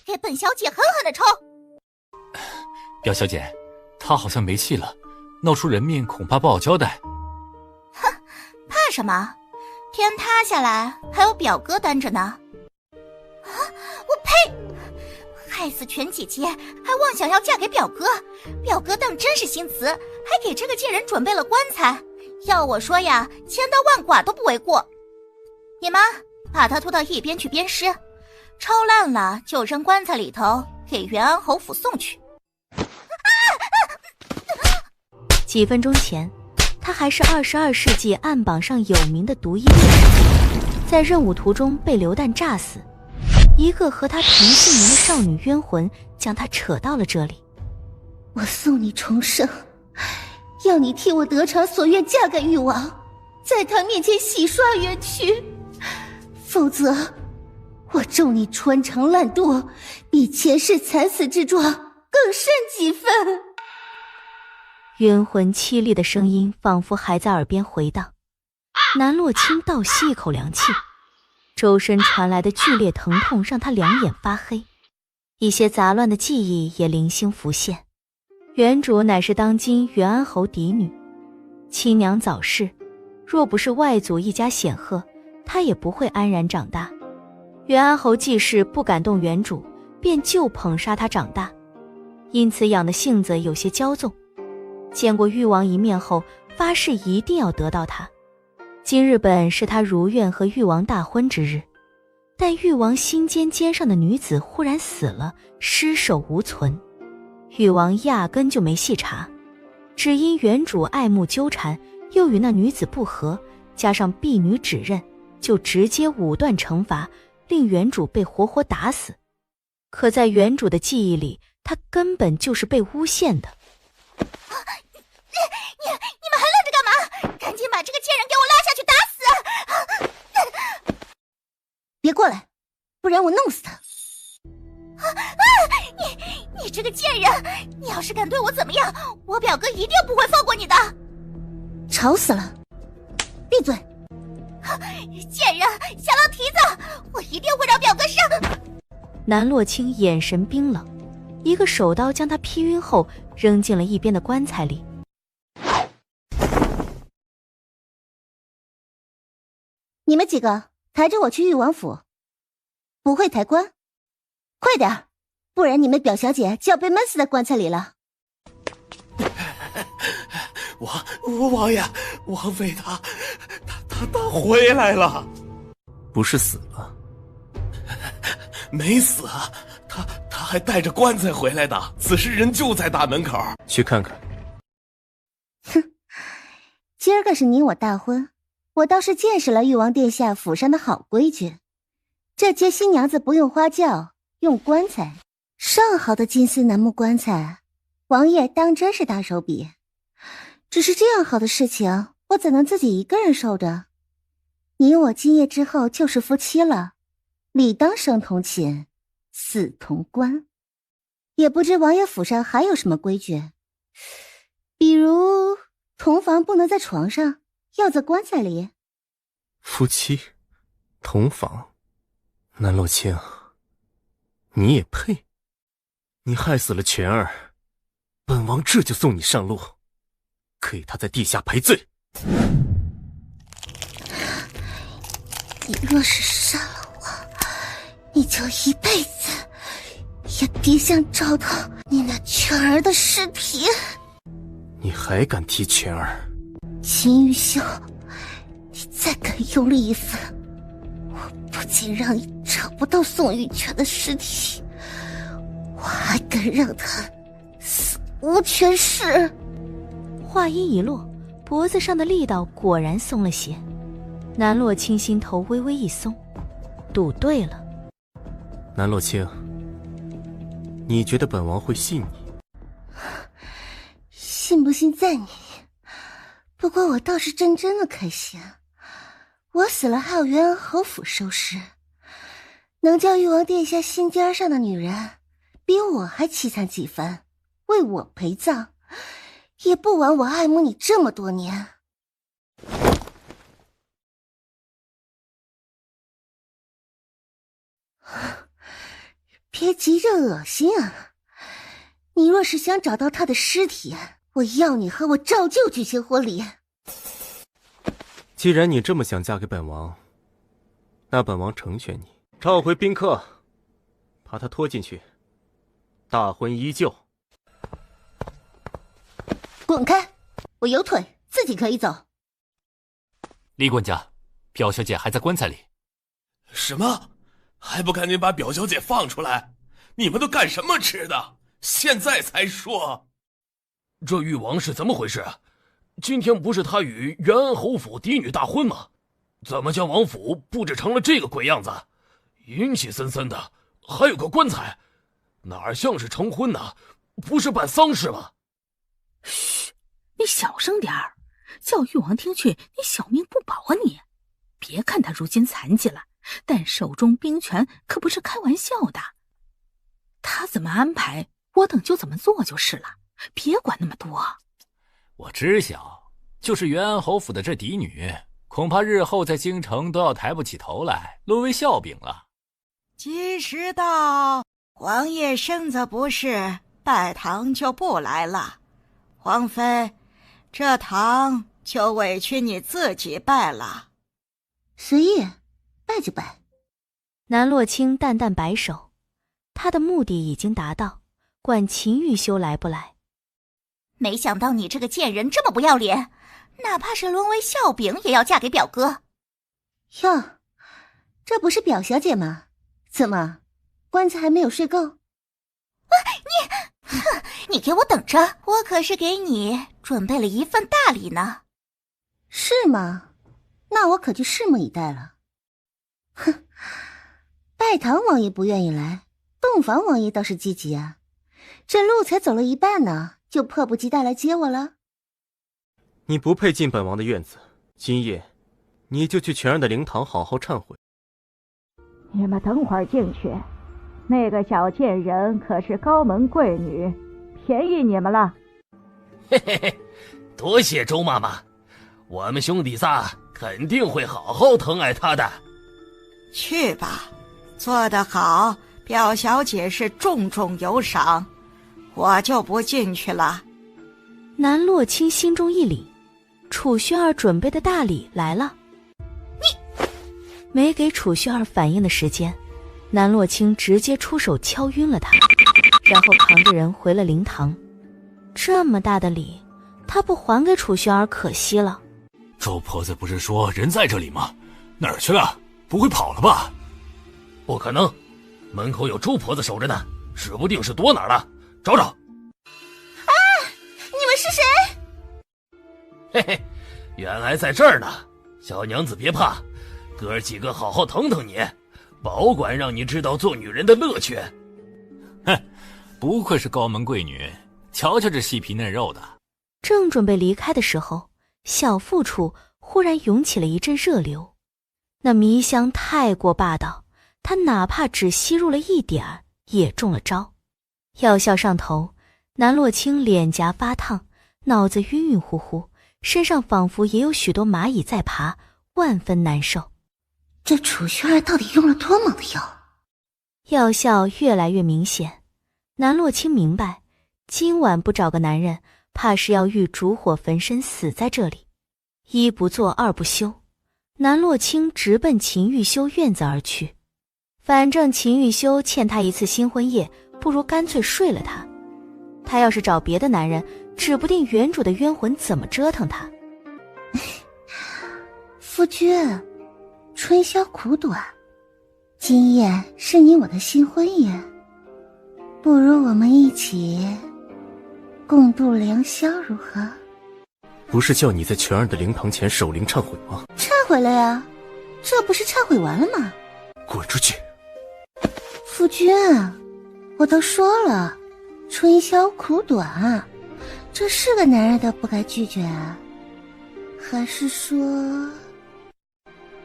给本小姐狠狠的抽。表小姐，他好像没气了，闹出人命恐怕不好交代。哼，怕什么？天塌下来还有表哥担着呢。啊，我呸！害死全姐姐，还妄想要嫁给表哥，表哥当真是心慈，还给这个贱人准备了棺材。要我说呀，千刀万剐都不为过。你们把他拖到一边去鞭尸，抽烂了就扔棺材里头，给元安侯府送去。几分钟前，他还是22世纪暗榜上有名的毒液烈士，在任务途中被流弹炸死。一个和他同姓名的少女冤魂将他扯到了这里。我送你重生，要你替我得偿所愿，嫁给誉王，在他面前洗刷冤屈，否则我咒你穿肠烂肚，比前世惨死之状更甚几分。冤魂凄厉的声音仿佛还在耳边回荡。南洛清倒吸一口凉气，周身传来的剧烈疼痛让他两眼发黑，一些杂乱的记忆也零星浮现。原主乃是当今元安侯嫡女，亲娘早逝，若不是外祖一家显赫，她也不会安然长大。元安侯继世不敢动原主，便就捧杀她长大，因此养的性子有些骄纵。见过誉王一面后，发誓一定要得到他。今日本是他如愿和誉王大婚之日，但誉王心肩上的女子忽然死了，尸首无存。誉王压根就没细查，只因原主爱慕纠缠，又与那女子不和，加上婢女指认，就直接武断惩罚，令原主被活活打死。可在原主的记忆里，他根本就是被诬陷的。你们还愣着干嘛？赶紧把这个贱人给我拉下去打死！别过来，不然我弄死他！你这个贱人，你要是敢对我怎么样，我表哥一定不会放过你的！吵死了！闭嘴！贱人，小老蹄子，我一定会让表哥伤！南洛清眼神冰冷，一个手刀将他劈晕后扔进了一边的棺材里。你们几个抬着我去誉王府，不会抬棺，快点，不然你们表小姐就要被闷死在棺材里了。王爷，王妃她回来了。不是死了？没死，她还带着棺材回来的，此时人就在大门口。去看看。哼，今儿个是你我大婚，我倒是见识了誉王殿下府上的好规矩。这接新娘子不用花轿，用棺材，上好的金丝楠木棺材，王爷当真是大手笔。只是这样好的事情，我怎能自己一个人受着？你我今夜之后就是夫妻了，理当生同寝，死同棺。也不知王爷府上还有什么规矩，比如同房不能在床上，要在棺材里。夫妻同房，南洛清，你也配？你害死了全儿，本王这就送你上路，给他在地下赔罪。你若是杀了我，你就一辈子也别想找到你那全儿的尸体。你还敢提全儿？秦玉秀，你再敢用力一分，我不仅让你找不到宋玉泉的尸体，我还敢让他死无全尸。话音一落，脖子上的力道果然松了些。南洛清心头微微一松，赌对了。南洛清，你觉得本王会信你？信不信在你，不过我倒是真的开心。我死了还有元安侯府收尸，能叫誉王殿下心尖上的女人比我还凄惨几番，为我陪葬，也不枉我爱慕你这么多年。别急着恶心啊！你若是想找到他的尸体，我要你和我照旧举行婚礼。既然你这么想嫁给本王，那本王成全你，召回宾客，把他拖进去，大婚依旧。滚开！我有腿，自己可以走。李管家，表小姐还在棺材里。什么？还不赶紧把表小姐放出来！你们都干什么吃的？现在才说！这誉王是怎么回事？今天不是他与元安侯府嫡女大婚吗？怎么将王府布置成了这个鬼样子？阴气森森的，还有个棺材，哪像是成婚呢？不是办丧事吗？嘘，你小声点儿，叫誉王听去，你小命不保啊你！别看他如今残疾了，但手中兵权可不是开玩笑的。他怎么安排，我等就怎么做就是了，别管那么多。我知晓，就是元安侯府的这嫡女，恐怕日后在京城都要抬不起头来，沦为笑柄了。吉时到，王爷身子不适，拜堂就不来了。皇妃，这堂就委屈你自己拜了。随意，拜就拜。南洛清淡淡摆手，他的目的已经达到，管秦玉修来不来。没想到你这个贱人这么不要脸，哪怕是沦为笑柄也要嫁给表哥。哟，这不是表小姐吗？怎么，棺材还没有睡够？你给我等着，我可是给你准备了一份大礼呢。是吗？那我可就拭目以待了。哼，拜堂王爷不愿意来，洞房王爷倒是积极啊。这路才走了一半呢，就迫不及待来接我了。你不配进本王的院子，今夜你就去全儿的灵堂好好忏悔。你们等会儿进去，那个小贱人可是高门贵女，便宜你们了。嘿嘿嘿，多谢周妈妈，我们兄弟仨肯定会好好疼爱她的。去吧，做得好，表小姐是重重有赏，我就不进去了。南洛清心中一凛，楚轩儿准备的大礼来了。你没给楚轩儿反应的时间，南洛清直接出手敲晕了他，然后扛着人回了灵堂。这么大的礼，他不还给楚轩儿可惜了。周婆子不是说人在这里吗？哪儿去了？不会跑了吧？不可能，门口有周婆子守着呢，指不定是躲哪儿了，找找。啊！你们是谁？嘿嘿，原来在这儿呢。小娘子别怕，哥儿几个好好疼疼你，保管让你知道做女人的乐趣。哼，不愧是高门贵女，瞧瞧这细皮嫩肉的。正准备离开的时候，小腹处忽然涌起了一阵热流，那迷香太过霸道，他哪怕只吸入了一点儿，也中了招。药效上头，南洛清脸颊发烫，脑子晕晕乎乎，身上仿佛也有许多蚂蚁在爬，万分难受。这楚轩儿到底用了多猛的药？药效越来越明显，南洛清明白，今晚不找个男人，怕是要遇烛火焚身死在这里。一不做二不休，南洛清直奔秦玉修院子而去。反正秦玉修欠他一次新婚夜，不如干脆睡了他。他要是找别的男人，指不定原主的冤魂怎么折腾他。夫君，春宵苦短，今夜是你我的新婚夜，不如我们一起共度良宵，如何？不是叫你在全儿的灵堂前守灵忏悔吗？忏悔了呀，这不是忏悔完了吗？滚出去！夫君，我都说了，春宵苦短，这是个男人都不该拒绝啊。还是说，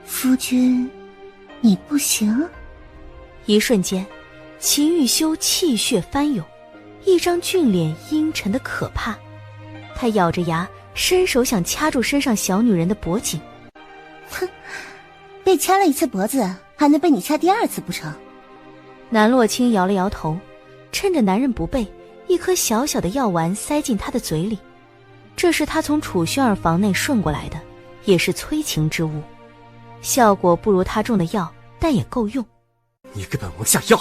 夫君，你不行？一瞬间，秦玉修气血翻涌，一张俊脸阴沉的可怕。他咬着牙，伸手想掐住身上小女人的脖颈。哼，被掐了一次脖子，还能被你掐第二次不成？南洛清摇了摇头，趁着男人不备，一颗小小的药丸塞进他的嘴里。这是他从楚轩儿房内顺过来的，也是催情之物，效果不如他种的药，但也够用。你给本王下药？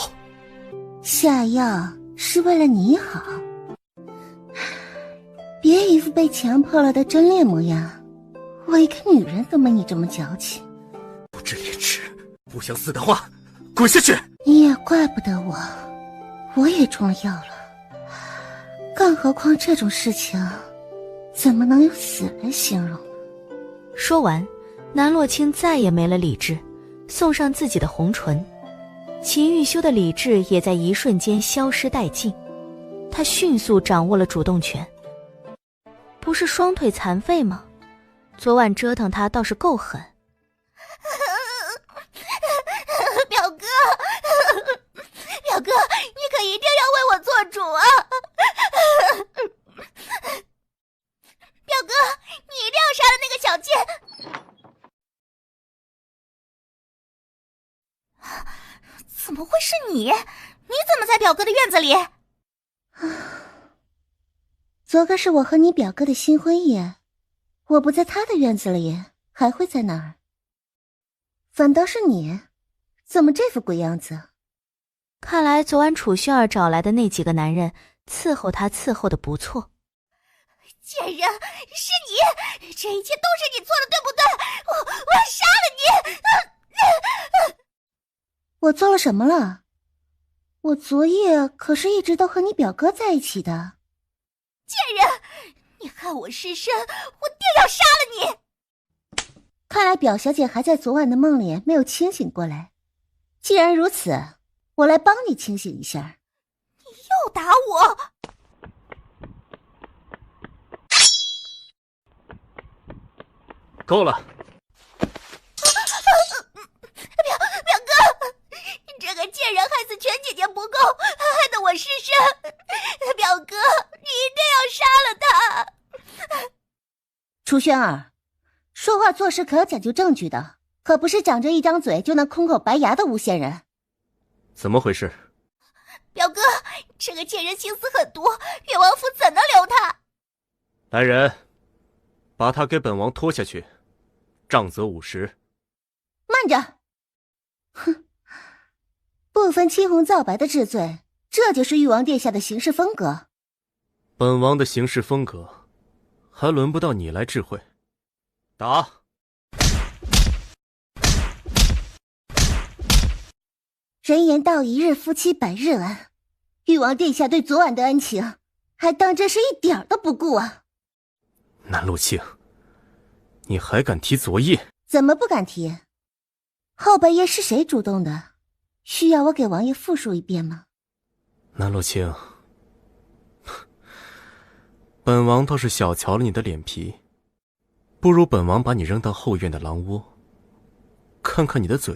下药是为了你好，别一副被强迫了的真烈模样。我一个女人都没你这么矫情。不知廉耻，不想死的话，滚下去！你也怪不得我也中了药了。更何况这种事情，怎么能用死来形容呢？说完，南洛清再也没了理智，送上自己的红唇。秦玉修的理智也在一瞬间消失殆尽，他迅速掌握了主动权。不是双腿残废吗？昨晚折腾他倒是够狠。表哥，表哥，你可一定要为我做主啊！表哥，你一定要杀了那个小贱！怎么会是你？你怎么在表哥的院子里？昨个是我和你表哥的新婚夜，我不在他的院子里，还会在哪儿？反倒是你，怎么这副鬼样子？看来昨晚楚轩儿找来的那几个男人伺候他伺候的不错。贱人，是你！这一切都是你做的，对不对？我杀了你！我做了什么了？我昨夜可是一直都和你表哥在一起的。贱人，你害我失身，我定要杀了你！看来表小姐还在昨晚的梦里没有清醒过来。既然如此，我来帮你清醒一下。你又打我！够了！表哥，这个贱人害死全姐姐不够，还害得我失身。表哥，你一定要杀了他！楚轩儿，说话做事可要讲究证据的，可不是长着一张嘴就能空口白牙的诬陷人。怎么回事？表哥，这个贱人心思很多，越王府怎能留他？来人，把他给本王拖下去，杖责50。慢着！哼，不分青红皂白的治罪，这就是誉王殿下的行事风格。本王的行事风格，还轮不到你来智慧。打！人言道一日夫妻百日恩，誉王殿下对昨晚的恩情，还当真是一点都不顾啊！南洛清，你还敢提昨夜？怎么不敢提？后半夜是谁主动的？需要我给王爷复述一遍吗？南洛清，本王倒是小瞧了你的脸皮，不如本王把你扔到后院的狼窝，看看你的嘴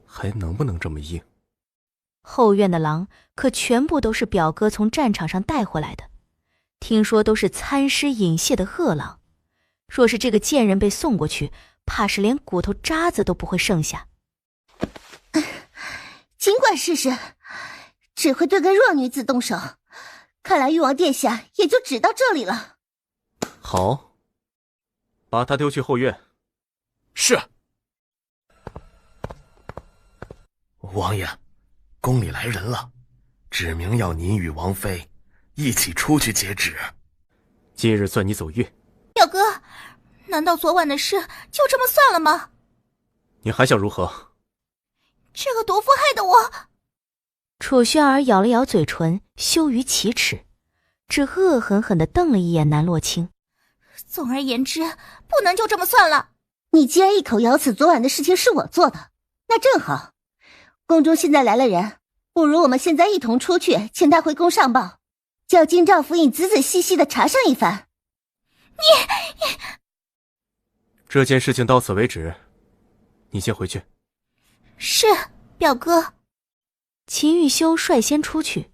还能不能这么硬。后院的狼可全部都是表哥从战场上带回来的，听说都是参师引械的恶狼，若是这个贱人被送过去，怕是连骨头渣子都不会剩下。尽管试试，只会对个弱女子动手，看来誉王殿下也就只到这里了。好，把他丢去后院。是。王爷，宫里来人了，指明要您与王妃一起出去接旨。今日算你走运。表哥，难道昨晚的事就这么算了吗？你还想如何？这个毒妇害得我……楚轩儿咬了咬嘴唇，羞于启齿，只恶狠狠地瞪了一眼南洛清。总而言之，不能就这么算了。你既然一口咬死昨晚的事情是我做的，那正好。宫中现在来了人，不如我们现在一同出去，请他回宫上报，叫京兆府尹仔仔细细的查上一番。你这件事情到此为止，你先回去。是，表哥。秦玉修率先出去。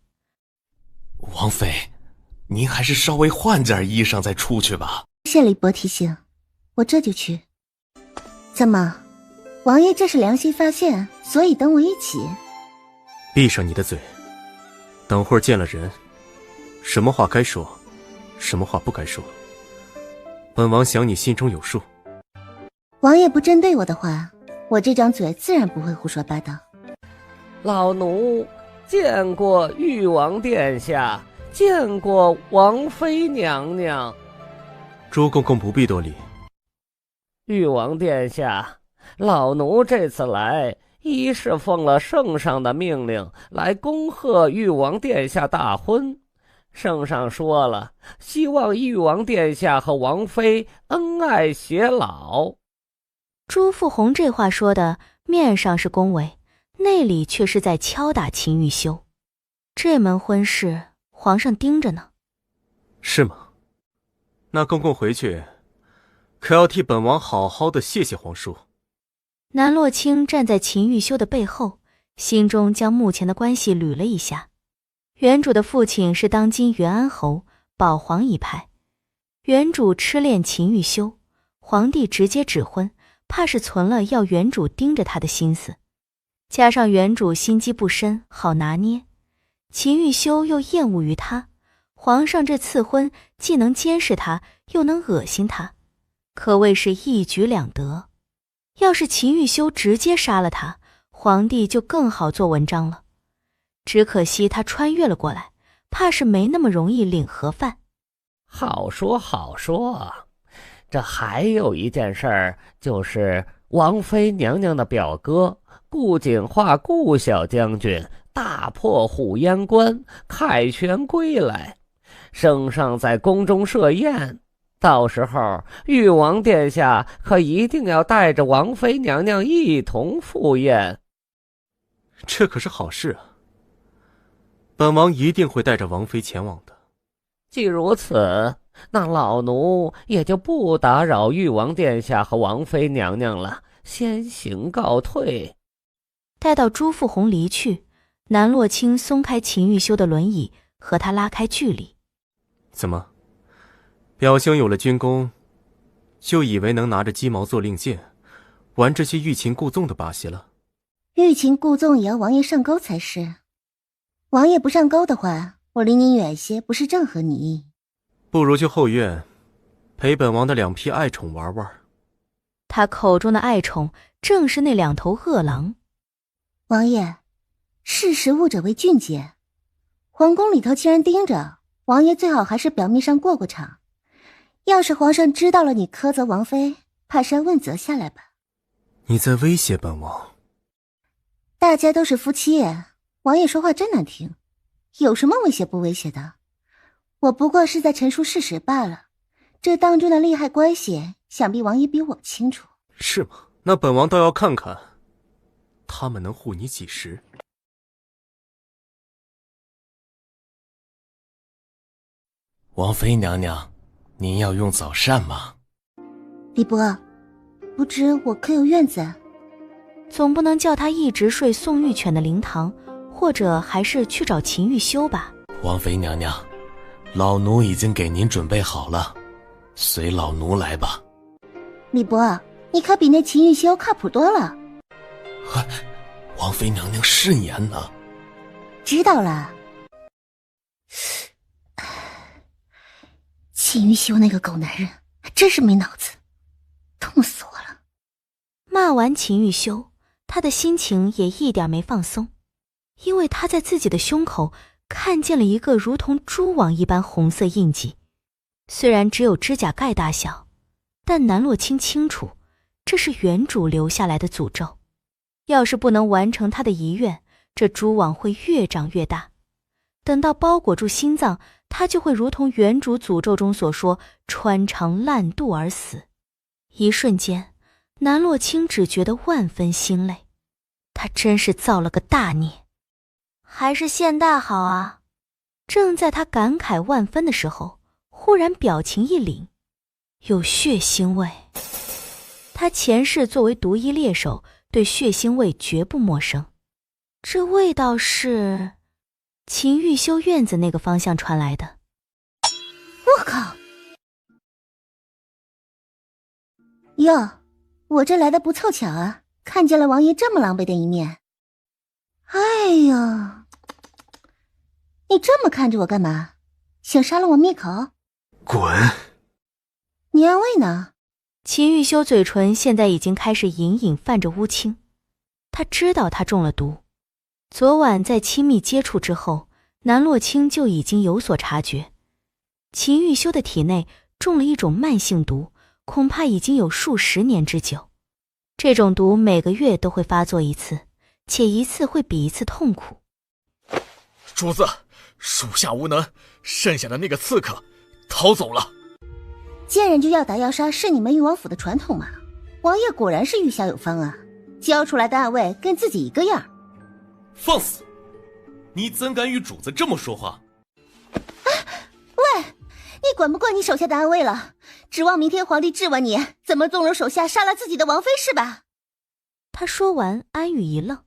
王妃，您还是稍微换件衣裳再出去吧。谢李伯提醒，我这就去。怎么，王爷这是良心发现，所以等我一起？闭上你的嘴，等会儿见了人，什么话该说，什么话不该说，本王想你心中有数。王爷不针对我的话，我这张嘴自然不会胡说八道。老奴见过玉王殿下，见过王妃娘娘。朱公公不必多礼。玉王殿下，老奴这次来，一是奉了圣上的命令来恭贺玉王殿下大婚。圣上说了，希望玉王殿下和王妃恩爱偕老。朱富红这话说的面上是恭维，内里却是在敲打秦玉修。这门婚事皇上盯着呢。是吗？那公公回去可要替本王好好的谢谢皇叔。南洛清站在秦玉修的背后，心中将目前的关系捋了一下。原主的父亲是当今元安侯，保皇一派。原主痴恋秦玉修，皇帝直接指婚，怕是存了要原主盯着他的心思。加上原主心机不深，好拿捏，秦玉修又厌恶于他，皇上这赐婚既能监视他，又能恶心他，可谓是一举两得。要是秦玉修直接杀了他，皇帝就更好做文章了。只可惜他穿越了过来，怕是没那么容易领盒饭。好说好说，这还有一件事儿，就是王妃娘娘的表哥顾景化顾小将军大破虎烟关，凯旋归来，圣上在宫中设宴，到时候玉王殿下可一定要带着王妃娘娘一同赴宴。这可是好事啊，本王一定会带着王妃前往的。既如此，那老奴也就不打扰玉王殿下和王妃娘娘了，先行告退。待到朱富红离去，南洛清松开秦玉修的轮椅，和他拉开距离。怎么，表兄有了军功，就以为能拿着鸡毛做令箭，玩这些欲擒故纵的把戏了？欲擒故纵也要王爷上钩才是。王爷不上钩的话，我离你远些不是正合你意。不如去后院陪本王的2匹爱宠玩玩。他口中的爱宠正是那2头恶狼。王爷，识时务者为俊杰，皇宫里头既然盯着，王爷最好还是表面上过过场。要是皇上知道了你苛责王妃，怕是要问责下来吧。你在威胁本王？大家都是夫妻，王爷说话真难听，有什么威胁不威胁的？我不过是在陈述事实罢了，这当中的利害关系，想必王爷比我清楚。是吗？那本王倒要看看他们能护你几时。王妃娘娘，您要用早膳吗？李伯，不知我可有院子？总不能叫他一直睡宋玉犬的灵堂，或者还是去找秦玉修吧。王妃娘娘，老奴已经给您准备好了，随老奴来吧。李伯，你可比那秦玉修靠谱多了。王妃娘娘慎言呢。知道了。秦玉修那个狗男人还真是没脑子，痛死我了。骂完秦玉修，他的心情也一点没放松，因为他在自己的胸口看见了一个如同蛛网一般红色印记。虽然只有指甲盖大小，但南洛清清楚，这是原主留下来的诅咒。要是不能完成他的遗愿，这蛛网会越长越大。等到包裹住心脏，他就会如同原主诅咒中所说，穿肠烂肚而死。一瞬间，南洛清只觉得万分心累，他真是造了个大孽。还是现代好啊！正在他感慨万分的时候，忽然表情一凛，有血腥味。他前世作为毒医猎手，对血腥味绝不陌生。这味道是秦玉修院子那个方向传来的。我靠！哟，我这来的不凑巧啊，看见了王爷这么狼狈的一面。哎呀，你这么看着我干嘛？想杀了我灭口？滚！你安慰呢？秦玉修嘴唇现在已经开始隐隐泛着乌青，他知道他中了毒。昨晚在亲密接触之后，南洛清就已经有所察觉，秦玉修的体内中了一种慢性毒，恐怕已经有数十年之久。这种毒每个月都会发作一次，且一次会比一次痛苦。主子，属下无能，剩下的那个刺客逃走了。见人就要打要杀，是你们誉王府的传统吗？王爷果然是御下有方啊，交出来的暗卫跟自己一个样。放肆！你怎敢与主子这么说话？喂，你管不过你手下的暗卫了？指望明天皇帝质问你，怎么纵容手下杀了自己的王妃是吧？他说完，安宇一愣，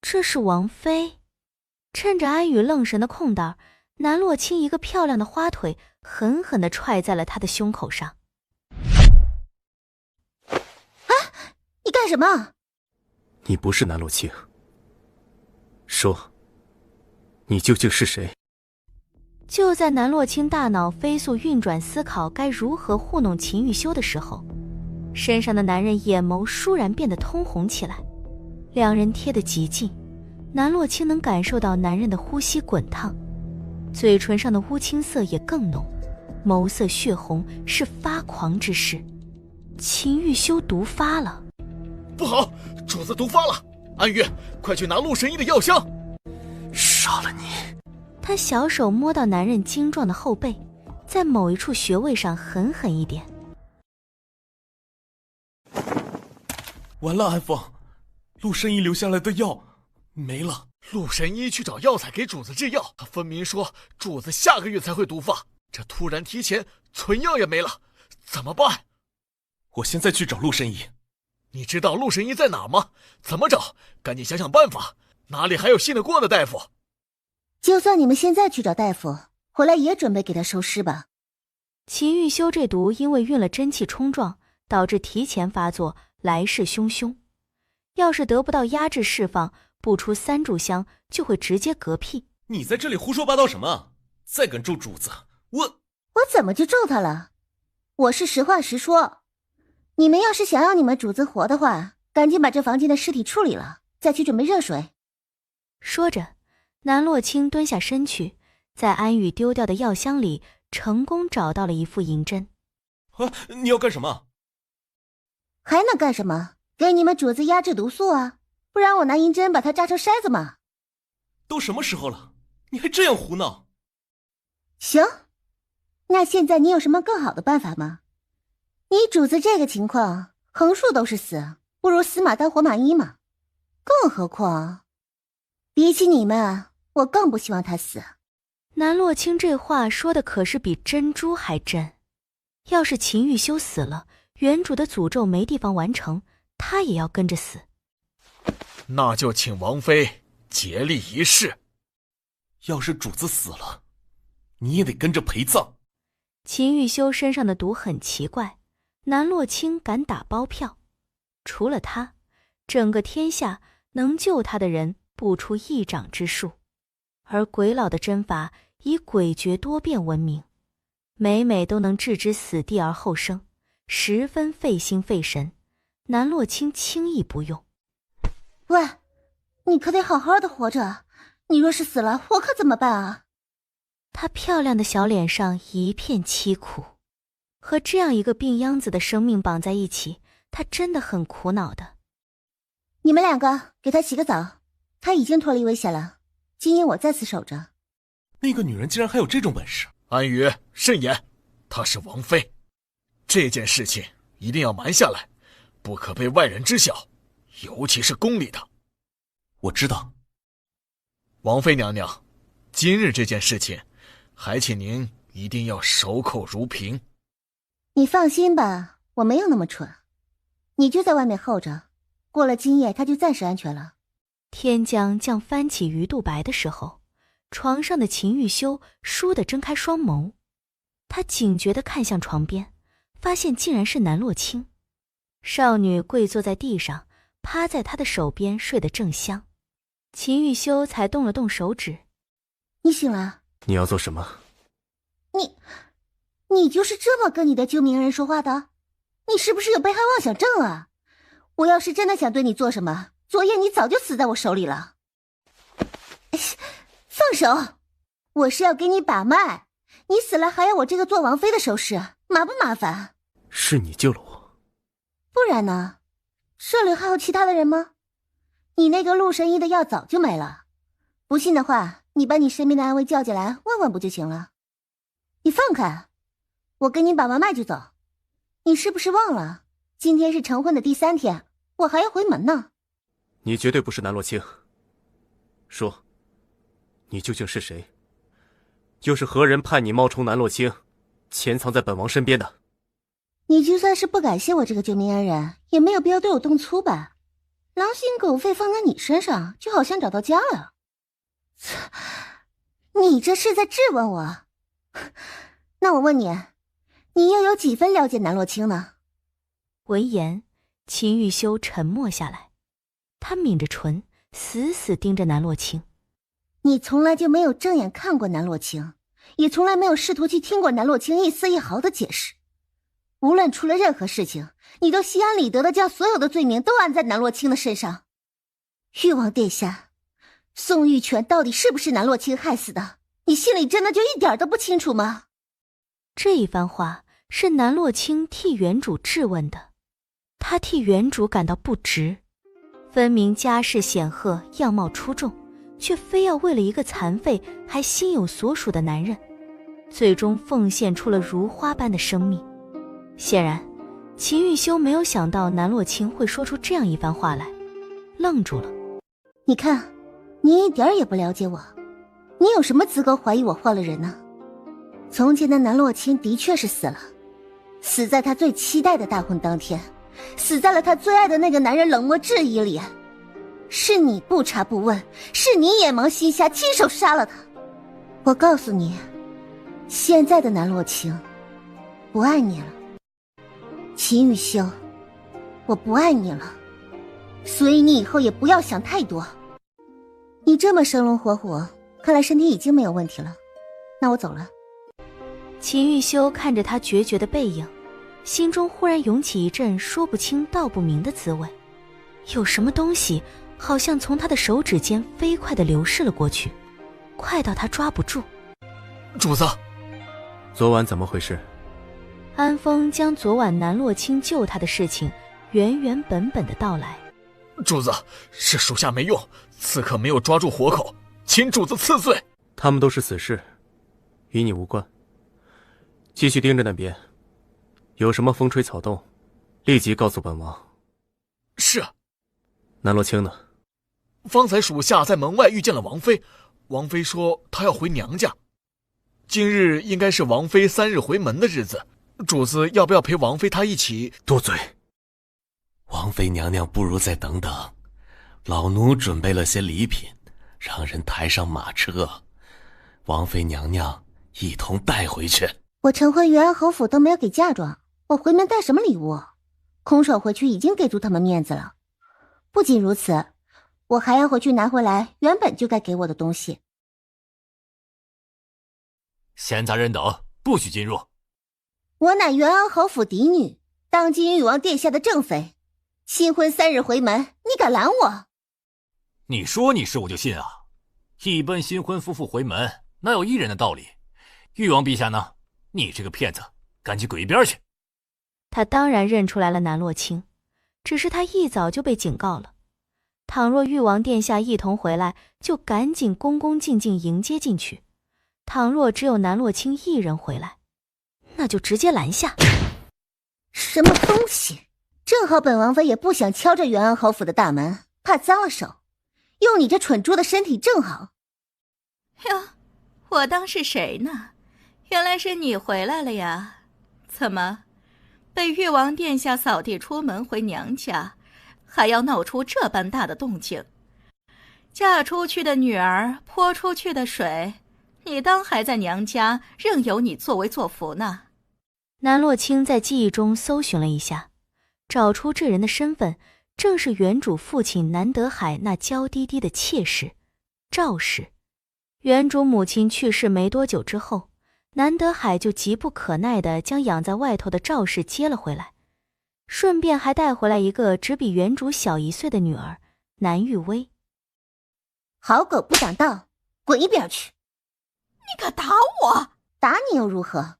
这是王妃。趁着安宇愣神的空档，南洛清一个漂亮的花腿狠狠地踹在了他的胸口上。啊！你干什么？你不是南洛清，说，你究竟是谁？就在南洛清大脑飞速运转思考该如何糊弄秦玉修的时候，身上的男人眼眸倏然变得通红起来，两人贴得极近，南洛清能感受到男人的呼吸滚烫，嘴唇上的乌青色也更浓，眸色血红，是发狂之势。秦玉修毒发了！不好，主子毒发了！安宇，快去拿陆神医的药箱！杀了你！他小手摸到男人精壮的后背，在某一处穴位上狠狠一点。完了，安凤，陆神医留下来的药没了。陆神医去找药材给主子制药，他分明说主子下个月才会毒发，这突然提前，存药也没了，怎么办？我现在去找陆神医。你知道陆神医在哪吗？怎么找？赶紧想想办法，哪里还有信得过的大夫？就算你们现在去找大夫，回来也准备给他收尸吧。秦玉修这毒因为运了真气冲撞，导致提前发作，来势汹汹。要是得不到压制释放，不出3炷香就会直接嗝屁。你在这里胡说八道什么？再敢咒主子，我怎么就咒他了？我是实话实说。你们要是想要你们主子活的话，赶紧把这房间的尸体处理了，再去准备热水。说着，南洛清蹲下身去，在安宇丢掉的药箱里成功找到了一副银针。啊，你要干什么？还能干什么？给你们主子压制毒素啊，不然我拿银针把它扎成筛子嘛。都什么时候了，你还这样胡闹？行，那现在你有什么更好的办法吗？你主子这个情况，横竖都是死，不如死马当活马医嘛。更何况，比起你们，我更不希望他死。南洛清这话说的可是比珍珠还真。要是秦玉修死了，原主的诅咒没地方完成，他也要跟着死。那就请王妃竭力一试。要是主子死了，你也得跟着陪葬。秦玉修身上的毒很奇怪，南洛清敢打包票，除了他，整个天下能救他的人不出1掌之数。而鬼佬的针法以诡谲多变闻名，每每都能置之死地而后生，十分费心费神，南洛清轻易不用。喂，你可得好好的活着，你若是死了，我可怎么办啊？她漂亮的小脸上一片凄苦，和这样一个病秧子的生命绑在一起，她真的很苦恼的。你们2个给他洗个澡，他已经脱离危险了，今夜我在此守着。那个女人竟然还有这种本事！安宇，慎言，她是王妃，这件事情一定要瞒下来，不可被外人知晓，尤其是宫里的。我知道。王妃娘娘，今日这件事情，还请您一定要守口如瓶。你放心吧，我没有那么蠢，你就在外面候着，过了今夜他就暂时安全了。天将将翻起鱼肚白的时候，床上的秦玉修倏地睁开双眸，他警觉地看向床边，发现竟然是南洛清。少女跪坐在地上，趴在他的手边睡得正香。秦玉修才动了动手指。你醒了？你要做什么？你就是这么跟你的救命恩人说话的？你是不是有被害妄想症啊？我要是真的想对你做什么，昨夜你早就死在我手里了。放手！我是要给你把脉，你死了还要我这个做王妃的手势，麻不麻烦？是你救了我。不然呢？这里还有其他的人吗？你那个陆神医的药早就没了，不信的话，你把你身边的安慰叫进来问问不就行了？你放开，我给你把完脉就走。你是不是忘了，今天是成婚的第3天，我还要回门呢。你绝对不是南洛清。说，你究竟是谁？又是何人派你冒充南洛清，潜藏在本王身边的？你就算是不感谢我这个救命恩人，也没有必要对我动粗吧？狼心狗肺放在你身上，就好像找到家了。你这是在质问我？那我问你，你又有几分了解南洛清呢？闻言，秦玉修沉默下来，他抿着唇，死死盯着南洛清。你从来就没有正眼看过南洛清，也从来没有试图去听过南洛清一丝一毫的解释。无论出了任何事情，你都心安理得的将所有的罪名都按在南洛清的身上。誉王殿下，宋玉泉到底是不是南洛清害死的？你心里真的就一点都不清楚吗？这一番话是南洛清替原主质问的，他替原主感到不值。分明家世显赫，样貌出众，却非要为了一个残废还心有所属的男人，最终奉献出了如花般的生命。显然，秦玉修没有想到南洛清会说出这样一番话来，愣住了。你看，你一点也不了解我，你有什么资格怀疑我换了人呢？从前的南洛清的确是死了，死在他最期待的大婚当天，死在了他最爱的那个男人冷漠质疑里。是你不查不问，是你眼盲心瞎，亲手杀了他。我告诉你，现在的南洛清不爱你了。秦玉修，我不爱你了，所以你以后也不要想太多。你这么生龙活虎，看来身体已经没有问题了。那我走了。秦玉修看着他决绝的背影，心中忽然涌起一阵说不清道不明的滋味。有什么东西好像从他的手指间飞快地流逝了过去，快到他抓不住。主子，昨晚怎么回事？安峰将昨晚南洛清救他的事情原原本本的道来。主子，是属下没用，刺客没有抓住活口，请主子赐罪。他们都是死士，与你无关。继续盯着那边，有什么风吹草动，立即告诉本王。是。南洛清呢？方才属下在门外遇见了王妃，王妃说她要回娘家。今日应该是王妃3日回门的日子，主子要不要陪王妃她一起？多嘴。王妃娘娘不如再等等，老奴准备了些礼品，让人抬上马车，王妃娘娘一同带回去。我成婚元安侯府都没有给嫁妆，我回门带什么礼物？空手回去已经给足他们面子了。不仅如此，我还要回去拿回来原本就该给我的东西。闲杂人等不许进入。我乃元安侯府嫡女，当今誉王殿下的正妃，新婚3日回门，你敢拦我？你说你是我就信啊！一般新婚夫妇回门，哪有一人的道理？誉王陛下呢？你这个骗子，赶紧滚一边去！他当然认出来了南洛清，只是他一早就被警告了。倘若誉王殿下一同回来，就赶紧恭恭敬敬迎接进去；倘若只有南洛清一人回来，那就直接拦下。什么东西？正好本王妃也不想敲着元安侯府的大门，怕脏了手，用你这蠢猪的身体正好。哟，我当是谁呢？原来是你回来了呀？怎么，被誉王殿下扫地出门回娘家，还要闹出这般大的动静？嫁出去的女儿泼出去的水，你当还在娘家任由你作威作福呢？南洛清在记忆中搜寻了一下，找出这人的身份，正是原主父亲南德海那娇滴滴的妾室赵氏。原主母亲去世没多久之后，南德海就急不可耐地将养在外头的赵氏接了回来，顺便还带回来一个只比原主小1岁的女儿南玉薇。好狗不长道，滚一边去！你可打我！打你又如何？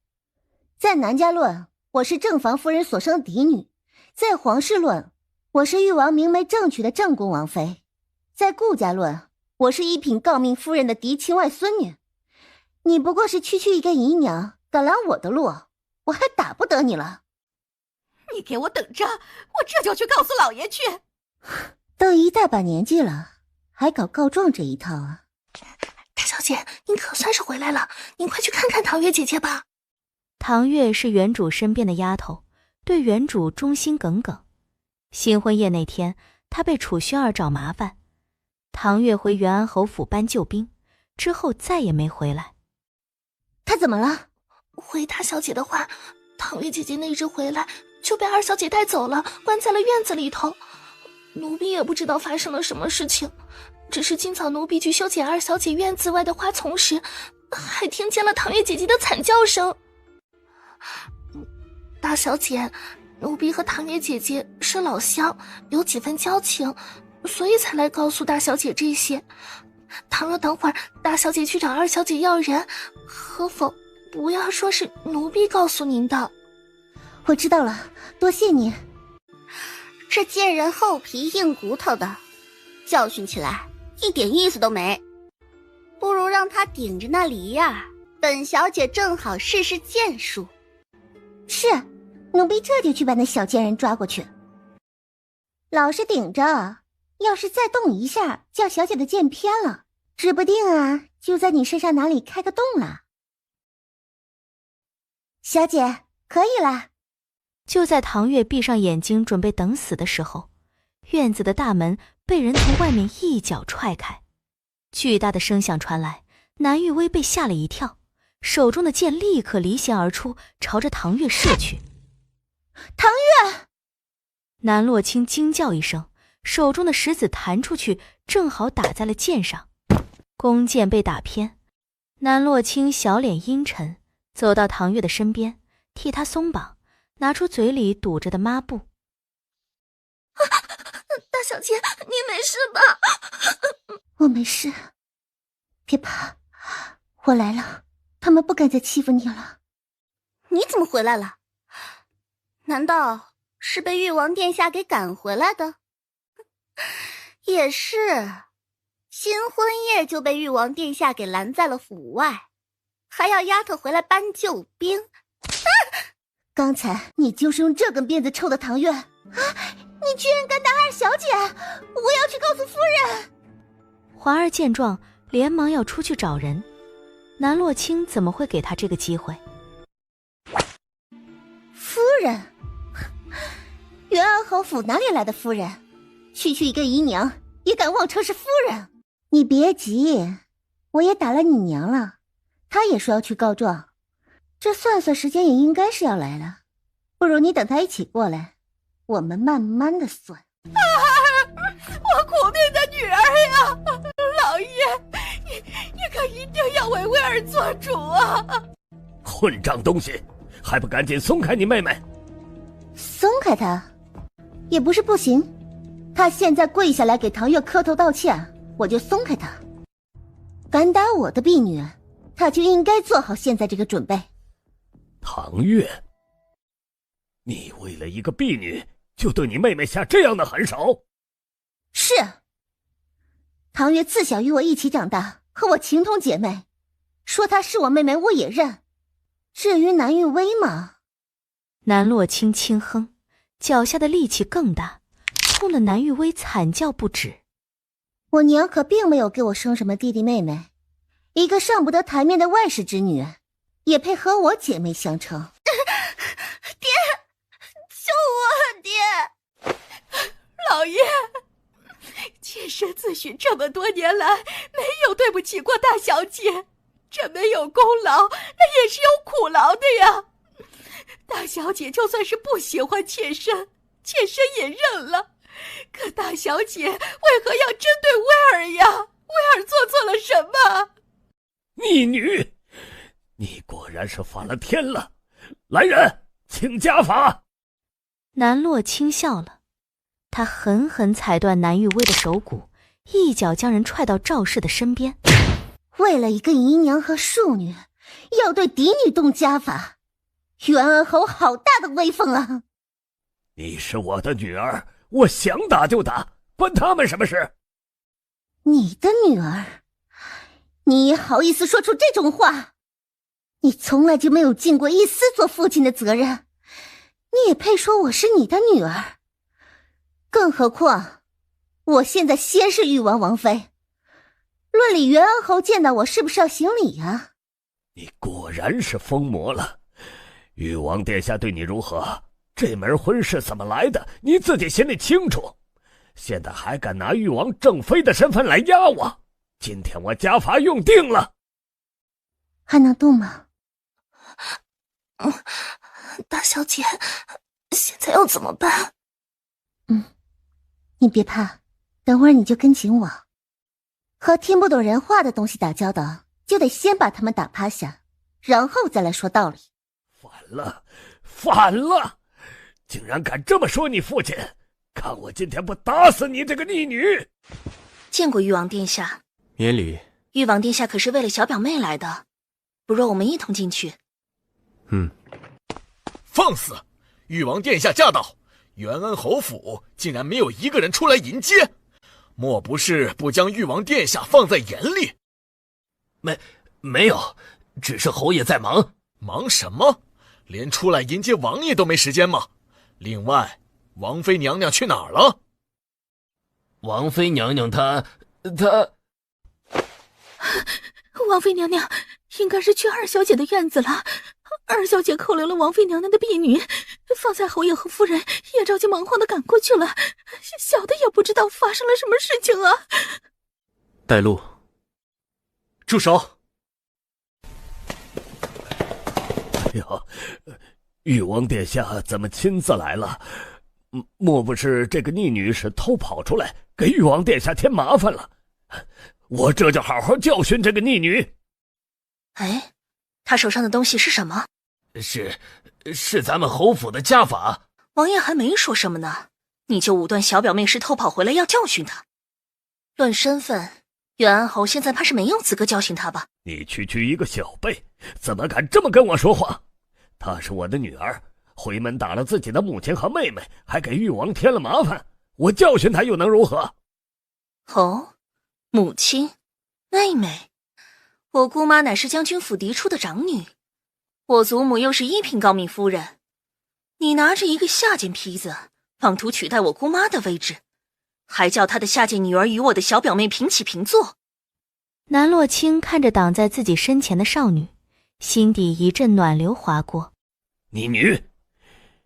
在南家论，我是正房夫人所生嫡女；在皇室论，我是誉王明媒正娶的正宫王妃；在顾家论，我是一品诰命夫人的嫡亲外孙女。你不过是区区一个姨娘，敢拦我的路，我还打不得你了。你给我等着，我这就去告诉老爷去。都一大把年纪了，还搞告状这一套啊！大小姐，您可算是回来了，您快去看看唐月姐姐吧。唐月是原主身边的丫头，对原主忠心耿耿。新婚夜那天，她被楚薰儿找麻烦，唐月回元安侯府搬救兵，之后再也没回来。她怎么了？回大小姐的话，唐月姐姐那日回来就被二小姐带走了，关在了院子里头。奴婢也不知道发生了什么事情，只是今早奴婢去修剪二小姐院子外的花丛时，还听见了唐月姐姐的惨叫声。大小姐，奴婢和唐月姐姐是老乡，有几分交情，所以才来告诉大小姐这些。倘若等会儿大小姐去找二小姐要人，可否不要说是奴婢告诉您的？我知道了，多谢你。这贱人厚皮硬骨头的，教训起来一点意思都没，不如让她顶着那梨呀，本小姐正好试试剑术。是，奴婢这就去把那小贱人抓过去。老实顶着，要是再动一下，叫小姐的剑偏了，指不定啊，就在你身上哪里开个洞了。小姐，可以了。就在唐月闭上眼睛准备等死的时候，院子的大门被人从外面一脚踹开，巨大的声响传来，南玉薇被吓了一跳，手中的剑立刻离弦而出，朝着唐月射去。唐月！南洛清惊叫一声，手中的石子弹出去，正好打在了剑上，弓箭被打偏。南洛清小脸阴沉，走到唐月的身边，替她松绑，拿出嘴里堵着的抹布。大小姐，你没事吧？我没事，别怕，我来了，他们不敢再欺负你了。你怎么回来了？难道是被誉王殿下给赶回来的？也是，新婚夜就被誉王殿下给拦在了府外，还要丫头回来搬救兵。刚才你就是用这根鞭子抽的唐月啊！你居然敢打二小姐！我要去告诉夫人。华儿见状，连忙要出去找人。南洛清怎么会给他这个机会？夫人？元安侯府哪里来的夫人？区区一个姨娘也敢妄称是夫人？你别急，我也打了你娘了，她也说要去告状。这算算时间也应该是要来了，不如你等他一起过来，我们慢慢的算。我苦命的女儿呀！老爷，你可一定要为薇儿做主啊！混账东西，还不赶紧松开你妹妹！松开她也不是不行，她现在跪下来给唐月磕头道歉，我就松开她。敢打我的婢女，她就应该做好现在这个准备。唐月，你为了一个婢女就对你妹妹下这样的狠手？是，唐月自小与我一起长大，和我情同姐妹，说她是我妹妹我也认。至于南玉薇嘛，南洛清轻哼，脚下的力气更大，冲得南玉薇惨叫不止。我娘可并没有给我生什么弟弟妹妹，一个上不得台面的外室之女也配和我姐妹相称。爹，救我！爹，老爷，妾身自诩这么多年来没有对不起过大小姐，这没有功劳，那也是有苦劳的呀。大小姐就算是不喜欢妾身，妾身也认了。可大小姐为何要针对威尔呀？威尔做错了什么？逆女，你果然是反了天了！来人，请家法！南洛轻笑了，他狠狠踩断南玉薇的手骨，一脚将人踹到赵氏的身边。为了一个姨娘和庶女，要对嫡女动家法，袁恩侯好大的威风啊！你是我的女儿，我想打就打，关他们什么事？你的女儿，你也好意思说出这种话？你从来就没有尽过一丝做父亲的责任，你也配说我是你的女儿？更何况，我现在先是誉王王妃，论理袁恩侯见到我是不是要行礼啊？你果然是疯魔了！誉王殿下对你如何？这门婚事怎么来的？你自己心里清楚。现在还敢拿誉王正妃的身份来压我？今天我家法用定了。还能动吗？大小姐，现在要怎么办？你别怕，等会儿你就跟紧我。和听不懂人话的东西打交道，就得先把他们打趴下，然后再来说道理。反了！竟然敢这么说你父亲！看我今天不打死你这个逆女！见过誉王殿下。免礼。誉王殿下可是为了小表妹来的，不若我们一同进去。放肆！誉王殿下驾到，袁恩侯府竟然没有一个人出来迎接，莫不是不将誉王殿下放在眼里？没有，只是侯爷在忙。忙什么？连出来迎接王爷都没时间吗？另外，王妃娘娘去哪儿了？王妃娘娘她王妃娘娘应该是去二小姐的院子了。二小姐扣留了王妃娘娘的婢女，方才侯爷和夫人也着急忙慌地赶过去了，小的也不知道发生了什么事情啊！带路。住手！哎呦，誉王殿下怎么亲自来了？莫不是这个逆女是偷跑出来，给誉王殿下添麻烦了？我这就好好教训这个逆女。哎，她手上的东西是什么？是咱们侯府的家法。王爷还没说什么呢，你就武断小表妹是偷跑回来要教训她。论身份，袁安侯现在怕是没有资格教训她吧？你区区一个小辈，怎么敢这么跟我说话？她是我的女儿，回门打了自己的母亲和妹妹，还给誉王添了麻烦，我教训她又能如何？哦，母亲、妹妹，我姑妈乃是将军府嫡出的长女，我祖母又是一品高密夫人，你拿着一个下贱坯子，妄图取代我姑妈的位置，还叫她的下贱女儿与我的小表妹平起平坐。南洛清看着挡在自己身前的少女，心底一阵暖流划过。逆女，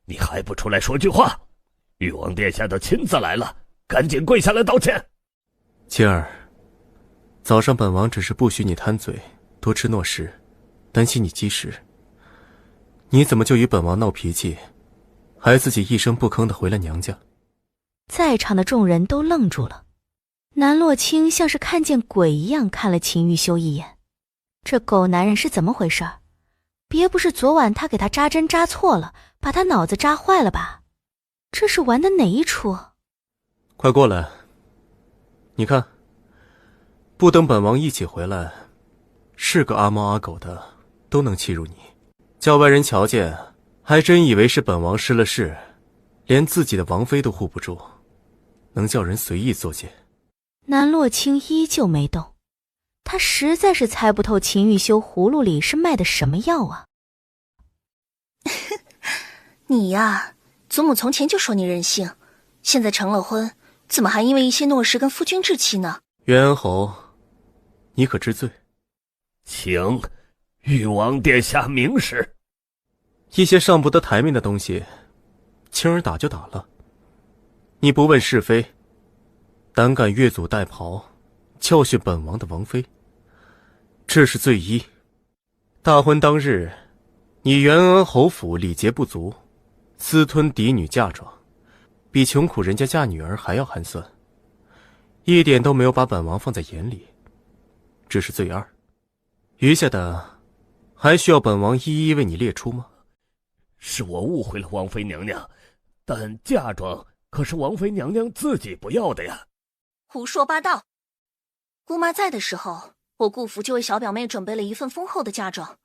你还不出来说句话？誉王殿下都亲自来了，赶紧跪下来道歉。青儿，早上本王只是不许你贪嘴多吃糯食，担心你积食，你怎么就与本王闹脾气，还自己一声不吭地回了娘家？在场的众人都愣住了，南洛清像是看见鬼一样看了秦玉修一眼。这狗男人是怎么回事？别不是昨晚他给他扎针扎错了，把他脑子扎坏了吧？这是玩的哪一出？快过来，你看，不等本王一起回来，是个阿猫阿狗的都能欺辱你，叫外人瞧见，还真以为是本王失了势，连自己的王妃都护不住，能叫人随意作践。南洛清依旧没动，他实在是猜不透秦玉修葫芦里是卖的什么药啊。你呀，祖母从前就说你任性，现在成了婚，怎么还因为一些诺事跟夫君置气呢？袁恩侯，你可知罪？请誉王殿下明示。一些上不得台面的东西，青儿打就打了。你不问是非，胆敢越俎代庖，教训本王的王妃，这是罪一。大婚当日，你袁恩侯府礼节不足，私吞嫡女嫁妆，比穷苦人家嫁女儿还要寒酸，一点都没有把本王放在眼里，这是罪二。余下的还需要本王一一为你列出吗？是我误会了王妃娘娘，但嫁妆可是王妃娘娘自己不要的呀。胡说八道！姑妈在的时候，我顾府就为小表妹准备了一份丰厚的嫁妆，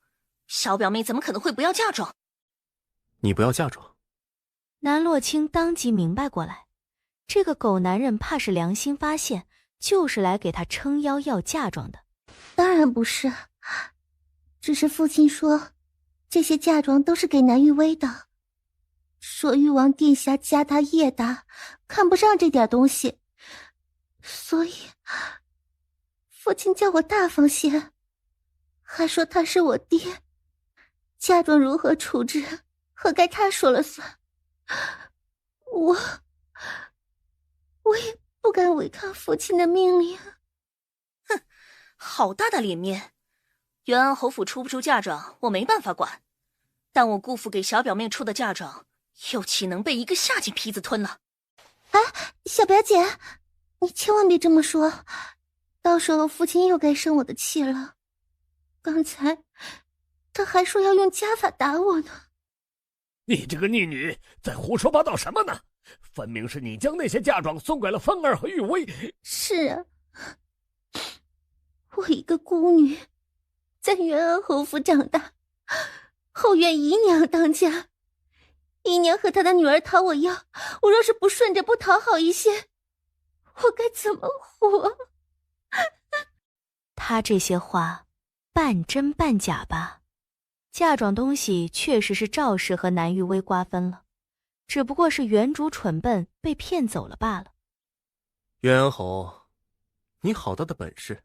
小表妹怎么可能会不要嫁妆？你不要嫁妆？南洛清当即明白过来，这个狗男人怕是良心发现，就是来给他撑腰要嫁妆的。当然不是，只是父亲说这些嫁妆都是给南玉薇的，说玉王殿下家大业大，看不上这点东西，所以父亲叫我大方些，还说他是我爹，嫁妆如何处置，何该他说了算。我也不敢违抗父亲的命令。哼，好大的脸面！元安侯府出不出嫁妆，我没办法管，但我姑父给小表妹出的嫁妆，又岂能被一个下贱坯子吞了？哎，小表姐，你千万别这么说，到时候父亲又该生我的气了。刚才他还说要用家法打我呢。你这个逆女，在胡说八道什么呢？分明是你将那些嫁妆送给了芳儿和玉薇。是啊，我一个孤女，在元安侯府长大，后院姨娘当家，姨娘和她的女儿讨我要，我若是不顺着不讨好一些，我该怎么活？他这些话半真半假吧？嫁妆东西确实是赵氏和南玉薇瓜分了，只不过是原主蠢笨被骗走了罢了。元安侯，你好大的本事，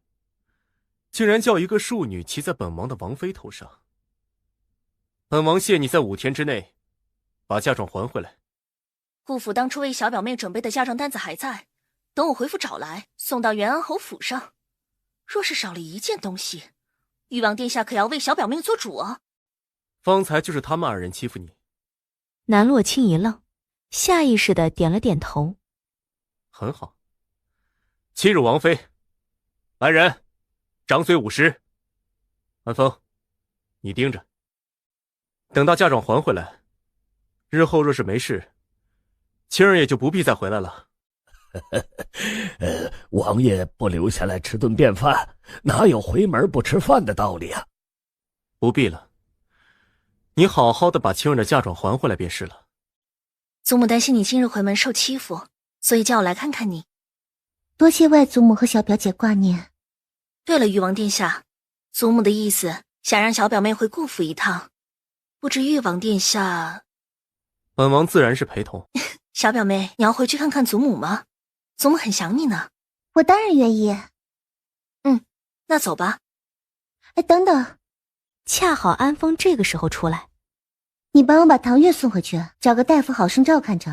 竟然叫一个庶女骑在本王的王妃头上。本王限你在5天之内把嫁妆还回来。顾府当初为小表妹准备的嫁妆单子还在，等我回府找来，送到元安侯府上。若是少了一件东西，玉王殿下可要为小表妹做主啊！方才就是他们2人欺负你。南洛清一愣，下意识地点了点头。很好，欺辱王妃，来人，掌嘴50。安风，你盯着，等到嫁妆还回来，日后若是没事，青儿也就不必再回来了。王爷不留下来吃顿便饭，哪有回门不吃饭的道理啊？不必了，你好好的把青儿的嫁妆还回来便是了。祖母担心你今日回门受欺负，所以叫我来看看你。多谢外祖母和小表姐挂念。对了，玉王殿下，祖母的意思想让小表妹回顾府一趟，不知玉王殿下……本王自然是陪同。小表妹，你要回去看看祖母吗？祖母很想你呢。我当然愿意。那走吧。哎，等等，恰好安风这个时候出来。你帮我把唐月送回去，找个大夫好生照看着。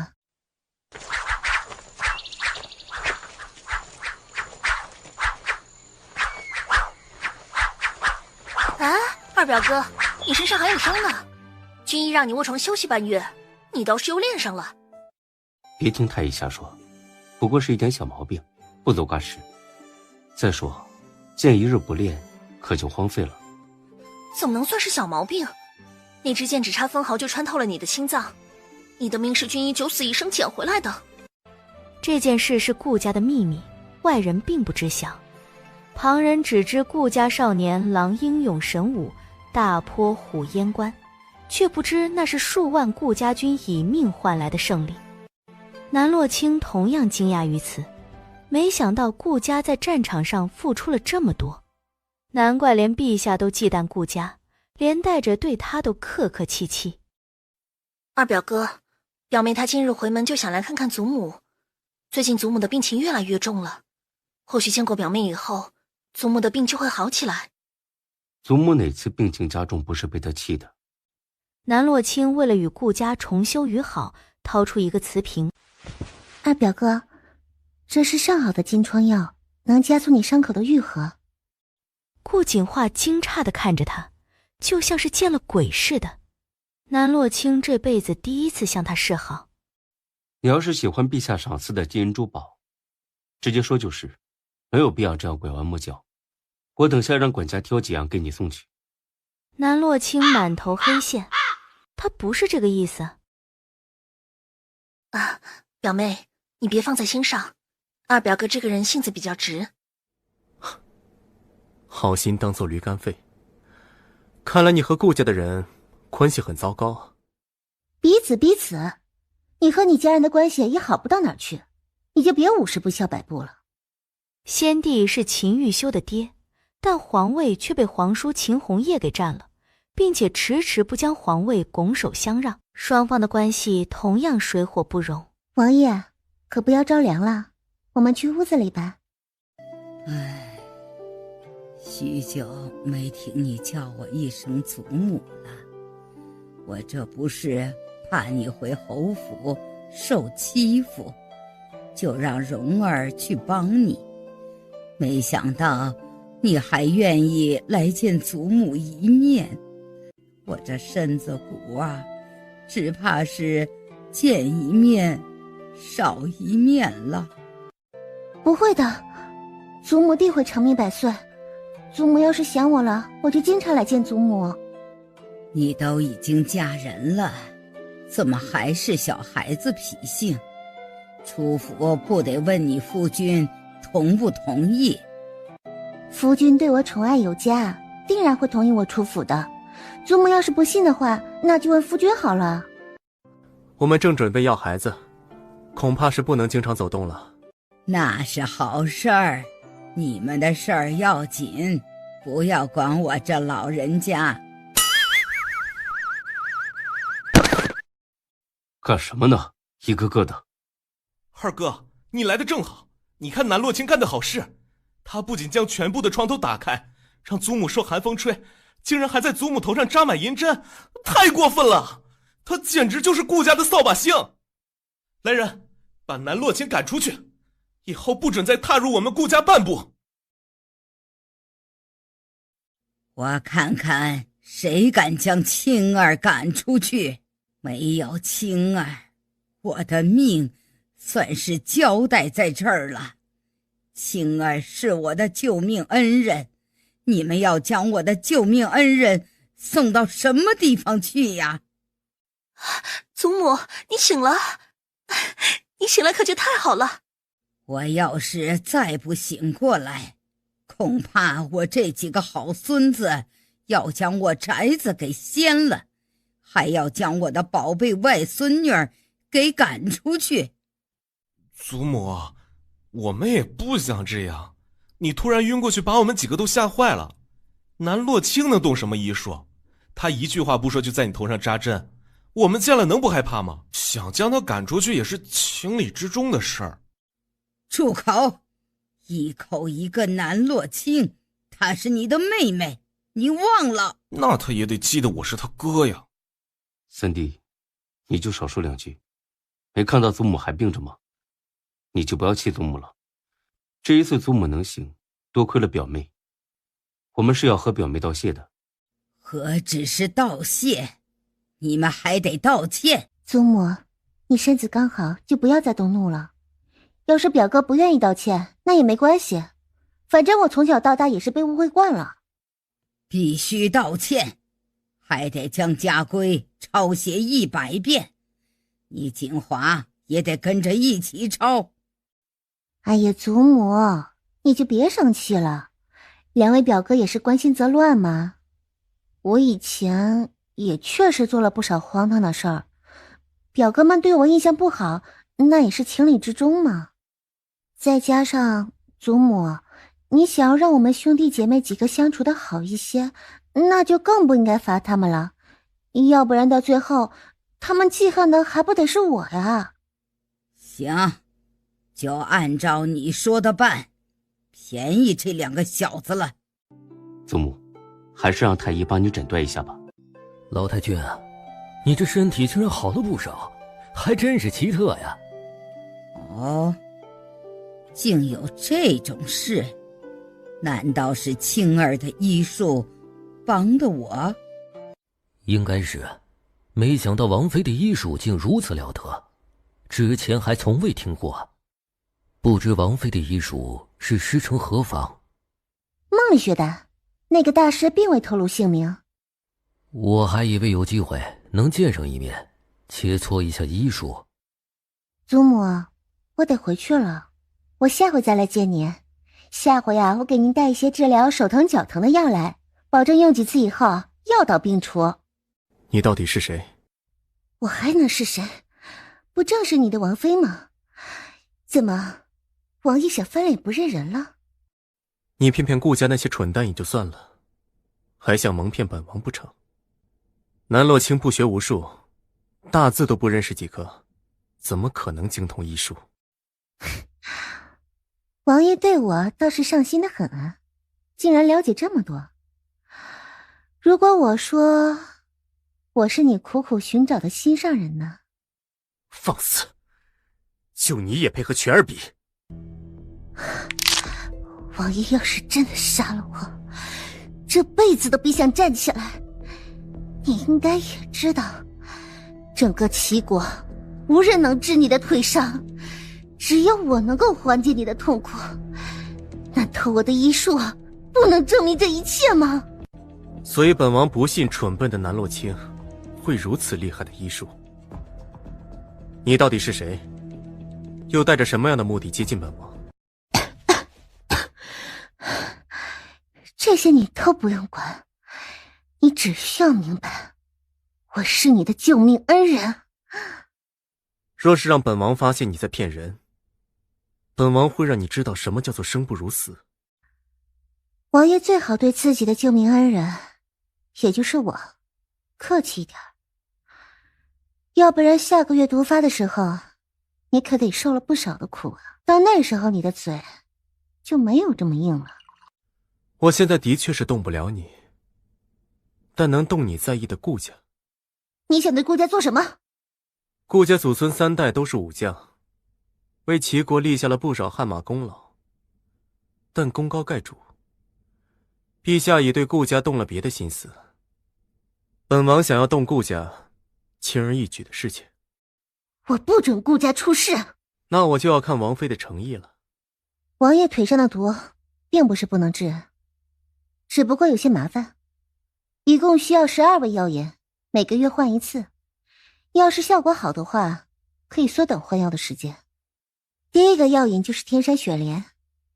啊，二表哥，你身上还有伤呢，军医让你卧床休息半月，你倒是又练上了。别听太医瞎说，不过是一点小毛病，不足挂齿。再说，剑一日不练，可就荒废了。怎么能算是小毛病？那支箭只差分毫就穿透了你的心脏，你的命是军医9死1生捡回来的。这件事是顾家的秘密，外人并不知晓。旁人只知顾家少年郎英勇神武，大泼虎烟关，却不知那是数万顾家军以命换来的胜利。南洛清同样惊讶于此，没想到顾家在战场上付出了这么多，难怪连陛下都忌惮顾家，连带着对他都客客气气。二表哥，表妹她今日回门就想来看看祖母，最近祖母的病情越来越重了，或许见过表妹以后，祖母的病就会好起来。祖母哪次病情加重不是被他气的？南洛清为了与顾家重修于好，掏出一个瓷瓶。二表哥，这是上好的金疮药，能加速你伤口的愈合。顾景化惊诧地看着他，就像是见了鬼似的。南洛清这辈子第一次向他示好。你要是喜欢陛下赏赐的金银珠宝，直接说就是，没有必要这样拐弯抹角。我等下让管家挑几样给你送去。南洛清满头黑线，他不是这个意思。啊，表妹，你别放在心上，二表哥这个人性子比较直。好心当做驴肝肺，看来你和顾家的人关系很糟糕啊。彼此，你和你家人的关系也好不到哪儿去，你就别50步笑100步了。先帝是秦玉修的爹，但皇位却被皇叔秦红叶给占了，并且迟迟不将皇位拱手相让，双方的关系同样水火不容。王爷，可不要着凉了，我们去屋子里吧。唉，许久没听你叫我一声祖母了，我这不是怕你回侯府受欺负，就让蓉儿去帮你，没想到你还愿意来见祖母一面。我这身子骨啊，只怕是见一面少一面了。不会的，祖母定会长命百岁。祖母要是想我了，我就经常来见祖母。你都已经嫁人了，怎么还是小孩子脾性？出府不得问你夫君同不同意？夫君对我宠爱有加，定然会同意我出府的。祖母要是不信的话，那就问夫君好了。我们正准备要孩子，恐怕是不能经常走动了。那是好事儿，你们的事儿要紧，不要管我这老人家。干什么呢？一个个的。二哥，你来的正好，你看南洛清干的好事，他不仅将全部的床头打开，让祖母受寒风吹，竟然还在祖母头上扎满银针，太过分了！他简直就是顾家的扫把星。来人，把南洛清赶出去，以后不准再踏入我们顾家半步。我看看谁敢将青儿赶出去。没有青儿，我的命算是交代在这儿了。青儿是我的救命恩人，你们要将我的救命恩人送到什么地方去呀？祖母，你醒了，你醒了可就太好了。我要是再不醒过来，恐怕我这几个好孙子要将我宅子给掀了，还要将我的宝贝外孙女儿给赶出去。祖母，我们也不想这样，你突然晕过去把我们几个都吓坏了。南洛清能动什么医术？他一句话不说就在你头上扎针，我们见了能不害怕吗？想将他赶出去也是情理之中的事儿。住口！一口一个南洛清，她是你的妹妹，你忘了？那他也得记得我是他哥呀。三弟，你就少说2句，没看到祖母还病着吗？你就不要气祖母了。这一次祖母能行，多亏了表妹，我们是要和表妹道谢的。何止是道谢，你们还得道歉。祖母，你身子刚好，就不要再动怒了。要是表哥不愿意道歉，那也没关系，反正我从小到大也是被误会惯了。必须道歉，还得将家规抄写100遍，你锦华也得跟着一起抄。哎呀，祖母，你就别生气了，2位表哥也是关心则乱嘛。我以前也确实做了不少荒唐的事儿，表哥们对我印象不好，那也是情理之中嘛。再加上祖母，你想要让我们兄弟姐妹几个相处的好一些，那就更不应该罚他们了，要不然到最后他们记恨的还不得是我呀。行，就按照你说的办，便宜这2个小子了。祖母，还是让太医帮你诊断一下吧。老太君啊，你这身体竟然好了不少，还真是奇特呀。哦，竟有这种事，难道是青儿的医术帮的我？应该是，没想到王妃的医术竟如此了得，之前还从未听过。不知王妃的医术是师承何方？梦里学的，那个大师并未透露姓名。我还以为有机会能见上一面，切磋一下医术。祖母，我得回去了，我下回再来见您。下回啊，我给您带一些治疗手疼脚疼的药来，保证用几次以后药到病除。你到底是谁？我还能是谁？不正是你的王妃吗？怎么，王爷想翻脸不认人了？你骗骗顾家那些蠢蛋也就算了，还想蒙骗本王不成？南洛清不学无术，大字都不认识几个，怎么可能精通医术？王爷对我倒是上心的很啊，竟然了解这么多。如果我说我是你苦苦寻找的心上人呢？放肆！就你也配和全儿比？王爷要是真的杀了我，这辈子都别想站起来。你应该也知道，整个齐国无人能治你的腿伤，只有我能够缓解你的痛苦。难道我的医术不能证明这一切吗？所以本王不信蠢笨的南洛清会如此厉害的医术。你到底是谁？又带着什么样的目的接近本王？这些你都不用管，你只需要明白，我是你的救命恩人。若是让本王发现你在骗人，本王会让你知道什么叫做生不如死。王爷最好对自己的救命恩人，也就是我，客气一点，要不然下个月毒发的时候，你可得受了不少的苦啊！到那时候，你的嘴就没有这么硬了。我现在的确是动不了你，但能动你在意的顾家。你想对顾家做什么？顾家祖孙3代都是武将，为齐国立下了不少汗马功劳。但功高盖主，陛下已对顾家动了别的心思。本王想要动顾家轻而易举的事情。我不准顾家出事。那我就要看王妃的诚意了。王爷腿上的毒并不是不能治，只不过有些麻烦，一共需要12味药引，每个月换一次。要是效果好的话，可以缩短换药的时间。第一个药引就是天山雪莲，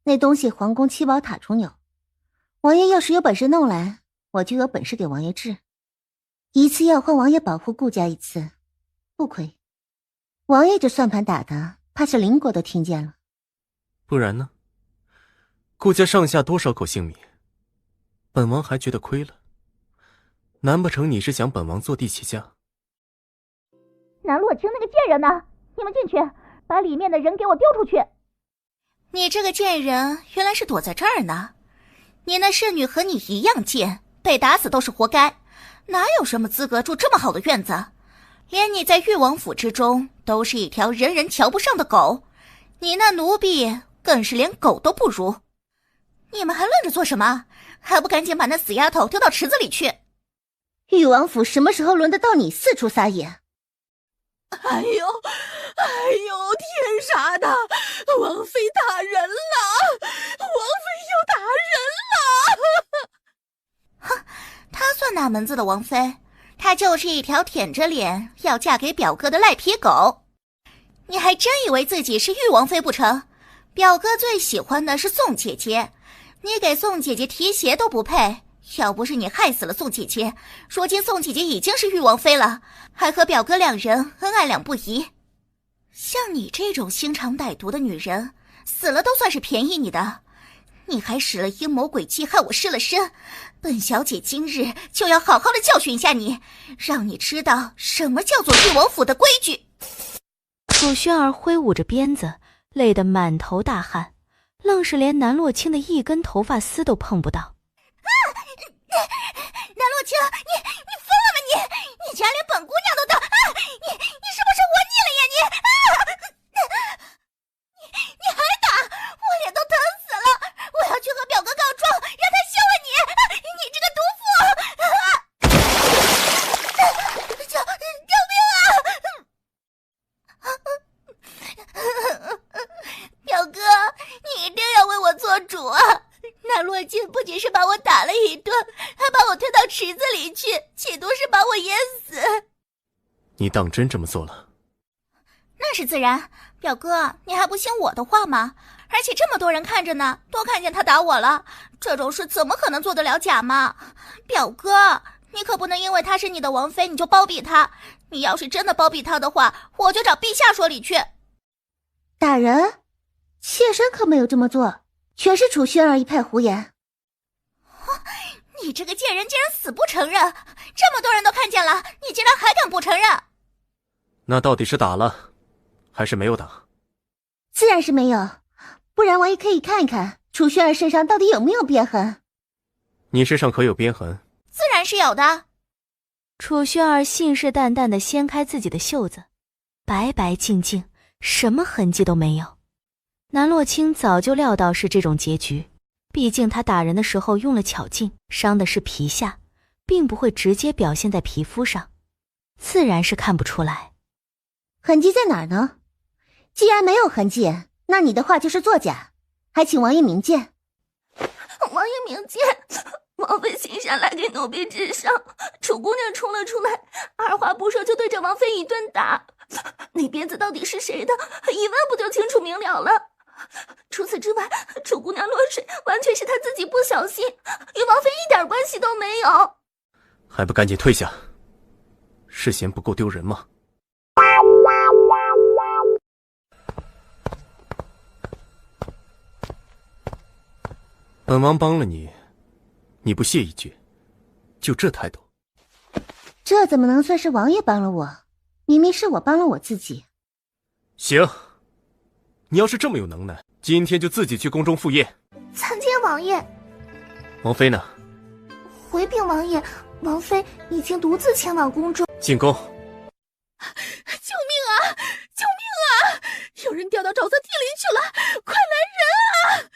那东西皇宫7宝塔中有。王爷要是有本事弄来，我就有本事给王爷治。一次药换王爷保护顾家一次，不亏。王爷这算盘打的，怕是邻国都听见了。不然呢？顾家上下多少口性命，本王还觉得亏了。难不成你是想本王坐地起价？南洛清那个贱人呢？你们进去，把里面的人给我丢出去！你这个贱人原来是躲在这儿呢。你那侍女和你一样贱，被打死都是活该，哪有什么资格住这么好的院子？连你在誉王府之中都是一条人人瞧不上的狗，你那奴婢更是连狗都不如。你们还愣着做什么？还不赶紧把那死丫头丢到池子里去！誉王府什么时候轮得到你四处撒野？哎呦，天杀的！王妃打人了！王妃又打人了！哼，她算哪门子的王妃？她就是一条舔着脸要嫁给表哥的赖皮狗。你还真以为自己是誉王妃不成？表哥最喜欢的是宋姐姐，你给宋姐姐提鞋都不配。要不是你害死了宋姐姐，如今宋姐姐已经是誉王妃了，还和表哥2人恩爱2不疑。像你这种心肠歹毒的女人，死了都算是便宜你的。你还使了阴谋诡计，害我失了身。本小姐今日就要好好的教训一下你，让你知道什么叫做誉王府的规矩。楚轩儿挥舞着鞭子，累得满头大汗，愣是连南洛清的一根头发丝都碰不到。南洛清，你疯了吗你竟然连本姑娘都当啊！你是不是活腻了呀你还打，我脸都疼死了！我要去和表哥告状，让他休了你这个毒妇！救命啊！池子里去，企图是把我淹死。你当真这么做了？那是自然，表哥，你还不信我的话吗？而且这么多人看着呢，都看见他打我了，这种事怎么可能做得了假嘛？表哥，你可不能因为她是你的王妃你就包庇她，你要是真的包庇她的话，我就找陛下说理去。大人，妾身可没有这么做，全是楚轩儿一派胡言。你这个贱人竟然死不承认，这么多人都看见了，你竟然还敢不承认？那到底是打了还是没有打？自然是没有，不然王爷可以看一看楚轩儿身上到底有没有鞭痕。你身上可有鞭痕？自然是有的。楚轩儿信誓旦旦地掀开自己的袖子，白白净净，什么痕迹都没有。南洛清早就料到是这种结局，毕竟他打人的时候用了巧劲，伤的是皮下，并不会直接表现在皮肤上，自然是看不出来。痕迹在哪儿呢？既然没有痕迹，那你的话就是作假，还请王爷明鉴。王爷明鉴，王妃请下来给奴婢治伤，楚姑娘冲了出来，二话不说就对着王妃一顿打。那鞭子到底是谁的？一问不就清楚明了了。除此之外，楚姑娘落水完全是她自己不小心，与王妃一点关系都没有。还不赶紧退下，是嫌不够丢人吗？本王帮了你，你不谢一句，就这态度？这怎么能算是王爷帮了我？明明是我帮了我自己。行，你要是这么有能耐，今天就自己去宫中赴宴。参见王爷。王妃呢？回禀王爷，王妃已经独自前往宫中。进宫。救命啊！救命啊！有人掉到沼泽地里去了，快来人啊！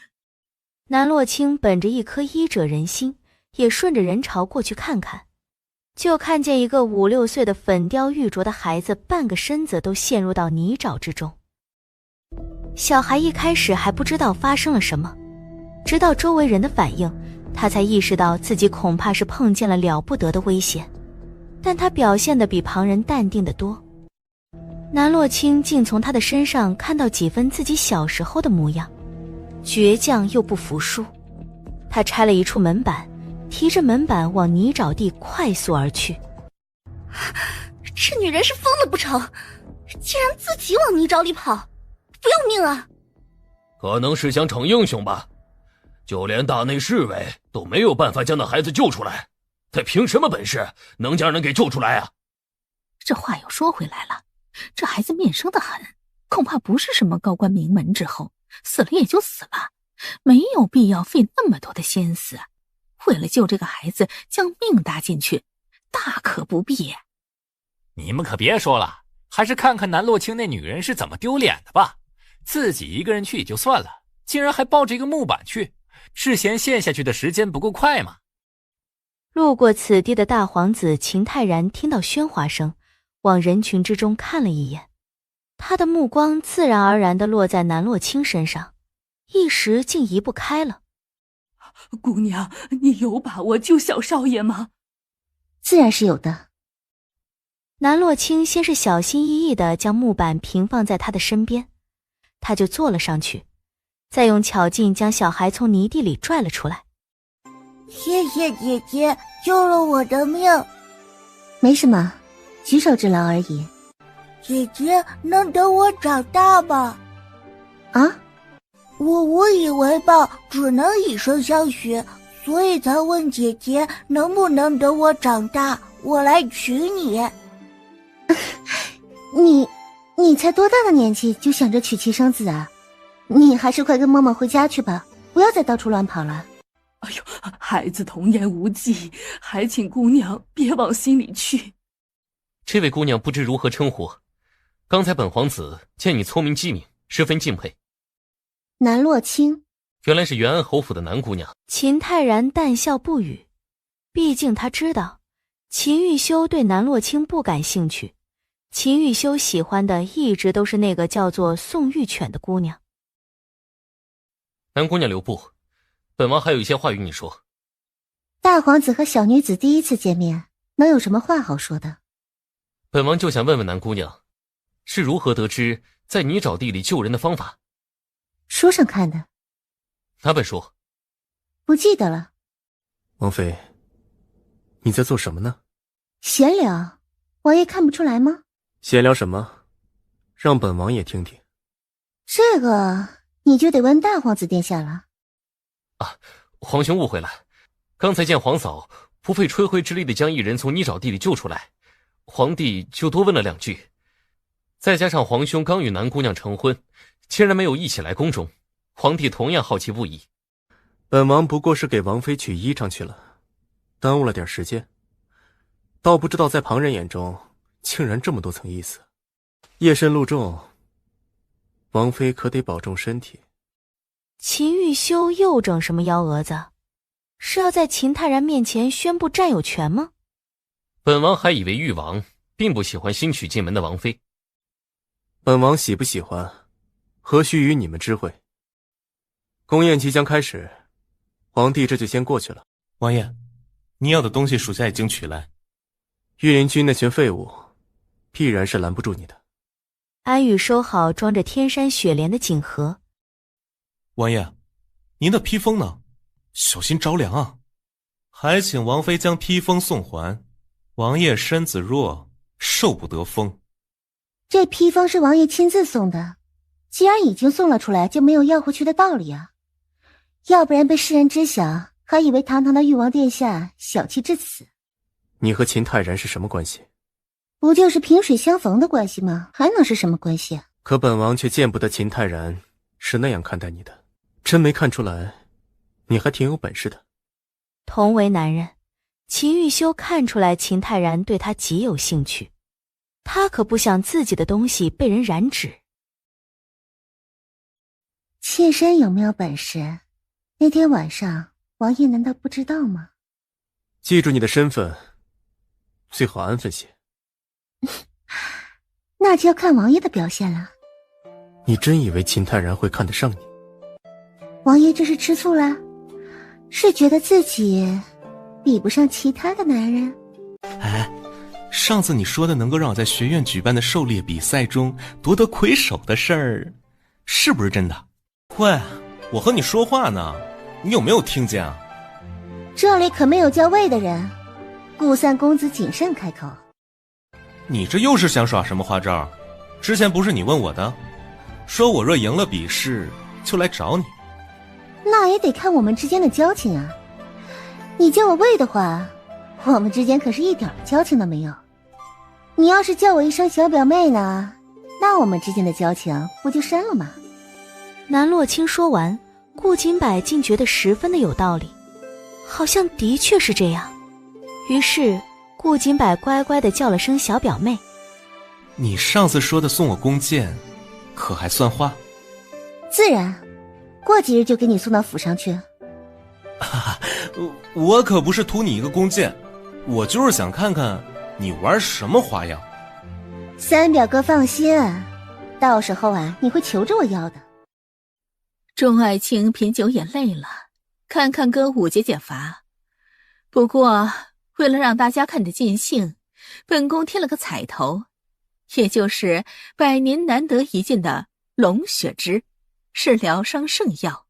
南洛清本着一颗医者仁心，也顺着人潮过去看看，就看见一个5、6岁的粉雕玉琢的孩子，半个身子都陷入到泥沼之中。小孩一开始还不知道发生了什么，直到周围人的反应，他才意识到自己恐怕是碰见了了不得的危险，但他表现得比旁人淡定得多。南洛清竟从他的身上看到几分自己小时候的模样，倔强又不服输。他拆了一处门板，提着门板往泥沼地快速而去。这女人是疯了不成？竟然自己往泥沼里跑，不要命啊！可能是想逞英雄吧，就连大内侍卫都没有办法将那孩子救出来，他凭什么本事能将人给救出来啊？这话又说回来了，这孩子面生的很，恐怕不是什么高官名门之后，死了也就死了，没有必要费那么多的心思，为了救这个孩子将命搭进去，大可不必。你们可别说了，还是看看南洛清那女人是怎么丢脸的吧。自己一个人去也就算了，竟然还抱着一个木板去，是嫌陷下去的时间不够快吗？路过此地的大皇子秦泰然听到喧哗声，往人群之中看了一眼，他的目光自然而然地落在南洛清身上，一时竟移不开了。姑娘，你有把握救小少爷吗？自然是有的。南洛清先是小心翼翼地将木板平放在他的身边，他就坐了上去，再用巧劲将小孩从泥地里拽了出来。谢谢姐姐救了我的命。没什么，举手之劳而已。姐姐能等我长大吗？啊？我以为吧，只能以身相许，所以才问姐姐能不能等我长大，我来娶你。你才多大的年纪就想着娶妻生子啊？你还是快跟嬷嬷回家去吧，不要再到处乱跑了。哎呦，孩子童言无忌，还请姑娘别往心里去。这位姑娘不知如何称呼，刚才本皇子见你聪明机敏，十分敬佩。南洛清，原来是元安侯府的南姑娘。秦泰然淡笑不语，毕竟他知道秦玉修对南洛清不感兴趣，秦玉修喜欢的一直都是那个叫做宋玉犬的姑娘。南姑娘留步，本王还有一些话与你说。大皇子和小女子第一次见面，能有什么话好说的？本王就想问问南姑娘，是如何得知在泥沼地里救人的方法？书上看的。哪本书？不记得了。王妃，你在做什么呢？闲聊，王爷看不出来吗？闲聊什么？让本王也听听。这个你就得问大皇子殿下了。皇兄误会了，刚才见皇嫂不费吹灰之力的将一人从泥沼地里救出来，皇帝就多问了2句。再加上皇兄刚与南姑娘成婚，竟然没有一起来宫中，皇帝同样好奇不已。本王不过是给王妃取衣裳去了，耽误了点时间，倒不知道在旁人眼中竟然这么多层意思。夜深路重，王妃可得保重身体。秦玉修又整什么幺蛾子？是要在秦泰然面前宣布占有权吗？本王还以为誉王并不喜欢新娶进门的王妃。本王喜不喜欢，何须与你们知会。宫宴即将开始，皇帝这就先过去了。王爷，你要的东西属下已经取来。御林军那群废物，必然是拦不住你的。安宇收好装着天山雪莲的锦盒。王爷，您的披风呢？小心着凉啊！还请王妃将披风送还。王爷身子弱，受不得风。这披风是王爷亲自送的，既然已经送了出来，就没有要回去的道理啊！要不然被世人知晓，还以为堂堂的誉王殿下小气至此。你和秦泰然是什么关系？不就是萍水相逢的关系吗？还能是什么关系啊？可本王却见不得秦泰然是那样看待你的，真没看出来，你还挺有本事的。同为男人，秦玉修看出来秦泰然对他极有兴趣，他可不想自己的东西被人染指。妾身有没有本事？那天晚上，王爷难道不知道吗？记住你的身份，最好安分些。那就要看王爷的表现了。你真以为秦泰然会看得上你？王爷这是吃醋了？是觉得自己比不上其他的男人？哎，上次你说的能够让我在学院举办的狩猎比赛中夺得魁首的事儿，是不是真的？喂，我和你说话呢，你有没有听见啊？这里可没有叫魏的人，顾三公子谨慎开口。你这又是想耍什么花招？之前不是你问我的，说我若赢了比试就来找你。那也得看我们之间的交情啊！你叫我魏的话，我们之间可是一点交情都没有。你要是叫我一声小表妹呢，那我们之间的交情不就深了吗？南洛清说完，顾景柏竟觉得十分的有道理，好像的确是这样。于是顾景柏乖乖地叫了声小表妹。你上次说的送我弓箭，可还算话？自然，过几日就给你送到府上去。我可不是图你一个弓箭，我就是想看看你玩什么花样。三表哥放心，到时候啊，你会求着我要的。钟爱卿品酒也累了，看看歌舞解解乏。不过为了让大家看得尽兴，本宫添了个彩头，也就是百年难得一见的龙血汁，是疗伤圣药。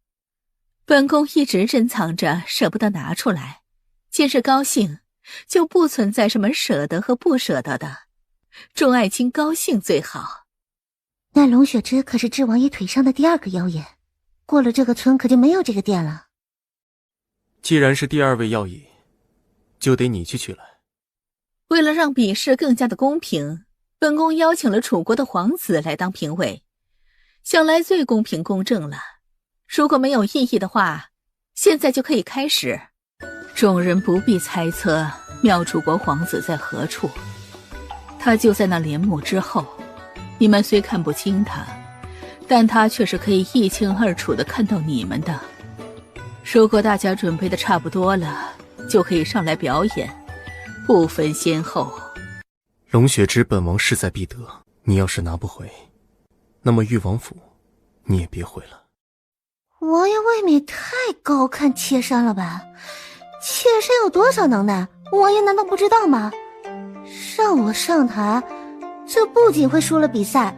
本宫一直珍藏着，舍不得拿出来。既是高兴，就不存在什么舍得和不舍得的。钟爱卿高兴最好。那龙血汁可是治王爷腿上的第二个药引，过了这个村可就没有这个店了。既然是第二位药引，就得你去取来。为了让比试更加的公平，本宫邀请了楚国的皇子来当评委，想来最公平公正了。如果没有异议的话，现在就可以开始。众人不必猜测妙楚国皇子在何处，他就在那帘幕之后。你们虽看不清他，但他却是可以一清二楚地看到你们的。如果大家准备的差不多了，就可以上来表演，不分先后。龙血汁本王势在必得，你要是拿不回，那么誉王府你也别回了。王爷未免太高看妾身了吧，妾身有多少能耐，王爷难道不知道吗？让我上台，这不仅会输了比赛，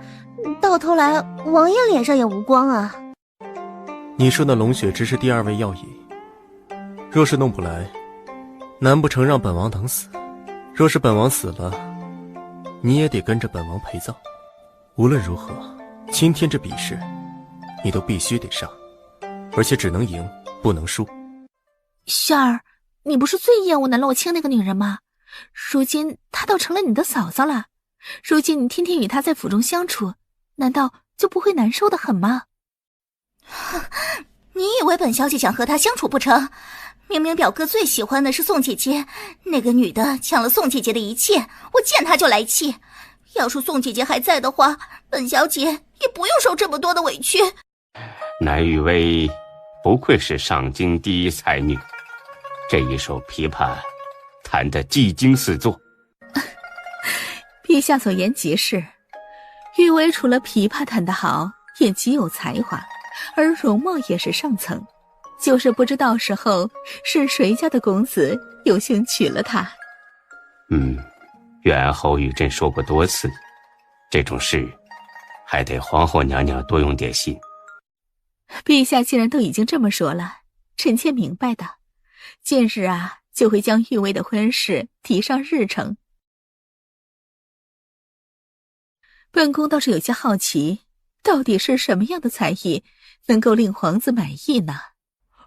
到头来王爷脸上也无光啊。你说那龙血只是第2位要引，若是弄不来，难不成让本王等死？若是本王死了，你也得跟着本王陪葬。无论如何，今天这比试，你都必须得上，而且只能赢，不能输。萱儿，你不是最厌恶南洛清那个女人吗？如今她倒成了你的嫂嫂了，如今你天天与她在府中相处，难道就不会难受的很吗？你以为本小姐想和她相处不成？明明表哥最喜欢的是宋姐姐，那个女的抢了宋姐姐的一切，我见她就来气。要是宋姐姐还在的话，本小姐也不用受这么多的委屈。南玉薇不愧是上京第一才女，这一首琵琶弹得技惊四座。陛下所言极是，玉薇除了琵琶弹得好，也极有才华，而容貌也是上层，就是不知道时候是谁家的公子有幸娶了她。元侯与朕说过多次，这种事还得皇后娘娘多用点心。陛下既然都已经这么说了，臣妾明白的，近日就会将玉薇的婚事提上日程。本宫倒是有些好奇，到底是什么样的才艺能够令皇子满意呢？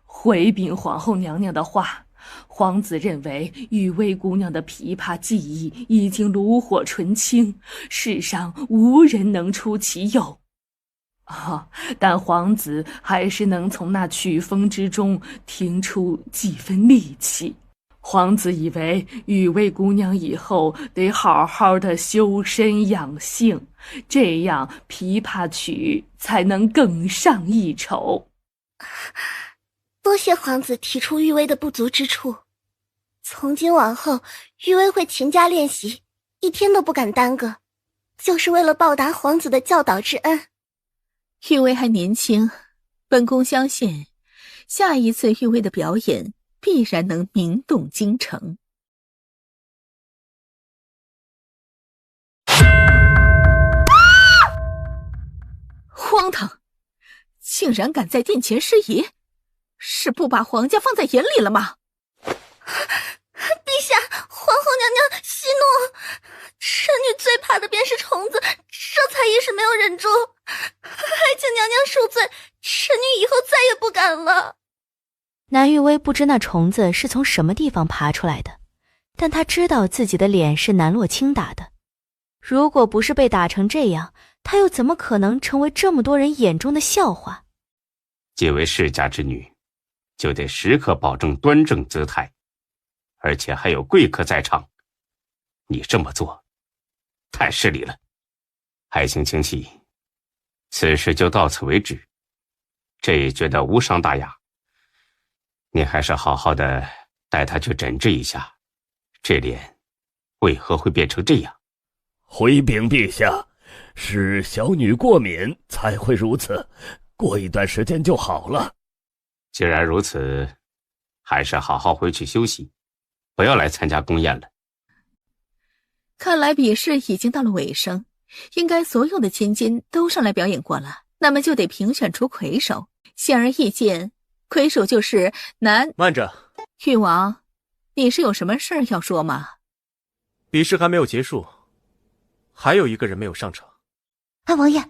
回禀皇后娘娘的话，皇子认为玉薇姑娘的琵琶技艺已经炉火纯青，世上无人能出其右。但皇子还是能从那曲风之中听出几分力气。皇子以为玉薇姑娘以后得好好的修身养性，这样琵琶曲才能更上一筹。多谢皇子提出玉薇的不足之处，从今往后玉薇会勤加练习，一天都不敢耽搁，就是为了报答皇子的教导之恩。玉薇还年轻，本宫相信下一次玉薇的表演必然能名动京城。荒唐，竟然敢在殿前失仪，是不把皇家放在眼里了吗？陛下，皇后娘娘息怒，臣女最怕的便是虫子，这才一时没有忍住，还请娘娘恕罪，臣女以后再也不敢了。南玉薇不知那虫子是从什么地方爬出来的，但她知道自己的脸是南洛清打的，如果不是被打成这样，她又怎么可能成为这么多人眼中的笑话？既为世家之女，就得时刻保证端正姿态，而且还有贵客在场，你这么做太失礼了。爱卿请起，此事就到此为止，这也觉得无伤大雅。你还是好好的带他去诊治一下，这脸为何会变成这样？回禀陛下，是小女过敏才会如此，过一段时间就好了。既然如此，还是好好回去休息，不要来参加宫宴了。看来比试已经到了尾声，应该所有的千金都上来表演过了，那么就得评选出魁首。显而易见，魁首就是慢着，誉王，你是有什么事儿要说吗？比试还没有结束，还有一个人没有上场。王爷，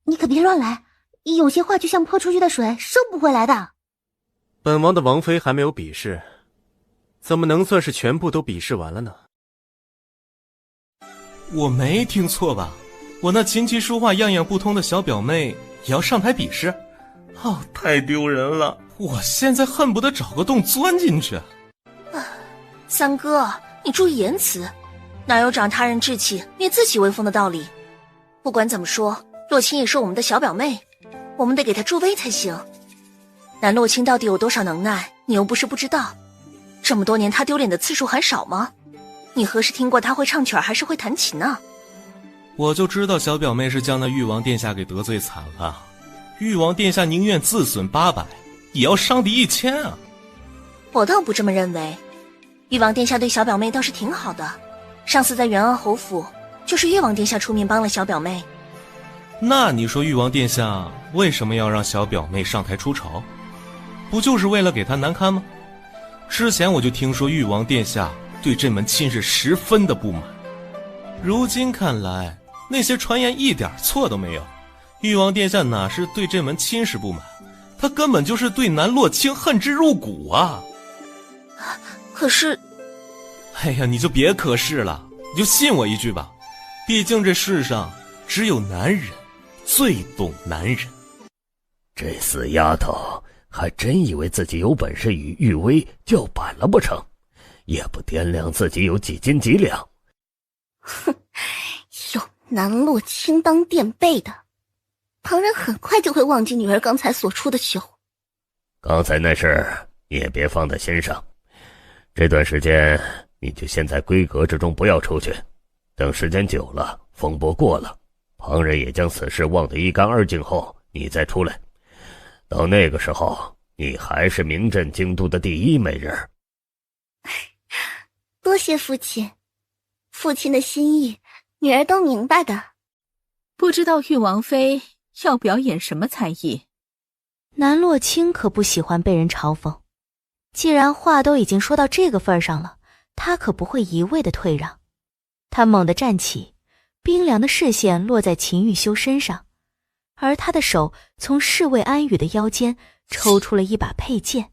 你可别乱来，有些话就像泼出去的水，收不回来的。本王的王妃还没有比试，怎么能算是全部都比试完了呢？我没听错吧？我那琴棋书画样样不通的小表妹也要上台比试？太丢人了！我现在恨不得找个洞钻进去。三哥，你注意言辞，哪有长他人志气灭自己威风的道理？不管怎么说，洛清也是我们的小表妹，我们得给她助威才行。南洛清到底有多少能耐，你又不是不知道。这么多年，她丢脸的次数还少吗？你何时听过她会唱曲儿还是会弹琴呢？我就知道小表妹是将那誉王殿下给得罪惨了。誉王殿下宁愿自损800，也要伤敌1000啊！我倒不这么认为，誉王殿下对小表妹倒是挺好的。上次在元安侯府，就是誉王殿下出面帮了小表妹。那你说誉王殿下为什么要让小表妹上台出丑？不就是为了给她难堪吗？之前我就听说誉王殿下对这门亲事十分的不满，如今看来那些传言一点错都没有。誉王殿下哪是对这门亲事不满，他根本就是对南洛卿恨之入骨啊！可是，哎呀，你就别可是了，你就信我一句吧，毕竟这世上只有男人最懂男人。这死丫头还真以为自己有本事与玉薇叫板了不成？也不掂量自己有几斤几两。哼，有南洛卿当垫背的，旁人很快就会忘记女儿刚才所出的糗。刚才那事你也别放在心上，这段时间你就先在闺阁之中不要出去，等时间久了，风波过了，旁人也将此事忘得一干二净后，你再出来。到那个时候，你还是名震京都的第一美人。多谢父亲，父亲的心意，女儿都明白的。不知道誉王妃要表演什么才艺？南洛卿可不喜欢被人嘲讽，既然话都已经说到这个份上了，他可不会一味的退让。他猛地站起，冰凉的视线落在秦玉修身上，而他的手从侍卫安宇的腰间抽出了一把佩剑。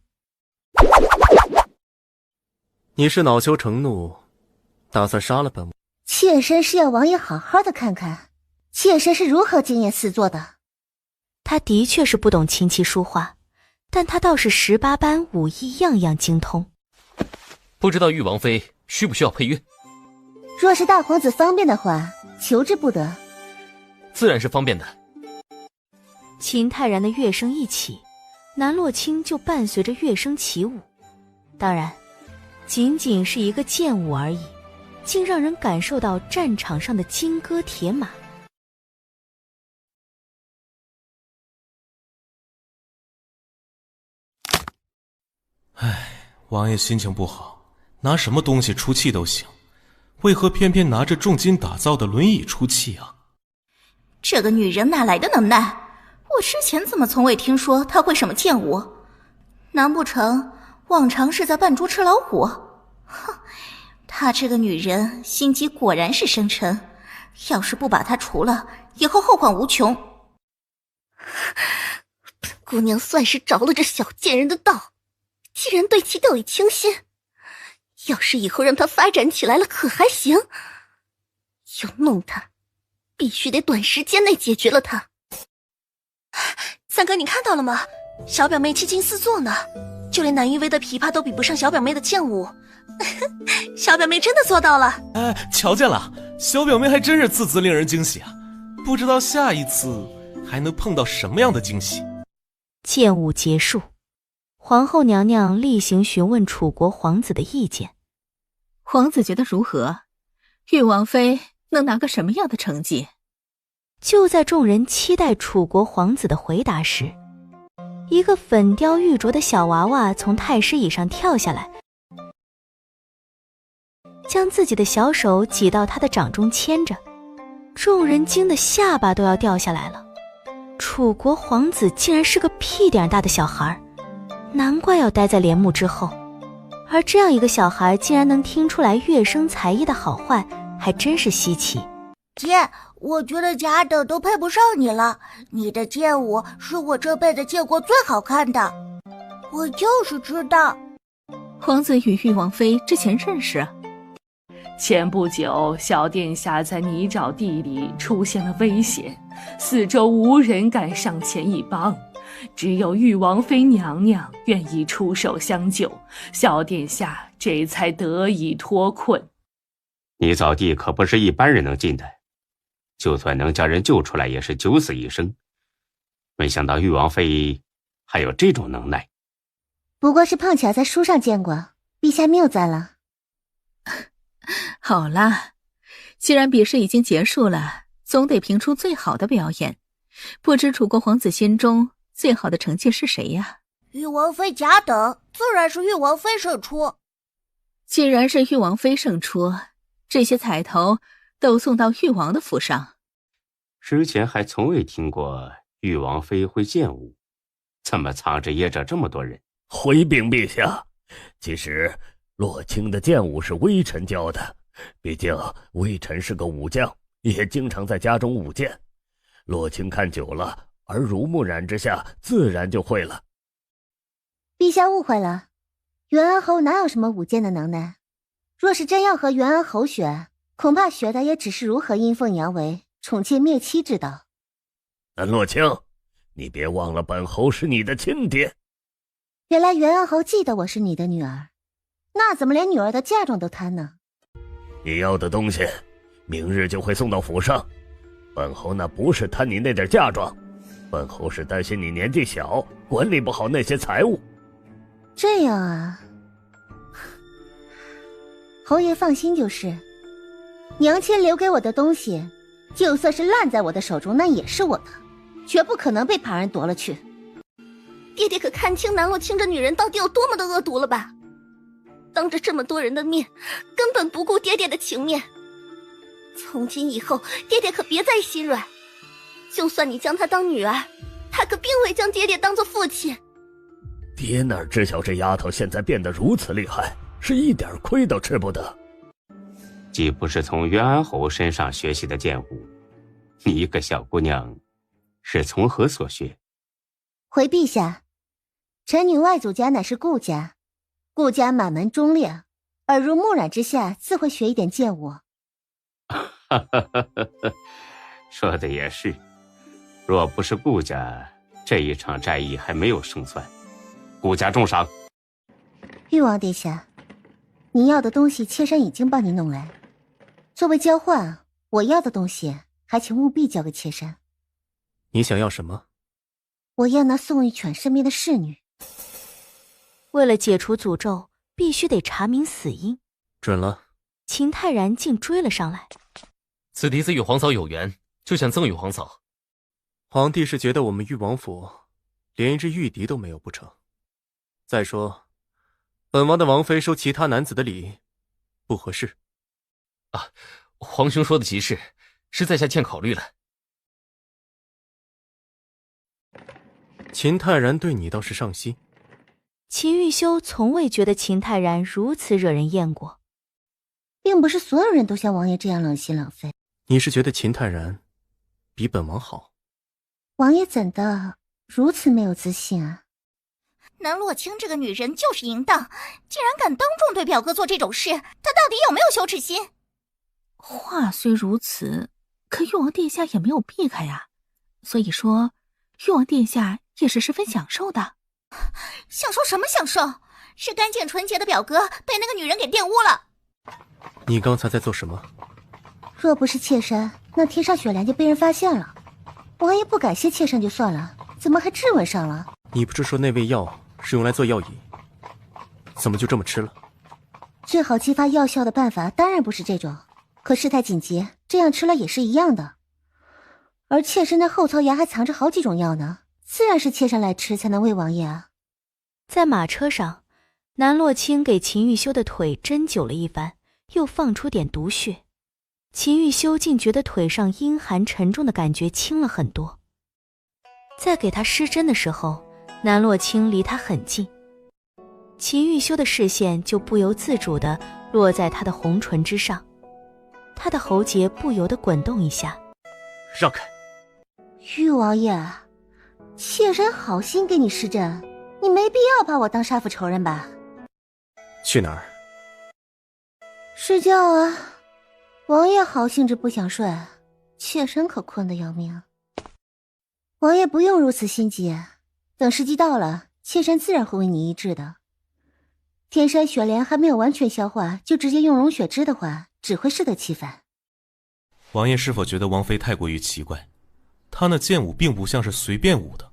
你是恼羞成怒，打算杀了本王？妾身是要王爷好好的看看，妾身是如何惊艳四座的。他的确是不懂琴棋书画，但他倒是18般武艺样样精通。不知道誉王妃需不需要配乐？若是大皇子方便的话，求之不得。自然是方便的。秦泰然的乐声一起，南洛卿就伴随着乐声起舞。当然，仅仅是一个剑舞而已，竟让人感受到战场上的金戈铁马。唉，王爷心情不好，拿什么东西出气都行，为何偏偏拿着重金打造的轮椅出气啊？这个女人哪来的能耐？我之前怎么从未听说她会什么剑舞？难不成往常是在扮猪吃老虎？哼，她这个女人心机果然是深沉，要是不把她除了，以后后患无穷。本姑娘算是着了这小贱人的道，既然对其掉以轻心，要是以后让她发展起来了可还行？要弄她，必须得短时间内解决了她。三哥，你看到了吗？小表妹七擒四作呢，就连南玉薇的琵琶都比不上小表妹的剑舞。小表妹真的做到了。哎，瞧见了，小表妹还真是次次令人惊喜啊！不知道下一次还能碰到什么样的惊喜。剑舞结束，皇后娘娘例行询问楚国皇子的意见。皇子觉得如何？誉王妃能拿个什么样的成绩？就在众人期待楚国皇子的回答时，一个粉雕玉琢的小娃娃从太师椅上跳下来，将自己的小手挤到他的掌中牵着，众人惊得下巴都要掉下来了。楚国皇子竟然是个屁点大的小孩，难怪要待在帘幕之后。而这样一个小孩竟然能听出来乐声才艺的好坏，还真是稀奇。姐，我觉得假的都配不上你了，你的剑舞是我这辈子见过最好看的。我就是知道。皇子与誉王妃之前认识？前不久，小殿下在泥沼地里出现了危险，四周无人敢上前一帮，只有誉王妃娘娘愿意出手相救，小殿下这才得以脱困。泥沼地可不是一般人能进的，就算能将人救出来，也是九死一生。没想到誉王妃还有这种能耐。不过是碰巧在书上见过，陛下谬赞了。好啦，既然比试已经结束了，总得评出最好的表演。不知楚国皇子心中最好的成绩是谁呀？玉王妃甲等，自然是玉王妃胜出。既然是玉王妃胜出，这些彩头都送到玉王的府上。之前还从未听过玉王妃会剑舞，怎么藏着掖着这么多人？回禀陛下，其实洛清的剑舞是微臣教的，毕竟微臣是个武将，也经常在家中舞剑。洛清看久了，耳濡目染之下，自然就会了。陛下误会了，元安侯哪有什么舞剑的能耐？若是真要和元安侯学，恐怕学的也只是如何阴奉阳违、宠妾灭妻之道。南洛清，你别忘了本侯是你的亲爹。原来元安侯记得我是你的女儿，那怎么连女儿的嫁妆都贪呢？你要的东西，明日就会送到府上。本侯那不是贪你那点嫁妆，本侯是担心你年纪小，管理不好那些财物。这样啊，侯爷放心就是。娘亲留给我的东西，就算是烂在我的手中，那也是我的，绝不可能被旁人夺了去。爹爹可看清南洛清这女人到底有多么的恶毒了吧？当着这么多人的面，根本不顾爹爹的情面。从今以后，爹爹可别再心软。就算你将她当女儿，她可并未将爹爹当作父亲。爹哪知晓这丫头现在变得如此厉害，是一点亏都吃不得。既不是从元安侯身上学习的剑舞，你一个小姑娘，是从何所学？回陛下，臣女外祖家乃是顾家，顾家满门忠烈，耳濡目染之下，自会学一点剑舞。说的也是，若不是顾家，这一场战役还没有胜算。顾家重赏。玉王殿下，你要的东西妾身已经帮你弄来，作为交换，我要的东西还请务必交给妾身。你想要什么？我要那宋玉犬身边的侍女。为了解除诅咒，必须得查明死因。准了。秦泰然竟追了上来。此嫡子与皇嫂有缘，就想赠与皇嫂。皇帝是觉得我们玉王府连一只玉笛都没有不成？再说，本王的王妃收其他男子的礼，不合适。啊，皇兄说的极是，是在下欠考虑了。秦泰然对你倒是上心。秦玉修从未觉得秦泰然如此惹人厌过。并不是所有人都像王爷这样冷心冷肺。你是觉得秦泰然比本王好？王爷怎的如此没有自信啊？南洛清这个女人就是淫荡，竟然敢当众对表哥做这种事，她到底有没有羞耻心？话虽如此，可玉王殿下也没有避开呀，所以说玉王殿下也是十分享受的。享受什么享受？是干净纯洁的表哥被那个女人给玷污了。你刚才在做什么？若不是妾身，那天上雪莲就被人发现了。王爷不感谢妾身就算了，怎么还质问上了？你不是说那味药是用来做药引，怎么就这么吃了？最好激发药效的办法当然不是这种，可事态紧急，这样吃了也是一样的。而妾身的后槽牙还藏着好几种药呢，自然是妾身来吃才能喂王爷啊。在马车上，南洛清给秦玉修的腿针灸了一番，又放出点毒血。秦玉修竟觉得腿上阴寒沉重的感觉轻了很多。在给他施针的时候，南洛清离他很近，秦玉修的视线就不由自主地落在他的红唇之上，他的喉结不由得滚动一下。让开！玉王爷，妾身好心给你施针，你没必要把我当杀父仇人吧？去哪儿？睡觉啊。王爷好兴致不想睡，妾身可困得要命。王爷不用如此心急，等时机到了，妾身自然会为你医治的。天山雪莲还没有完全消化，就直接用龙血汁的话，只会适得其反。王爷是否觉得王妃太过于奇怪？她那剑舞并不像是随便舞的，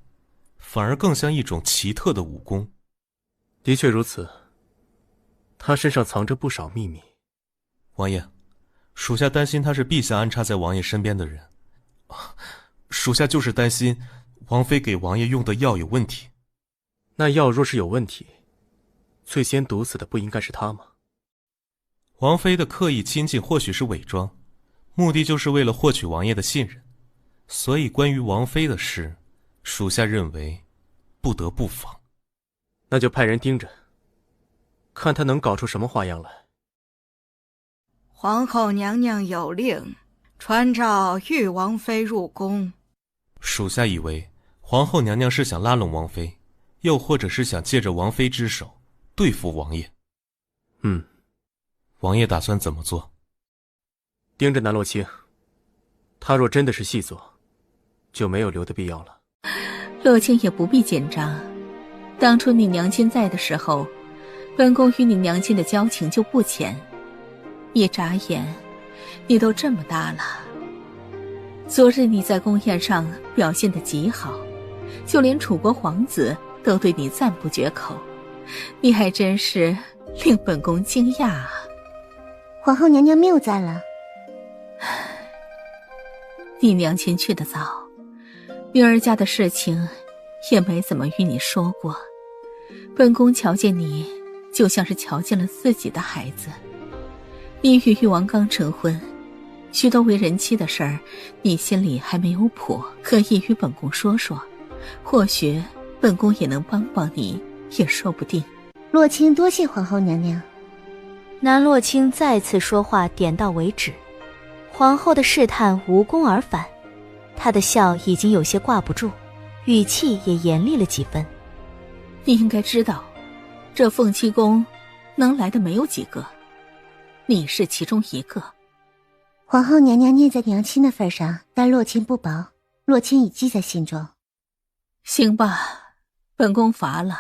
反而更像一种奇特的武功。的确如此，她身上藏着不少秘密。王爷，属下担心他是陛下安插在王爷身边的人，属下就是担心王妃给王爷用的药有问题。那药若是有问题，最先毒死的不应该是他吗？王妃的刻意亲近或许是伪装，目的就是为了获取王爷的信任，所以关于王妃的事，属下认为不得不防。那就派人盯着，看他能搞出什么花样来。皇后娘娘有令，传召玉王妃入宫。属下以为皇后娘娘是想拉拢王妃，又或者是想借着王妃之手对付王爷。王爷打算怎么做？盯着南洛清，他若真的是细作，就没有留的必要了。洛清也不必紧张，当初你娘亲在的时候，本宫与你娘亲的交情就不浅。一眨眼，你都这么大了。昨日你在宫宴上表现得极好，就连楚国皇子都对你赞不绝口，你还真是令本宫惊讶啊！皇后娘娘谬赞了。你娘亲去得早，女儿家的事情也没怎么与你说过。本宫瞧见你，就像是瞧见了自己的孩子。你与誉王刚成婚，许多为人妻的事儿，你心里还没有谱，可以与本宫说说，或许本宫也能帮帮你，也说不定。洛清多谢皇后娘娘。南洛清再次说话点到为止，皇后的试探无功而返，她的笑已经有些挂不住，语气也严厉了几分。你应该知道，这凤栖宫能来的没有几个，你是其中一个。皇后娘娘念在娘亲的份上，待洛清不薄，洛清已记在心中。行吧，本宫乏了。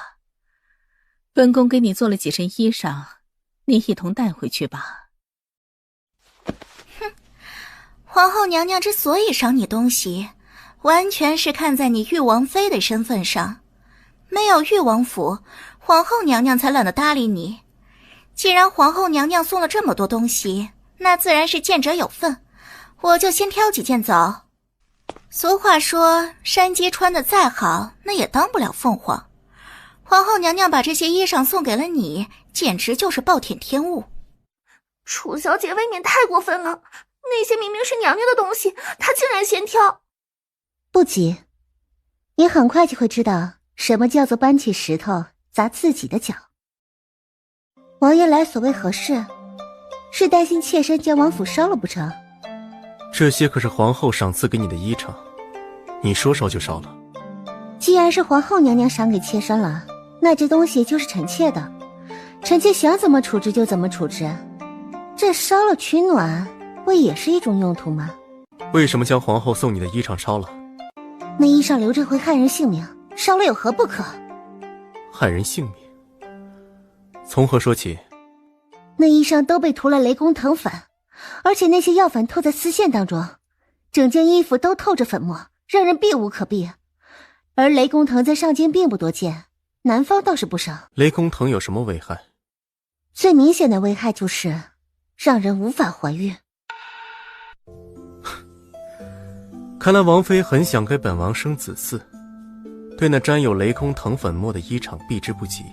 本宫给你做了几身衣裳，你一同带回去吧。皇后娘娘之所以赏你东西，完全是看在你誉王妃的身份上。没有誉王府，皇后娘娘才懒得搭理你。既然皇后娘娘送了这么多东西，那自然是见者有份，我就先挑几件走。俗话说，山鸡穿得再好，那也当不了凤凰。皇后娘娘把这些衣裳送给了你，简直就是暴殄天物。楚小姐未免太过分了，那些明明是娘娘的东西，她竟然先挑。不急，你很快就会知道什么叫做搬起石头砸自己的脚。王爷来所谓何事？是担心妾身将王府烧了不成？这些可是皇后赏赐给你的衣裳，你说烧就烧了。既然是皇后娘娘赏给妾身了，那这东西就是臣妾的，臣妾想怎么处置就怎么处置。这烧了取暖，不也是一种用途吗？为什么将皇后送你的衣裳烧了？那衣裳留着会害人性命，烧了有何不可？害人性命？从何说起？那衣裳都被涂了雷公藤粉，而且那些药粉透在丝线当中，整件衣服都透着粉末，让人避无可避。而雷公藤在上京并不多见，南方倒是不少。雷公藤有什么危害？最明显的危害就是让人无法怀孕。看来王妃很想给本王生子嗣，对那沾有雷公藤粉末的衣裳避之不及。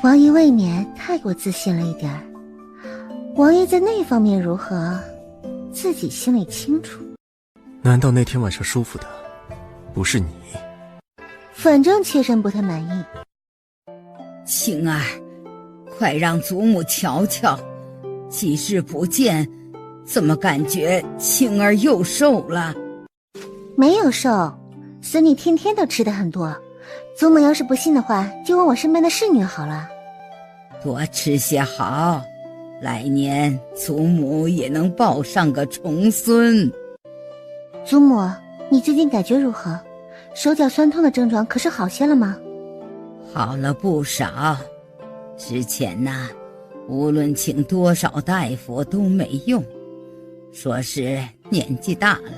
王爷未免太过自信了一点儿，王爷在那方面如何，自己心里清楚。难道那天晚上舒服的不是你？反正妾身不太满意。青儿，快让祖母瞧瞧，几日不见，怎么感觉青儿又瘦了？没有瘦，孙女天天都吃得很多。祖母要是不信的话，就问我身边的侍女好了。多吃些好，来年祖母也能抱上个重孙。祖母，你最近感觉如何？手脚酸痛的症状可是好些了吗？好了不少。之前呢，无论请多少大夫都没用，说是年纪大了，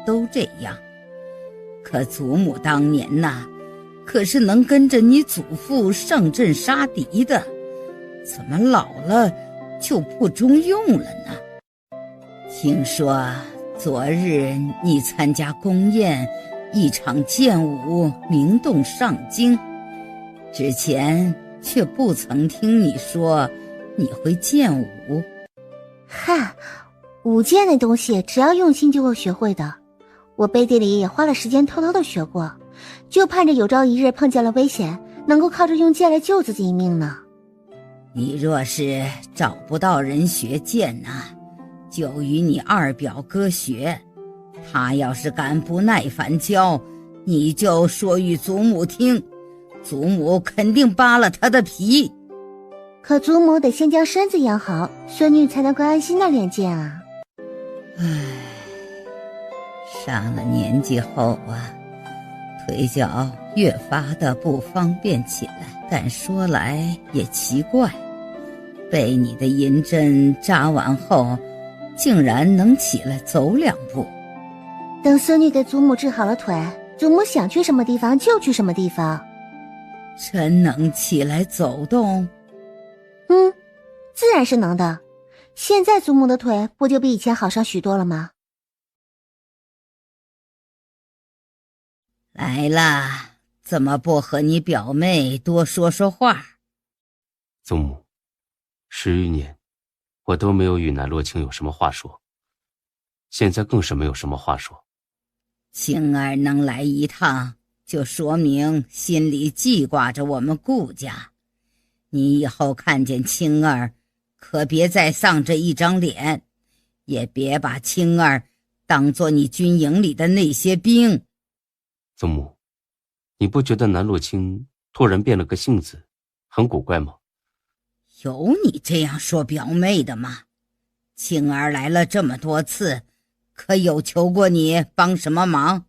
都这样。可祖母当年呢，可是能跟着你祖父上阵杀敌的，怎么老了就不中用了呢？听说昨日你参加宫宴，一场剑舞名动上京，之前却不曾听你说你会剑舞。哈，舞剑那东西只要用心就会学会的。我背地里也花了时间偷偷的学过，就盼着有朝一日碰见了危险，能够靠着用剑来救自己一命呢。你若是找不到人学剑呢，就与你二表哥学。他要是敢不耐烦教，你就说与祖母听，祖母肯定扒了他的皮。可祖母得先将身子养好，孙女才能够安心的练剑啊。唉，上了年纪后啊，腿脚越发的不方便起来。但说来也奇怪，被你的银针扎完后，竟然能起来走2步。等孙女给祖母治好了腿，祖母想去什么地方就去什么地方。真能起来走动？自然是能的。现在祖母的腿不就比以前好上许多了吗？来啦，怎么不和你表妹多说说话？祖母，10余年我都没有与南洛清有什么话说，现在更是没有什么话说。青儿能来一趟，就说明心里记挂着我们顾家。你以后看见青儿，可别再丧着一张脸，也别把青儿当作你军营里的那些兵。祖母，你不觉得南洛清突然变了个性子，很古怪吗？有你这样说表妹的吗？青儿来了这么多次，可有求过你帮什么忙？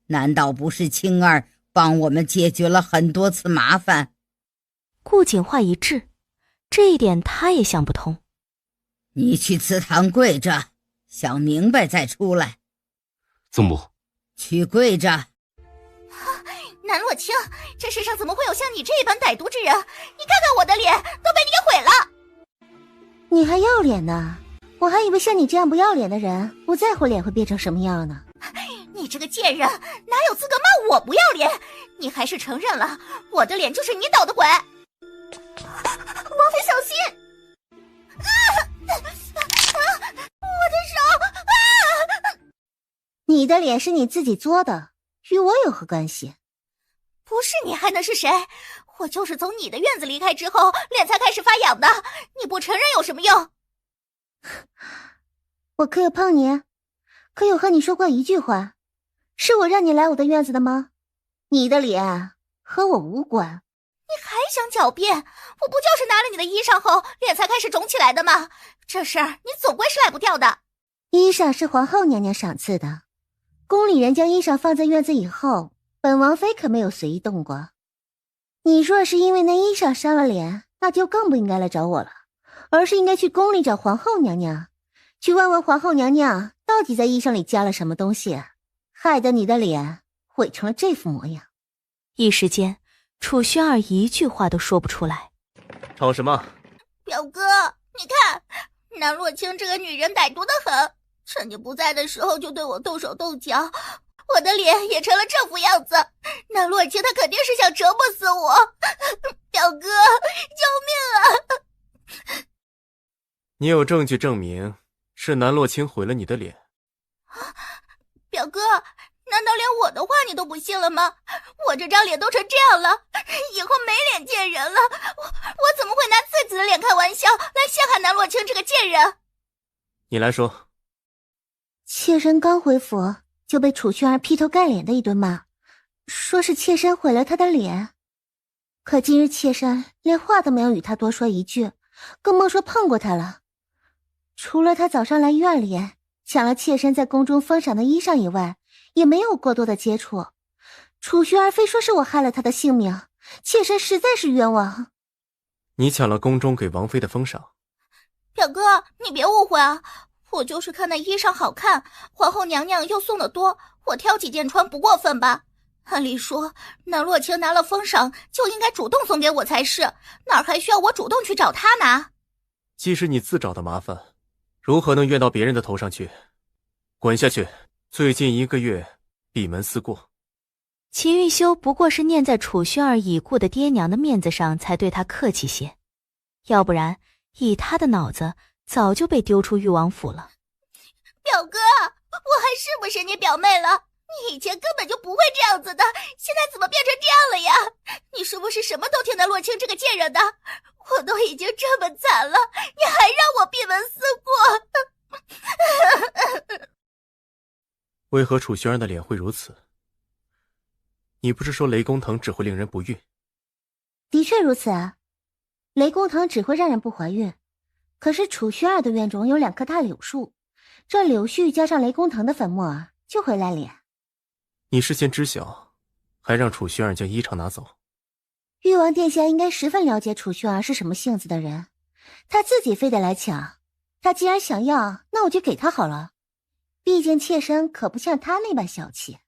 难道不是青儿帮我们解决了很多次麻烦？顾景话一滞，这一点他也想不通。你去祠堂跪着，想明白再出来。祖母，去跪着。南洛清，这世上怎么会有像你这般歹毒之人？你看看我的脸都被你给毁了。你还要脸呢？我还以为像你这样不要脸的人不在乎脸会变成什么样呢。你这个贱人，哪有资格骂我不要脸？你还是承认了我的脸就是你捣的鬼。王妃小心！我的手！你的脸是你自己作的，与我有何关系？不是你还能是谁？我就是从你的院子离开之后，脸才开始发痒的。你不承认有什么用？我可有碰你？可有和你说过一句话？是我让你来我的院子的吗？你的脸和我无关。你还想狡辩？我不就是拿了你的衣裳后，脸才开始肿起来的吗？这事儿你总归是赖不掉的。衣裳是皇后娘娘赏赐的，宫里人将衣裳放在院子以后，本王妃可没有随意动过。你若是因为那衣裳伤了脸，那就更不应该来找我了，而是应该去宫里找皇后娘娘，去问问皇后娘娘到底在衣裳里加了什么东西，害得你的脸毁成了这副模样。一时间，楚轩儿一句话都说不出来。吵什么？表哥，你看，南洛清这个女人歹毒得很，趁你不在的时候就对我动手动脚，我的脸也成了这副样子。南洛清他肯定是想折磨死我。表哥，救命啊！你有证据证明是南洛清毁了你的脸？表哥，难道连我的话你都不信了吗？我这张脸都成这样了，以后没脸见人了。我怎么会拿自己的脸开玩笑，来陷害南洛清这个贱人？你来说。妾身刚回府就被楚轩儿劈头盖脸的一顿骂，说是妾身毁了他的脸。可今日妾身连话都没有与他多说一句，更莫说碰过他了。除了他早上来院里抢了妾身在宫中封赏的衣裳以外，也没有过多的接触。楚轩儿非说是我害了他的性命，妾身实在是冤枉。你抢了宫中给王妃的封赏？表哥，你别误会啊，我就是看那衣裳好看，皇后娘娘又送的多，我挑几件穿不过分吧？按理说，南洛清拿了封赏就应该主动送给我才是，哪还需要我主动去找他拿？既是你自找的麻烦，如何能怨到别人的头上去？滚下去！最近1个月闭门思过。秦玉修不过是念在楚薰儿已故的爹娘的面子上才对他客气些，要不然以他的脑子早就被丢出誉王府了。表哥，我还是不是你表妹了？你以前根本就不会这样子的，现在怎么变成这样了呀？你是不是什么都听南洛清这个贱人的？我都已经这么惨了，你还让我闭门思过？为何楚薰儿的脸会如此？你不是说雷公藤只会令人不孕？的确如此啊，雷公藤只会让人不怀孕。可是楚薰儿的院中有2棵大柳树，这柳絮加上雷公藤的粉末就会烂脸。你事先知晓，还让楚薰儿将衣裳拿走。誉王殿下应该十分了解楚薰儿是什么性子的人，他自己非得来抢，他既然想要，那我就给他好了。毕竟妾身可不像他那般小气。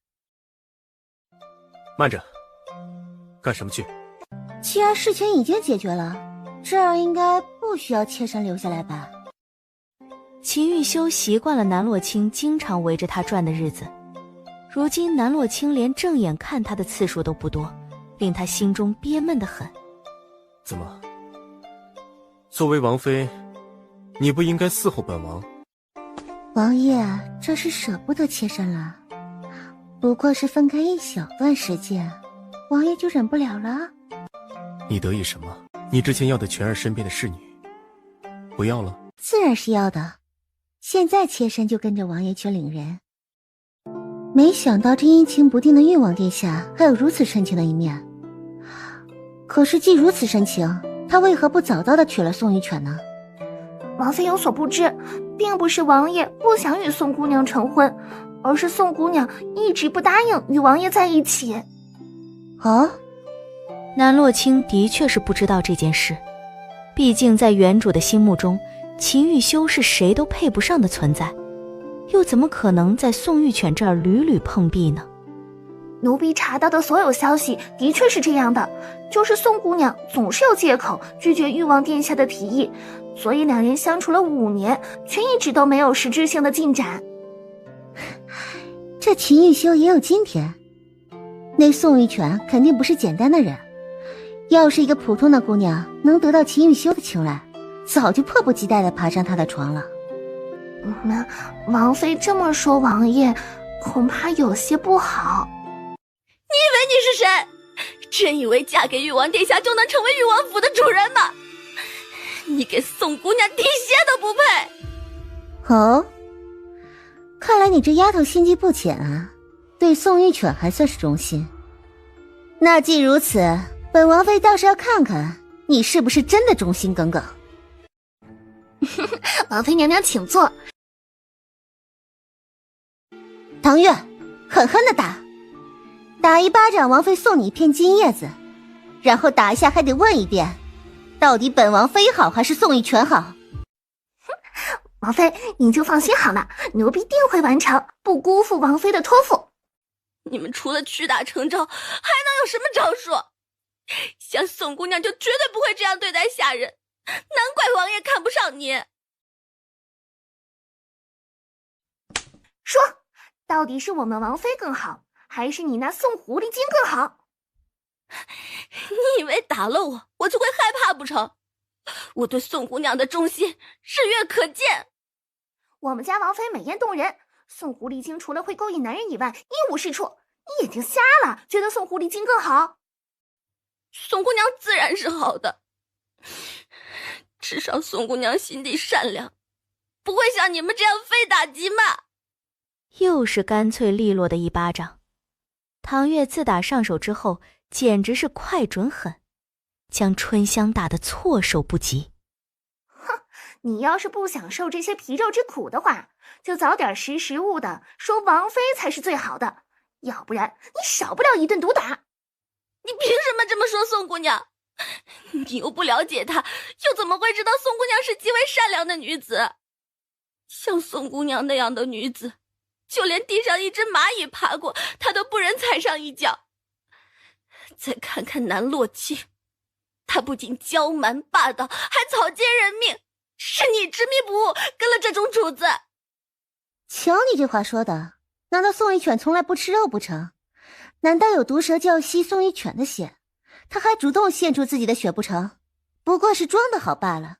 慢着，干什么去？既然事情已经解决了，这样应该不需要妾身留下来吧？秦玉修习惯了南洛清经常围着他转的日子，如今南洛清连正眼看他的次数都不多，令他心中憋闷得很。怎么？作为王妃，你不应该伺候本王？王爷这是舍不得妾身了，不过是分开一小段时间，王爷就忍不了了。你得意什么？你之前要的全儿身边的侍女不要了？自然是要的，现在妾身就跟着王爷去领人。没想到这阴晴不定的誉王殿下还有如此深情的一面。可是既如此深情，他为何不早早的娶了宋玉犬呢？王妃有所不知，并不是王爷不想与宋姑娘成婚，而是宋姑娘一直不答应与王爷在一起。哦，南洛清的确是不知道这件事，毕竟在原主的心目中，秦玉修是谁都配不上的存在，又怎么可能在宋玉犬这儿屡屡碰壁呢？奴婢查到的所有消息的确是这样的，就是宋姑娘总是有借口拒绝誉王殿下的提议，所以2人相处了5年，却一直都没有实质性的进展。这秦玉修也有今天，那宋玉犬肯定不是简单的人，要是一个普通的姑娘能得到秦玉修的青睐，早就迫不及待地爬上他的床了。王妃这么说王爷，恐怕有些不好。你以为你是谁？真以为嫁给誉王殿下就能成为誉王府的主人吗？你给宋姑娘提鞋都不配。哦，看来你这丫头心机不浅啊，对宋玉犬还算是忠心。那既如此，本王妃倒是要看看你是不是真的忠心耿耿。王妃娘娘请坐。唐月，狠狠的打，打一巴掌，王妃送你一片金叶子，然后打一下还得问一遍，到底本王妃好还是宋玉犬好？王妃您就放心好了，奴婢定会完成，不辜负王妃的托付。你们除了屈打成招，还能有什么招数？像宋姑娘就绝对不会这样对待下人，难怪王爷看不上你。说，到底是我们王妃更好，还是你那宋狐狸精更好？你以为打了我就会害怕不成？我对宋姑娘的忠心日月可见。我们家王妃美艳动人，宋狐狸精除了会勾引男人以外一无是处，你眼睛瞎了，觉得宋狐狸精更好？宋姑娘自然是好的，至少宋姑娘心地善良，不会像你们这样非打即骂。又是干脆利落的一巴掌。唐月自打上手之后，简直是快准狠，将春香打得措手不及。哼，你要是不想受这些皮肉之苦的话，就早点识时务的说王妃才是最好的，要不然你少不了一顿毒打。你凭什么这么说宋姑娘？你又不了解她，又怎么会知道宋姑娘是极为善良的女子？像宋姑娘那样的女子，就连地上一只蚂蚁爬过，她都不忍踩上一脚。再看看南洛清，他不仅骄蛮霸道，还草菅人命，是你执迷不悟，跟了这种主子。瞧你这话说的，难道宋玉犬从来不吃肉不成？难道有毒蛇就要吸宋一犬的血？他还主动献出自己的血不成？不过是装得好罢了。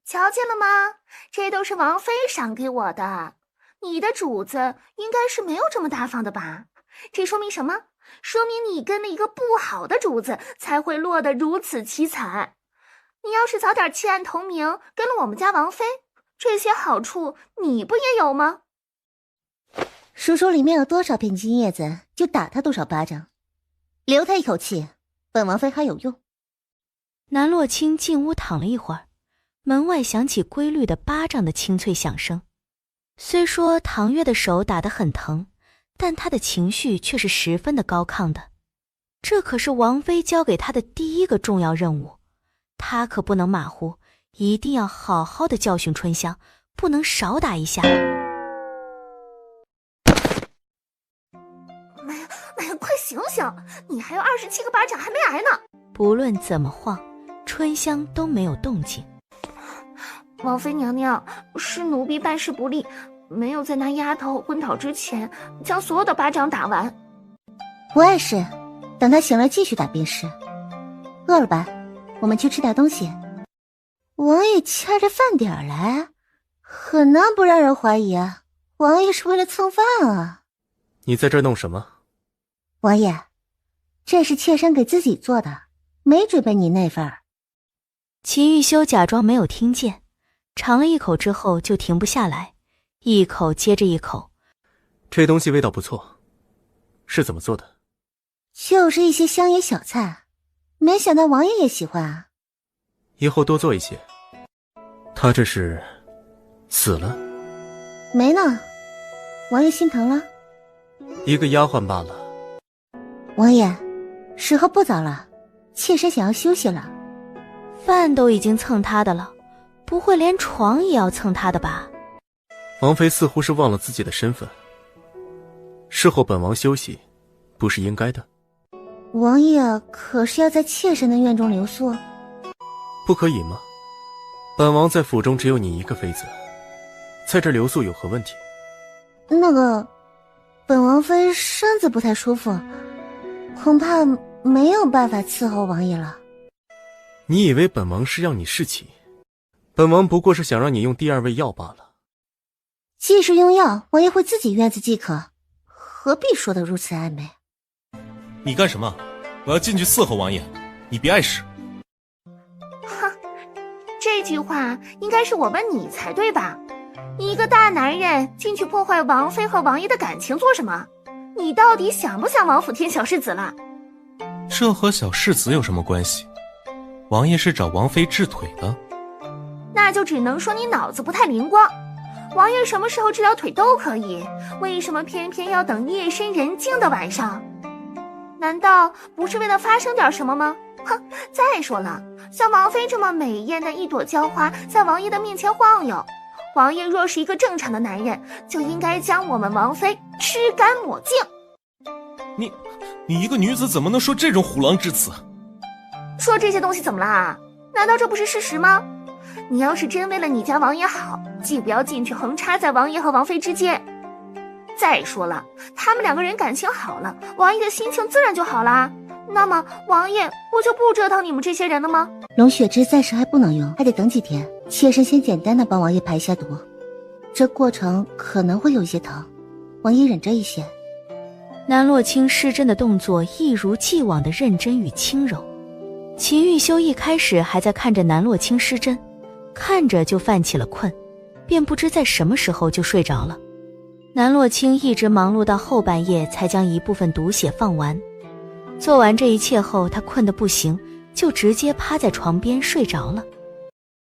瞧见了吗？这都是王妃赏给我的。你的主子应该是没有这么大方的吧？这说明什么？说明你跟了一个不好的主子，才会落得如此凄惨。你要是早点弃暗投明，跟了我们家王妃，这些好处你不也有吗？叔叔里面有多少片金叶子，就打他多少巴掌，留他一口气，本王妃还有用。南洛清进屋躺了一会儿，门外响起规律的巴掌的清脆响声。虽说唐月的手打得很疼，但他的情绪却是十分的高亢的。这可是王妃交给他的第一个重要任务，他可不能马虎，一定要好好的教训春香，不能少打一下。妈呀，快醒醒！你还有27个巴掌还没挨呢。不论怎么晃，春香都没有动静。王妃娘娘，是奴婢办事不力，没有在那丫头昏倒之前将所有的巴掌打完。不碍事，等她醒了继续打便是。饿了吧？我们去吃点东西。王爷掐着饭点来，很难不让人怀疑啊。王爷是为了蹭饭啊。你在这儿弄什么？王爷，这是妾身给自己做的，没准备你那份儿。秦玉修假装没有听见，尝了一口之后就停不下来，一口接着一口。这东西味道不错，是怎么做的？就是一些乡野小菜，没想到王爷也喜欢啊。以后多做一些。他这是死了？没呢，王爷心疼了。一个丫鬟罢了。王爷，时候不早了，妾身想要休息了。饭都已经蹭他的了，不会连床也要蹭他的吧？王妃似乎是忘了自己的身份。事后本王休息，不是应该的。王爷可是要在妾身的院中留宿？不可以吗？本王在府中只有你一个妃子，在这留宿有何问题？那个，本王妃身子不太舒服，恐怕没有办法伺候王爷了。你以为本王是让你侍寝？本王不过是想让你用第二味药罢了。既是用药，王爷会自己院子即可，何必说得如此暧昧？你干什么？我要进去伺候王爷，你别碍事。哼，这句话应该是我问你才对吧？你一个大男人进去破坏王妃和王爷的感情做什么？你到底想不想王府添小世子了？这和小世子有什么关系？王爷是找王妃治腿的。那就只能说你脑子不太灵光。王爷什么时候治疗腿都可以，为什么偏偏要等夜深人静的晚上？难道不是为了发生点什么吗？哼！再说了，像王妃这么美艳的一朵娇花在王爷的面前晃悠，王爷若是一个正常的男人，就应该将我们王妃吃干抹净。你一个女子怎么能说这种虎狼之词？说这些东西怎么了啊？难道这不是事实吗？你要是真为了你家王爷好，既不要进去横插在王爷和王妃之间。再说了，他们两个人感情好了，王爷的心情自然就好啦。那么王爷不就不折腾你们这些人了吗？龙血汁暂时还不能用，还得等几天。妾身先简单的帮王爷排一下毒，这过程可能会有一些疼，王爷忍着一些。南洛清施针的动作一如既往的认真与轻柔。秦玉修一开始还在看着南洛清施针，看着就泛起了困，便不知在什么时候就睡着了。南洛清一直忙碌到后半夜才将一部分毒血放完。做完这一切后，他困得不行，就直接趴在床边睡着了。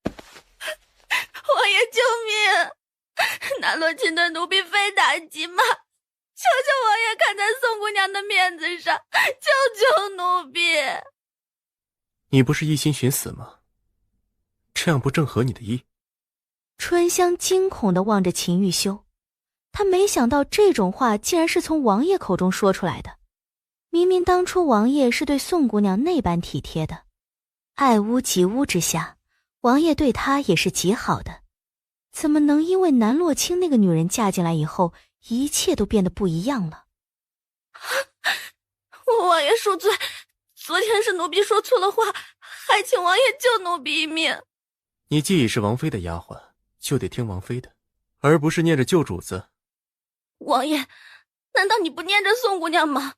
王爷救命！南洛清对奴婢非打即骂，求求王爷看在宋姑娘的面子上，救救奴婢！你不是一心寻死吗？这样不正合你的意？春香惊恐地望着秦玉修，她没想到这种话竟然是从王爷口中说出来的。明明当初王爷是对宋姑娘那般体贴的，爱屋及乌之下，王爷对她也是极好的，怎么能因为南洛清那个女人嫁进来以后，一切都变得不一样了？王爷恕罪，昨天是奴婢说错了话，还请王爷救奴婢一命。你既已是王妃的丫鬟，就得听王妃的，而不是念着旧主子。王爷，难道你不念着宋姑娘吗？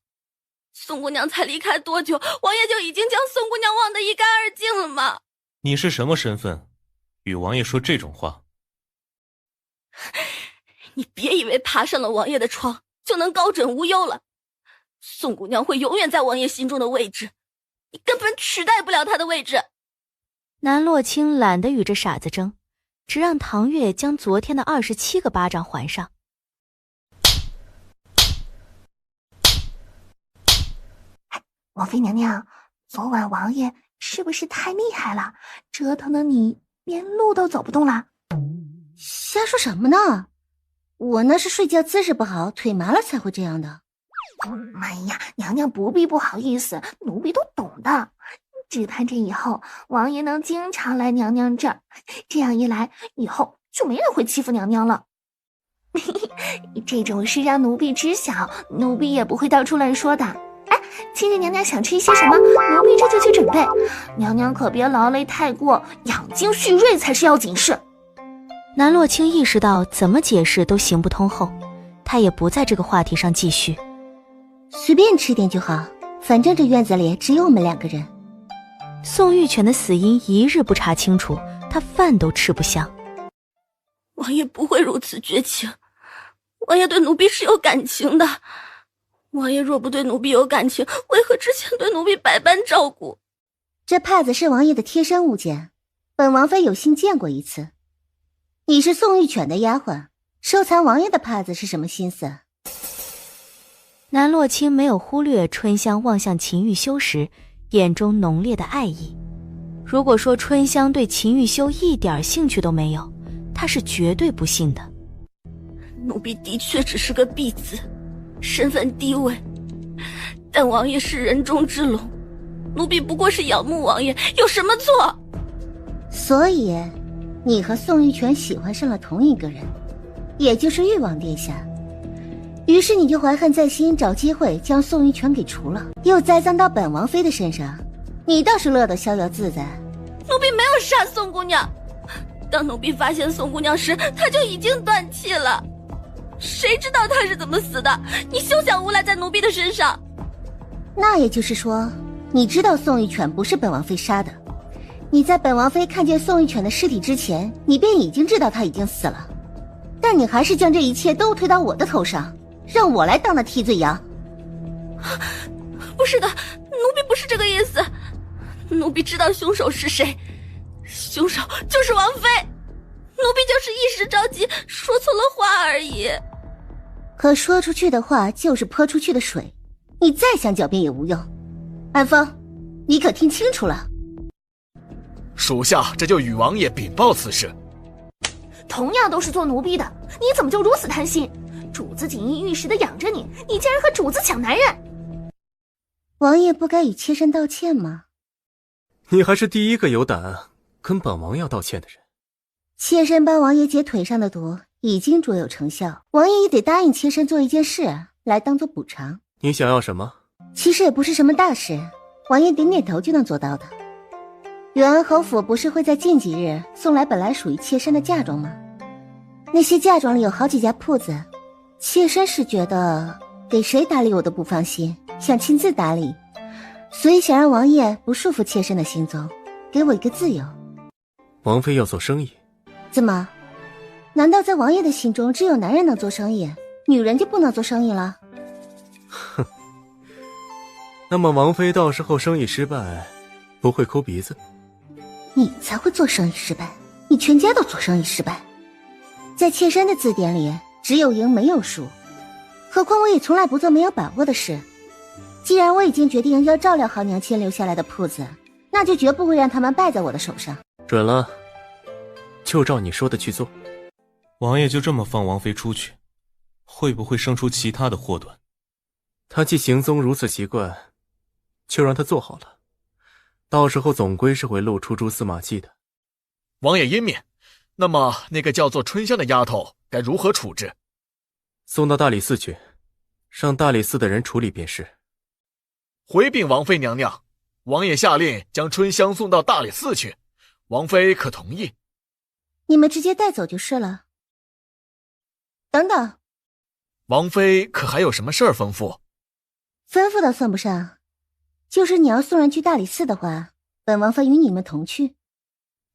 宋姑娘才离开多久，王爷就已经将宋姑娘忘得一干二净了吗？你是什么身份，与王爷说这种话？你别以为爬上了王爷的床就能高枕无忧了。宋姑娘会永远在王爷心中的位置，你根本取代不了她的位置。南洛清懒得与这傻子争，只让唐月将昨天的27个巴掌还上。王妃娘娘，昨晚王爷是不是太厉害了，折腾的你连路都走不动了？瞎说什么呢？我那是睡觉姿势不好，腿麻了才会这样的。哎呀，娘娘不必不好意思，奴婢都懂的。只盼着以后王爷能经常来娘娘这儿，这样一来，以后就没人会欺负娘娘了。这种事让奴婢知晓，奴婢也不会到处乱说的。哎，今日娘娘想吃一些什么，奴婢这就去准备。娘娘可别劳累太过，养精蓄锐才是要紧事。南洛清意识到怎么解释都行不通后，他也不在这个话题上继续。随便吃点就好，反正这院子里只有我们2个人。宋玉泉的死因一日不查清楚，他饭都吃不香。王爷不会如此绝情，王爷对奴婢是有感情的。王爷若不对奴婢有感情，为何之前对奴婢百般照顾？这帕子是王爷的贴身物件，本王妃有幸见过一次。你是宋玉犬的丫鬟，收藏王爷的帕子是什么心思？南洛清没有忽略春香望向秦玉修时眼中浓烈的爱意。如果说春香对秦玉修一点兴趣都没有，他是绝对不信的。奴婢的确只是个婢子，身份低微，但王爷是人中之龙，奴婢不过是仰慕王爷，有什么错？所以你和宋玉泉喜欢上了同一个人，也就是誉王殿下。于是你就怀恨在心，找机会将宋玉泉给除了，又栽赃到本王妃的身上，你倒是乐得逍遥自在。奴婢没有杀宋姑娘，当奴婢发现宋姑娘时，她就已经断气了。谁知道她是怎么死的？你休想诬赖在奴婢的身上。那也就是说，你知道宋玉泉不是本王妃杀的。你在本王妃看见宋玉泉的尸体之前，你便已经知道他已经死了，但你还是将这一切都推到我的头上，让我来当那替罪羊。不是的，奴婢不是这个意思。奴婢知道凶手是谁，凶手就是王妃。奴婢就是一时着急，说错了话而已。可说出去的话就是泼出去的水，你再想狡辩也无用。安风，你可听清楚了？属下这就与王爷禀报此事。同样都是做奴婢的，你怎么就如此贪心？主子锦衣玉食的养着你，你竟然和主子抢男人！王爷不该与妾身道歉吗？你还是第一个有胆跟本王要道歉的人。妾身帮王爷解腿上的毒已经卓有成效，王爷也得答应妾身做一件事来当做补偿。你想要什么？其实也不是什么大事，王爷点点头就能做到的。远安侯府不是会在近几日送来本来属于妾身的嫁妆吗？那些嫁妆里有好几家铺子，妾身是觉得给谁打理我都不放心，想亲自打理，所以想让王爷不束缚妾身的行踪，给我一个自由。王妃要做生意？怎么？难道在王爷的心中只有男人能做生意，女人就不能做生意了？哼，那么王妃到时候生意失败，不会抠鼻子？你才会做生意失败，你全家都做生意失败。在妾身的字典里，只有赢没有输，何况我也从来不做没有把握的事。既然我已经决定要照料好娘亲留下来的铺子，那就绝不会让他们败在我的手上。准了，就照你说的去做。王爷就这么放王妃出去，会不会生出其他的祸端？他既行踪如此奇怪，就让他做好了，到时候总归是会露出蛛丝马迹的。王爷英明，那么那个叫做春香的丫头该如何处置？送到大理寺去，让大理寺的人处理便是。回禀王妃娘娘，王爷下令将春香送到大理寺去，王妃可同意？你们直接带走就是了。等等，王妃可还有什么事儿吩咐？吩咐倒算不上，就是你要送人去大理寺的话，本王妃与你们同去。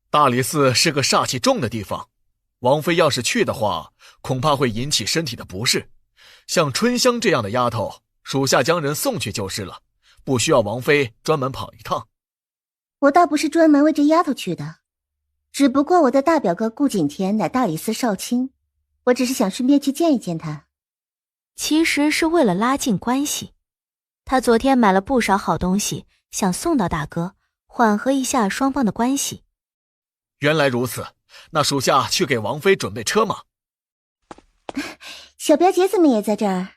大理寺是个煞气重的地方，王妃要是去的话，恐怕会引起身体的不适。像春香这样的丫头，属下将人送去就是了，不需要王妃专门跑一趟。我倒不是专门为这丫头去的，只不过我的大表哥顾景天乃大理寺少卿，我只是想顺便去见一见他。其实是为了拉近关系，他昨天买了不少好东西，想送到大哥，缓和一下双方的关系。原来如此，那属下去给王妃准备车马。小表姐怎么也在这儿？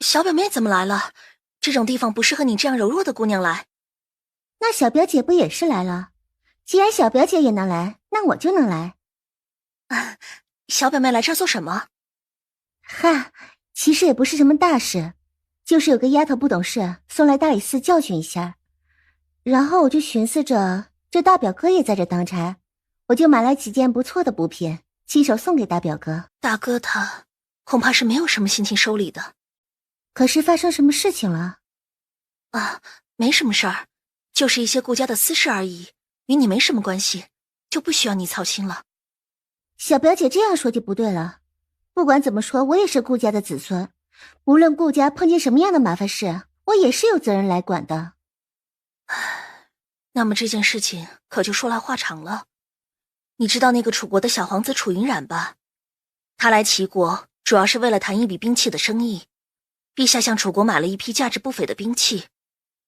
小表妹怎么来了？这种地方不适合你这样柔弱的姑娘来。那小表姐不也是来了？既然小表姐也能来，那我就能来。小表妹来这儿做什么？哈，其实也不是什么大事，就是有个丫头不懂事，送来大理寺教训一下。然后我就寻思着，这大表哥也在这当差，我就买来几件不错的补品，亲手送给大表哥。大哥他恐怕是没有什么心情收礼的。可是发生什么事情了？没什么事儿，就是一些顾家的私事而已，与你没什么关系，就不需要你操心了。小表姐这样说就不对了，不管怎么说，我也是顾家的子孙，无论顾家碰见什么样的麻烦事，我也是有责任来管的。那么这件事情可就说来话长了。你知道那个楚国的小皇子楚云染吧？他来齐国主要是为了谈一笔兵器的生意，陛下向楚国买了一批价值不菲的兵器，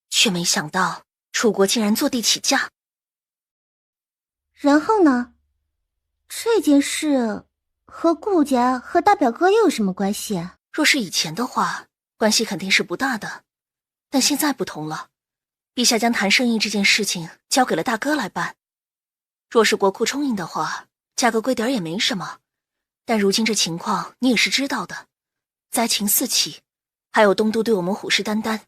却没想到楚国竟然坐地起价。然后呢？这件事和顾家和大表哥又有什么关系啊？若是以前的话，关系肯定是不大的，但现在不同了，陛下将谈生意这件事情交给了大哥来办。若是国库充盈的话，价格贵点也没什么，但如今这情况你也是知道的，灾情四起，还有东都对我们虎视眈眈，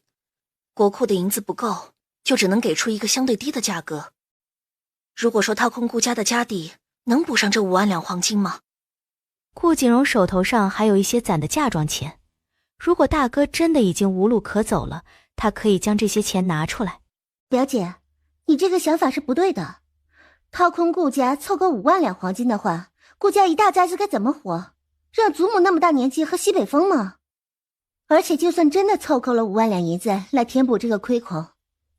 国库的银子不够，就只能给出一个相对低的价格。如果说掏空顾家的家底，能补上这5万两黄金吗？顾景荣手头上还有一些攒的嫁妆钱，如果大哥真的已经无路可走了，他可以将这些钱拿出来。表姐，你这个想法是不对的。掏空顾家凑够5万两黄金的话，顾家一大家子该怎么活？让祖母那么大年纪喝西北风吗？而且就算真的凑够了5万两银子来填补这个亏空，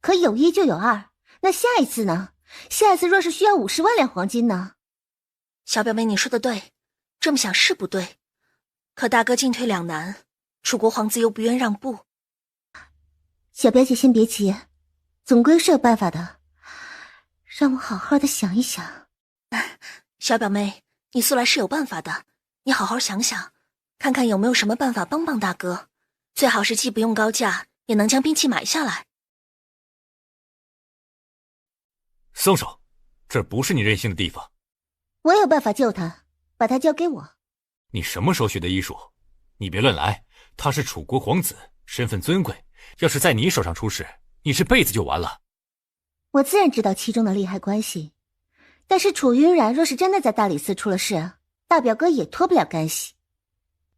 可有一就有二，那下一次呢？下一次若是需要50万两黄金呢？小表妹你说的对，这么想是不对，可大哥进退两难，楚国皇子又不愿让步。小表姐先别急，总归是有办法的，让我好好的想一想。小表妹，你素来是有办法的，你好好想想，看看有没有什么办法帮帮大哥，最好是既不用高价，也能将兵器买下来。松手，这不是你任性的地方。我有办法救他，把他交给我。你什么时候学的医术？你别乱来，他是楚国皇子，身份尊贵，要是在你手上出事，你这辈子就完了。我自然知道其中的利害关系，但是楚云然若是真的在大理寺出了事，大表哥也脱不了干系。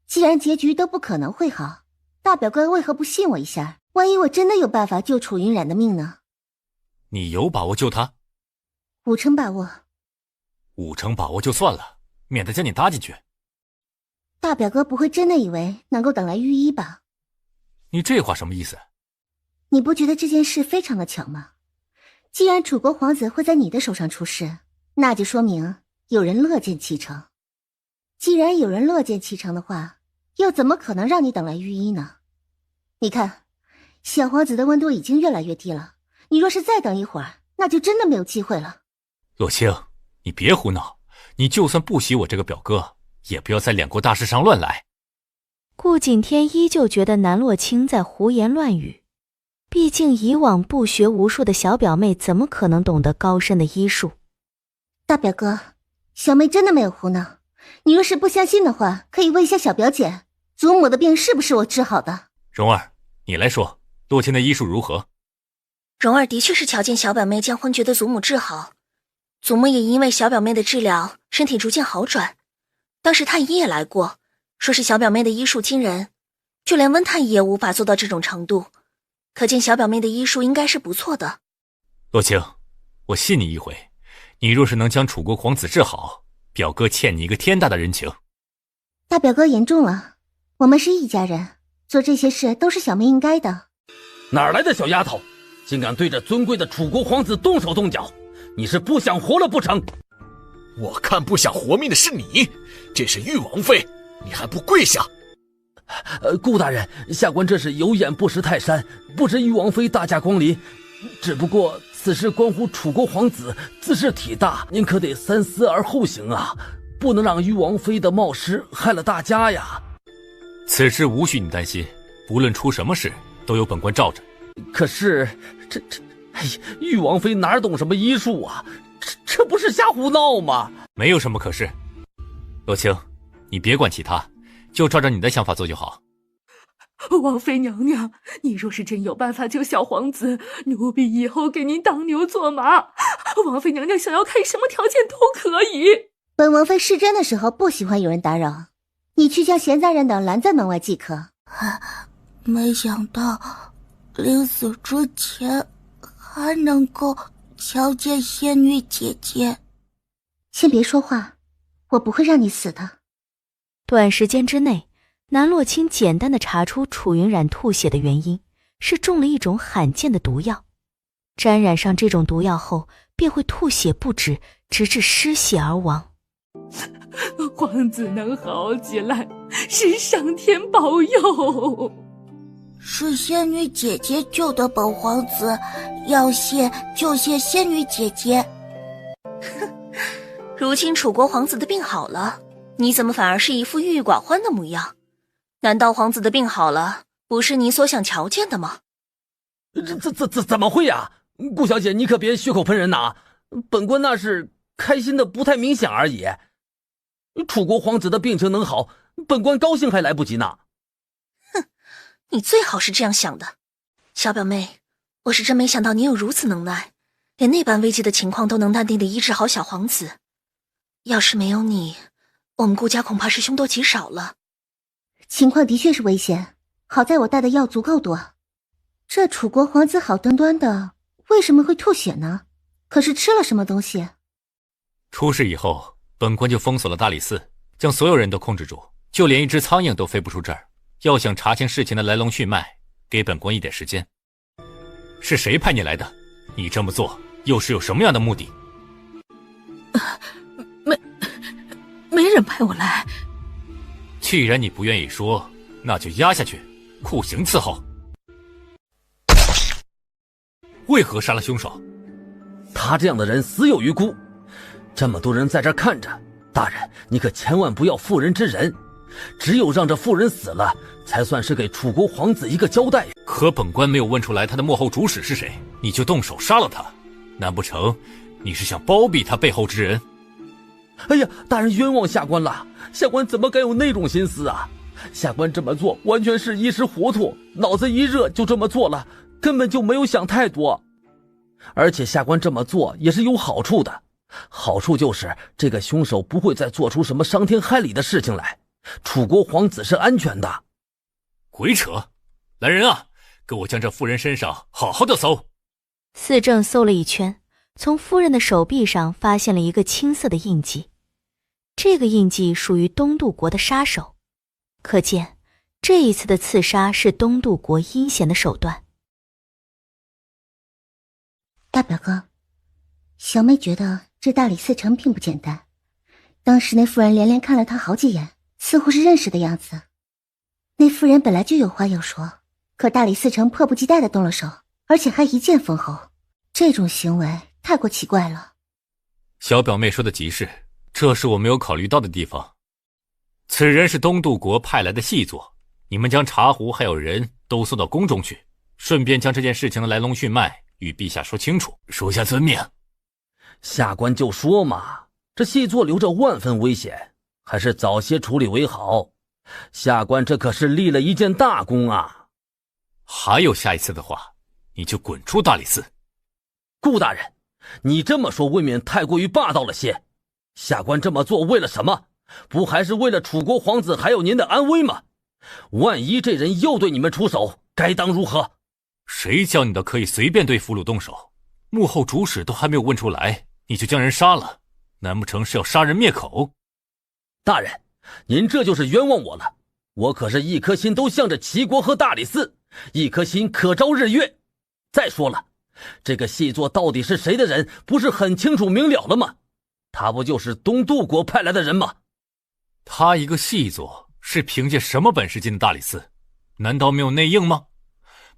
既然结局都不可能会好，大表哥为何不信我一下？万一我真的有办法救楚云然的命呢？你有把握救他？5成把握。5成把握就算了，免得将你搭进去。大表哥不会真的以为能够等来御医吧？你这话什么意思？你不觉得这件事非常的巧吗？既然楚国皇子会在你的手上出事，那就说明有人乐见其成。既然有人乐见其成的话，又怎么可能让你等来御医呢？你看，小皇子的温度已经越来越低了，你若是再等一会儿，那就真的没有机会了。洛清，你别胡闹，你就算不喜我这个表哥，也不要在两国大事上乱来。顾景天依旧觉得南洛清在胡言乱语，毕竟以往不学无术的小表妹怎么可能懂得高深的医术？大表哥，小妹真的没有胡闹，你若是不相信的话，可以问一下小表姐，祖母的病是不是我治好的？蓉儿，你来说，洛清的医术如何？蓉儿的确是瞧见小表妹将昏厥的祖母治好，祖母也因为小表妹的治疗，身体逐渐好转。当时太医也来过，说是小表妹的医术惊人，就连温太医也无法做到这种程度，可见小表妹的医术应该是不错的。洛清，我信你一回，你若是能将楚国皇子治好，表哥欠你一个天大的人情。大表哥言重了，我们是一家人，做这些事都是小妹应该的。哪来的小丫头，竟敢对着尊贵的楚国皇子动手动脚？你是不想活了不成？我看不想活命的是你，这是玉王妃，你还不跪下？顾大人，下官这是有眼不识泰山，不知玉王妃大驾光临，只不过此事关乎楚国皇子，自是体大，您可得三思而后行啊，不能让玉王妃的冒失害了大家呀。此事无需你担心，不论出什么事，都有本官罩着。可是玉王妃哪懂什么医术啊？这不是瞎胡闹吗？没有什么可是。洛清，你别管其他，就照着你的想法做就好。王妃娘娘，你若是真有办法救小皇子，奴婢以后给您当牛做马。王妃娘娘想要开什么条件都可以。本王妃试针的时候不喜欢有人打扰，你去将闲杂人等拦在门外即可。没想到临死之前还能够瞧见仙女姐姐。先别说话，我不会让你死的。短时间之内，南洛清简单的查出楚云染吐血的原因是中了一种罕见的毒药，沾染上这种毒药后便会吐血不止，直至失血而亡。皇子能好起来，是上天保佑。是仙女姐姐救的本皇子，要谢就谢仙女姐姐。哼，如今楚国皇子的病好了，你怎么反而是一副郁郁寡欢的模样？难道皇子的病好了，不是你所想瞧见的吗？怎么会呀？顾小姐，你可别血口喷人呐！本官那是开心的不太明显而已。楚国皇子的病情能好，本官高兴还来不及呢。哼，你最好是这样想的。小表妹，我是真没想到你有如此能耐，连那般危急的情况都能淡定地医治好小皇子。要是没有你，我们顾家恐怕是凶多吉少了。情况的确是危险，好在我带的药足够多。这楚国皇子好端端的，为什么会吐血呢？可是吃了什么东西？出事以后，本官就封锁了大理寺，将所有人都控制住，就连一只苍蝇都飞不出这儿。要想查清事情的来龙去脉，给本官一点时间。是谁派你来的？你这么做又是有什么样的目的？没人派我来。既然你不愿意说，那就压下去，酷刑伺候。为何杀了凶手？他这样的人死有余辜，这么多人在这看着，大人你可千万不要妇人之仁，只有让这妇人死了，才算是给楚国皇子一个交代。可本官没有问出来他的幕后主使是谁，你就动手杀了他，难不成你是想包庇他背后之人？哎呀，大人冤枉下官了，下官怎么敢有那种心思啊？下官这么做完全是一时糊涂，脑子一热就这么做了，根本就没有想太多。而且下官这么做也是有好处的，好处就是这个凶手不会再做出什么伤天害理的事情来，楚国皇子是安全的。鬼扯！来人啊，给我将这妇人身上好好的搜。四正搜了一圈，从夫人的手臂上发现了一个青色的印记，这个印记属于东渡国的杀手，可见这一次的刺杀是东渡国阴险的手段。大表哥，小妹觉得这大理寺丞并不简单，当时那妇人连连看了他好几眼，似乎是认识的样子。那妇人本来就有话要说，可大理寺丞迫不及待地动了手，而且还一剑封喉，这种行为太过奇怪了。小表妹说的极是，这是我没有考虑到的地方。此人是东渡国派来的细作，你们将茶壶还有人都送到宫中去，顺便将这件事情的来龙去脉与陛下说清楚。属下遵命。下官就说嘛，这细作留着万分危险，还是早些处理为好。下官这可是立了一件大功啊。还有下一次的话，你就滚出大理寺。顾大人，你这么说未免太过于霸道了些。下官这么做为了什么？不还是为了楚国皇子还有您的安危吗？万一这人又对你们出手，该当如何？谁叫你的可以随便对俘虏动手？幕后主使都还没有问出来，你就将人杀了，难不成是要杀人灭口？大人，您这就是冤枉我了。我可是一颗心都向着齐国和大理寺，一颗心可昭日月。再说了，这个细作到底是谁的人，不是很清楚明了了吗？他不就是东渡国派来的人吗？他一个细作是凭借什么本事进的大理寺？难道没有内应吗？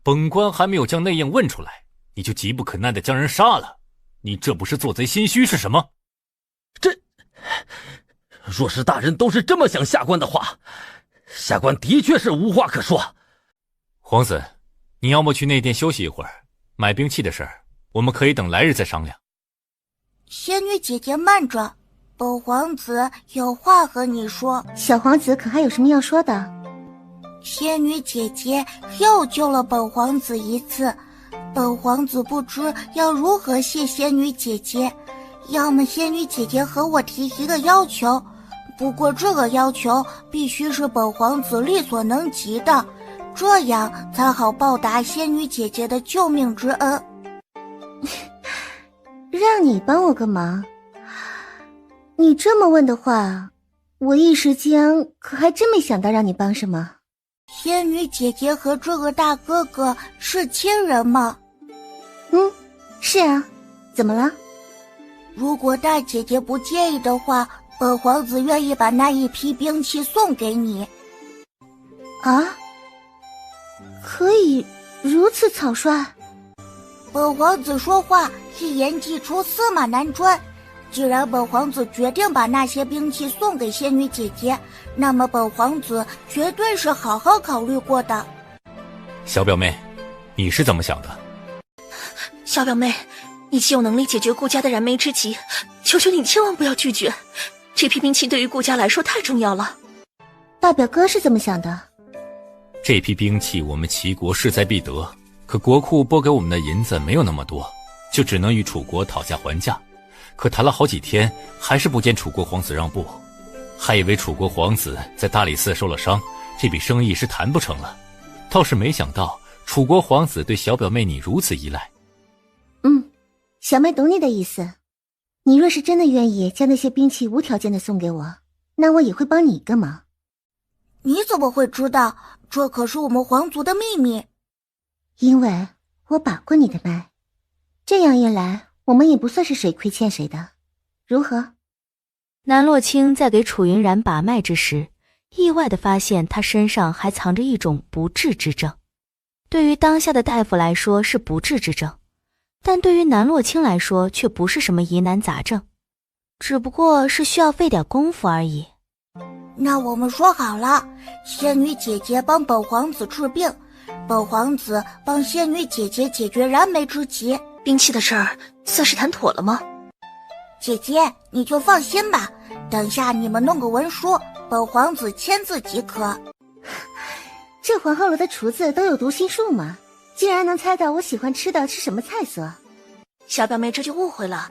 本官还没有将内应问出来，你就急不可耐地将人杀了，你这不是做贼心虚是什么？若是大人都是这么想下官的话，下官的确是无话可说。皇子，你要么去内殿休息一会儿，买兵器的事儿我们可以等来日再商量。仙女姐姐慢着，本皇子有话和你说。小皇子可还有什么要说的？仙女姐姐又救了本皇子一次，本皇子不知要如何谢仙女姐姐。要么仙女姐姐和我提一个要求，不过这个要求必须是本皇子力所能及的，这样才好报答仙女姐姐的救命之恩。让你帮我个忙？你这么问的话，我一时间可还真没想到让你帮什么。仙女姐姐和这个大哥哥是亲人吗？是啊，怎么了？如果大姐姐不介意的话，本皇子愿意把那一批兵器送给你。啊？可以如此草率？本皇子说话一言既出，驷马难追。既然本皇子决定把那些兵器送给仙女姐姐，那么本皇子绝对是好好考虑过的。小表妹，你是怎么想的？小表妹，你既有能力解决顾家的燃眉之急，求求你千万不要拒绝。这批兵器对于顾家来说太重要了。大表哥是怎么想的？这批兵器我们齐国势在必得，可国库拨给我们的银子没有那么多，就只能与楚国讨价还价。可谈了好几天，还是不见楚国皇子让步，还以为楚国皇子在大理寺受了伤，这笔生意是谈不成了。倒是没想到楚国皇子对小表妹你如此依赖。小妹懂你的意思。你若是真的愿意将那些兵器无条件的送给我，那我也会帮你一个忙。你怎么会知道？这可是我们皇族的秘密。因为我把过你的脉，这样一来我们也不算是谁亏欠谁的，如何？南洛清在给楚云然把脉之时，意外地发现他身上还藏着一种不治之症。对于当下的大夫来说是不治之症，但对于南洛清来说却不是什么疑难杂症，只不过是需要费点功夫而已。那我们说好了，仙女姐姐帮本皇子治病，本皇子帮仙女姐姐解决燃眉之急。兵器的事儿算是谈妥了吗？姐姐你就放心吧，等下你们弄个文书，本皇子签字即可。这皇后楼的厨子都有读心术吗？竟然能猜到我喜欢吃的是什么菜色。小表妹这就误会了，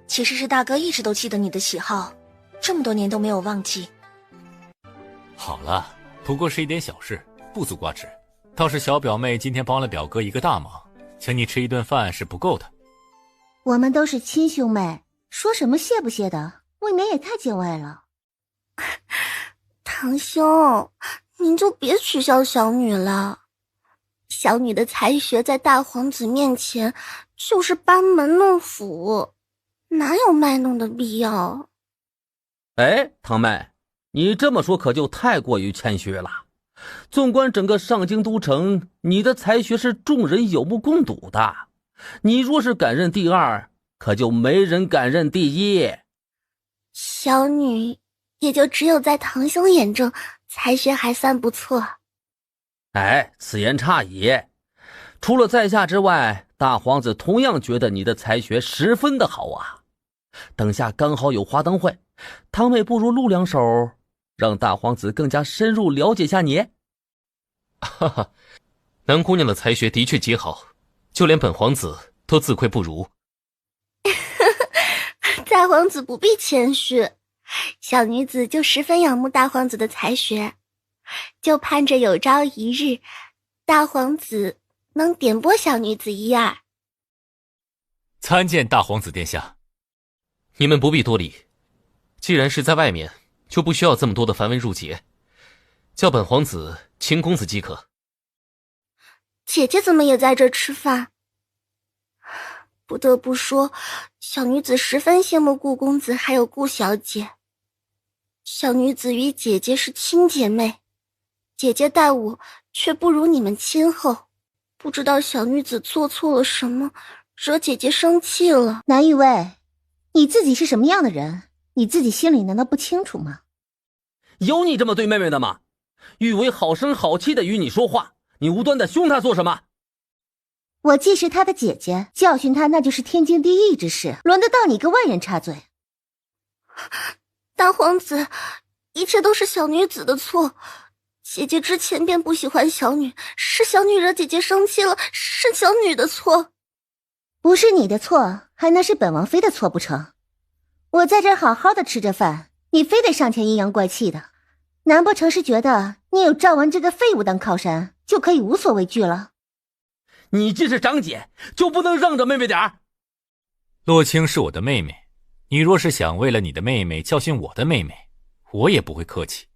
其实是大哥一直都记得你的喜好，这么多年都没有忘记。好了，不过是一点小事，不足挂齿。倒是小表妹今天帮了表哥一个大忙，请你吃一顿饭是不够的。我们都是亲兄妹，说什么谢不谢的，未免也太见外了。堂兄，您就别取笑小女了。小女的才学在大皇子面前就是班门弄斧，哪有卖弄的必要？哎，堂妹，你这么说可就太过于谦虚了。纵观整个上京都城，你的才学是众人有目共睹的。你若是敢认第二，可就没人敢认第一。小女也就只有在堂兄眼中才学还算不错。哎，此言差矣。除了在下之外，大皇子同样觉得你的才学十分的好啊。等下刚好有花灯会，堂妹不如露两手，让大皇子更加深入了解下你。哈哈，南姑娘的才学的确极好，就连本皇子都自愧不如。大皇子不必谦虚，小女子就十分仰慕大皇子的才学，就盼着有朝一日，大皇子能点拨小女子一二。参见大皇子殿下。你们不必多礼，既然是在外面，就不需要这么多的繁文缛节，叫本皇子秦公子即可。姐姐怎么也在这吃饭？不得不说，小女子十分羡慕顾公子还有顾小姐。小女子与姐姐是亲姐妹，姐姐待我却不如你们亲厚，不知道小女子做错了什么，惹姐姐生气了。南玉薇，你自己是什么样的人，你自己心里难道不清楚吗？有你这么对妹妹的吗？玉薇好声好气的与你说话，你无端的凶她做什么？我既是她的姐姐，教训她那就是天经地义之事，轮得到你一个外人插嘴？大皇子，一切都是小女子的错。姐姐之前便不喜欢小女，是小女惹姐姐生气了，是小女的错。不是你的错，还能是本王妃的错不成？我在这儿好好的吃着饭，你非得上前阴阳怪气的，难不成是觉得你有赵文这个废物当靠山，就可以无所畏惧了？你既是长姐，就不能让着妹妹点儿？洛清是我的妹妹，你若是想为了你的妹妹教训我的妹妹，我也不会客气。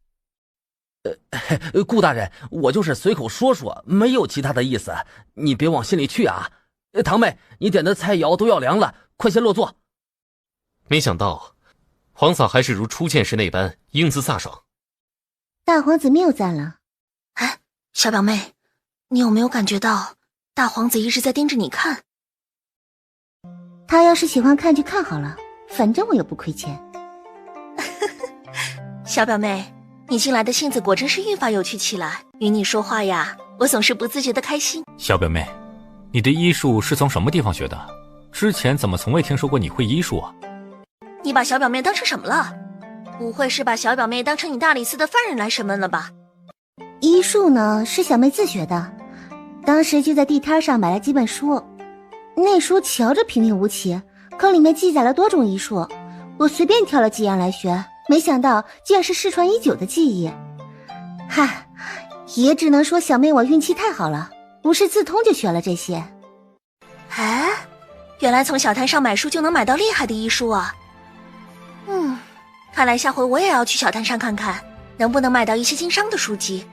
顾大人，我就是随口说说，没有其他的意思，你别往心里去啊。堂妹，你点的菜肴都要凉了，快些落座。没想到皇嫂还是如初见时那般英姿飒爽。大皇子谬赞了。哎，小表妹，你有没有感觉到大皇子一直在盯着你看？他要是喜欢看就看好了，反正我又不亏钱。小表妹，你近来的性子果真是愈发有趣起来，与你说话呀，我总是不自觉的开心。小表妹，你的医术是从什么地方学的？之前怎么从未听说过你会医术啊？你把小表妹当成什么了？不会是把小表妹当成你大理寺的犯人来审问了吧？医术呢，是小妹自学的，当时就在地摊上买了几本书，那书瞧着平平无奇，可里面记载了多种医术，我随便挑了几样来学，没想到竟然是失传已久的技艺。嗨，也只能说小妹我运气太好了，不是自通就学了这些。哎，原来从小摊上买书就能买到厉害的医术啊！看来下回我也要去小摊上看看，能不能买到一些经商的书籍。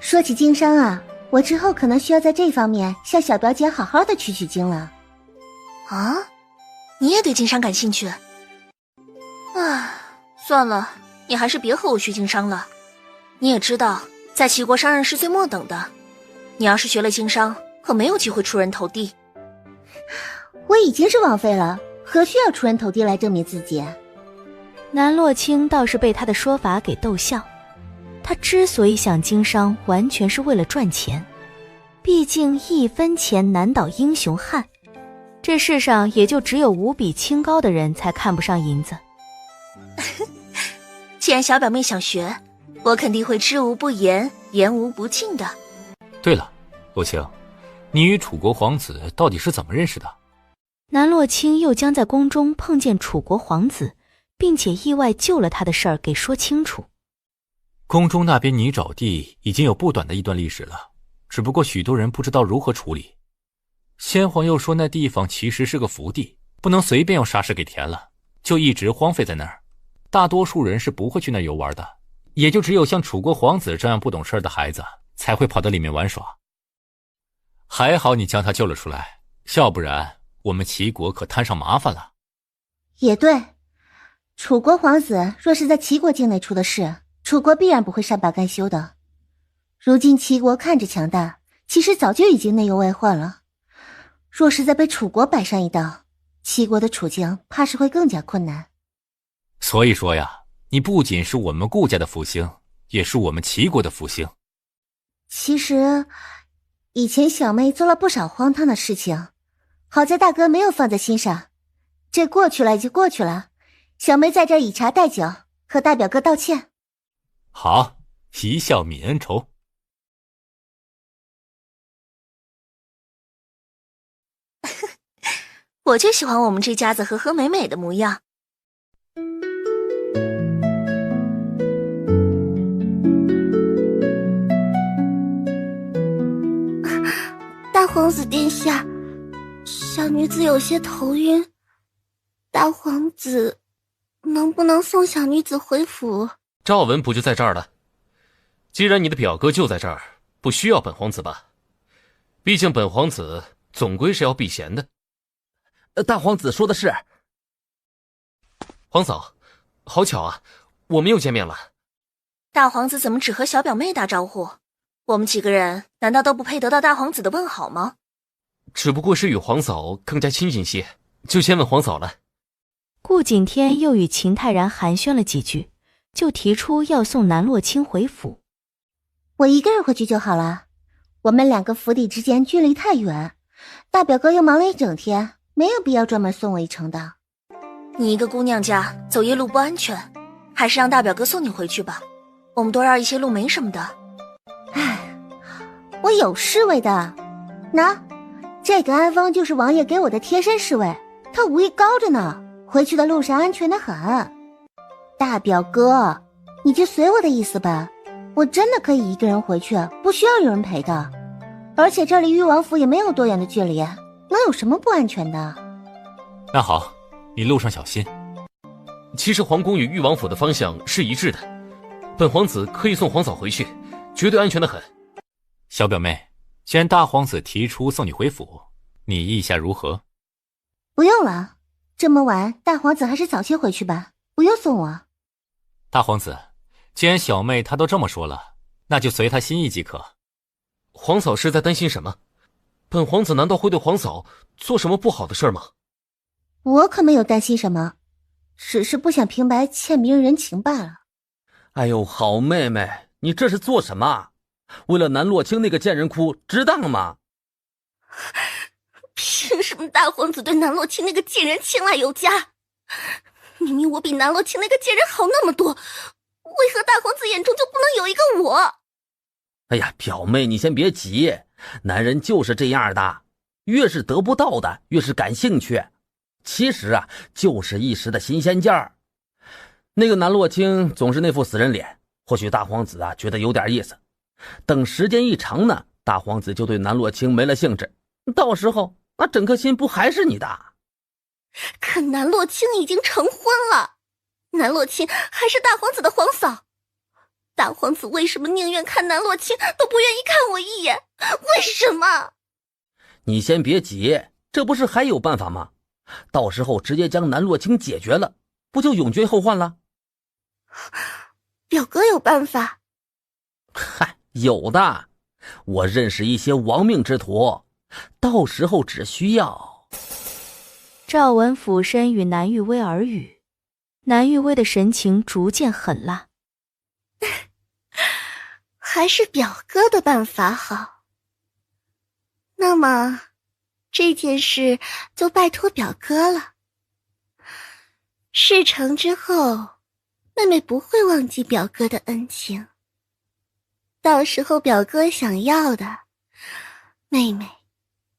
说起经商啊，我之后可能需要在这方面向小表姐好好的取经了。啊，你也对经商感兴趣？啊，算了，你还是别和我学经商了。你也知道，在齐国商人是最末等的，你要是学了经商，可没有机会出人头地。我已经是王妃了，何须要出人头地来证明自己？南洛清倒是被他的说法给逗笑。他之所以想经商，完全是为了赚钱，毕竟一分钱难倒英雄汉，这世上也就只有无比清高的人才看不上银子。既然小表妹想学，我肯定会知无不言，言无不尽的。对了，洛清，你与楚国皇子到底是怎么认识的？南洛清又将在宫中碰见楚国皇子，并且意外救了他的事儿给说清楚。宫中那边泥沼地已经有不短的一段历史了，只不过许多人不知道如何处理。先皇又说那地方其实是个福地，不能随便用沙石给填了，就一直荒废在那儿。大多数人是不会去那儿游玩的，也就只有像楚国皇子这样不懂事的孩子才会跑到里面玩耍。还好你将他救了出来，要不然我们齐国可摊上麻烦了。也对，楚国皇子若是在齐国境内出的事，楚国必然不会善罢甘休的。如今齐国看着强大，其实早就已经内忧外患了。若是再被楚国摆上一道，齐国的处境怕是会更加困难。所以说呀，你不仅是我们顾家的福星，也是我们齐国的福星。其实以前小妹做了不少荒唐的事情，好在大哥没有放在心上，这过去了也就过去了。小妹在这以茶代酒，和大表哥道歉。好，一笑泯恩仇。我就喜欢我们这家子和和美美的模样。大皇子殿下，小女子有些头晕，大皇子能不能送小女子回府？赵文不就在这儿了？既然你的表哥就在这儿，不需要本皇子吧？毕竟本皇子总归是要避嫌的。大皇子说的是。皇嫂，好巧啊，我们又见面了。大皇子怎么只和小表妹打招呼？我们几个人难道都不配得到大皇子的问好吗？只不过是与皇嫂更加亲近些，就先问皇嫂了。顾景天又与秦泰然寒暄了几句，就提出要送南洛清回府。我一个人回去就好了，我们两个府邸之间距离太远，大表哥又忙了一整天，没有必要专门送我一程的。你一个姑娘家走夜路不安全，还是让大表哥送你回去吧，我们多绕一些路没什么的。我有侍卫的，这个安风就是王爷给我的贴身侍卫，他武艺高着呢，回去的路上安全得很。大表哥，你就随我的意思吧，我真的可以一个人回去，不需要有人陪的。而且这离誉王府也没有多远的距离，能有什么不安全的？那好，你路上小心。其实皇宫与誉王府的方向是一致的，本皇子可以送皇嫂回去，绝对安全得很。小表妹，既然大皇子提出送你回府，你意下如何？不用了，这么晚大皇子还是早些回去吧，不用送我。大皇子，既然小妹她都这么说了，那就随她心意即可。皇嫂是在担心什么？本皇子难道会对皇嫂做什么不好的事吗？我可没有担心什么，只是不想平白欠别人人情罢了。哎呦，好妹妹，你这是做什么？为了南洛清那个贱人哭，值当吗？凭什么大皇子对南洛清那个贱人青睐有加？明明我比南洛清那个贱人好那么多，为何大皇子眼中就不能有一个我？哎呀，表妹你先别急，男人就是这样的，越是得不到的越是感兴趣。其实啊，就是一时的新鲜劲儿。那个南洛清总是那副死人脸，或许大皇子啊觉得有点意思，等时间一长呢，大皇子就对南洛清没了兴致，到时候那整颗心不还是你的？可南洛清已经成婚了，南洛清还是大皇子的皇嫂，大皇子为什么宁愿看南洛清都不愿意看我一眼？为什么？你先别急，这不是还有办法吗？到时候直接将南洛清解决了，不就永绝后患了？表哥有办法？嗨，有的，我认识一些亡命之徒，到时候只需要……赵文俯身与南玉薇耳语，南玉薇的神情逐渐狠辣。还是表哥的办法好。那么这件事就拜托表哥了。事成之后，妹妹不会忘记表哥的恩情。到时候表哥想要的，妹妹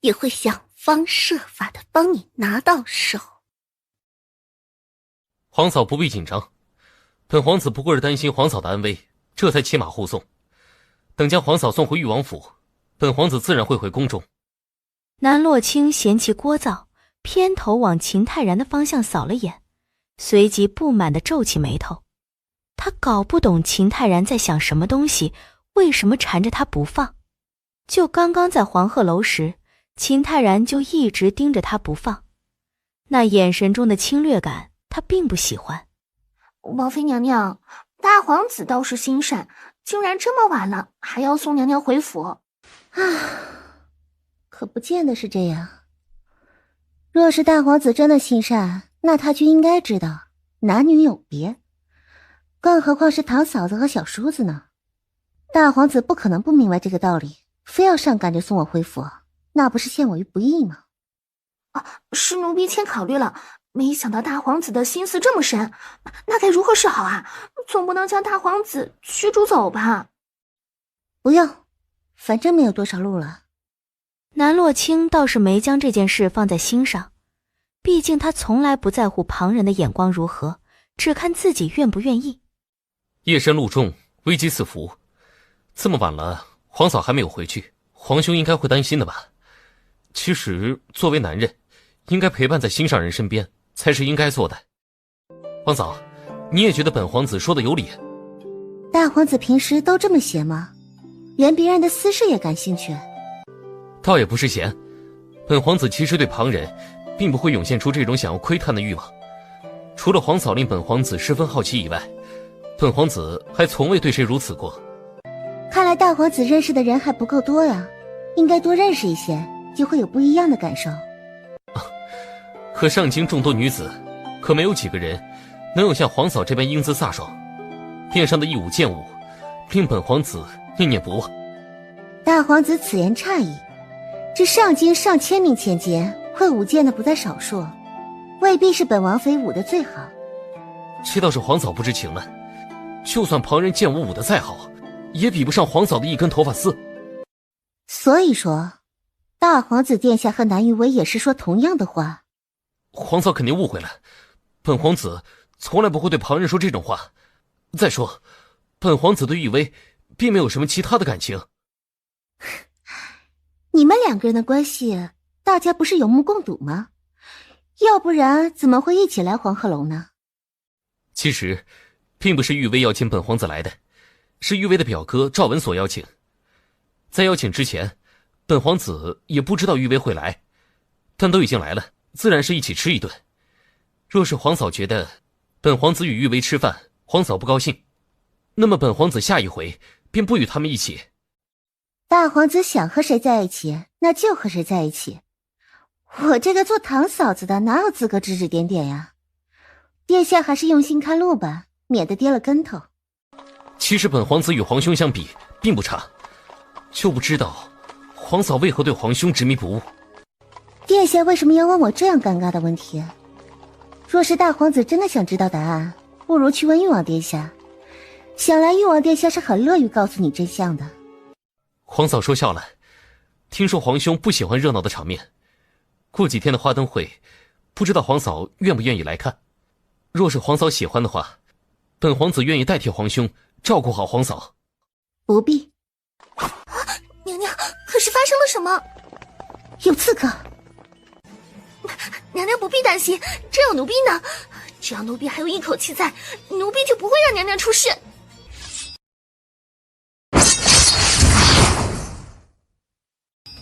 也会想方设法的帮你拿到手。皇嫂不必紧张，本皇子不过是担心皇嫂的安危，这才骑马护送。等将皇嫂送回誉王府，本皇子自然会回宫中。南洛清嫌弃聒噪，偏头往秦泰然的方向扫了眼，随即不满地皱起眉头。他搞不懂秦泰然在想什么东西，为什么缠着他不放。就刚刚在黄鹤楼时，秦泰然就一直盯着他不放，那眼神中的侵略感他并不喜欢。王妃娘娘，大皇子倒是心善，竟然这么晚了还要送娘娘回府。可不见得是这样。若是大皇子真的心善，那他就应该知道男女有别，更何况是堂嫂子和小叔子呢？大皇子不可能不明白这个道理，非要上赶着送我回府，那不是陷我于不义吗？是奴婢欠考虑了，没想到大皇子的心思这么深，那该如何是好啊？总不能将大皇子驱逐走吧？不用，反正没有多少路了。南洛清倒是没将这件事放在心上，毕竟他从来不在乎旁人的眼光如何，只看自己愿不愿意。夜深路重，危机四伏，这么晚了，皇嫂还没有回去，皇兄应该会担心的吧？其实作为男人，应该陪伴在心上人身边才是应该做的。皇嫂，你也觉得本皇子说的有理？大皇子平时都这么闲吗？连别人的私事也感兴趣？倒也不是闲，本皇子其实对旁人并不会涌现出这种想要窥探的欲望。除了皇嫂令本皇子十分好奇以外，本皇子还从未对谁如此过。看来大皇子认识的人还不够多呀，应该多认识一些，就会有不一样的感受。可上京众多女子，可没有几个人能有像皇嫂这般英姿飒爽，殿上的一舞剑舞，令本皇子念念不忘。大皇子此言差矣，这上京上千名千劫，会舞剑的不在少数，未必是本王妃舞的最好。这倒是皇嫂不知情了，就算旁人剑舞舞得再好，也比不上皇嫂的一根头发丝。所以说，大皇子殿下和南玉薇也是说同样的话。皇嫂肯定误会了，本皇子从来不会对旁人说这种话。再说，本皇子对玉薇并没有什么其他的感情。你们两个人的关系，大家不是有目共睹吗？要不然怎么会一起来黄鹤楼呢？其实，并不是玉薇邀请本皇子来的，是玉薇的表哥赵文所邀请。在邀请之前，本皇子也不知道玉薇会来，但都已经来了，自然是一起吃一顿。若是皇嫂觉得本皇子与玉薇吃饭，皇嫂不高兴，那么本皇子下一回便不与他们一起。大皇子想和谁在一起，那就和谁在一起。我这个做堂嫂子的哪有资格指指点点呀？殿下还是用心看路吧，免得跌了跟头。其实本皇子与皇兄相比并不差，就不知道皇嫂为何对皇兄执迷不悟。殿下为什么要问我这样尴尬的问题？若是大皇子真的想知道答案，不如去问玉王殿下。想来玉王殿下是很乐于告诉你真相的。皇嫂说笑了，听说皇兄不喜欢热闹的场面，过几天的花灯会，不知道皇嫂愿不愿意来看。若是皇嫂喜欢的话，本皇子愿意代替皇兄照顾好皇嫂。不必。娘娘，可是发生了什么？有刺客。娘娘不必担心，这有奴婢呢，只要奴婢还有一口气在，奴婢就不会让娘娘出事。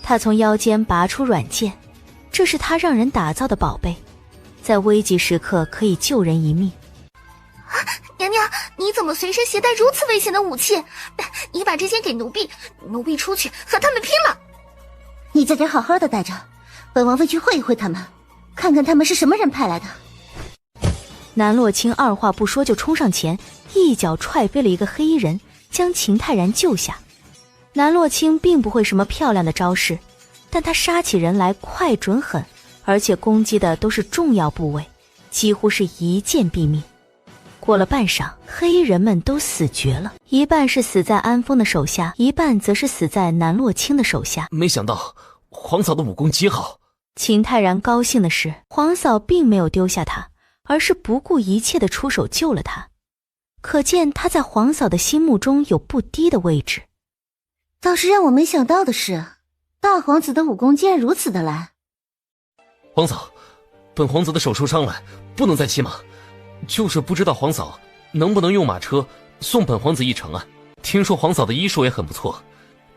他从腰间拔出软剑，这是他让人打造的宝贝，在危急时刻可以救人一命。娘娘，你怎么随身携带如此危险的武器？你把这剑给奴婢，奴婢出去和他们拼了。你在这好好的待着，本王妃去会一会他们，看看他们是什么人派来的。南洛清二话不说就冲上前，一脚踹飞了一个黑衣人，将秦泰然救下。南洛清并不会什么漂亮的招式，但他杀起人来快准狠，而且攻击的都是重要部位，几乎是一剑毙命。过了半晌，黑衣人们都死绝了，一半是死在安丰的手下，一半则是死在南洛清的手下。没想到皇嫂的武功极好。秦泰然高兴的是，皇嫂并没有丢下他，而是不顾一切的出手救了他，可见他在皇嫂的心目中有不低的位置。倒是让我没想到的是，大皇子的武功竟然如此的烂。皇嫂，本皇子的手受伤了，不能再骑马，就是不知道皇嫂能不能用马车送本皇子一程啊？听说皇嫂的医术也很不错，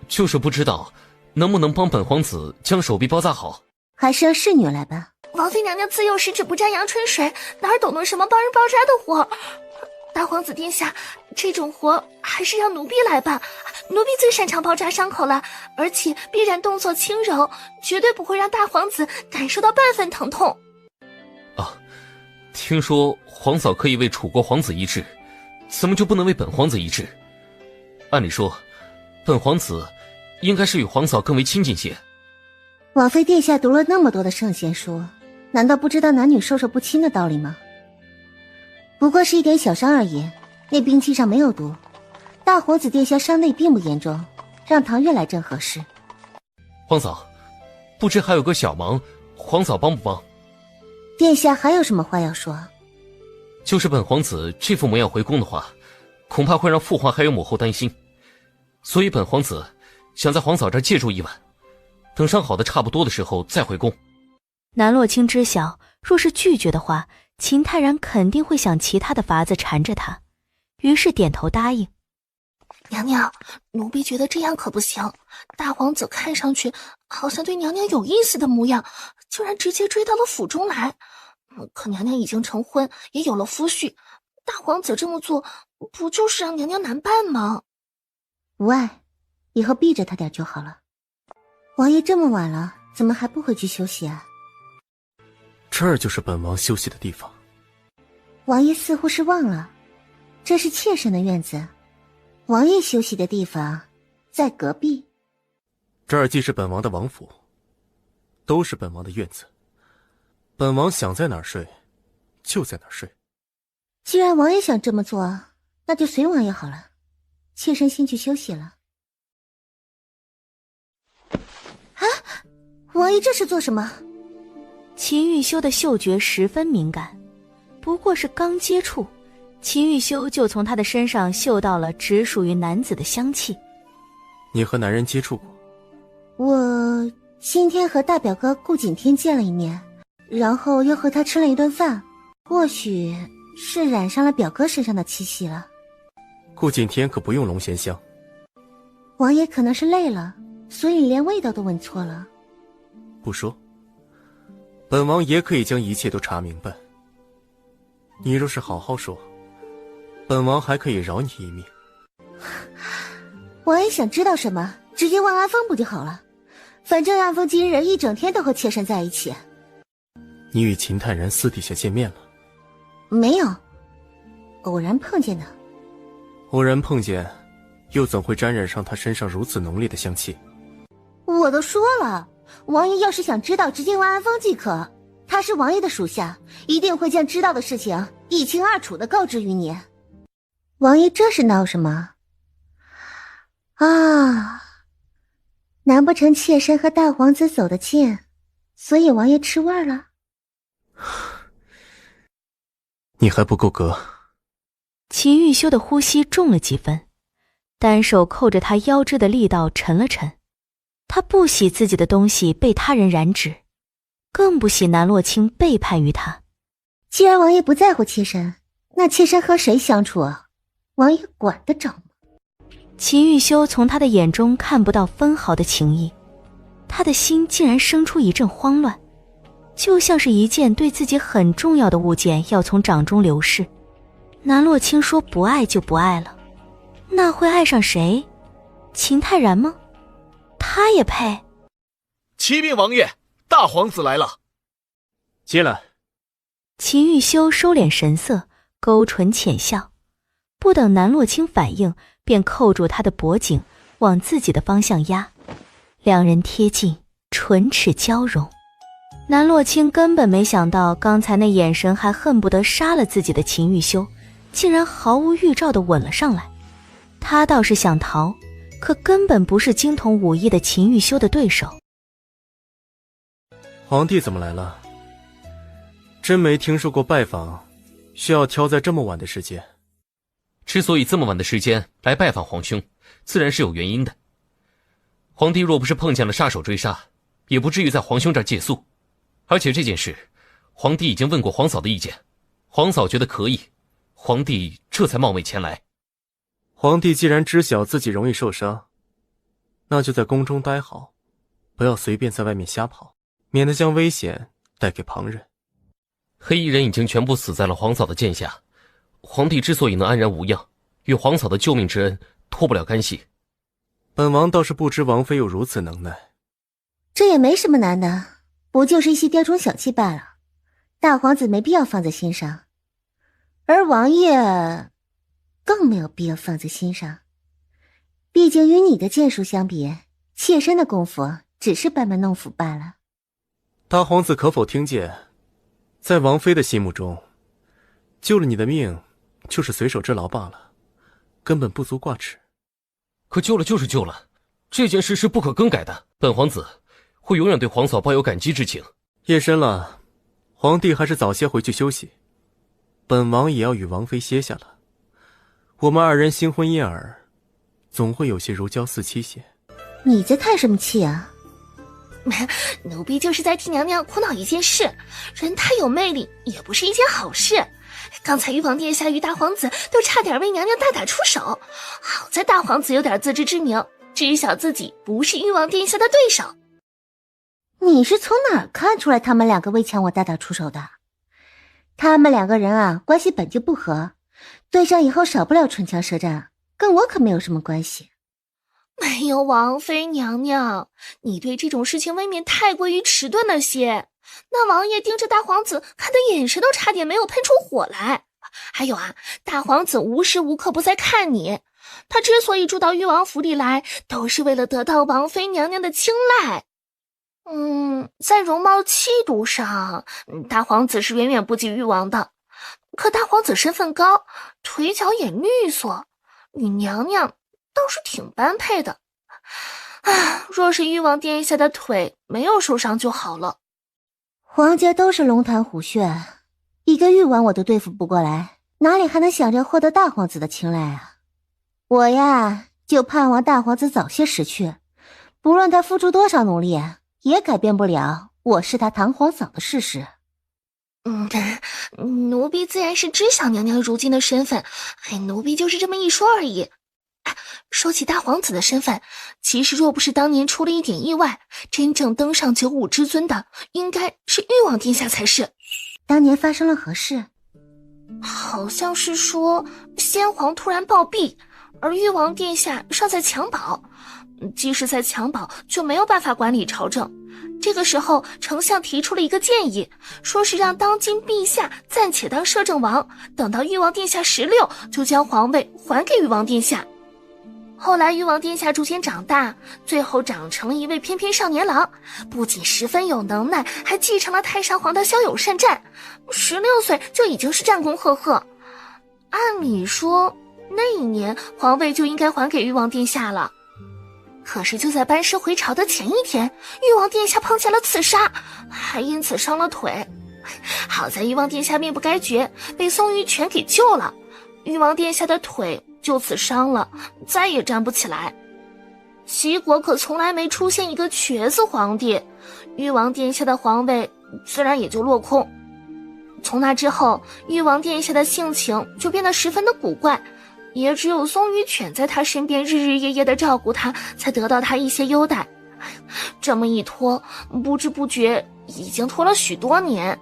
就是不知道能不能帮本皇子将手臂包扎好。还是让侍女来吧。王妃娘娘自幼十指不沾阳春水，哪儿懂得什么帮人包扎的活？大皇子殿下，这种活还是让奴婢来吧，奴婢最擅长包扎伤口了，而且必然动作轻柔，绝对不会让大皇子感受到半分疼痛。啊，听说皇嫂可以为楚国皇子医治，怎么就不能为本皇子医治？按理说，本皇子应该是与皇嫂更为亲近些。王妃殿下读了那么多的圣贤书，难道不知道男女授受不亲的道理吗？不过是一点小伤而已，那兵器上没有毒，大皇子殿下伤内并不严重，让唐月来正合适。皇嫂，不知还有个小忙，皇嫂帮不帮？殿下还有什么话要说？就是本皇子这副模样回宫的话，恐怕会让父皇还有母后担心，所以本皇子想在皇嫂这儿借住一晚，等伤好的差不多的时候再回宫。南洛清知晓，若是拒绝的话，秦泰然肯定会想其他的法子缠着他，于是点头答应。娘娘，奴婢觉得这样可不行。大皇子看上去好像对娘娘有意思的模样，竟然直接追到了府中来。可娘娘已经成婚，也有了夫婿，大皇子这么做，不就是让娘娘难办吗？无碍，以后避着他点就好了。王爷这么晚了，怎么还不回去休息啊？这儿就是本王休息的地方。王爷似乎是忘了，这是妾身的院子，王爷休息的地方在隔壁。这儿既是本王的王府，都是本王的院子，本王想在哪儿睡就在哪儿睡。既然王爷想这么做，那就随王爷好了，妾身先去休息了。啊，王爷这是做什么？秦玉修的嗅觉十分敏感，不过是刚接触，秦玉修就从他的身上嗅到了只属于男子的香气。你和男人接触过？我今天和大表哥顾景天见了一面，然后又和他吃了一顿饭，或许是染上了表哥身上的气息了。顾景天可不用龙涎香。王爷可能是累了，所以连味道都闻错了。不说，本王也可以将一切都查明白。你若是好好说，本王还可以饶你一命。王爷想知道什么，直接问安风不就好了？反正安风今日一整天都和妾身在一起。你与秦泰然私底下见面了？没有，偶然碰见的。偶然碰见，又怎会沾染上他身上如此浓烈的香气？我都说了，王爷要是想知道，直接问安风即可。他是王爷的属下，一定会将知道的事情一清二楚的告知于你。王爷这是闹什么？啊，难不成妾身和大皇子走得近，所以王爷吃味了？你还不够格。秦玉修的呼吸重了几分，单手扣着他腰肢的力道沉了沉。他不喜自己的东西被他人染指，更不喜南洛清背叛于他。既然王爷不在乎妾身，那妾身和谁相处啊？王爷管得着吗？秦玉修从他的眼中看不到分毫的情意，他的心竟然生出一阵慌乱，就像是一件对自己很重要的物件要从掌中流逝。南洛清说不爱就不爱了，那会爱上谁？秦泰然吗？他也配？启禀王爷，大皇子来了。接来。秦玉修收敛神色，勾唇浅笑，不等南洛清反应，便扣住他的脖颈，往自己的方向压。两人贴近，唇齿交融。南洛清根本没想到，刚才那眼神还恨不得杀了自己的秦玉修，竟然毫无预兆地吻了上来。他倒是想逃，可根本不是精通武艺的秦玉修的对手。皇帝怎么来了？真没听说过拜访需要挑在这么晚的时间。之所以这么晚的时间来拜访皇兄，自然是有原因的。皇帝若不是碰见了杀手追杀，也不至于在皇兄这儿借宿。而且这件事，皇帝已经问过皇嫂的意见，皇嫂觉得可以，皇帝这才冒昧前来。皇帝既然知晓自己容易受伤，那就在宫中待好，不要随便在外面瞎跑，免得将危险带给旁人。黑衣人已经全部死在了皇嫂的剑下，皇帝之所以能安然无恙，与皇嫂的救命之恩脱不了干系。本王倒是不知王妃有如此能耐。这也没什么难的，不就是一些雕虫小技罢了，大皇子没必要放在心上，而王爷更没有必要放在心上。毕竟与你的剑术相比，妾身的功夫只是班门弄斧罢了。大皇子可否听见，在王妃的心目中，救了你的命就是随手之劳罢了，根本不足挂齿。可救了就是救了，这件事是不可更改的。本皇子会永远对皇嫂抱有感激之情。夜深了，皇帝还是早些回去休息，本王也要与王妃歇下了。我们二人新婚燕尔，总会有些如胶似漆些。你在叹什么气啊？奴婢就是在替娘娘苦恼一件事，人太有魅力也不是一件好事。刚才玉王殿下与大皇子都差点为娘娘大打出手，好在大皇子有点自知之明，知晓自己不是玉王殿下的对手。你是从哪儿看出来他们两个为抢我大打出手的？他们两个人啊，关系本就不和，对上以后少不了唇枪舌战，跟我可没有什么关系。没有王妃娘娘，你对这种事情未免太过于迟钝了些。那王爷盯着大皇子看的眼神都差点没有喷出火来。还有啊，大皇子无时无刻不在看你，他之所以住到誉王府里来，都是为了得到王妃娘娘的青睐。在容貌气度上，大皇子是远远不及誉王的，可大皇子身份高，腿脚也利索，与娘娘倒是挺般配的。若是誉王殿下的腿没有受伤就好了。皇家都是龙潭虎穴，一个誉王我都对付不过来，哪里还能想着获得大皇子的青睐啊？我呀，就盼望大皇子早些识趣，不论他付出多少努力，也改变不了我是他堂皇嫂的事实。奴婢自然是知晓娘娘如今的身份，奴婢就是这么一说而已。说起大皇子的身份，其实若不是当年出了一点意外，真正登上95之尊的应该是誉王殿下才是。当年发生了何事？好像是说先皇突然暴毙，而誉王殿下尚在襁褓，即使在襁褓就没有办法管理朝政。这个时候丞相提出了一个建议，说是让当今陛下暂且当摄政王，等到誉王殿下16就将皇位还给誉王殿下。后来誉王殿下逐渐长大，最后长成了一位翩翩少年郎，不仅十分有能耐，还继承了太上皇的骁勇善战，16岁就已经是战功赫赫。按理说那一年皇位就应该还给誉王殿下了，可是就在班师回朝的前一天，誉王殿下碰见了刺杀，还因此伤了腿。好在誉王殿下命不该绝，被宋玉全给救了，誉王殿下的腿就此伤了，再也站不起来。齐国可从来没出现一个瘸子皇帝，誉王殿下的皇位自然也就落空。从那之后，誉王殿下的性情就变得十分的古怪，也只有宋玉犬在他身边日日夜夜的照顾他，才得到他一些优待。这么一拖，不知不觉已经拖了许多年。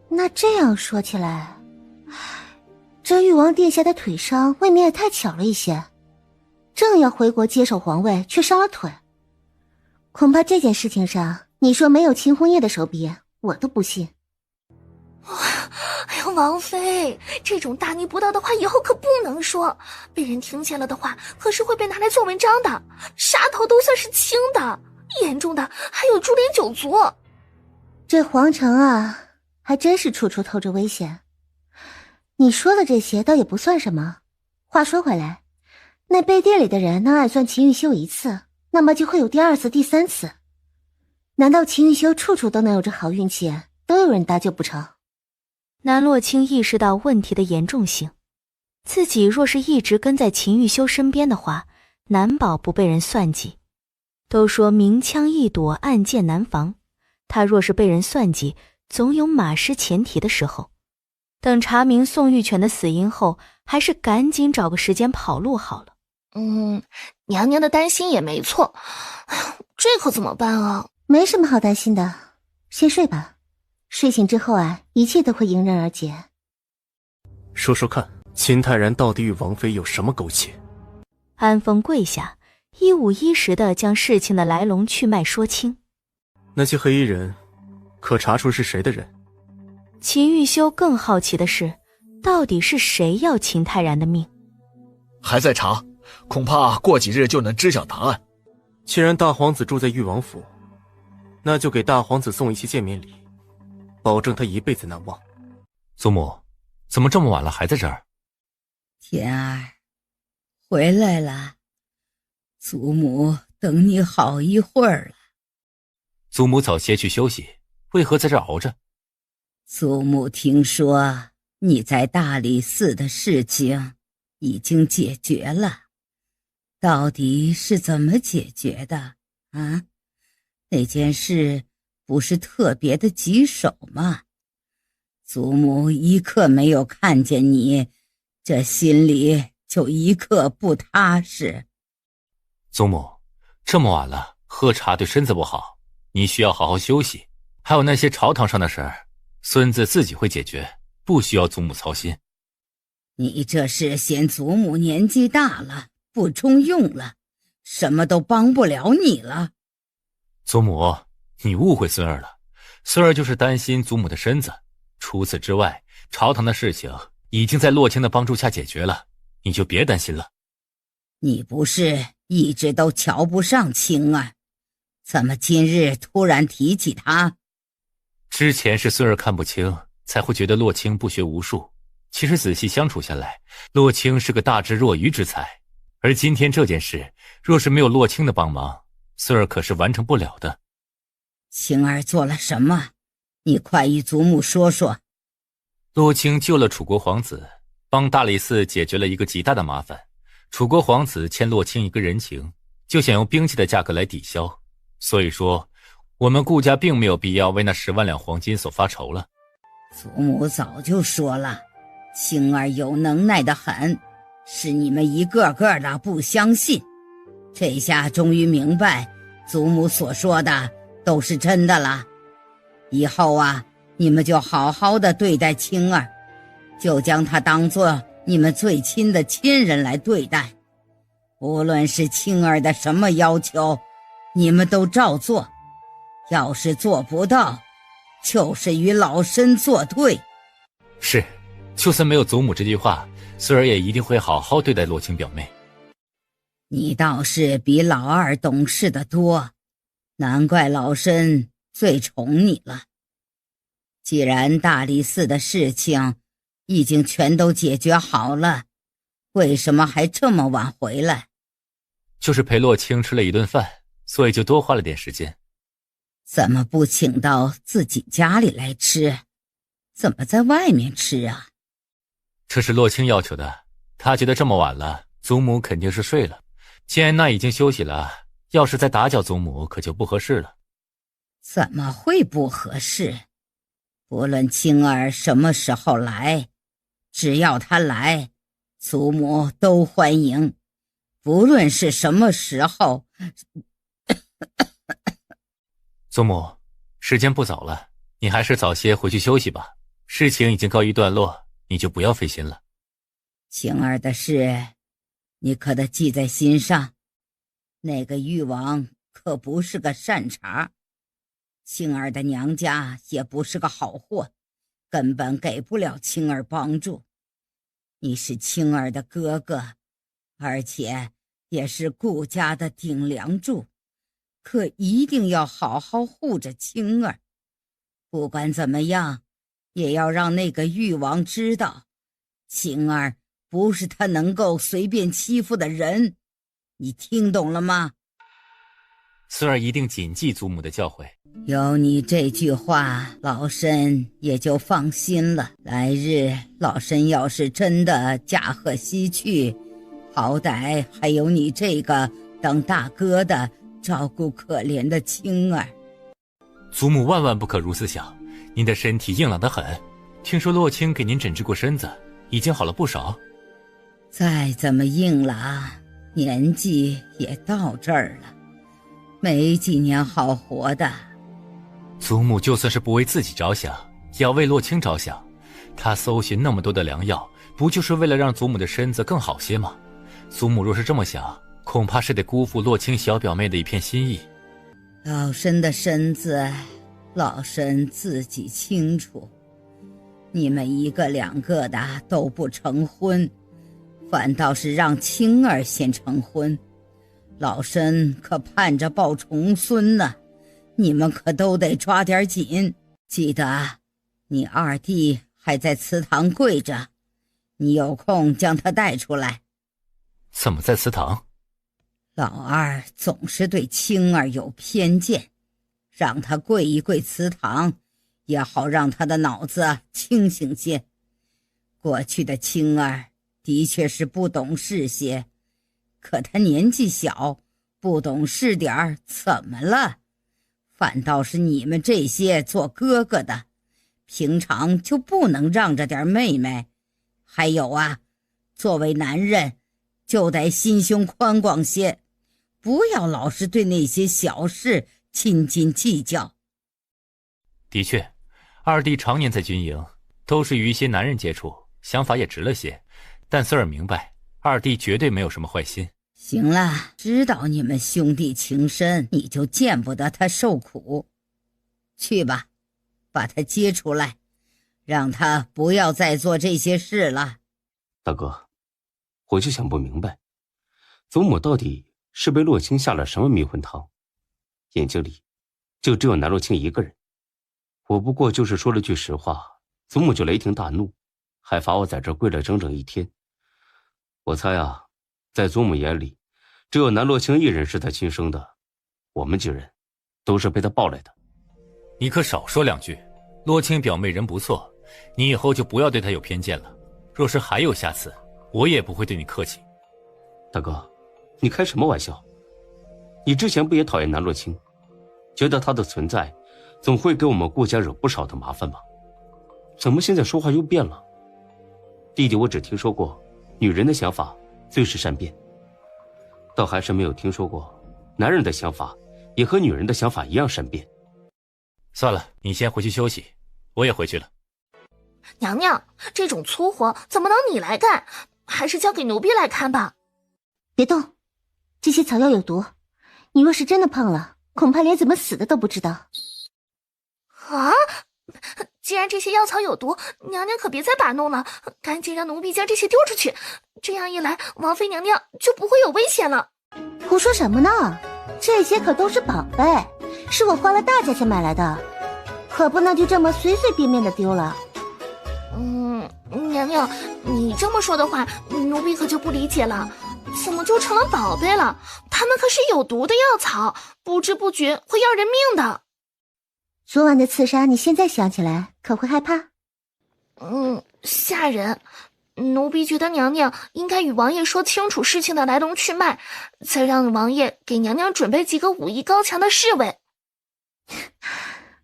那这样说起来，这誉王殿下的腿伤未免也太巧了一些，正要回国接手皇位，却伤了腿。恐怕这件事情上，你说没有秦红叶的手笔，我都不信。王妃，这种大逆不道的话以后可不能说，被人听见了的话，可是会被拿来做文章的。杀头都算是轻的，严重的还有株连九族。这皇城啊，还真是处处透着危险。你说的这些倒也不算什么。话说回来，那背地里的人能暗算秦玉修一次，那么就会有第2次、第3次。难道秦玉修处处都能有着好运气，都有人搭救不成？南洛清意识到问题的严重性，自己若是一直跟在秦玉修身边的话，难保不被人算计。都说明枪易躲，暗箭难防，他若是被人算计，总有马失前蹄的时候。等查明宋玉泉的死因后，还是赶紧找个时间跑路好了。娘娘的担心也没错，这可怎么办啊？没什么好担心的，先睡吧。睡醒之后啊，一切都会迎刃而解。说说看，秦泰然到底与王妃有什么勾结？安峰跪下，一五一十地将事情的来龙去脉说清。那些黑衣人，可查出是谁的人？秦玉修更好奇的是，到底是谁要秦泰然的命？还在查，恐怕过几日就能知晓答案。既然大皇子住在誉王府，那就给大皇子送一些见面礼，保证他一辈子难忘。祖母，怎么这么晚了还在这儿？田儿，回来了，祖母等你好一会儿了。祖母早些去休息，为何在这儿熬着？祖母听说你在大理寺的事情已经解决了，到底是怎么解决的啊？那件事不是特别的棘手吗？祖母一刻没有看见你，这心里就一刻不踏实。祖母，这么晚了，喝茶对身子不好，你需要好好休息。还有那些朝堂上的事儿，孙子自己会解决，不需要祖母操心。你这是嫌祖母年纪大了，不中用了，什么都帮不了你了。祖母，你误会孙儿了，孙儿就是担心祖母的身子。除此之外，朝堂的事情已经在洛清的帮助下解决了，你就别担心了。你不是一直都瞧不上青儿，怎么今日突然提起他？之前是孙儿看不清，才会觉得洛清不学无术。其实仔细相处下来，洛清是个大智若愚之才。而今天这件事，若是没有洛清的帮忙，孙儿可是完成不了的。青儿做了什么？你快与祖母说说。洛清救了楚国皇子，帮大理寺解决了一个极大的麻烦。楚国皇子欠洛清一个人情，就想用兵器的价格来抵消。所以说，我们顾家并没有必要为那10万两黄金所发愁了。祖母早就说了，青儿有能耐的很，是你们一个个的不相信。这下终于明白，祖母所说的都是真的了。以后啊，你们就好好的对待青儿，就将她当作你们最亲的亲人来对待。无论是青儿的什么要求，你们都照做。要是做不到，就是与老身作对。是，就算没有祖母这句话，孙儿也一定会好好对待洛清表妹。你倒是比老二懂事得多，难怪老身最宠你了。既然大理寺的事情已经全都解决好了，为什么还这么晚回来？就是陪洛清吃了一顿饭，所以就多花了点时间。怎么不请到自己家里来吃？怎么在外面吃啊？这是洛清要求的，他觉得这么晚了，祖母肯定是睡了。既然那已经休息了，要是再打搅祖母，可就不合适了。怎么会不合适？不论青儿什么时候来，只要她来，祖母都欢迎。不论是什么时候。祖母，时间不早了，你还是早些回去休息吧。事情已经告一段落，你就不要费心了。青儿的事，你可得记在心上。那个誉王可不是个善茬，青儿的娘家也不是个好货，根本给不了青儿帮助。你是青儿的哥哥，而且也是顾家的顶梁柱，可一定要好好护着青儿。不管怎么样，也要让那个誉王知道，青儿不是他能够随便欺负的人。你听懂了吗？孙儿一定谨记祖母的教诲。有你这句话，老身也就放心了。来日老身要是真的驾鹤西去，好歹还有你这个当大哥的照顾可怜的青儿。祖母万万不可如此想，您的身体硬朗得很，听说洛清给您诊治过身子，已经好了不少。再怎么硬朗，年纪也到这儿了，没几年好活的。祖母就算是不为自己着想，也要为洛清着想。他搜寻那么多的良药，不就是为了让祖母的身子更好些吗？祖母若是这么想，恐怕是得辜负洛清小表妹的一片心意。老身的身子，老身自己清楚。你们一个两个的都不成婚，反倒是让青儿先成婚，老身可盼着抱重孙呢。你们可都得抓点紧。记得你二弟还在祠堂跪着，你有空将他带出来。怎么在祠堂？老二总是对青儿有偏见，让他跪一跪祠堂，也好让他的脑子清醒些。过去的青儿的确是不懂事些，可他年纪小，不懂事点儿怎么了？反倒是你们这些做哥哥的，平常就不能让着点妹妹。还有啊，作为男人就得心胸宽广些，不要老是对那些小事斤斤计较。的确，二弟常年在军营，都是与一些男人接触，想法也直了些，但孙儿明白，二弟绝对没有什么坏心。行了，知道你们兄弟情深，你就见不得他受苦。去吧，把他接出来，让他不要再做这些事了。大哥，我就想不明白，祖母到底是被洛清下了什么迷魂汤？眼睛里就只有南洛清一个人。我不过就是说了句实话，祖母就雷霆大怒，还罚我在这跪了整整1天。我猜啊，在祖母眼里，只有南洛清一人是他亲生的，我们几人都是被他抱来的。你可少说2句，洛清表妹人不错，你以后就不要对她有偏见了。若是还有下次，我也不会对你客气。大哥，你开什么玩笑？你之前不也讨厌南洛清，觉得他的存在总会给我们顾家惹不少的麻烦吗？怎么现在说话又变了？弟弟，我只听说过女人的想法最是善变，倒还是没有听说过男人的想法也和女人的想法一样善变。算了，你先回去休息，我也回去了。娘娘，这种粗活怎么能你来干？还是交给奴婢来看吧。别动，这些草药有毒，你若是真的胖了，恐怕连怎么死的都不知道。啊！既然这些药草有毒，娘娘可别再把弄了，赶紧让奴婢将这些丢出去。这样一来，王妃娘娘就不会有危险了。胡说什么呢？这些可都是宝贝，是我花了大价钱买来的，可不能就这么随随便便的丢了。娘娘，你这么说的话，奴婢可就不理解了，怎么就成了宝贝了？它们可是有毒的药草，不知不觉会要人命的。昨晚的刺杀，你现在想起来可会害怕？吓人。奴婢觉得娘娘应该与王爷说清楚事情的来龙去脉，再让王爷给娘娘准备几个武艺高强的侍卫。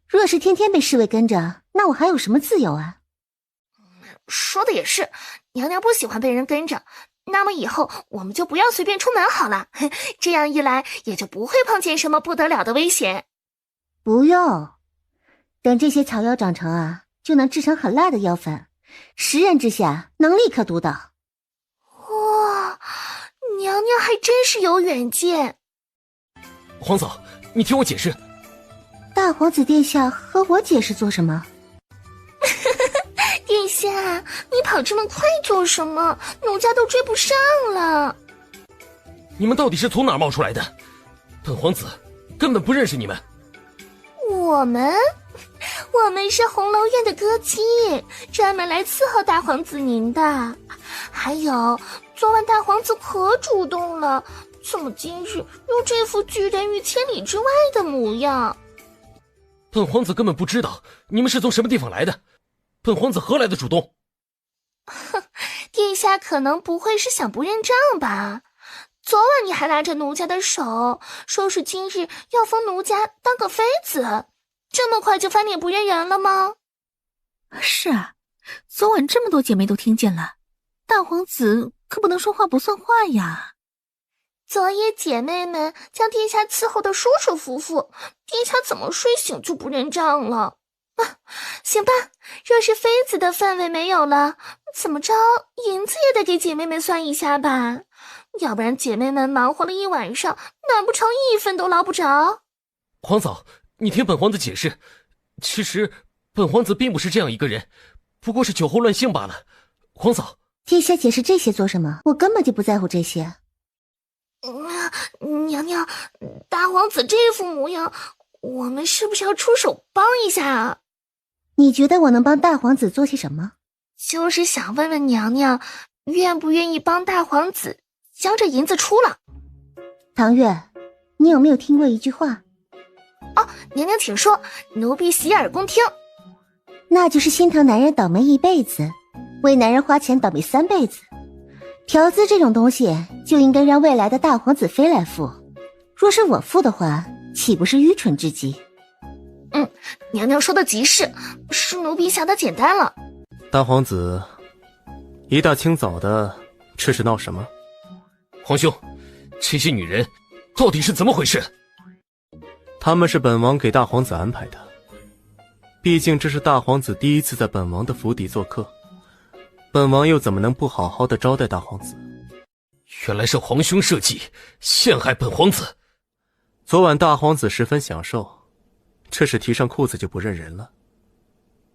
若是天天被侍卫跟着，那我还有什么自由啊？说的也是，娘娘不喜欢被人跟着，那么以后我们就不要随便出门好了，这样一来也就不会碰见什么不得了的危险。不用，等这些草药长成啊，就能制成很辣的药粉，10人之下能立刻毒倒。哇，娘娘还真是有远见。皇嫂，你听我解释。大皇子殿下和我解释做什么？殿下，你跑这么快做什么？奴家都追不上了。你们到底是从哪儿冒出来的？本皇子根本不认识你们。我们是红楼院的歌姬，专门来伺候大皇子您的。还有，昨晚大皇子可主动了，怎么今日又这副拒人于千里之外的模样？本皇子根本不知道你们是从什么地方来的，本皇子何来的主动？哼，殿下可能不会是想不认账吧？昨晚你还拉着奴家的手，说是今日要封奴家当个妃子，这么快就翻脸不认人了吗？是啊，昨晚这么多姐妹都听见了，大皇子可不能说话不算话呀。昨夜姐妹们将殿下伺候得舒舒服服，殿下怎么睡醒就不认账了？行吧，若是妃子的份位没有了，怎么着银子也得给姐妹们算一下吧，要不然姐妹们忙活了一晚上，难不成1分都捞不着？皇嫂，你听本皇子解释，其实本皇子并不是这样一个人，不过是酒后乱性罢了。皇嫂，殿下解释这些做什么？我根本就不在乎这些。娘娘，大皇子这副模样，我们是不是要出手帮一下啊？你觉得我能帮大皇子做些什么？就是想问问娘娘，愿不愿意帮大皇子将这银子出了？唐月，你有没有听过一句话？哦，娘娘请说，奴婢洗耳恭听。那就是心疼男人倒霉一辈子，为男人花钱倒霉3辈子。调资这种东西就应该让未来的大皇子妃来付，若是我付的话，岂不是愚蠢至极？娘娘说的极是奴婢想的简单了。大皇子，一大清早的，这是闹什么？皇兄，这些女人到底是怎么回事？他们是本王给大皇子安排的，毕竟这是大皇子第一次在本王的府邸做客，本王又怎么能不好好的招待大皇子？原来是皇兄设计陷害本皇子。昨晚大皇子十分享受，这是提上裤子就不认人了。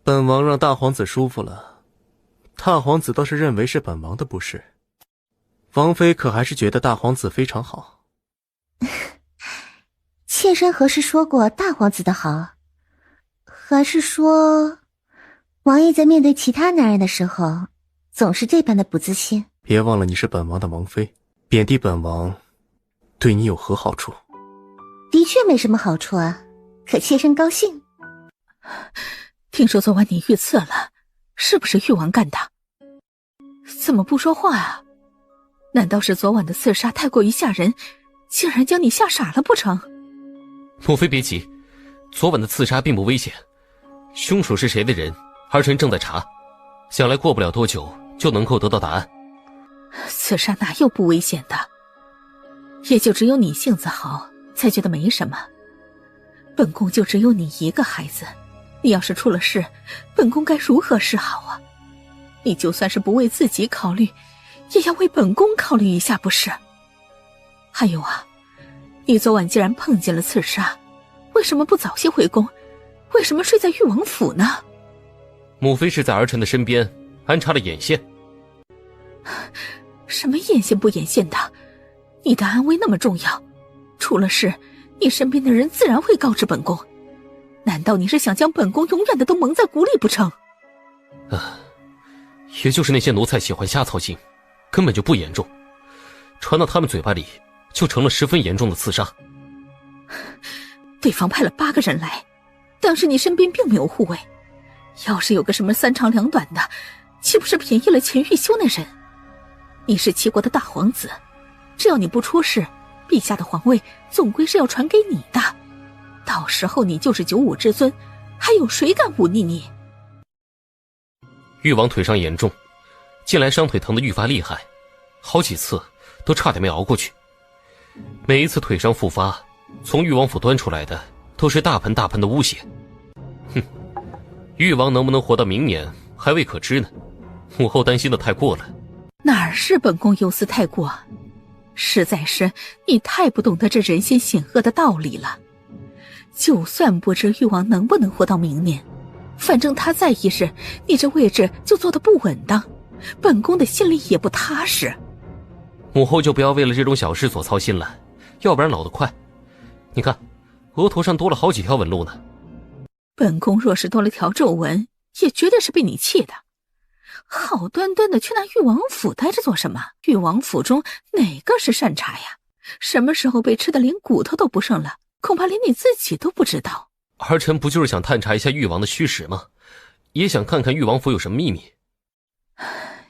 本王让大皇子舒服了，大皇子倒是认为是本王的不是。王妃可还是觉得大皇子非常好。妾身何时说过大皇子的好？还是说王爷在面对其他男人的时候总是这般的不自信？别忘了你是本王的王妃，贬低本王对你有何好处？的确没什么好处啊，可妾身高兴。听说昨晚你遇刺了，是不是誉王干的？怎么不说话啊？难道是昨晚的刺杀太过于吓人，竟然将你吓傻了不成？母妃别急，昨晚的刺杀并不危险，凶手是谁的人，儿臣正在查，想来过不了多久就能够得到答案。刺杀哪有不危险的？也就只有你性子好，才觉得没什么。本宫就只有你一个孩子，你要是出了事，本宫该如何是好啊？你就算是不为自己考虑，也要为本宫考虑一下，不是？还有啊，你昨晚既然碰见了刺杀，为什么不早些回宫？为什么睡在誉王府呢？母妃是在儿臣的身边安插了眼线。什么眼线不眼线的？你的安危那么重要，出了事，你身边的人自然会告知本宫。难道你是想将本宫永远的都蒙在鼓里不成？也就是那些奴才喜欢瞎操心，根本就不严重，传到他们嘴巴里就成了十分严重的刺杀。对方派了8个人来，但是你身边并没有护卫，要是有个什么3长2短的，岂不是便宜了钱玉修那人？你是齐国的大皇子，只要你不出事，陛下的皇位总归是要传给你的，到时候你就是95之尊，还有谁敢忤逆你？誉王腿伤严重，近来伤腿疼得愈发厉害，好几次都差点没熬过去。每一次腿伤复发，从誉王府端出来的都是大盆大盆的污血。誉王能不能活到明年还未可知呢，母后担心的太过了。哪儿是本宫忧思太过，实在是你太不懂得这人心险恶的道理了。就算不知誉王能不能活到明年，反正他在意时，你这位置就坐得不稳当，本宫的心里也不踏实。母后就不要为了这种小事所操心了，要不然老得快。你看，额头上多了好几条纹路呢。本宫若是多了条皱纹，也绝对是被你气的。好端端的去那誉王府待着做什么？誉王府中哪个是善茬呀？什么时候被吃的连骨头都不剩了，恐怕连你自己都不知道。儿臣不就是想探查一下誉王的虚实吗？也想看看誉王府有什么秘密。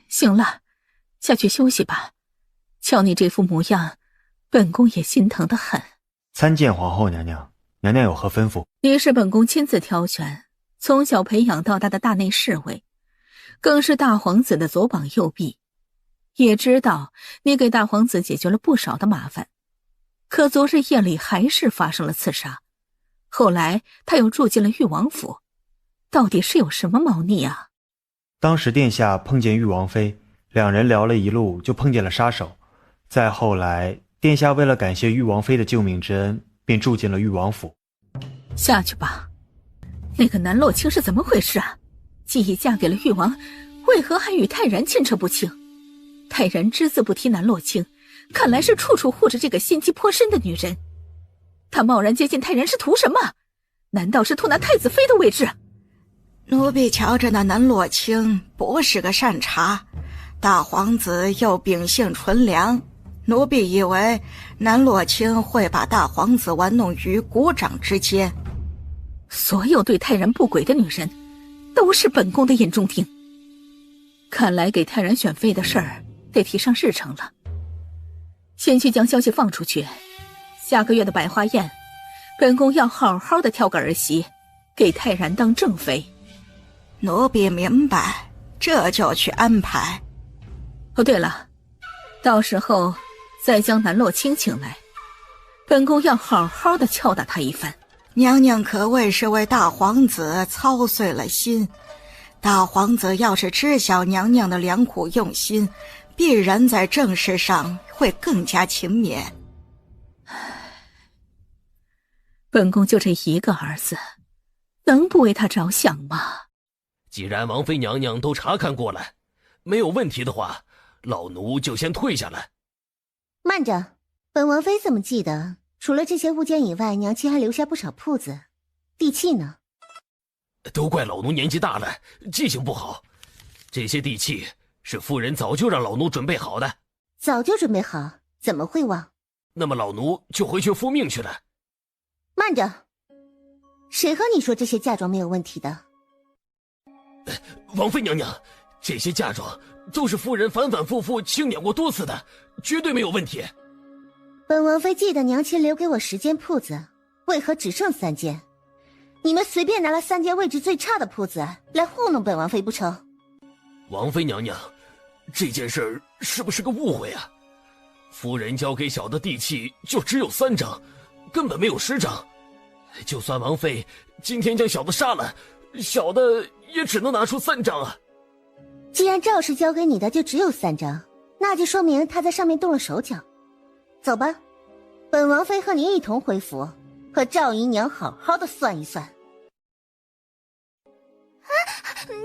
行了，下去休息吧。瞧你这副模样，本宫也心疼得很。参见皇后娘娘，娘娘有何吩咐？你是本宫亲自挑选，从小培养到大的大内侍卫，更是大皇子的左膀右臂，也知道你给大皇子解决了不少的麻烦。可昨日夜里还是发生了刺杀，后来他又住进了誉王府，到底是有什么猫腻啊？当时殿下碰见誉王妃，两人聊了一路就碰见了杀手，再后来殿下为了感谢誉王妃的救命之恩，便住进了誉王府。下去吧。那个南洛卿是怎么回事啊？既已嫁给了誉王，为何还与泰然牵扯不清？泰然只字不提南洛卿，看来是处处护着这个心机颇深的女人。他贸然接近泰然是图什么？难道是图那太子妃的位置？奴婢瞧着那南洛卿不是个善茬，大皇子又秉性纯良，奴婢以为南洛卿会把大皇子玩弄于股掌之间。所有对泰然不轨的女人，都是本宫的眼中钉。看来给泰然选妃的事儿得提上日程了。先去将消息放出去，下个月的百花宴，本宫要好好的挑个儿媳，给泰然当正妃。奴婢明白，这就去安排。哦，对了，到时候再将南洛清请来，本宫要好好的敲打他一番。娘娘可谓是为大皇子操碎了心，大皇子要是知晓娘娘的良苦用心，必然在政事上会更加勤勉。本宫就这一个儿子，能不为他着想吗？既然王妃娘娘都查看过了，没有问题的话，老奴就先退下来。慢着，本王妃怎么记得除了这些物件以外，娘亲还留下不少铺子、地契呢？都怪老奴年纪大了，记性不好。这些地契是夫人早就让老奴准备好的。早就准备好，怎么会忘？那么老奴就回去复命去了。慢着，谁和你说这些嫁妆没有问题的？王妃娘娘，这些嫁妆都是夫人反反复复清点过多次的，绝对没有问题。本王妃记得娘亲留给我10间铺子，为何只剩3间？你们随便拿了3间位置最差的铺子来糊弄本王妃不成？王妃娘娘，这件事儿是不是个误会啊？夫人交给小的地契就只有3张，根本没有10张。就算王妃今天将小的杀了，小的也只能拿出3张啊。既然赵氏交给你的就只有3张，那就说明他在上面动了手脚。走吧，本王妃和你一同回府，和赵姨娘好好的算一算。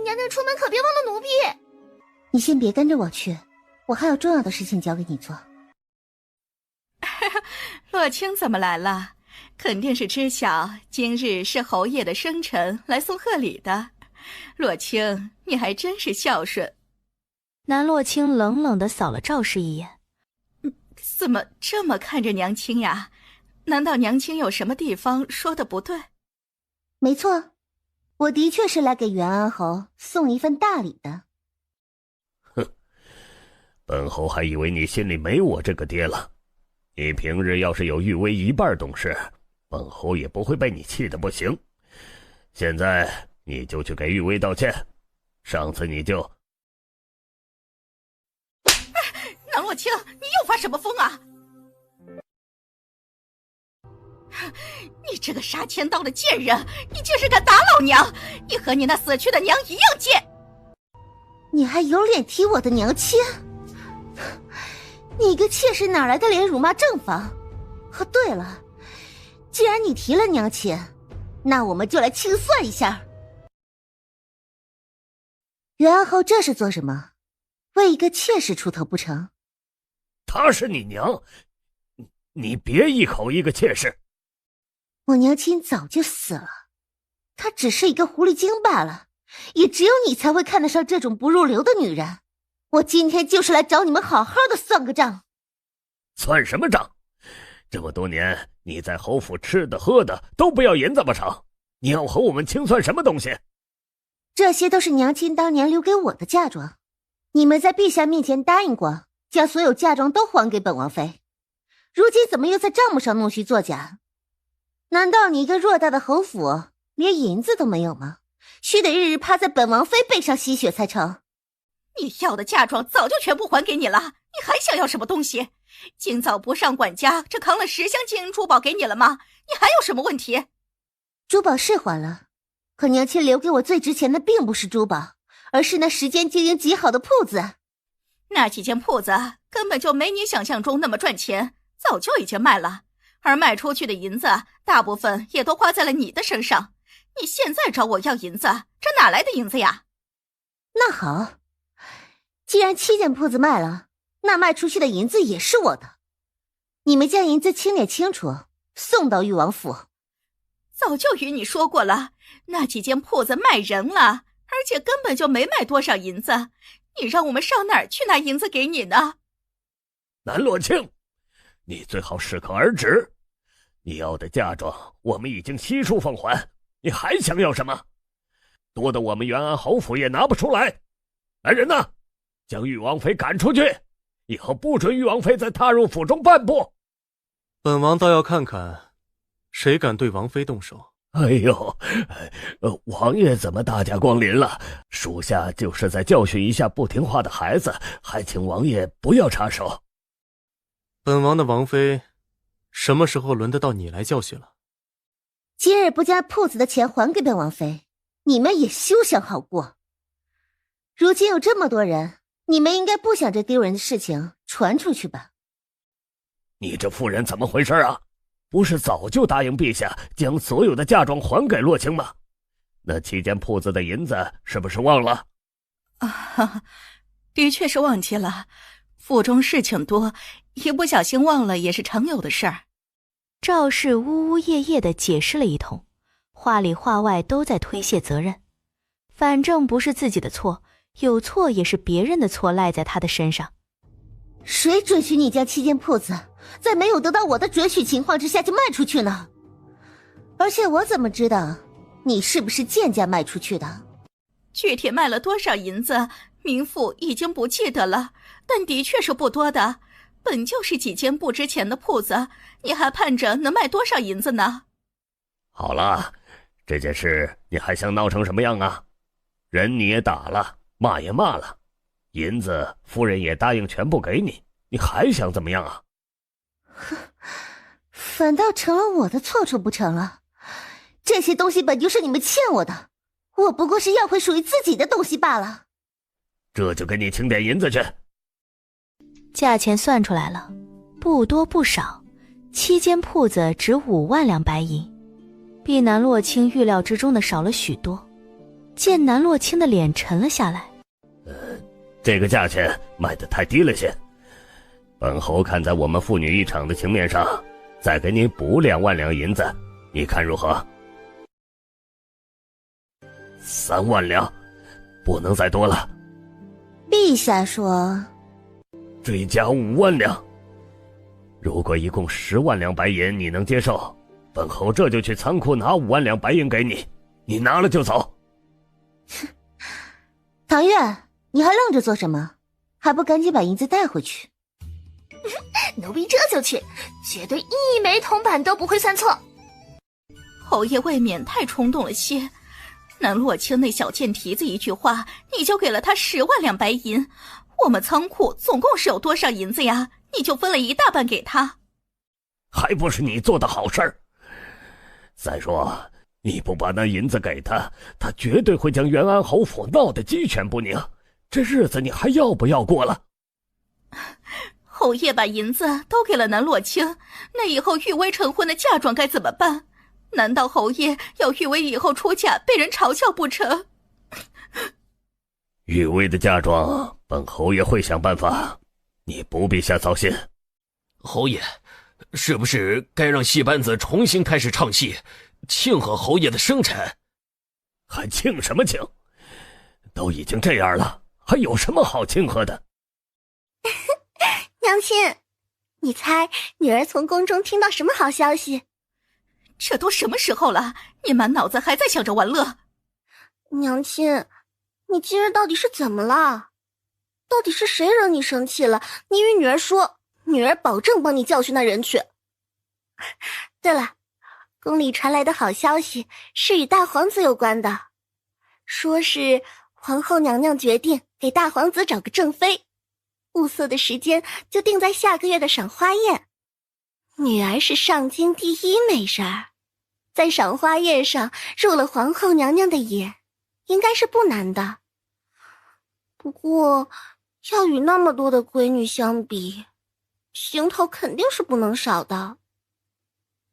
娘娘出门可别忘了奴婢。你先别跟着我去，我还有重要的事情交给你做。洛清怎么来了？肯定是知晓今日是侯爷的生辰来送贺礼的。洛清，你还真是孝顺。南洛清冷冷地扫了赵氏一眼。怎么这么看着娘亲呀？难道娘亲有什么地方说的不对？没错，我的确是来给元安侯送一份大礼的。哼，本侯还以为你心里没我这个爹了。你平日要是有玉薇1半懂事，本侯也不会被你气得不行。现在你就去给玉薇道歉，上次你就……南洛清，你又发什么疯啊？你这个杀千刀的贱人，你竟是敢打老娘！你和你那死去的娘一样贱！你还有脸提我的娘亲？你个妾室哪来的脸辱骂正房？哦，对了，既然你提了娘亲，那我们就来清算一下。元安侯这是做什么？为一个妾室出头不成？她是你娘，你别一口一个妾室。我娘亲早就死了，她只是一个狐狸精罢了，也只有你才会看得上这种不入流的女人。我今天就是来找你们好好的算个账。算什么账？这么多年你在侯府吃的喝的都不要银子不成？你要和我们清算什么东西？这些都是娘亲当年留给我的嫁妆，你们在陛下面前答应过将所有嫁妆都还给本王妃，如今怎么又在账目上弄虚作假？难道你一个偌大的侯府连银子都没有吗？须得日日趴在本王妃背上吸血才成？你要的嫁妆早就全部还给你了，你还想要什么东西？今早不上管家，这扛了10箱金银珠宝给你了吗？你还有什么问题？珠宝是还了，可娘亲留给我最值钱的并不是珠宝，而是那10间经营极好的铺子。那几间铺子根本就没你想象中那么赚钱，早就已经卖了，而卖出去的银子大部分也都花在了你的身上。你现在找我要银子，这哪来的银子呀？那好，既然7间铺子卖了，那卖出去的银子也是我的。你们将银子清点清楚，送到誉王府。早就与你说过了，那几间铺子卖人了，而且根本就没卖多少银子，你让我们上哪儿去拿银子给你呢？南洛清，你最好适可而止。你要的嫁妆我们已经悉数奉还，你还想要什么？多得我们元安侯府也拿不出来。来人呐，将玉王妃赶出去，以后不准玉王妃再踏入府中半步。本王倒要看看，谁敢对王妃动手。哎呦，王爷怎么大驾光临了？属下就是在教训一下不听话的孩子，还请王爷不要插手。本王的王妃，什么时候轮得到你来教训了？今日不将铺子的钱还给本王妃，你们也休想好过。如今有这么多人，你们应该不想这丢人的事情传出去吧？你这妇人怎么回事啊？不是早就答应陛下将所有的嫁妆还给洛清吗？那7间铺子的银子是不是忘了？的确是忘记了，府中事情多，一不小心忘了也是常有的事儿。赵氏呜呜咽咽地解释了一通，话里话外都在推卸责任。反正不是自己的错，有错也是别人的错，赖在他的身上。谁准许你将7间铺子在没有得到我的准许情况之下就卖出去呢？而且我怎么知道你是不是贱价卖出去的？具体卖了多少银子，民妇已经不记得了，但的确是不多的。本就是几间不值钱的铺子，你还盼着能卖多少银子呢？好了，这件事你还想闹成什么样啊？人你也打了，骂也骂了，银子夫人也答应全部给你，你还想怎么样啊？反倒成了我的错处不成了？这些东西本就是你们欠我的，我不过是要回属于自己的东西罢了。这就给你请点银子去。价钱算出来了，不多不少，7间铺子值5万两白银，比南洛清预料之中的少了许多。见南洛清的脸沉了下来，这个价钱卖得太低了些。本侯看在我们父女一场的情面上，再给你补2万两银子，你看如何？3万两，不能再多了。陛下说追加5万两。如果一共10万两白银你能接受，本侯这就去仓库拿5万两白银给你，你拿了就走。唐月，你还愣着做什么？还不赶紧把银子带回去？奴婢这就去，绝对一枚铜板都不会算错。侯爷未免太冲动了些，南洛清那小贱蹄子一句话，你就给了他10万两白银。我们仓库总共是有多少银子呀？你就分了一大半给他，还不是你做的好事儿。再说你不把那银子给他，他绝对会将元安侯府闹得鸡犬不宁，这日子你还要不要过了？侯爷把银子都给了南洛清，那以后玉薇成婚的嫁妆该怎么办？难道侯爷要玉薇以后出嫁被人嘲笑不成？玉薇的嫁妆本侯爷会想办法，你不必瞎操心。侯爷，是不是该让戏班子重新开始唱戏，庆贺侯爷的生辰？还庆什么庆？都已经这样了，还有什么好庆贺的？娘亲，你猜女儿从宫中听到什么好消息？这都什么时候了，你满脑子还在想着玩乐。娘亲，你今日到底是怎么了？到底是谁惹你生气了？你与女儿说，女儿保证帮你教训那人去。对了，宫里传来的好消息是与大皇子有关的，说是皇后娘娘决定给大皇子找个正妃，物色的时间就定在下个月的赏花宴。女儿是上京第一美人儿，在赏花宴上入了皇后娘娘的眼，应该是不难的。不过要与那么多的闺女相比，行头肯定是不能少的。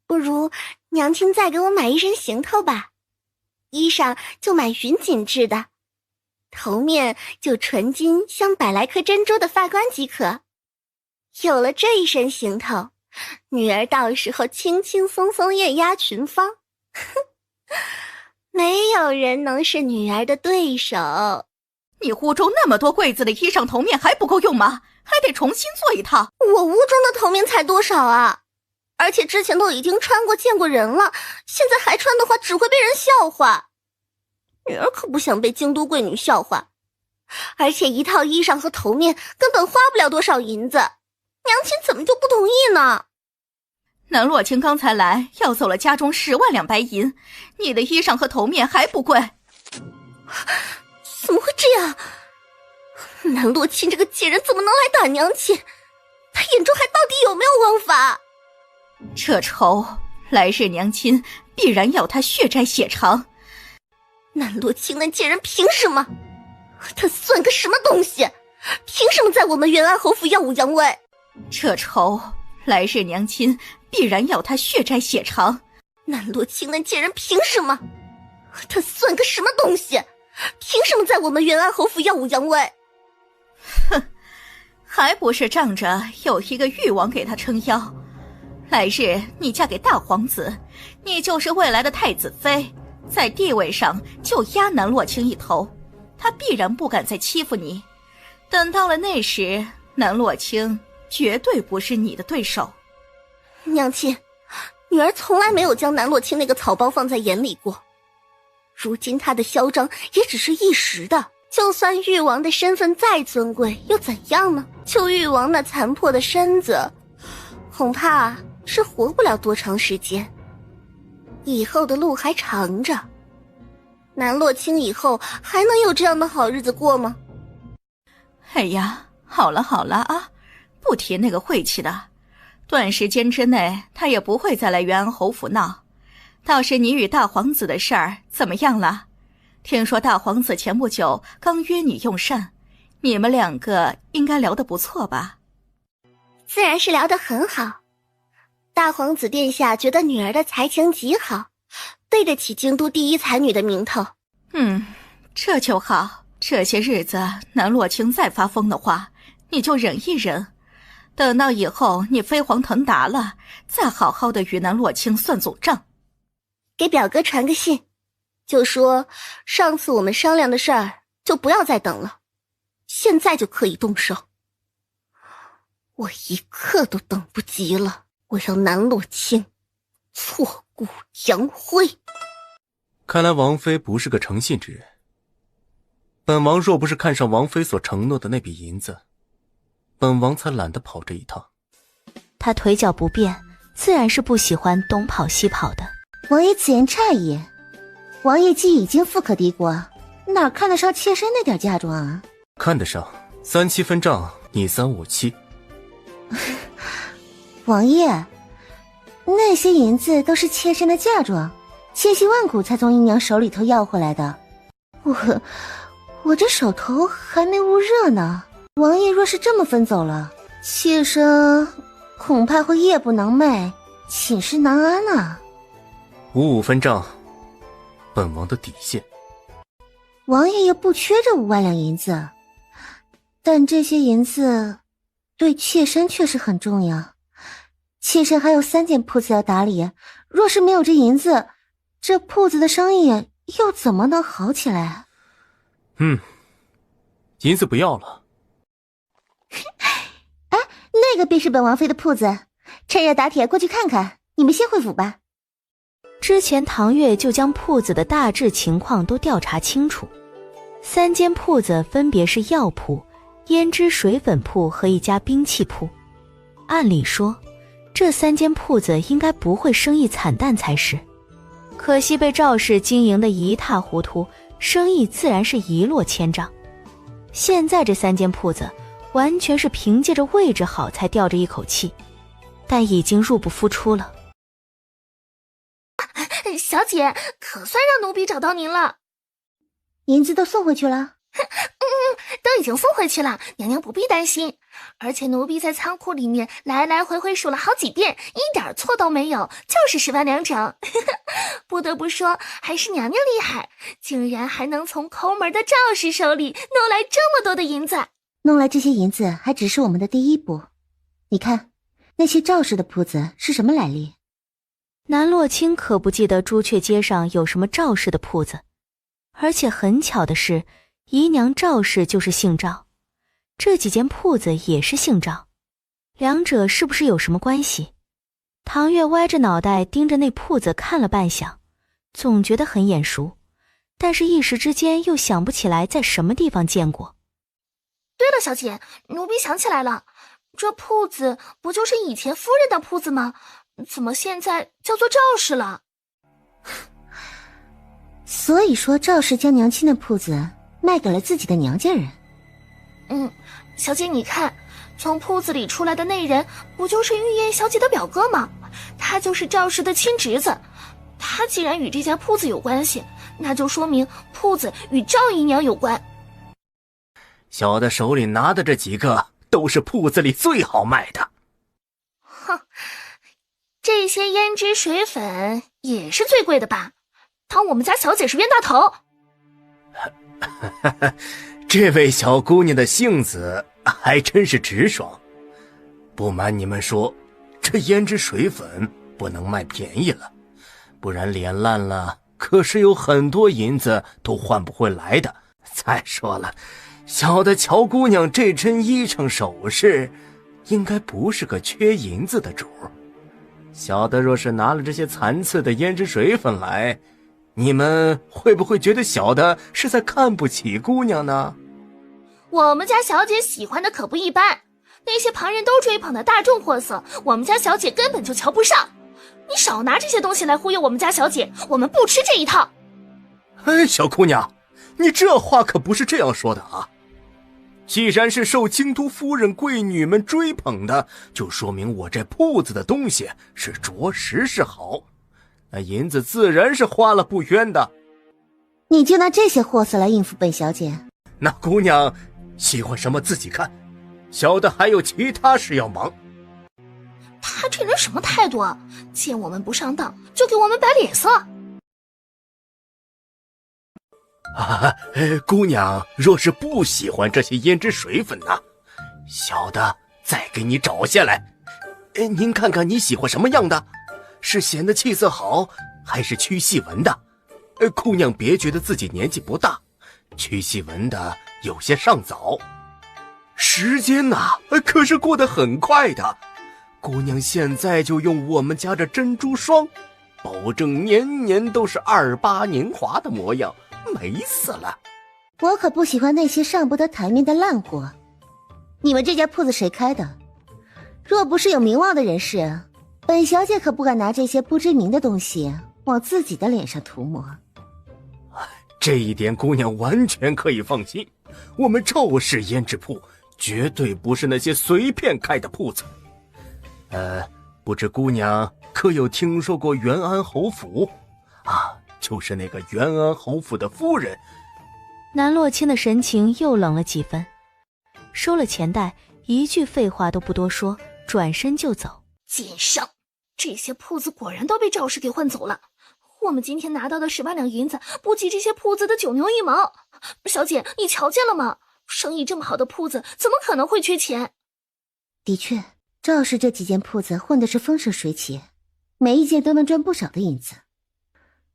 不如娘亲再给我买一身行头吧，衣裳就买云锦制的，头面就纯金镶百来颗珍珠的发冠即可。有了这一身行头，女儿到时候轻轻松松艳压群芳，没有人能是女儿的对手。你屋中那么多柜子的衣裳头面还不够用吗？还得重新做一套。我屋中的头面才多少啊？而且之前都已经穿过见过人了，现在还穿的话只会被人笑话。女儿可不想被京都贵女笑话，而且一套衣裳和头面根本花不了多少银子，娘亲怎么就不同意呢？南洛清刚才来要走了家中10万两白银，你的衣裳和头面还不贵？怎么会这样？南洛清这个贱人怎么能来打娘亲？他眼中还到底有没有王法？这仇来日娘亲必然要他血债血偿。南洛清那贱人凭什么？他算个什么东西？凭什么在我们元安侯府耀武扬威？这仇来日娘亲必然要他血债血偿。南洛清那贱人凭什么？他算个什么东西？凭什么在我们元安侯府耀武扬威？哼，还不是仗着有一个誉王给他撑腰。来日你嫁给大皇子，你就是未来的太子妃，在地位上就压南洛清一头，他必然不敢再欺负你。等到了那时，南洛清绝对不是你的对手。娘亲，女儿从来没有将南洛清那个草包放在眼里过。如今他的嚣张也只是一时的，就算誉王的身份再尊贵又怎样呢？就誉王那残破的身子，恐怕是活不了多长时间，以后的路还长着。南洛清以后还能有这样的好日子过吗？哎呀，好了好了啊，不提那个晦气的，短时间之内他也不会再来元安侯府闹。倒是你与大皇子的事儿怎么样了？听说大皇子前不久刚约你用膳，你们2个应该聊得不错吧？自然是聊得很好。大皇子殿下觉得女儿的才情极好，对得起京都第一才女的名头。这就好。这些日子南洛清再发疯的话，你就忍一忍，等到以后你飞黄腾达了，再好好的与南洛清算总账。给表哥传个信，就说上次我们商量的事儿就不要再等了，现在就可以动手。我一刻都等不及了，我让南洛清挫骨扬灰。看来王妃不是个诚信之人。本王若不是看上王妃所承诺的那笔银子，本王才懒得跑这一趟。他腿脚不便，自然是不喜欢东跑西跑的。王爷此言差矣，王爷既已经富可敌国，哪看得上妾身那点嫁妆啊？看得上，3七分账，你3我7。王爷，那些银子都是妾身的嫁妆，千辛万苦才从姨娘手里头要回来的。我这手头还没捂热呢，王爷若是这么分走了，妾身恐怕会夜不能寐，寝食难安啊。55分账，本王的底线。王爷又不缺这5万两银子，但这些银子对妾身确实很重要。妾身还有3间铺子要打理，若是没有这银子，这铺子的生意又怎么能好起来？银子不要了。那个便是本王妃的铺子，趁热打铁过去看看，你们先回府吧。之前唐月就将铺子的大致情况都调查清楚，3间铺子分别是药铺、胭脂水粉铺和一家兵器铺。按理说，这3间铺子应该不会生意惨淡才是，可惜被赵氏经营得一塌糊涂，生意自然是一落千丈。现在这3间铺子完全是凭借着位置好才吊着一口气，但已经入不敷出了。小姐，可算让奴婢找到您了。银子都送回去了？都已经送回去了，娘娘不必担心。而且奴婢在仓库里面来来回回数了好几遍，一点错都没有，就是10万两整。不得不说，还是娘娘厉害，竟然还能从抠门的赵氏手里弄来这么多的银子。弄来这些银子还只是我们的第一步。你看，那些赵氏的铺子是什么来历？南洛清可不记得朱雀街上有什么赵氏的铺子，而且很巧的是，姨娘赵氏就是姓赵，这几间铺子也是姓赵，两者是不是有什么关系？唐月歪着脑袋盯着那铺子看了半晌，总觉得很眼熟，但是一时之间又想不起来在什么地方见过。对了，小姐，奴婢想起来了，这铺子不就是以前夫人的铺子吗？怎么现在叫做赵氏了？所以说赵氏将娘亲的铺子卖给了自己的娘家人。小姐你看，从铺子里出来的那人不就是玉燕小姐的表哥吗？他就是赵氏的亲侄子。他既然与这家铺子有关系，那就说明铺子与赵姨娘有关。小的手里拿的这几个都是铺子里最好卖的。哼，这些胭脂水粉也是最贵的吧？当我们家小姐是冤大头？这位小姑娘的性子还真是直爽。不瞒你们说，这胭脂水粉不能卖便宜了，不然脸烂了，可是有很多银子都换不回来的。再说了，小的乔姑娘这身衣裳首饰，应该不是个缺银子的主。小的若是拿了这些残次的胭脂水粉来，你们会不会觉得小的是在看不起姑娘呢？我们家小姐喜欢的可不一般，那些旁人都追捧的大众货色，我们家小姐根本就瞧不上。你少拿这些东西来忽悠我们家小姐，我们不吃这一套。小姑娘，你这话可不是这样说的啊！既然是受京都夫人贵女们追捧的，就说明我这铺子的东西是着实是好，那银子自然是花了不冤的。你就拿这些货色来应付本小姐？那姑娘喜欢什么自己看，小的还有其他事要忙。他这人什么态度啊？见我们不上当就给我们摆脸色。姑娘若是不喜欢这些胭脂水粉呢，小的再给你找下来。您看看你喜欢什么样的？是显得气色好，还是曲细纹的？姑娘别觉得自己年纪不大，曲细纹的有些尚早。时间呐，可是过得很快的。姑娘现在就用我们家这珍珠霜，保证年年都是28年华的模样，美死了。我可不喜欢那些上不得台面的烂货。你们这家铺子谁开的？若不是有名望的人士，本小姐可不敢拿这些不知名的东西往自己的脸上涂抹。这一点姑娘完全可以放心，我们赵氏胭脂铺绝对不是那些随便开的铺子。不知姑娘可有听说过元安侯府？就是那个元安侯府的夫人。南洛清的神情又冷了几分，收了钱袋，一句废话都不多说，转身就走。奸商，这些铺子果然都被赵氏给换走了。我们今天拿到的10万两银子，不及这些铺子的9牛1毛。小姐，你瞧见了吗？生意这么好的铺子，怎么可能会缺钱？的确，赵氏这几间铺子混的是风生水起，每一件都能赚不少的银子。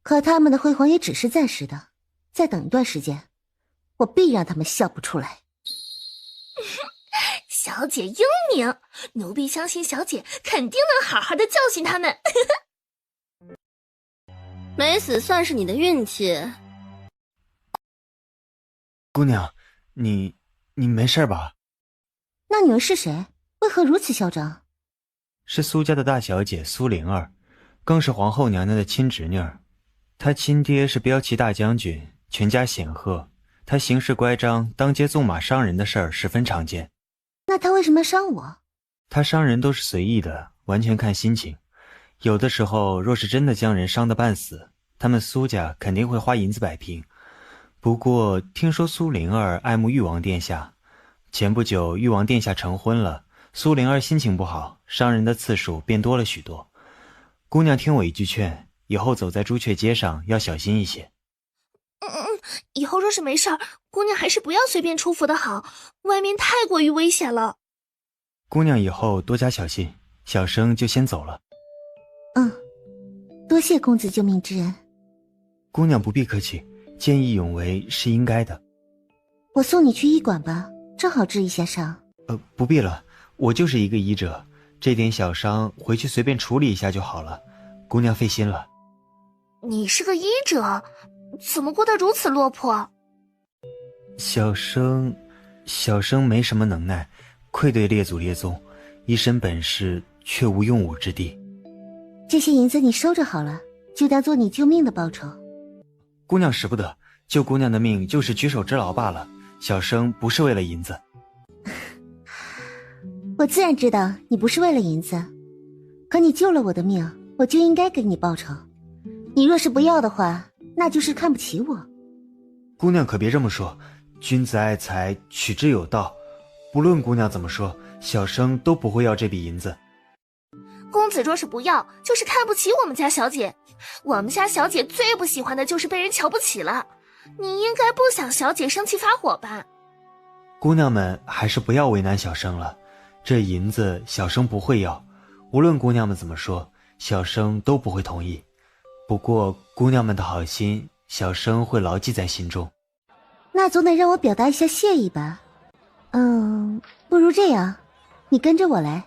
可他们的辉煌也只是暂时的，再等一段时间，我必让他们笑不出来。小姐英明，奴婢相信小姐肯定能好好的教训他们。没死算是你的运气。姑娘，你没事吧？那女儿是谁？为何如此嚣张？是苏家的大小姐苏灵儿，更是皇后娘娘的亲侄女儿。她亲爹是骠骑大将军，全家显赫。她行事乖张，当街纵马伤人的事儿十分常见。那她为什么伤我？她伤人都是随意的，完全看心情。有的时候若是真的将人伤得半死，他们苏家肯定会花银子摆平。不过听说苏灵儿爱慕玉王殿下，前不久玉王殿下成婚了，苏灵儿心情不好，伤人的次数变多了许多。姑娘听我一句劝，以后走在朱雀街上要小心一些。以后若是没事儿，姑娘还是不要随便出府的好，外面太过于危险了。姑娘以后多加小心，小生就先走了。多谢公子救命之恩。姑娘不必客气，见义勇为是应该的。我送你去医馆吧，正好治一下伤。不必了，我就是一个医者，这点小伤回去随便处理一下就好了，姑娘费心了。你是个医者，怎么过得如此落魄？小生没什么能耐，愧对列祖列宗，一身本事却无用武之地。这些银子你收着好了，就当做你救命的报酬。姑娘使不得，救姑娘的命就是举手之劳罢了，小生不是为了银子。我自然知道你不是为了银子，可你救了我的命，我就应该给你报酬。你若是不要的话，那就是看不起我。姑娘可别这么说，君子爱财，取之有道。不论姑娘怎么说，小生都不会要这笔银子。公子若是不要，就是看不起我们家小姐。我们家小姐最不喜欢的就是被人瞧不起了。你应该不想小姐生气发火吧？姑娘们还是不要为难小生了，这银子小生不会要，无论姑娘们怎么说，小生都不会同意。不过姑娘们的好心，小生会牢记在心中。那总得让我表达一下谢意吧。不如这样，你跟着我来。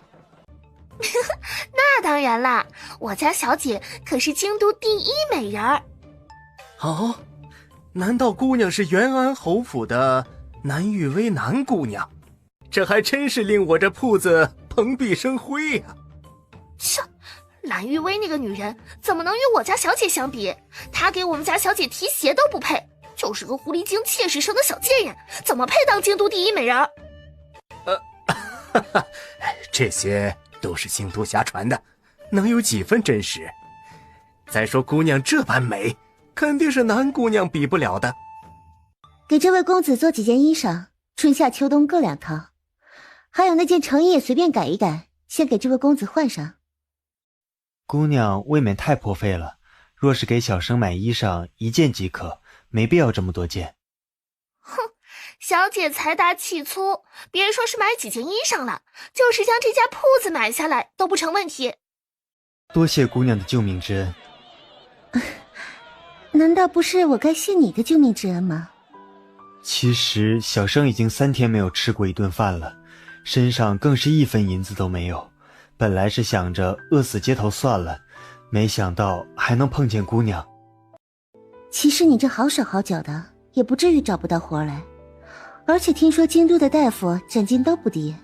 那当然啦，我家小姐可是京都第一美人儿。哦，难道姑娘是元安侯府的南玉薇南姑娘？这还真是令我这铺子蓬荜生辉呀！切，蓝玉薇那个女人怎么能与我家小姐相比？她给我们家小姐提鞋都不配，就是个狐狸精妾室生的小贱人，怎么配当京都第一美人儿？这些都是京都瞎传的，能有几分真实？再说姑娘这般美，肯定是南姑娘比不了的。给这位公子做几件衣裳，春夏秋冬各2套，还有那件成衣也随便改一改，先给这位公子换上。姑娘未免太破费了，若是给小生买衣裳1件即可，没必要这么多件。哼，小姐财大气粗，别说是买几件衣裳了，就是将这家铺子买下来都不成问题。多谢姑娘的救命之恩。难道不是我该谢你的救命之恩吗？其实小生已经3天没有吃过一顿饭了，身上更是1分银子都没有。本来是想着饿死街头算了，没想到还能碰见姑娘。其实你这好手好脚的，也不至于找不到活来。而且听说京都的大夫诊金都不低，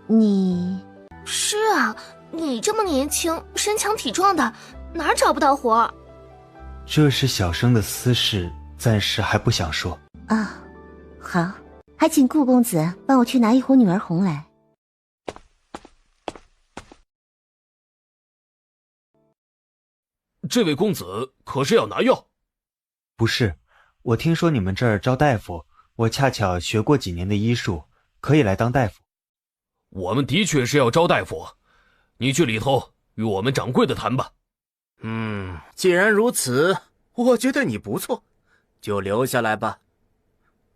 你……是啊，你这么年轻，身强体壮的，哪儿找不到活？这是小生的私事，暂时还不想说。啊，好，还请顾公子帮我去拿一壶女儿红来。这位公子可是要拿药？不是，我听说你们这儿招大夫，我恰巧学过几年的医术，可以来当大夫。我们的确是要招大夫，你去里头与我们掌柜的谈吧。既然如此，我觉得你不错，就留下来吧。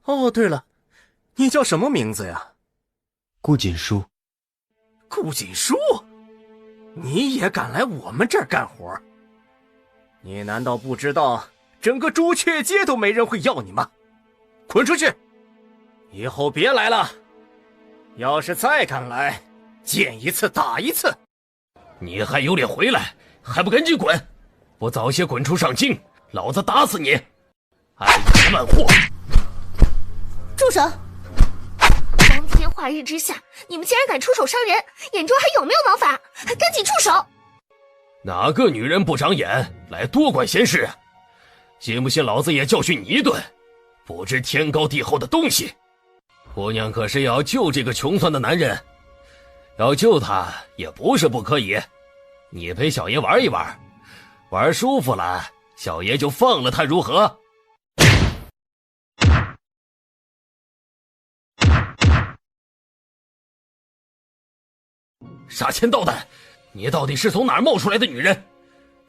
哦，对了，你叫什么名字呀？顾锦书。顾锦书？你也敢来我们这儿干活？你难道不知道整个朱雀街都没人会要你吗？滚出去！以后别来了，要是再敢来，见一次打一次。你还有脸回来？还不赶紧滚！不早些滚出上京，老子打死你！哎呀，烂货！住手！光天化日之下，你们竟然敢出手伤人，眼中还有没有王法？赶紧住手！哪个女人不长眼，来多管闲事？信不信老子也教训你一顿？不知天高地厚的东西！姑娘可是要救这个穷酸的男人，要救他也不是不可以。你陪小爷玩一玩，玩舒服了，小爷就放了他，如何？傻钱捣蛋，你到底是从哪儿冒出来的女人？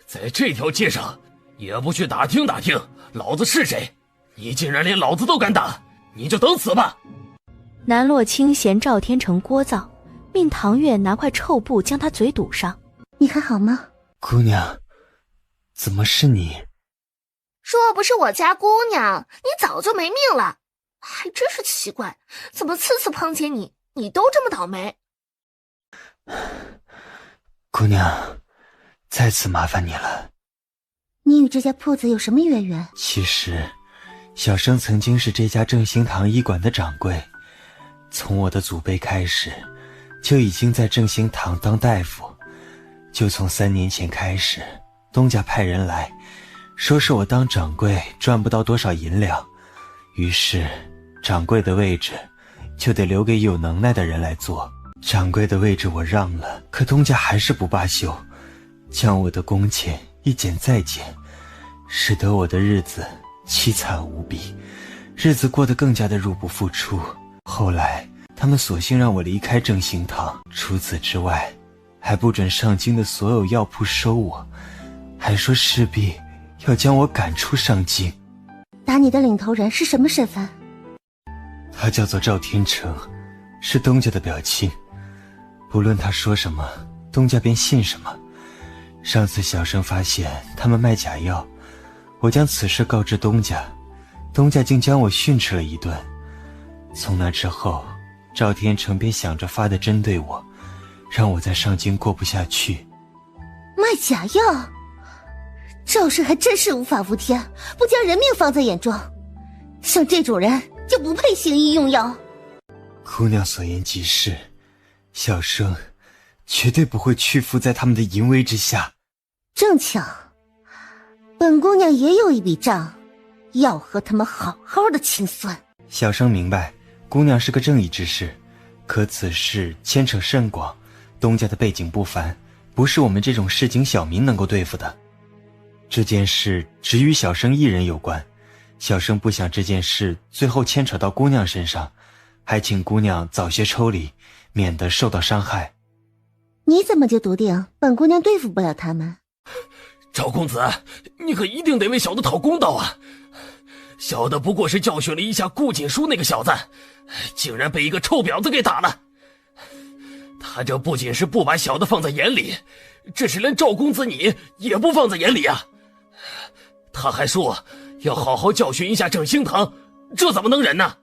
在这条街上也不去打听打听老子是谁，你竟然连老子都敢打，你就等死吧！南洛清嫌赵天成聒噪，命唐月拿块臭布将他嘴堵上。你还好吗？姑娘，怎么是你？若不是我家姑娘，你早就没命了。还真是奇怪，怎么次次碰见你，你都这么倒霉？姑娘，再次麻烦你了。你与这家铺子有什么渊源？其实，小生曾经是这家正兴堂医馆的掌柜，从我的祖辈开始，就已经在正兴堂当大夫。就从3年前开始，东家派人来，说是我当掌柜赚不到多少银两，于是掌柜的位置就得留给有能耐的人来做。掌柜的位置我让了，可东家还是不罢休，将我的工钱一减再减，使得我的日子凄惨无比，日子过得更加的入不敷出。后来他们索性让我离开正兴堂，除此之外还不准上京的所有药铺收我，还说势必要将我赶出上京。打你的领头人是什么身份？他叫做赵天成，是东家的表亲，不论他说什么，东家便信什么。上次小生发现他们卖假药，我将此事告知东家，东家竟将我训斥了一顿。从那之后，赵天成便想着发的针对我，让我在上京过不下去。卖假药？赵氏还真是无法无天，不将人命放在眼中。像这种人就不配行医用药。姑娘所言极是，小生绝对不会屈服在他们的淫威之下。正巧，本姑娘也有一笔账，要和他们好好的清算。小生明白，姑娘是个正义之士，可此事牵扯甚广，东家的背景不凡，不是我们这种市井小民能够对付的。这件事只与小生一人有关，小生不想这件事最后牵扯到姑娘身上，还请姑娘早些抽离，免得受到伤害。你怎么就笃定本姑娘对付不了他们？赵公子，你可一定得为小的讨公道啊！小的不过是教训了一下顾锦书那个小子，竟然被一个臭婊子给打了。他这不仅是不把小的放在眼里，这是连赵公子你也不放在眼里啊！他还说要好好教训一下正兴堂，这怎么能忍呢？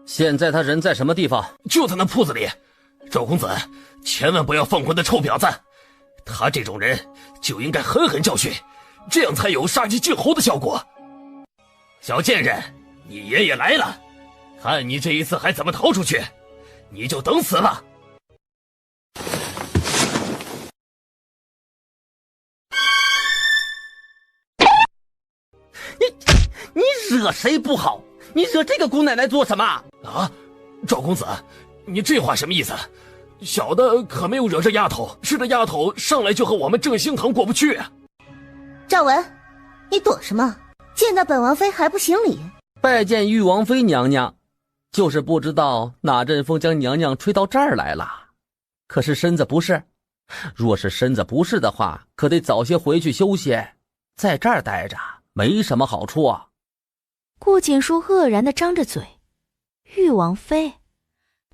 现在他人在什么地方？就在那铺子里。赵公子，千万不要放过那臭婊子，他这种人就应该狠狠教训，这样才有杀鸡儆猴的效果。小贱人，你爷爷来了，看你这一次还怎么逃出去，你就等死吧。你惹谁不好？你惹这个姑奶奶做什么？啊，赵公子，你这话什么意思？小的可没有惹这丫头，是这丫头上来就和我们正兴堂过不去啊。赵文，你躲什么？见到本王妃还不行礼？拜见玉王妃娘娘，就是不知道哪阵风将娘娘吹到这儿来了。可是身子不适，若是身子不适的话，可得早些回去休息，在这儿待着没什么好处啊。顾锦书愕然地张着嘴，玉王妃？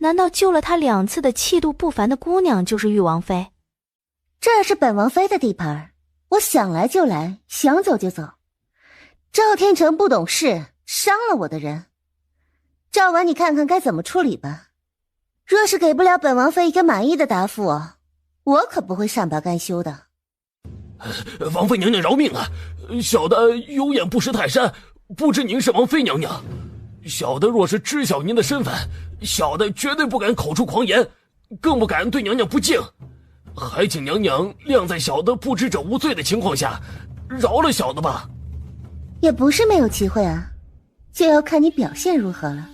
难道救了他2次的气度不凡的姑娘就是玉王妃？这是本王妃的地盘，我想来就来，想走就走。赵天成不懂事，伤了我的人。赵文，你看看该怎么处理吧。若是给不了本王妃一个满意的答复，我可不会善罢甘休的。王妃娘娘饶命啊！小的有眼不识泰山，不知您是王妃娘娘。小的若是知晓您的身份，小的绝对不敢口出狂言，更不敢对娘娘不敬。还请娘娘谅在小的不知者无罪的情况下，饶了小的吧。也不是没有机会啊，就要看你表现如何了。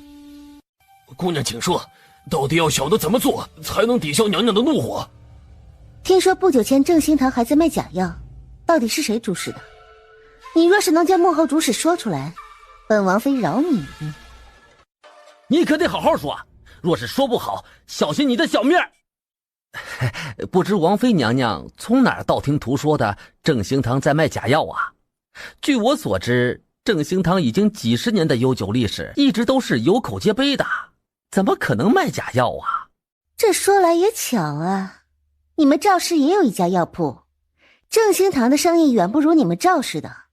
姑娘请说，到底要小的怎么做才能抵消娘娘的怒火？听说不久前正兴堂还在卖假药，到底是谁主使的？你若是能将幕后主使说出来，本王妃饶你一命。你可得好好说，若是说不好，小心你的小命儿。不知王妃娘娘从哪儿道听途说的正兴堂在卖假药啊？据我所知，正兴堂已经几十年的悠久历史，一直都是有口皆碑的，怎么可能卖假药啊？这说来也巧啊，你们赵氏也有一家药铺，正兴堂的生意远不如你们赵氏的。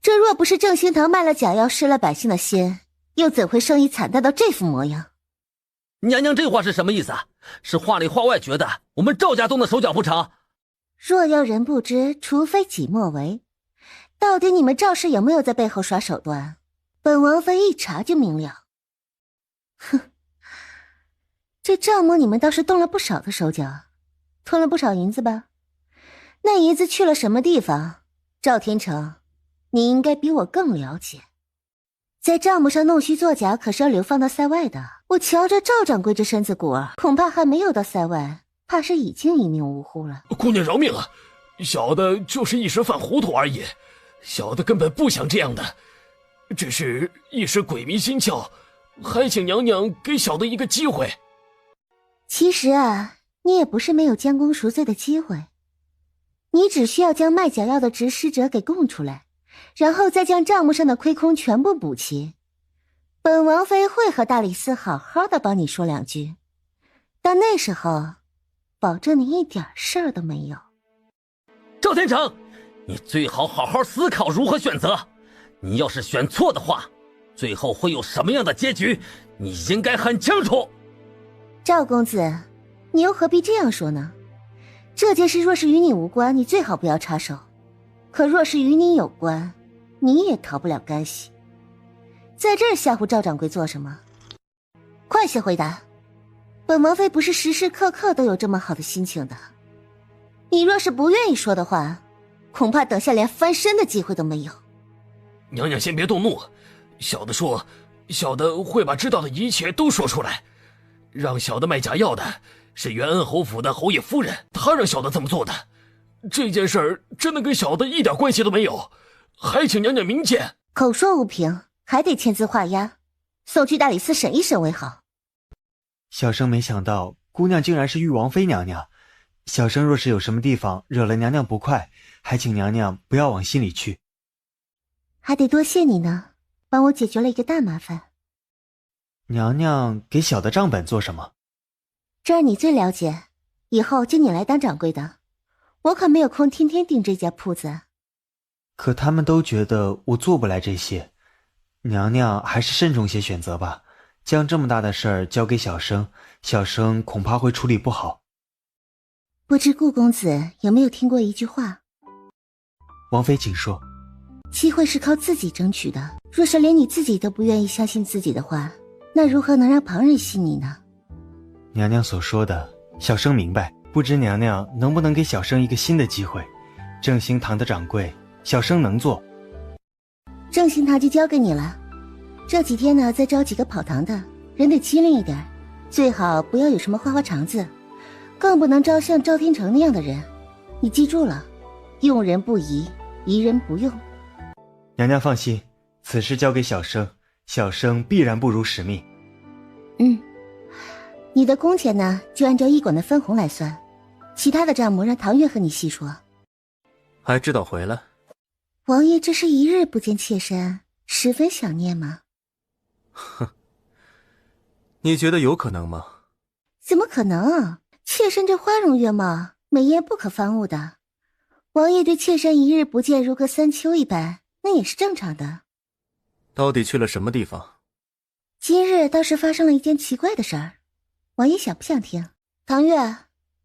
这若不是正兴堂卖了假药失了百姓的心，又怎会生意惨淡到这副模样？娘娘这话是什么意思啊？是话里话外觉得我们赵家动的手脚不成？若要人不知，除非己莫为。到底你们赵氏有没有在背后耍手段？本王妃一查就明了。哼，这赵某你们倒是动了不少的手脚，吞了不少银子吧？那银子去了什么地方？赵天成，你应该比我更了解。在账目上弄虚作假，可是要流放到塞外的。我瞧着赵掌柜这身子骨儿，恐怕还没有到塞外，怕是已经一命呜呼了。姑娘饶命啊！小的就是一时犯糊涂而已，小的根本不想这样的，只是一时鬼迷心窍，还请娘娘给小的一个机会。其实啊，你也不是没有将功赎罪的机会，你只需要将卖假药的指使者给供出来，然后再将账目上的亏空全部补齐。本王妃会和大理寺好好的帮你说两句，到那时候保证你一点事儿都没有。赵天成，你最好好好思考如何选择，你要是选错的话，最后会有什么样的结局，你应该很清楚。赵公子，你又何必这样说呢？这件事若是与你无关，你最好不要插手；可若是与你有关，你也逃不了干系。在这儿吓唬赵掌柜做什么？快些回答！本王妃不是时时刻刻都有这么好的心情的。你若是不愿意说的话，恐怕等下连翻身的机会都没有。娘娘先别动怒，小的说，小的会把知道的一切都说出来。让小的卖假药的是元恩侯府的侯爷夫人，她让小的这么做的。这件事儿真的跟小的一点关系都没有，还请娘娘明鉴。口说无凭，还得签字画押，送去大理寺审一审为好。小生没想到姑娘竟然是玉王妃娘娘，小生若是有什么地方惹了娘娘不快，还请娘娘不要往心里去。还得多谢你呢，帮我解决了一个大麻烦。娘娘给小的账本做什么？这儿你最了解，以后就你来当掌柜的，我可没有空天天盯这家铺子。可他们都觉得我做不来这些，娘娘还是慎重些选择吧，将这么大的事儿交给小生，小生恐怕会处理不好。不知顾公子有没有听过一句话？王妃请说。机会是靠自己争取的，若是连你自己都不愿意相信自己的话，那如何能让旁人信你呢？娘娘所说的小生明白，不知娘娘能不能给小生一个新的机会。正兴堂的掌柜小生能做。正兴堂就交给你了，这几天呢再招几个跑堂的，人得机灵一点，最好不要有什么花花肠子，更不能招像赵天成那样的人。你记住了，用人不疑，疑人不用。娘娘放心，此事交给小生，小生必然不辱使命。你的工钱呢就按照驿馆的分红来算，其他的账目让唐月和你细说。还知道回来？王爷这是一日不见妾身，十分想念吗？哼，你觉得有可能吗？怎么可能？妾身这花容月貌，美艳不可方物的。王爷对妾身一日不见如隔三秋一般，那也是正常的。到底去了什么地方？今日倒是发生了一件奇怪的事儿，王爷想不想听？唐月，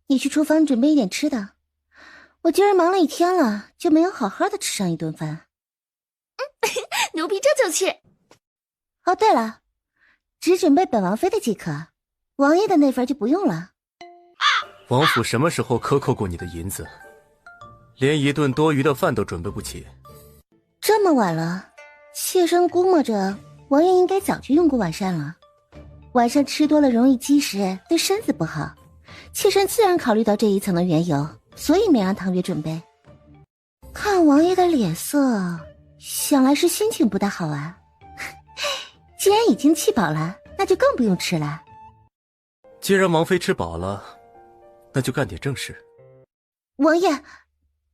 你去厨房准备一点吃的。我今儿忙了一天了，就没有好好的吃上一顿饭。牛皮，这就去。哦，对了，只准备本王妃的即可，王爷的那份就不用了。王府什么时候克扣过你的银子？连一顿多余的饭都准备不起。这么晚了，妾身估摸着王爷应该早就用过晚膳了。晚上吃多了容易积食，对身子不好。妾身自然考虑到这一层的缘由，所以没让唐月准备。看王爷的脸色，想来是心情不大好啊。既然已经气饱了，那就更不用吃了。既然王妃吃饱了，那就干点正事。王爷，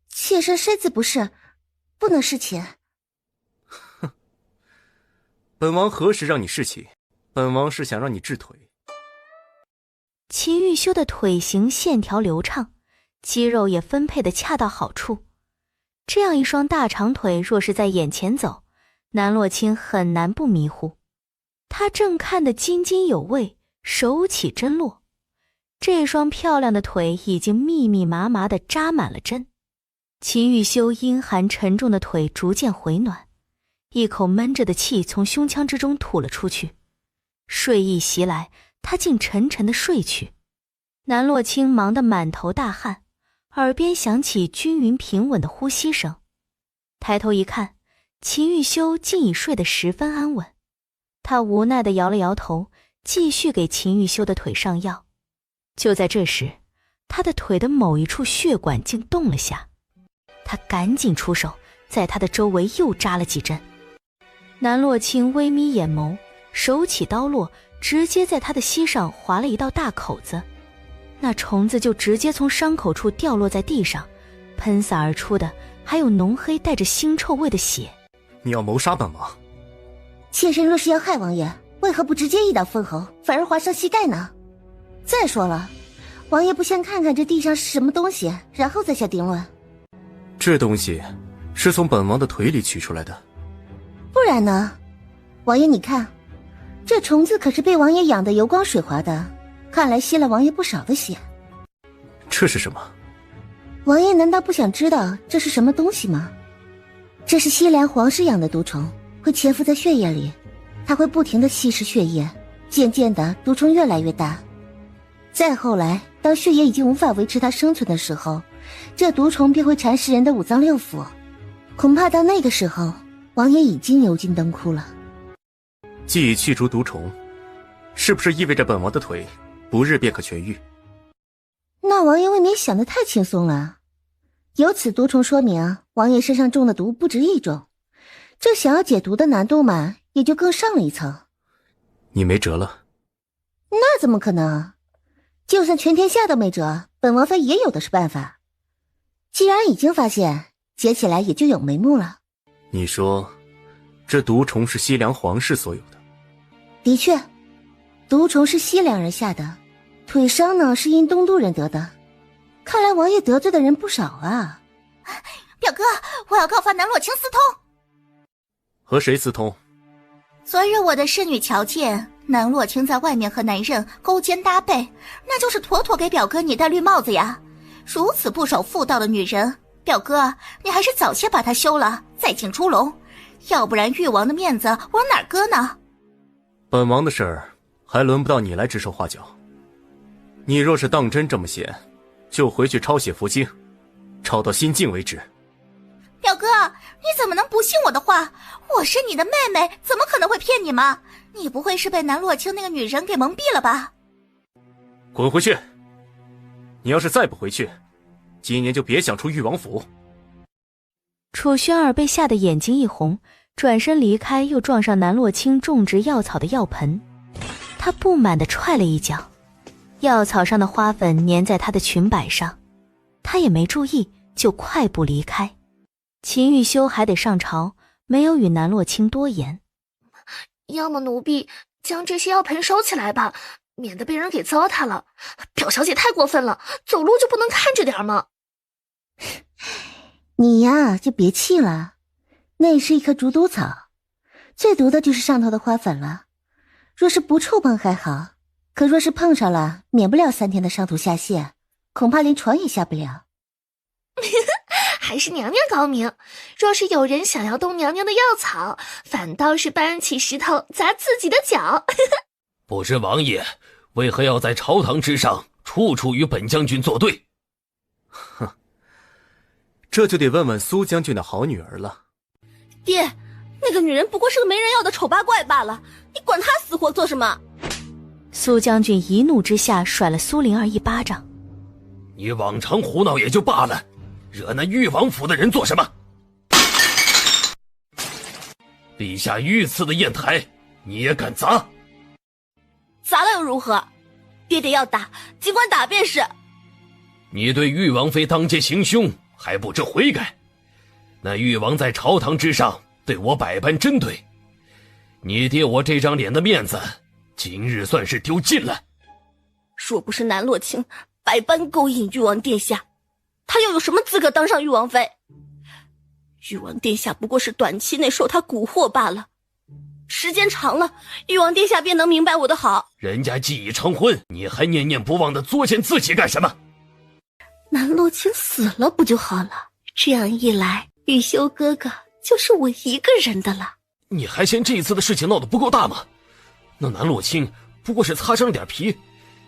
妾身身子不适，不能侍寝。哼，本王何时让你侍寝？本王是想让你治腿。齐玉修的腿型线条流畅，肌肉也分配得恰到好处。这样一双大长腿若是在眼前走，南洛清很难不迷糊。他正看得津津有味，手起针落。这双漂亮的腿已经密密麻麻地扎满了针。秦玉修阴寒沉重的腿逐渐回暖，一口闷着的气从胸腔之中吐了出去。睡意袭来，他竟沉沉的睡去。南洛清忙得满头大汗，耳边响起均匀平稳的呼吸声。抬头一看，秦玉修竟已睡得十分安稳。他无奈地摇了摇头，继续给秦玉修的腿上药。就在这时，他的腿的某一处血管竟动了下。他赶紧出手，在他的周围又扎了几针。南洛清微眯眼眸，手起刀落，直接在他的膝上划了一道大口子。那虫子就直接从伤口处掉落在地上，喷洒而出的还有浓黑带着腥臭味的血。你要谋杀本王？妾身若是要害王爷，为何不直接一刀封喉，反而划伤膝盖呢？再说了，王爷不先看看这地上是什么东西，然后再下定论？这东西是从本王的腿里取出来的。不然呢？王爷你看，这虫子可是被王爷养得油光水滑的，看来吸了王爷不少的血。这是什么？王爷难道不想知道这是什么东西吗？这是西凉皇室养的毒虫，会潜伏在血液里，它会不停地吸食血液，渐渐的毒虫越来越大。再后来，当血液已经无法维持它生存的时候，这毒虫便会蚕食人的五脏六腑。恐怕到那个时候，王爷已经油尽灯枯了。既已去除毒虫，是不是意味着本王的腿不日便可痊愈？那王爷未免想得太轻松了。由此毒虫说明王爷身上中的毒不止一种，这想要解毒的难度嘛，也就更上了一层。你没辙了？那怎么可能？就算全天下都没辙，本王妃也有的是办法。既然已经发现，解起来也就有眉目了。你说，这毒虫是西凉皇室所有的？的确，毒虫是西凉人下的，腿伤呢是因东都人得的。看来王爷得罪的人不少啊。表哥，我要告发南洛清私通。和谁私通？昨日我的侍女瞧见南洛清在外面和男人勾肩搭背，那就是妥妥给表哥你戴绿帽子呀！如此不守妇道的女人，表哥你还是早些把她休了，再请出笼，要不然誉王的面子往哪儿搁呢？本王的事儿还轮不到你来指手画脚。你若是当真这么闲，就回去抄写佛经，抄到心静为止。表哥，你怎么能不信我的话？我是你的妹妹，怎么可能会骗你吗？你不会是被南洛清那个女人给蒙蔽了吧？滚回去！你要是再不回去，今年就别想出誉王府。楚轩儿被吓得眼睛一红，转身离开，又撞上南洛清种植药草的药盆。他不满地踹了一脚，药草上的花粉粘在他的裙摆上，他也没注意，就快步离开。秦玉修还得上朝，没有与南洛清多言。要么奴婢将这些药盆收起来吧，免得被人给糟蹋了。表小姐太过分了，走路就不能看着点吗？你呀，就别气了，那是一棵竹毒草，最毒的就是上头的花粉了。若是不触碰还好，可若是碰上了，免不了3天的上吐下泻，恐怕连床也下不了。还是娘娘高明，若是有人想要动娘娘的药草，反倒是搬起石头砸自己的脚。不知王爷为何要在朝堂之上处处与本将军作对？哼，这就得问问苏将军的好女儿了。爹，那个女人不过是个没人要的丑八怪罢了，你管她死活做什么？苏将军一怒之下甩了苏灵儿一巴掌。你往常胡闹也就罢了，惹那誉王府的人做什么？陛下御赐的砚台你也敢砸？砸了又如何？爹爹要打尽管打便是。你对誉王妃当街行凶还不知悔改，那誉王在朝堂之上对我百般针对，你爹我这张脸的面子今日算是丢尽了。若不是南洛清百般勾引誉王殿下，他又有什么资格当上誉王妃？誉王殿下不过是短期内受他蛊惑罢了，时间长了，誉王殿下便能明白我的好。人家既已成婚，你还念念不忘地作践自己干什么？南洛清死了不就好了？这样一来，雨修哥哥就是我一个人的了。你还嫌这一次的事情闹得不够大吗？那南洛卿不过是擦伤了点皮，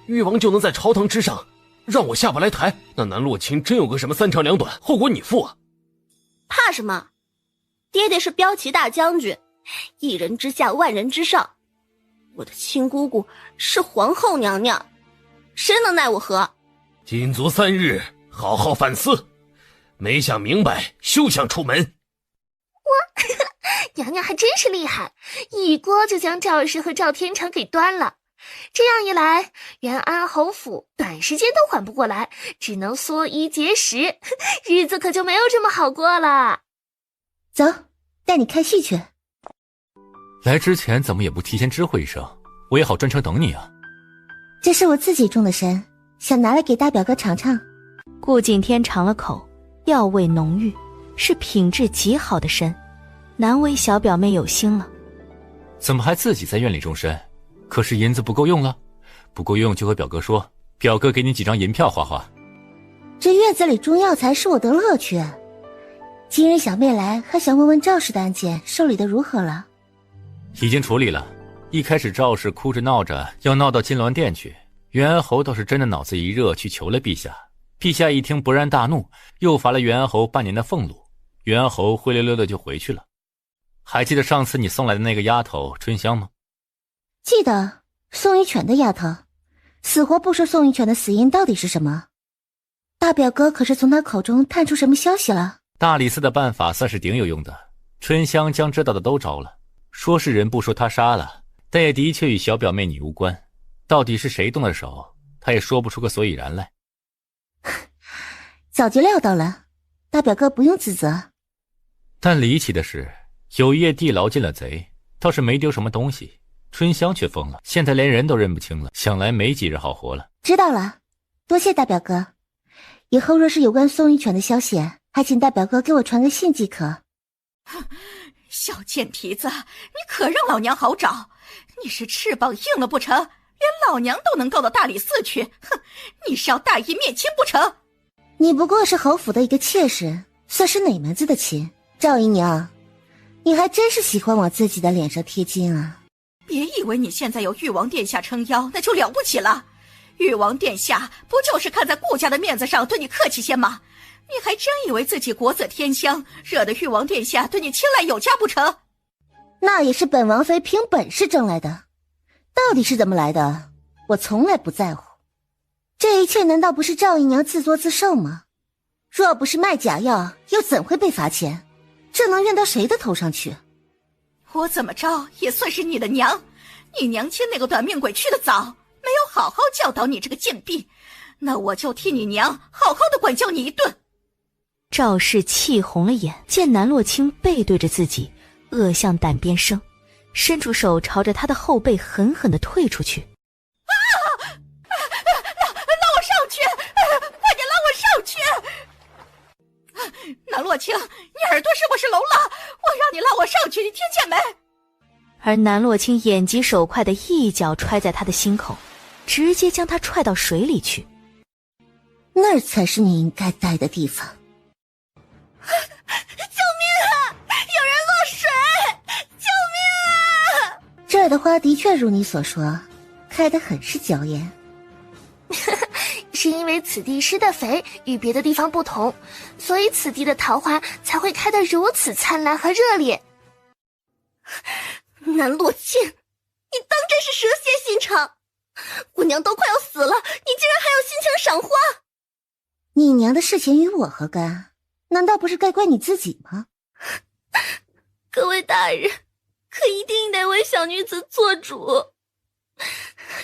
誉王就能在朝堂之上让我下不来台，那南洛卿真有个什么三长两短，后果你负啊！怕什么？爹爹是骠骑大将军，一人之下万人之上，我的亲姑姑是皇后娘娘，谁能奈我何？禁足3日，好好反思，没想明白休想出门。娘娘还真是厉害，一锅就将赵氏和赵天成给端了。这样一来，元安侯府短时间都缓不过来，只能缩衣节食，日子可就没有这么好过了。走，带你看戏去。来之前怎么也不提前知会一声，我也好专程等你啊。这是我自己种的参，想拿来给大表哥尝尝。顾景天尝了口，药味浓郁，是品质极好的参，难为小表妹有心了。怎么还自己在院里种参？可是银子不够用了，不够用就和表哥说，表哥给你几张银票花花。这院子里种药材是我的乐趣。今日小妹来，还想问问赵氏的案件受理的如何了？已经处理了。一开始赵氏哭着闹着要闹到金銮殿去，元安侯倒是真的脑子一热去求了陛下。陛下一听勃然大怒，又罚了元安侯半年的俸禄。元安侯灰溜溜的就回去了。还记得上次你送来的那个丫头春香吗？记得，宋一犬的丫头，死活不说宋一犬的死因到底是什么。大表哥可是从他口中探出什么消息了？大理寺的办法算是顶有用的，春香将知道的都招了，说是人不说他杀了，但也的确与小表妹你无关。到底是谁动的手，他也说不出个所以然来。早就料到了，大表哥不用自责。但离奇的是，有一夜地牢进了贼，倒是没丢什么东西，春香却疯了，现在连人都认不清了，想来没几日好活了。知道了，多谢大表哥。以后若是有关宋一犬的消息，还请大表哥给我传个信即可。小贱蹄子，你可让老娘好找！你是翅膀硬了不成？连老娘都能告到大理寺去！哼，你是要大义灭亲不成？你不过是侯府的一个妾室，算是哪门子的亲？赵姨娘，你还真是喜欢往自己的脸上贴金啊！别以为你现在有誉王殿下撑腰，那就了不起了。誉王殿下不就是看在顾家的面子上对你客气些吗？你还真以为自己国色天香，惹得誉王殿下对你青睐有加不成？那也是本王妃凭本事挣来的，到底是怎么来的，我从来不在乎。这一切难道不是赵姨娘自作自受吗？若不是卖假药，又怎会被罚钱？这能怨到谁的头上去？我怎么着也算是你的娘，你娘亲那个短命鬼去得早，没有好好教导你这个贱婢，那我就替你娘好好的管教你一顿。赵氏气红了眼，见南洛卿背对着自己，恶向胆边生，伸出手朝着他的后背狠狠地退出去。拉我上去！快点拉我上去！南洛卿，你耳朵是不是聋了？我让你拉我上去，你听见没？而南洛卿眼疾手快的一脚踹在他的心口，直接将他踹到水里去。那儿才是你应该待的地方。救命啊！有人落水！救命啊！这儿的花的确如你所说，开得很是娇艳。是因为此地施的肥，与别的地方不同，所以此地的桃花才会开得如此灿烂和热烈。南洛卿，你当真是蛇蝎心肠！我娘都快要死了，你竟然还有心情赏花！你娘的事情与我何干？难道不是该怪你自己吗？各位大人，可一定得为小女子做主。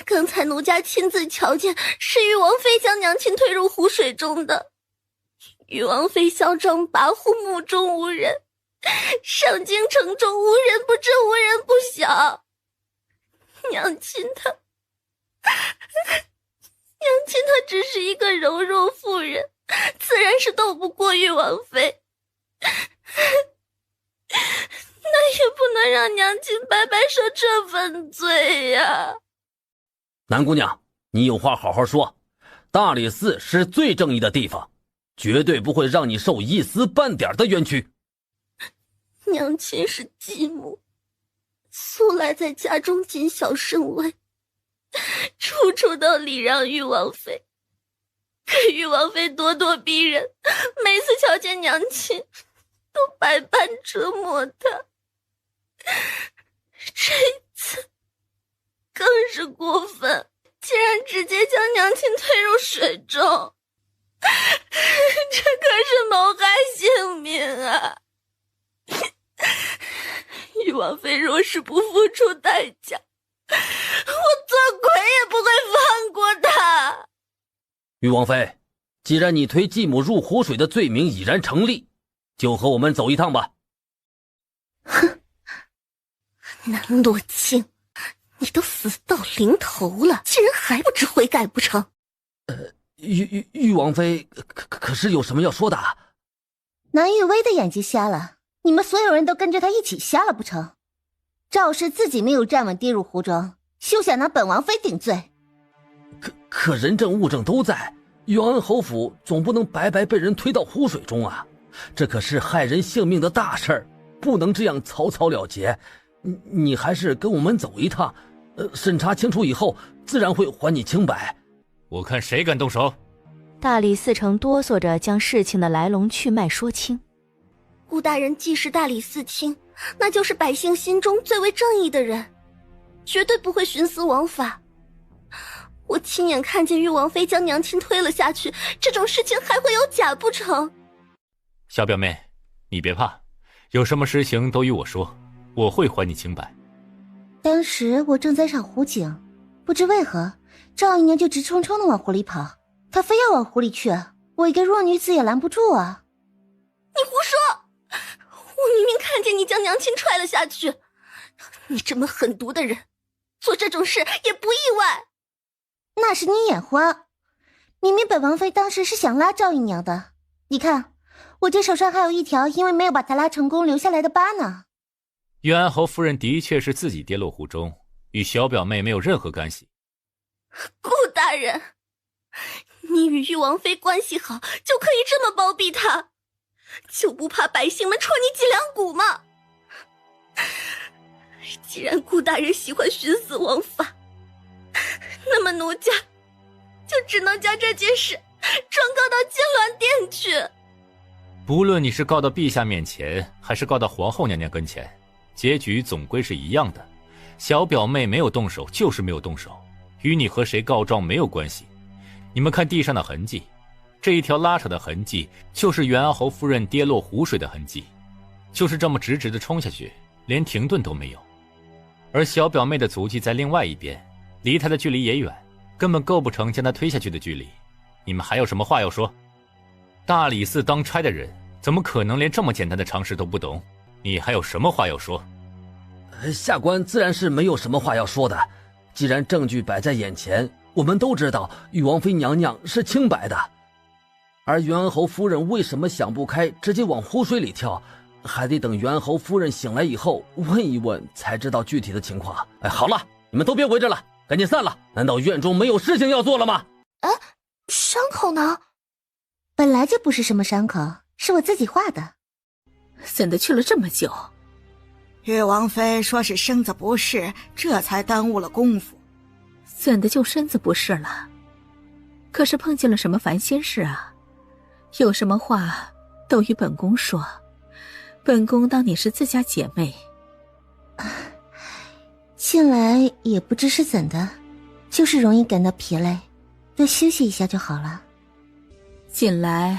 刚才奴家亲自瞧见，是誉王妃将娘亲推入湖水中的。誉王妃嚣张跋扈，目中无人，上京城中无人不知，无人不晓。娘亲她只是一个柔弱妇人，自然是斗不过誉王妃。那也不能让娘亲白白受这份罪呀。南姑娘，你有话好好说，大理寺是最正义的地方，绝对不会让你受一丝半点的冤屈。娘亲是继母，素来在家中谨小慎微，处处都礼让玉王妃。可玉王妃咄咄逼人，每次瞧见娘亲都百般折磨她。这一次更是过分，竟然直接将娘亲推入水中，这可是谋害性命啊！玉王妃若是不付出代价，我做鬼也不会放过她。玉王妃，既然你推继母入湖水的罪名已然成立，就和我们走一趟吧。哼，南洛清，你都死到临头了，竟然还不知悔改不成？玉王妃，可是有什么要说的？南玉薇的眼睛瞎了，你们所有人都跟着他一起瞎了不成？赵氏自己没有站稳跌入湖中，休想拿本王妃顶罪。可人证物证都在，永安侯府总不能白白被人推到湖水中啊！这可是害人性命的大事儿，不能这样草草了结。你还是跟我们走一趟，审查清楚以后，自然会还你清白。我看谁敢动手！大理寺丞哆嗦着将事情的来龙去脉说清。顾大人既是大理寺卿，那就是百姓心中最为正义的人，绝对不会徇私枉法。我亲眼看见玉王妃将娘亲推了下去，这种事情还会有假不成？小表妹，你别怕，有什么事情都与我说，我会还你清白。当时我正在赏湖景，不知为何赵姨娘就直冲冲地往湖里跑，她非要往湖里去，我一个弱女子也拦不住啊。你胡说！我明明看见你将娘亲踹了下去，你这么狠毒的人，做这种事也不意外。那是你眼花，明明本王妃当时是想拉赵姨娘的，你看我这手上还有一条因为没有把她拉成功留下来的疤呢。岳安侯夫人的确是自己跌落湖中，与小表妹没有任何干系。顾大人，你与玉王妃关系好，就可以这么包庇她，就不怕百姓们戳你脊梁骨吗？既然顾大人喜欢徇私枉法，那么奴家就只能将这件事状告到金銮殿去。不论你是告到陛下面前，还是告到皇后娘娘跟前，结局总归是一样的。小表妹没有动手就是没有动手，与你和谁告状没有关系。你们看地上的痕迹，这一条拉扯的痕迹就是元安侯夫人跌落湖水的痕迹，就是这么直直的冲下去，连停顿都没有。而小表妹的足迹在另外一边，离她的距离也远，根本构不成将她推下去的距离。你们还有什么话要说？大理寺当差的人怎么可能连这么简单的常识都不懂？你还有什么话要说？下官自然是没有什么话要说的，既然证据摆在眼前，我们都知道玉王妃娘娘是清白的，而元安侯夫人为什么想不开直接往湖水里跳，还得等元安侯夫人醒来以后问一问才知道具体的情况。好了，你们都别围着了，赶紧散了。难道院中没有事情要做了吗？伤口呢？本来就不是什么伤口，是我自己画的。怎的去了这么久？玉王妃说是身子不适，这才耽误了功夫。怎的就身子不适了？可是碰见了什么烦心事啊？有什么话都与本宫说，本宫当你是自家姐妹。近来也不知是怎的，就是容易感到疲累，多休息一下就好了。近来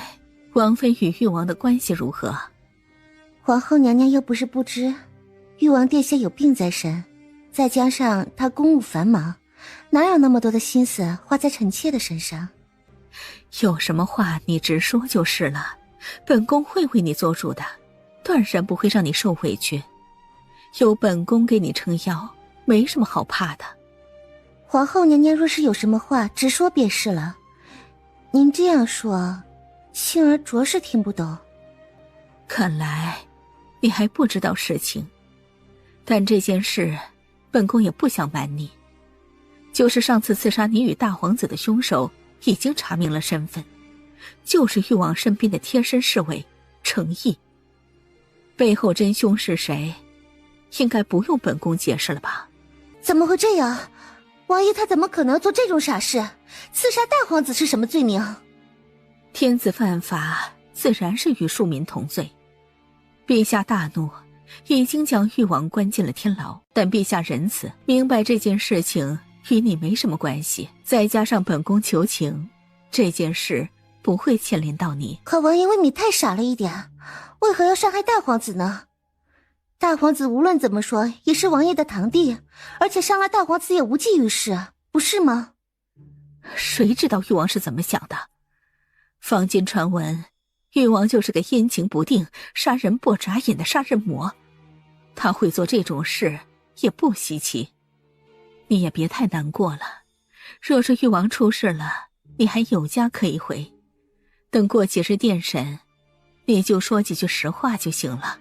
王妃与玉王的关系如何？皇后娘娘又不是不知，玉王殿下有病在身，再加上他公务繁忙，哪有那么多的心思花在臣妾的身上？有什么话你直说就是了，本宫会为你做主的，断然不会让你受委屈。有本宫给你撑腰，没什么好怕的。皇后娘娘若是有什么话直说便是了，您这样说，杏儿着实听不懂。看来你还不知道实情，但这件事本宫也不想瞒你，就是上次刺杀你与大皇子的凶手已经查明了身份，就是誉王身边的贴身侍卫程毅。背后真凶是谁，应该不用本宫解释了吧？怎么会这样？王爷他怎么可能做这种傻事？刺杀大皇子是什么罪名？天子犯法，自然是与庶民同罪。陛下大怒，已经将誉王关进了天牢，但陛下仁慈，明白这件事情与你没什么关系，再加上本宫求情，这件事不会牵连到你。可王爷未免太傻了一点，为何要伤害大皇子呢？大皇子无论怎么说也是王爷的堂弟，而且伤了大皇子也无济于事，不是吗？谁知道誉王是怎么想的？坊间传闻，誉王就是个阴晴不定、杀人不眨眼的杀人魔，他会做这种事也不稀奇。你也别太难过了，若是誉王出事了，你还有家可以回。等过几日殿审，你就说几句实话就行了。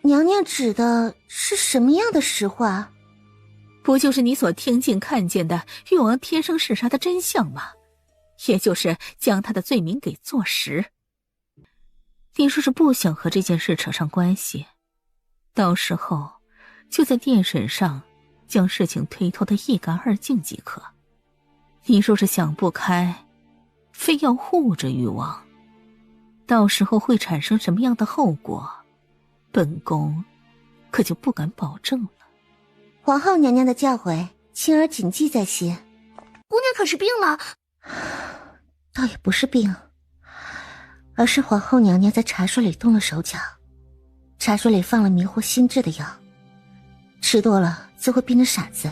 娘娘指的是什么样的实话？不就是你所听见看见的誉王天生嗜杀的真相吗？也就是将他的罪名给坐实。你若是不想和这件事扯上关系，到时候就在殿审上将事情推脱得一干二净即可。你若是想不开，非要护着誉王，到时候会产生什么样的后果，本宫可就不敢保证了。皇后娘娘的教诲，青儿谨记在心。姑娘可是病了？倒也不是病，而是皇后娘娘在茶水里动了手脚，茶水里放了迷惑心智的药，吃多了就会变成傻子，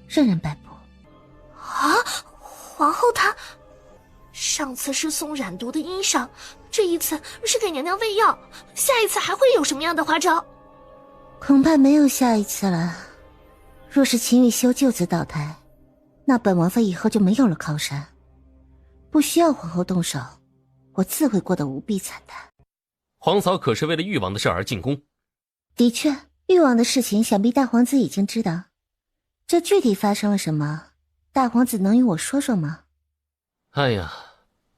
任人摆布。啊，皇后她上次是送染毒的衣裳，这一次是给娘娘喂药，下一次还会有什么样的花招？恐怕没有下一次了。若是秦玉修就此倒台，那本王妃以后就没有了靠山，不需要皇后动手，我自会过得无比惨淡。皇嫂可是为了誉王的事而进宫？的确，誉王的事情想必大皇子已经知道，这具体发生了什么，大皇子能与我说说吗？哎呀，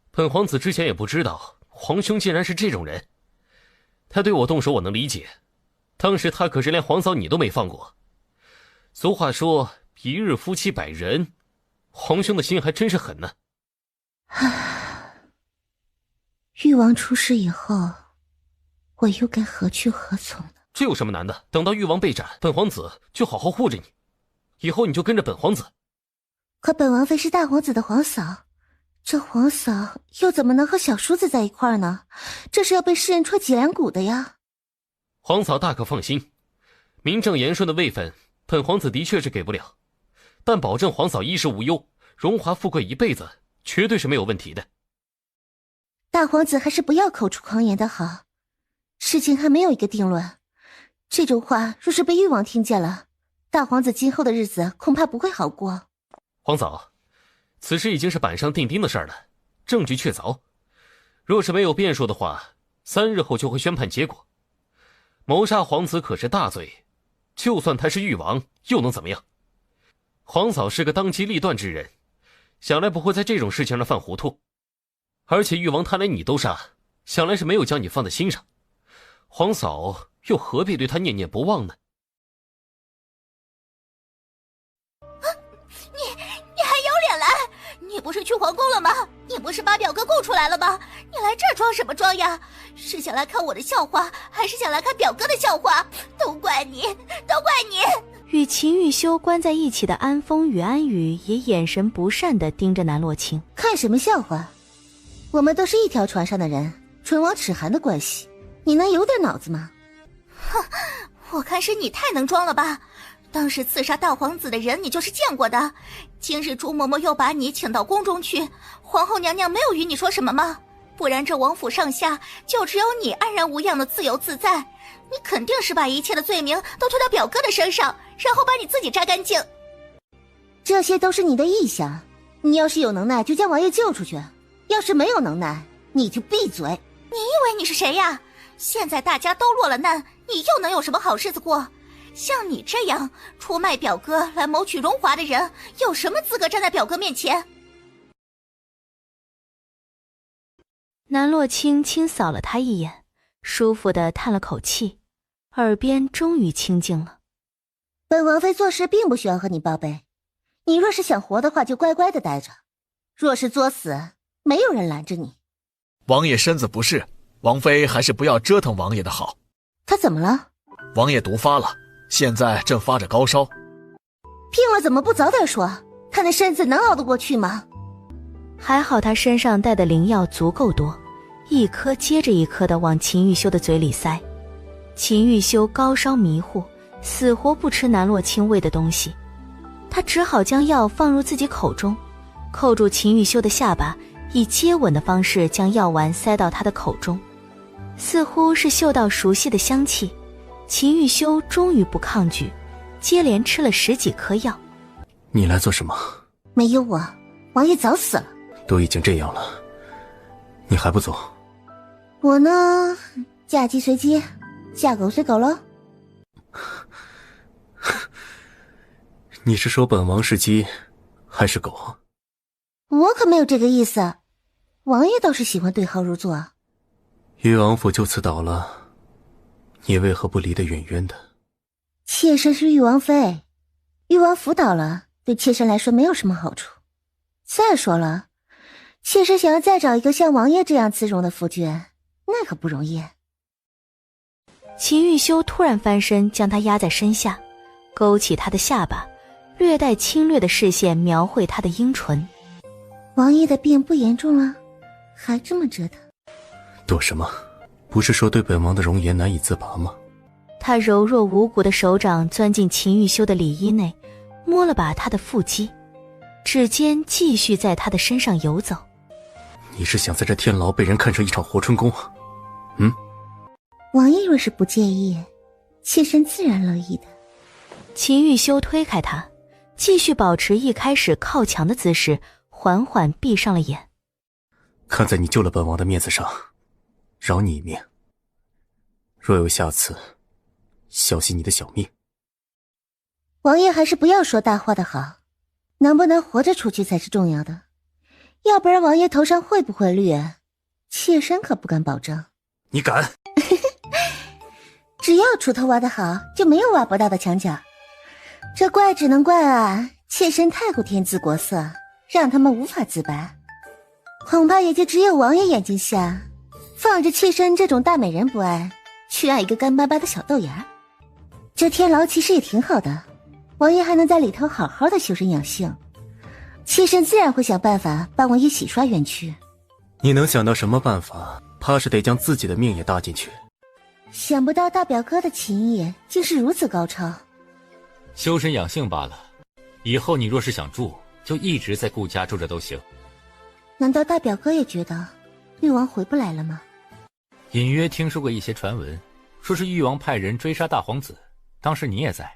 本皇子之前也不知道皇兄竟然是这种人。他对我动手我能理解，当时他可是连皇嫂你都没放过。俗话说一日夫妻百日，皇兄的心还真是狠呢。誉王出事以后，我又该何去何从呢？这有什么难的？等到誉王被斩，本皇子就好好护着你，以后你就跟着本皇子。可本王妃是大皇子的皇嫂，这皇嫂又怎么能和小叔子在一块儿呢？这是要被世人戳脊梁骨的呀。皇嫂大可放心，名正言顺的位分本皇子的确是给不了，但保证皇嫂衣食无忧，荣华富贵一辈子，绝对是没有问题的。大皇子还是不要口出狂言的好，事情还没有一个定论，这种话若是被誉王听见了，大皇子今后的日子恐怕不会好过。皇嫂，此事已经是板上钉钉的事儿了，证据确凿，若是没有变数的话，3日后就会宣判结果。谋杀皇子可是大罪，就算他是誉王又能怎么样？皇嫂是个当机立断之人，想来不会在这种事情上犯糊涂。而且誉王他连你都杀，想来是没有将你放在心上，皇嫂又何必对他念念不忘呢？你还有脸来？你不是去皇宫了吗？你不是把表哥供出来了吗？你来这儿装什么装呀？是想来看我的笑话，还是想来看表哥的笑话？都怪你，都怪你！与秦玉修关在一起的安风与安宇也眼神不善地盯着南洛清。看什么笑话？我们都是一条船上的人，唇亡齿寒的关系，你能有点脑子吗？哼，我看是你太能装了吧。当时刺杀大皇子的人你就是见过的，今日朱嬷嬷又把你请到宫中去，皇后娘娘没有与你说什么吗？不然这王府上下就只有你安然无恙的自由自在，你肯定是把一切的罪名都推到表哥的身上，然后把你自己摘干净。这些都是你的臆想，你要是有能耐就将王爷救出去，要是没有能耐你就闭嘴。你以为你是谁呀？现在大家都落了难，你又能有什么好日子过？像你这样出卖表哥来谋取荣华的人，有什么资格站在表哥面前？南洛清轻扫了他一眼，舒服地叹了口气，耳边终于清静了。本王妃做事并不需要和你报备，你若是想活的话就乖乖地待着，若是作死，没有人拦着你。王爷身子不适，王妃还是不要折腾王爷的好。他怎么了？王爷毒发了，现在正发着高烧。病了怎么不早点说？他那身子能熬得过去吗？还好他身上带的灵药足够多，一颗接着一颗地往秦玉修的嘴里塞。秦玉修高烧迷糊，死活不吃南洛清喂的东西，他只好将药放入自己口中，扣住秦玉修的下巴，以接吻的方式将药丸塞到他的口中。似乎是嗅到熟悉的香气，秦玉修终于不抗拒，接连吃了10几颗药。你来做什么？没有我，王爷早死了。都已经这样了，你还不走？我呢，嫁鸡随鸡，嫁狗随狗喽。你是说本王是鸡还是狗？我可没有这个意思，王爷倒是喜欢对号入座。誉王府就此倒了，你为何不离得远远的？妾身是誉王妃，誉王府倒了对妾身来说没有什么好处。再说了，妾身想要再找一个像王爷这样姿容的夫君，那可不容易。秦玉修突然翻身将他压在身下，勾起他的下巴，略带侵略的视线描绘他的阴唇。王爷的病不严重了，还这么折腾？躲什么？不是说对本王的容颜难以自拔吗？他柔弱无骨的手掌钻进秦玉修的里衣内，摸了把他的腹肌，指尖继续在他的身上游走。你是想在这天牢被人看成一场活春宫？王爷若是不介意，妾身自然乐意的。秦玉修推开他，继续保持一开始靠墙的姿势，缓缓闭上了眼。看在你救了本王的面子上，饶你一命。若有下次，小心你的小命。王爷还是不要说大话的好，能不能活着出去才是重要的，要不然王爷头上会不会绿，妾身可不敢保证。你敢？只要锄头挖得好，就没有挖不到的墙角。这怪只能怪啊，妾身太过天姿国色，让他们无法自拔。恐怕也就只有王爷眼睛下，放着妾身这种大美人不爱，去爱一个干巴巴的小豆芽。这天牢其实也挺好的，王爷还能在里头好好的修身养性，妾身自然会想办法帮王爷洗刷冤屈。你能想到什么办法？怕是得将自己的命也搭进去。想不到大表哥的琴艺竟是如此高超。修身养性罢了，以后你若是想住，就一直在顾家住着都行。难道大表哥也觉得誉王回不来了吗？隐约听说过一些传闻，说是誉王派人追杀大皇子，当时你也在，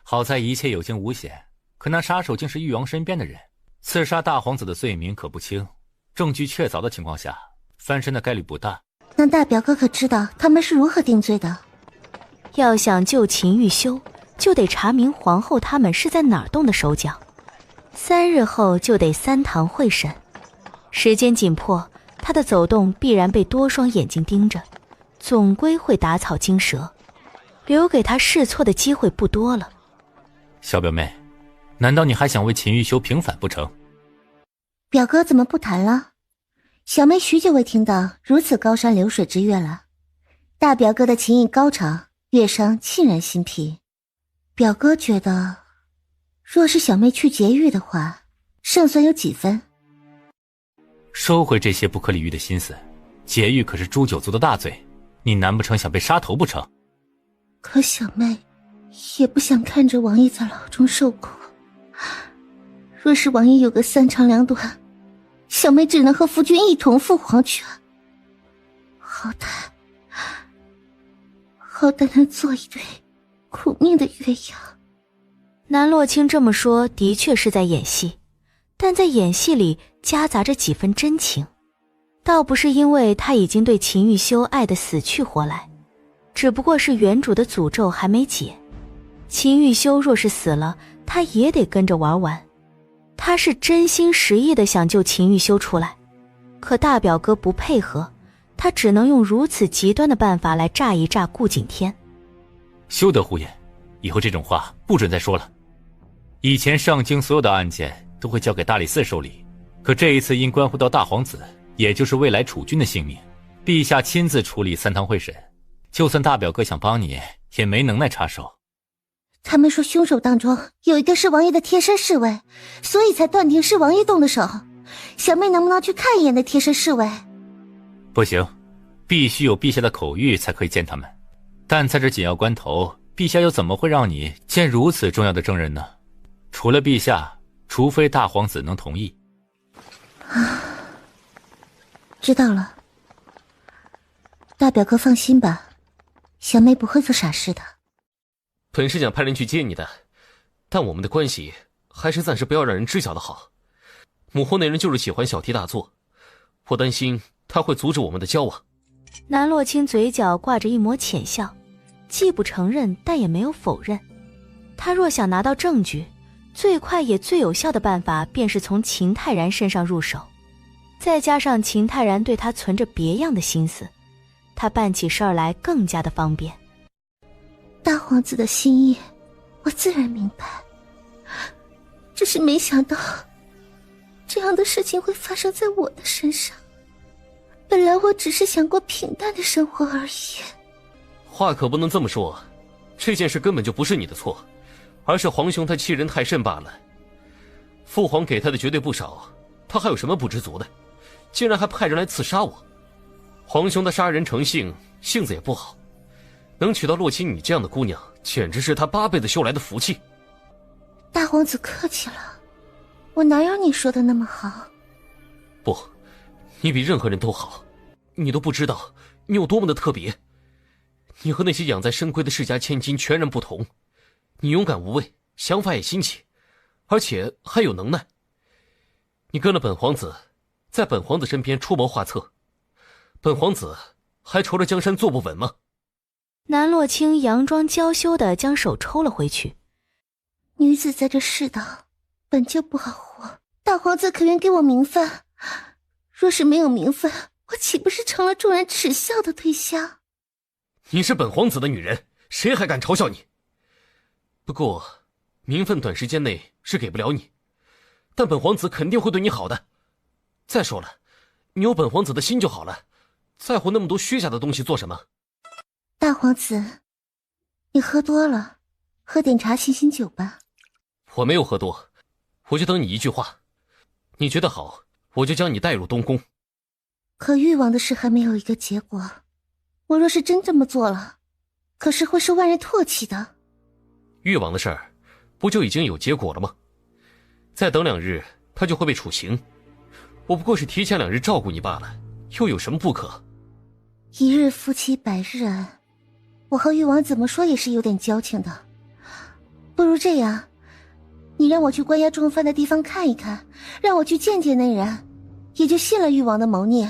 好在一切有惊无险。可那杀手竟是誉王身边的人，刺杀大皇子的罪名可不轻，证据确凿的情况下，翻身的概率不大。那大表哥可知道他们是如何定罪的？要想救秦玉修，就得查明皇后他们是在哪儿动的手脚。3日后就得3堂会审，时间紧迫，他的走动必然被多双眼睛盯着，总归会打草惊蛇，留给他试错的机会不多了。小表妹，难道你还想为秦玉修平反不成？表哥怎么不谈了？小妹许久未听到如此高山流水之乐了。大表哥的琴艺高超，乐声沁人心脾。表哥觉得，若是小妹去劫狱的话，胜算有几分？收回这些不可理喻的心思，劫狱可是诛九族的大罪，你难不成想被杀头不成？可小妹也不想看着王爷在牢中受苦。若是王爷有个3长2短，小妹只能和夫君一同赴黄泉，好歹能做一对苦命的鸳鸯。南洛清这么说的确是在演戏，但在演戏里夹杂着几分真情，倒不是因为他已经对秦玉修爱得死去活来，只不过是原主的诅咒还没解。秦玉修若是死了，他也得跟着玩完。他是真心实意的想救秦玉修出来，可大表哥不配合，他只能用如此极端的办法来炸一炸顾景天。休得胡言，以后这种话不准再说了。以前上京所有的案件都会交给大理寺受理，可这一次因关乎到大皇子，也就是未来储君的性命，陛下亲自处理三堂会审，就算大表哥想帮你，也没能耐插手。他们说凶手当中有一个是王爷的贴身侍卫，所以才断定是王爷动的手。小妹能不能去看一眼那贴身侍卫？不行，必须有陛下的口谕才可以见他们。但在这紧要关头，陛下又怎么会让你见如此重要的证人呢？除了陛下，除非大皇子能同意。知道了，大表哥放心吧，小妹不会做傻事的。本是想派人去接你的，但我们的关系还是暂时不要让人知晓的好。母后那人就是喜欢小题大做，我担心他会阻止我们的交往。南洛清嘴角挂着一抹浅笑，既不承认，但也没有否认。他若想拿到证据，最快也最有效的办法便是从秦泰然身上入手，再加上秦泰然对他存着别样的心思，他办起事儿来更加的方便。大皇子的心意我自然明白，只是没想到这样的事情会发生在我的身上。本来我只是想过平淡的生活而已。话可不能这么说，这件事根本就不是你的错，而是皇兄他欺人太甚罢了。父皇给他的绝对不少，他还有什么不知足的？竟然还派人来刺杀我。皇兄的杀人成性，性子也不好，能娶到洛清你这样的姑娘，简直是他8辈子修来的福气。大皇子客气了，我哪有你说的那么好？不，你比任何人都好，你都不知道你有多么的特别。你和那些养在深闺的世家千金全然不同，你勇敢无畏，想法也新奇，而且还有能耐。你跟了本皇子，在本皇子身边出谋划策，本皇子还愁着江山坐不稳吗？南洛清佯装娇羞地将手抽了回去。女子在这世道本就不好活，大皇子可愿给我名分？若是没有名分，我岂不是成了众人耻笑的对象？你是本皇子的女人，谁还敢嘲笑你？不过名分短时间内是给不了你，但本皇子肯定会对你好的。再说了，你有本皇子的心就好了，在乎那么多虚假的东西做什么？大皇子，你喝多了，喝点茶醒醒酒吧。我没有喝多，我就等你一句话，你觉得好，我就将你带入东宫。可誉王的事还没有一个结果，我若是真这么做了，可是会受万人唾弃的。誉王的事儿不就已经有结果了吗？再等2日他就会被处刑，我不过是提前2日照顾你罢了，又有什么不可？一日夫妻百日恩，我和誉王怎么说也是有点交情的。不如这样，你让我去关押重犯的地方看一看，让我去见见那人，也就信了誉王的谋逆。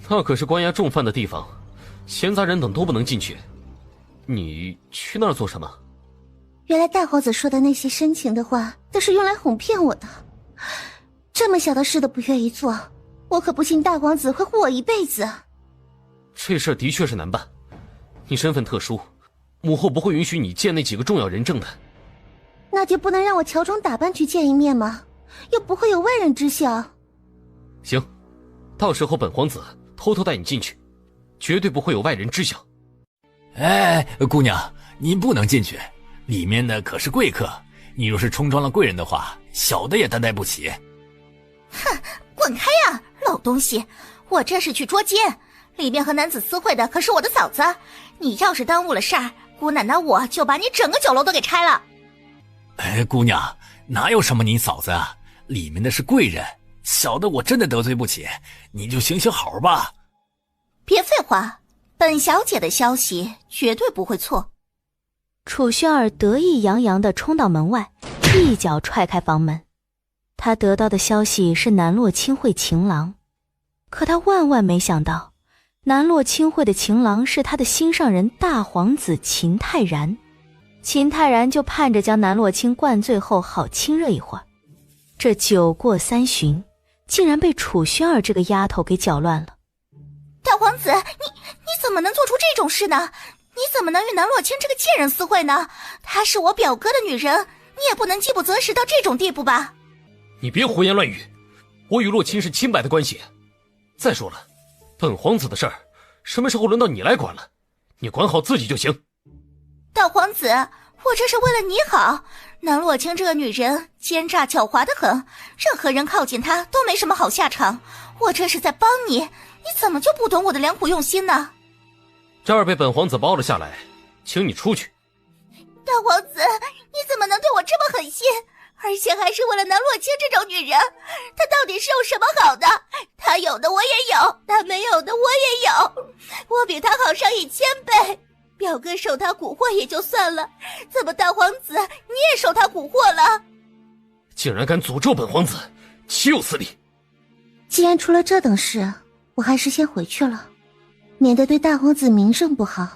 那可是关押重犯的地方，闲杂人等都不能进去。你去那儿做什么？原来大皇子说的那些深情的话都是用来哄骗我的。这么小的事都不愿意做，我可不信大皇子会护我一辈子。这事儿的确是难办，你身份特殊，母后不会允许你见那几个重要人证的。那就不能让我乔装打扮去见一面吗？又不会有外人知晓。行，到时候本皇子偷偷带你进去，绝对不会有外人知晓。哎，姑娘，您不能进去，里面的可是贵客，你若是冲撞了贵人的话，小的也担待不起。哼，滚开呀，老东西！我这是去捉奸，里面和男子私会的可是我的嫂子，你要是耽误了事儿，姑奶奶我就把你整个酒楼都给拆了。哎，姑娘，哪有什么你嫂子啊，里面的是贵人，小的我真的得罪不起，你就行行好吧。别废话，本小姐的消息绝对不会错。楚轩儿得意洋洋地冲到门外，一脚踹开房门。他得到的消息是南洛清会情郎，可他万万没想到，南洛清会的情郎是他的心上人大皇子秦泰然。秦泰然就盼着将南洛清灌醉后好亲热一会儿。这酒过3巡，竟然被楚轩儿这个丫头给搅乱了。大皇子，你怎么能做出这种事呢？你怎么能与南洛清这个贱人私会呢？她是我表哥的女人，你也不能饥不择食到这种地步吧？你别胡言乱语，我与洛清是清白的关系。再说了，本皇子的事儿，什么时候轮到你来管了？你管好自己就行。大皇子，我这是为了你好。南洛清这个女人奸诈狡猾得很，任何人靠近她都没什么好下场。我这是在帮你，你怎么就不懂我的良苦用心呢？这儿被本皇子包了下来，请你出去。大皇子，你怎么能对我这么狠心？而且还是为了南洛清这种女人，她到底是有什么好的？她有的我也有，她没有的我也有，我比她好上1000倍。表哥受她蛊惑也就算了，怎么大皇子你也受她蛊惑了？竟然敢诅咒本皇子，岂有此理！既然出了这等事，我还是先回去了，免得对大皇子名声不好。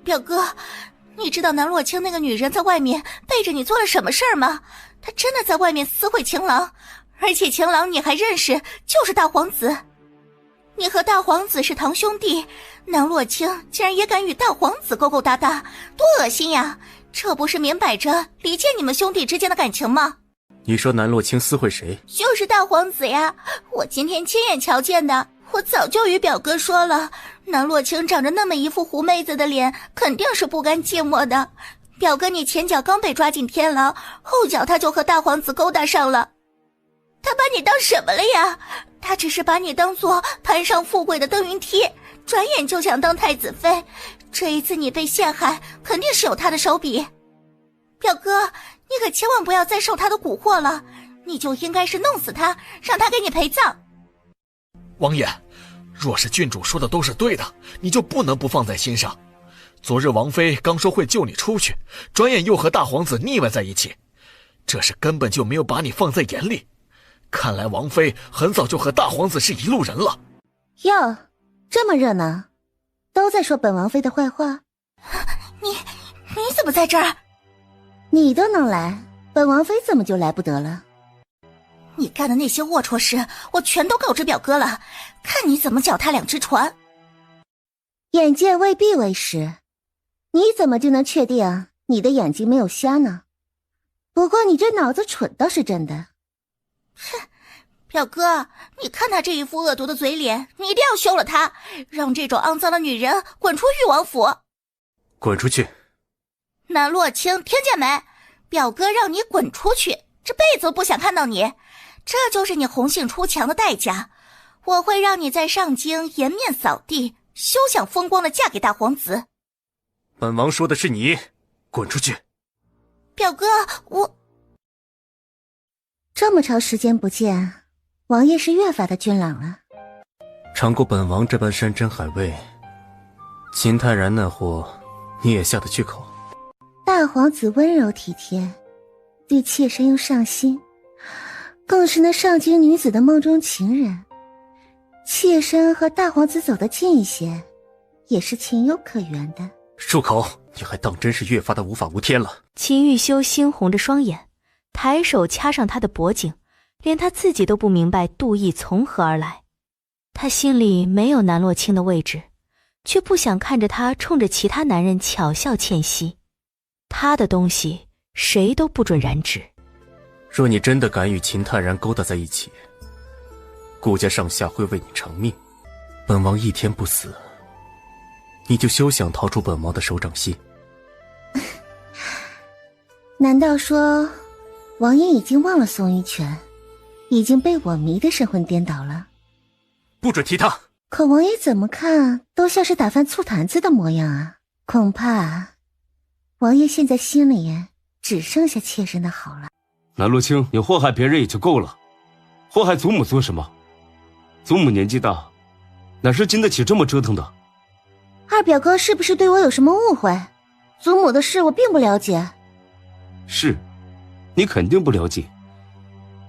表哥，你知道南洛清那个女人在外面背着你做了什么事儿吗？她真的在外面私会情郎，而且情郎你还认识，就是大皇子。你和大皇子是堂兄弟，南洛清竟然也敢与大皇子勾勾搭搭，多恶心呀！这不是明摆着离间你们兄弟之间的感情吗？你说南洛清私会谁？就是大皇子呀！我今天亲眼瞧见的。我早就与表哥说了，南洛清长着那么一副狐妹子的脸，肯定是不甘寂寞的。表哥，你前脚刚被抓进天牢，后脚他就和大皇子勾搭上了。他把你当什么了呀？他只是把你当作攀上富贵的登云梯，转眼就想当太子妃。这一次你被陷害，肯定是有他的手笔。表哥，你可千万不要再受他的蛊惑了，你就应该是弄死他，让他给你陪葬。王爷，若是郡主说的都是对的，你就不能不放在心上。昨日王妃刚说会救你出去，转眼又和大皇子腻歪在一起，这是根本就没有把你放在眼里。看来王妃很早就和大皇子是一路人了。哟，这么热闹，都在说本王妃的坏话。你怎么在这儿？你都能来，本王妃怎么就来不得了？你干的那些龌龊事，我全都告知表哥了，看你怎么脚踏2只船。眼见未必为实，你怎么就能确定你的眼睛没有瞎呢？不过你这脑子蠢倒是真的。哼，表哥，你看他这一副恶毒的嘴脸，你一定要休了他，让这种肮脏的女人滚出誉王府。滚出去！南洛清，听见没？表哥让你滚出去，这辈子都不想看到你。这就是你红杏出墙的代价，我会让你在上京颜面扫地，休想风光的嫁给大皇子。本王说的是你，滚出去！表哥，我这么长时间不见，王爷是越发的俊朗了。尝过本王这般山珍海味，秦泰然那货你也下得去口？大皇子温柔体贴，对妾身又上心，更是那上京女子的梦中情人。妾身和大皇子走得近一些，也是情有可原的。住口！你还当真是越发的无法无天了？秦玉修猩红着双眼，抬手掐上他的脖颈，连他自己都不明白妒意从何而来。他心里没有南洛清的位置，却不想看着他冲着其他男人巧笑倩兮。他的东西谁都不准染指。若你真的敢与秦泰然勾搭在一起，顾家上下会为你偿命。本王一天不死，你就休想逃出本王的手掌心。难道说王爷已经忘了宋玉泉，已经被我迷得神魂颠倒了？不准提他！可王爷怎么看都像是打翻醋坛子的模样啊！恐怕王爷现在心里只剩下妾身的好了。南洛清，你祸害别人也就够了，祸害祖母做什么？祖母年纪大，哪是经得起这么折腾的？二表哥是不是对我有什么误会？祖母的事我并不了解。是，你肯定不了解，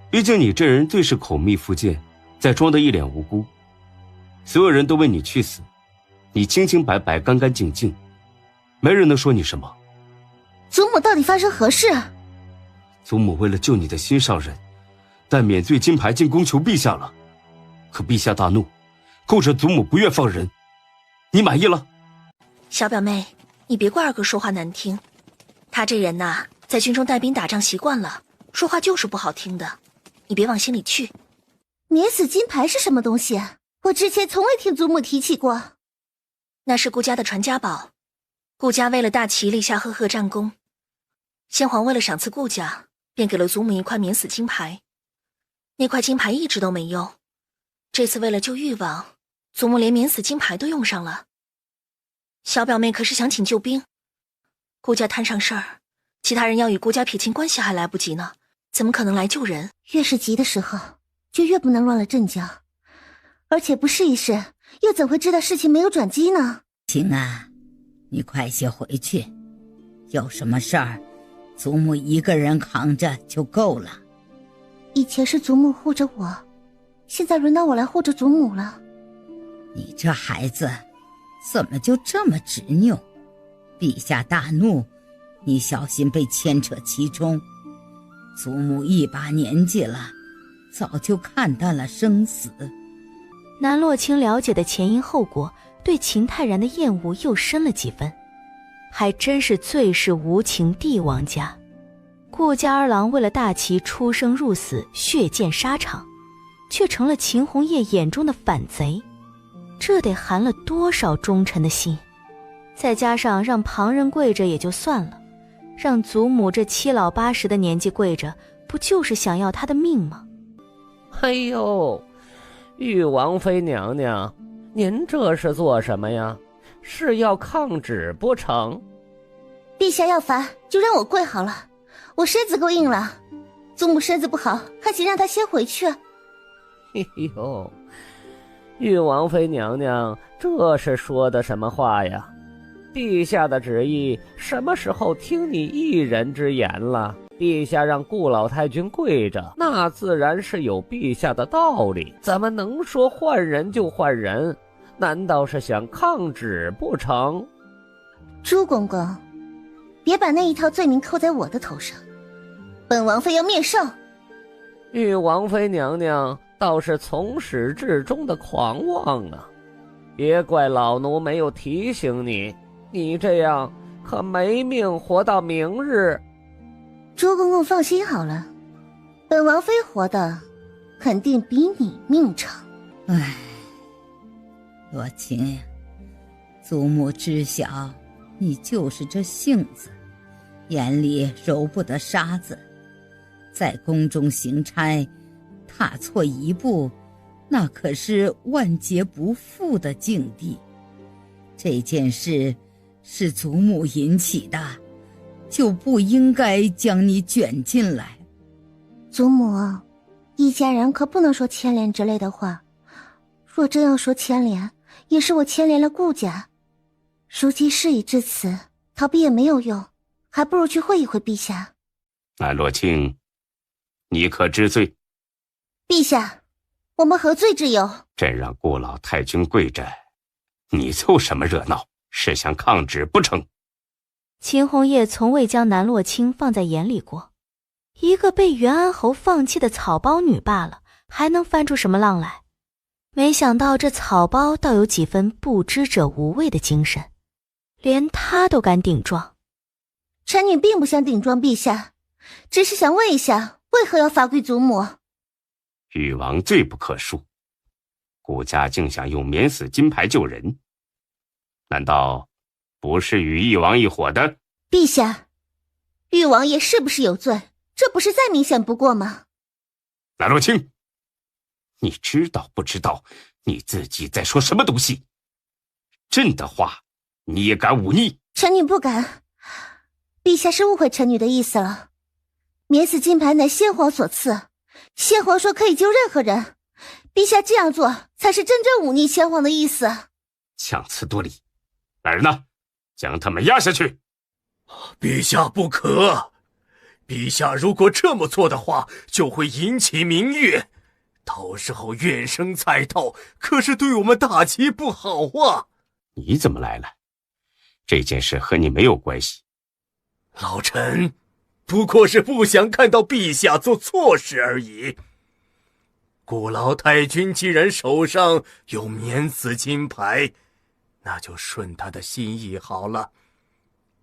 毕竟你这人最是口蜜腹剑，再装得一脸无辜。所有人都为你去死，你清清白白干干净净，没人能说你什么。祖母到底发生何事？祖母为了救你的心上人，带免罪金牌进宫求陛下了，可陛下大怒，勾着祖母不愿放人，你满意了？小表妹，你别怪二哥说话难听，他这人呐，在军中带兵打仗习惯了，说话就是不好听的，你别往心里去。免死金牌是什么东西？我之前从未听祖母提起过。那是顾家的传家宝，顾家为了大齐立下赫赫战功，先皇为了赏赐顾家，便给了祖母一块免死金牌。那块金牌一直都没用，这次为了救誉王，祖母连免死金牌都用上了。小表妹可是想请救兵，顾家摊上事儿，其他人要与顾家撇清关系还来不及呢，怎么可能来救人？越是急的时候，就越不能乱了阵脚，而且不试一试，又怎会知道事情没有转机呢？晴啊，你快些回去，有什么事儿，祖母一个人扛着就够了。以前是祖母护着我，现在轮到我来护着祖母了。你这孩子怎么就这么执拗？陛下大怒，你小心被牵扯其中。祖母一把年纪了，早就看淡了生死。南洛清了解的前因后果，对秦泰然的厌恶又深了几分。还真是最是无情帝王家，顾家二郎为了大齐出生入死，血溅沙场，却成了秦红叶眼中的反贼，这得寒了多少忠臣的心？再加上让旁人跪着也就算了，让祖母这七老八十的年纪跪着，不就是想要他的命吗？哎呦，玉王妃娘娘，您这是做什么呀？是要抗旨不成？陛下要罚就让我跪好了，我身子够硬了，祖母身子不好，还请让她先回去。哎呦，玉王妃娘娘这是说的什么话呀？陛下的旨意什么时候听你一人之言了？陛下让顾老太君跪着，那自然是有陛下的道理，怎么能说换人就换人？难道是想抗旨不成？朱公公，别把那一套罪名扣在我的头上，本王妃要面圣。玉王妃娘娘倒是从始至终的狂妄啊！别怪老奴没有提醒你，你这样可没命活到明日。朱公公放心好了，本王妃活的肯定比你命长。唉，罗琴，祖母知晓你就是这性子，眼里揉不得沙子，在宫中行差，踏错一步，那可是万劫不复的境地。这件事是祖母引起的，就不应该将你卷进来。祖母，一家人可不能说牵连之类的话，若真要说牵连，也是我牵连了顾家。如今事已至此，逃避也没有用，还不如去会一会陛下。南洛清，你可知罪？陛下，我们何罪之有？朕让顾老太君跪着，你凑什么热闹？是想抗旨不成？秦红叶从未将南洛清放在眼里过，一个被元安侯放弃的草包女罢了，还能翻出什么浪来？没想到这草包倒有几分不知者无畏的精神，连他都敢顶撞。臣女并不想顶撞陛下，只是想问一下，为何要罚跪祖母？誉王罪不可恕，顾家竟想用免死金牌救人，难道不是与誉王一伙的？陛下，誉王爷是不是有罪？这不是再明显不过吗？南洛清，你知道不知道你自己在说什么东西？朕的话你也敢忤逆？臣女不敢，陛下是误会臣女的意思了。免死金牌乃先皇所赐，先皇说可以救任何人，陛下这样做才是真正忤逆先皇的意思。强词夺理，来人呐，将他们押下去。陛下不可，陛下如果这么做的话，就会引起民怨，到时候怨声载道，可是对我们大齐不好啊。你怎么来了？这件事和你没有关系。老臣不过是不想看到陛下做错事而已。顾老太君既然手上有免死金牌，那就顺他的心意好了。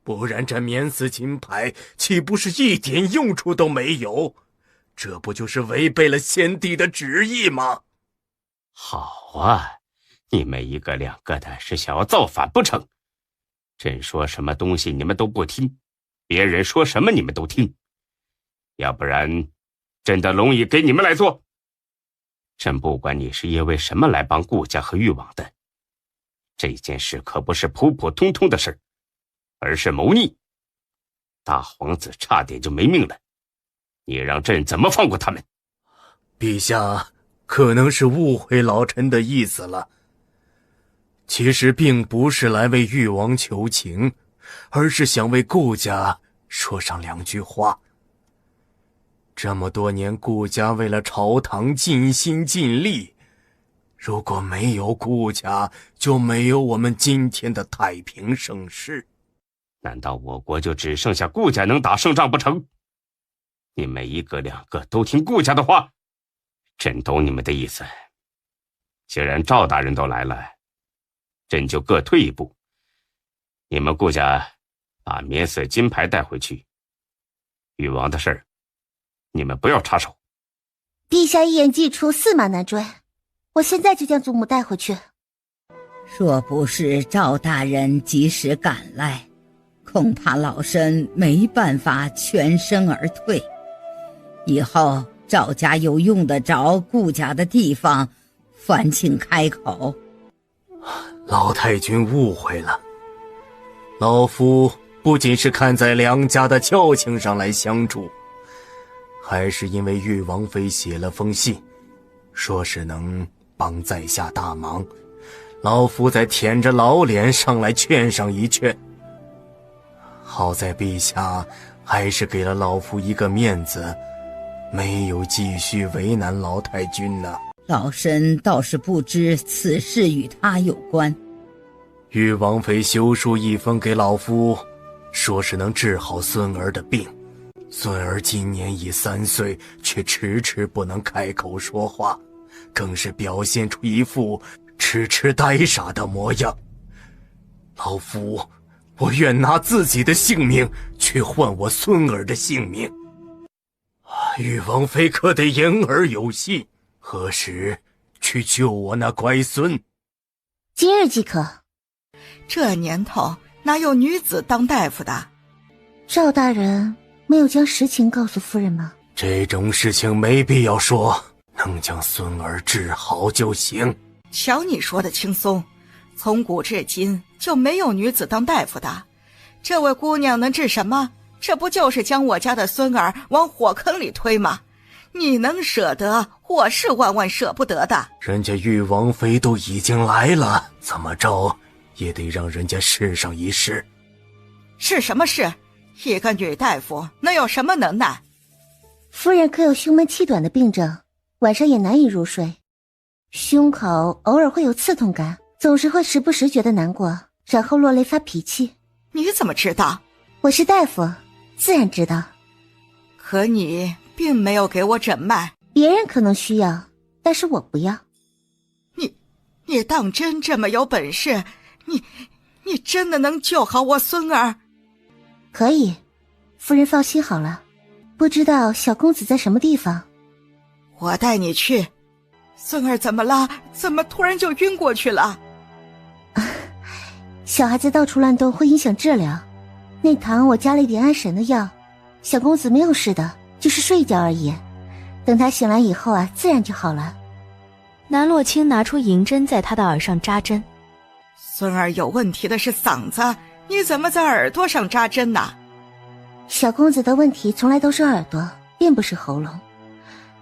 不然这免死金牌岂不是一点用处都没有？这不就是违背了先帝的旨意吗？好啊，你们一个两个的是想要造反不成？朕说什么东西你们都不听，别人说什么你们都听，要不然朕的龙椅给你们来做。朕不管你是因为什么来帮顾家和誉王的，这件事可不是普普通通的事，而是谋逆。大皇子差点就没命了，你让朕怎么放过他们？陛下可能是误会老臣的意思了。其实并不是来为誉王求情，而是想为顾家说上两句话。这么多年顾家为了朝堂尽心尽力，如果没有顾家，就没有我们今天的太平盛世。难道我国就只剩下顾家能打胜仗不成？你们一个两个都听顾家的话，朕懂你们的意思。既然赵大人都来了，朕就各退一步。你们顾家把免死金牌带回去，誉王的事儿你们不要插手。陛下一言既出，驷马难追，我现在就将祖母带回去。若不是赵大人及时赶来，恐怕老身没办法全身而退。以后赵家有用得着顾家的地方，烦请开口。老太君误会了，老夫不仅是看在梁家的交情上来相助，还是因为誉王妃写了封信，说是能帮在下大忙，老夫才舔着老脸上来劝上一劝。好在陛下还是给了老夫一个面子，没有继续为难老太君呢。老身倒是不知此事与他有关。誉王妃修书一封给老夫，说是能治好孙儿的病。孙儿今年已3岁，却迟迟不能开口说话，更是表现出一副痴痴呆傻的模样。老夫，我愿拿自己的性命去换我孙儿的性命。誉王妃可得言而有信，何时去救我那乖孙？今日即可。这年头哪有女子当大夫的？赵大人没有将实情告诉夫人吗？这种事情没必要说，能将孙儿治好就行。瞧你说的轻松，从古至今就没有女子当大夫的。这位姑娘能治什么？这不就是将我家的孙儿往火坑里推吗？你能舍得，我是万万舍不得的。人家誉王妃都已经来了，怎么着也得让人家试上一试。是什么事？一个女大夫能有什么能耐？夫人可有胸闷气短的病症，晚上也难以入睡，胸口偶尔会有刺痛感，总是会时不时觉得难过，然后落泪发脾气。你怎么知道？我是大夫，自然知道。可你并没有给我诊脉。别人可能需要，但是我不要。你当真这么有本事？你真的能救好我孙儿？可以，夫人放心好了。不知道小公子在什么地方？我带你去。孙儿怎么了？怎么突然就晕过去了？小孩子到处乱动会影响治疗，那堂我加了一点安神的药，小公子没有事的，就是睡一觉而已。等他醒来以后啊，自然就好了。南洛清拿出银针在他的耳上扎针。孙儿有问题的是嗓子，你怎么在耳朵上扎针呢？小公子的问题从来都是耳朵，并不是喉咙。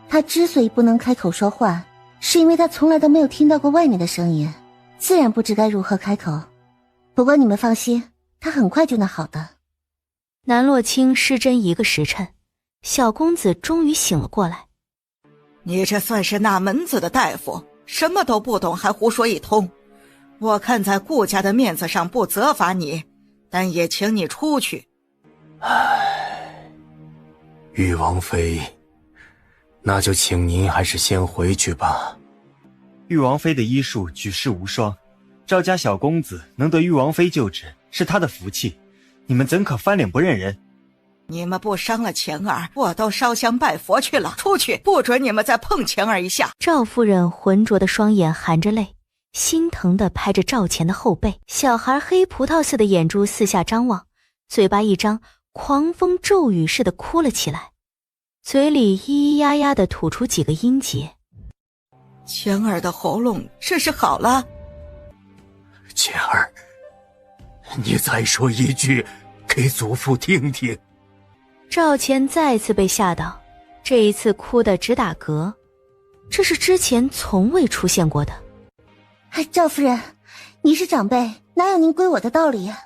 他之所以不能开口说话，是因为他从来都没有听到过外面的声音，自然不知该如何开口。不过你们放心，他很快就能好的。南洛清施针1个时辰，小公子终于醒了过来。你这算是哪门子的大夫？什么都不懂还胡说一通。我看在顾家的面子上不责罚你，但也请你出去。誉王妃，那就请您还是先回去吧。玉王妃的医术举世无双，赵家小公子能得玉王妃就职，是他的福气，你们怎可翻脸不认人？你们不伤了晴儿，我都烧香拜佛去了。出去，不准你们再碰晴儿一下。赵夫人浑浊的双眼含着泪，心疼地拍着赵钱的后背，小孩黑葡萄似的眼珠四下张望，嘴巴一张，狂风骤雨似的哭了起来，嘴里咿咿呀呀地吐出几个音节。晴儿的喉咙这是好了。钱儿，你再说一句，给祖父听听。赵钱再次被吓到，这一次哭得直打嗝，这是之前从未出现过的。赵夫人，你是长辈，哪有您归我的道理呀？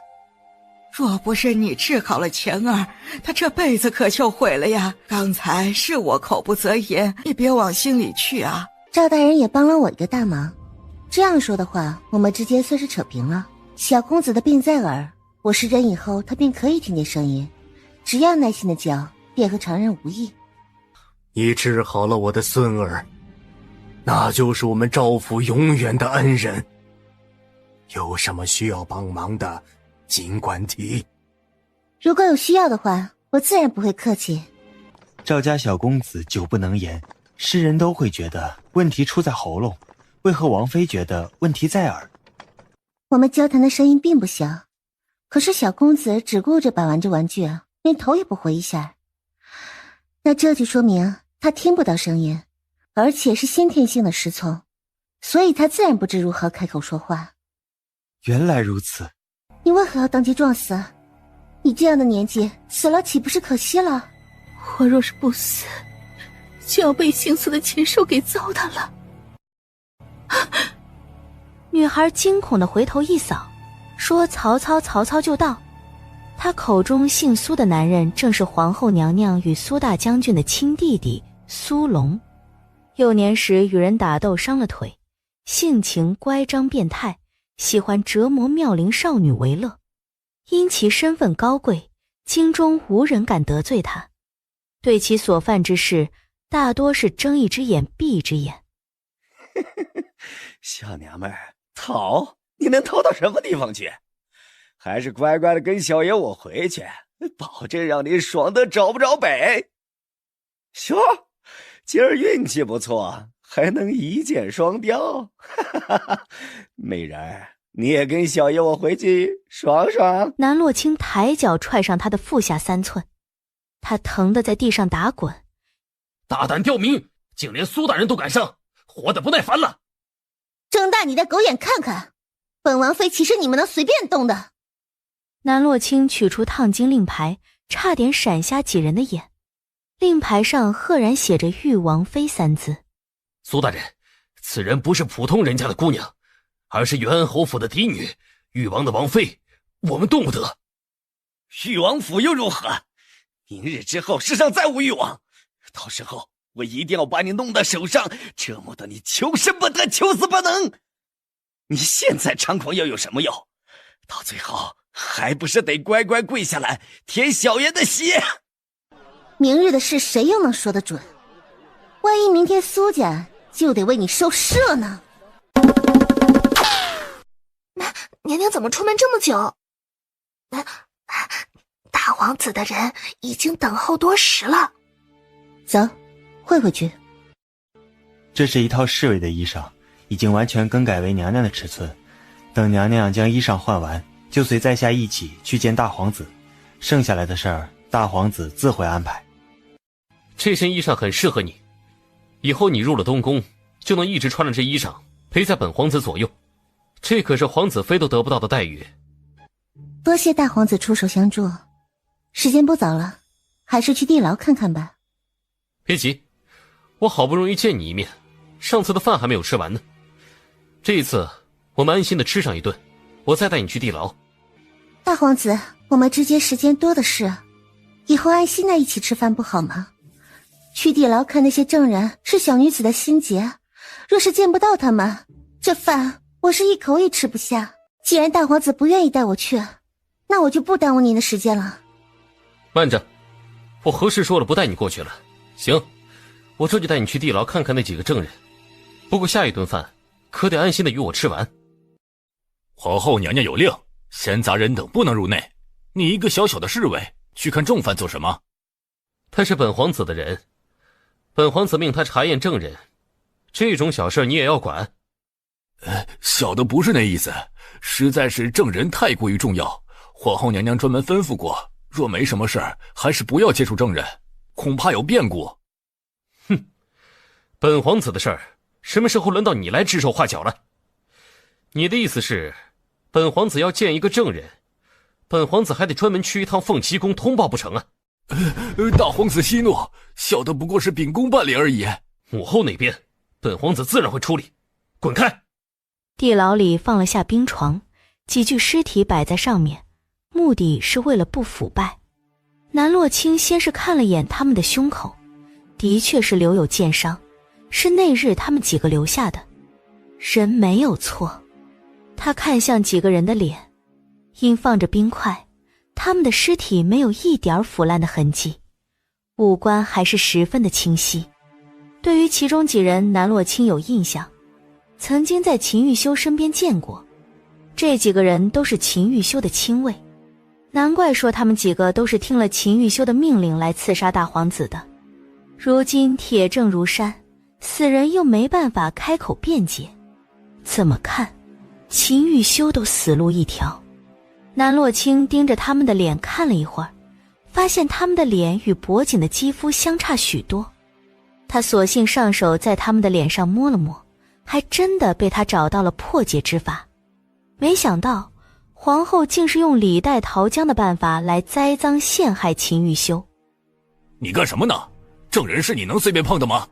若不是你治好了晴儿，她这辈子可就毁了呀。刚才是我口不择言，你别往心里去啊。赵大人也帮了我一个大忙，这样说的话，我们之间算是扯平了。小公子的病在耳，我施针以后，他便可以听见声音，只要耐心的教，便和常人无异。你治好了我的孙儿，那就是我们赵府永远的恩人。有什么需要帮忙的，尽管提。如果有需要的话，我自然不会客气。赵家小公子久不能言，世人都会觉得问题出在喉咙，为何王妃觉得问题在耳？我们交谈的声音并不小，可是小公子只顾着把玩着玩具，连头也不回一下。那这就说明他听不到声音，而且是先天性的失聪，所以他自然不知如何开口说话。原来如此。你为何要当街撞死？你这样的年纪死了岂不是可惜了？我若是不死，就要被姓苏的禽兽给糟蹋了。女孩惊恐地回头一扫，说曹操就到。他口中姓苏的男人正是皇后娘娘与苏大将军的亲弟弟苏龙。幼年时与人打斗伤了腿，性情乖张变态，喜欢折磨妙龄少女为乐。因其身份高贵，京中无人敢得罪他，对其所犯之事大多是睁一只眼闭一只眼。小娘们儿，逃？你能逃到什么地方去？还是乖乖的跟小爷我回去，保证让你爽得找不着北。哟，今儿运气不错，还能一箭双雕。美人儿，你也跟小爷我回去爽爽。南洛清抬脚踹上他的腹下3寸，他疼得在地上打滚。大胆刁民，竟连苏大人都敢上，活得不耐烦了。睁大你的狗眼看看，本王妃岂是你们能随便动的？南洛清取出烫金令牌，差点闪瞎几人的眼。令牌上赫然写着玉王妃3字。苏大人，此人不是普通人家的姑娘，而是元安侯府的嫡女，玉王的王妃，我们动不得。玉王府又如何？明日之后世上再无玉王，到时候我一定要把你弄到手上，折磨得你求生不得，求死不能。你现在猖狂又有什么用？到最后还不是得乖乖跪下来舔小爷的血？明日的事谁又能说得准？万一明天苏家就得为你收尸了呢？娘娘怎么出门这么久？大皇子的人已经等候多时了。走，汇回去。这是一套侍卫的衣裳，已经完全更改为娘娘的尺寸。等娘娘将衣裳换完，就随在下一起去见大皇子，剩下来的事儿大皇子自会安排。这身衣裳很适合你，以后你入了东宫，就能一直穿着这衣裳陪在本皇子左右，这可是皇子妃都得不到的待遇。多谢大皇子出手相助，时间不早了，还是去地牢看看吧。别急，我好不容易见你一面，上次的饭还没有吃完呢。这一次我们安心的吃上一顿，我再带你去地牢。大皇子，我们之间时间多的是，以后安心的一起吃饭不好吗？去地牢看那些证人是小女子的心结，若是见不到他们，这饭我是一口也吃不下。既然大皇子不愿意带我去，那我就不耽误您的时间了。慢着，我何时说了不带你过去了？行，我这就带你去地牢看看那几个证人。不过下一顿饭可得安心的与我吃完。皇后娘娘有令，闲杂人等不能入内。你一个小小的侍卫，去看重犯做什么？他是本皇子的人，本皇子命他查验证人，这种小事你也要管？小的不是那意思，实在是证人太过于重要，皇后娘娘专门吩咐过，若没什么事儿，还是不要接触证人，恐怕有变故。哼，本皇子的事儿，什么时候轮到你来指手画脚了？你的意思是，本皇子要见一个证人，本皇子还得专门去一趟凤栖宫通报不成啊？大皇子息怒，小的不过是秉公办理而已。母后那边，本皇子自然会处理。滚开！地牢里放了下冰床，几具尸体摆在上面，目的是为了不腐败。南洛清先是看了眼他们的胸口，的确是留有剑伤，是那日他们几个留下的。人没有错。他看向几个人的脸，因放着冰块，他们的尸体没有一点腐烂的痕迹，五官还是十分的清晰。对于其中几人，南洛清有印象，曾经在秦玉修身边见过。这几个人都是秦玉修的亲卫，难怪说他们几个都是听了秦玉修的命令来刺杀大皇子的。如今铁证如山，死人又没办法开口辩解，怎么看秦玉修都死路一条。南洛清盯着他们的脸看了一会儿，发现他们的脸与脖颈的肌肤相差许多。他索性上手在他们的脸上摸了摸，还真的被他找到了破解之法。没想到皇后竟是用李代桃僵的办法来栽赃陷害秦玉修。你干什么呢？证人是你能随便碰的吗？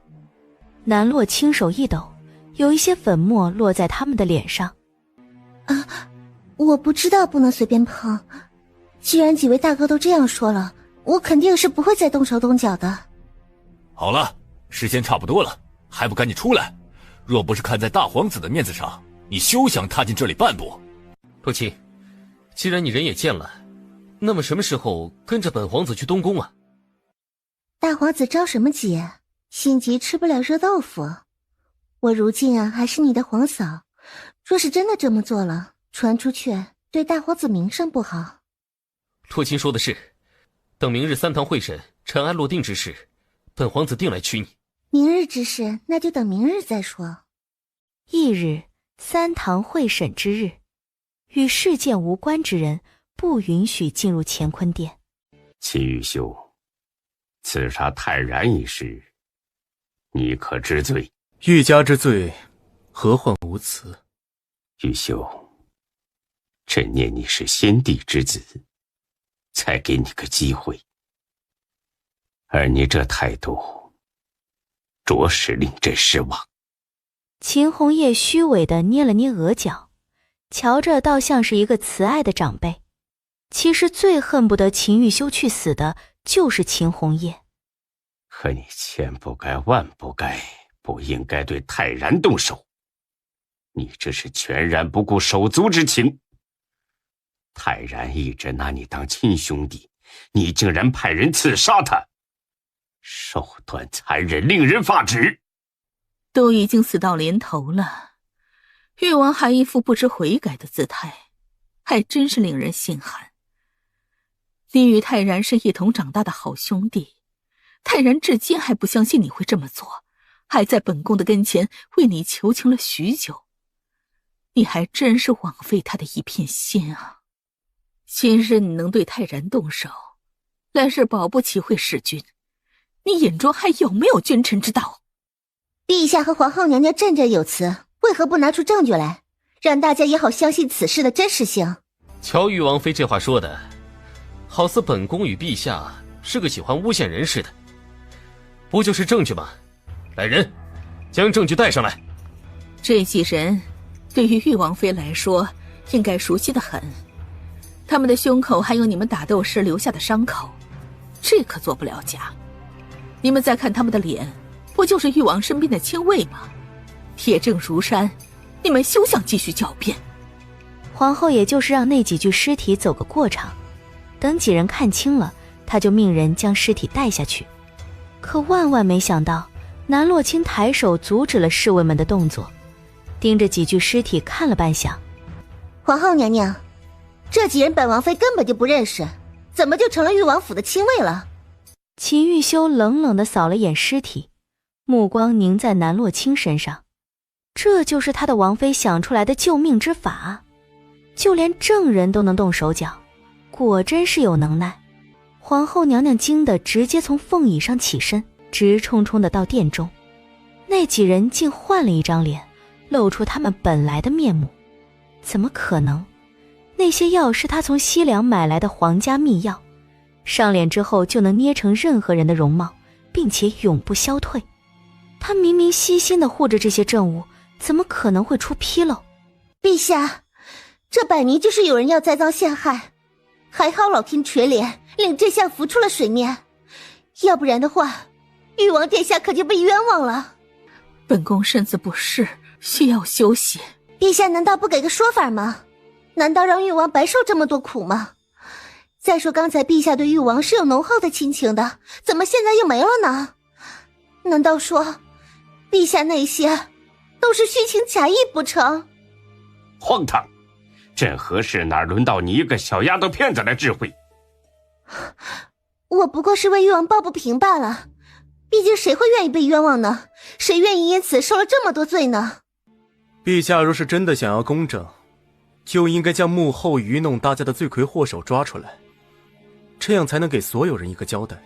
南洛轻手一抖，有一些粉末落在他们的脸上。我不知道不能随便碰，既然几位大哥都这样说了，我肯定是不会再动手动脚的。好了，时间差不多了，还不赶紧出来？若不是看在大皇子的面子上，你休想踏进这里半步。洛清，既然你人也见了，那么什么时候跟着本皇子去东宫啊？大皇子着什么急？心急吃不了热豆腐。我如今还是你的皇嫂，若是真的这么做了，传出去对大皇子名声不好。洛清说的是，等明日三堂会审尘埃落定之时，本皇子定来娶你。明日之事，那就等明日再说。翌日，三堂会审之日，与事件无关之人不允许进入乾坤殿。秦玉修，刺杀泰然一事，你可知罪？欲加之罪，何患无辞？玉修，朕念你是先帝之子，才给你个机会，而你这态度，着实令朕失望。秦红叶虚伪地捏了捏额角，瞧着倒像是一个慈爱的长辈。其实最恨不得秦玉修去死的就是秦红叶。可你千不该万不该，不应该对泰然动手，你这是全然不顾手足之情。泰然一直拿你当亲兄弟，你竟然派人刺杀他，手段残忍，令人发指。都已经死到临头了，誉王还一副不知悔改的姿态，还真是令人心寒。你与泰然是一同长大的好兄弟，泰然至今还不相信你会这么做，还在本宫的跟前为你求情了许久，你还真是枉费他的一片心啊！今日你能对泰然动手，来日保不齐会弑君，你眼中还有没有君臣之道？陛下和皇后娘娘振振有词，为何不拿出证据来，让大家也好相信此事的真实性？乔玉王妃这话说的，好似本宫与陛下是个喜欢诬陷人似的，不就是证据吗？来人，将证据带上来。这几人对于玉王妃来说应该熟悉得很，他们的胸口还有你们打斗时留下的伤口，这可做不了假。你们再看他们的脸，不就是誉王身边的亲卫吗？铁证如山，你们休想继续狡辩。皇后也就是让那几具尸体走个过场，等几人看清了，她就命人将尸体带下去。可万万没想到，南洛清抬手阻止了侍卫们的动作，盯着几具尸体看了半晌。皇后娘娘，这几人本王妃根本就不认识，怎么就成了誉王府的亲卫了？秦玉修冷冷地扫了眼尸体，目光凝在南洛清身上。这就是他的王妃想出来的救命之法，就连证人都能动手脚，果真是有能耐。皇后娘娘惊得直接从凤椅上起身，直冲冲地到殿中。那几人竟换了一张脸，露出他们本来的面目。怎么可能？那些药是他从西凉买来的皇家秘药，上脸之后就能捏成任何人的容貌，并且永不消退。他明明悉心地护着这些证物，怎么可能会出纰漏？陛下，这摆明就是有人要栽赃陷害，还好老天垂怜，令真相浮出了水面，要不然的话，誉王殿下可就被冤枉了。本宫身子不适，需要休息。陛下难道不给个说法吗？难道让誉王白受这么多苦吗？再说刚才陛下对誉王是有浓厚的亲情的，怎么现在又没了呢？难道说陛下那些都是虚情假意不成？荒唐！朕何事哪轮到你一个小丫头片子来智慧？我不过是为誉王抱不平罢了，毕竟谁会愿意被冤枉呢？谁愿意因此受了这么多罪呢？陛下若是真的想要公正，就应该将幕后愚弄大家的罪魁祸首抓出来，这样才能给所有人一个交代。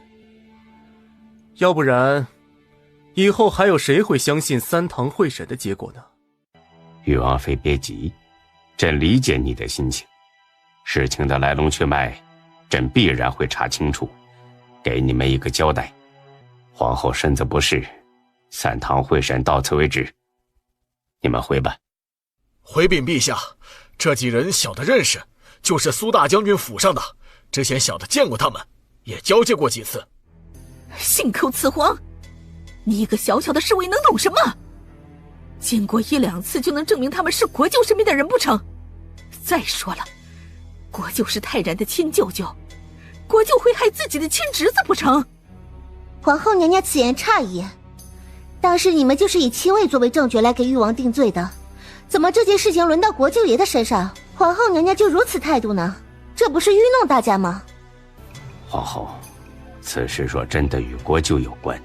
要不然以后还有谁会相信三堂会审的结果呢？誉王妃别急，朕理解你的心情，事情的来龙去脉朕必然会查清楚，给你们一个交代。皇后身子不适，三堂会审到此为止，你们回吧。回禀陛下，这几人小的认识，就是苏大将军府上的，之前小的见过他们，也交接过几次。信口雌黄，你一个小小的侍卫能懂什么？见过一两次就能证明他们是国舅身边的人不成？再说了，国舅是泰然的亲舅舅，国舅会害自己的亲侄子不成？皇后娘娘此言差矣，当时你们就是以亲卫作为证据来给誉王定罪的，怎么这件事情轮到国舅爷的身上，皇后娘娘就如此态度呢？这不是愚弄大家吗？皇后，此事若真的与国舅有关，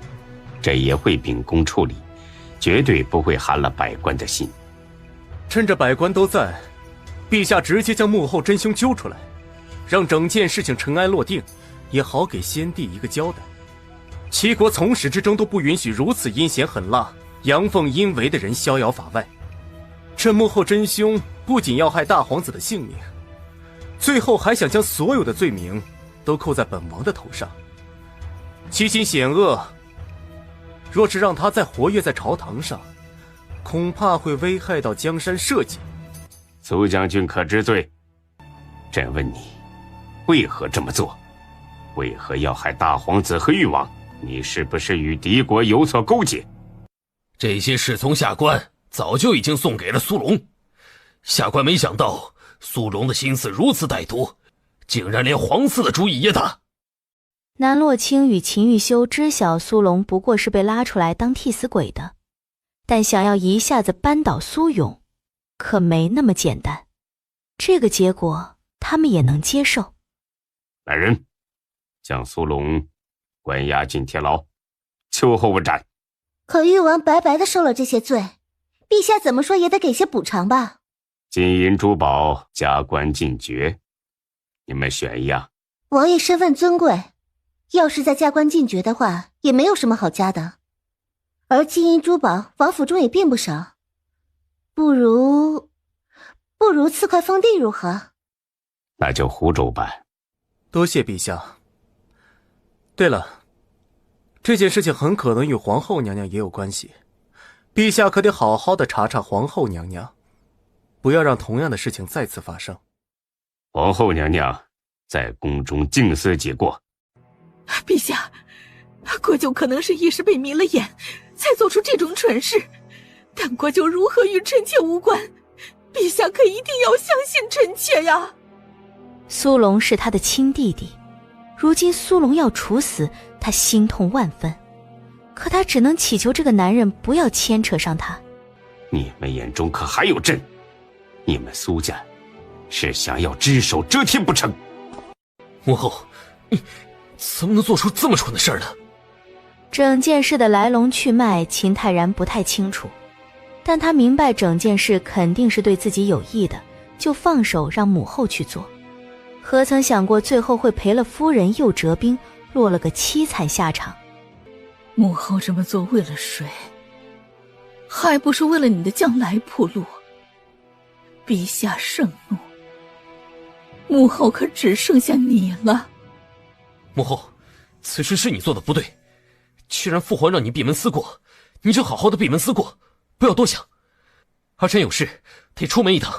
朕也会秉公处理，绝对不会寒了百官的心。趁着百官都在，陛下直接将幕后真凶揪出来，让整件事情尘埃落定，也好给先帝一个交代。齐国从始至终都不允许如此阴险狠辣、阳奉阴违的人逍遥法外。这幕后真凶不仅要害大皇子的性命，最后还想将所有的罪名都扣在本王的头上。其心险恶，若是让他再活跃在朝堂上，恐怕会危害到江山社稷。苏将军可知罪？朕问你，为何这么做？为何要害大皇子和誉王？你是不是与敌国有所勾结？这些侍从下官早就已经送给了苏龙，下官没想到苏龙的心思如此歹毒，竟然连皇嗣的主意也打。南洛清与秦玉修知晓苏龙不过是被拉出来当替死鬼的，但想要一下子扳倒苏勇，可没那么简单。这个结果他们也能接受。来人，将苏龙关押进天牢，秋后问斩。可誉王白白的受了这些罪，陛下怎么说也得给些补偿吧？金银珠宝加官进爵，你们选一样。王爷身份尊贵，要是再加官进爵的话，也没有什么好加的。而金银珠宝王府中也并不少，不如赐块封地如何？那就湖州办。多谢陛下。对了，这件事情很可能与皇后娘娘也有关系，陛下可得好好的查查皇后娘娘，不要让同样的事情再次发生。皇后娘娘在宫中静思己过。陛下，国舅可能是一时被迷了眼，才做出这种蠢事，但国舅如何与臣妾无关？陛下可一定要相信臣妾呀！苏龙是他的亲弟弟，如今苏龙要处死，他心痛万分。可她只能祈求这个男人不要牵扯上她。你们眼中可还有朕？你们苏家是想要只手遮天不成？母后，你怎么能做出这么蠢的事儿呢？整件事的来龙去脉，秦泰然不太清楚，但他明白整件事肯定是对自己有益的，就放手让母后去做。何曾想过最后会赔了夫人又折兵，落了个凄惨下场。母后这么做为了谁？还不是为了你的将来铺路。陛下盛怒，母后可只剩下你了。母后，此事是你做的不对，既然父皇让你闭门思过，你就好好的闭门思过，不要多想。儿臣有事得出门一趟。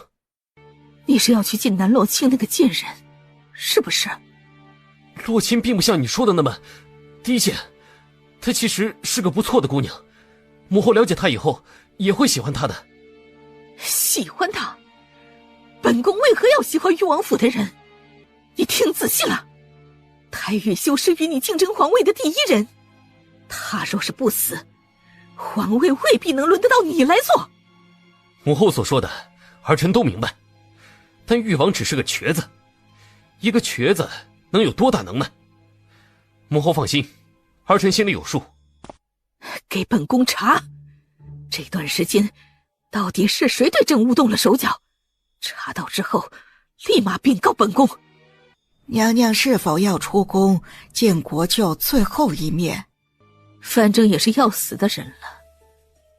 你是要去见南洛清那个贱人，是不是？洛清并不像你说的那么低贱，她其实是个不错的姑娘，母后了解她以后也会喜欢她的。喜欢她？本宫为何要喜欢誉王府的人？你听仔细了，太岳修是与你竞争皇位的第一人，他若是不死，皇位未必能轮得到你来做。母后所说的儿臣都明白，但誉王只是个瘸子，一个瘸子能有多大能耐？母后放心，儿臣心里有数。给本宫查，这段时间到底是谁对朕舞动了手脚？查到之后立马禀告本宫。娘娘是否要出宫见国舅最后一面？反正也是要死的人了，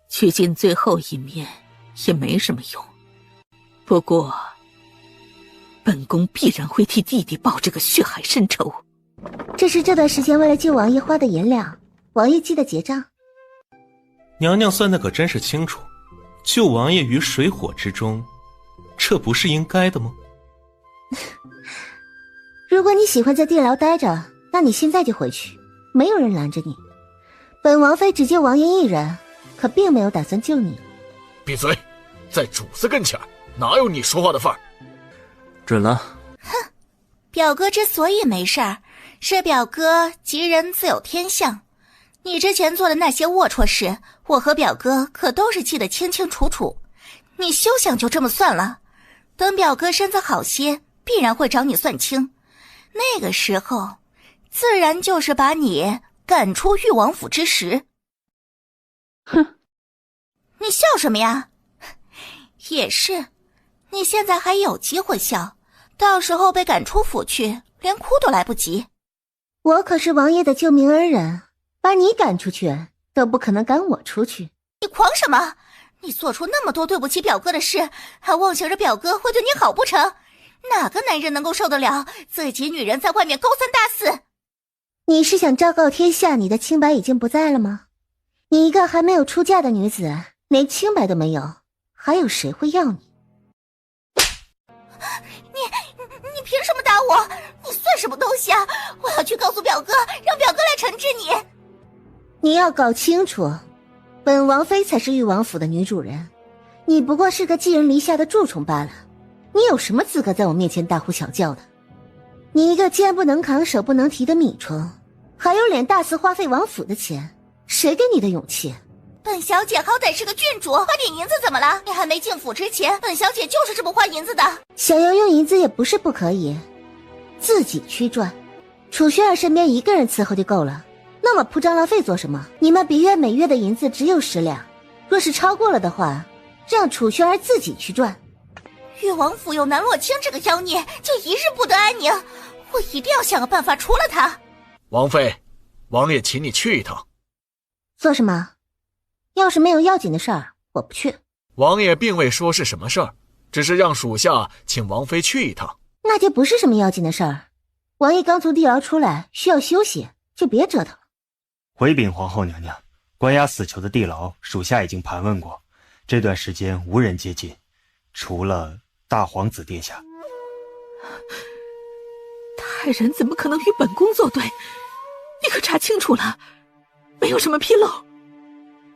去见最后一面也没什么用。不过本宫必然会替弟弟报这个血海深仇。这是这段时间为了救王爷花的银两，王爷记得结账。娘娘算的可真是清楚，救王爷于水火之中，这不是应该的吗？如果你喜欢在地牢待着，那你现在就回去，没有人拦着你。本王妃只救王爷一人，可并没有打算救你。闭嘴，在主子跟前哪有你说话的份儿？准了。哼，表哥之所以没事儿，是表哥吉人自有天相。你之前做的那些龌龊事，我和表哥可都是记得清清楚楚。你休想就这么算了，等表哥身子好些，必然会找你算清。那个时候，自然就是把你赶出誉王府之时。哼，你笑什么呀？也是，你现在还有机会笑，到时候被赶出府去，连哭都来不及。我可是王爷的救命恩人，把你赶出去都不可能赶我出去。你狂什么？你做出那么多对不起表哥的事，还妄想着表哥会对你好不成？哪个男人能够受得了自己女人在外面勾三搭四？你是想昭告天下你的清白已经不在了吗？你一个还没有出嫁的女子，连清白都没有，还有谁会要你？你凭什么打我？你算什么东西啊？我要去告诉表哥，让表哥来惩治你。你要搞清楚，本王妃才是誉王府的女主人，你不过是个寄人篱下的蛀虫罢了。你有什么资格在我面前大呼小叫的？你一个肩不能扛手不能提的米虫，还有脸大肆花费王府的钱，谁给你的勇气？本小姐好歹是个郡主，花点银子怎么了？你还没进府之前，本小姐就是这么花银子的。想要用银子也不是不可以，自己去赚。楚轩儿身边一个人伺候就够了，那么铺张浪费做什么？你们别院每月的银子只有10两，若是超过了的话，让楚轩儿自己去赚。誉王府有南洛清这个妖孽，就一日不得安宁。我一定要想个办法除了他。王妃，王爷请你去一趟。做什么？要是没有要紧的事儿，我不去。王爷并未说是什么事儿，只是让属下请王妃去一趟。那就不是什么要紧的事儿。王爷刚从地牢出来，需要休息，就别折腾了。回禀皇后娘娘，关押死囚的地牢，属下已经盘问过，这段时间无人接近，除了大皇子殿下。太人怎么可能与本宫作对？你可查清楚了，没有什么纰漏。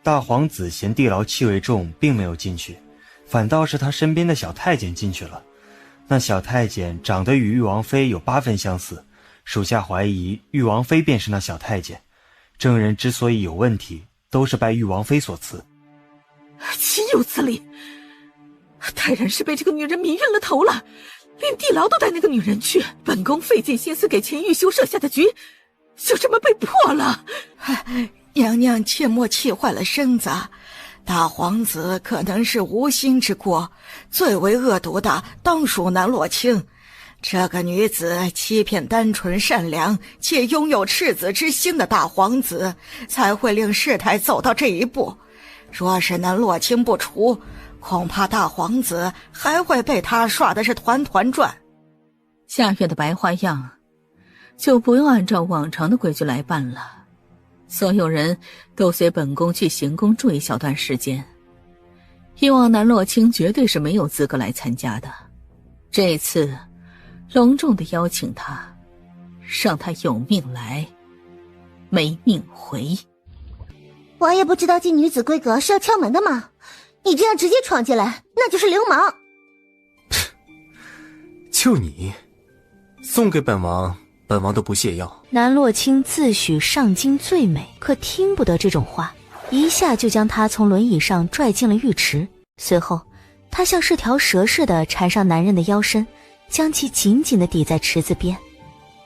大皇子嫌地牢气味重，并没有进去，反倒是他身边的小太监进去了。那小太监长得与誉王妃有8分相似，属下怀疑誉王妃便是那小太监。证人之所以有问题，都是拜玉王妃所赐。岂有此理！泰然是被这个女人迷晕了头了，连地牢都带那个女人去。本宫费尽心思给秦玉修设下的局，就这么被破了。娘娘切莫气坏了身子，大皇子可能是无心之过，最为恶毒的当属南洛卿。这个女子欺骗单纯善良且拥有赤子之心的大皇子，才会令事态走到这一步。若是南洛卿不除，恐怕大皇子还会被他耍的是团团转。下月的白花样就不用按照往常的规矩来办了，所有人都随本宫去行宫住一小段时间。以往南洛卿绝对是没有资格来参加的，这次隆重的邀请他，让他有命来，没命回。王爷不知道进女子闺阁是要敲门的吗？你这样直接闯进来，那就是流氓。就你，送给本王，本王都不屑要。南洛卿自诩上京最美，可听不得这种话，一下就将他从轮椅上拽进了浴池。随后，他像是条蛇似的缠上男人的腰身，将其紧紧地抵在池子边。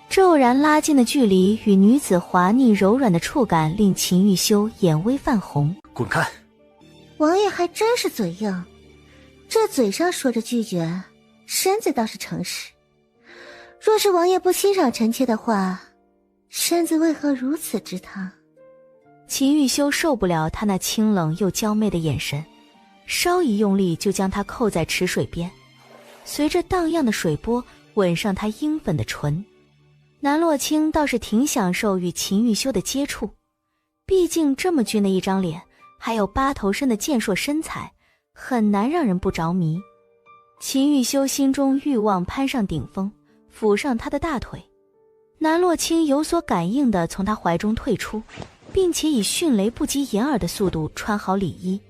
骤然拉近的距离与女子滑腻柔软的触感，令秦玉修眼微泛红。滚开！王爷还真是嘴硬，这嘴上说着拒绝，身子倒是诚实。若是王爷不欣赏臣妾的话，身子为何如此之烫？秦玉修受不了他那清冷又娇媚的眼神，稍一用力就将他扣在池水边，随着荡漾的水波吻上他樱粉的唇。南洛卿倒是挺享受与秦玉修的接触，毕竟这么俊的一张脸，还有8头身的健硕身材，很难让人不着迷。秦玉修心中欲望攀上顶峰，抚上他的大腿。南洛卿有所感应地从他怀中退出，并且以迅雷不及掩耳的速度穿好里衣。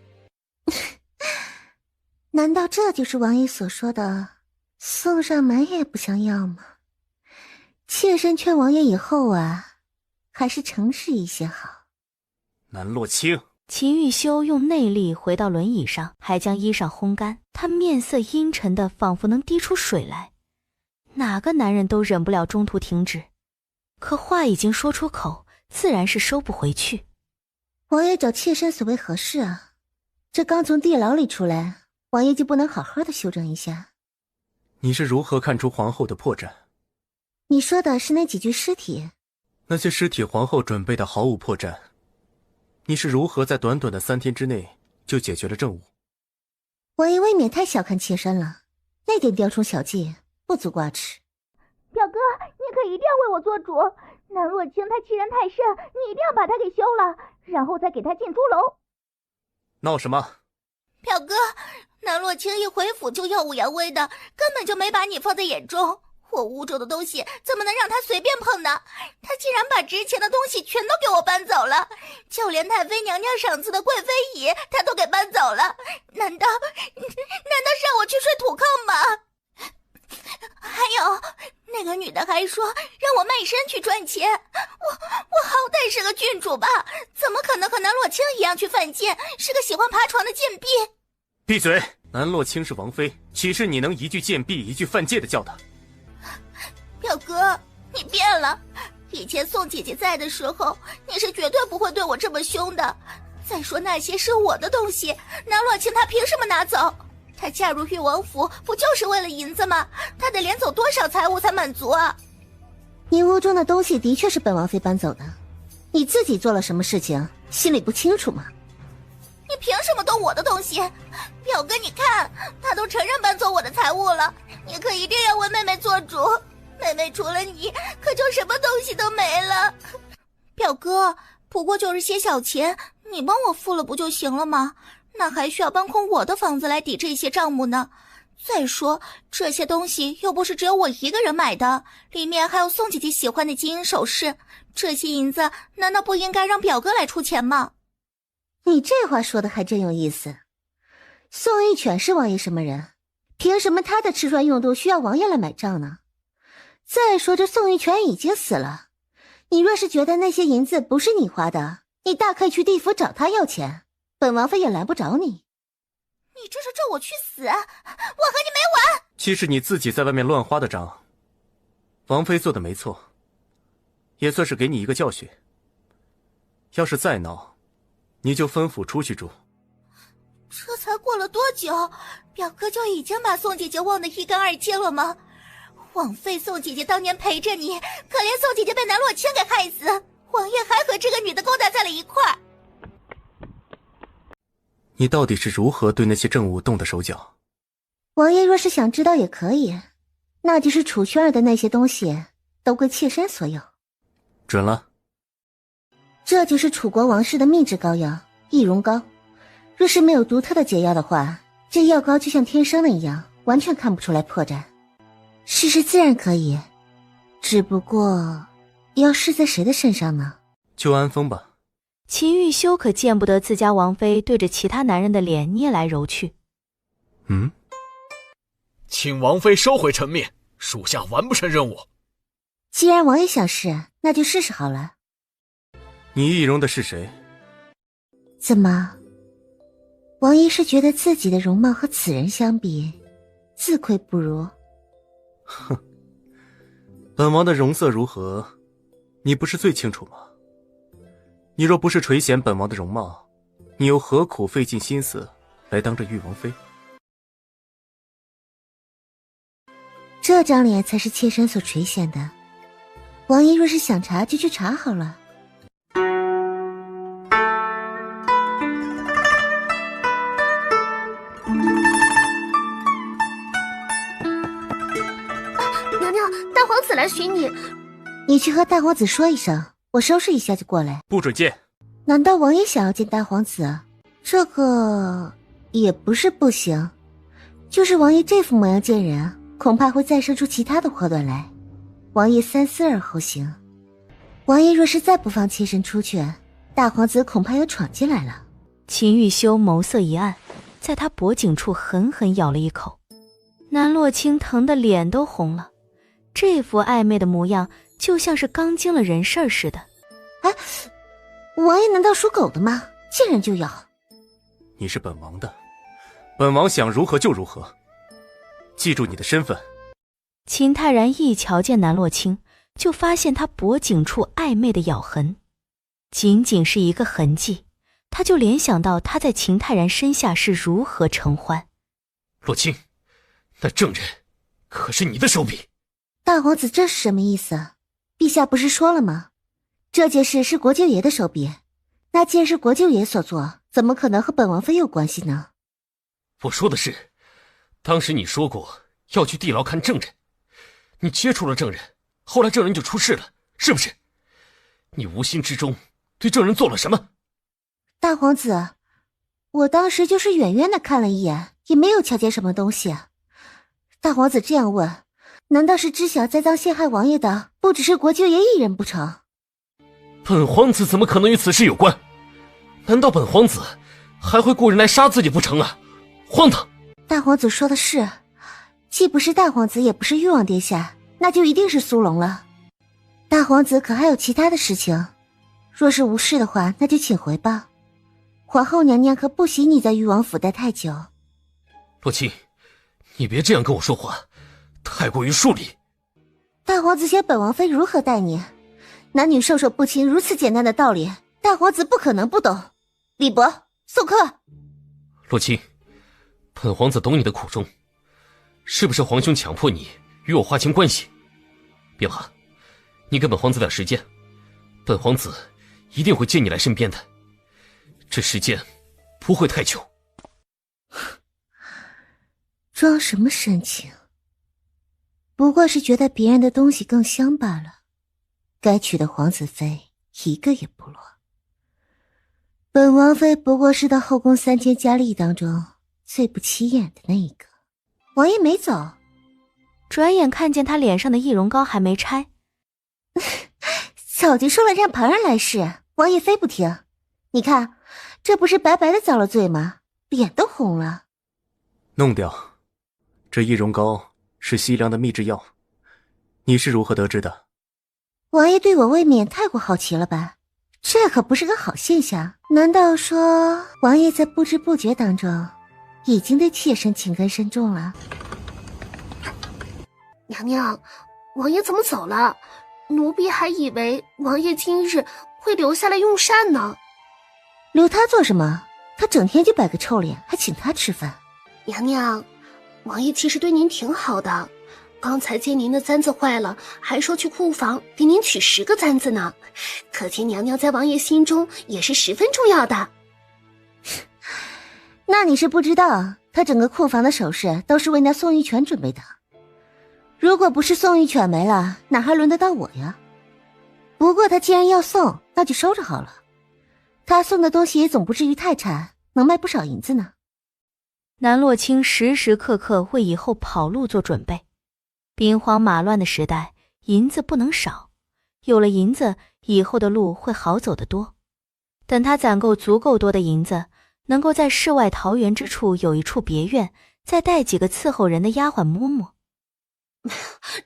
难道这就是王爷所说的送上门也不像样吗？妾身劝王爷以后啊，还是诚实一些好。南洛卿，秦玉修用内力回到轮椅上，还将衣裳烘干。他面色阴沉的仿佛能滴出水来，哪个男人都忍不了中途停止，可话已经说出口，自然是收不回去。王爷找妾身所谓何事啊？这刚从地牢里出来，王爷就不能好好的休整一下？你是如何看出皇后的破绽？你说的是那几具尸体？那些尸体皇后准备的毫无破绽。你是如何在短短的3天之内就解决了政务？王爷未免太小看妾身了，那点雕虫小技不足挂齿。表哥，你可一定要为我做主。南洛卿他欺人太甚，你一定要把他给休了，然后再给他进猪笼。闹什么？表哥，南洛卿一回府就耀武扬威的，根本就没把你放在眼中。我屋中的东西怎么能让他随便碰呢？他竟然把值钱的东西全都给我搬走了，就连太妃娘娘赏赐的贵妃椅他都给搬走了。难道是让我去睡土炕吗？还有那个女的还说让我卖身去赚钱，我好歹是个郡主吧，怎么可能和南洛卿一样去犯贱，是个喜欢爬床的贱婢？闭嘴！南洛卿是王妃，岂是你能一句贱婢一句犯贱的叫她？表哥，你变了。以前宋姐姐在的时候，你是绝对不会对我这么凶的。再说那些是我的东西，南洛卿她凭什么拿走？她嫁入裕王府不就是为了银子吗？她得连走多少财物才满足啊？你屋中的东西的确是本王妃搬走的，你自己做了什么事情，心里不清楚吗？你凭什么动我的东西？表哥，你看，他都承认搬走我的财物了，你可一定要为妹妹做主。妹妹除了你，可就什么东西都没了。表哥，不过就是些小钱，你帮我付了不就行了吗？那还需要搬空我的房子来抵这些账目呢。再说这些东西又不是只有我一个人买的，里面还有宋姐姐喜欢的金银首饰，这些银子难道不应该让表哥来出钱吗？你这话说的还真有意思。宋玉犬是王爷什么人？凭什么他的吃穿用度需要王爷来买账呢？再说这宋玉犬已经死了，你若是觉得那些银子不是你花的，你大可以去地府找他要钱，本王妃也拦不着你。你这是咒我去死，我和你没完！既是你自己在外面乱花的账，王妃做的没错，也算是给你一个教训。要是再闹，你就分府出去住。这才过了多久，表哥就已经把宋姐姐忘得一干二净了吗？枉费宋姐姐当年陪着你，可怜宋姐姐被南洛清给害死，王爷还和这个女的勾搭在了一块儿。你到底是如何对那些政务动的手脚？王爷若是想知道也可以，那就是楚轩儿的那些东西都归妾身所有。准了。这就是楚国王室的秘制膏药易容膏，若是没有独特的解药的话，这药膏就像天生的一样，完全看不出来破绽。试试自然可以，只不过要试在谁的身上呢？就安风吧。秦玉修可见不得自家王妃对着其他男人的脸捏来揉去。请王妃收回陈面，属下完不成任务。既然王爷想试，那就试试好了。你易容的是谁？怎么，王爷是觉得自己的容貌和此人相比，自愧不如？哼，本王的容色如何，你不是最清楚吗？你若不是垂涎本王的容貌，你又何苦费尽心思来当这玉王妃？这张脸才是妾身所垂涎的。王爷若是想查，就去查好了。娘娘，大皇子来寻你。你去和大皇子说一声，我收拾一下就过来。不准见。难道王爷想要见大皇子？这个也不是不行，就是王爷这副模样见人，恐怕会再生出其他的祸端来。王爷三思而后行。王爷若是再不放妾身出去，大皇子恐怕要闯进来了。秦玉修眸色一暗，在他脖颈处狠狠咬了一口。南洛清疼得脸都红了，这副暧昧的模样就像是刚经了人事似的。哎，王爷难道属狗的吗？见人就咬。你是本王的，本王想如何就如何，记住你的身份。秦泰然一瞧见南洛清，就发现他脖颈处暧昧的咬痕，仅仅是一个痕迹，他就联想到他在秦泰然身下是如何承欢。洛清，那证人可是你的手笔。大皇子这是什么意思？陛下不是说了吗？这件事是国舅爷的手笔，那既然是国舅爷所做，怎么可能和本王妃有关系呢？我说的是，当时你说过要去地牢看证人，你接触了证人，后来证人就出事了，是不是？你无心之中对证人做了什么？大皇子，我当时就是远远的看了一眼，也没有瞧见什么东西。大皇子这样问，难道是知晓栽赃陷害王爷的不只是国舅爷一人不成？本皇子怎么可能与此事有关？难道本皇子还会雇人来杀自己不成啊？荒唐！大皇子说的是，既不是大皇子，也不是玉王殿下，那就一定是苏龙了。大皇子可还有其他的事情？若是无事的话，那就请回吧。皇后娘娘可不喜你在玉王府待太久。洛清，你别这样跟我说话，太过于疏离。大皇子想本王妃如何待你？男女授受不亲如此简单的道理，大皇子不可能不懂。李伯，送客。洛清，本皇子懂你的苦衷，是不是皇兄强迫你与我划清关系？别怕，你给本皇子点时间，本皇子一定会接你来身边的。这时间不会太久。装什么深情？不过是觉得别人的东西更香罢了。该娶的皇子妃一个也不落。本王妃不过是到后宫3000佳丽当中最不起眼的那一个。王爷没走，转眼看见他脸上的易容膏还没拆。早就说了让旁人来试，王爷非不听。你看，这不是白白的遭了罪吗？脸都红了。弄掉。这易容膏是西凉的秘制药，你是如何得知的？王爷对我未免太过好奇了吧？这可不是个好现象。难道说王爷在不知不觉当中已经对妾身情根深重了？娘娘，王爷怎么走了？奴婢还以为王爷今日会留下来用膳呢。留他做什么？他整天就摆个臭脸，还请他吃饭。娘娘，王爷其实对您挺好的，刚才见您的簪子坏了，还说去库房给您取10个簪子呢，可见娘娘在王爷心中也是十分重要的。那你是不知道，他整个库房的首饰都是为那宋玉泉准备的。如果不是宋玉泉没了，哪还轮得到我呀？不过他既然要送，那就收着好了。他送的东西也总不至于太差，能卖不少银子呢。南洛清时时刻刻为以后跑路做准备。兵荒马乱的时代，银子不能少，有了银子，以后的路会好走得多。等他攒够足够多的银子，能够在世外桃源之处有一处别院，再带几个伺候人的丫鬟嬷嬷。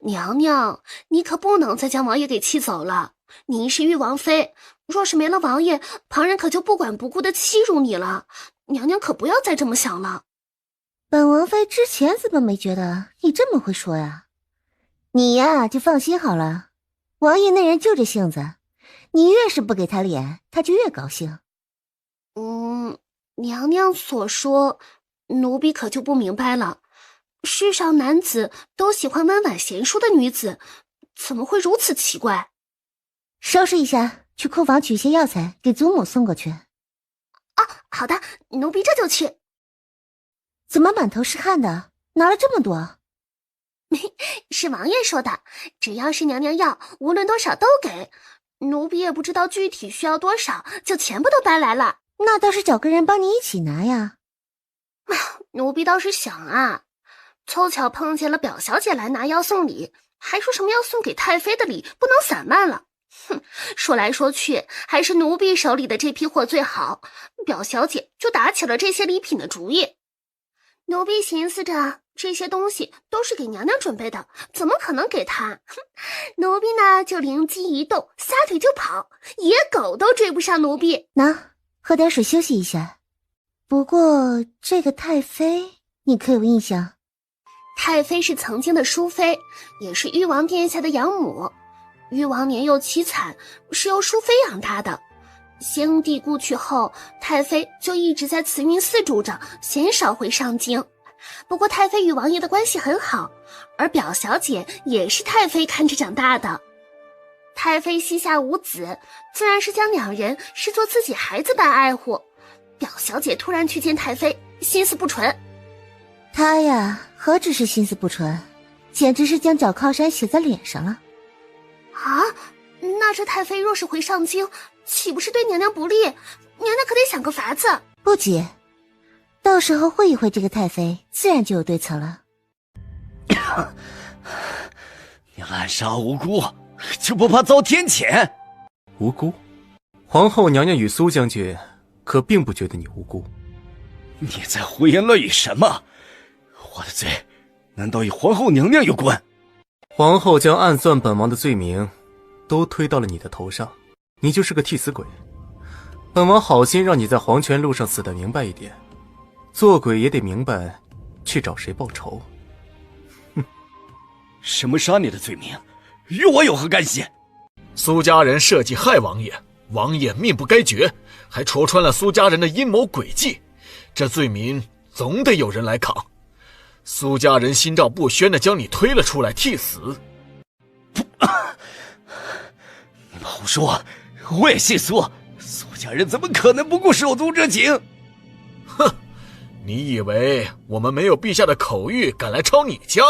娘娘，你可不能再将王爷给气走了。您是玉王妃，若是没了王爷，旁人可就不管不顾的欺辱你了。娘娘可不要再这么想了。本王妃之前怎么没觉得你这么会说呀？你呀，就放心好了。王爷那人就这性子，你越是不给他脸，他就越高兴。娘娘所说，奴婢可就不明白了。世上男子都喜欢温婉贤淑的女子，怎么会如此奇怪？收拾一下，去库房取些药材给祖母送过去。好的，奴婢这就去。怎么满头是汗的？拿了这么多？是王爷说的，只要是娘娘要，无论多少都给。奴婢也不知道具体需要多少，就全部都搬来了。那倒是找个人帮你一起拿呀。奴婢倒是想啊，凑巧碰见了表小姐来拿药送礼，还说什么要送给太妃的礼不能散漫了。哼，说来说去，还是奴婢手里的这批货最好。表小姐就打起了这些礼品的主意。奴婢寻思着，这些东西都是给娘娘准备的，怎么可能给她？奴婢呢就灵机一动，撒腿就跑，野狗都追不上奴婢。拿，喝点水休息一下。不过这个太妃你可有印象？太妃是曾经的淑妃，也是玉王殿下的养母。玉王年幼凄惨，是由淑妃养大的。先帝故去后，太妃就一直在慈云寺住着，鲜少回上京。不过太妃与王爷的关系很好，而表小姐也是太妃看着长大的。太妃膝下无子，自然是将两人视作自己孩子般爱护。表小姐突然去见太妃，心思不纯。她呀，何止是心思不纯，简直是将脚靠山写在脸上了。啊，那这太妃若是回上京，岂不是对娘娘不利？娘娘可得想个法子。不急，到时候会一会这个太妃，自然就有对策了。你滥杀无辜，就不怕遭天谴？无辜？皇后娘娘与苏将军可并不觉得你无辜。你在胡言乱语什么？我的罪难道与皇后娘娘有关？皇后将暗算本王的罪名都推到了你的头上，你就是个替死鬼。本王好心让你在黄泉路上死得明白一点，做鬼也得明白去找谁报仇。哼，什么杀你的罪名与我有何干系？苏家人设计害王爷，王爷命不该绝，还戳穿了苏家人的阴谋诡计，这罪名总得有人来扛。苏家人心照不宣地将你推了出来替死。不，你们胡说，我也信苏家人怎么可能不顾手足之情？哼，你以为我们没有陛下的口谕敢来抄你家？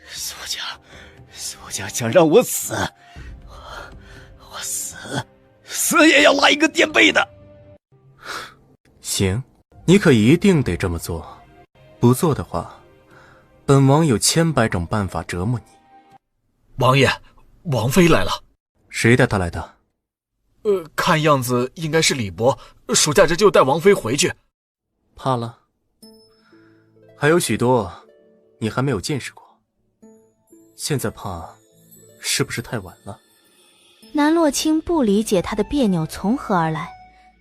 苏家想让我死，我死也要拉一个垫背的。行，你可一定得这么做，不做的话，本王有千百种办法折磨你。王爷，王妃来了。谁带她来的？看样子应该是李伯，属下这就带王妃回去。怕了？还有许多你还没有见识过，现在怕是不是太晚了？南洛清不理解他的别扭从何而来，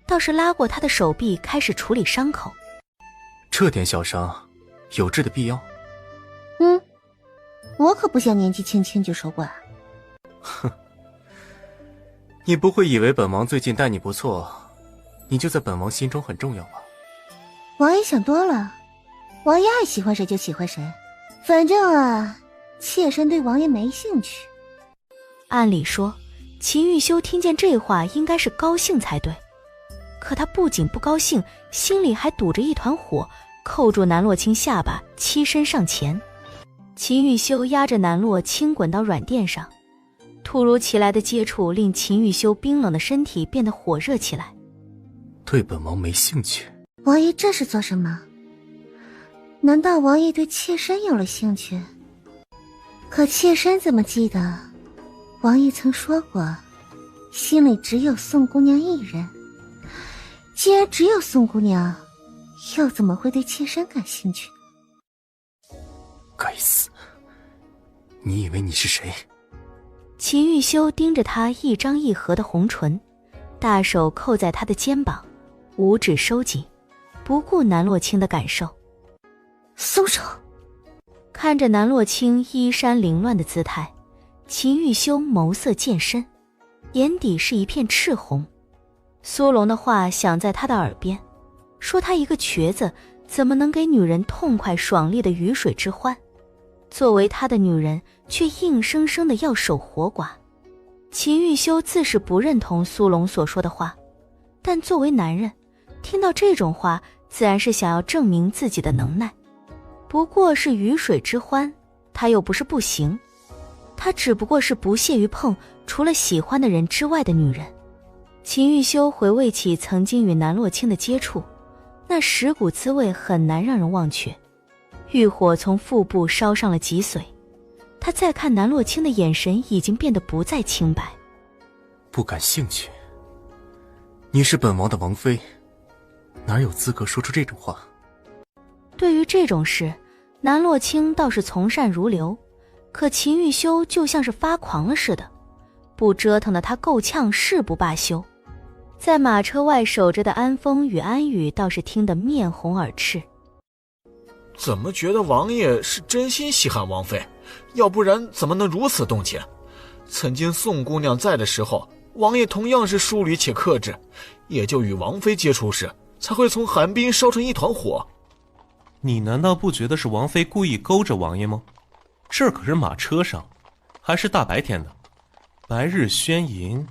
倒是拉过他的手臂开始处理伤口。这点小伤有治的必要？我可不想年纪轻轻就守寡。哼，你不会以为本王最近待你不错，你就在本王心中很重要吧？王爷想多了，王爷爱喜欢谁就喜欢谁，反正啊，妾身对王爷没兴趣。按理说秦玉修听见这话应该是高兴才对，可他不仅不高兴，心里还堵着一团火，扣住南洛清下巴，欺身上前。秦玉修压着南洛轻滚到软垫上，突如其来的接触令秦玉修冰冷的身体变得火热起来。对本王没兴趣？王爷这是做什么？难道王爷对妾身有了兴趣？可妾身怎么记得王爷曾说过心里只有宋姑娘一人，既然只有宋姑娘，又怎么会对妾身感兴趣？该死，你以为你是谁？秦玉修盯着他一张一合的红唇，大手扣在他的肩膀，五指收紧，不顾南洛清的感受。松手！看着南洛清衣衫凌乱的姿态，秦玉修眸色渐深，眼底是一片赤红。苏龙的话响在他的耳边，说他一个瘸子怎么能给女人痛快爽利的鱼水之欢？作为他的女人，却硬生生的要守活寡。秦玉修自是不认同苏龙所说的话，但作为男人，听到这种话，自然是想要证明自己的能耐。不过是鱼水之欢，他又不是不行，他只不过是不屑于碰除了喜欢的人之外的女人。秦玉修回味起曾经与南洛清的接触，那蚀骨滋味很难让人忘却。欲火从腹部烧上了脊髓，他再看南洛清的眼神已经变得不再清白。不感兴趣？你是本王的王妃，哪有资格说出这种话？对于这种事，南洛清倒是从善如流，可秦玉修就像是发狂了似的，不折腾的他够呛誓不罢休。在马车外守着的安风与安宇倒是听得面红耳赤。怎么觉得王爷是真心稀罕王妃？要不然怎么能如此动情？曾经宋姑娘在的时候，王爷同样是疏离且克制，也就与王妃接触时，才会从寒冰烧成一团火。你难道不觉得是王妃故意勾着王爷吗？这儿可是马车上，还是大白天的，白日宣淫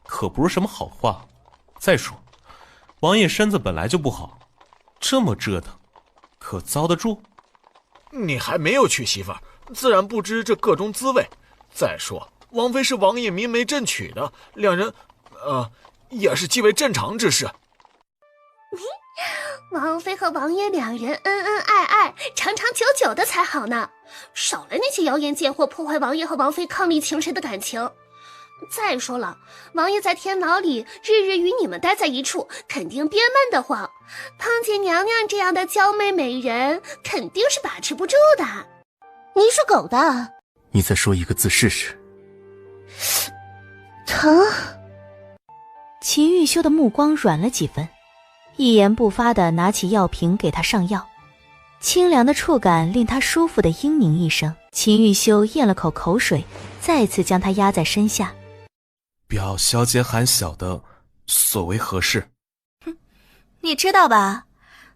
可不是什么好话。再说王爷身子本来就不好，这么折腾可遭得住？你还没有娶媳妇儿，自然不知这各种滋味。再说王妃是王爷明媒正娶的，两人也是极为正常之事。王妃和王爷两人恩恩爱爱，长长久久的才好呢，少来那些谣言贱货，破坏王爷和王妃伉俪情深的感情。再说了，王爷在天牢里日日与你们待在一处，肯定憋闷得慌，碰见娘娘这样的娇媚美人，肯定是把持不住的。你属狗的！你再说一个字试试。疼！秦玉修的目光软了几分，一言不发地拿起药瓶给他上药，清凉的触感令他舒服地嘤咛一声。秦玉修咽了口口水，再次将他压在身下。表小姐喊小的所为何事？你知道吧，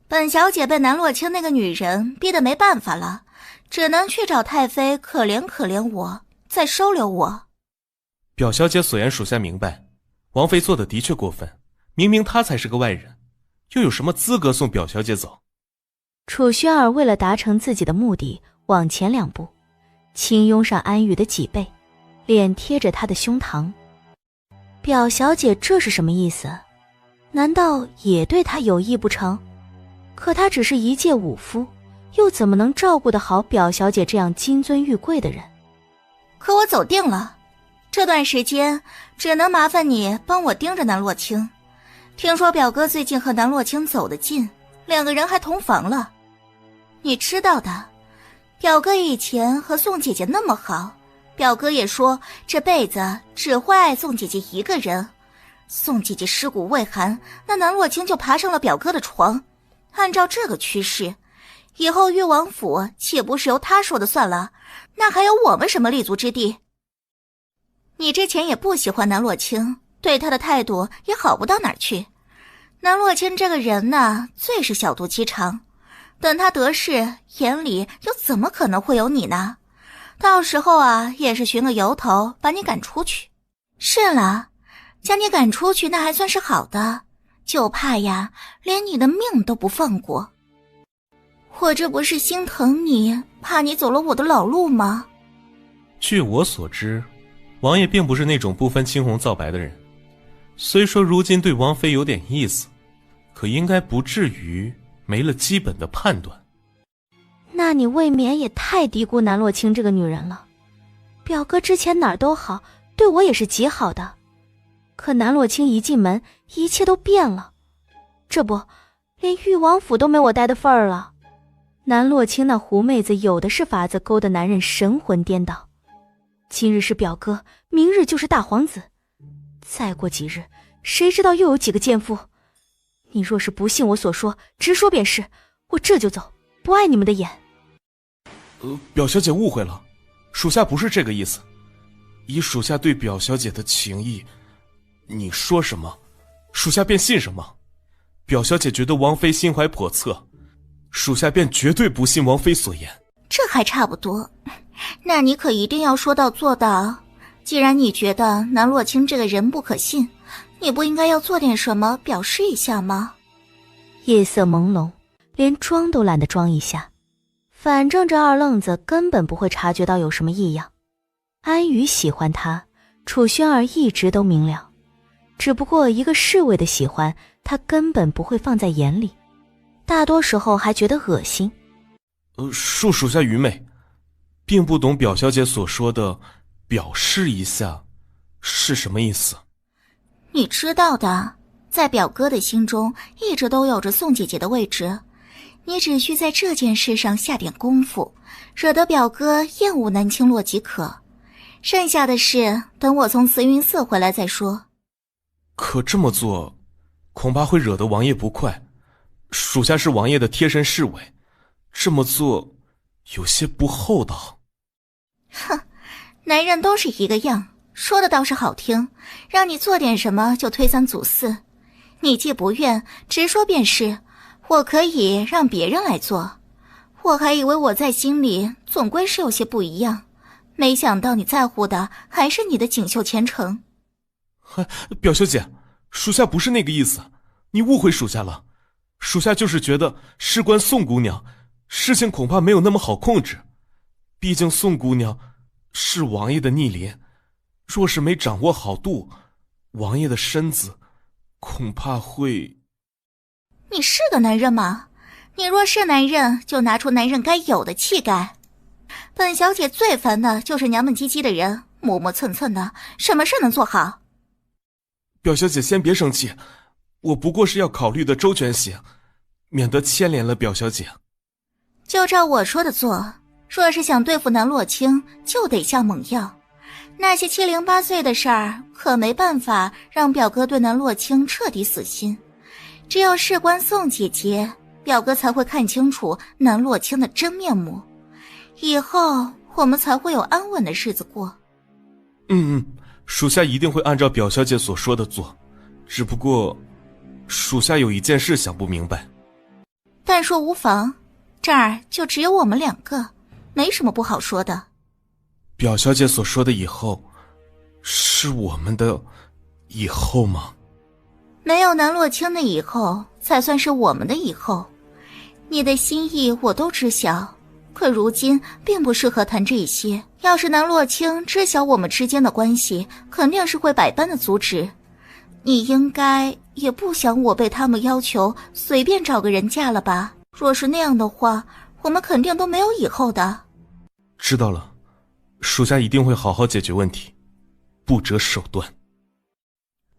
本小姐被南洛清那个女人逼得没办法了，只能去找太妃可怜可怜我，再收留我。表小姐所言属下明白，王妃做的的确过分，明明她才是个外人，又有什么资格送表小姐走？楚轩儿为了达成自己的目的，往前两步，轻拥上安宇的脊背，脸贴着他的胸膛。表小姐这是什么意思？难道也对他有意不成？可他只是一介武夫，又怎么能照顾得好表小姐这样金尊玉贵的人？可我走定了，这段时间只能麻烦你帮我盯着南洛清。听说表哥最近和南洛清走得近，两个人还同房了。你知道的，表哥以前和宋姐姐那么好，表哥也说这辈子只会爱宋姐姐一个人。宋姐姐尸骨未寒，那南洛清就爬上了表哥的床。按照这个趋势，以后誉王府岂不是由他说的算了？那还有我们什么立足之地？你之前也不喜欢南洛清，对他的态度也好不到哪儿去。南洛清这个人呢，最是小肚鸡肠，等他得势，眼里又怎么可能会有你呢？到时候啊，也是寻个由头把你赶出去。是了，将你赶出去那还算是好的，就怕呀连你的命都不放过。我这不是心疼你，怕你走了我的老路吗？据我所知，王爷并不是那种不分青红皂白的人，虽说如今对王妃有点意思，可应该不至于没了基本的判断。那你未免也太低估南洛清这个女人了。表哥之前哪儿都好，对我也是极好的，可南洛清一进门，一切都变了。这不，连誉王府都没我待的份儿了。南洛清那狐妹子有的是法子勾得男人神魂颠倒。今日是表哥，明日就是大皇子，再过几日，谁知道又有几个奸夫？你若是不信我所说，直说便是，我这就走，不碍你们的眼。表小姐误会了，属下不是这个意思。以属下对表小姐的情谊，你说什么，属下便信什么。表小姐觉得王妃心怀叵测，属下便绝对不信王妃所言。这还差不多，那你可一定要说到做到。既然你觉得南洛清这个人不可信，你不应该要做点什么表示一下吗？夜色朦胧，连装都懒得装一下。反正这二愣子根本不会察觉到有什么异样。安宇喜欢他，楚轩儿一直都明了，只不过一个侍卫的喜欢，他根本不会放在眼里，大多时候还觉得恶心。恕属下愚昧，并不懂表小姐所说的表示一下是什么意思。你知道的，在表哥的心中一直都有着宋姐姐的位置，你只需在这件事上下点功夫，惹得表哥厌恶南青洛即可，剩下的事等我从慈云寺回来再说。可这么做恐怕会惹得王爷不快，属下是王爷的贴身侍卫，这么做有些不厚道。哼，男人都是一个样，说的倒是好听，让你做点什么就推三阻四。你既不愿，直说便是，我可以让别人来做。我还以为我在心里总归是有些不一样，没想到你在乎的还是你的锦绣前程。表小姐，属下不是那个意思，你误会属下了。属下就是觉得事关宋姑娘，事情恐怕没有那么好控制。毕竟宋姑娘是王爷的逆鳞，若是没掌握好度，王爷的身子恐怕会……你是个男人吗？你若是男人，就拿出男人该有的气概。本小姐最烦的就是娘们唧唧的人，磨磨蹭蹭的，什么事能做好？表小姐先别生气，我不过是要考虑的周全些，免得牵连了表小姐。就照我说的做，若是想对付南洛清，就得下猛药。那些七零八碎的事儿，可没办法让表哥对南洛清彻底死心。只有事关宋姐姐，表哥才会看清楚南洛清的真面目，以后我们才会有安稳的日子过。属下一定会按照表小姐所说的做，只不过属下有一件事想不明白。但说无妨，这儿就只有我们两个，没什么不好说的。表小姐所说的以后，是我们的以后吗？没有南洛清的以后，才算是我们的以后。你的心意我都知晓，可如今并不适合谈这些。要是南洛清知晓我们之间的关系，肯定是会百般的阻止。你应该也不想我被他们要求随便找个人嫁了吧？若是那样的话，我们肯定都没有以后的。知道了，属下一定会好好解决问题，不择手段。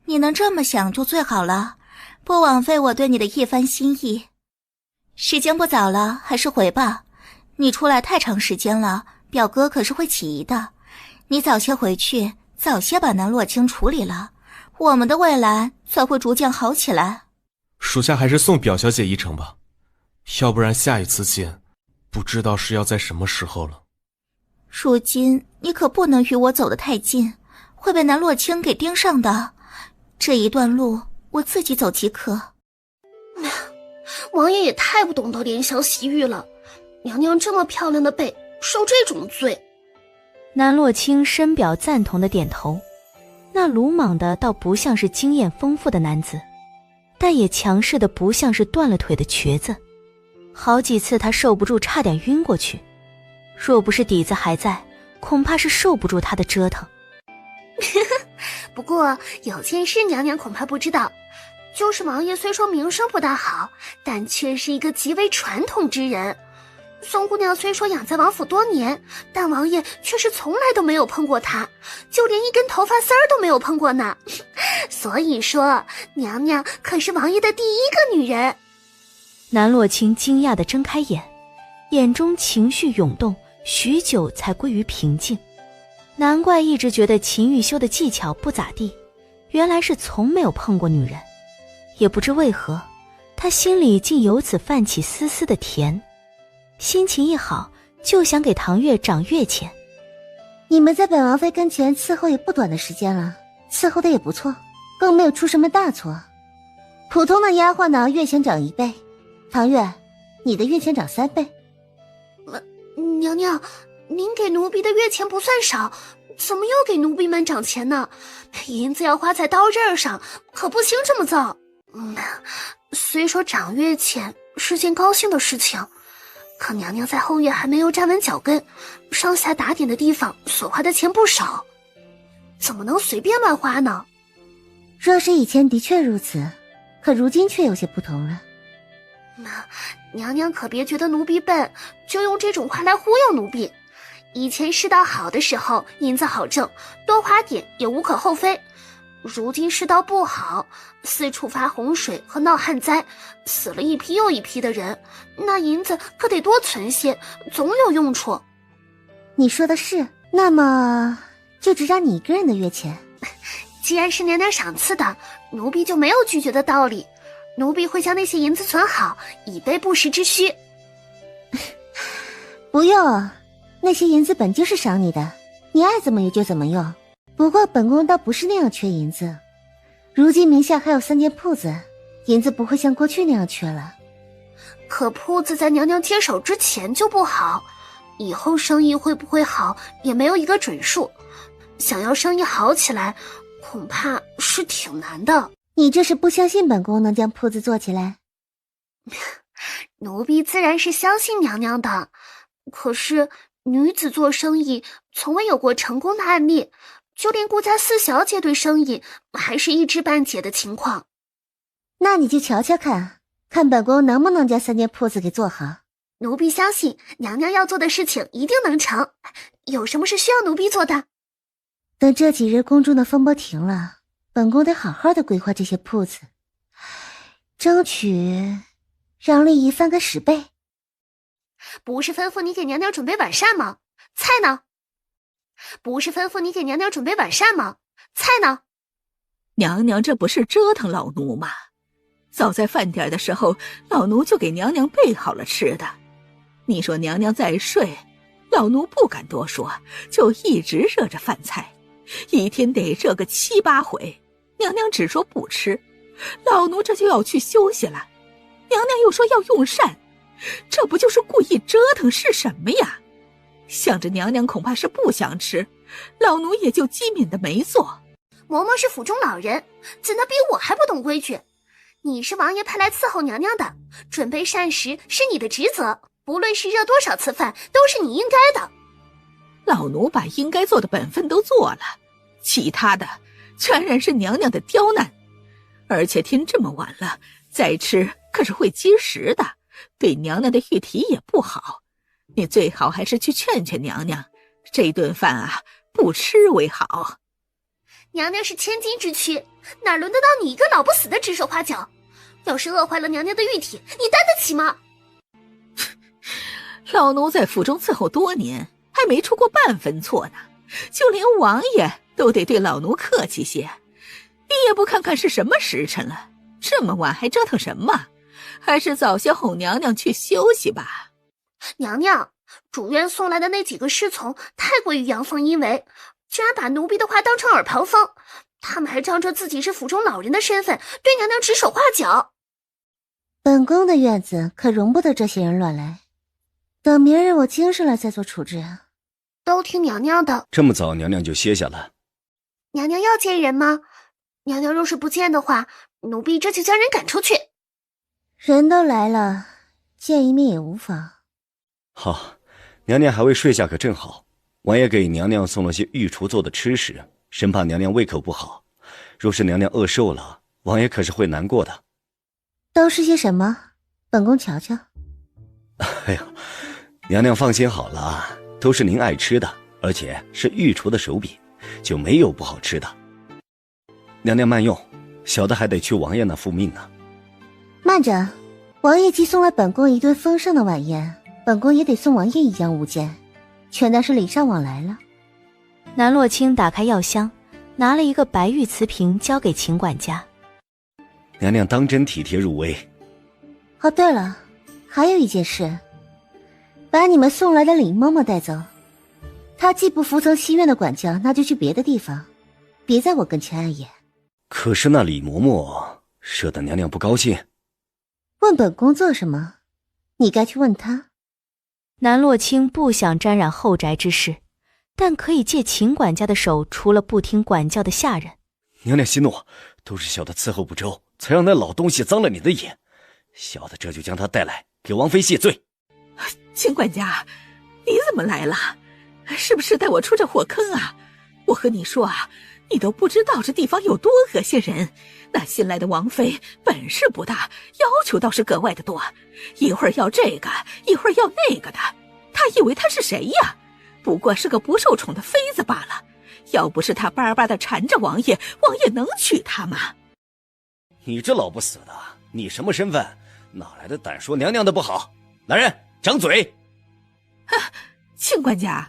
你能这么想就最好了，不枉费我对你的一番心意。时间不早了，还是回吧。你出来太长时间了，表哥可是会起疑的。你早些回去，早些把南洛清处理了，我们的未来才会逐渐好起来。属下还是送表小姐一程吧，要不然下一次见，不知道是要在什么时候了。如今你可不能与我走得太近，会被南洛清给盯上的。这一段路我自己走即可。王爷也太不懂得怜香惜玉了，娘娘这么漂亮的背，受这种罪。南洛清深表赞同的点头，那鲁莽的倒不像是经验丰富的男子，但也强势的不像是断了腿的瘸子。好几次他受不住差点晕过去，若不是底子还在，恐怕是受不住他的折腾。不过有件事娘娘恐怕不知道，就是王爷虽说名声不大好，但却是一个极为传统之人。宋姑娘虽说养在王府多年，但王爷却是从来都没有碰过她，就连一根头发丝儿都没有碰过呢。所以说娘娘可是王爷的第一个女人。南洛清惊讶地睁开眼，眼中情绪涌动，许久才归于平静。难怪一直觉得秦玉修的技巧不咋地，原来是从没有碰过女人。也不知为何，他心里竟由此泛起丝丝的甜。心情一好，就想给唐月涨月钱。你们在本王妃跟前伺候也不短的时间了，伺候的也不错，更没有出什么大错。普通的丫鬟呢，月钱涨1倍，唐月，你的月钱涨3倍。娘娘，您给奴婢的月钱不算少，怎么又给奴婢们涨钱呢？银子要花在刀刃上，可不行这么造。虽说涨月钱是件高兴的事情，可娘娘在后院还没有站稳脚跟，上下打点的地方所花的钱不少，怎么能随便乱花呢？若是以前的确如此，可如今却有些不同了。娘娘可别觉得奴婢笨，就用这种话来忽悠奴婢。以前世道好的时候，银子好挣，多花点也无可厚非。如今世道不好，四处发洪水和闹旱灾，死了一批又一批的人，那银子可得多存些，总有用处。你说的是，那么就只涨你一个人的月钱。既然是娘娘赏赐的，奴婢就没有拒绝的道理。奴婢会将那些银子存好，以备不时之需。不用，那些银子本就是赏你的，你爱怎么用就怎么用。不过本宫倒不是那样缺银子，如今名下还有3间铺子，银子不会像过去那样缺了。可铺子在娘娘接手之前就不好，以后生意会不会好也没有一个准数。想要生意好起来，恐怕是挺难的。你这是不相信本宫能将铺子做起来？奴婢自然是相信娘娘的，可是女子做生意从未有过成功的案例，就连顾家4小姐对生意还是一知半解的情况。那你就瞧瞧看，看本宫能不能将3间铺子给做好。奴婢相信娘娘要做的事情一定能成，有什么是需要奴婢做的？等这几日宫中的风波停了，本宫得好好的规划这些铺子，争取让利益翻个10倍。不是吩咐你给娘娘准备晚膳吗？菜呢？不是吩咐你给娘娘准备晚膳吗？菜呢？娘娘这不是折腾老奴吗？早在饭点的时候，老奴就给娘娘备好了吃的。你说娘娘在睡，老奴不敢多说，就一直热着饭菜，一天得热个7、8回。娘娘只说不吃，老奴这就要去休息了。娘娘又说要用膳，这不就是故意折腾是什么呀？想着娘娘恐怕是不想吃，老奴也就机敏的没做。嬷嬷是府中老人，怎能比我还不懂规矩？你是王爷派来伺候娘娘的，准备膳食是你的职责，不论是热多少次饭，都是你应该的。老奴把应该做的本分都做了，其他的全然是娘娘的刁难。而且天这么晚了，再吃可是会积食的，对娘娘的玉体也不好。你最好还是去劝劝娘娘，这顿饭啊，不吃为好。娘娘是千金之躯，哪轮得到你一个老不死的指手画脚？要是饿坏了娘娘的玉体，你担得起吗？老奴在府中伺候多年，还没出过半分错呢，就连王爷都得对老奴客气些。你也不看看是什么时辰了，这么晚还折腾什么？还是早些哄娘娘去休息吧。娘娘，主院送来的那几个侍从太过于阳奉阴违，竟然把奴婢的话当成耳旁风。他们还仗着自己是府中老人的身份，对娘娘指手画脚。本宫的院子可容不得这些人乱来，等明日我精神了再做处置啊。都听娘娘的。这么早娘娘就歇下了？娘娘要见人吗？娘娘若是不见的话，奴婢这就将人赶出去。人都来了，见一面也无妨。好，娘娘还未睡下可正好。王爷给娘娘送了些御厨做的吃食，生怕娘娘胃口不好。若是娘娘饿瘦了，王爷可是会难过的。都是些什么？本宫瞧瞧。哎呀，娘娘放心好了，都是您爱吃的，而且是御厨的手笔，就没有不好吃的。娘娘慢用，小的还得去王爷那复命呢。慢着，王爷既送来本宫一顿丰盛的晚宴，本宫也得送王爷一样物件，全当是礼尚往来了。南洛清打开药箱，拿了一个白玉瓷瓶交给秦管家。娘娘当真体贴入微。哦，对了，还有一件事，把你们送来的李嬷嬷带走。她既不服从西院的管教，那就去别的地方，别在我跟前碍眼。可是那李嬷嬷惹得娘娘不高兴。问本宫做什么？你该去问她。南洛清不想沾染后宅之事，但可以借秦管家的手除了不听管教的下人。娘娘息怒，都是小的伺候不周，才让那老东西脏了你的眼。小的这就将他带来，给王妃谢罪。秦管家，你怎么来了？是不是带我出这火坑啊？我和你说啊，你都不知道这地方有多恶心人。那新来的王妃本事不大，要求倒是格外的多，一会儿要这个，一会儿要那个的。他以为他是谁呀？不过是个不受宠的妃子罢了。要不是他巴巴的缠着王爷，王爷能娶她吗？你这老不死的，你什么身份？哪来的胆说娘娘的不好？来人，掌嘴！秦管家，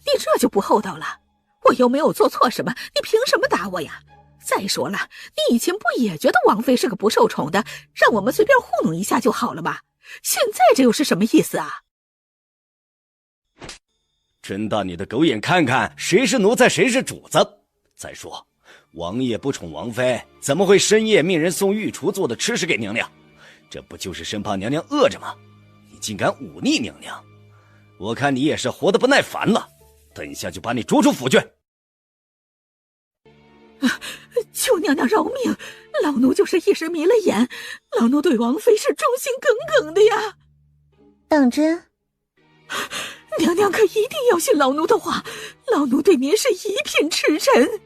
你这就不厚道了。我又没有做错什么，你凭什么打我呀？再说了，你以前不也觉得王妃是个不受宠的，让我们随便糊弄一下就好了吗？现在这又是什么意思啊？睁大你的狗眼看看，谁是奴才谁是主子。再说王爷不宠王妃，怎么会深夜命人送御厨做的吃食给娘娘？这不就是生怕娘娘饿着吗？你竟敢忤逆娘娘，我看你也是活得不耐烦了，等一下就把你逐出府去。求娘娘饶命，老奴就是一时迷了眼，老奴对王妃是忠心耿耿的呀。当真？娘娘可一定要信老奴的话，老奴对您是一片赤诚。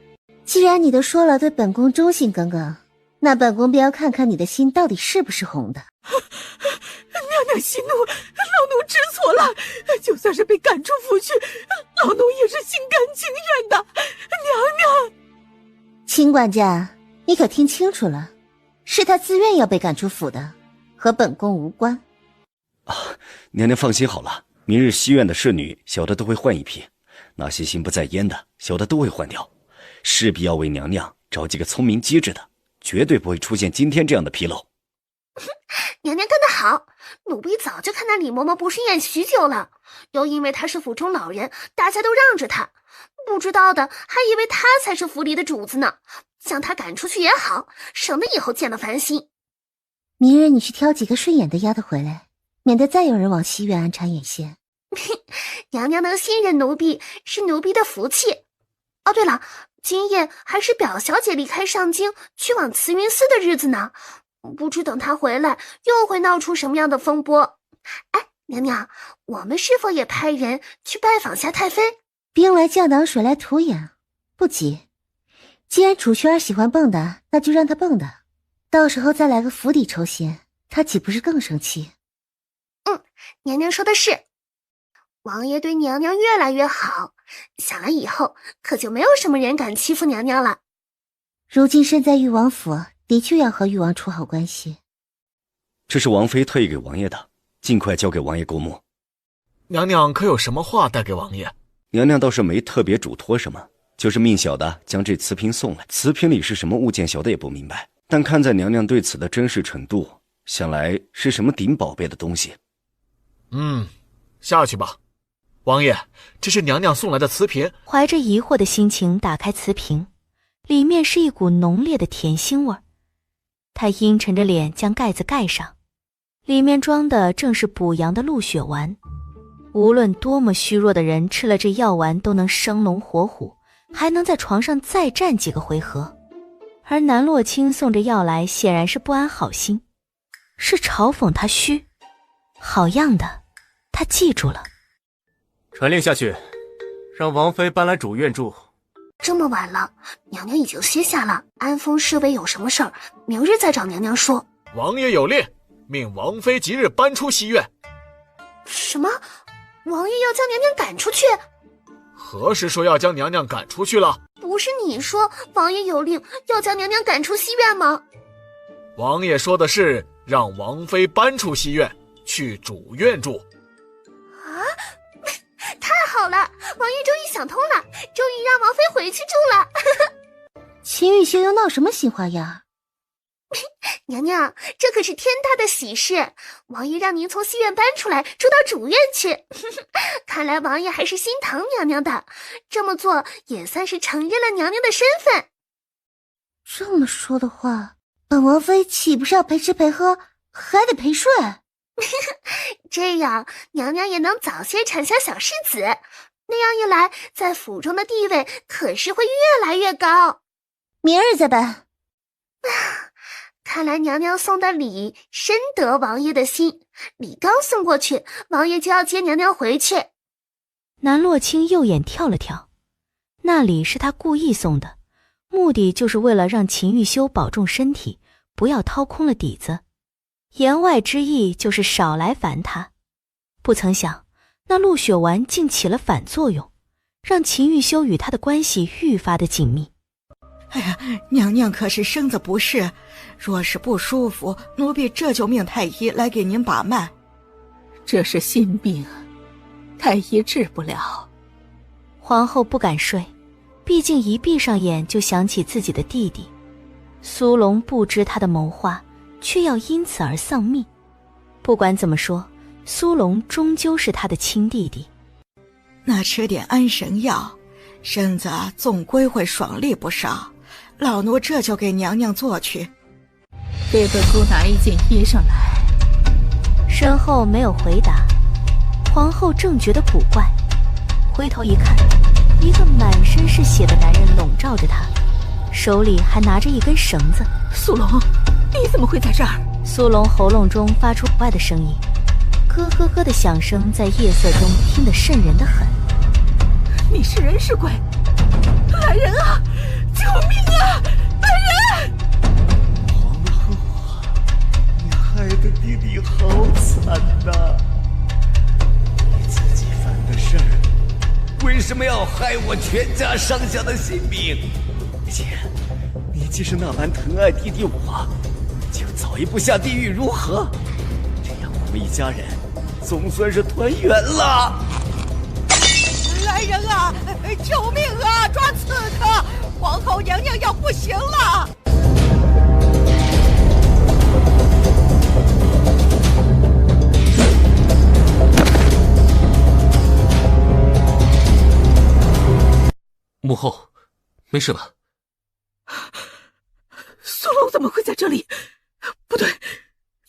既然你都说了对本宫忠心耿耿，那本宫便要看看你的心到底是不是红的。娘娘息怒，老奴知错了，就算是被赶出府去，老奴也是心甘情愿的。娘娘，秦管家，你可听清楚了，是他自愿要被赶出府的，和本宫无关。娘娘放心好了，明日西院的侍女，小的都会换一批，那些心不在焉的，小的都会换掉，势必要为娘娘找几个聪明机智的，绝对不会出现今天这样的纰漏。娘娘干得好，奴婢早就看那李嬷嬷不顺眼许久了，又因为她是府中老人，大家都让着她，不知道的还以为她才是府里的主子呢。将她赶出去也好，省得以后见了烦心。明日你去挑几个顺眼的丫头回来，免得再有人往西院安插眼线。娘娘能信任奴婢，是奴婢的福气。哦，对了，今夜还是表小姐离开上京去往慈云寺的日子呢，不知等她回来又会闹出什么样的风波。哎，娘娘，我们是否也派人去拜访下太妃？兵来将挡，水来土掩，不急。既然楚萱儿喜欢蹦跶，那就让她蹦跶，到时候再来个釜底抽薪，她岂不是更生气？娘娘说的是。王爷对娘娘越来越好，想来以后可就没有什么人敢欺负娘娘了。如今身在誉王府，的确要和誉王处好关系。这是王妃特意给王爷的，尽快交给王爷过目。娘娘可有什么话带给王爷？娘娘倒是没特别嘱托什么，就是命小的将这瓷瓶送来。瓷瓶里是什么物件，小的也不明白，但看在娘娘对此的珍视程度，想来是什么顶宝贝的东西。下去吧。王爷，这是娘娘送来的瓷瓶。怀着疑惑的心情打开瓷瓶，里面是一股浓烈的甜腥味儿。他阴沉着脸将盖子盖上，里面装的正是补阳的鹿血丸。无论多么虚弱的人吃了这药丸都能生龙活虎，还能在床上再战几个回合。而南洛清送着药来，显然是不安好心，是嘲讽他虚。好样的，他记住了。传令下去，让王妃搬来主院住。这么晚了，娘娘已经歇下了，安丰侍卫有什么事儿，明日再找娘娘说。王爷有令，命王妃即日搬出西院。什么？王爷要将娘娘赶出去？何时说要将娘娘赶出去了？不是你说王爷有令要将娘娘赶出西院吗？王爷说的是让王妃搬出西院，去主院住。太好了，王爷终于想通了，终于让王妃回去住了。秦玉秀又闹什么新花样？娘娘，这可是天大的喜事，王爷让您从西院搬出来住到主院去。看来王爷还是心疼娘娘的，这么做也算是承认了娘娘的身份。这么说的话，本王妃岂不是要陪吃陪喝，还得陪睡？这样娘娘也能早些产下小世子，那样一来，在府中的地位可是会越来越高。明日再搬。看来娘娘送的礼深得王爷的心，礼刚送过去，王爷就要接娘娘回去。南洛清右眼跳了跳，那礼是他故意送的，目的就是为了让秦玉修保重身体，不要掏空了底子。言外之意就是少来烦他。不曾想那鹿血丸竟起了反作用，让秦玉修与他的关系愈发的紧密。哎呀，娘娘可是身子不适，若是不舒服，奴婢这就命太医来给您把脉。这是心病，太医治不了。皇后不敢睡，毕竟一闭上眼就想起自己的弟弟。苏龙不知他的谋划，却要因此而丧命。不管怎么说，苏龙终究是他的亲弟弟。那吃点安神药，身子总归会爽利不少。老奴这就给娘娘做去。给本宫拿一件衣裳来。身后没有回答，皇后正觉得古怪，回头一看，一个满身是血的男人笼罩着她，手里还拿着一根绳子。苏龙，你怎么会在这儿？苏龙喉咙中发出怪的声音，咯咯咯的响声在夜色中听得瘆人的很。你是人是鬼？来人啊！救命啊！来人！皇后啊，你害得弟弟好惨呐！你自己犯的事儿，为什么要害我全家上下的性命？你既是那般疼爱弟弟我，就早一步下地狱如何？这样我们一家人总算是团圆了。来人啊！救命啊！抓刺客！皇后娘娘要不行了！母后，没事吧？苏龙怎么会在这里？不对，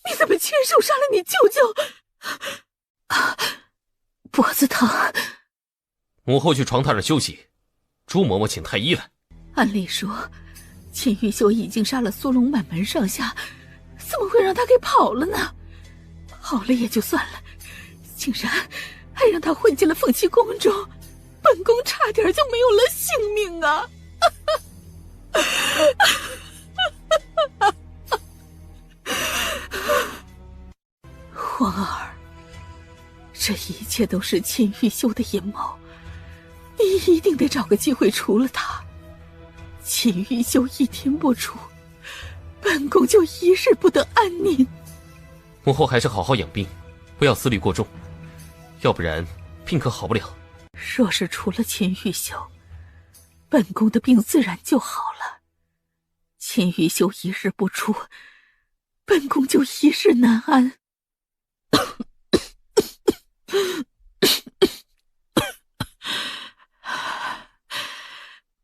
你怎么亲手杀了你舅舅？脖子疼。母后去床榻上休息，朱嬷嬷请太医来。按理说，秦玉秀已经杀了苏龙满门上下，怎么会让他给跑了呢？跑了也就算了，竟然还让他混进了凤栖宫中，本宫差点就没有了性命啊！皇儿，这一切都是秦玉秀的阴谋。你一定得找个机会除了他。秦玉秀一天不除，本宫就一日不得安宁。母后还是好好养病，不要思虑过重，要不然病可好不了。若是除了秦玉秀，本宫的病自然就好了。秦玉秀一日不出，本宫就一日难安。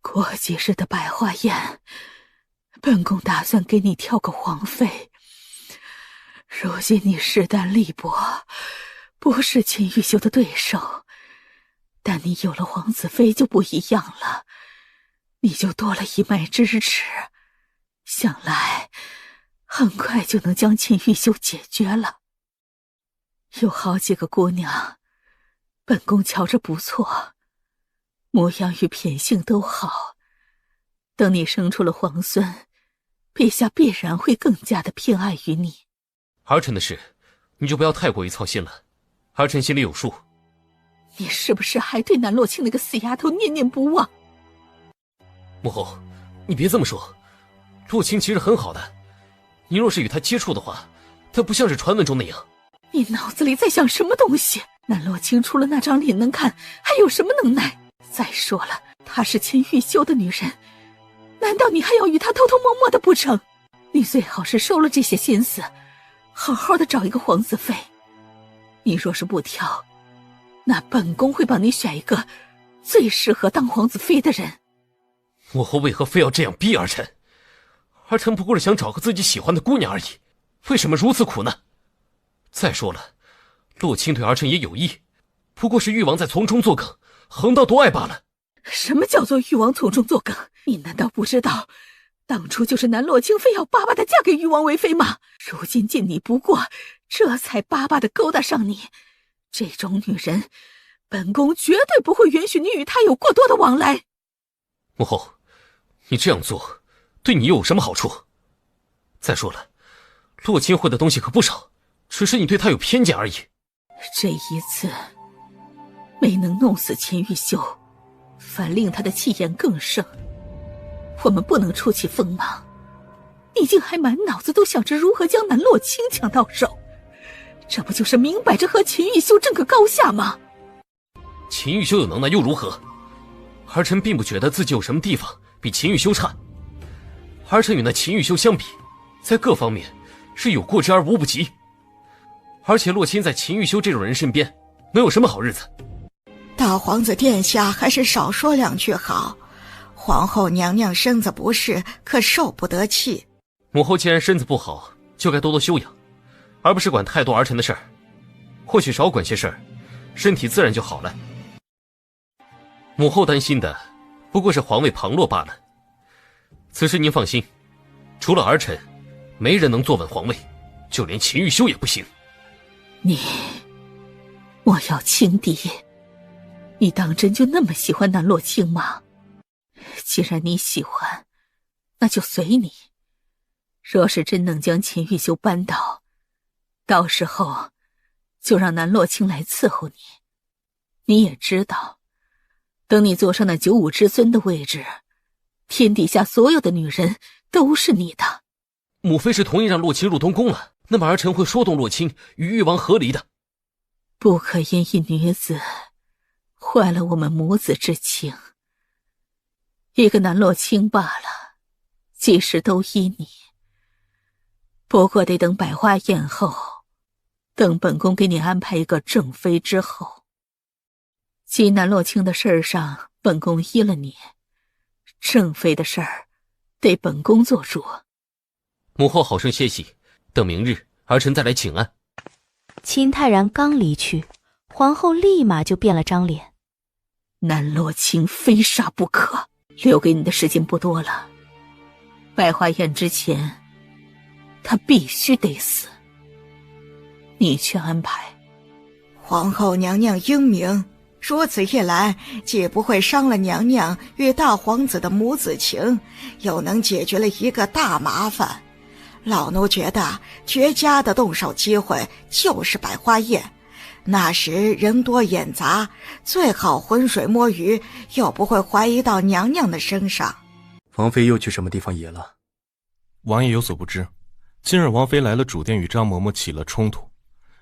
过几日的百花宴，本宫打算给你挑个皇妃。如今你势单力薄，不是秦玉秀的对手，但你有了皇子妃就不一样了，你就多了一脉支持，想来很快就能将秦玉秀解决了。有好几个姑娘，本宫瞧着不错，模样与品性都好，等你生出了皇孙，陛下必然会更加的偏爱于你。儿臣的事，你就不要太过于操心了，儿臣心里有数。你是不是还对南洛卿那个死丫头念念不忘？母后，你别这么说，洛卿其实很好的，你若是与他接触的话，他不像是传闻中那样。你脑子里在想什么东西？南洛卿除了那张脸能看，还有什么能耐？再说了，她是秦玉秀的女人，难道你还要与她偷偷摸摸的不成？你最好是收了这些心思，好好的找一个皇子妃。你若是不挑，那本宫会帮你选一个最适合当皇子妃的人。母后为何非要这样逼儿臣？儿臣不过是想找个自己喜欢的姑娘而已，为什么如此苦呢？再说了，洛卿对儿臣也有意，不过是誉王在从中作梗，横刀夺爱罢了。什么叫做誉王从中作梗？你难道不知道，当初就是南洛卿非要巴巴的嫁给誉王为妃吗？如今见你不过，这才巴巴的勾搭上你。这种女人，本宫绝对不会允许你与她有过多的往来。母后，你这样做对你又有什么好处？再说了，洛卿会的东西可不少，只是你对她有偏见而已。这一次没能弄死秦玉秀，反令她的气焰更盛。我们不能出其锋芒，你竟还满脑子都想着如何将南洛卿抢到手，这不就是明摆着和秦玉秀争个高下吗？秦玉秀有能耐又如何？儿臣并不觉得自己有什么地方比秦玉秀差。儿臣与那秦玉秀相比，在各方面是有过之而无不及。而且洛卿在秦玉秀这种人身边，没有什么好日子。大皇子殿下还是少说两句好，皇后娘娘身子不适，可受不得气。母后既然身子不好，就该多多休养，而不是管太多儿臣的事儿。或许少管些事儿，身体自然就好了。母后担心的不过是皇位旁落罢了。此事您放心，除了儿臣，没人能坐稳皇位，就连秦玉秀也不行。我要轻敌。你当真就那么喜欢南洛卿吗？既然你喜欢，那就随你。若是真能将秦玉秀扳倒，到时候就让南洛卿来伺候你。你也知道，等你坐上那95之尊的位置，天底下所有的女人都是你的。母妃是同意让洛卿入东宫了，那么儿臣会说动洛卿与誉王和离的。不可因一女子坏了我们母子之情。一个南洛卿罢了，即使都依你，不过得等百花宴后，等本宫给你安排一个正妃之后。继南洛卿的事儿上，本宫依了你，正妃的事儿得本宫做主。母后好生歇息，等明日儿臣再来请安。秦泰然刚离去，皇后立马就变了张脸。南洛卿非杀不可，留给你的时间不多了。百花宴之前，他必须得死。你去安排。皇后娘娘英明，如此一来，既不会伤了娘娘与大皇子的母子情，又能解决了一个大麻烦。老奴觉得绝佳的动手机会就是百花宴，那时人多眼杂，最好浑水摸鱼，又不会怀疑到娘娘的身上。王妃又去什么地方野了？王爷有所不知，今日王妃来了主殿，与张嬷嬷起了冲突。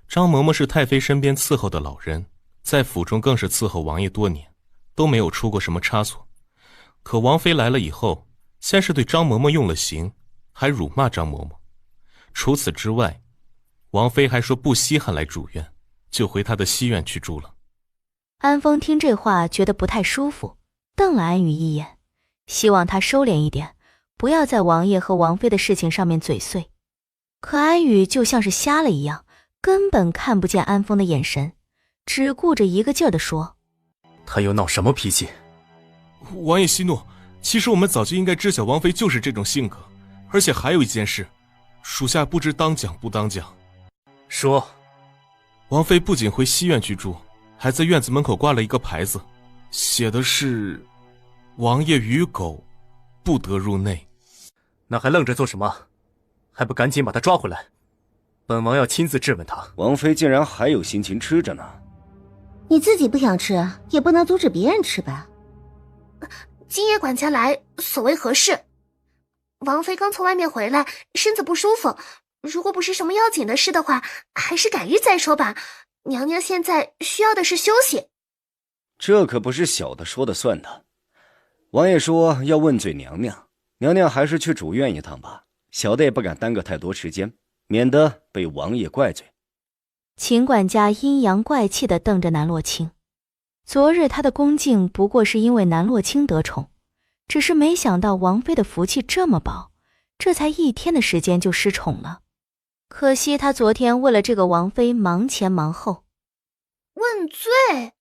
张嬷嬷是太妃身边伺候的老人，在府中更是伺候王爷多年，都没有出过什么差错。可王妃来了以后，先是对张嬷嬷用了刑，还辱骂张嬷嬷。除此之外，王妃还说不稀罕来主院，就回她的西院去住了。安风听这话觉得不太舒服，瞪了安宇一眼，希望他收敛一点，不要在王爷和王妃的事情上面嘴碎。可安宇就像是瞎了一样，根本看不见安风的眼神，只顾着一个劲儿地说：他又闹什么脾气？王爷息怒，其实我们早就应该知晓王妃就是这种性格，而且还有一件事，属下不知当讲不当讲。说。王妃不仅回西院去住，还在院子门口挂了一个牌子，写的是王爷与狗不得入内。那还愣着做什么？还不赶紧把他抓回来，本王要亲自质问他。王妃竟然还有心情吃着呢。你自己不想吃，也不能阻止别人吃吧。今夜管家来，所谓何事？王妃刚从外面回来，身子不舒服，如果不是什么要紧的事的话，还是改日再说吧。娘娘现在需要的是休息。这可不是小的说的算的。王爷说要问罪娘娘，娘娘还是去主院一趟吧，小的也不敢耽搁太多时间，免得被王爷怪罪。秦管家阴阳怪气地瞪着南洛清。昨日他的恭敬不过是因为南洛清得宠，只是没想到王妃的福气这么薄，这才1天的时间就失宠了。可惜他昨天为了这个王妃忙前忙后。问罪？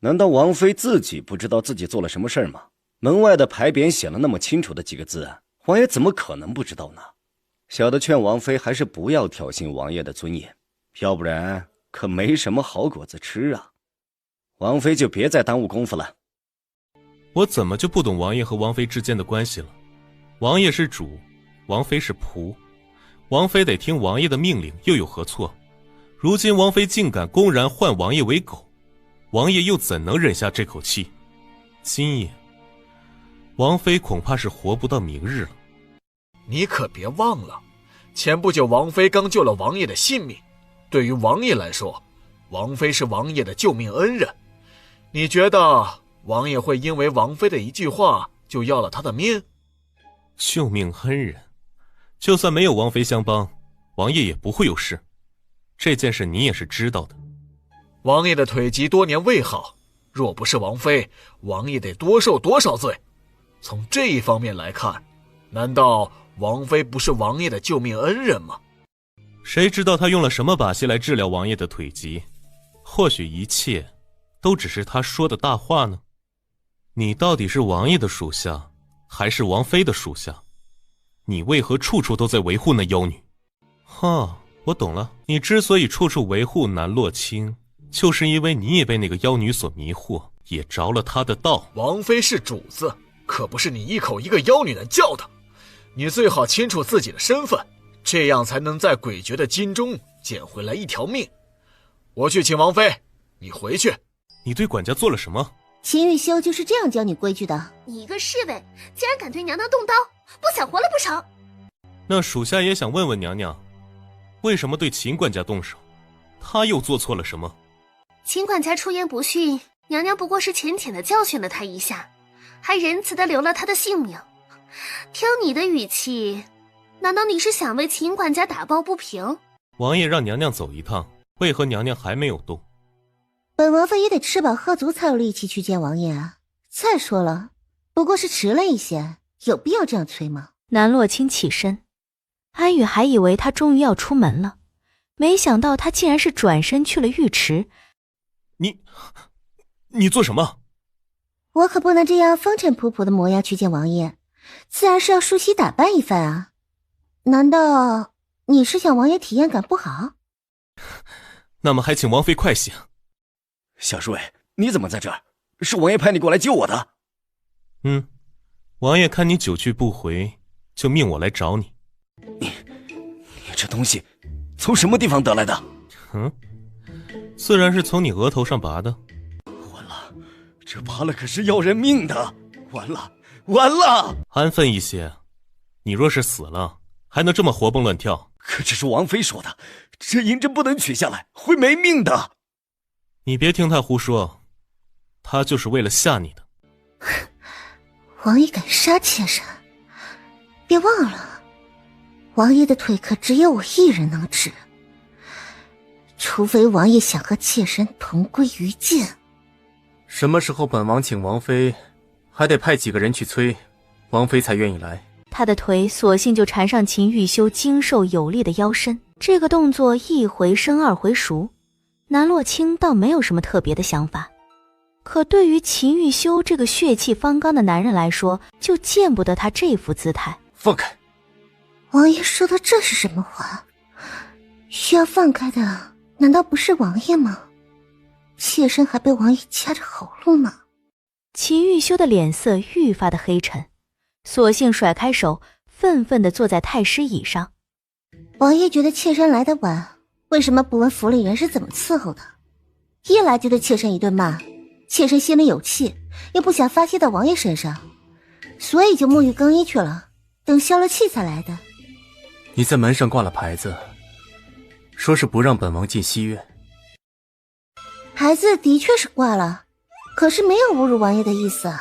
难道王妃自己不知道自己做了什么事儿吗？门外的牌匾写了那么清楚的几个字，王爷怎么可能不知道呢？小的劝王妃还是不要挑衅王爷的尊严，要不然可没什么好果子吃啊。王妃就别再耽误功夫了。我怎么就不懂王爷和王妃之间的关系了？王爷是主，王妃是仆，王妃得听王爷的命令，又有何错？如今王妃竟敢公然唤王爷为狗，王爷又怎能忍下这口气？今夜王妃恐怕是活不到明日了。你可别忘了，前不久王妃刚救了王爷的性命，对于王爷来说，王妃是王爷的救命恩人。你觉得王爷会因为王妃的一句话就要了他的命？救命恩人，就算没有王妃相帮，王爷也不会有事。这件事你也是知道的。王爷的腿疾多年未好，若不是王妃，王爷得多受多少罪。从这一方面来看，难道王妃不是王爷的救命恩人吗？谁知道他用了什么把戏来治疗王爷的腿疾？或许一切都只是他说的大话呢？你到底是王爷的属下，还是王妃的属下？你为何处处都在维护那妖女？我懂了，你之所以处处维护南洛清，就是因为你也被那个妖女所迷惑，也着了她的道。王妃是主子，可不是你一口一个妖女能叫的。你最好清楚自己的身份，这样才能在诡谲的京中捡回来一条命。我去请王妃，你回去。你对管家做了什么？秦玉修就是这样教你规矩的。你一个侍卫，竟然敢对娘娘动刀，不想活了不成？那属下也想问问娘娘，为什么对秦管家动手？他又做错了什么？秦管家出言不逊，娘娘不过是浅浅的教训了他一下，还仁慈的留了他的性命。听你的语气，难道你是想为秦管家打抱不平？王爷让娘娘走一趟，为何娘娘还没有动？本王妃也得吃饱喝足才有力气去见王爷啊。再说了，不过是迟了一些，有必要这样催吗？南洛清起身，安宇还以为他终于要出门了，没想到他竟然是转身去了浴池。你做什么？我可不能这样风尘仆仆的模样去见王爷，自然是要梳洗打扮一番啊。难道你是想王爷体验感不好？那么还请王妃快醒。小侍卫，你怎么在这儿？是王爷派你过来救我的。王爷看你久去不回，就命我来找你。你这东西从什么地方得来的？自然是从你额头上拔的。完了，这拔了可是要人命的。完了！安分一些，你若是死了，还能这么活蹦乱跳？可这是王妃说的，这银针不能取下来，会没命的。你别听他胡说，他就是为了吓你的。王爷敢杀妾身，别忘了，王爷的腿可只有我一人能治，除非王爷想和妾身同归于尽。什么时候本王请王妃，还得派几个人去催，王妃才愿意来。他的腿索性就缠上秦玉修精瘦有力的腰身，这个动作一回生二回熟。南洛清倒没有什么特别的想法，可对于秦玉修这个血气方刚的男人来说，就见不得他这副姿态。放开！王爷说的这是什么话？需要放开的难道不是王爷吗？妾身还被王爷掐着喉咙呢。秦玉修的脸色愈发的黑沉，索性甩开手，愤愤地坐在太师椅上。王爷觉得妾身来得晚，为什么不问府里人是怎么伺候的？一来就对妾身一顿骂，妾身心里有气，又不想发泄到王爷身上，所以就沐浴更衣去了，等消了气才来的。你在门上挂了牌子，说是不让本王进西院。牌子的确是挂了，可是没有侮辱王爷的意思。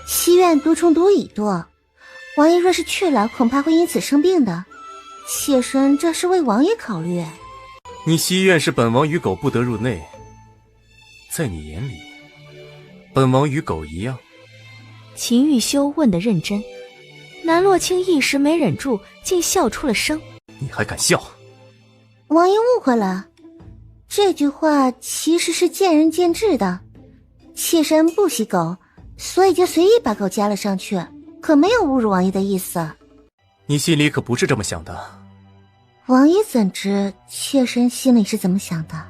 西院毒虫毒蚁多，王爷若是去了，恐怕会因此生病的。妾身这是为王爷考虑。你西院是本王与狗不得入内，在你眼里，本王与狗一样？秦玉修问得认真，南洛清一时没忍住，竟笑出了声。你还敢笑？王爷误会了，这句话其实是见仁见智的。妾身不喜狗，所以就随意把狗加了上去，可没有侮辱王爷的意思。你心里可不是这么想的。王爷怎知妾身心里是怎么想的？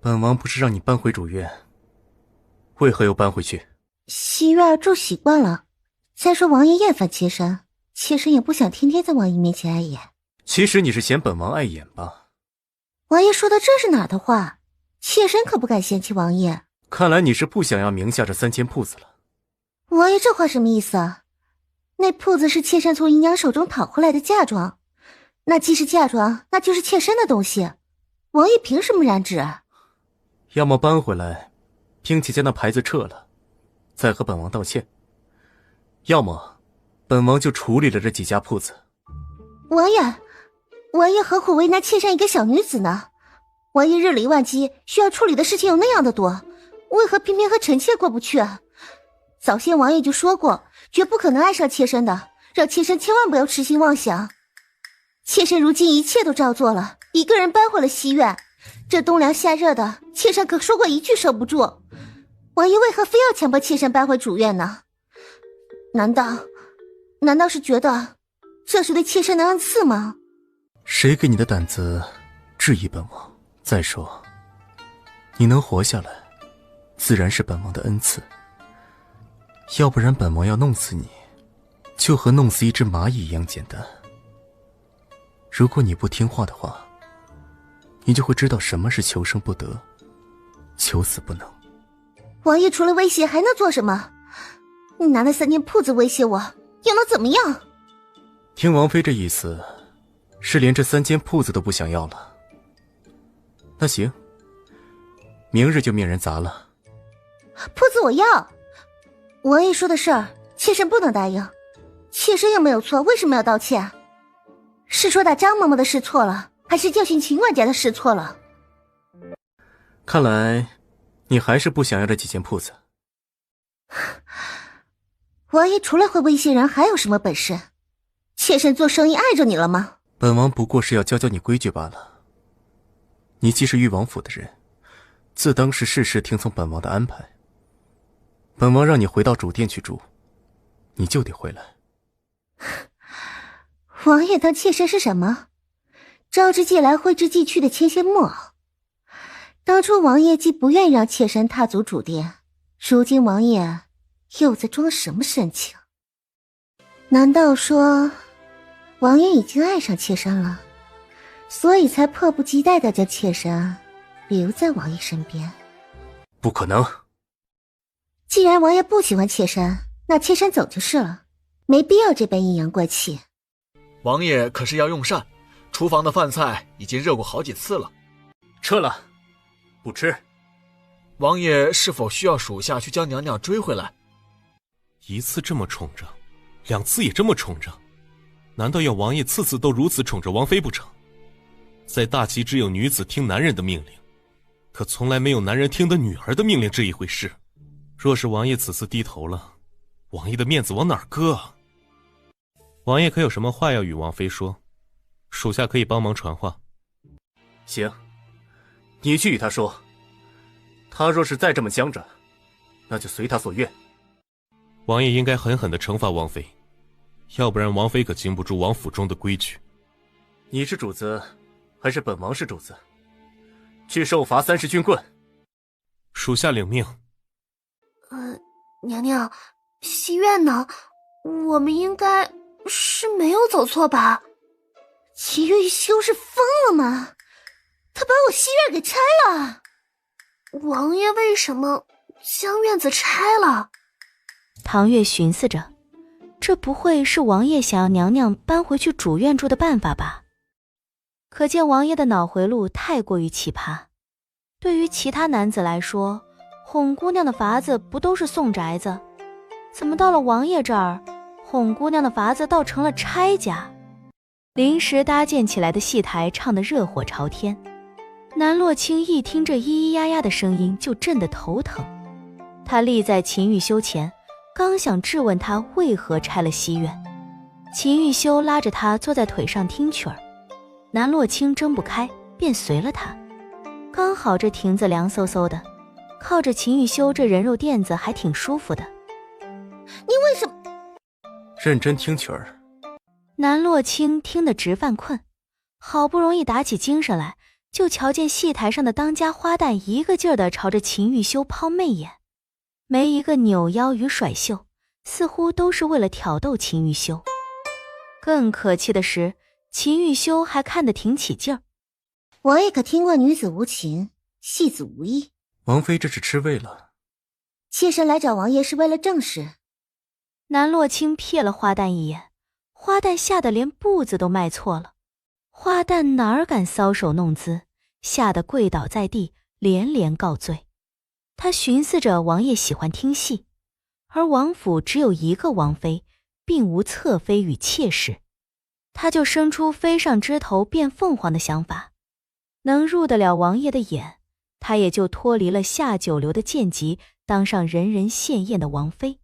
本王不是让你搬回主院，为何又搬回去？西院住习惯了，再说王爷厌烦妾身，妾身也不想天天在王爷面前碍眼。其实你是嫌本王碍眼吧？王爷说的这是哪儿的话？妾身可不敢嫌弃王爷。看来你是不想要名下这3间铺子了。王爷这话什么意思啊？那铺子是妾身从姨娘手中讨回来的嫁妆，那既是嫁妆，那就是妾身的东西，王爷凭什么染指？要么搬回来，并且将那牌子撤了，再和本王道歉；要么，本王就处理了这几家铺子。王爷何苦为难妾身一个小女子呢？王爷日理万机，需要处理的事情有那样的多，为何偏偏和臣妾过不去啊？早先王爷就说过，绝不可能爱上妾身的，让妾身千万不要痴心妄想。妾身如今一切都照做了，一个人搬回了西院，这冬凉夏热的，妾身可说过一句受不住。王爷为何非要强迫妾身搬回主院呢？难道是觉得这是对妾身的恩赐吗？谁给你的胆子质疑本王？再说，你能活下来，自然是本王的恩赐。要不然本王要弄死你，就和弄死一只蚂蚁一样简单。如果你不听话的话，你就会知道什么是求生不得，求死不能。王爷除了威胁还能做什么？你拿那3间铺子威胁我，又能怎么样？听王妃这意思，是连这3间铺子都不想要了。那行，明日就命人砸了。铺子我要。王爷说的事儿，妾身不能答应。妾身又没有错，为什么要道歉？是说打张嬷嬷的事错了，还是教训秦管家的事错了？看来你还是不想要这几间铺子。王爷除了会威胁人，还有什么本事？妾身做生意碍着你了吗？本王不过是要教教你规矩罢了。你既是誉王府的人，自当是事事听从本王的安排。本王让你回到主殿去住，你就得回来。王爷当妾身是什么？招之即来，挥之即去的牵线木偶。当初王爷既不愿意让妾身踏足主殿，如今王爷又在装什么深情？难道说王爷已经爱上妾身了，所以才迫不及待地将妾身留在王爷身边？不可能。既然王爷不喜欢妾身，那妾身走就是了，没必要这般阴阳怪气。王爷可是要用膳，厨房的饭菜已经热过好几次了。撤了，不吃。王爷是否需要属下去将娘娘追回来？一次这么宠着，2次也这么宠着，难道要王爷次次都如此宠着王妃不成？在大齐只有女子听男人的命令，可从来没有男人听的女儿的命令这一回事。若是王爷此次低头了，王爷的面子往哪儿搁啊？王爷可有什么话要与王妃说？属下可以帮忙传话。行，你去与他说，他若是再这么僵着，那就随他所愿。王爷应该狠狠地惩罚王妃，要不然王妃可经不住王府中的规矩。你是主子，还是本王是主子？去受罚30军棍。属下领命。娘娘，西院呢？我们应该是没有走错吧？齐玉修是疯了吗？他把我西院给拆了。王爷为什么将院子拆了？唐月寻思着，这不会是王爷想要娘娘搬回去主院住的办法吧？可见王爷的脑回路太过于奇葩。对于其他男子来说，哄姑娘的法子不都是送宅子？怎么到了王爷这儿，哄姑娘的法子倒成了拆家？临时搭建起来的戏台唱得热火朝天，南洛清一听这咿咿呀呀的声音就震得头疼。他立在秦玉修前，刚想质问他为何拆了西院，秦玉修拉着他坐在腿上听曲儿，南洛清睁不开，便随了他。刚好这亭子凉飕飕的，靠着秦玉修这人肉垫子还挺舒服的。你为什么认真听曲儿？南洛清听得直犯困，好不容易打起精神来，就瞧见戏台上的当家花旦一个劲儿地朝着秦玉修抛媚眼，没一个扭腰与甩袖，似乎都是为了挑逗秦玉修。更可气的是，秦玉修还看得挺起劲儿。王爷可听过女子无情，戏子无义？王妃这是吃味了。妾身来找王爷是为了正事。南洛清瞥了花旦一眼，花旦吓得连步子都迈错了。花旦哪儿敢搔首弄姿，吓得跪倒在地，连连告罪。他寻思着王爷喜欢听戏，而王府只有一个王妃，并无侧妃与妾室，他就生出飞上枝头变凤凰的想法。能入得了王爷的眼，他也就脱离了下九流的贱籍，当上人人羡艳的王妃。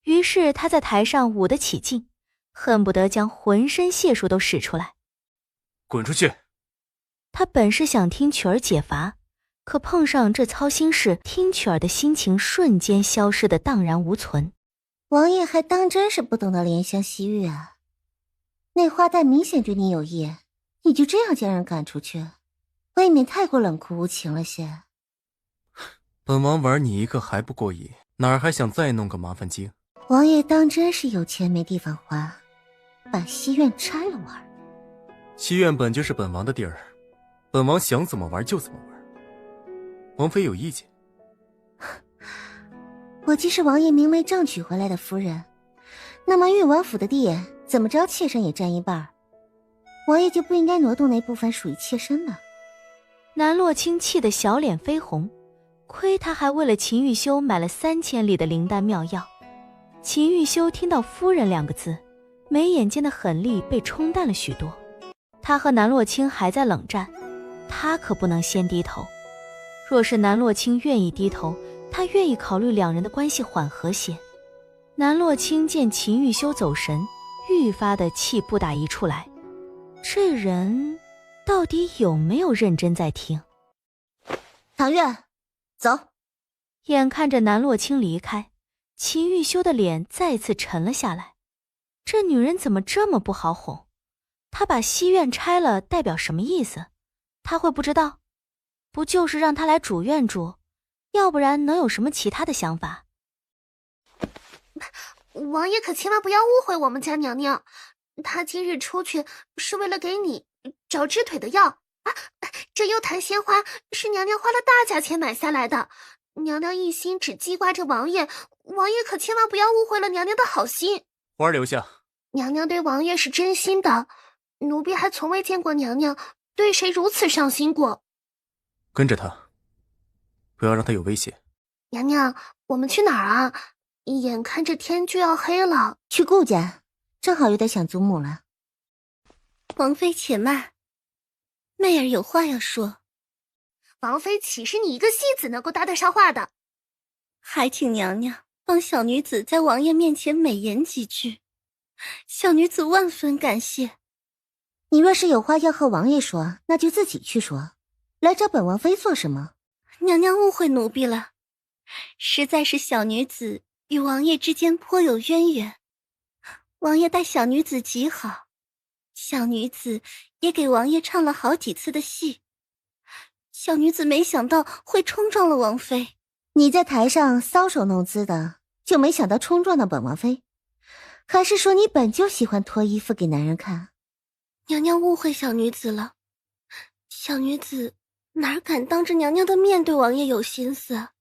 于是他在台上舞得起劲，恨不得将浑身解数都使出来。滚出去！他本是想听曲儿解乏，可碰上这操心事，听曲儿的心情瞬间消失得荡然无存。王爷还当真是不懂得怜香惜玉啊！那花旦明显对你有意，你就这样将人赶出去，未免太过冷酷无情了些。本王玩你一个还不过瘾，哪儿还想再弄个麻烦精？王爷当真是有钱没地方花，把西院拆了玩。西院本就是本王的地儿，本王想怎么玩就怎么玩。王妃有意见？我既是王爷明媒正娶回来的夫人，那么誉王府的地怎么着妾身也占一半，王爷就不应该挪动那部分属于妾身的。南洛清气得小脸绯红，亏他还为了秦玉修买了3000里的灵丹妙药。秦玉修听到夫人2个字，眉眼间的狠戾被冲淡了许多。他和南洛清还在冷战，他可不能先低头。若是南洛清愿意低头，他愿意考虑2人的关系缓和些。南洛清见秦玉修走神，愈发的气不打一处来。这人到底有没有认真在听？唐月，走。眼看着南洛清离开，秦玉修的脸再次沉了下来。这女人怎么这么不好哄？她把西院拆了代表什么意思？她会不知道？不就是让她来主院住？要不然能有什么其他的想法？王爷可千万不要误会我们家娘娘，她今日出去是为了给你找治腿的药啊！这幽檀鲜花是娘娘花了大价钱买下来的，娘娘一心只记挂着王爷，王爷可千万不要误会了娘娘的好心。花儿留下。娘娘对王爷是真心的，奴婢还从未见过娘娘对谁如此上心过。跟着他，不要让他有危险。娘娘，我们去哪儿啊？眼看着天就要黑了。去顾家，正好有点想祖母了。王妃且慢，媚儿有话要说。王妃岂是你一个戏子能够搭得上话的？还请娘娘帮小女子在王爷面前美言几句，小女子万分感谢。你若是有话要和王爷说，那就自己去说，来找本王妃做什么？娘娘误会奴婢了，实在是小女子与王爷之间颇有渊源，王爷待小女子极好，小女子也给王爷唱了好几次的戏，小女子没想到会冲撞了王妃。你在台上搔首弄姿的，就没想到冲撞到本王妃？还是说你本就喜欢脱衣服给男人看？娘娘误会小女子了，小女子哪敢当着娘娘的面对王爷有心思啊？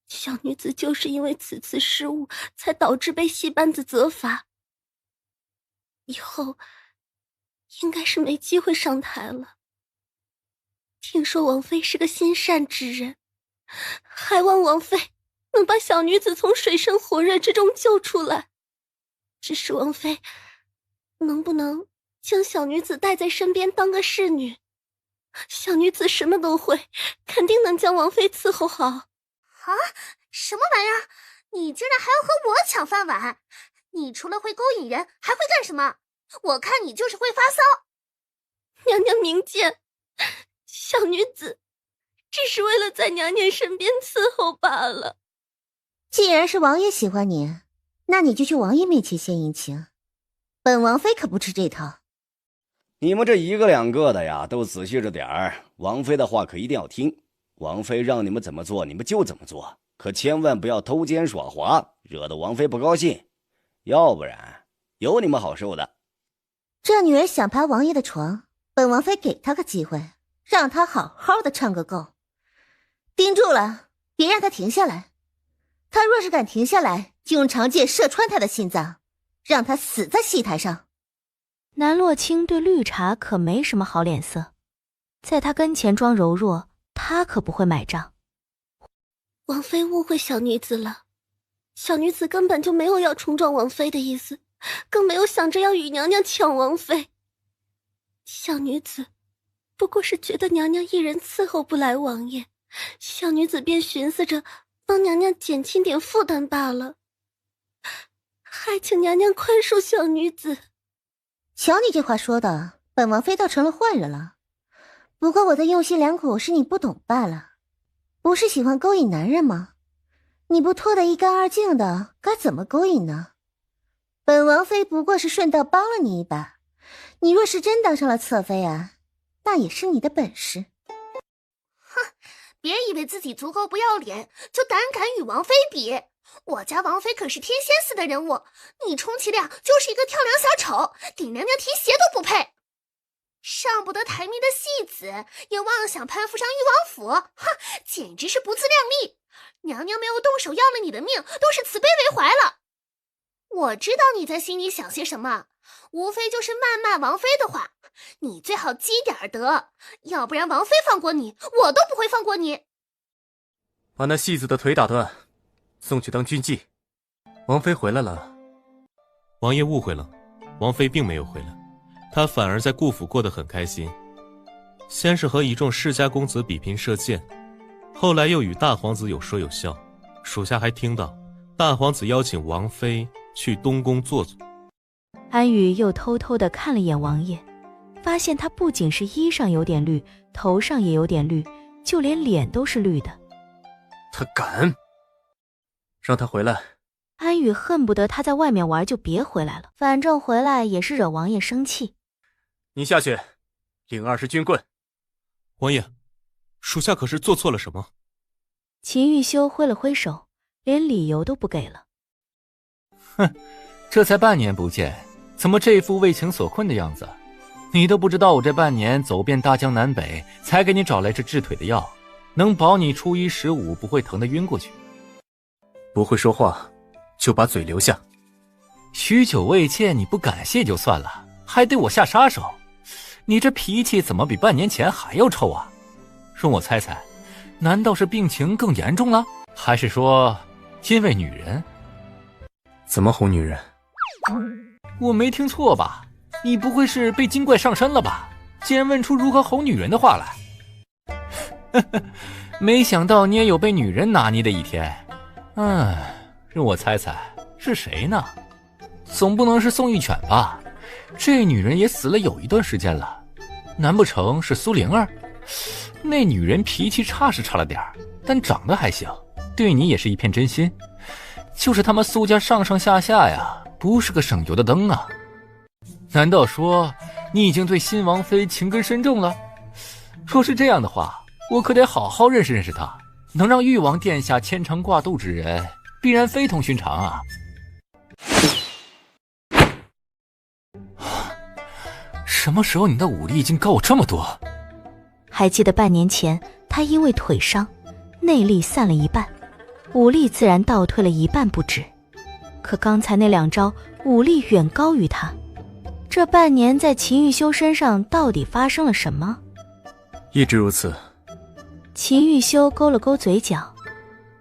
小女子就是因为此次失误，才导致被戏班子责罚，以后应该是没机会上台了。听说王妃是个心善之人，还望王妃能把小女子从水深火热之中救出来。只是王妃能不能将小女子带在身边当个侍女？小女子什么都会，肯定能将王妃伺候好。啊，什么玩意儿？你居然还要和我抢饭碗？你除了会勾引人，还会干什么？我看你就是会发骚。娘娘明鉴，小女子只是为了在娘娘身边伺候罢了。既然是王爷喜欢你，那你就去王爷面前献殷勤。本王妃可不吃这套。你们这一个两个的呀，都仔细着点儿。王妃的话可一定要听，王妃让你们怎么做，你们就怎么做，可千万不要偷奸耍滑，惹得王妃不高兴，要不然有你们好受的。这女儿想爬王爷的床，本王妃给她个机会，让她好好的唱个够。盯住了，别让她停下来。她若是敢停下来，就用长箭射穿她的心脏，让她死在戏台上。南洛清对绿茶可没什么好脸色，在他跟前装柔弱，他可不会买账。王妃误会小女子了，小女子根本就没有要冲撞王妃的意思，更没有想着要与娘娘抢王妃。小女子不过是觉得娘娘一人伺候不来王爷，小女子便寻思着帮娘娘减轻点负担罢了，还请娘娘宽恕小女子。瞧你这话说的，本王妃倒成了坏人了。不过我的用心良苦是你不懂罢了。不是喜欢勾引男人吗？你不脱得一干二净的，该怎么勾引呢？本王妃不过是顺道帮了你一把，你若是真当上了侧妃啊，那也是你的本事。哼，别以为自己足够不要脸，就胆敢与王妃比。我家王妃可是天仙似的人物，你充其量就是一个跳梁小丑，给娘娘提鞋都不配。上不得台面的戏子，也妄想攀附上誉王府，哼，简直是不自量力。娘娘没有动手要了你的命，都是慈悲为怀了。我知道你在心里想些什么，无非就是谩骂王妃的话。你最好积点德，要不然王妃放过你，我都不会放过你。把那戏子的腿打断，送去当军妓。王妃回来了。王爷误会了，王妃并没有回来，她反而在顾府过得很开心。先是和一众世家公子比拼射箭，后来又与大皇子有说有笑。属下还听到大皇子邀请王妃去东宫坐坐。安宇又偷偷地看了眼王爷，发现他不仅是衣上有点绿，头上也有点绿，就连脸都是绿的。他敢！让他回来。安宇恨不得他在外面玩就别回来了，反正回来也是惹王爷生气。你下去领20军棍。王爷，属下可是做错了什么？秦玉修挥了挥手，连理由都不给了。哼，这才半年不见，怎么这副为情所困的样子？你都不知道我这半年走遍大江南北，才给你找来这治腿的药，能保你初一15不会疼得晕过去。不会说话就把嘴留下。许久未见，你不感谢就算了，还对我下杀手，你这脾气怎么比半年前还要臭啊？容我猜猜，难道是病情更严重了？还是说因为女人？怎么哄女人？我没听错吧？你不会是被精怪上身了吧？竟然问出如何哄女人的话来。没想到你也有被女人拿捏的一天。让我猜猜是谁呢？总不能是宋玉犬吧？这女人也死了有一段时间了，难不成是苏灵儿？那女人脾气差是差了点，但长得还行，对你也是一片真心。就是他们苏家上上下下呀，不是个省油的灯啊。难道说你已经对新王妃情根深重了？若是这样的话，我可得好好认识认识她。能让誉王殿下牵肠挂肚之人，必然非同寻常啊。什么时候你的武力竟高我这么多？还记得半年前他因为腿伤，内力散了一半，武力自然倒退了一半不止。可刚才那2招武力远高于他。这半年在秦玉修身上到底发生了什么？一直如此。秦玉修勾了勾嘴角，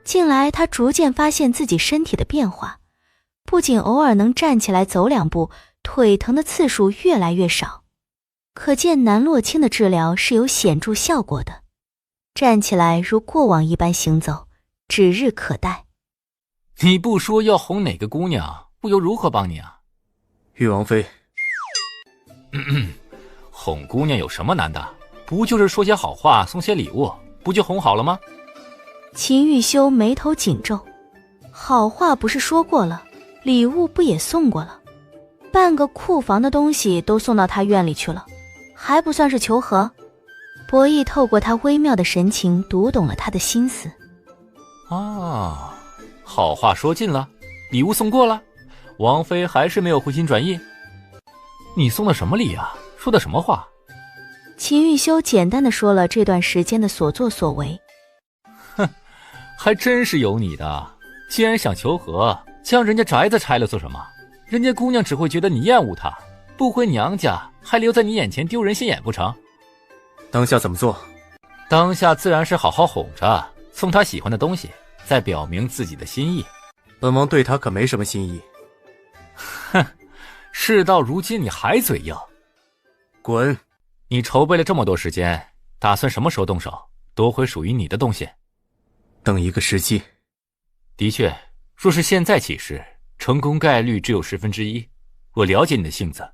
近来他逐渐发现自己身体的变化，不仅偶尔能站起来走2步，腿疼的次数越来越少，可见南洛清的治疗是有显著效果的，站起来如过往一般行走，指日可待。你不说要哄哪个姑娘，不由如何帮你啊？玉王妃。哄姑娘有什么难的？不就是说些好话，送些礼物，不就哄好了吗？秦玉修眉头紧皱，好话不是说过了，礼物不也送过了，半个库房的东西都送到他院里去了，还不算是求和？博弈透过他微妙的神情读懂了他的心思。好话说尽了，礼物送过了，王妃还是没有回心转意。你送的什么礼啊？说的什么话？秦玉修简单的说了这段时间的所作所为。还真是有你的。既然想求和，将人家宅子拆了做什么？人家姑娘只会觉得你厌恶她，不回娘家还留在你眼前丢人现眼不成？当下怎么做？当下自然是好好哄着，送她喜欢的东西，再表明自己的心意。本王对她可没什么心意。事到如今你还嘴硬。滚！你筹备了这么多时间，打算什么时候动手夺回属于你的东西？等一个时机。的确，若是现在起事，成功概率只有1/10。我了解你的性子，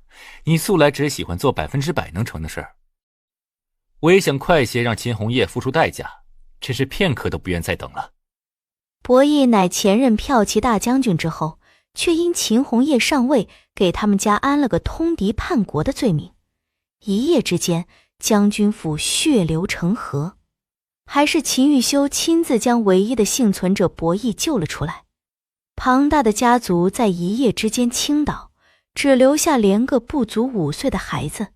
你素来只喜欢做100%能成的事儿。我也想快些让秦红叶付出代价，只是片刻都不愿再等了。博弈乃前任骠骑大将军之后，却因秦红叶上位，给他们家安了个通敌叛国的罪名。一夜之间，将军府血流成河，还是秦玉修亲自将唯一的幸存者博弈救了出来。庞大的家族在一夜之间倾倒，只留下连个不足5岁的孩子。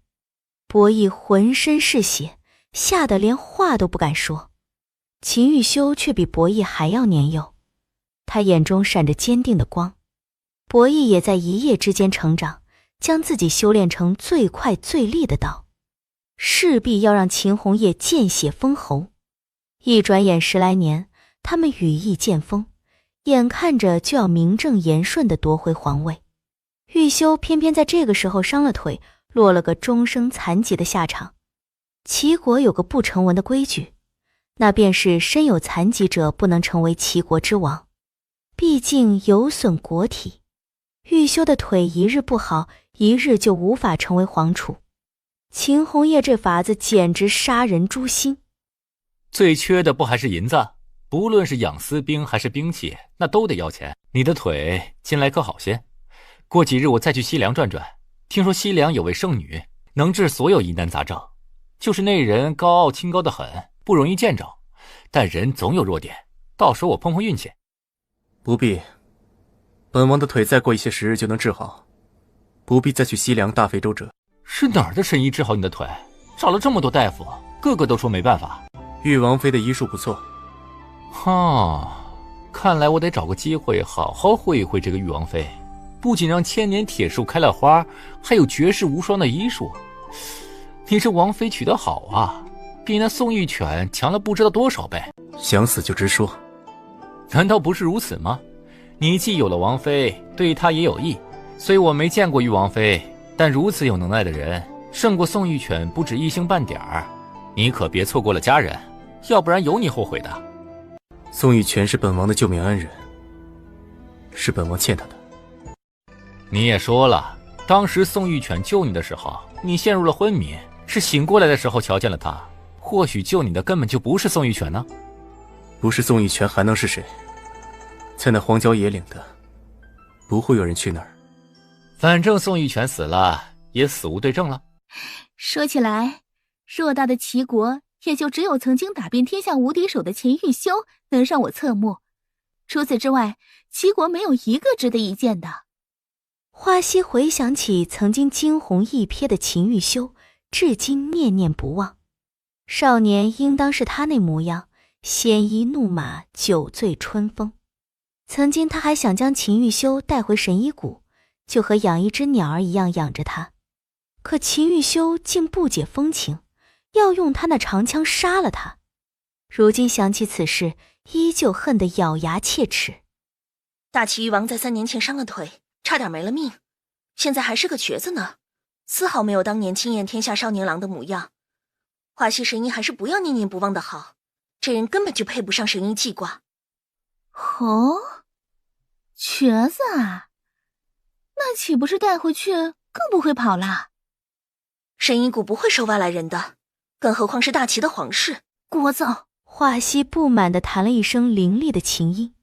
博弈浑身是血，吓得连话都不敢说。秦玉修却比博弈还要年幼，他眼中闪着坚定的光。博弈也在一夜之间成长，将自己修炼成最快最利的道，势必要让秦红叶见血封喉。一转眼10来年，他们羽翼渐丰，眼看着就要名正言顺地夺回皇位。玉修偏偏在这个时候伤了腿，落了个终生残疾的下场。齐国有个不成文的规矩，那便是身有残疾者不能成为齐国之王，毕竟有损国体。玉修的腿一日不好，一日就无法成为皇储。秦红叶这法子简直杀人诛心。最缺的不还是银子？不论是养丝兵还是兵器，那都得要钱。你的腿近来可好些？过几日我再去西凉转转，听说西凉有位圣女，能治所有疑难杂症。就是那人高傲清高的很，不容易见着，但人总有弱点，到时候我碰碰运气。不必，本王的腿再过一些时日就能治好，不必再去西凉大费周折。是哪儿的神医治好你的腿？找了这么多大夫，个个都说没办法。玉王妃的医术不错。看来我得找个机会好好会一会这个玉王妃，不仅让千年铁树开了花，还有绝世无双的医术。你这王妃娶得好啊，比那宋玉犬强了不知道多少倍。想死就直说。难道不是如此吗？你既有了王妃，对她也有益。虽我没见过玉王妃，但如此有能耐的人，胜过宋玉犬不止一星半点儿。你可别错过了家人，要不然有你后悔的。宋玉泉是本王的救命恩人，是本王欠他的。你也说了，当时宋玉犬救你的时候，你陷入了昏迷，是醒过来的时候瞧见了他。或许救你的根本就不是宋玉犬呢？不是宋玉泉还能是谁？在那荒郊野岭的，不会有人去那儿。反正宋玉泉死了，也死无对证了。说起来，偌大的齐国，也就只有曾经打遍天下无敌手的钱玉修能让我侧目。除此之外，齐国没有一个值得一见的。花溪回想起曾经惊鸿一瞥的秦玉修，至今念念不忘。少年应当是他那模样，鲜衣怒马，酒醉春风。曾经他还想将秦玉修带回神医谷，就和养一只鸟儿一样养着他。可秦玉修竟不解风情，要用他那长枪杀了他。如今想起此事，依旧恨得咬牙切齿。大齐玉王在3年前伤了腿，差点没了命，现在还是个瘸子呢，丝毫没有当年惊艳天下少年郎的模样。华西神医还是不要念念不忘的好，这人根本就配不上神医记挂。哦，瘸子啊，那岂不是带回去更不会跑了？神医谷不会收外来人的，更何况是大齐的皇室。聒噪！华西不满地弹了一声凌厉的琴音，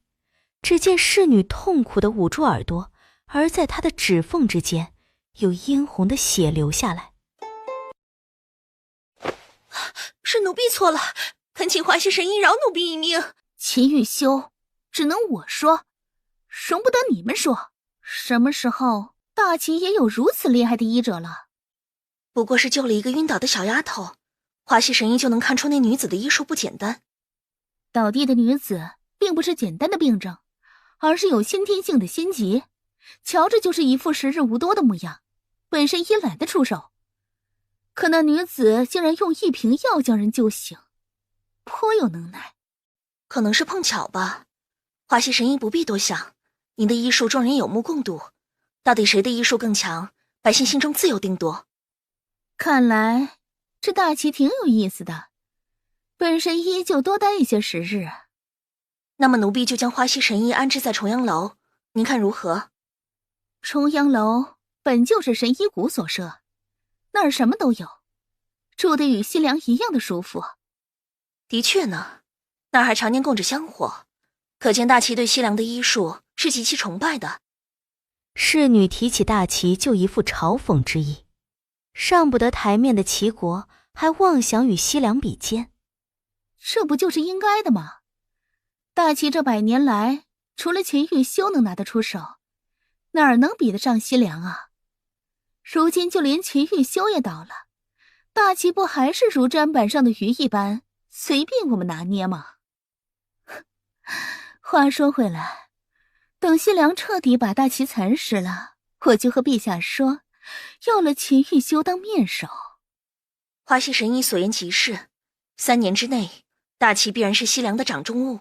只见侍女痛苦地捂住耳朵，而在她的指缝之间，有殷红的血流下来。是奴婢错了，恳请华西神医饶奴婢一命。秦玉修，只能我说，容不得你们说。什么时候大齐也有如此厉害的医者了？不过是救了一个晕倒的小丫头，华西神医就能看出那女子的医术不简单。倒地的女子并不是简单的病症，而是有先天性的心疾，瞧着就是一副时日无多的模样，本身也懒得出手。可那女子竟然用一瓶药将人救醒，颇有能耐。可能是碰巧吧，华西神医不必多想，您的医术众人有目共睹，到底谁的医术更强，百姓心中自有定夺。看来这大齐挺有意思的，本神医就多待一些时日。那么奴婢就将花溪神医安置在重阳楼，您看如何？重阳楼本就是神医谷所设，那儿什么都有，住得与西凉一样的舒服。的确呢，那儿还常年供着香火，可见大齐对西凉的医术是极其崇拜的。侍女提起大齐，就一副嘲讽之意。上不得台面的齐国，还妄想与西凉比肩，这不就是应该的吗？大齐这100年来，除了秦玉修能拿得出手，哪儿能比得上西凉啊？如今就连秦玉修也倒了，大齐不还是如砧板上的鱼一般，随便我们拿捏吗？话说回来，等西凉彻底把大齐蚕食了，我就和陛下说，要了秦玉修当面首。花溪神医所言极是，3年之内，大齐必然是西凉的掌中物。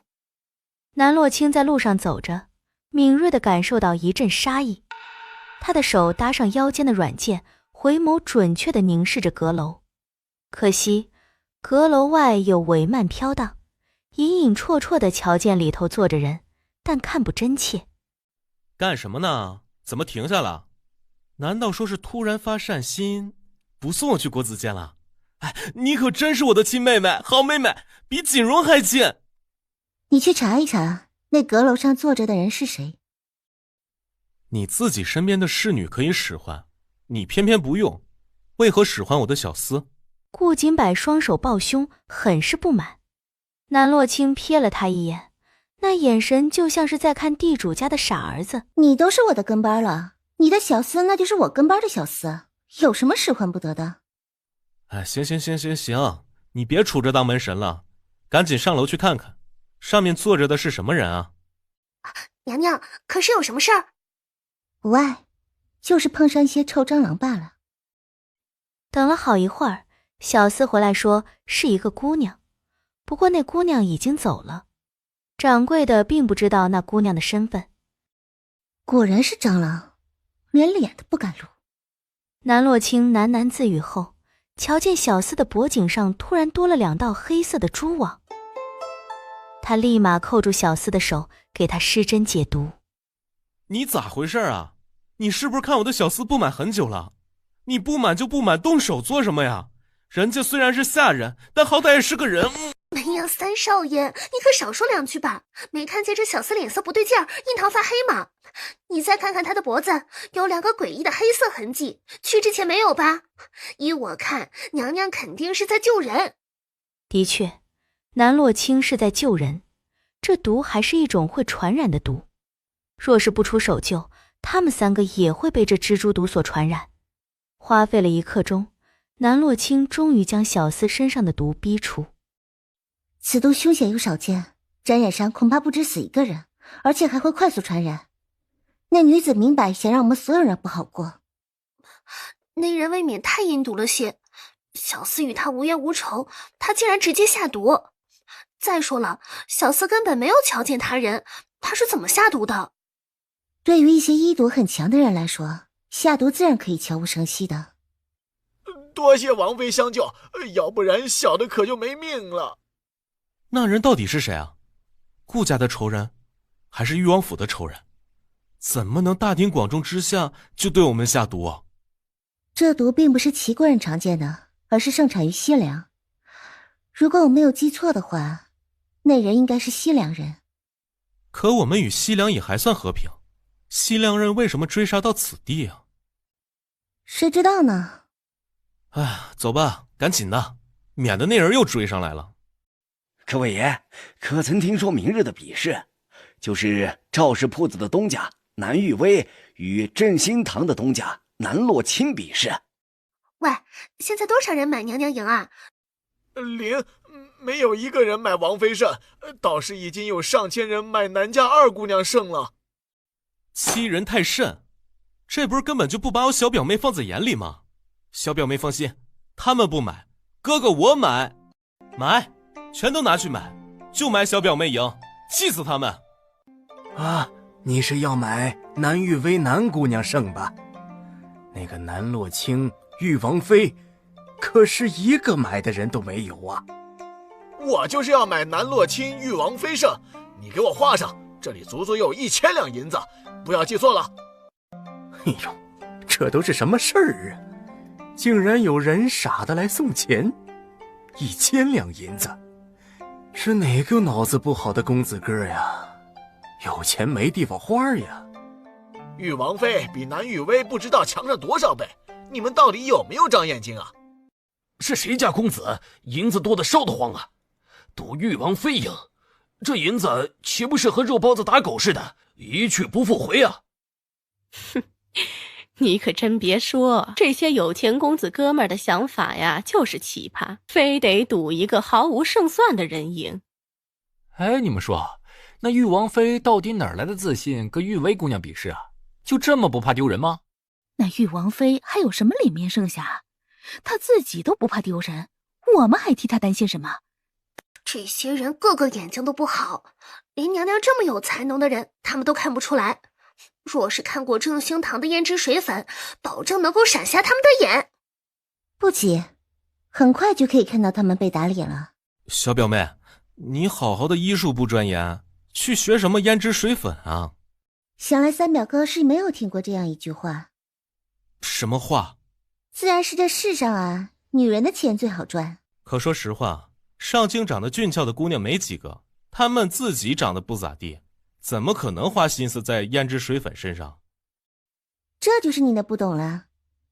南洛清在路上走着，敏锐地感受到一阵杀意，他的手搭上腰间的软剑，回眸准确地凝视着阁楼。可惜阁楼外有帷幔飘荡，隐隐绰绰地瞧见里头坐着人，但看不真切。干什么呢？怎么停下了？难道说是突然发善心，不送我去国子监了？哎，你可真是我的亲妹妹，好妹妹，比锦荣还亲。你去查一查，那阁楼上坐着的人是谁？你自己身边的侍女可以使唤，你偏偏不用，为何使唤我的小厮？顾锦柏双手抱胸，很是不满。南洛清瞥了他一眼，那眼神就像是在看地主家的傻儿子。你都是我的跟班了，你的小厮那就是我跟班的小厮，有什么使唤不得的？哎，行，你别杵着当门神了，赶紧上楼去看看，上面坐着的是什么人啊？娘娘，可是有什么事儿？无碍，就是碰上一些臭蟑螂罢了。等了好一会儿，小厮回来说是一个姑娘，不过那姑娘已经走了，掌柜的并不知道那姑娘的身份。果然是蟑螂，连脸都不敢露。南洛清喃喃自语后，瞧见小厮的脖颈上突然多了2道黑色的蛛网，他立马扣住小厮的手，给他施针解毒。你咋回事啊？你是不是看我的小厮不满很久了？你不满就不满，动手做什么呀？人家虽然是下人，但好歹也是个人。哎呀，三少爷，你可少说2句吧！没看见这小厮脸色不对劲儿，印堂发黑吗？你再看看他的脖子，有2个诡异的黑色痕迹，去之前没有吧？依我看，娘娘肯定是在救人。的确，南洛清是在救人，这毒还是一种会传染的毒，若是不出手救，他们3个也会被这蜘蛛毒所传染。花费了1刻钟，南洛清终于将小厮身上的毒逼出。此毒凶险又少见，沾染上恐怕不止死1个人，而且还会快速传染。那女子明摆想让我们所有人不好过。那人未免太阴毒了些，小厮与他无冤无仇，他竟然直接下毒。再说了，小厮根本没有瞧见他人，他是怎么下毒的？对于一些医毒很强的人来说，下毒自然可以悄无声息的。多谢王妃相救，要不然小的可就没命了。那人到底是谁啊？顾家的仇人，还是裕王府的仇人？怎么能大庭广众之下就对我们下毒啊？这毒并不是齐国人常见的，而是盛产于西凉。如果我没有记错的话，那人应该是西凉人。可我们与西凉也还算和平，西凉人为什么追杀到此地啊？谁知道呢？哎，走吧，赶紧的，免得那人又追上来了。各位爷，可曾听说明日的比试，就是赵氏铺子的东家南玉威与振兴堂的东家南洛清比试？喂，现在多少人买娘娘赢啊？0，没有1个人买王妃胜，倒是已经有上千人买南家2姑娘胜了。欺人太甚，这不是根本就不把我小表妹放在眼里吗？小表妹放心，他们不买，哥哥我买，买，全都拿去买，就买小表妹赢，气死他们！啊，你是要买南玉威南姑娘胜吧？那个南洛清、玉王妃，可是1个买的人都没有啊！我就是要买南洛清、玉王妃胜，你给我画上，这里足足有1000两银子，不要记错了。哎呦，这都是什么事儿啊？竟然有人傻的来送钱，1000两银子，是哪个脑子不好的公子哥呀？有钱没地方花呀！玉王妃比南玉威不知道强上多少倍，你们到底有没有长眼睛啊？是谁家公子银子多得烧得慌啊？赌玉王妃赢，这银子岂不是和肉包子打狗似的，一去不复回啊？哼，你可真别说，这些有钱公子哥们儿的想法呀，就是奇葩，非得赌一个毫无胜算的人赢。哎，你们说，那玉王妃到底哪来的自信跟玉薇姑娘比试啊？就这么不怕丢人吗？那玉王妃还有什么脸面剩下？她自己都不怕丢人，我们还替她担心什么？这些人个个眼睛都不好，连娘娘这么有才能的人他们都看不出来。若是看过正兴堂的胭脂水粉，保证能够闪瞎他们的眼。不急，很快就可以看到他们被打脸了。小表妹，你好好的医术不钻研，去学什么胭脂水粉啊？想来三表哥是没有听过这样一句话。什么话？自然是这世上啊，女人的钱最好赚。可说实话，上京长得俊俏的姑娘没几个，她们自己长得不咋地，怎么可能花心思在胭脂水粉身上？这就是你的不懂了。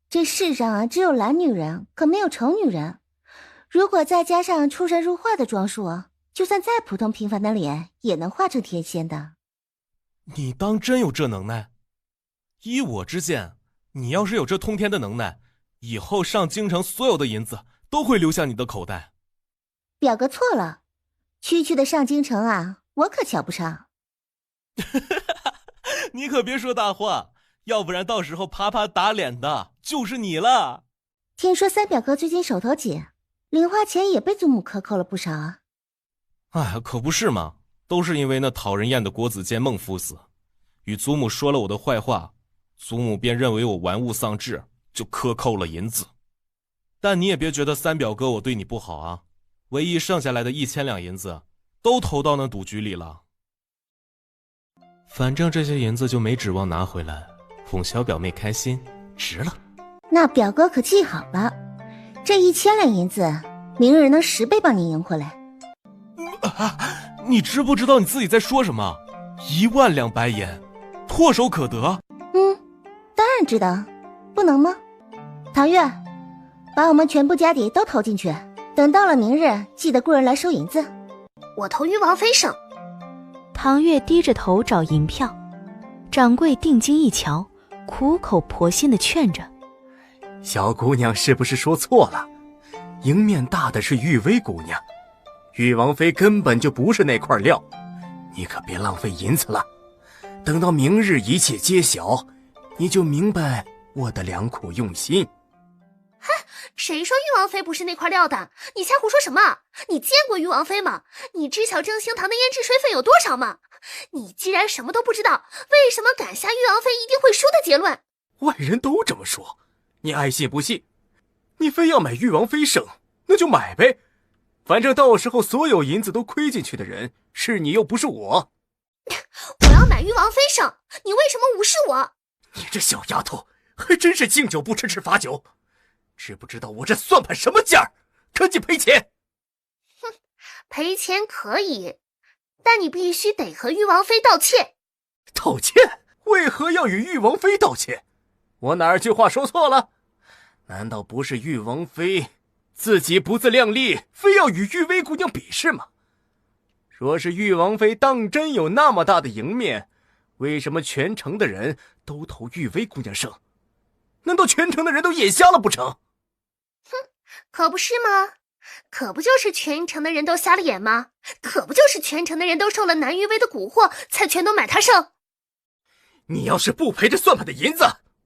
这世上啊，只有懒女人，可没有丑女人。如果再加上出神入化的装束，就算再普通平凡的脸，也能化成天仙的。你当真有这能耐？依我之见，你要是有这通天的能耐，以后上京城所有的银子都会流向你的口袋。表哥错了，区区的上京城啊，我可瞧不上。你可别说大话，要不然到时候啪啪打脸的就是你了。听说三表哥最近手头紧，零花钱也被祖母克扣了不少啊。哎，可不是嘛，都是因为那讨人厌的国子监孟夫子，与祖母说了我的坏话，祖母便认为我玩物丧志，就克扣了银子。但你也别觉得三表哥我对你不好啊，唯一剩下来的1000两银子都投到那赌局里了。反正这些银子就没指望拿回来，哄小表妹开心，值了。那表哥可记好了，这1000两银子，明日能10倍帮你赢回来。你知不知道你自己在说什么？1万两白银，唾手可得。当然知道，不能吗？唐月，把我们全部家底都投进去，等到了明日，记得雇人来收银子。我投誉王妃上。唐月低着头找银票，掌柜定睛一瞧，苦口婆心地劝着：小姑娘是不是说错了？赢面大的是玉薇姑娘，玉王妃根本就不是那块料，你可别浪费银子了。等到明日一切揭晓，你就明白我的良苦用心。哼，谁说玉王妃不是那块料的？你瞎胡说什么？你见过玉王妃吗？你知晓正兴堂的胭脂水粉有多少吗？你既然什么都不知道，为什么敢下玉王妃一定会输的结论？外人都这么说，你爱信不信。你非要买玉王妃胜，那就买呗，反正到时候所有银子都亏进去的人是你又不是我。我要买玉王妃胜，你为什么无视我？你这小丫头还真是敬酒不吃吃罚酒，知不知道我这算盘什么价儿？赶紧赔钱！哼，赔钱可以，但你必须得和玉王妃道歉。道歉？为何要与玉王妃道歉？我哪句话说错了？难道不是玉王妃自己不自量力，非要与玉薇姑娘比试吗？若是玉王妃当真有那么大的赢面，为什么全城的人都投玉薇姑娘胜？难道全城的人都眼瞎了不成？哼，可不是吗？可不就是全城的人都瞎了眼吗？可不就是全城的人都受了南玉薇的蛊惑，才全都买她胜？你要是不赔这算盘的银子，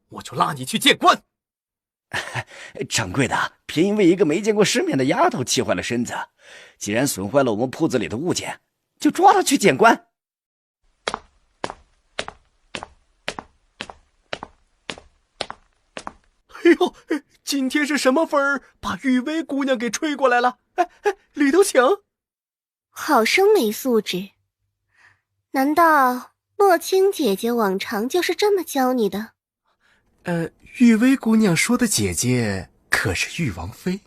我就拉你去见官。掌柜的，别因为一个没见过世面的丫头气坏了身子，既然损坏了我们铺子里的物件，就抓她去见官。哎呦，今天是什么风儿把玉薇姑娘给吹过来了？里头请。好生没素质！难道洛清姐姐往常就是这么教你的？玉薇姑娘说的姐姐可是玉王妃？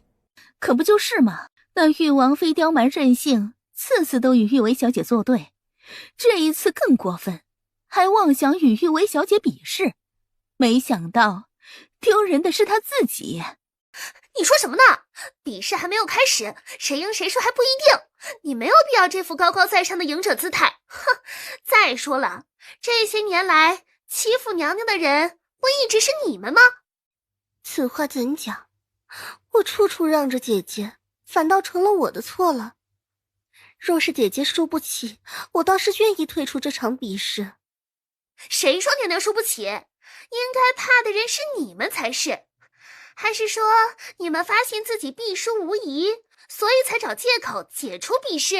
可不就是嘛！那玉王妃刁蛮任性，次次都与玉薇小姐作对，这一次更过分，还妄想与玉薇小姐比试。没想到丢人的是她自己。你说什么呢？比试还没有开始，谁赢谁输还不一定。你没有必要这副高高在上的赢者姿态。哼！再说了，这些年来欺负娘娘的人，不一直是你们吗？此话怎讲？我处处让着姐姐，反倒成了我的错了。若是姐姐输不起，我倒是愿意退出这场比试。谁说娘娘输不起？应该怕的人是你们才是。还是说你们发现自己必输无疑，所以才找借口解除比试？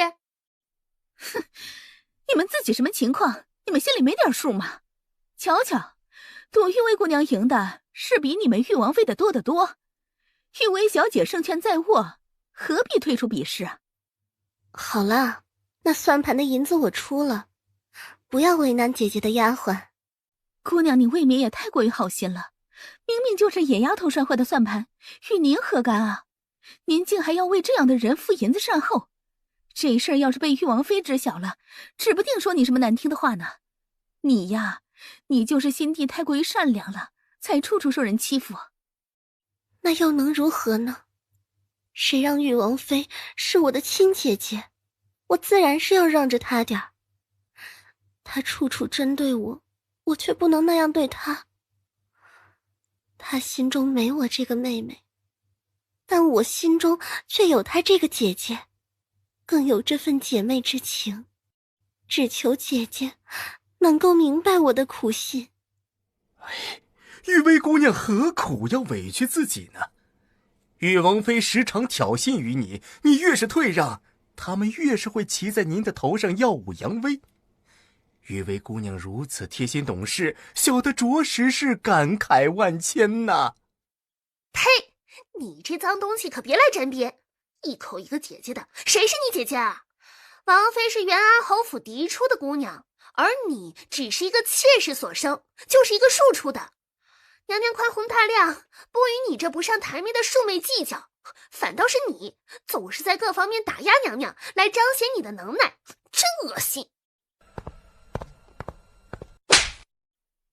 哼，你们自己什么情况？你们心里没点数吗？瞧瞧，杜玉薇姑娘赢的是比你们玉王妃的多得多，玉薇小姐胜券在握，何必退出比试啊？好了，那算盘的银子我出了，不要为难姐姐的丫鬟。姑娘，你未免也太过于好心了，明明就是野丫头摔坏的算盘，与您何干啊？您竟还要为这样的人付银子善后，这事儿要是被玉王妃知晓了，指不定说你什么难听的话呢。你呀，你就是心地太过于善良了，才处处受人欺负。那又能如何呢？谁让玉王妃是我的亲姐姐，我自然是要让着她点儿。她处处针对我，我却不能那样对她。她心中没我这个妹妹，但我心中却有她这个姐姐，更有这份姐妹之情，只求姐姐能够明白我的苦心。玉薇姑娘何苦要委屈自己呢？玉王妃时常挑衅于你，你越是退让，他们越是会骑在您的头上耀武扬威。玉薇姑娘如此贴心懂事，小的着实是感慨万千呐。呸！你这脏东西可别来沾边，一口一个姐姐的，谁是你姐姐啊？王妃是元安侯府嫡出的姑娘，而你只是一个妾室所生，就是一个庶出的。娘娘宽宏大量，不与你这不上台面的庶妹计较，反倒是你总是在各方面打压娘娘，来彰显你的能耐，真恶心。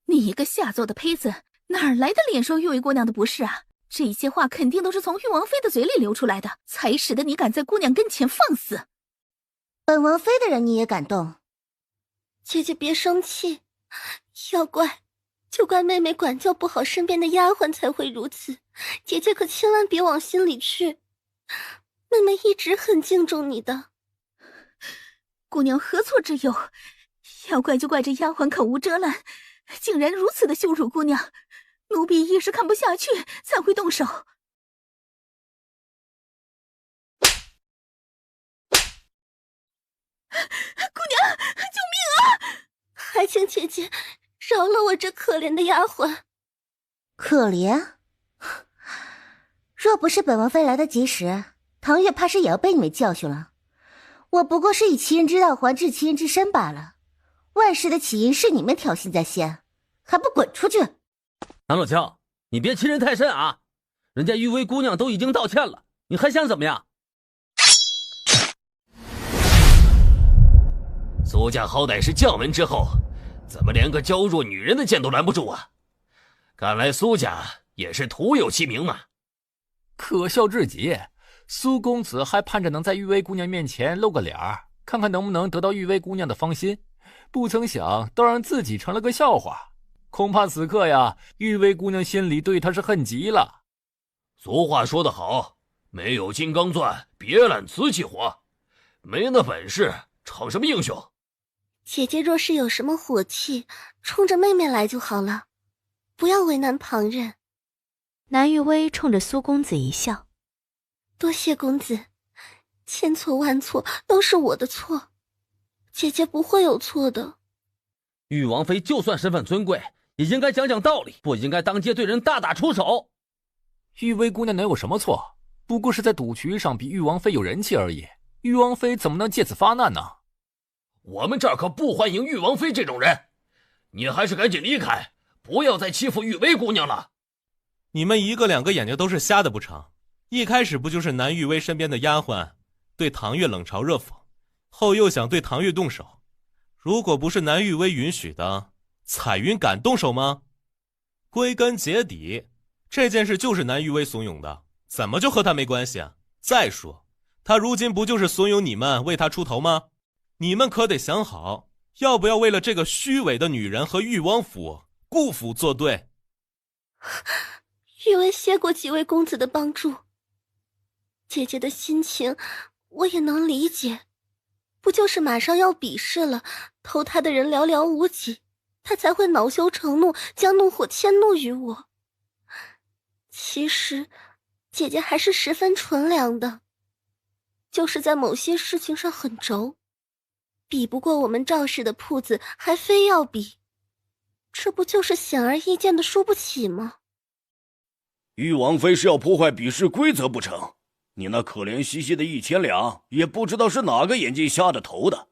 你一个下作的胚子，哪儿来的脸说玉薇姑娘的不是啊？这些话肯定都是从玉王妃的嘴里流出来的，才使得你敢在姑娘跟前放肆。本王妃的人你也敢动？姐姐别生气，要怪就怪妹妹管教不好身边的丫鬟才会如此，姐姐可千万别往心里去。妹妹一直很敬重你的。姑娘何错之有？要怪就怪这丫鬟口无遮拦，竟然如此的羞辱姑娘，奴婢一时看不下去才会动手。姑娘，救命啊！还请姐姐饶了我这可怜的丫鬟。可怜？若不是本王妃来得及时，唐月怕是也要被你们教训了。我不过是以其人之道还治其人之身罢了，万事的起因是你们挑衅在先，还不滚出去！南洛清，你别欺人太甚啊！人家玉薇姑娘都已经道歉了，你还想怎么样？苏家好歹是将门之后，怎么连个娇弱女人的剑都拦不住啊？看来苏家也是徒有其名嘛。可笑至极，苏公子还盼着能在玉薇姑娘面前露个脸儿，看看能不能得到玉薇姑娘的芳心，不曾想倒让自己成了个笑话。恐怕此刻呀，玉薇姑娘心里对他是恨极了。俗话说得好，没有金刚钻，别揽瓷器活。没那本事，逞什么英雄？姐姐若是有什么火气，冲着妹妹来就好了，不要为难旁人。南玉薇冲着苏公子一笑，多谢公子，千错万错都是我的错，姐姐不会有错的。玉王妃就算身份尊贵，也应该讲讲道理，不应该当街对人大打出手。玉薇姑娘能有什么错？不过是在赌局上比玉王妃有人气而已，玉王妃怎么能借此发难呢？我们这儿可不欢迎玉王妃这种人，你还是赶紧离开，不要再欺负玉薇姑娘了。你们一个两个眼睛都是瞎的不成？一开始不就是南玉薇身边的丫鬟对唐月冷嘲热讽，后又想对唐月动手，如果不是南玉薇允许的，彩云敢动手吗？归根结底，这件事就是南玉薇怂恿的，怎么就和他没关系啊？再说他如今不就是怂恿你们为他出头吗？你们可得想好，要不要为了这个虚伪的女人和玉王府、顾府作对？玉薇谢过几位公子的帮助，姐姐的心情我也能理解，不就是马上要比试了，投她的人寥寥无几，她才会恼羞成怒，将怒火迁怒于我。其实姐姐还是十分纯良的，就是在某些事情上很轴，比不过我们赵氏的铺子，还非要比，这不就是显而易见的输不起吗？玉王妃是要破坏比试规则不成？你那可怜兮兮的1000两，也不知道是哪个眼睛瞎的投的。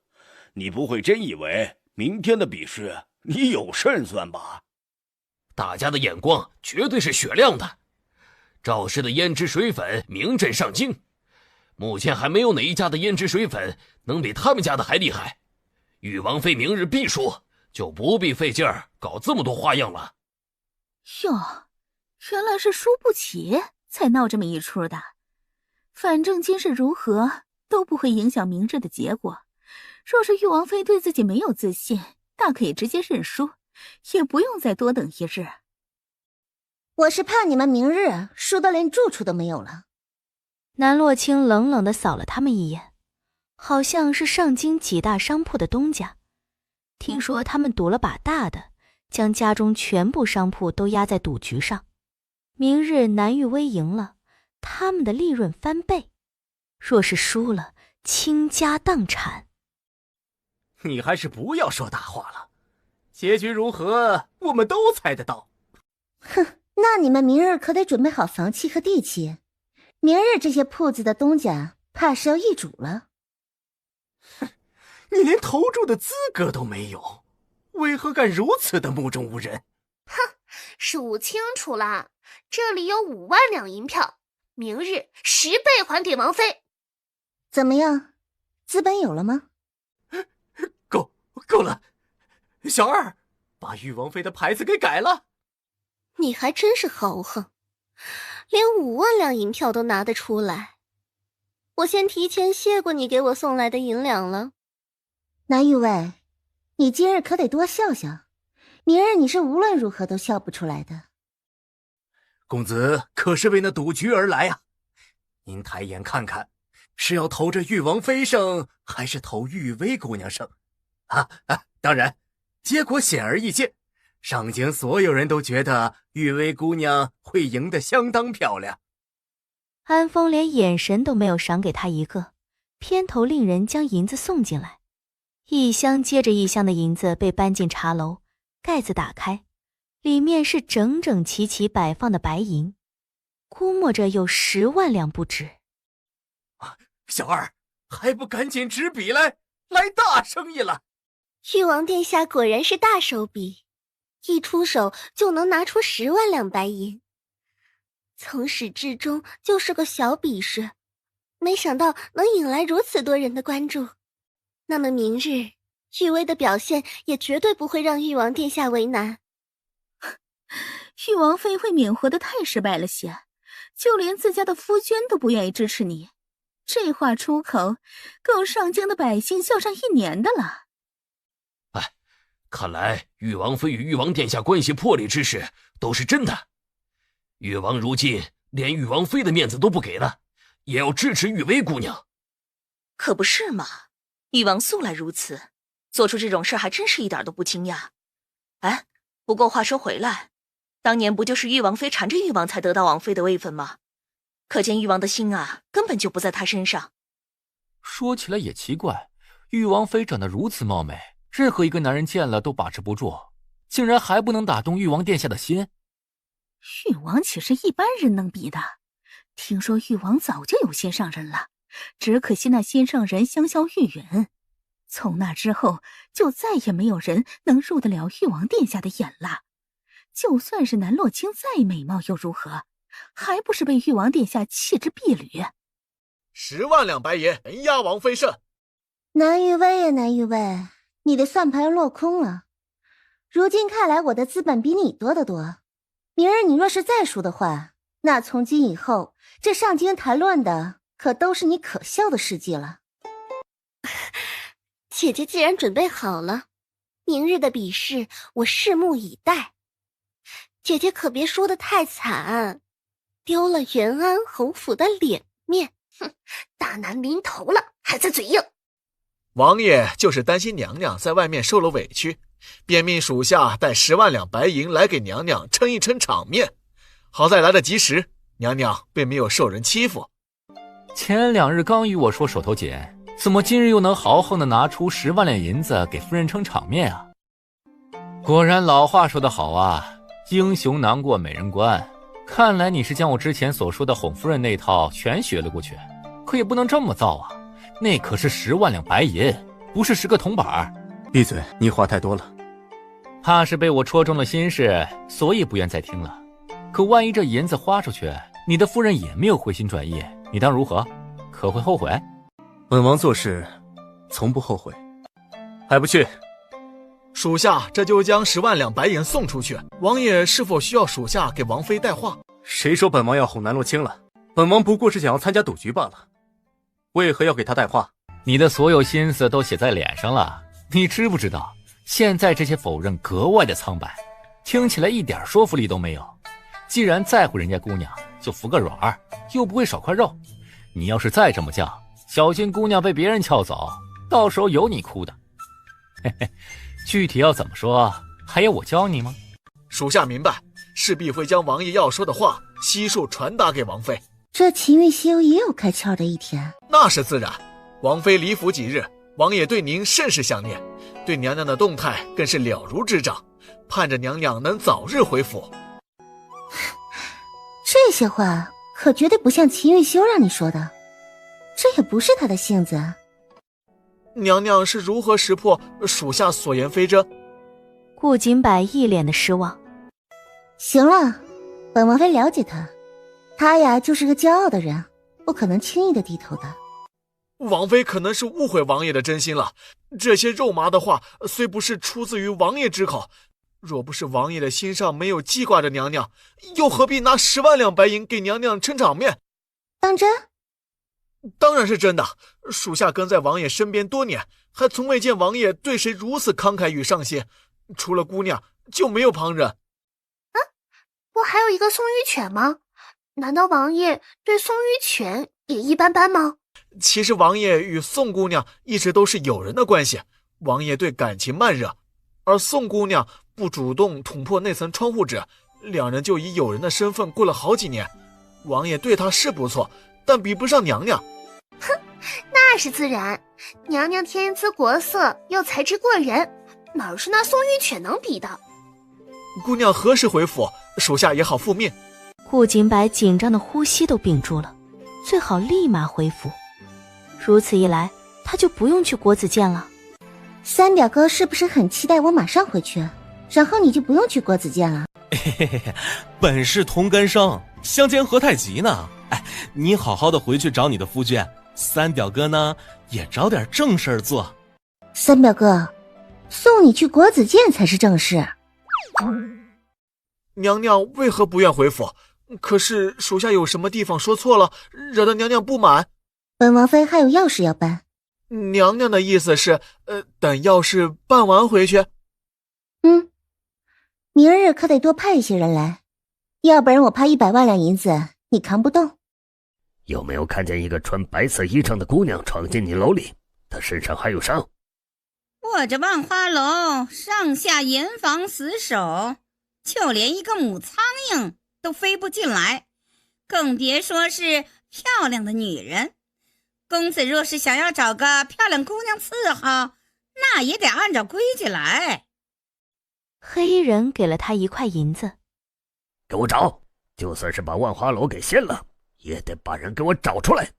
你不会真以为明天的比试你有胜算吧？大家的眼光绝对是雪亮的。赵氏的胭脂水粉名震上京，目前还没有哪一家的胭脂水粉能比他们家的还厉害。玉王妃明日必输，就不必费劲儿搞这么多花样了。哟，原来是输不起才闹这么一出的。反正今世如何都不会影响明日的结果。若是玉王妃对自己没有自信，大可以直接认输，也不用再多等一日。我是怕你们明日输到连住处都没有了。南洛清冷冷地扫了他们一眼，好像是上京几大商铺的东家。听说他们赌了把大的，将家中全部商铺都压在赌局上。明日南玉薇赢了，他们的利润翻倍；若是输了，倾家荡产。你还是不要说大话了，结局如何，我们都猜得到。哼，那你们明日可得准备好房契和地契，明日这些铺子的东家怕是要易主了。哼，你连投注的资格都没有，为何敢如此的目中无人？哼，数清楚了，这里有5万两银票，明日10倍还给王妃。怎么样，资本有了吗？够了，小二，把誉王妃的牌子给改了。你还真是豪横，连5万两银票都拿得出来。我先提前谢过你给我送来的银两了。南玉卫，你今日可得多笑笑，明日你是无论如何都笑不出来的。公子可是为那赌局而来啊！您抬眼看看，是要投着誉王妃胜，还是投玉薇姑娘胜？当然，结果显而易见，上京所有人都觉得玉薇姑娘会赢得相当漂亮。安峰连眼神都没有赏给他一个，偏头令人将银子送进来。一箱接着一箱的银子被搬进茶楼，盖子打开，里面是整整齐齐摆放的白银，估摸着有10万两不止。小二，还不赶紧执笔来大生意了！誉王殿下果然是大手笔，一出手就能拿出10万两白银。从始至终就是个小比试，没想到能引来如此多人的关注。那么明日玉薇的表现也绝对不会让誉王殿下为难。誉王妃会免活得太失败了些，就连自家的夫君都不愿意支持你，这话出口，够上京的百姓笑上1年的了。看来誉王妃与誉王殿下关系破裂之事都是真的。誉王如今连誉王妃的面子都不给了，也要支持玉薇姑娘。可不是嘛，誉王素来如此，做出这种事还真是一点都不惊讶。不过话说回来，当年不就是誉王妃缠着誉王才得到王妃的位分吗？可见誉王的心根本就不在他身上。说起来也奇怪，誉王妃长得如此貌美，任何一个男人见了都把持不住，竟然还不能打动誉王殿下的心。誉王岂是一般人能比的？听说誉王早就有心上人了，只可惜那心上人香消玉殒。从那之后，就再也没有人能入得了誉王殿下的眼了。就算是南洛清再美貌又如何，还不是被誉王殿下弃之敝履？10万两白银人压王妃胜。南玉薇呀，南玉薇，你的算盘落空了。如今看来我的资本比你多得多。明日你若是再输的话，那从今以后这上京谈论的可都是你可笑的事迹了。姐姐既然准备好了，明日的比试我拭目以待。姐姐可别输得太惨，丢了元安侯府的脸面。哼，大难临头了，还在嘴硬。王爷就是担心娘娘在外面受了委屈，便命属下带10万两白银来给娘娘撑一撑场面。好在来得及时，娘娘并没有受人欺负。前2日刚与我说手头紧，怎么今日又能豪横地拿出10万两银子给夫人撑场面啊？果然老话说得好啊，英雄难过美人关。看来你是将我之前所说的哄夫人那套全学了过去，可也不能这么造啊，那可是10万两白银，不是10个铜板。闭嘴，你话太多了。怕是被我戳中了心事，所以不愿再听了。可万一这银子花出去，你的夫人也没有回心转意，你当如何？可会后悔？本王做事从不后悔。还不去？属下这就将10万两白银送出去。王爷是否需要属下给王妃带话？谁说本王要哄南洛清了？本王不过是想要参加赌局罢了。为何要给他带话？你的所有心思都写在脸上了，你知不知道现在这些否认格外的苍白，听起来一点说服力都没有。既然在乎人家姑娘，就服个软儿，又不会少块肉。你要是再这么犟，小心姑娘被别人撬走，到时候有你哭的。嘿嘿，具体要怎么说，还要我教你吗？属下明白，势必会将王爷要说的话悉数传达给王妃。这秦玉修也有开窍的一天。那是自然，王妃离府几日，王爷对您甚是想念，对娘娘的动态更是了如指掌，盼着娘娘能早日回府。这些话可绝对不像秦玉修让你说的，这也不是他的性子。娘娘是如何识破属下所言非真？顾景柏一脸的失望。行了，本王妃了解他，他呀就是个骄傲的人，不可能轻易的低头的。王妃可能是误会王爷的真心了，这些肉麻的话虽不是出自于王爷之口，若不是王爷的心上没有记挂着娘娘，又何必拿10万两白银给娘娘撑场面？当真？当然是真的，属下跟在王爷身边多年，还从未见王爷对谁如此慷慨与上心，除了姑娘就没有旁人。不还有一个宋玉犬吗？难道王爷对宋玉犬也一般般吗？其实王爷与宋姑娘一直都是友人的关系，王爷对感情慢热，而宋姑娘不主动捅破那层窗户纸，两人就以友人的身份过了好几年。王爷对她是不错，但比不上娘娘。哼，那是自然，娘娘天姿国色又才智过人，哪是那宋玉犬能比的？姑娘何时回府，属下也好复命。顾景柏紧张的呼吸都屏住了，最好立马回府。如此一来，他就不用去国子监了。三表哥是不是很期待我马上回去，然后你就不用去国子监了？本是同根生，相煎何太急呢？哎，你好好的回去找你的夫君，三表哥呢也找点正事儿做。三表哥，送你去国子监才是正事。娘娘为何不愿回府？可是属下有什么地方说错了，惹得娘娘不满？本王妃还有要事要办。娘娘的意思是，等要事办完回去。明日可得多派一些人来，要不然我怕100万两银子你扛不动。有没有看见一个穿白色衣裳的姑娘闯进你楼里？她身上还有伤。我这万花楼上下严防死守，就连一个母苍蝇都飞不进来，更别说是漂亮的女人。公子若是想要找个漂亮姑娘伺候，那也得按照规矩来。黑衣人给了他1块银子。给我找，就算是把万花楼给掀了，也得把人给我找出来。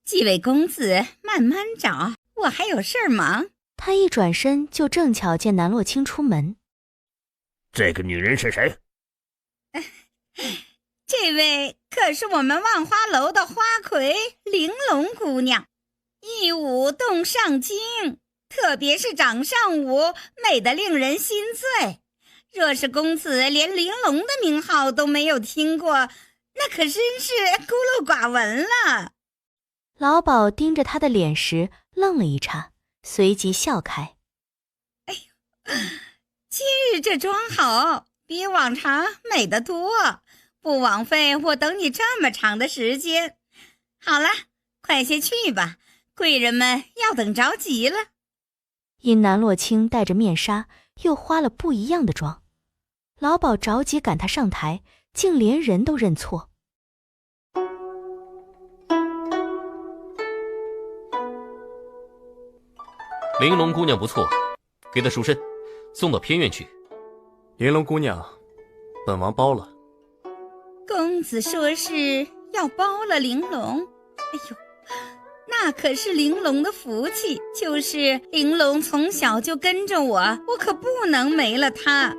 几位公子慢慢找，我还有事儿忙。他一转身就正巧见南洛清出门。这个女人是谁？这位可是我们万花楼的花魁玲珑姑娘，一舞动上京，特别是掌上舞美得令人心醉。若是公子连玲珑的名号都没有听过，那可真是孤陋寡闻了。老鸨盯着他的脸时愣了一刹，随即笑开。哎呦，今日这妆好，比往常美得多，不枉费我等你这么长的时间。好了，快些去吧，贵人们要等着急了。因南洛清戴着面纱，又花了不一样的妆，老鸨着急赶他上台，竟连人都认错。玲珑姑娘不错，给她赎身，送到偏院去。玲珑姑娘，本王包了。公子说是要包了玲珑，哎呦，那可是玲珑的福气，就是玲珑从小就跟着我，我可不能没了她。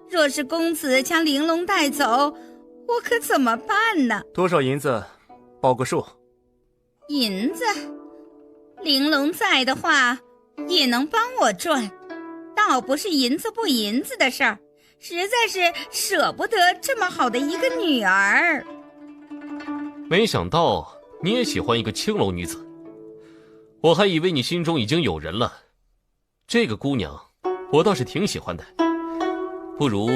若是公子将玲珑带走，我可怎么办呢？多少银子，报个数。银子，玲珑在的话也能帮我赚，倒不是银子不银子的事儿，实在是舍不得这么好的一个女儿。没想到你也喜欢一个青楼女子，我还以为你心中已经有人了。这个姑娘我倒是挺喜欢的，不如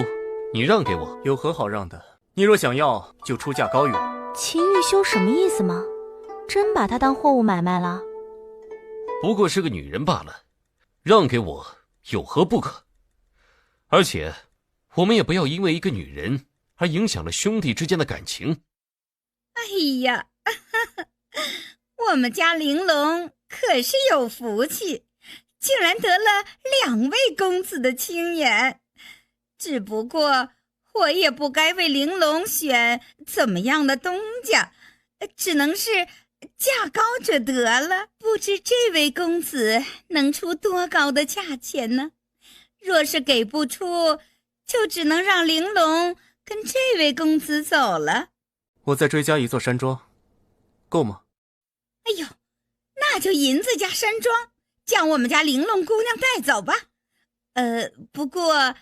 你让给我。有何好让的？你若想要，就出价高于我。秦玉修什么意思吗？真把她当货物买卖了？不过是个女人罢了，让给我有何不可？而且我们也不要因为一个女人而影响了兄弟之间的感情。哎哎呀，我们家玲珑可是有福气，竟然得了2位公子的青眼。只不过我也不该为玲珑选怎么样的东家，只能是价高者得了。不知这位公子能出多高的价钱呢？若是给不出，就只能让玲珑跟这位公子走了。我再追加1座山庄，够吗？哎呦，那就银子加山庄，将我们家玲珑姑娘带走吧。不过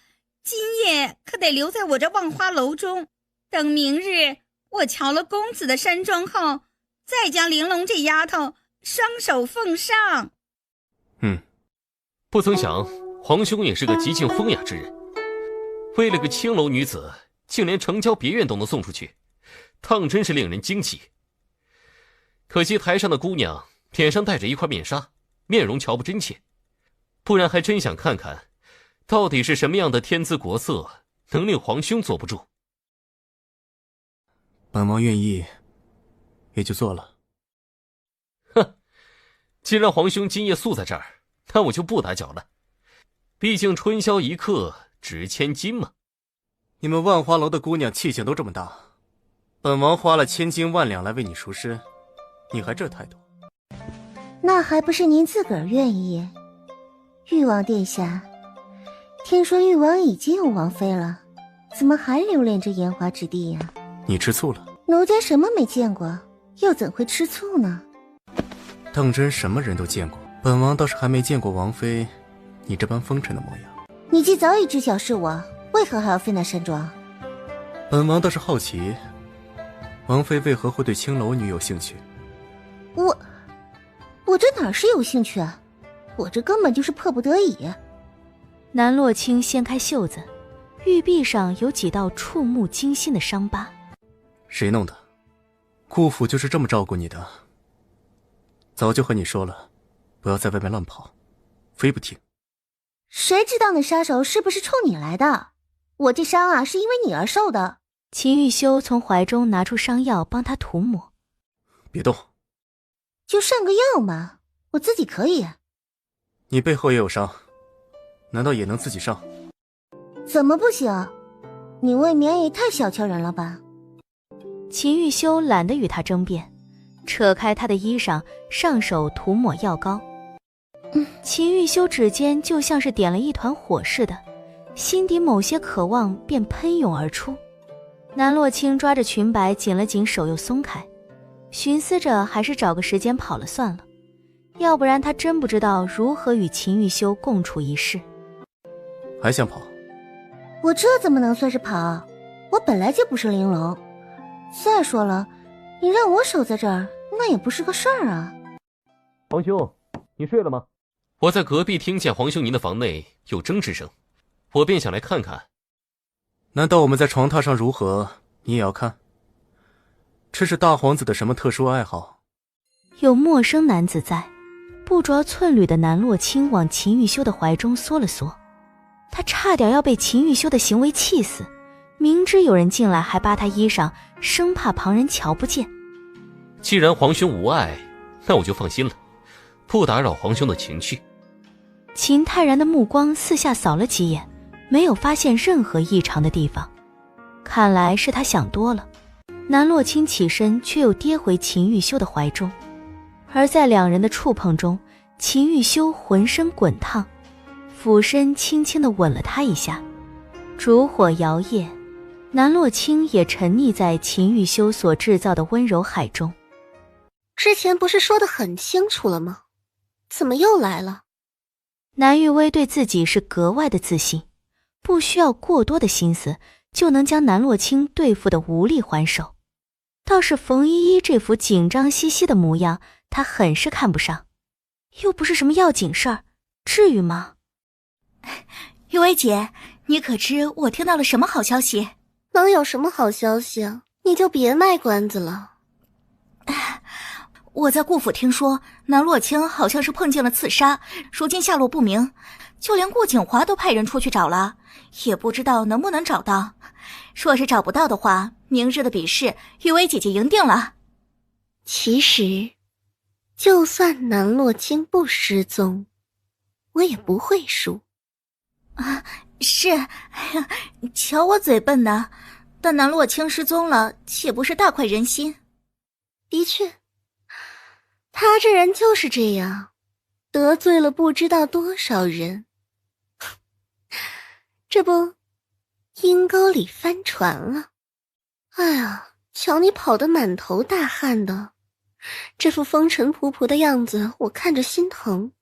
今夜可得留在我这望花楼中，等明日我瞧了公子的山庄后，再将玲珑这丫头双手奉上。不曾想皇兄也是个极尽风雅之人，为了个青楼女子，竟连城郊别院都能送出去，当真是令人惊奇。可惜台上的姑娘脸上戴着一块面纱，面容瞧不真切，不然还真想看看到底是什么样的天姿国色能令皇兄坐不住。本王愿意也就做了。哼，既然皇兄今夜宿在这儿，那我就不打搅了，毕竟春宵一刻值千金嘛。你们万花楼的姑娘气性都这么大，本王花了千金万两来为你赎身，你还这态度？那还不是您自个儿愿意？誉王殿下，听说誉王已经有王妃了，怎么还留恋着烟花之地呀？你吃醋了？奴家什么没见过，又怎会吃醋呢？当真什么人都见过，本王倒是还没见过王妃你这般风尘的模样。你既早已知晓是我，为何还要飞那山庄？本王倒是好奇，王妃为何会对青楼女有兴趣？我这哪是有兴趣啊？我这根本就是迫不得已。南洛清掀开袖子，玉臂上有几道触目惊心的伤疤。谁弄的？顾府就是这么照顾你的。早就和你说了，不要在外面乱跑，非不听。谁知道那杀手是不是冲你来的？我这伤啊，是因为你而受的。秦玉修从怀中拿出伤药帮他涂抹。别动。就上个药嘛，我自己可以。你背后也有伤，难道也能自己上？怎么不行？你未免也太小瞧人了吧。秦玉修懒得与他争辩，扯开他的衣裳，上手涂抹药膏。秦玉修指尖就像是点了一团火似的，心底某些渴望便喷涌而出。南洛清抓着裙摆紧了紧手，又松开，寻思着还是找个时间跑了算了，要不然他真不知道如何与秦玉修共处一室。还想跑？我这怎么能算是跑？我本来就不是玲珑。再说了，你让我守在这儿，那也不是个事儿啊。皇兄，你睡了吗？我在隔壁听见皇兄您的房内有争执声，我便想来看看。难道我们在床榻上如何，你也要看？这是大皇子的什么特殊爱好？有陌生男子在，不着寸缕的南洛清往秦玉修的怀中缩了缩，他差点要被秦玉修的行为气死，明知有人进来还扒他衣裳，生怕旁人瞧不见。既然皇兄无碍，那我就放心了，不打扰皇兄的情绪。秦泰然的目光四下扫了几眼，没有发现任何异常的地方，看来是他想多了。南洛清起身，却又跌回秦玉修的怀中，而在两人的触碰中，秦玉修浑身滚烫，俯身轻轻地吻了他一下。烛火摇曳，南洛清也沉溺在秦玉修所制造的温柔海中。之前不是说得很清楚了吗？怎么又来了？南玉薇对自己是格外的自信，不需要过多的心思就能将南洛清对付得无力还手。倒是冯依依这副紧张兮兮的模样，他很是看不上。又不是什么要紧事儿，至于吗？玉薇姐，你可知我听到了什么好消息？能有什么好消息啊？你就别卖关子了。我在顾府听说南洛清好像是碰见了刺杀，如今下落不明，就连顾景华都派人出去找了，也不知道能不能找到。若是找不到的话，明日的比试玉薇姐姐赢定了。其实就算南洛清不失踪，我也不会输。啊，是，瞧我嘴笨的，但南洛清失踪了，岂不是大快人心？的确，他这人就是这样，得罪了不知道多少人。这不，阴沟里翻船了。哎呀，瞧你跑得满头大汗的，这副风尘仆仆的样子，我看着心疼。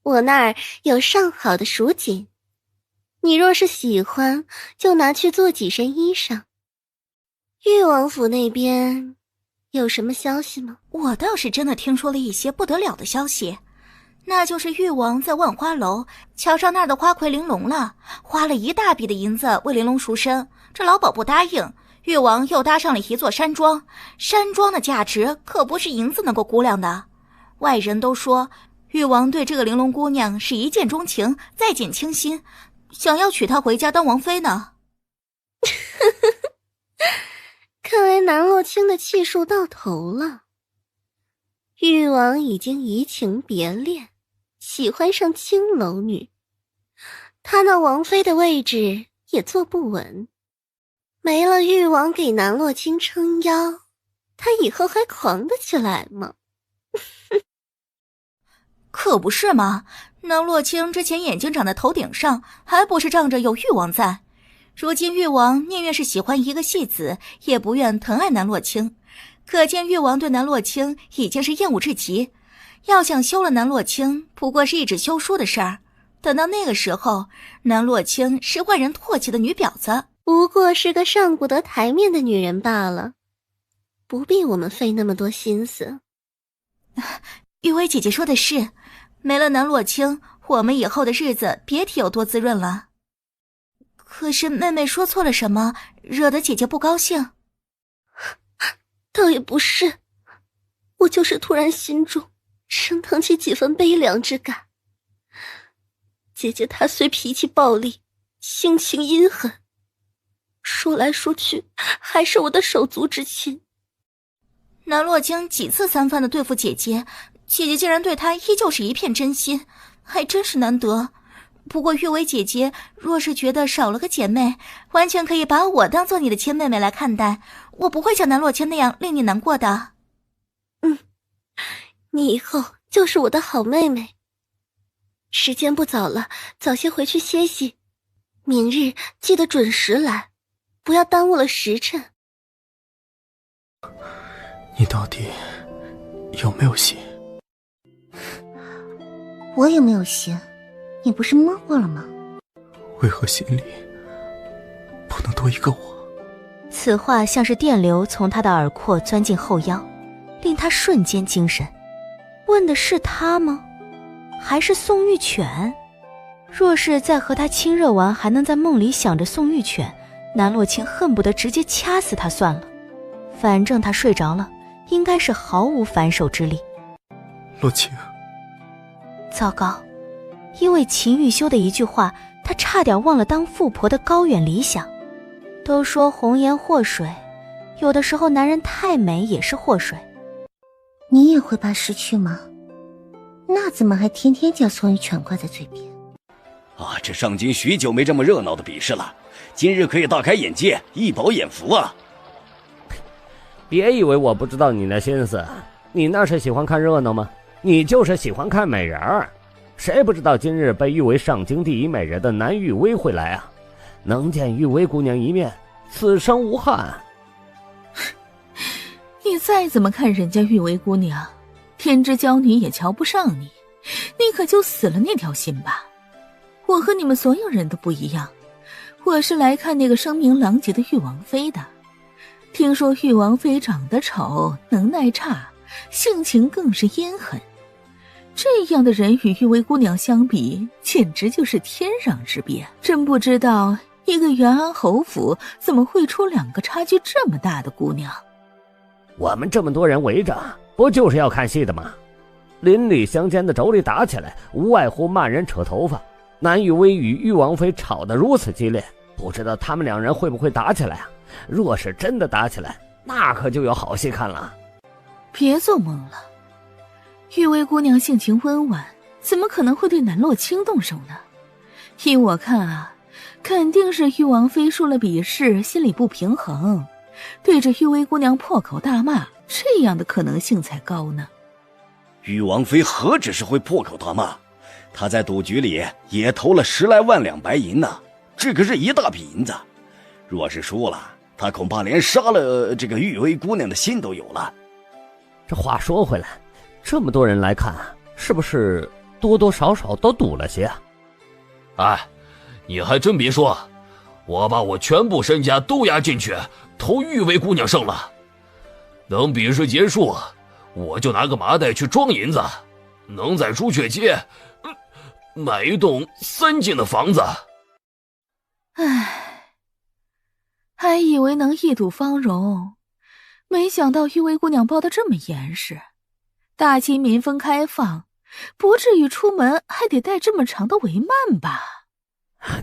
我那儿有上好的蜀锦，你若是喜欢，就拿去做几身衣裳。誉王府那边有什么消息吗？我倒是真的听说了一些不得了的消息，那就是誉王在万花楼瞧上那儿的花魁玲珑了，花了一大笔的银子为玲珑赎身，这老鸨不答应，誉王又搭上了一座山庄，山庄的价值可不是银子能够估量的。外人都说誉王对这个玲珑姑娘是一见钟情，再见倾心，想要娶她回家当王妃呢。看来南洛清的气数到头了，誉王已经移情别恋，喜欢上青楼女，他那王妃的位置也坐不稳，没了誉王给南洛清撑腰，他以后还狂得起来吗？可不是嘛，南洛清之前眼睛长在头顶上，还不是仗着有誉王在。如今誉王宁愿是喜欢一个戏子，也不愿疼爱南洛清，可见誉王对南洛清已经是厌恶至极。要想休了南洛清，不过是一纸休书的事儿，等到那个时候，南洛清是万人唾弃的女婊子，不过是个上不得台面的女人罢了，不必我们费那么多心思。玉薇姐姐说的是，没了南洛清，我们以后的日子别提有多滋润了。可是妹妹说错了什么，惹得姐姐不高兴？倒也不是，我就是突然心中升腾起几分悲凉之感。姐姐她虽脾气暴戾，性情阴狠，说来说去还是我的手足之亲。南洛清几次三番的对付姐姐，姐姐竟然对她依旧是一片真心，还真是难得。不过玉薇姐姐若是觉得少了个姐妹，完全可以把我当做你的亲妹妹来看待，我不会像南洛清那样令你难过的。你以后就是我的好妹妹。时间不早了，早些回去歇息，明日记得准时来，不要耽误了时辰。你到底有没有心？我有没有心？你不是摸过了吗？为何心里不能多一个我？此话像是电流从他的耳廓钻进后腰，令他瞬间精神。问的是他吗？还是宋玉犬？若是再和他亲热完还能在梦里想着宋玉犬，南洛清恨不得直接掐死他算了。反正他睡着了，应该是毫无反手之力。洛清，糟糕，因为秦玉修的一句话，他差点忘了当富婆的高远理想。都说红颜祸水，有的时候男人太美也是祸水。你也会怕失去吗？那怎么还天天叫宋玉犬挂在嘴边？啊，这上京许久没这么热闹的比试了，今日可以大开眼界，一饱眼福啊！别以为我不知道你的心思，你那是喜欢看热闹吗？你就是喜欢看美人儿。谁不知道今日被誉为上京第一美人的南玉薇会来啊？能见誉薇姑娘一面，此生无憾。你再怎么看人家誉薇姑娘，天之娇女也瞧不上你，你可就死了那条心吧。我和你们所有人都不一样，我是来看那个声名狼藉的誉王妃的。听说誉王妃长得丑，能耐差，性情更是阴狠。这样的人与誉薇姑娘相比，简直就是天壤之别。真不知道一个元安侯府怎么会出两个差距这么大的姑娘。我们这么多人围着，不就是要看戏的吗？邻里乡间的妯娌打起来，无外乎骂人扯头发。南玉薇与玉王妃吵得如此激烈，不知道他们两人会不会打起来啊？若是真的打起来，那可就有好戏看了。别做梦了，玉薇姑娘性情温婉，怎么可能会对南洛卿动手呢？依我看啊，肯定是玉王妃输了比试，心里不平衡，对着玉薇姑娘破口大骂，这样的可能性才高呢。玉王妃何止是会破口大骂，她在赌局里也投了10来万两白银呢，这可是一大笔银子。若是输了，她恐怕连杀了这个玉薇姑娘的心都有了。这话说回来，这么多人来看，是不是多多少少都赌了些啊？哎，你还真别说，我把我全部身家都押进去，投玉薇姑娘胜了。等比试结束，我就拿个麻袋去装银子，能在朱雀街买一栋3进的房子。唉，还以为能一睹芳容，没想到玉薇姑娘包得这么严实。大清民风开放，不至于出门还得带这么长的帷幔吧？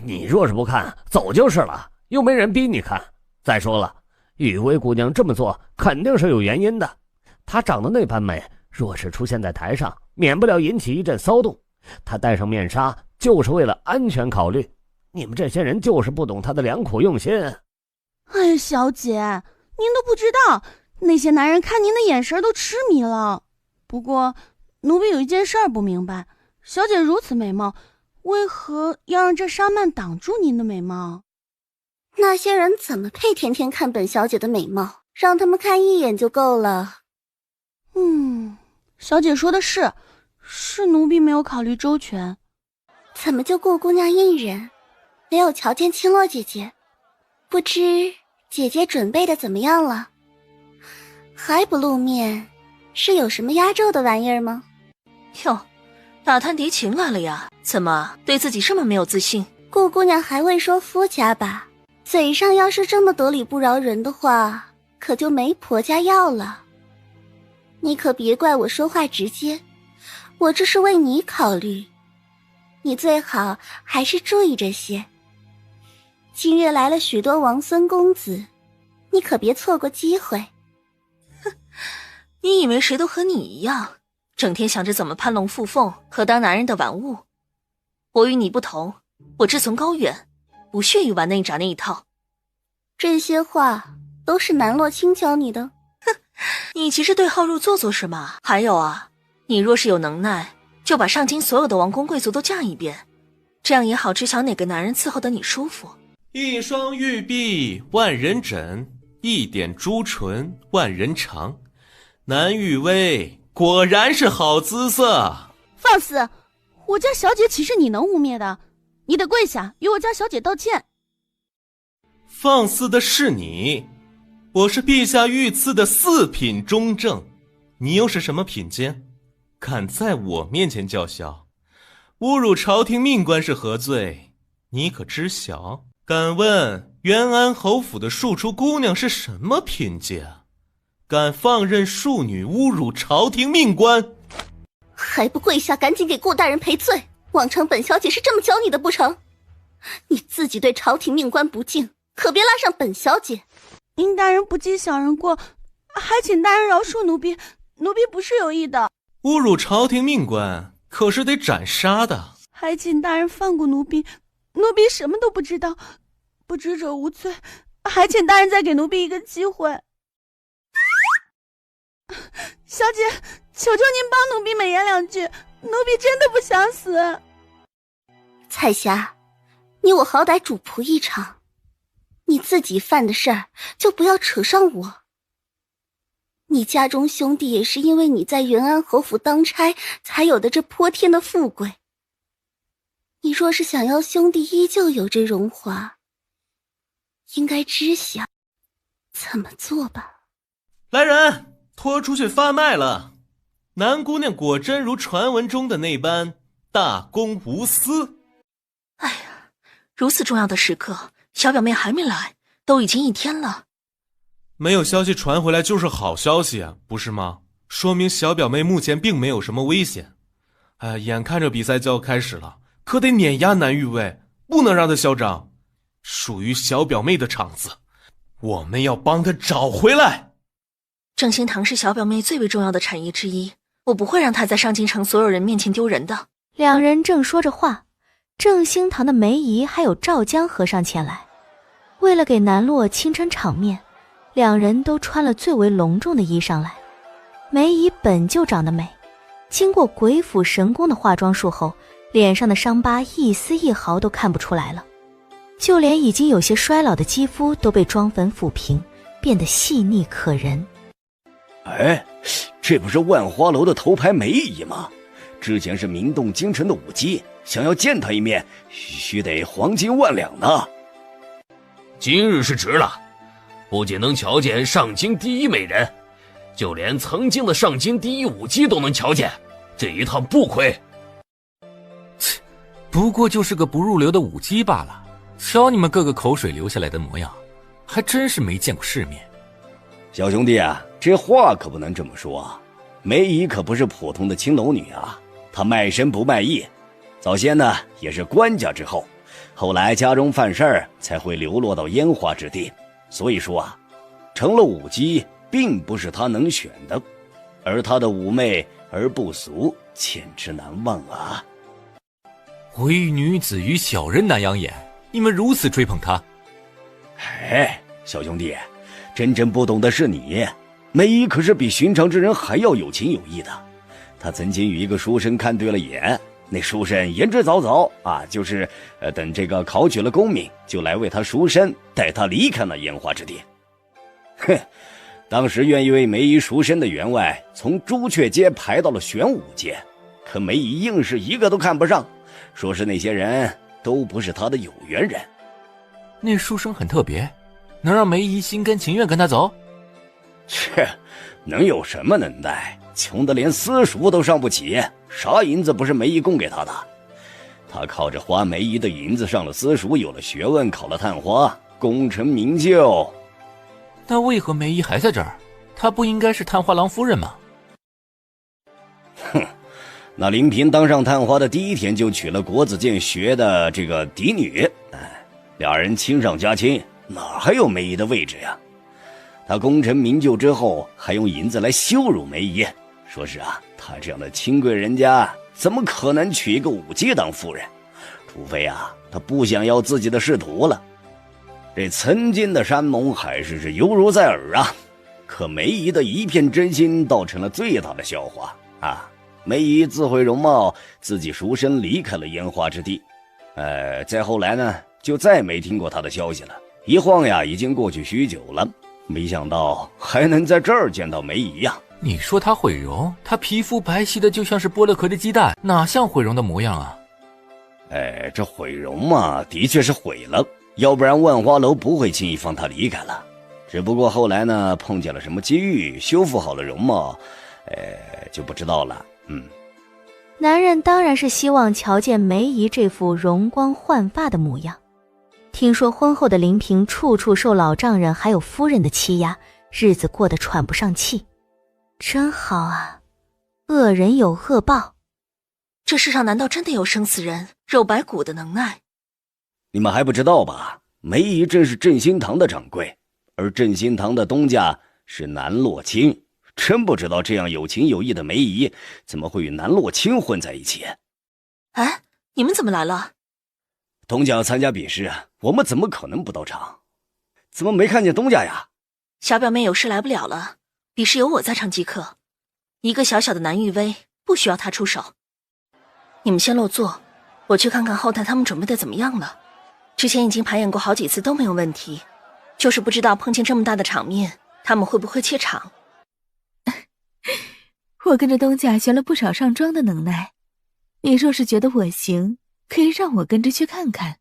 你若是不看，走就是了，又没人逼你看。再说了，玉薇姑娘这么做肯定是有原因的。她长得那般美，若是出现在台上，免不了引起一阵骚动。她戴上面纱就是为了安全考虑。你们这些人就是不懂她的良苦用心。哎，小姐，您都不知道，那些男人看您的眼神都痴迷了。不过奴婢有一件事儿不明白，小姐如此美貌，为何要让这纱幔挡住您的美貌？那些人怎么配天天看本小姐的美貌？让他们看一眼就够了。小姐说的是奴婢没有考虑周全。怎么就顾姑娘一人，没有瞧见青洛姐姐？不知姐姐准备的怎么样了？还不露面，是有什么压轴的玩意儿吗？哟，打探敌情来了呀？怎么对自己这么没有自信？顾姑娘还会说夫家吧？嘴上要是这么得理不饶人的话，可就没婆家要了。你可别怪我说话直接，我这是为你考虑。你最好还是注意这些。今日来了许多王孙公子，你可别错过机会。哼，你以为谁都和你一样，整天想着怎么攀龙附凤和当男人的玩物？我与你不同，我志存高远，不屑于玩那一闸那一套。这些话都是南洛卿教你的？哼，你急着对号入座做什么？还有啊，你若是有能耐，就把上京所有的王公贵族都嫁一遍，这样也好知晓哪个男人伺候得你舒服。一双玉臂万人枕，一点朱唇万人尝。南玉薇果然是好姿色。放肆！我家小姐岂是你能污蔑的？你得跪下与我家小姐道歉。放肆的是你，我是陛下御赐的4品中正，你又是什么品阶？敢在我面前叫嚣，侮辱朝廷命官是何罪？你可知晓？敢问元安侯府的庶出姑娘是什么品阶？敢放任庶女侮辱朝廷命官？还不跪下赶紧给顾大人赔罪！往常本小姐是这么教你的不成？你自己对朝廷命官不敬，可别拉上本小姐。您大人不计小人过，还请大人饶恕奴婢，奴婢不是有意的。侮辱朝廷命官可是得斩杀的。还请大人放过奴婢，奴婢什么都不知道，不知者无罪，还请大人再给奴婢一个机会。小姐，求求您帮奴婢美言2句，奴婢真的不想死。彩霞，你我好歹主仆一场，你自己犯的事儿就不要扯上我。你家中兄弟也是因为你在元安侯府当差才有的这泼天的富贵。你若是想要兄弟依旧有这荣华，应该知晓怎么做吧。来人，拖出去发卖了。南姑娘果真如传闻中的那般大公无私。哎呀，如此重要的时刻，小表妹还没来，都已经1天了。没有消息传回来就是好消息啊，不是吗？说明小表妹目前并没有什么危险。眼看着比赛就要开始了，可得碾压南域卫，不能让他嚣张。属于小表妹的场子，我们要帮她找回来。正心堂是小表妹最为重要的产业之一，我不会让她在上京城所有人面前丢人的。两人正说着话，正兴堂的梅姨还有赵江和尚前来，为了给南洛清撑场面，两人都穿了最为隆重的衣裳来。梅姨本就长得美，经过鬼斧神工的化妆术后，脸上的伤疤一丝一毫都看不出来了，就连已经有些衰老的肌肤都被妆粉抚平，变得细腻可人。这不是万花楼的头牌梅姨吗？之前是名动京城的舞姬，想要见她一面，须得黄金1万两呢。今日是值了，不仅能瞧见上京第一美人，就连曾经的上京第一舞姬都能瞧见，这一趟不亏。不过就是个不入流的舞姬罢了，瞧你们个个口水流下来的模样，还真是没见过世面。小兄弟啊，这话可不能这么说啊！梅姨可不是普通的青楼女啊，她卖身不卖艺，早先呢也是官家之后，后来家中犯事儿才会流落到烟花之地。所以说啊，成了舞姬并不是她能选的，而她的妩媚而不俗，简直难忘啊！唯女子与小人难养眼，你们如此追捧她。小兄弟，真正不懂的是你。梅姨可是比寻常之人还要有情有义的。她曾经与一个书生看对了眼，那书生言之凿凿啊，就是等这个考取了功名，就来为他赎身，带他离开了烟花之地。当时愿意为梅姨赎身的员外从朱雀街排到了玄武街，可梅姨硬是一个都看不上，说是那些人都不是她的有缘人。那书生很特别，能让梅姨心甘情愿跟他走？能有什么能耐？穷得连私塾都上不起，啥银子不是梅姨供给他的？他靠着花梅姨的银子上了私塾，有了学问，考了探花，功成名就。那为何梅姨还在这儿？她不应该是探花郎夫人吗？那林平当上探花的第一天就娶了国子监学的这个嫡女，俩人亲上加亲，哪还有梅姨的位置呀？他功成名就之后，还用银子来羞辱梅姨，说是啊，他这样的清贵人家怎么可能娶一个舞姬当夫人？除非啊，他不想要自己的仕途了。这曾经的山盟海誓是犹如在耳啊，可梅姨的一片真心倒成了最大的笑话啊！梅姨自毁容貌，自己赎身离开了烟花之地。再后来呢，就再没听过她的消息了。一晃呀，已经过去许久了。没想到还能在这儿见到梅姨呀！你说她毁容，她皮肤白皙的就像是剥了壳的鸡蛋，哪像毁容的模样啊？这毁容嘛，的确是毁了，要不然万花楼不会轻易放她离开了。只不过后来呢，碰见了什么机遇，修复好了容貌，就不知道了。男人当然是希望瞧见梅姨这副容光焕发的模样。听说婚后的林平处处受老丈人还有夫人的欺压，日子过得喘不上气。真好啊，恶人有恶报。这世上难道真的有生死人肉白骨的能耐？你们还不知道吧？梅姨正是振兴堂的掌柜，而振兴堂的东家是南洛清。真不知道这样有情有义的梅姨怎么会与南洛清混在一起。你们怎么来了？东家要参加比试，我们怎么可能不到场？怎么没看见东家呀？小表妹有事来不了了，比试由我在场即可。一个小小的南域威，不需要他出手。你们先落座，我去看看后台他们准备的怎么样了。之前已经排演过好几次都没有问题，就是不知道碰见这么大的场面，他们会不会怯场。我跟着东家学了不少上妆的能耐，你若是觉得我行，可以让我跟着去看看。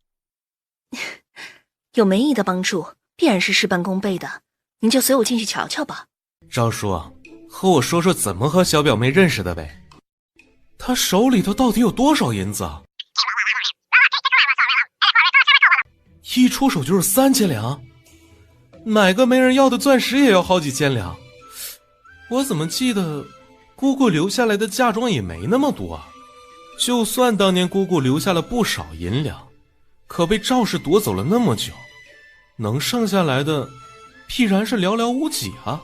有梅姨的帮助，必然是事半功倍的，您就随我进去瞧瞧吧。赵叔，和我说说怎么和小表妹认识的呗？她手里头到底有多少银子啊？一出手就是3000两，买个没人要的钻石也要好几千两。我怎么记得姑姑留下来的嫁妆也没那么多啊？就算当年姑姑留下了不少银两，可被赵氏夺走了那么久，能剩下来的必然是寥寥无几啊。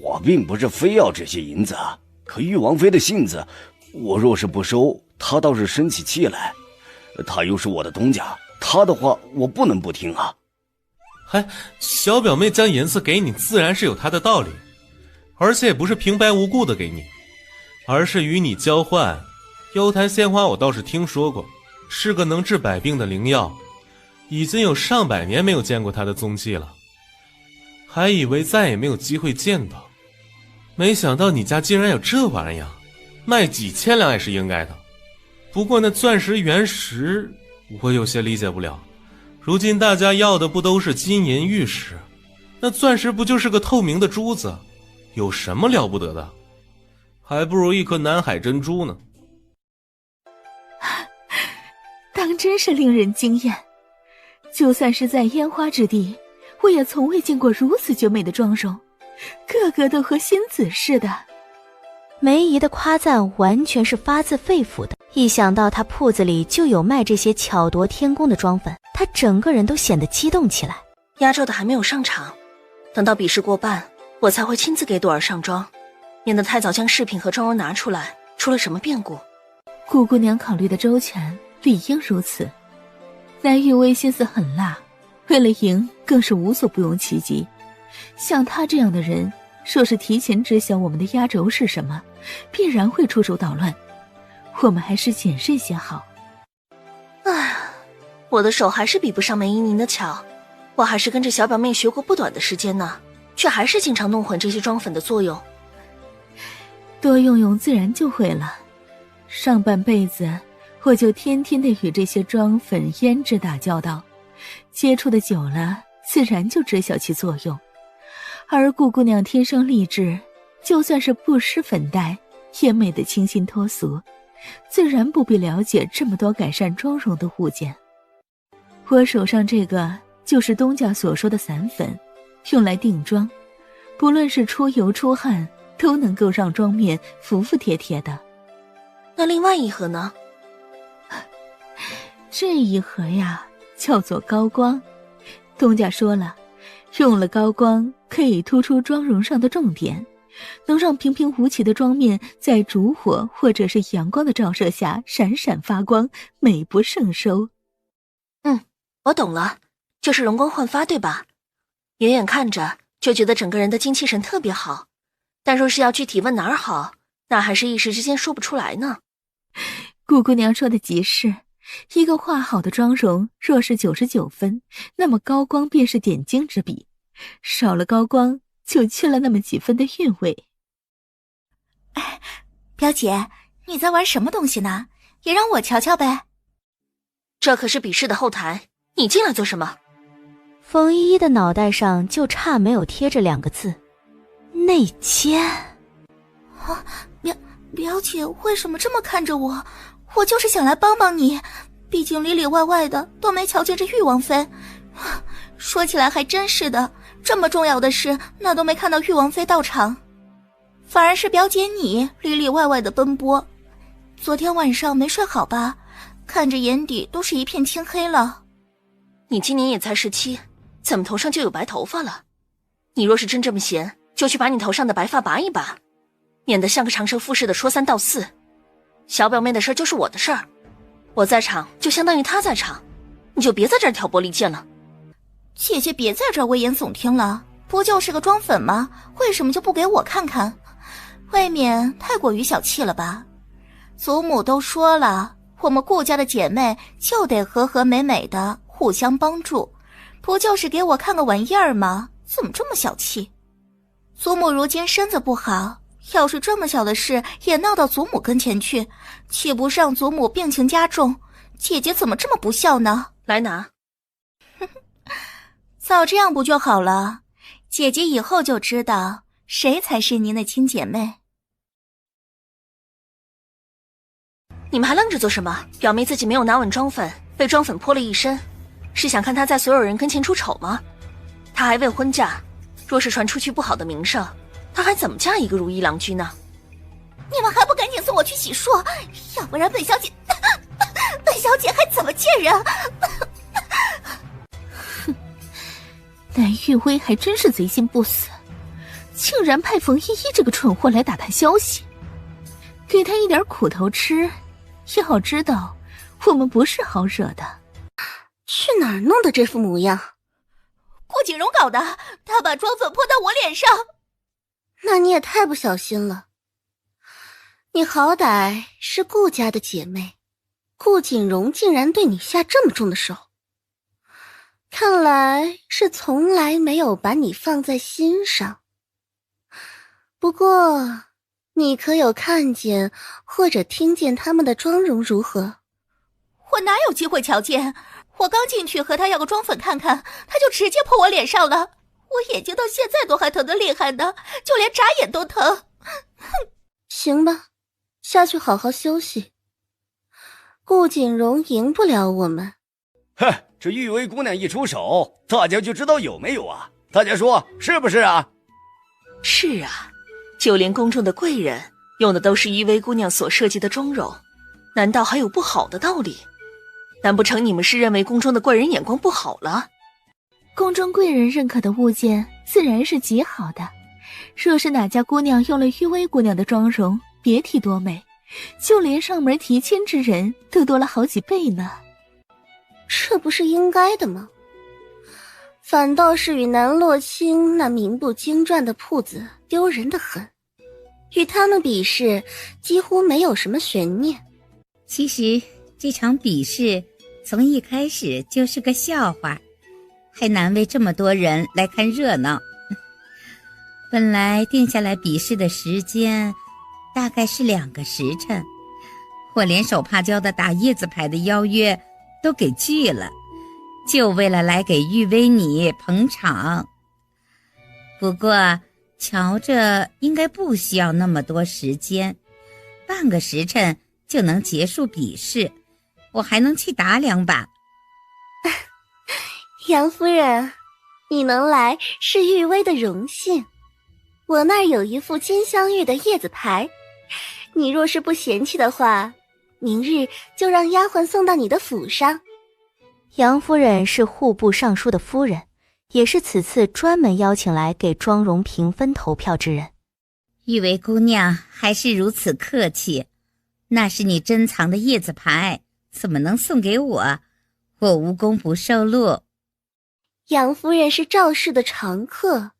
我并不是非要这些银子，可玉王妃的性子，我若是不收，她倒是生起气来。她又是我的东家，她的话我不能不听啊。嗨，小表妹将银子给你，自然是有她的道理，而且也不是平白无故的给你，而是与你交换。幽檀鲜花我倒是听说过，是个能治百病的灵药，已经有上百年没有见过它的踪迹了，还以为再也没有机会见到，没想到你家竟然有这玩意儿，卖几千两也是应该的。不过那钻石原石我有些理解不了，如今大家要的不都是金银玉石，那钻石不就是个透明的珠子，有什么了不得的？还不如一颗南海珍珠呢。当真是令人惊艳，就算是在烟花之地，我也从未见过如此绝美的妆容，个个都和仙子似的。梅姨的夸赞完全是发自肺腑的，一想到她铺子里就有卖这些巧夺天工的妆粉，她整个人都显得激动起来。压轴的还没有上场，等到比试过半，我才会亲自给朵儿上妆，免得太早将饰品和妆容拿出来，出了什么变故。顾姑娘考虑的周全，理应如此。南玉薇心思狠辣，为了赢更是无所不用其极。像她这样的人，若是提前知晓我们的压轴是什么，必然会出手捣乱。我们还是谨慎些好。唉，我的手还是比不上梅姨您的巧，我还是跟着小表妹学过不短的时间呢，却还是经常弄混这些妆粉的作用。多用用自然就会了。上半辈子我就天天的与这些妆粉胭脂打交道，接触的久了，自然就知晓其作用。而顾姑娘天生丽质，就算是不施粉黛，也美得清新脱俗，自然不必了解这么多改善妆容的物件。我手上这个就是东家所说的散粉，用来定妆，不论是出油出汗，都能够让妆面服服帖帖的。那另外一盒呢？这一盒呀，叫做高光。东家说了，用了高光可以突出妆容上的重点，能让平平无奇的妆面在烛火或者是阳光的照射下闪闪发光，美不胜收。我懂了，就是容光焕发对吧？远远看着就觉得整个人的精气神特别好，但若是要具体问哪儿好，那还是一时之间说不出来呢。顾姑娘说的极是，一个画好的妆容若是99分，那么高光便是点睛之笔，少了高光就缺了那么几分的韵味。表姐，你在玩什么东西呢？也让我瞧瞧呗。这可是比试的后台，你进来做什么？冯依依的脑袋上就差没有贴着2个字：内奸。啊，表姐为什么这么看着我？我就是想来帮帮你，毕竟里里外外的都没瞧见这玉王妃。说起来还真是的，这么重要的事，那都没看到玉王妃到场，反而是表姐你里里外外的奔波。昨天晚上没睡好吧？看着眼底都是一片青黑了。你今年也才17，怎么头上就有白头发了？你若是真这么闲，就去把你头上的白发拔一拔，免得像个长舌妇似的说3道4。小表妹的事就是我的事儿，我在场就相当于她在场，你就别在这儿挑拨离间了。姐姐别在这儿危言耸听了，不就是个妆粉吗？为什么就不给我看看？未免太过于小气了吧？祖母都说了，我们顾家的姐妹就得和和美美的互相帮助，不就是给我看个玩意儿吗？怎么这么小气？祖母如今身子不好，要是这么小的事也闹到祖母跟前去，岂不是让祖母病情加重？姐姐怎么这么不孝呢？来拿。早这样不就好了？姐姐以后就知道谁才是您的亲姐妹。你们还愣着做什么？表妹自己没有拿稳妆粉，被妆粉泼了一身，是想看她在所有人跟前出丑吗？她还未婚嫁，若是传出去不好的名声，她还怎么嫁一个如意郎君呢？你们还不赶紧送我去洗漱，要不然本小姐还怎么见人？哼，南玉薇还真是贼心不死，竟然派冯依依这个蠢货来打探消息，给他一点苦头吃。要知道，我们不是好惹的。去哪儿弄的这副模样？顾景荣搞的，他把妆粉泼到我脸上。那你也太不小心了。你好歹是顾家的姐妹，顾景荣竟然对你下这么重的手，看来是从来没有把你放在心上。不过，你可有看见或者听见他们的妆容如何？我哪有机会瞧见？我刚进去和他要个妆粉看看，他就直接泼我脸上了。我眼睛到现在都还疼得厉害呢，就连眨眼都疼。行吧，下去好好休息。顾景荣赢不了我们。哼，这玉薇姑娘一出手，大家就知道有没有啊？大家说是不是啊？是啊，就连宫中的贵人用的都是玉薇姑娘所设计的妆容，难道还有不好的道理？难不成你们是认为宫中的贵人眼光不好了？宫中贵人认可的物件自然是极好的，若是哪家姑娘用了玉薇姑娘的妆容，别提多美，就连上门提亲之人都多了好几倍呢。这不是应该的吗？反倒是与南洛清那名不经传的铺子丢人的很，与他们比试几乎没有什么悬念。其实这场比试从一开始就是个笑话，还难为这么多人来看热闹。本来定下来比试的时间大概是2个时辰，我连手帕交的打叶子牌的邀约都给拒了，就为了来给玉薇你捧场。不过瞧着应该不需要那么多时间，半个时辰就能结束比试，我还能去打2把。杨夫人，你能来是玉薇的荣幸。我那儿有一副金镶玉的叶子牌，你若是不嫌弃的话，明日就让丫鬟送到你的府上。杨夫人是户部尚书的夫人，也是此次专门邀请来给妆容评分投票之人。玉薇姑娘还是如此客气，那是你珍藏的叶子牌，怎么能送给我？我无功不受禄。杨夫人是赵氏的常客，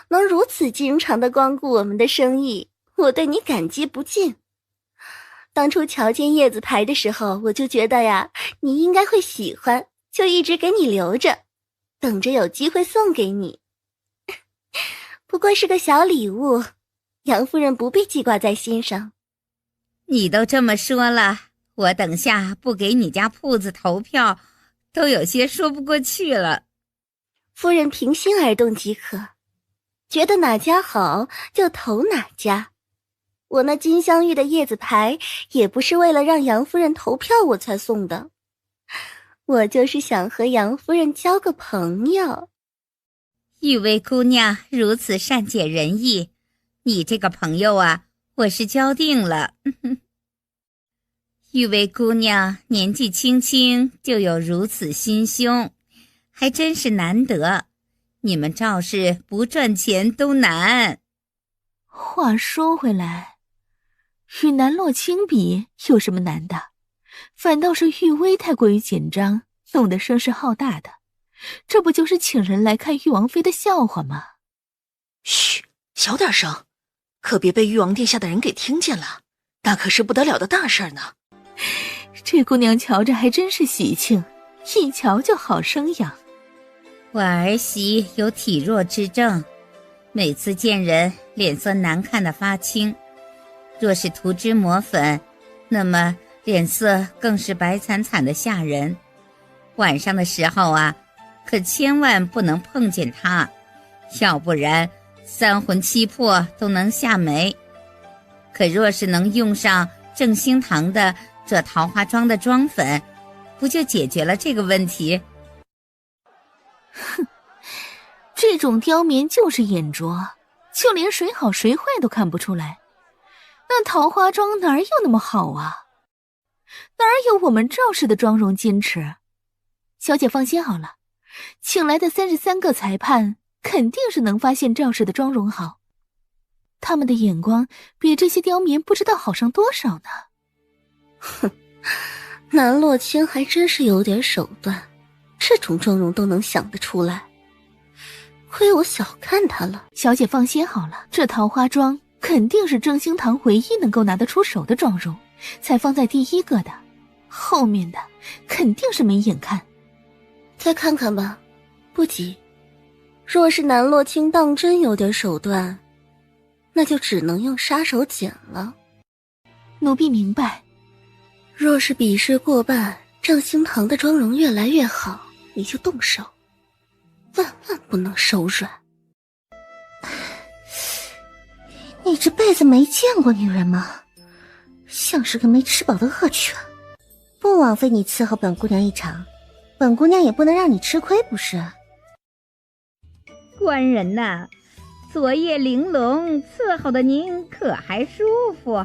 能如此经常地光顾我们的生意，我对你感激不尽。当初瞧见叶子牌的时候，我就觉得呀，你应该会喜欢，就一直给你留着，等着有机会送给你。不过是个小礼物，杨夫人不必记挂在心上。你都这么说了，我等下不给你家铺子投票，都有些说不过去了。夫人凭心而动即可，觉得哪家好就投哪家。我那金镶玉的叶子牌也不是为了让杨夫人投票我才送的，我就是想和杨夫人交个朋友。玉薇姑娘如此善解人意，你这个朋友啊，我是交定了。玉薇姑娘年纪轻轻就有如此心胸，还真是难得，你们赵氏不赚钱都难。话说回来，与南洛清比有什么难的？反倒是玉薇太过于紧张，弄得声势浩大的，这不就是请人来看玉王妃的笑话吗？嘘，小点声，可别被玉王殿下的人给听见了，那可是不得了的大事呢。这姑娘瞧着还真是喜庆，一瞧就好生养。我儿媳有体弱之症，每次见人脸色难看的发青，若是涂脂抹粉，那么脸色更是白惨惨的吓人。晚上的时候啊，可千万不能碰见她，要不然3魂7魄都能吓没。可若是能用上正兴堂的这桃花妆的妆粉，不就解决了这个问题？哼，这种刁民就是眼拙，就连谁好谁坏都看不出来。那桃花庄哪儿有那么好啊？哪儿有我们赵氏的妆容矜持？小姐放心好了，请来的33个裁判肯定是能发现赵氏的妆容好，他们的眼光比这些刁民不知道好上多少呢。哼，南洛清还真是有点手段，这种妆容都能想得出来，亏我小看他了。小姐放心好了，这桃花妆肯定是正兴堂唯一能够拿得出手的妆容，才放在第一个的，后面的肯定是没眼看。再看看吧，不急。若是南洛清当真有点手段，那就只能用杀手锏了。奴婢明白。若是比试过半，正兴堂的妆容越来越好，你就动手，万万不能手软。你这辈子没见过女人吗？像是个没吃饱的恶犬。不枉费你伺候本姑娘一场，本姑娘也不能让你吃亏，不是？官人呐，昨夜玲珑伺候的您可还舒服？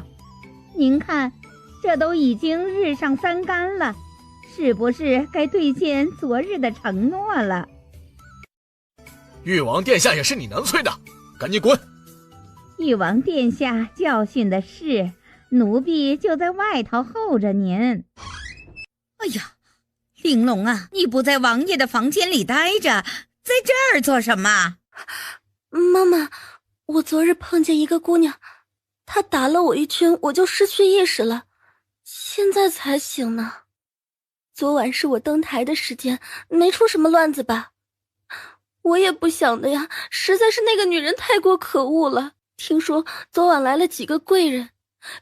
您看，这都已经日上3竿了，是不是该兑现昨日的承诺了？誉王殿下也是你能催的，赶紧滚！誉王殿下教训的是，奴婢就在外头候着您。哎呀，玲珑啊，你不在王爷的房间里待着，在这儿做什么？妈妈，我昨日碰见一个姑娘，她打了我一拳，我就失去意识了，现在才醒呢。昨晚是我登台的时间，没出什么乱子吧？我也不想的呀，实在是那个女人太过可恶了。听说昨晚来了几个贵人，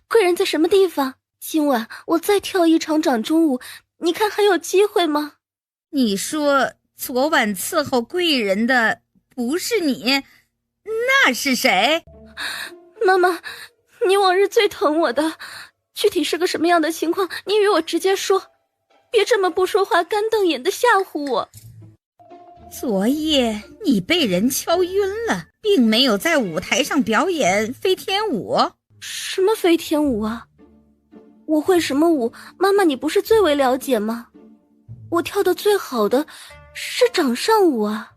贵人在什么地方？今晚我再跳一场掌中舞，你看还有机会吗？你说昨晚伺候贵人的不是你，那是谁？妈妈，你往日最疼我的，具体是个什么样的情况，你与我直接说，别这么不说话干瞪眼的吓唬我。昨夜你被人敲晕了，并没有在舞台上表演飞天舞。什么飞天舞啊？我会什么舞？妈妈你不是最为了解吗？我跳得最好的是掌上舞啊。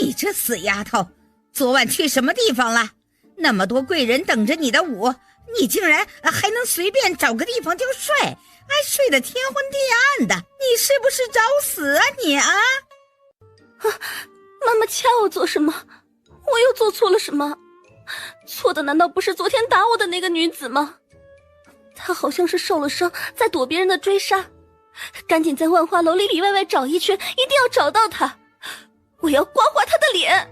你这死丫头，昨晚去什么地方了？那么多贵人等着你的舞，你竟然还能随便找个地方就睡，还睡得天昏地暗的，你是不是找死啊你啊？妈妈掐我做什么？我又做错了什么？错的难道不是昨天打我的那个女子吗？她好像是受了伤，在躲别人的追杀，赶紧在万花楼里里外外找一圈，一定要找到她，我要刮花她的脸。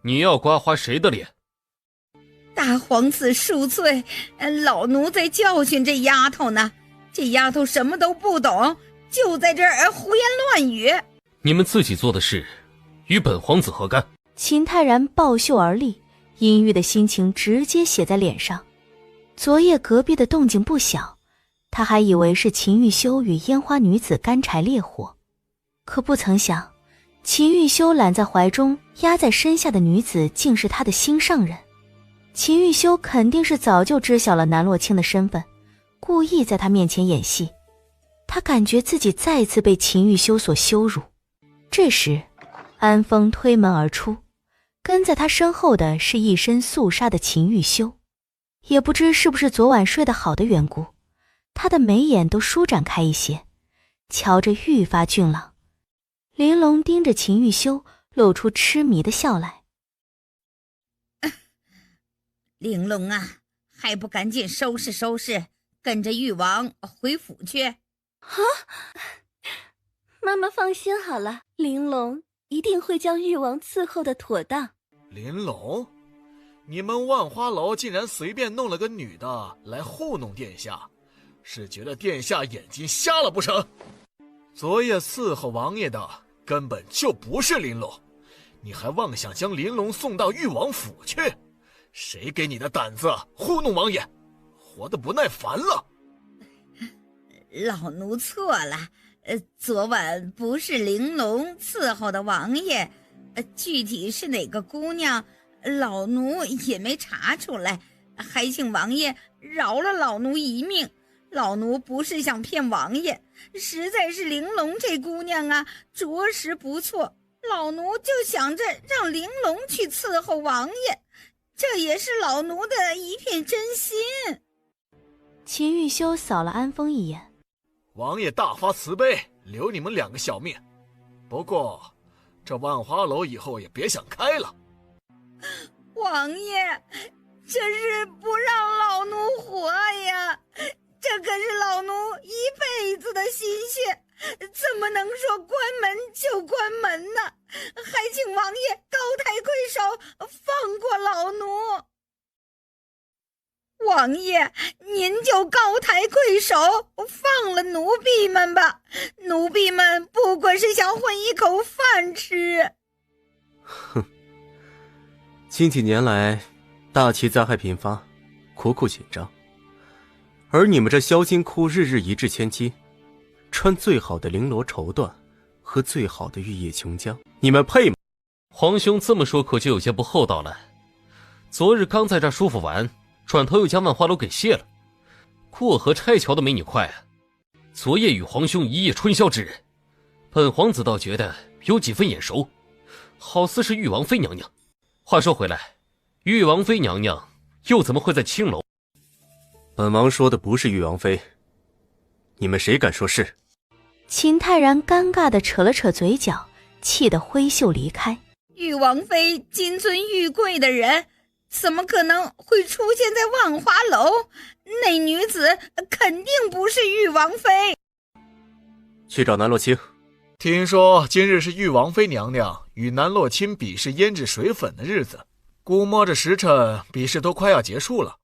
你要刮花谁的脸？大皇子恕罪，老奴在教训这丫头呢，这丫头什么都不懂，就在这儿胡言乱语。你们自己做的事，与本皇子何干？秦泰然抱袖而立，阴郁的心情直接写在脸上。昨夜隔壁的动静不小，他还以为是秦玉修与烟花女子干柴烈火，可不曾想，秦玉修揽在怀中压在身下的女子竟是他的心上人。秦玉修肯定是早就知晓了南洛清的身份，故意在他面前演戏。他感觉自己再次被秦玉修所羞辱。这时安风推门而出，跟在他身后的是一身肃杀的秦玉修。也不知是不是昨晚睡得好的缘故，他的眉眼都舒展开一些，瞧着愈发俊朗。玲珑盯着秦玉修，露出痴迷的笑来。玲珑啊，还不赶紧收拾收拾，跟着誉王回府去。啊，妈妈放心好了，玲珑一定会将誉王伺候的妥当。玲珑，你们万花楼竟然随便弄了个女的来糊弄殿下，是觉得殿下眼睛瞎了不成？昨夜伺候王爷的根本就不是玲珑，你还妄想将玲珑送到誉王府去？谁给你的胆子糊弄王爷？活得不耐烦了。老奴错了，昨晚不是玲珑伺候的王爷，具体是哪个姑娘，老奴也没查出来，还请王爷饶了老奴一命。老奴不是想骗王爷，实在是玲珑这姑娘啊，着实不错。老奴就想着让玲珑去伺候王爷，这也是老奴的一片真心。秦玉修扫了安风一眼，王爷大发慈悲，留你们2个小命。不过这万花楼以后也别想开了。王爷，这是不让老奴活呀，这可是老奴一辈子的心血，怎么能说关门就关门呢？还请王爷高抬贵手，放过老奴。王爷，您就高抬贵手，放了奴婢们吧。奴婢们不过是想混一口饭吃。哼，近几年来，大气灾害频发，国库紧张，而你们这销金窟日日一掷千金，穿最好的绫罗绸缎和最好的玉叶琼浆，你们配吗？皇兄这么说可就有些不厚道了。昨日刚在这儿舒服完，转头又将万花楼给卸了，过河拆桥的没你快啊！昨夜与皇兄一夜春宵之人，本皇子倒觉得有几分眼熟，好似是玉王妃娘娘。话说回来，玉王妃娘娘又怎么会在青楼？本王说的不是玉王妃，你们谁敢说是？秦泰然尴尬地扯了扯嘴角，气得挥袖离开。玉王妃金尊玉贵的人，怎么可能会出现在万花楼？那女子肯定不是玉王妃。去找南洛清。听说今日是玉王妃娘娘与南洛清比试胭脂水粉的日子，估摸着时辰比试都快要结束了。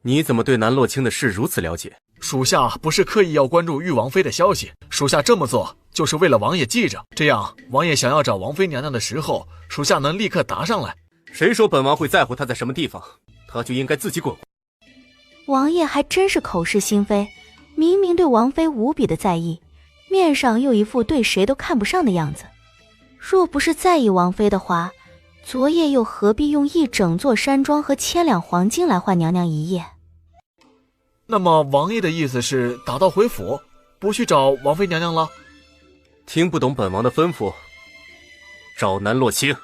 你怎么对南洛清的事如此了解？属下不是刻意要关注玉王妃的消息，属下这么做就是为了王爷记着，这样王爷想要找王妃娘娘的时候，属下能立刻答上来。谁说本王会在乎她在什么地方？她就应该自己滚。王爷还真是口是心非，明明对王妃无比的在意，面上又一副对谁都看不上的样子。若不是在意王妃的话，昨夜又何必用一整座山庄和1000两黄金来换娘娘一夜？那么王爷的意思是打道回府，不去找王妃娘娘了？听不懂本王的吩咐，找南洛清。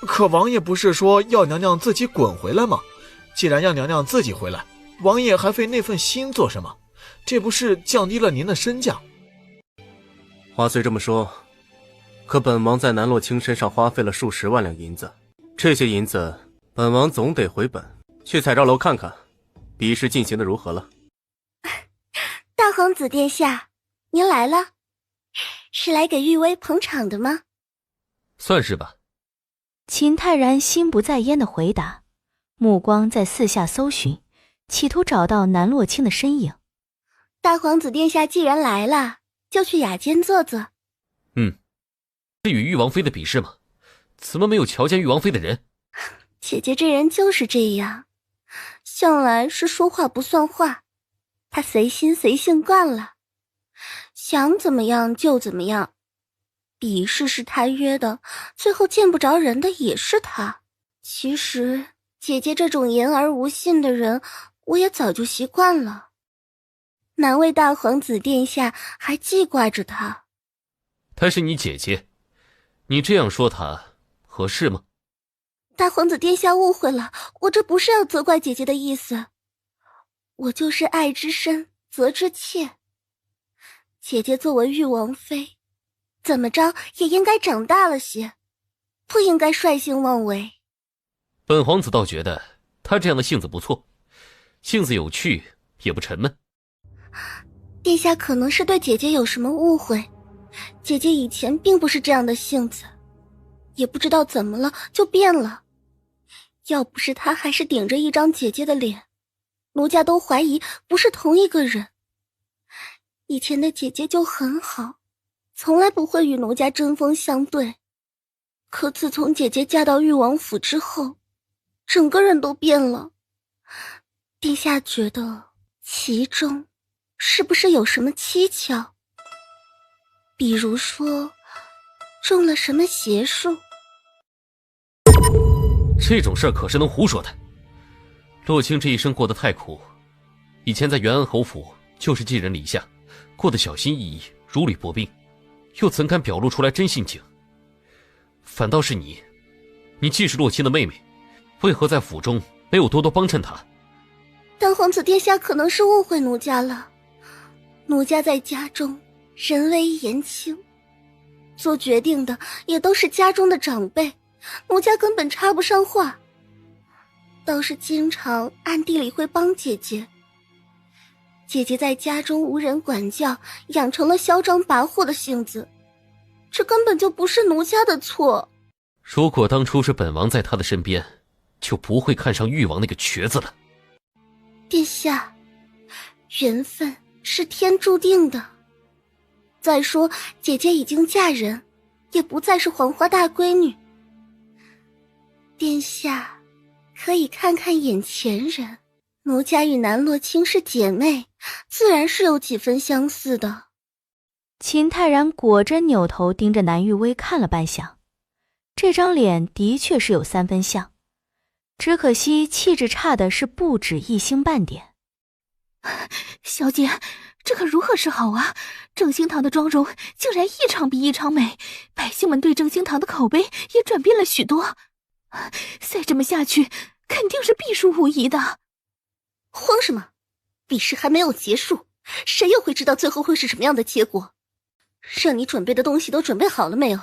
可王爷不是说要娘娘自己滚回来吗？既然要娘娘自己回来，王爷还费那份心做什么？这不是降低了您的身价？话虽这么说，可本王在南洛清身上花费了数十万两银子，这些银子本王总得回本。去彩照楼看看比试进行的如何了。大皇子殿下，您来了，是来给玉薇捧场的吗？算是吧。秦泰然心不在焉的回答，目光在四下搜寻，企图找到南洛清的身影。大皇子殿下既然来了，就去雅间坐坐。是与玉王妃的比试吗？怎么没有瞧见玉王妃的人？姐姐这人就是这样，向来是说话不算话，她随心随性惯了，想怎么样就怎么样。比试是她约的，最后见不着人的也是她。其实姐姐这种言而无信的人，我也早就习惯了，难为大皇子殿下还记挂着她。她是你姐姐，你这样说她合适吗？大皇子殿下误会了，我这不是要责怪姐姐的意思，我就是爱之深责之切。姐姐作为玉王妃，怎么着也应该长大了些，不应该率性妄为。本皇子倒觉得她这样的性子不错，性子有趣也不沉闷。殿下可能是对姐姐有什么误会，姐姐以前并不是这样的性子，也不知道怎么了就变了。要不是她还是顶着一张姐姐的脸，奴家都怀疑不是同一个人。以前的姐姐就很好，从来不会与奴家针锋相对，可自从姐姐嫁到玉王府之后，整个人都变了。殿下觉得其中是不是有什么蹊跷？比如说中了什么邪术？这种事儿可是能胡说的。洛清这一生过得太苦，以前在元安侯府就是寄人篱下，过得小心翼翼，如履薄冰，又怎敢表露出来真性情？反倒是你既是洛清的妹妹，为何在府中没有多多帮衬她？大皇子殿下可能是误会奴家了。奴家在家中人微言轻，做决定的也都是家中的长辈，奴家根本插不上话，倒是经常暗地里会帮姐姐。姐姐在家中无人管教，养成了嚣张跋扈的性子，这根本就不是奴家的错。如果当初是本王在她的身边，就不会看上誉王那个瘸子了。殿下，缘分是天注定的。再说姐姐已经嫁人，也不再是黄花大闺女。殿下可以看看眼前人，奴家与南洛清是姐妹，自然是有几分相似的。秦泰然果真扭头盯着南玉薇看了半晌，这张脸的确是有3分像，只可惜气质差的是不止1星半点。小姐，这可如何是好啊？正兴堂的妆容竟然一场比一场美，百姓们对正兴堂的口碑也转变了许多。再这么下去，肯定是必输无疑的。慌什么？比试还没有结束，谁又会知道最后会是什么样的结果？让你准备的东西都准备好了没有？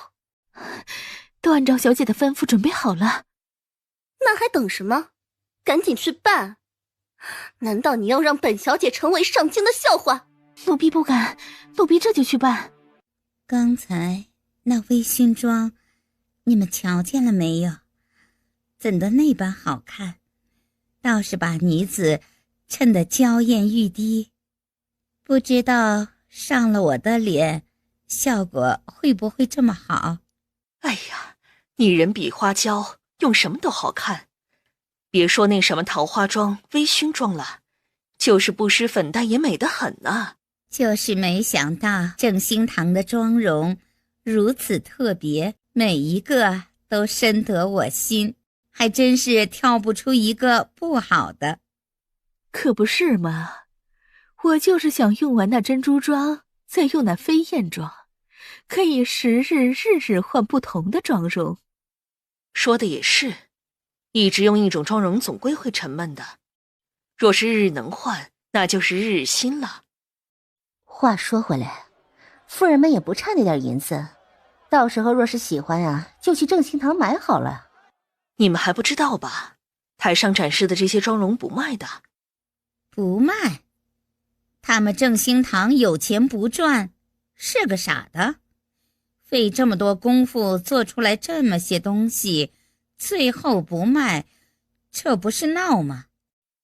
都按照小姐的吩咐准备好了。那还等什么？赶紧去办！难道你要让本小姐成为上京的笑话？奴婢不敢，奴婢这就去办。刚才那微熏妆，你们瞧见了没有？怎的那般好看，倒是把女子衬得娇艳欲滴。不知道上了我的脸，效果会不会这么好？哎呀，女人比花娇，用什么都好看。别说那什么桃花妆、微熏妆了，就是不施粉黛也美得很啊。就是没想到正兴堂的妆容如此特别，每一个都深得我心，还真是挑不出一个不好的。可不是嘛，我就是想用完那珍珠妆，再用那飞燕妆，可以时日换不同的妆容。说的也是，一直用一种妆容总归会沉闷的，若是日日能换，那就是日日新了。话说回来，夫人们也不差那点银子，到时候若是喜欢啊，就去正兴堂买好了。你们还不知道吧？台上展示的这些妆容不卖的。不卖？他们正兴堂有钱不赚，是个傻的。费这么多功夫做出来这么些东西，最后不卖，这不是闹吗？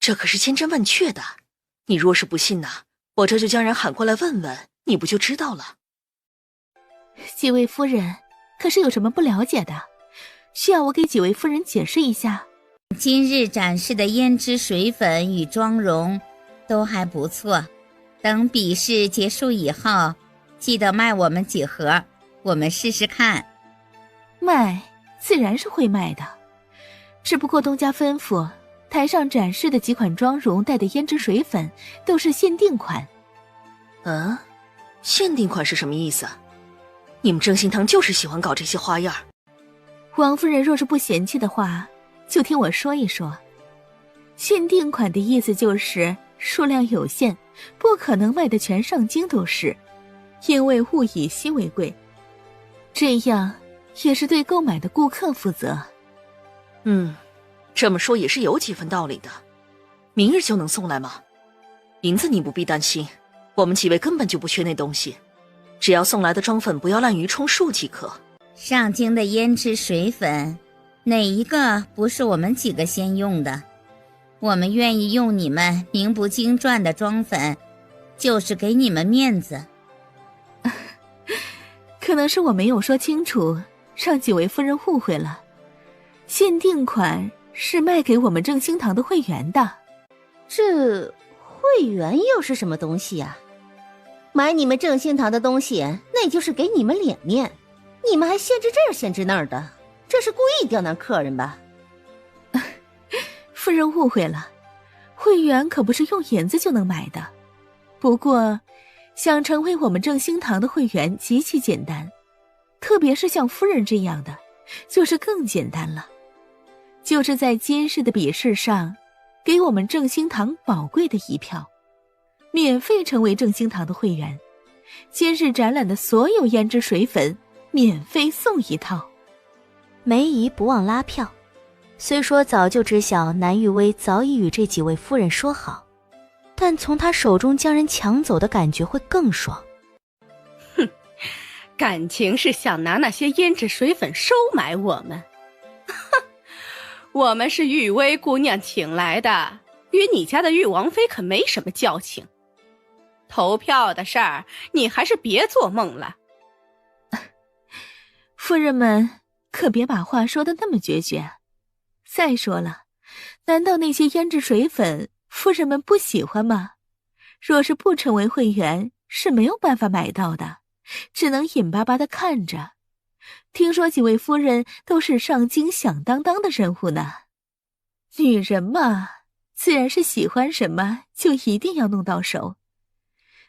这可是千真万确的，你若是不信呐，我这就将人喊过来问问，你不就知道了。几位夫人，可是有什么不了解的？需要我给几位夫人解释一下？今日展示的胭脂水粉与妆容都还不错，等比试结束以后，记得卖我们几盒，我们试试看。卖，自然是会卖的，只不过东家吩咐，台上展示的几款妆容带的胭脂水粉都是限定款。限定款是什么意思？你们正兴堂就是喜欢搞这些花样。王夫人若是不嫌弃的话，就听我说一说。限定款的意思就是数量有限，不可能卖得全上京都是，因为物以稀为贵，这样也是对购买的顾客负责。这么说也是有几分道理的。明日就能送来吗？银子你不必担心，我们几位根本就不缺那东西，只要送来的妆粉不要滥竽充数即可。上京的胭脂水粉，哪一个不是我们几个先用的？我们愿意用你们名不经传的妆粉，就是给你们面子。可能是我没有说清楚，让几位夫人误会了。限定款是卖给我们正兴堂的会员的。这会员又是什么东西呀？买你们正兴堂的东西，那就是给你们脸面，你们还限制这儿限制那儿的，这是故意刁难客人吧？夫人误会了，会员可不是用银子就能买的。不过，想成为我们正兴堂的会员极其简单，特别是像夫人这样的，就是更简单了。就是在今日的比试上，给我们正兴堂宝贵的一票，免费成为正兴堂的会员。今日展览的所有胭脂水粉，免费送一套。梅姨不忘拉票，虽说早就知晓南玉薇早已与这几位夫人说好，但从她手中将人抢走的感觉会更爽。哼，感情是想拿那些胭脂水粉收买我们。我们是玉薇姑娘请来的，与你家的玉王妃可没什么交情。投票的事儿，你还是别做梦了。夫人们可别把话说得那么决绝。再说了，难道那些胭脂水粉夫人们不喜欢吗？若是不成为会员，是没有办法买到的，只能眼巴巴地看着。听说几位夫人都是上京响当当的人物呢。女人嘛，自然是喜欢什么就一定要弄到手。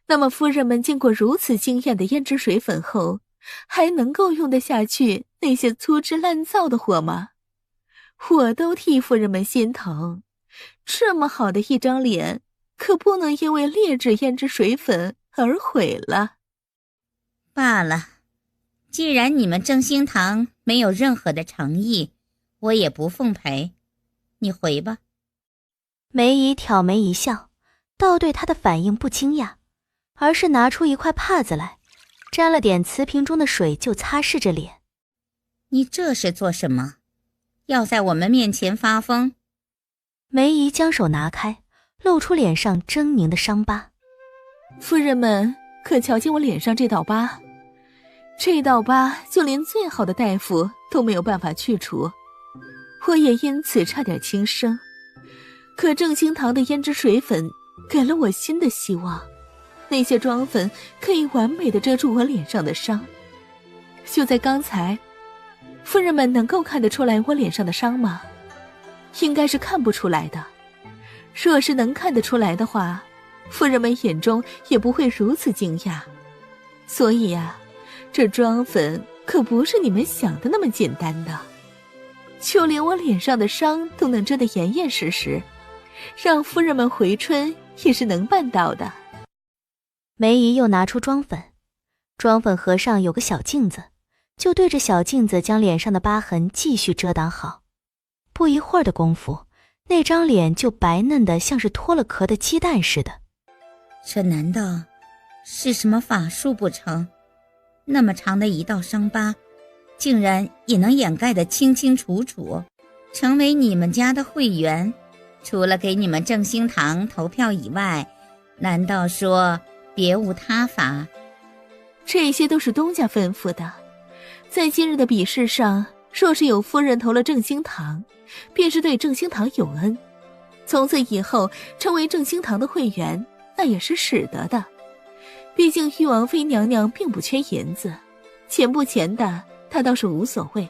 那么夫人们见过如此惊艳的胭脂水粉后，还能够用得下去那些粗制滥造的货吗？我都替夫人们心疼，这么好的一张脸，可不能因为劣质胭脂水粉而毁了。罢了，既然你们正兴堂没有任何的诚意，我也不奉陪。你回吧。梅姨挑眉一笑，倒对她的反应不惊讶，而是拿出一块帕子来，沾了点瓷瓶中的水就擦拭着脸。你这是做什么？要在我们面前发疯？梅姨将手拿开，露出脸上狰狞的伤疤。夫人们可瞧见我脸上这道疤，这道疤就连最好的大夫都没有办法去除，我也因此差点轻生。可正兴堂的胭脂水粉给了我新的希望，那些妆粉可以完美地遮住我脸上的伤。就在刚才，夫人们能够看得出来我脸上的伤吗？应该是看不出来的。若是能看得出来的话，夫人们眼中也不会如此惊讶。所以啊，这妆粉可不是你们想的那么简单的。就连我脸上的伤都能遮得严严实实，让夫人们回春也是能办到的。梅姨又拿出妆粉，妆粉盒上有个小镜子，就对着小镜子将脸上的疤痕继续遮挡好。不一会儿的功夫，那张脸就白嫩的像是脱了壳的鸡蛋似的。这难道是什么法术不成？那么长的一道伤疤，竟然也能掩盖得清清楚楚。成为你们家的会员，除了给你们正兴堂投票以外，难道说别无他法？这些都是东家吩咐的。在今日的比试上，若是有夫人投了正兴堂，便是对正兴堂有恩，从此以后成为正兴堂的会员，那也是使得的。毕竟玉王妃娘娘并不缺银子，钱不钱的她倒是无所谓。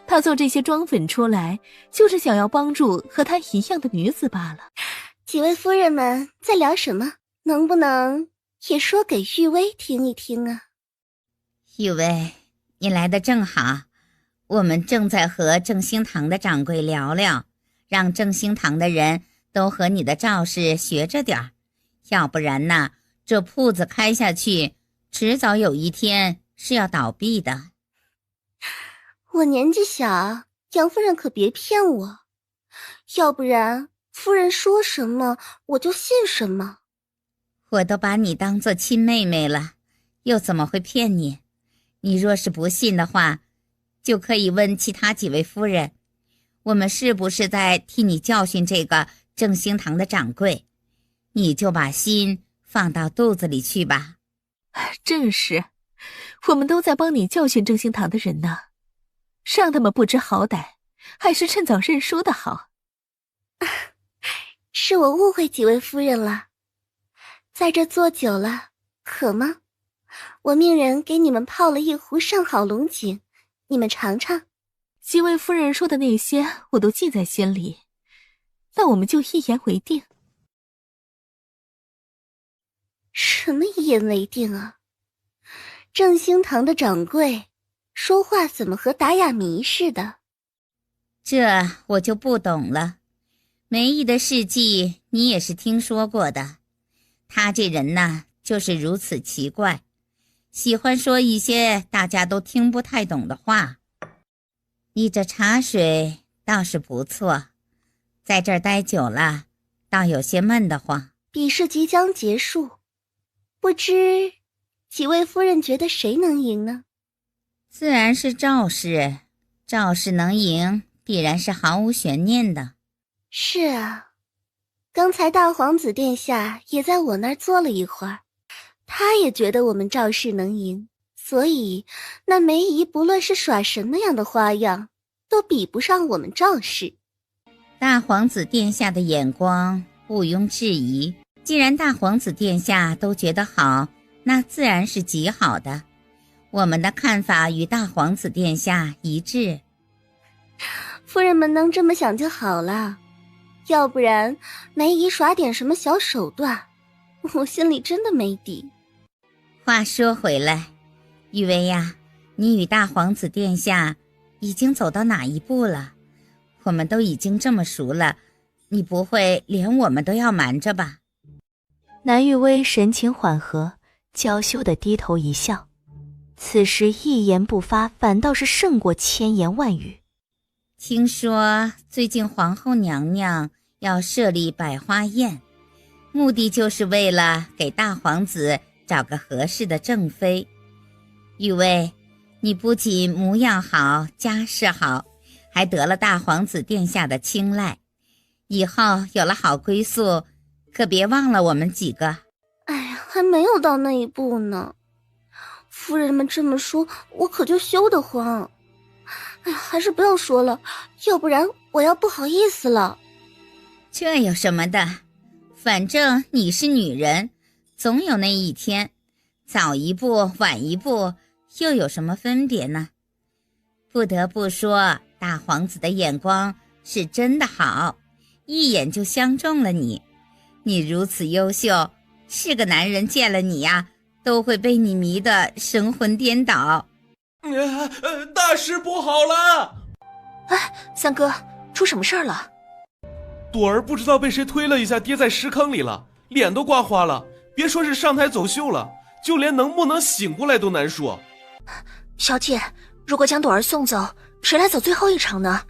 她做这些妆粉出来，就是想要帮助和她一样的女子罢了。几位夫人们在聊什么？能不能也说给玉薇听一听啊？玉薇，你来得正好，我们正在和正兴堂的掌柜聊聊，让正兴堂的人都和你的赵氏学着点儿，要不然呢，这铺子开下去，迟早有一天是要倒闭的。我年纪小，杨夫人可别骗我，要不然夫人说什么我就信什么。我都把你当作亲妹妹了，又怎么会骗你？你若是不信的话，就可以问其他几位夫人，我们是不是在替你教训这个正兴堂的掌柜？你就把心放到肚子里去吧。正是，我们都在帮你教训正兴堂的人呢，让他们不知好歹，还是趁早认输的好。是我误会几位夫人了，在这坐久了，渴吗？我命人给你们泡了一壶上好龙井，你们尝尝。几位夫人说的那些我都记在心里，那我们就一言为定。什么一言为定啊？正兴堂的掌柜说话怎么和达雅弥似的？这我就不懂了。梅姨的事迹你也是听说过的，他这人呢，就是如此奇怪，喜欢说一些大家都听不太懂的话。你这茶水倒是不错，在这儿待久了，倒有些闷得慌。比试即将结束，不知几位夫人觉得谁能赢呢？自然是赵氏，赵氏能赢，必然是毫无悬念的。是啊，刚才大皇子殿下也在我那儿坐了一会儿，他也觉得我们赵氏能赢，所以那梅姨不论是耍什么样的花样，都比不上我们赵氏。大皇子殿下的眼光毋庸置疑，既然大皇子殿下都觉得好，那自然是极好的。我们的看法与大皇子殿下一致。夫人们能这么想就好了，要不然梅姨耍点什么小手段，我心里真的没底。话说回来，玉薇呀，你与大皇子殿下已经走到哪一步了？我们都已经这么熟了，你不会连我们都要瞒着吧？南玉薇神情缓和，娇羞地低头一笑，此时一言不发，反倒是胜过千言万语。听说最近皇后娘娘要设立百花宴，目的就是为了给大皇子找个合适的正妃。玉薇，你不仅模样好，家世好，还得了大皇子殿下的青睐，以后有了好归宿，可别忘了我们几个。哎呀，还没有到那一步呢。夫人们这么说，我可就羞得慌。哎呀，还是不要说了，要不然我要不好意思了。这有什么的，反正你是女人，总有那一天，早一步晚一步又有什么分别呢？不得不说，大皇子的眼光是真的好，一眼就相中了你。你如此优秀，是个男人见了你呀，都会被你迷得神魂颠倒。大事不好了！哎，三哥，出什么事儿了？朵儿不知道被谁推了一下，跌在石坑里了，脸都刮花了。别说是上台走秀了，就连能不能醒过来都难说。小姐，如果将朵儿送走，谁来走最后一场呢？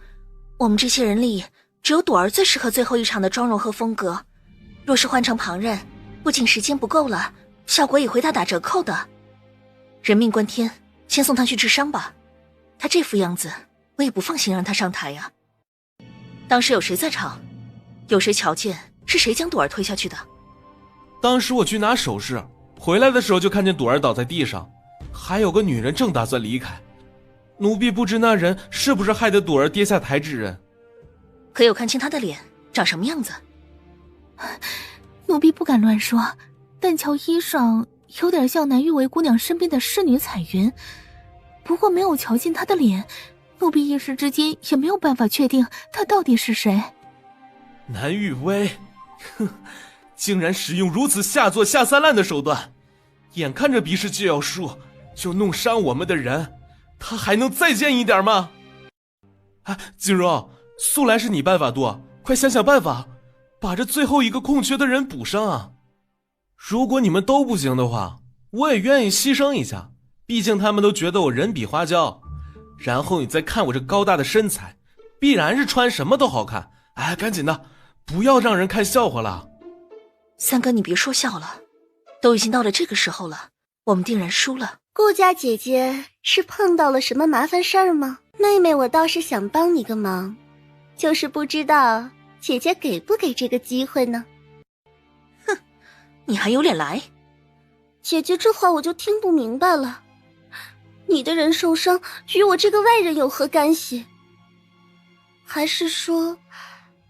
我们这些人里，只有朵儿最适合最后一场的妆容和风格。若是换成旁人，不仅时间不够了，效果也会大打折扣的。人命关天，先送他去治伤吧。他这副样子，我也不放心让他上台呀。当时有谁在场？有谁瞧见是谁将朵儿推下去的？当时我去拿首饰，回来的时候就看见朵儿倒在地上，还有个女人正打算离开。奴婢不知那人是不是害得朵儿跌下台之人。可有看清他的脸长什么样子？奴婢不敢乱说，但瞧衣裳有点像南玉为姑娘身边的侍女彩云，不过没有瞧见她的脸，奴婢一时之间也没有办法确定她到底是谁。南玉薇，哼，竟然使用如此下作下三滥的手段，眼看着比试就要输，就弄伤我们的人，他还能再贱一点吗？啊，锦荣，素来是你办法多，快想想办法，把这最后一个空缺的人补上啊！如果你们都不行的话，我也愿意牺牲一下，毕竟他们都觉得我人比花娇。然后你再看我这高大的身材，必然是穿什么都好看。哎，赶紧的，不要让人看笑话了。三哥，你别说笑了，都已经到了这个时候了，我们定然输了。顾家姐姐是碰到了什么麻烦事儿吗？妹妹我倒是想帮你个忙，就是不知道姐姐给不给这个机会呢？哼，你还有脸来？姐姐这话我就听不明白了。你的人受伤与我这个外人有何干系？还是说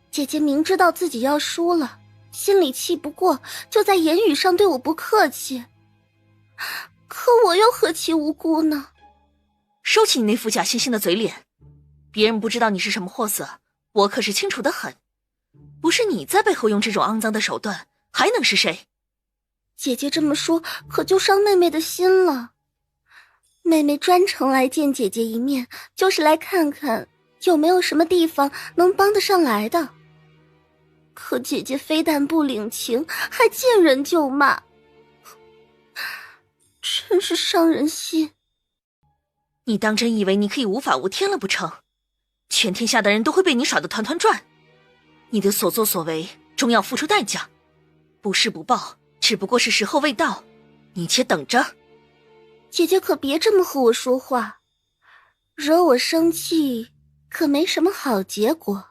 姐姐明知道自己要输了，心里气不过，就在言语上对我不客气？可我又何其无辜呢？收起你那副假惺惺的嘴脸，别人不知道你是什么货色，我可是清楚得很。不是你在背后用这种肮脏的手段，还能是谁？姐姐这么说，可就伤妹妹的心了。妹妹专程来见姐姐一面，就是来看看有没有什么地方能帮得上来的。可姐姐非但不领情，还见人就骂，真是伤人心。你当真以为你可以无法无天了不成？全天下的人都会被你耍得团团转。你的所作所为终要付出代价，不是不报，只不过是时候未到，你且等着。姐姐可别这么和我说话，惹我生气可没什么好结果。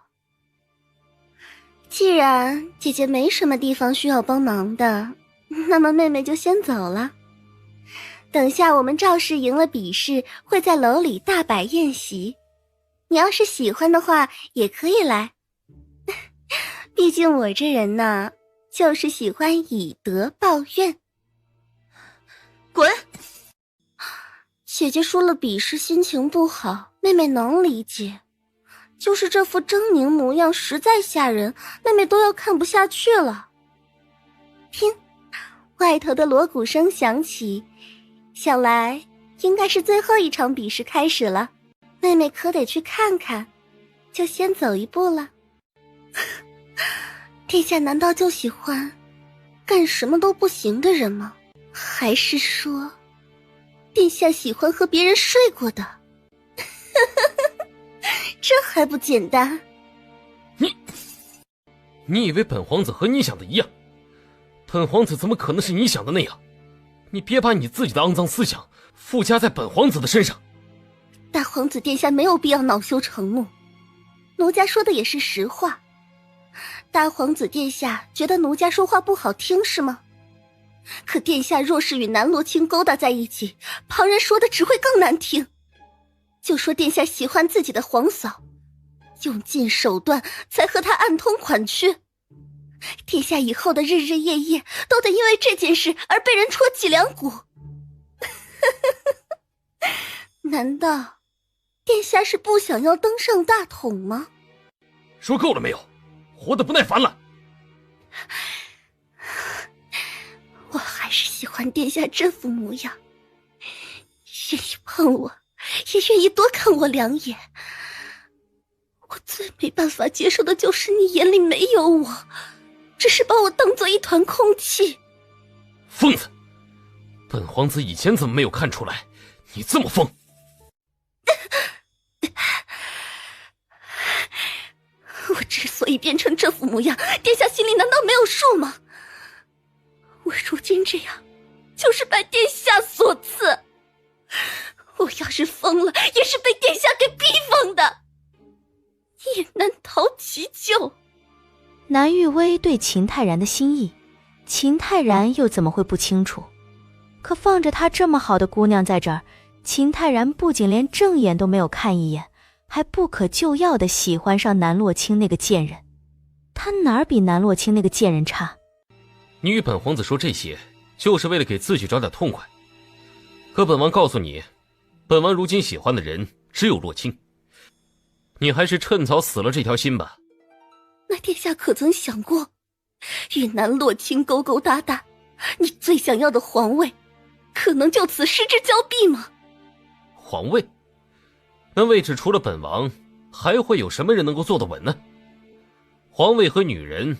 既然姐姐没什么地方需要帮忙的，那么妹妹就先走了。等下我们赵氏赢了比试，会在楼里大摆宴席，你要是喜欢的话也可以来。毕竟我这人呢，就是喜欢以德报怨。滚！姐姐输了比试，心情不好，妹妹能理解。就是这副狰狞模样实在吓人，妹妹都要看不下去了。听，外头的锣鼓声响起，想来应该是最后一场比试开始了。妹妹可得去看看，就先走一步了。殿下难道就喜欢干什么都不行的人吗？还是说殿下喜欢和别人睡过的？这还不简单？你以为本皇子和你想的一样？本皇子怎么可能是你想的那样？你别把你自己的肮脏思想附加在本皇子的身上。大皇子殿下没有必要恼羞成怒，奴家说的也是实话。大皇子殿下觉得奴家说话不好听是吗？可殿下若是与南洛卿勾搭在一起，旁人说的只会更难听。就说殿下喜欢自己的皇嫂，用尽手段才和她暗通款曲，殿下以后的日日夜夜都得因为这件事而被人戳脊梁骨。难道殿下是不想要登上大统吗？说够了没有？活得不耐烦了。我还是喜欢殿下这副模样，愿意碰我，也愿意多看我两眼。我最没办法接受的就是你眼里没有我，只是把我当做一团空气。疯子！本皇子以前怎么没有看出来你这么疯？我之所以变成这副模样，殿下心里难道没有数吗？我如今这样，就是拜殿下所赐。我要是疯了，也是被殿下给逼疯的，也难逃其咎。南玉薇对秦泰然的心意，秦泰然又怎么会不清楚？可放着她这么好的姑娘在这儿，秦泰然不仅连正眼都没有看一眼，还不可救药地喜欢上南洛卿那个贱人。他哪儿比南洛卿那个贱人差？你与本皇子说这些，就是为了给自己找点痛快。可本王告诉你，本王如今喜欢的人只有洛卿，你还是趁早死了这条心吧。那殿下可曾想过，与南洛卿勾勾搭搭，你最想要的皇位，可能就此失之交臂吗？皇位？那位置除了本王，还会有什么人能够坐得稳呢？皇位和女人，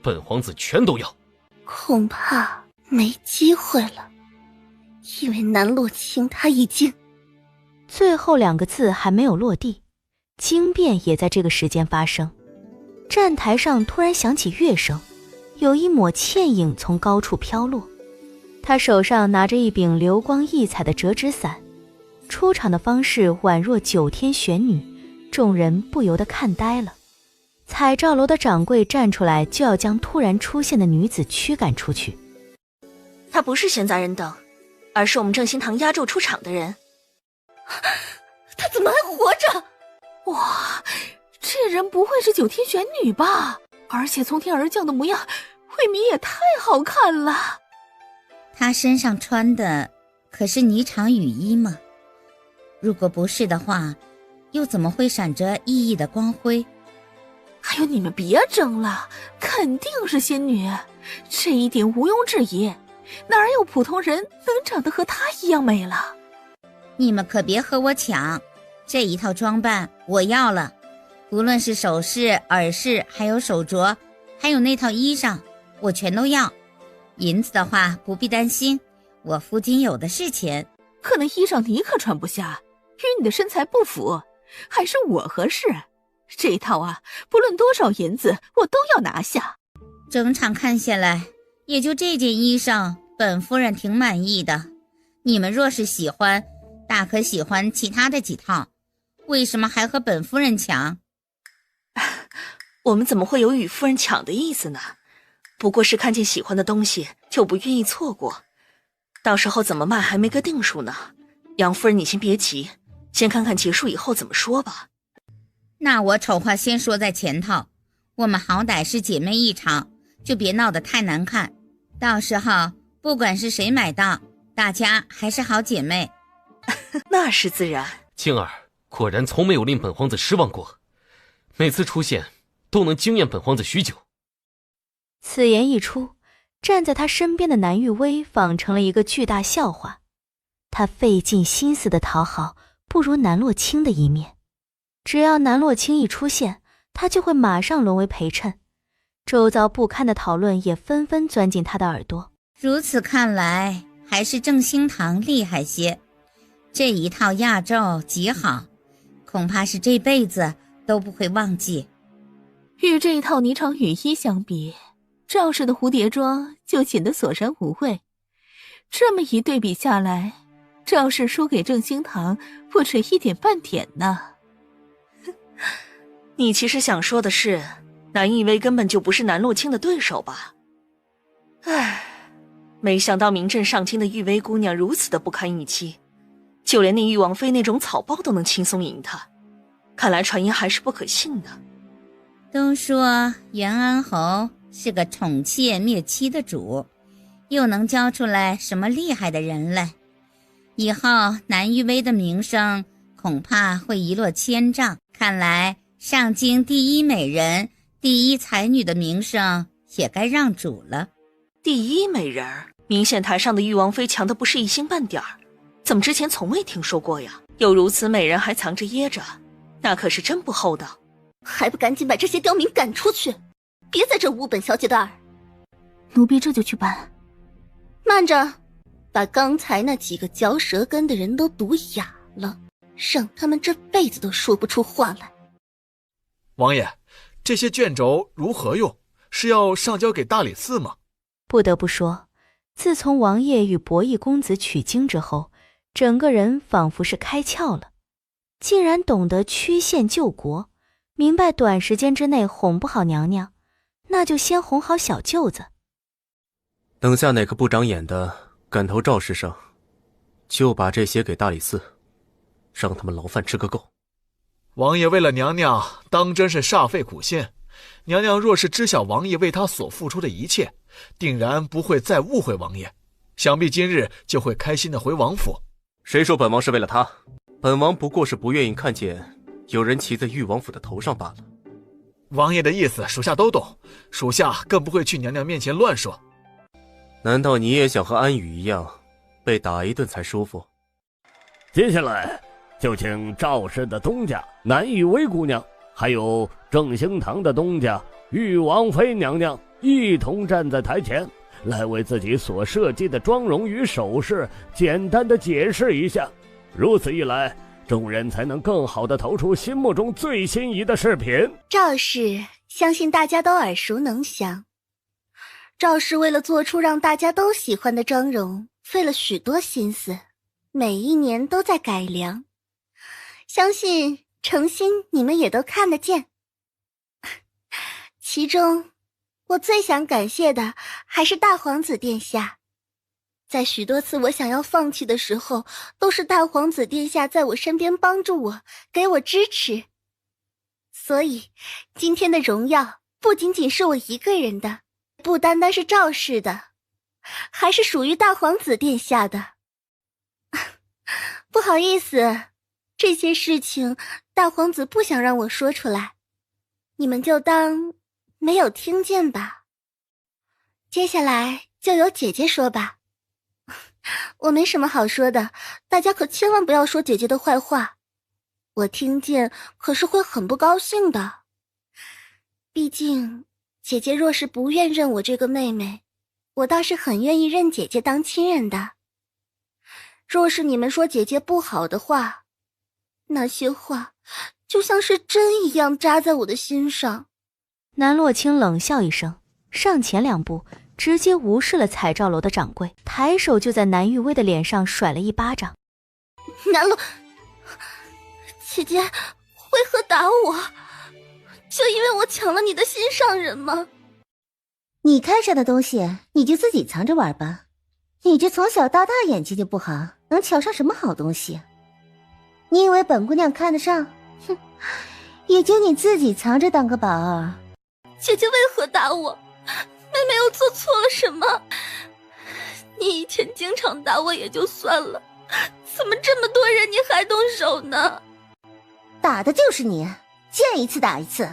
本皇子全都要。恐怕没机会了，因为南洛卿他已经……最后两个字还没有落地，惊变也在这个时间发生。站台上突然响起乐声，有一抹倩影从高处飘落。他手上拿着一柄流光溢彩的折纸伞，出场的方式宛若九天玄女，众人不由得看呆了。彩照楼的掌柜站出来，就要将突然出现的女子驱赶出去。她不是闲杂人等，而是我们正心堂压轴出场的人。她怎么还活着？哇，这人不会是九天玄女吧？而且从天而降的模样，未免也太好看了。她身上穿的可是霓裳羽衣吗？如果不是的话，又怎么会闪着熠熠的光辉？哎呦，你们别争了，肯定是仙女，这一点毋庸置疑。哪有普通人能长得和她一样美了？你们可别和我抢，这一套装扮我要了，无论是首饰、耳饰，还有手镯，还有那套衣裳，我全都要。银子的话不必担心，我夫君有的是钱。可那衣裳你可穿不下，与你的身材不符，还是我合适。这一套啊，不论多少银子，我都要拿下。整场看下来，也就这件衣裳，本夫人挺满意的。你们若是喜欢，大可喜欢其他的几套，为什么还和本夫人抢？我们怎么会有与夫人抢的意思呢？不过是看见喜欢的东西就不愿意错过，到时候怎么卖还没个定数呢。杨夫人你先别急，先看看结束以后怎么说吧。那我丑话先说在前头，我们好歹是姐妹一场，就别闹得太难看，到时候不管是谁买到，大家还是好姐妹。那是自然。青儿果然从没有令本皇子失望过，每次出现都能惊艳本皇子许久。此言一出，站在他身边的南玉薇仿成了一个巨大笑话。他费尽心思的讨好不如南洛清的一面，只要南洛清一出现，他就会马上沦为陪衬。周遭不堪的讨论也纷纷钻进他的耳朵。如此看来，还是正兴堂厉害些，这一套亚胄极好，恐怕是这辈子都不会忘记。与这一套霓裳羽衣相比，赵氏的蝴蝶装就显得索然无味。这么一对比下来，赵氏输给正兴堂不止一点半点呢。你其实想说的是，南逸薇根本就不是南洛清的对手吧？唉，没想到名震上京的玉薇姑娘如此的不堪一击，就连那玉王妃那种草包都能轻松赢她，看来传言还是不可信的。都说袁安侯是个宠妾灭妻的主，又能教出来什么厉害的人来？以后南玉薇的名声恐怕会一落千丈，看来上京第一美人、第一才女的名声也该让主了。第一美人，明显台上的玉王妃强的不是一星半点儿，怎么之前从未听说过呀？有如此美人还藏着掖着，那可是真不厚道。还不赶紧把这些刁民赶出去，别在这污本小姐的耳。奴婢这就去办。慢着，把刚才那几个嚼舌根的人都毒哑了，让他们这辈子都说不出话来。王爷，这些卷轴如何用？是要上交给大理寺吗？不得不说，自从王爷与博弈公子取经之后，整个人仿佛是开窍了，竟然懂得曲线救国，明白短时间之内哄不好娘娘，那就先哄好小舅子。等下哪个不长眼的敢投赵氏上，就把这些给大理寺，让他们牢饭吃个够。王爷为了娘娘当真是煞费苦心，娘娘若是知晓王爷为她所付出的一切，定然不会再误会王爷，想必今日就会开心的回王府。谁说本王是为了他？本王不过是不愿意看见有人骑在誉王府的头上罢了。王爷的意思属下都懂，属下更不会去娘娘面前乱说。难道你也想和安宇一样被打一顿才舒服？接下来就请赵氏的东家南玉薇姑娘，还有正兴堂的东家玉王妃娘娘一同站在台前，来为自己所设计的妆容与首饰简单的解释一下。如此一来，众人才能更好地投出心目中最心仪的饰品。赵氏相信大家都耳熟能详，赵氏为了做出让大家都喜欢的妆容，费了许多心思，每一年都在改良，相信诚心你们也都看得见。其中我最想感谢的还是大皇子殿下，在许多次我想要放弃的时候，都是大皇子殿下在我身边帮助我，给我支持。所以今天的荣耀不仅仅是我一个人的，不单单是赵氏的，还是属于大皇子殿下的。不好意思，这些事情大皇子不想让我说出来。你们就当没有听见吧。接下来就由姐姐说吧。我没什么好说的，大家可千万不要说姐姐的坏话，我听见可是会很不高兴的。毕竟姐姐若是不愿认我这个妹妹，我倒是很愿意认姐姐当亲人的。若是你们说姐姐不好的话，那些话就像是针一样扎在我的心上。南洛清冷笑一声，上前2步，直接无视了彩照楼的掌柜，抬手就在南玉薇的脸上甩了一巴掌。南洛，姐姐为何打我？就因为我抢了你的心上人吗？你看上的东西，你就自己藏着玩吧。你这从小到大演技就不好，能瞧上什么好东西？你以为本姑娘看得上？哼，也就你自己藏着当个宝儿。姐姐为何打我？妹妹又做错了什么？你以前经常打我也就算了，怎么这么多人你还动手呢？打的就是你，见一次打一次。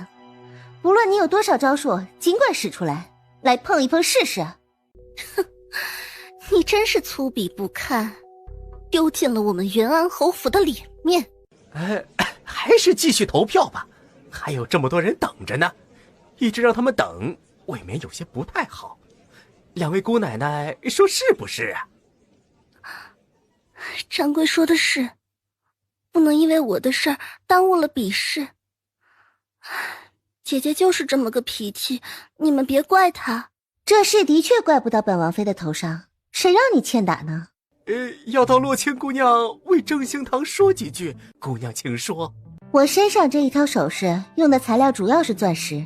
不论你有多少招数，尽管使出来，来碰一碰试试。哼，你真是粗鄙不堪，丢尽了我们元安侯府的脸面。还是继续投票吧，还有这么多人等着呢，一直让他们等，未免有些不太好。2位姑奶奶说是不是啊？掌柜说的是，不能因为我的事儿耽误了比试。姐姐就是这么个脾气，你们别怪她。这事的确怪不到本王妃的头上，谁让你欠打呢？要到洛清姑娘为正兴堂说几句，姑娘请说。我身上这一套首饰用的材料主要是钻石，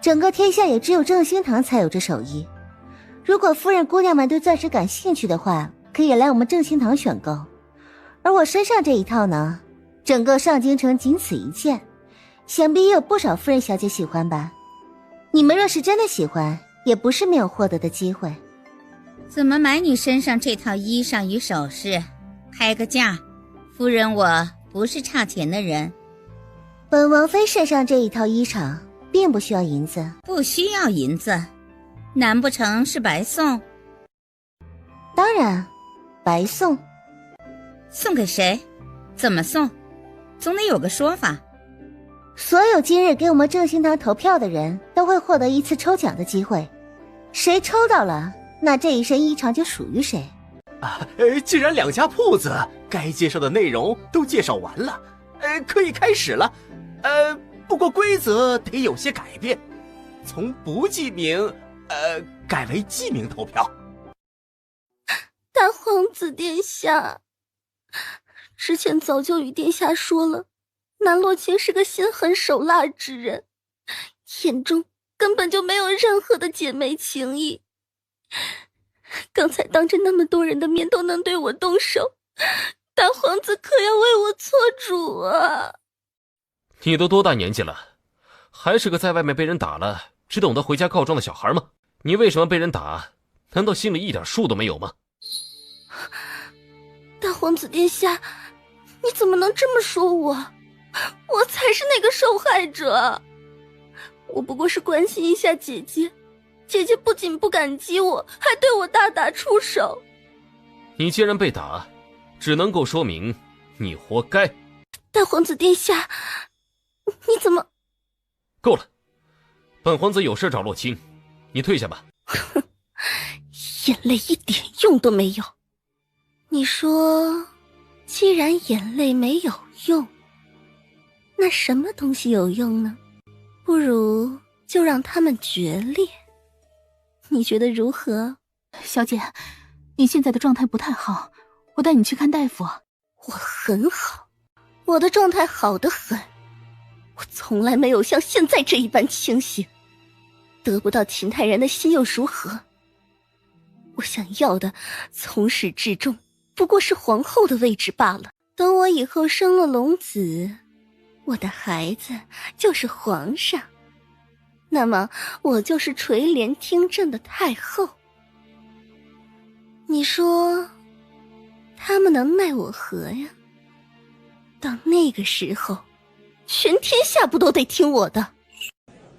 整个天下也只有正兴堂才有这手艺。如果夫人姑娘们对钻石感兴趣的话，可以来我们正兴堂选购。而我身上这一套呢，整个上京城仅此一件，想必也有不少夫人小姐喜欢吧。你们若是真的喜欢，也不是没有获得的机会。怎么买你身上这套衣裳与首饰？开个价，夫人我不是差钱的人。本王妃身上这一套衣裳并不需要银子。不需要银子，难不成是白送？当然，白送。送给谁？怎么送？总得有个说法。所有今日给我们正兴堂投票的人都会获得一次抽奖的机会，谁抽到了，那这一身衣裳就属于谁。既然2家铺子该介绍的内容都介绍完了，可以开始了。不过规则得有些改变，从不记名，改为记名投票。大皇子殿下，之前早就与殿下说了，南洛清是个心狠手辣之人，眼中根本就没有任何的姐妹情谊。刚才当着那么多人的面都能对我动手，大皇子可要为我做主啊！你都多大年纪了，还是个在外面被人打了只懂得回家告状的小孩吗？你为什么被人打，难道心里一点数都没有吗？大皇子殿下，你怎么能这么说我？我才是那个受害者。我不过是关心一下姐姐，姐姐不仅不感激我，还对我大打出手。你既然被打，只能够说明你活该。大皇子殿下，你怎么……够了，本皇子有事找洛清，你退下吧。眼泪一点用都没有。你说，既然眼泪没有用，那什么东西有用呢？不如就让他们决裂。你觉得如何？小姐，你现在的状态不太好，我带你去看大夫。我很好，我的状态好得很，我从来没有像现在这一般清醒。得不到秦泰然的心又如何？我想要的从始至终不过是皇后的位置罢了。等我以后生了龙子，我的孩子就是皇上，那么我就是垂帘听政的太后。你说他们能奈我何呀？到那个时候，全天下不都得听我的？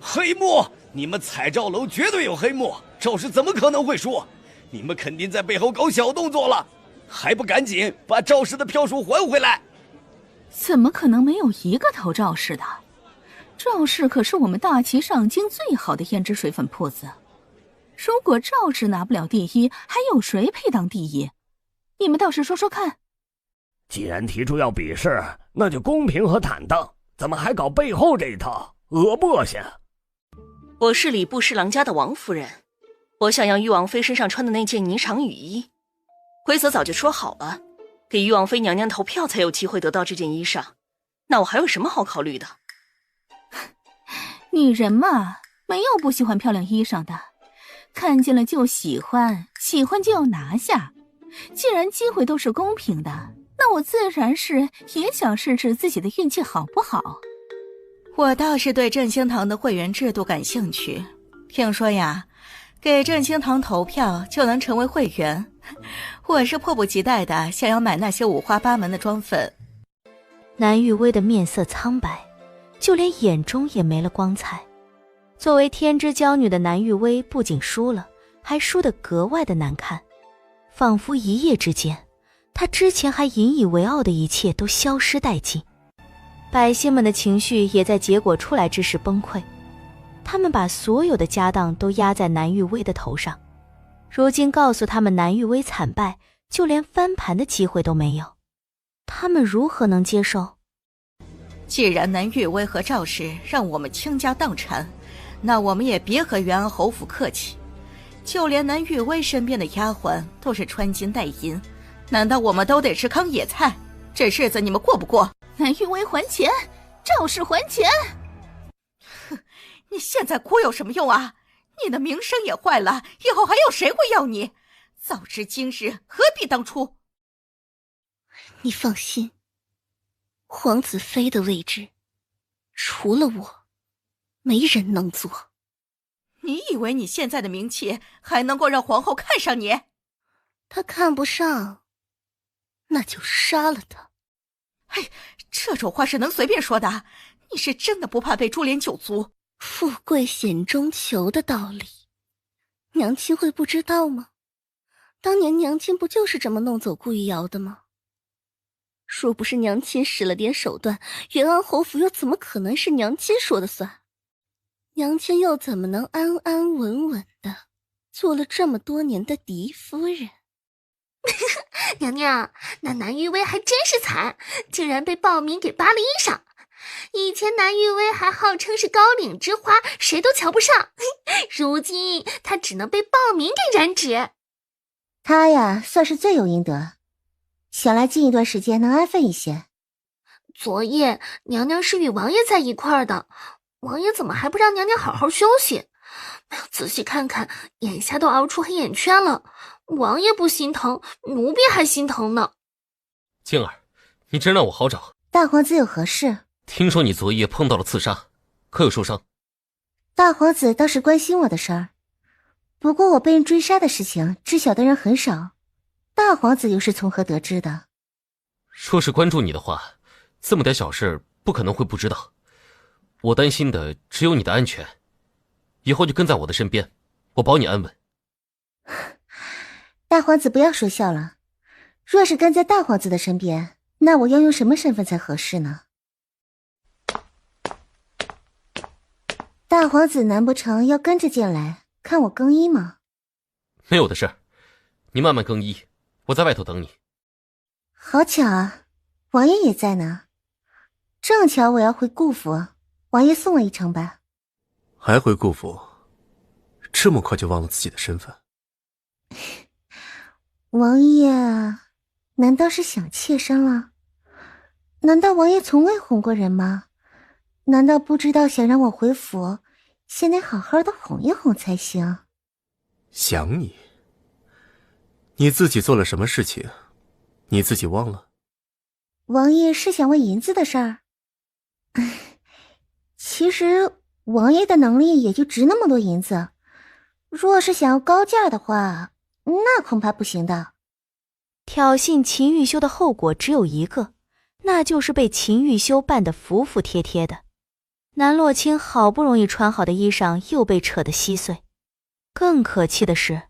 黑幕！你们彩照楼绝对有黑幕，赵氏怎么可能会输？你们肯定在背后搞小动作了，还不赶紧把赵氏的票数还回来！怎么可能没有一个投赵氏的？赵氏可是我们大齐上京最好的胭脂水粉铺子，如果赵氏拿不了第一，还有谁配当第一？你们倒是说说看。既然提出要比试，那就公平和坦荡，怎么还搞背后这一套，恶不恶心？我是礼部侍郎家的王夫人，我想要玉王妃身上穿的那件霓裳羽衣，规则早就说好了，给玉王妃娘娘投票才有机会得到这件衣裳，那我还有什么好考虑的？女人嘛，没有不喜欢漂亮衣裳的，看见了就喜欢，喜欢就要拿下。既然机会都是公平的，那我自然是也想试试自己的运气好不好。我倒是对振兴堂的会员制度感兴趣，听说呀，给振兴堂投票就能成为会员，我是迫不及待的想要买那些五花八门的装粉。南玉薇的面色苍白，就连眼中也没了光彩。作为天之娇女的南玉薇不仅输了，还输得格外的难看，仿佛一夜之间，她之前还引以为傲的一切都消失殆尽。百姓们的情绪也在结果出来之时崩溃，他们把所有的家当都压在南玉薇的头上，如今告诉他们南玉薇惨败，就连翻盘的机会都没有，他们如何能接受？既然南玉薇和赵氏让我们倾家荡产，那我们也别和元安侯府客气。就连南玉薇身边的丫鬟都是穿金戴银，难道我们都得吃糠野菜？这日子你们过不过？南玉薇还钱，赵氏还钱。哼，你现在哭有什么用啊？你的名声也坏了，以后还有谁会要你？早知今日，何必当初？你放心，皇子妃的位置，除了我，没人能坐。你以为你现在的名气还能够让皇后看上你？她看不上，那就杀了她。哎，这种话是能随便说的？你是真的不怕被株连九族？富贵险中求的道理，娘亲会不知道吗？当年娘亲不就是这么弄走顾一瑶的吗？若不是娘亲使了点手段，元安侯府又怎么可能是娘亲说的算？娘亲又怎么能安安稳稳的做了这么多年的嫡夫人？娘娘，那南玉薇还真是惨，竟然被暴民给扒了衣裳。以前南玉薇还号称是高岭之花，谁都瞧不上，如今她只能被暴民给染指。她呀，算是罪有应得，想来近一段时间能安分一些。昨夜娘娘是与王爷在一块儿的，王爷怎么还不让娘娘好好休息？仔细看看，眼下都熬出黑眼圈了，王爷不心疼，奴婢还心疼呢。静儿，你真让我好找。大皇子有何事？听说你昨夜碰到了刺杀，可有受伤？大皇子倒是关心我的事儿，不过我被人追杀的事情知晓的人很少，大皇子又是从何得知的？若是关注你的话，这么点小事不可能会不知道。我担心的只有你的安全，以后就跟在我的身边，我保你安稳。大皇子不要说笑了，若是跟在大皇子的身边，那我要用什么身份才合适呢？大皇子难不成要跟着进来看我更衣吗？没有的事，你慢慢更衣，我在外头等你。好巧啊，王爷也在呢。正巧我要回顾府，王爷送我一程吧。还回顾府？这么快就忘了自己的身份？王爷难道是想妾身了？难道王爷从未哄过人吗？难道不知道想让我回府，先得好好的哄一哄才行？想你？你自己做了什么事情？你自己忘了？王爷是想问银子的事儿？其实王爷的能力也就值那么多银子，若是想要高价的话，那恐怕不行的。挑衅秦玉修的后果只有一个，那就是被秦玉修办得服服帖帖的。南洛清好不容易穿好的衣裳又被扯得稀碎。更可气的是，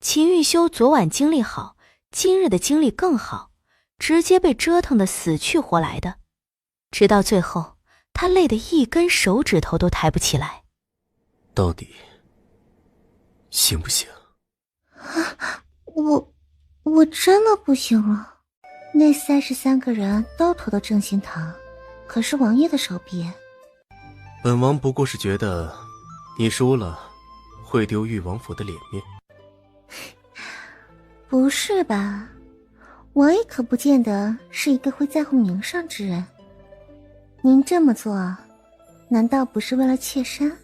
秦玉修昨晚精力好，今日的精力更好，直接被折腾得死去活来的，直到最后他累得一根手指头都抬不起来。到底行不行？我真的不行了。那33个人都投到正心堂，可是王爷的手臂。本王不过是觉得你输了会丢誉王府的脸面。不是吧？王爷可不见得是一个会在乎名声之人。您这么做难道不是为了妾身？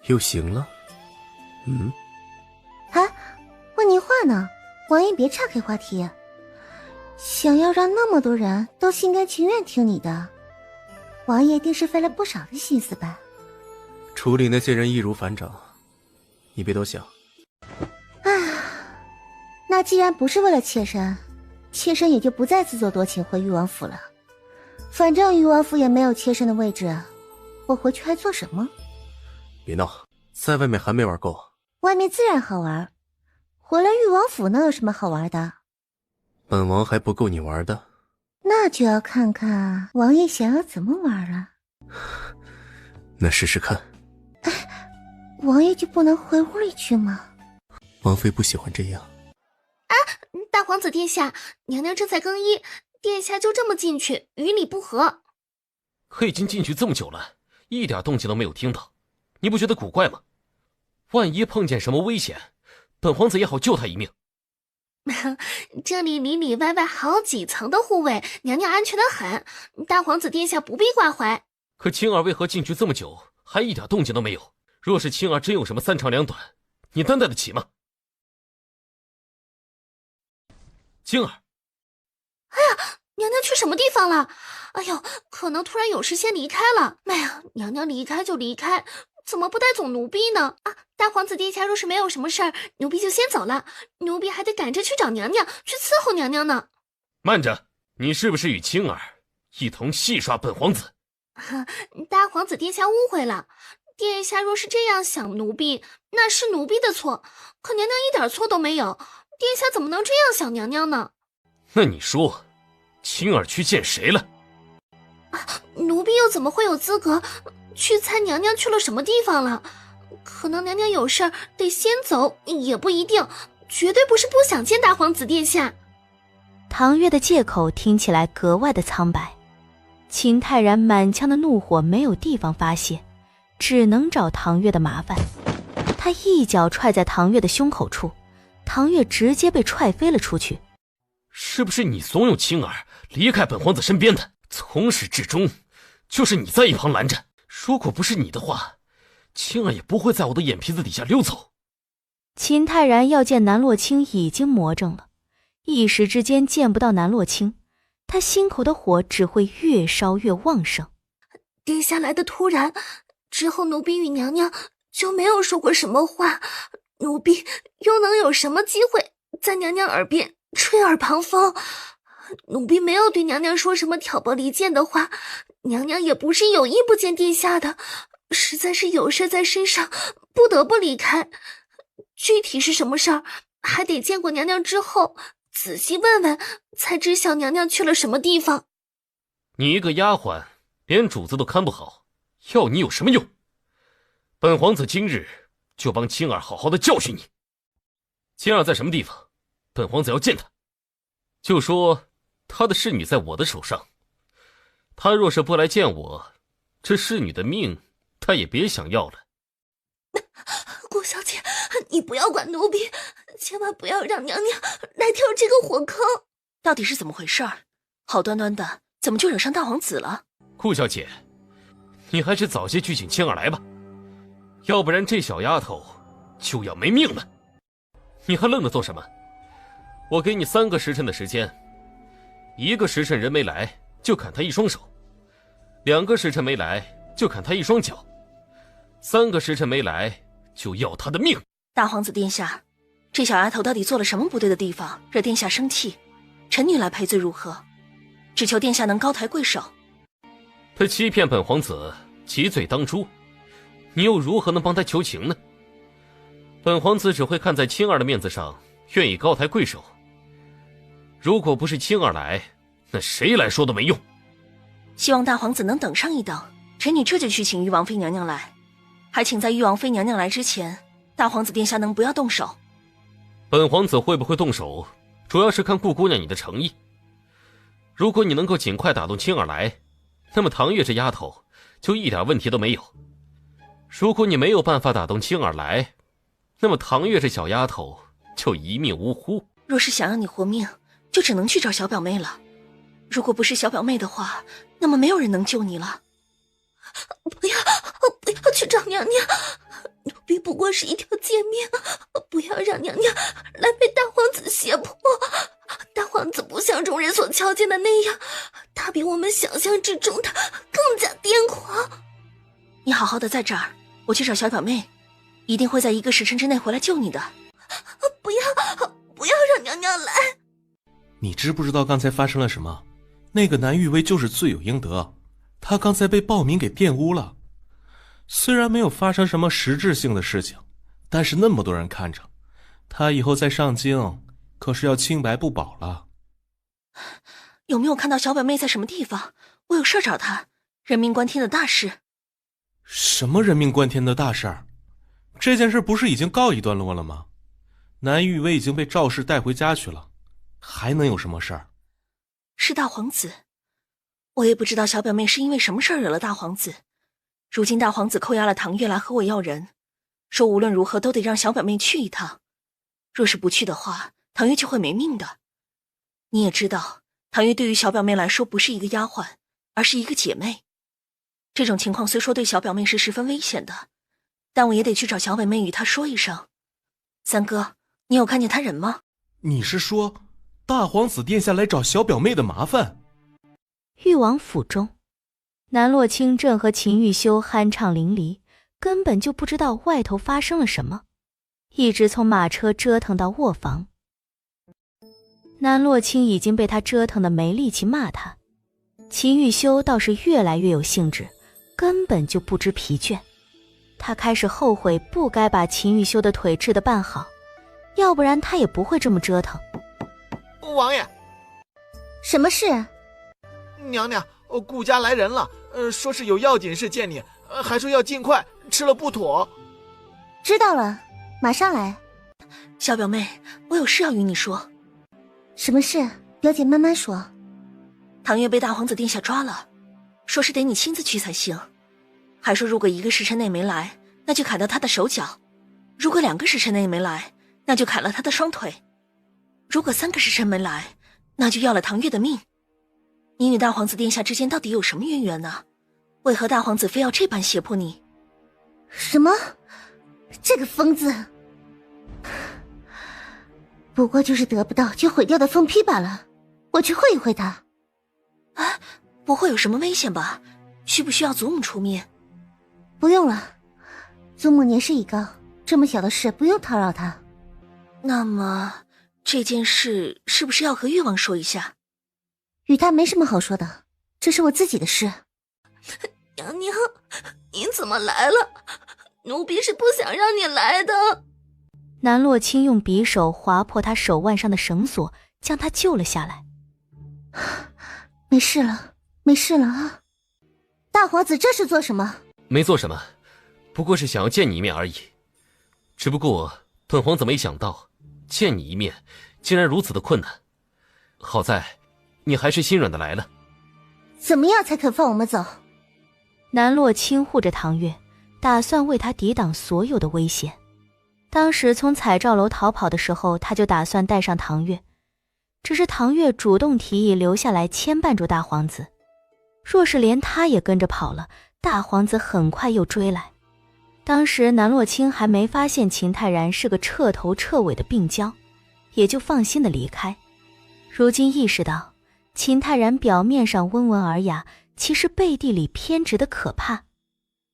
又行了？问您话呢，王爷别岔开话题。想要让那么多人都心甘情愿听你的，王爷一定是费了不少的心思吧？处理那些人易如反掌，你别多想。那既然不是为了妾身，妾身也就不再自作多情回誉王府了。反正誉王府也没有妾身的位置，我回去还做什么？别闹，在外面还没玩够。外面自然好玩，回来誉王府能有什么好玩的？本王还不够你玩的？那就要看看王爷想要怎么玩了。那试试看。王爷就不能回屋里去吗？王妃不喜欢这样。大皇子殿下，娘娘正在更衣，殿下就这么进去，与理不合。可已经进去这么久了，一点动静都没有听到，你不觉得古怪吗？万一碰见什么危险，本皇子也好救他一命。这里里里外外好几层的护卫，娘娘安全得很，大皇子殿下不必挂怀。可青儿为何进去这么久，还一点动静都没有？若是青儿真有什么三长两短，你担待得起吗？青儿，哎呀，娘娘去什么地方了？哎呦，可能突然有事先离开了。哎呀，娘娘离开就离开，怎么不带走奴婢呢？大皇子殿下若是没有什么事儿，奴婢就先走了，奴婢还得赶着去找娘娘，去伺候娘娘呢。慢着，你是不是与青儿一同戏耍本皇子？大皇子殿下误会了，殿下若是这样想奴婢，那是奴婢的错，可娘娘一点错都没有，殿下怎么能这样想娘娘呢？那你说，青儿去见谁了？奴婢又怎么会有资格去猜娘娘去了什么地方了？可能娘娘有事儿得先走，也不一定，绝对不是不想见大皇子殿下。唐月的借口听起来格外的苍白，秦泰然满腔的怒火没有地方发泄，只能找唐月的麻烦。他一脚踹在唐月的胸口处，唐月直接被踹飞了出去。是不是你怂恿青儿离开本皇子身边的？从始至终就是你在一旁拦着，如果不是你的话，青儿也不会在我的眼皮子底下溜走。秦泰然要见南洛清已经魔怔了，一时之间见不到南洛清，他心口的火只会越烧越旺盛。殿下来的突然，之后奴婢与娘娘就没有说过什么话，奴婢又能有什么机会在娘娘耳边吹耳旁风？奴婢没有对娘娘说什么挑拨离间的话，娘娘也不是有意不见殿下的，实在是有事在身上，不得不离开。具体是什么事儿，还得见过娘娘之后仔细问问，才知晓娘娘去了什么地方。你一个丫鬟，连主子都看不好，要你有什么用？本皇子今日就帮青儿好好的教训你。青儿在什么地方？本皇子要见她，就说她的侍女在我的手上。她若是不来见我，这侍女的命她也别想要了。顾小姐，你不要管奴婢，千万不要让娘娘来跳这个火坑。到底是怎么回事儿？好端端的怎么就惹上大皇子了？顾小姐，你还是早些去请青儿来吧，要不然这小丫头就要没命了。你还愣着做什么？我给你3个时辰的时间，1个时辰人没来就砍他1双手，2个时辰没来就砍他1双脚，3个时辰没来就要他的命。大皇子殿下，这小丫头到底做了什么不对的地方，惹殿下生气？臣女来赔罪如何？只求殿下能高抬贵手。她欺骗本皇子，急嘴当猪，你又如何能帮他求情呢？本皇子只会看在青儿的面子上，愿意高抬贵手。如果不是青儿来，那谁来说都没用。希望大皇子能等上一等，臣女这就去请玉王妃娘娘来，还请在玉王妃娘娘来之前，大皇子殿下能不要动手。本皇子会不会动手，主要是看顾姑娘你的诚意。如果你能够尽快打动青儿来，那么唐月这丫头就一点问题都没有。如果你没有办法打动青儿来，那么唐月这小丫头就一命呜呼。若是想让你活命，就只能去找小表妹了。如果不是小表妹的话，那么没有人能救你了。不要去找娘娘，奴婢不过是一条贱命，不要让娘娘来被大皇子胁迫。大皇子不像众人所瞧见的那样，他比我们想象之中的更加癫狂。你好好的在这儿，我去找小表妹，一定会在1个时辰之内回来救你的。不要让娘娘来。你知不知道刚才发生了什么？那个南玉薇就是罪有应得，他刚才被暴民给玷污了。虽然没有发生什么实质性的事情，但是那么多人看着，他以后再上京可是要清白不保了。有没有看到小表妹在什么地方？我有事找她，人命关天的大事。什么人命关天的大事儿？这件事不是已经告一段落了吗？南玉薇已经被赵氏带回家去了，还能有什么事儿？是大皇子，我也不知道小表妹是因为什么事儿惹了大皇子。如今大皇子扣押了唐月来和我要人，说无论如何都得让小表妹去一趟，若是不去的话，唐月就会没命的。你也知道，唐月对于小表妹来说不是一个丫鬟，而是一个姐妹。这种情况虽说对小表妹是十分危险的，但我也得去找小表妹与她说一声。三哥，你有看见他人吗？你是说大皇子殿下来找小表妹的麻烦？誉王府中，南洛清正和秦玉修酣畅淋漓，根本就不知道外头发生了什么，一直从马车折腾到卧房。南洛清已经被他折腾得没力气骂他，秦玉修倒是越来越有兴致，根本就不知疲倦。他开始后悔不该把秦玉修的腿治得办好，要不然他也不会这么折腾。王爷，什么事？娘娘，顾家来人了，说是有要紧事见你，还说要尽快，吃了不妥。知道了，马上来。小表妹，我有事要与你说。什么事？表姐慢慢说。唐月被大皇子殿下抓了，说是得你亲自去才行，还说如果1个时辰内没来，那就砍掉他的手脚；如果2个时辰内没来，那就砍了他的双腿；如果3个时辰没来，那就要了唐月的命。你与大皇子殿下之间到底有什么渊源呢？为何大皇子非要这般胁迫你？什么？这个疯子！不过就是得不到就毁掉的疯批罢了，我去会一会他。啊，不会有什么危险吧？需不需要祖母出面？不用了，祖母年事已高，这么小的事不用叨扰他。那么这件事是不是要和誉王说一下？与他没什么好说的，这是我自己的事。娘娘，您怎么来了？奴婢是不想让你来的。南洛清用匕首划破他手腕上的绳索，将他救了下来。没事了，没事了啊！大皇子这是做什么？没做什么，不过是想要见你一面而已。只不过本皇子没想到见你一面竟然如此的困难，好在你还是心软的来了。怎么样才肯放我们走？南洛清护着唐月，打算为他抵挡所有的危险。当时从彩照楼逃跑的时候，他就打算带上唐月，只是唐月主动提议留下来牵绊住大皇子。若是连他也跟着跑了，大皇子很快又追来。当时南洛清还没发现秦泰然是个彻头彻尾的病娇，也就放心的离开。如今意识到秦泰然表面上温文尔雅，其实背地里偏执的可怕。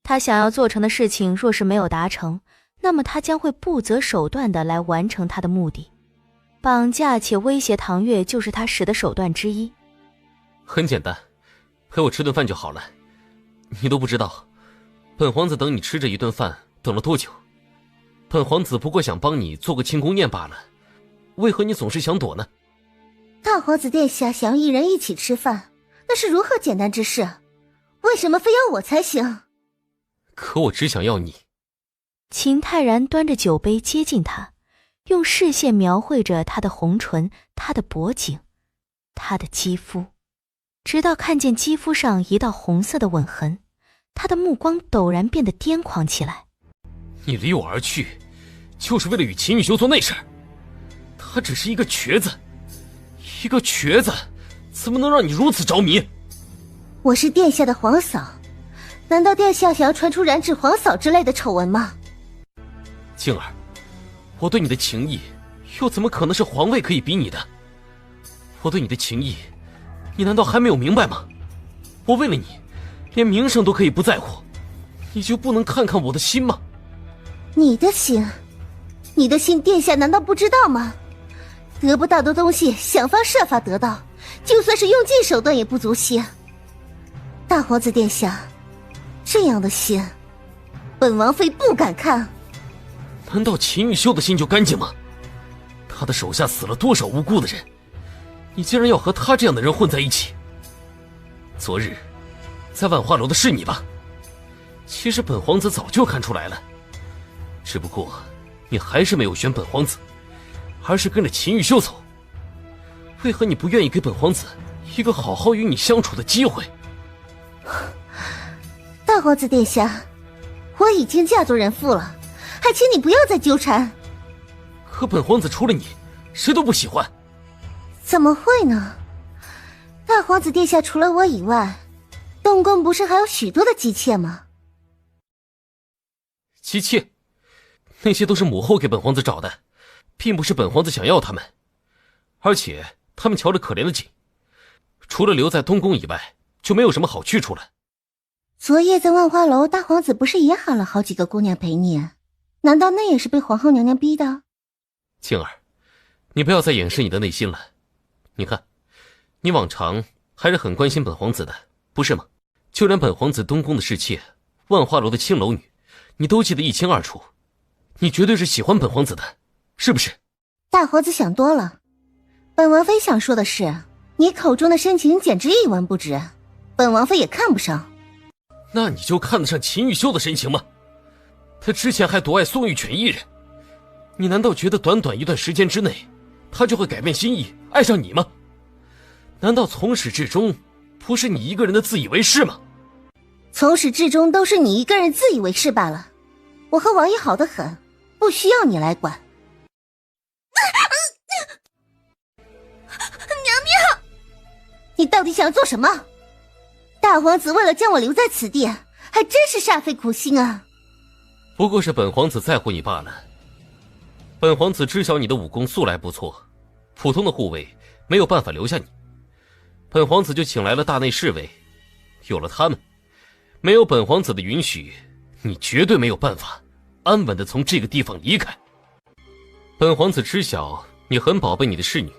他想要做成的事情若是没有达成，那么他将会不择手段的来完成他的目的。绑架且威胁唐月就是他使的手段之一。很简单，陪我吃顿饭就好了。你都不知道，本皇子等你吃这一顿饭等了多久？本皇子不过想帮你做个庆功宴罢了，为何你总是想躲呢？大皇子殿下想要一人一起吃饭，那是如何简单之事？为什么非要我才行？可我只想要你。秦泰然端着酒杯接近他，用视线描绘着他的红唇、他的脖颈、他的肌肤，直到看见肌肤上一道红色的吻痕，他的目光陡然变得癫狂起来。你离我而去，就是为了与秦雨修做那事儿？他只是一个瘸子，一个瘸子，怎么能让你如此着迷？我是殿下的皇嫂，难道殿下想要传出染指皇嫂之类的丑闻吗？静儿，我对你的情谊，又怎么可能是皇位可以比拟的？我对你的情谊，你难道还没有明白吗？我为了你，连名声都可以不在乎，你就不能看看我的心吗？你的心，你的心，殿下难道不知道吗？得不到的东西，想方设法得到，就算是用尽手段也不足惜。大皇子殿下，这样的心，本王妃不敢看。难道秦雨修的心就干净吗？他的手下死了多少无辜的人，你竟然要和他这样的人混在一起？昨日在万花楼的是你吧？其实本皇子早就看出来了，只不过你还是没有选本皇子，而是跟着秦雨修走。为何你不愿意给本皇子一个好好与你相处的机会？大皇子殿下，我已经嫁作人妇了，还请你不要再纠缠。可本皇子除了你，谁都不喜欢。怎么会呢？大皇子殿下除了我以外，东宫不是还有许多的姬妾吗？姬妾？那些都是母后给本皇子找的，并不是本皇子想要他们。而且他们瞧着可怜的紧，除了留在东宫以外，就没有什么好去处了。昨夜在万花楼，大皇子不是也喊了好几个姑娘陪你？难道那也是被皇后娘娘逼的？静儿，你不要再掩饰你的内心了。你看，你往常还是很关心本皇子的，不是吗？就连本皇子东宫的侍妾，万花楼的青楼女，你都记得一清二楚。你绝对是喜欢本皇子的，是不是？大皇子想多了。本王妃想说的是，你口中的深情简直一文不值，本王妃也看不上。那你就看得上秦雨修的深情吗？他之前还独爱宋玉犬一人，你难道觉得短短一段时间之内，他就会改变心意，爱上你吗？难道从始至终不是你一个人的自以为是吗？从始至终都是你一个人自以为是罢了。我和王爷好得很，不需要你来管。娘娘，你到底想要做什么？大皇子为了将我留在此地，还真是煞费苦心啊。不过是本皇子在乎你罢了。本皇子知晓你的武功素来不错，普通的护卫没有办法留下你，本皇子就请来了大内侍卫。有了他们，没有本皇子的允许，你绝对没有办法安稳地从这个地方离开。本皇子知晓你很宝贝你的侍女，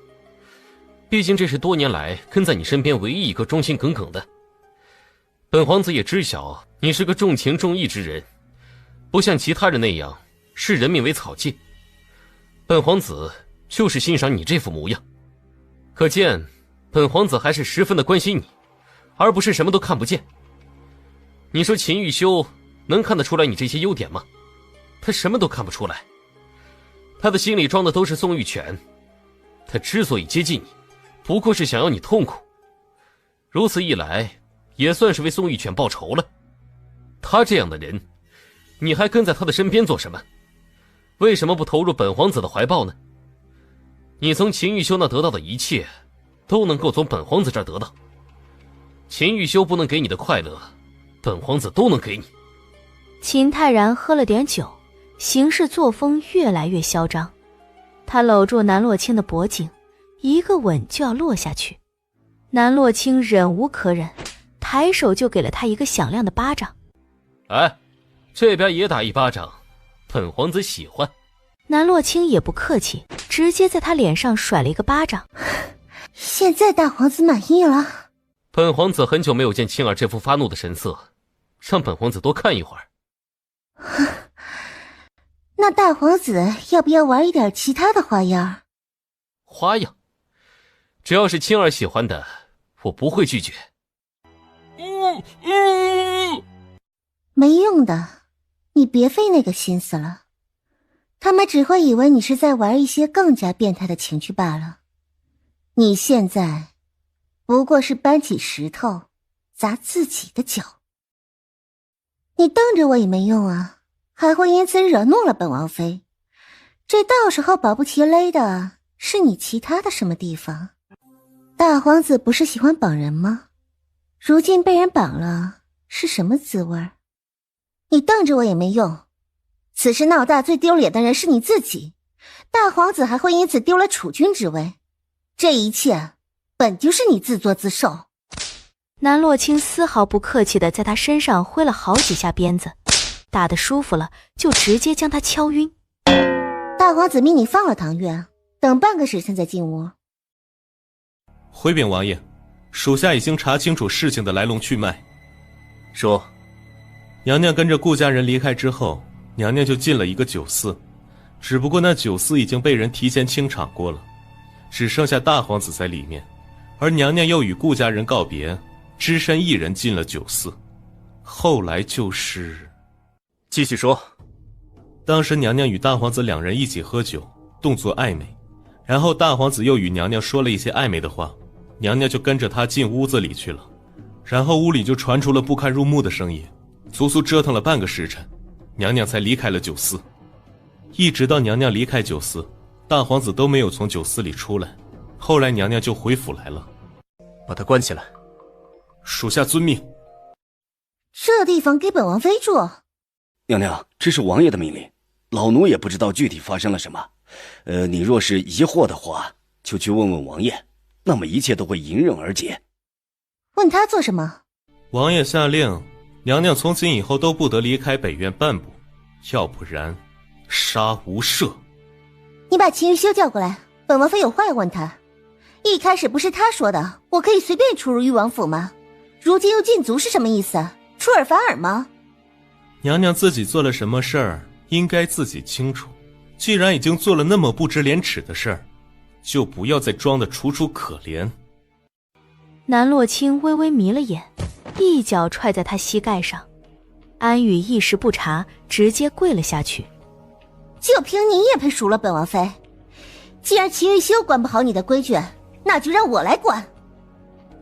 毕竟这是多年来跟在你身边唯一一个忠心耿耿的。本皇子也知晓你是个重情重义之人，不像其他人那样视人命为草芥。本皇子就是欣赏你这副模样，可见本皇子还是十分的关心你，而不是什么都看不见。你说秦玉修能看得出来你这些优点吗？他什么都看不出来，他的心里装的都是宋玉犬。他之所以接近你，不过是想要你痛苦，如此一来也算是为宋玉犬报仇了。他这样的人，你还跟在他的身边做什么？为什么不投入本皇子的怀抱呢？你从秦玉修那得到的一切，都能够从本皇子这儿得到。秦玉修不能给你的快乐，本皇子都能给你。秦泰然喝了点酒，行事作风越来越嚣张。他搂住南洛清的脖颈，一个吻就要落下去。南洛清忍无可忍，抬手就给了他一个响亮的巴掌。哎，这边也打一巴掌，本皇子喜欢。南洛清也不客气，直接在他脸上甩了一个巴掌。现在大皇子满意了？本皇子很久没有见青儿这副发怒的神色，让本皇子多看一会儿。那大皇子要不要玩一点其他的花样？花样，只要是青儿喜欢的，我不会拒绝。没用的，你别费那个心思了。他们只会以为你是在玩一些更加变态的情趣罢了。你现在不过是搬起石头砸自己的脚。你瞪着我也没用啊，还会因此惹怒了本王妃。这到时候保不齐勒的是你其他的什么地方。大皇子不是喜欢绑人吗？如今被人绑了，是什么滋味？你瞪着我也没用。此事闹大最丢脸的人是你自己，大皇子还会因此丢了储君之位。这一切本就是你自作自受。南洛清丝毫不客气地在他身上挥了好几下鞭子，打得舒服了就直接将他敲晕。大皇子命你放了唐月，等半个时辰再进屋。回禀王爷，属下已经查清楚事情的来龙去脉。说，娘娘跟着顾家人离开之后，娘娘就进了一个酒肆，只不过那酒肆已经被人提前清场过了，只剩下大皇子在里面，而娘娘又与顾家人告别，只身一人进了酒肆。后来就是继续说。当时娘娘与大皇子两人一起喝酒，动作暧昧，然后大皇子又与娘娘说了一些暧昧的话，娘娘就跟着他进屋子里去了，然后屋里就传出了不堪入目的声音，足足折腾了半个时辰，娘娘才离开了酒肆。一直到娘娘离开酒肆，大皇子都没有从酒肆里出来，后来娘娘就回府来了。把他关起来。属下遵命。这地方给本王妃住？娘娘，这是王爷的命令，老奴也不知道具体发生了什么。你若是疑惑的话，就去问问王爷，那么一切都会迎刃而解。问他做什么？王爷下令，娘娘从今以后都不得离开北院半步，要不然杀无赦。你把秦玉修叫过来，本王妃有话要问他。一开始不是他说的我可以随便出入誉王府吗？如今又禁足是什么意思？出尔反尔吗？娘娘自己做了什么事儿，应该自己清楚。既然已经做了那么不知廉耻的事儿，就不要再装得楚楚可怜。南洛清微微迷了眼，一脚踹在他膝盖上。安宇一时不察，直接跪了下去。就凭你也配数落本王妃？既然秦玉修管不好你的规矩，那就让我来管。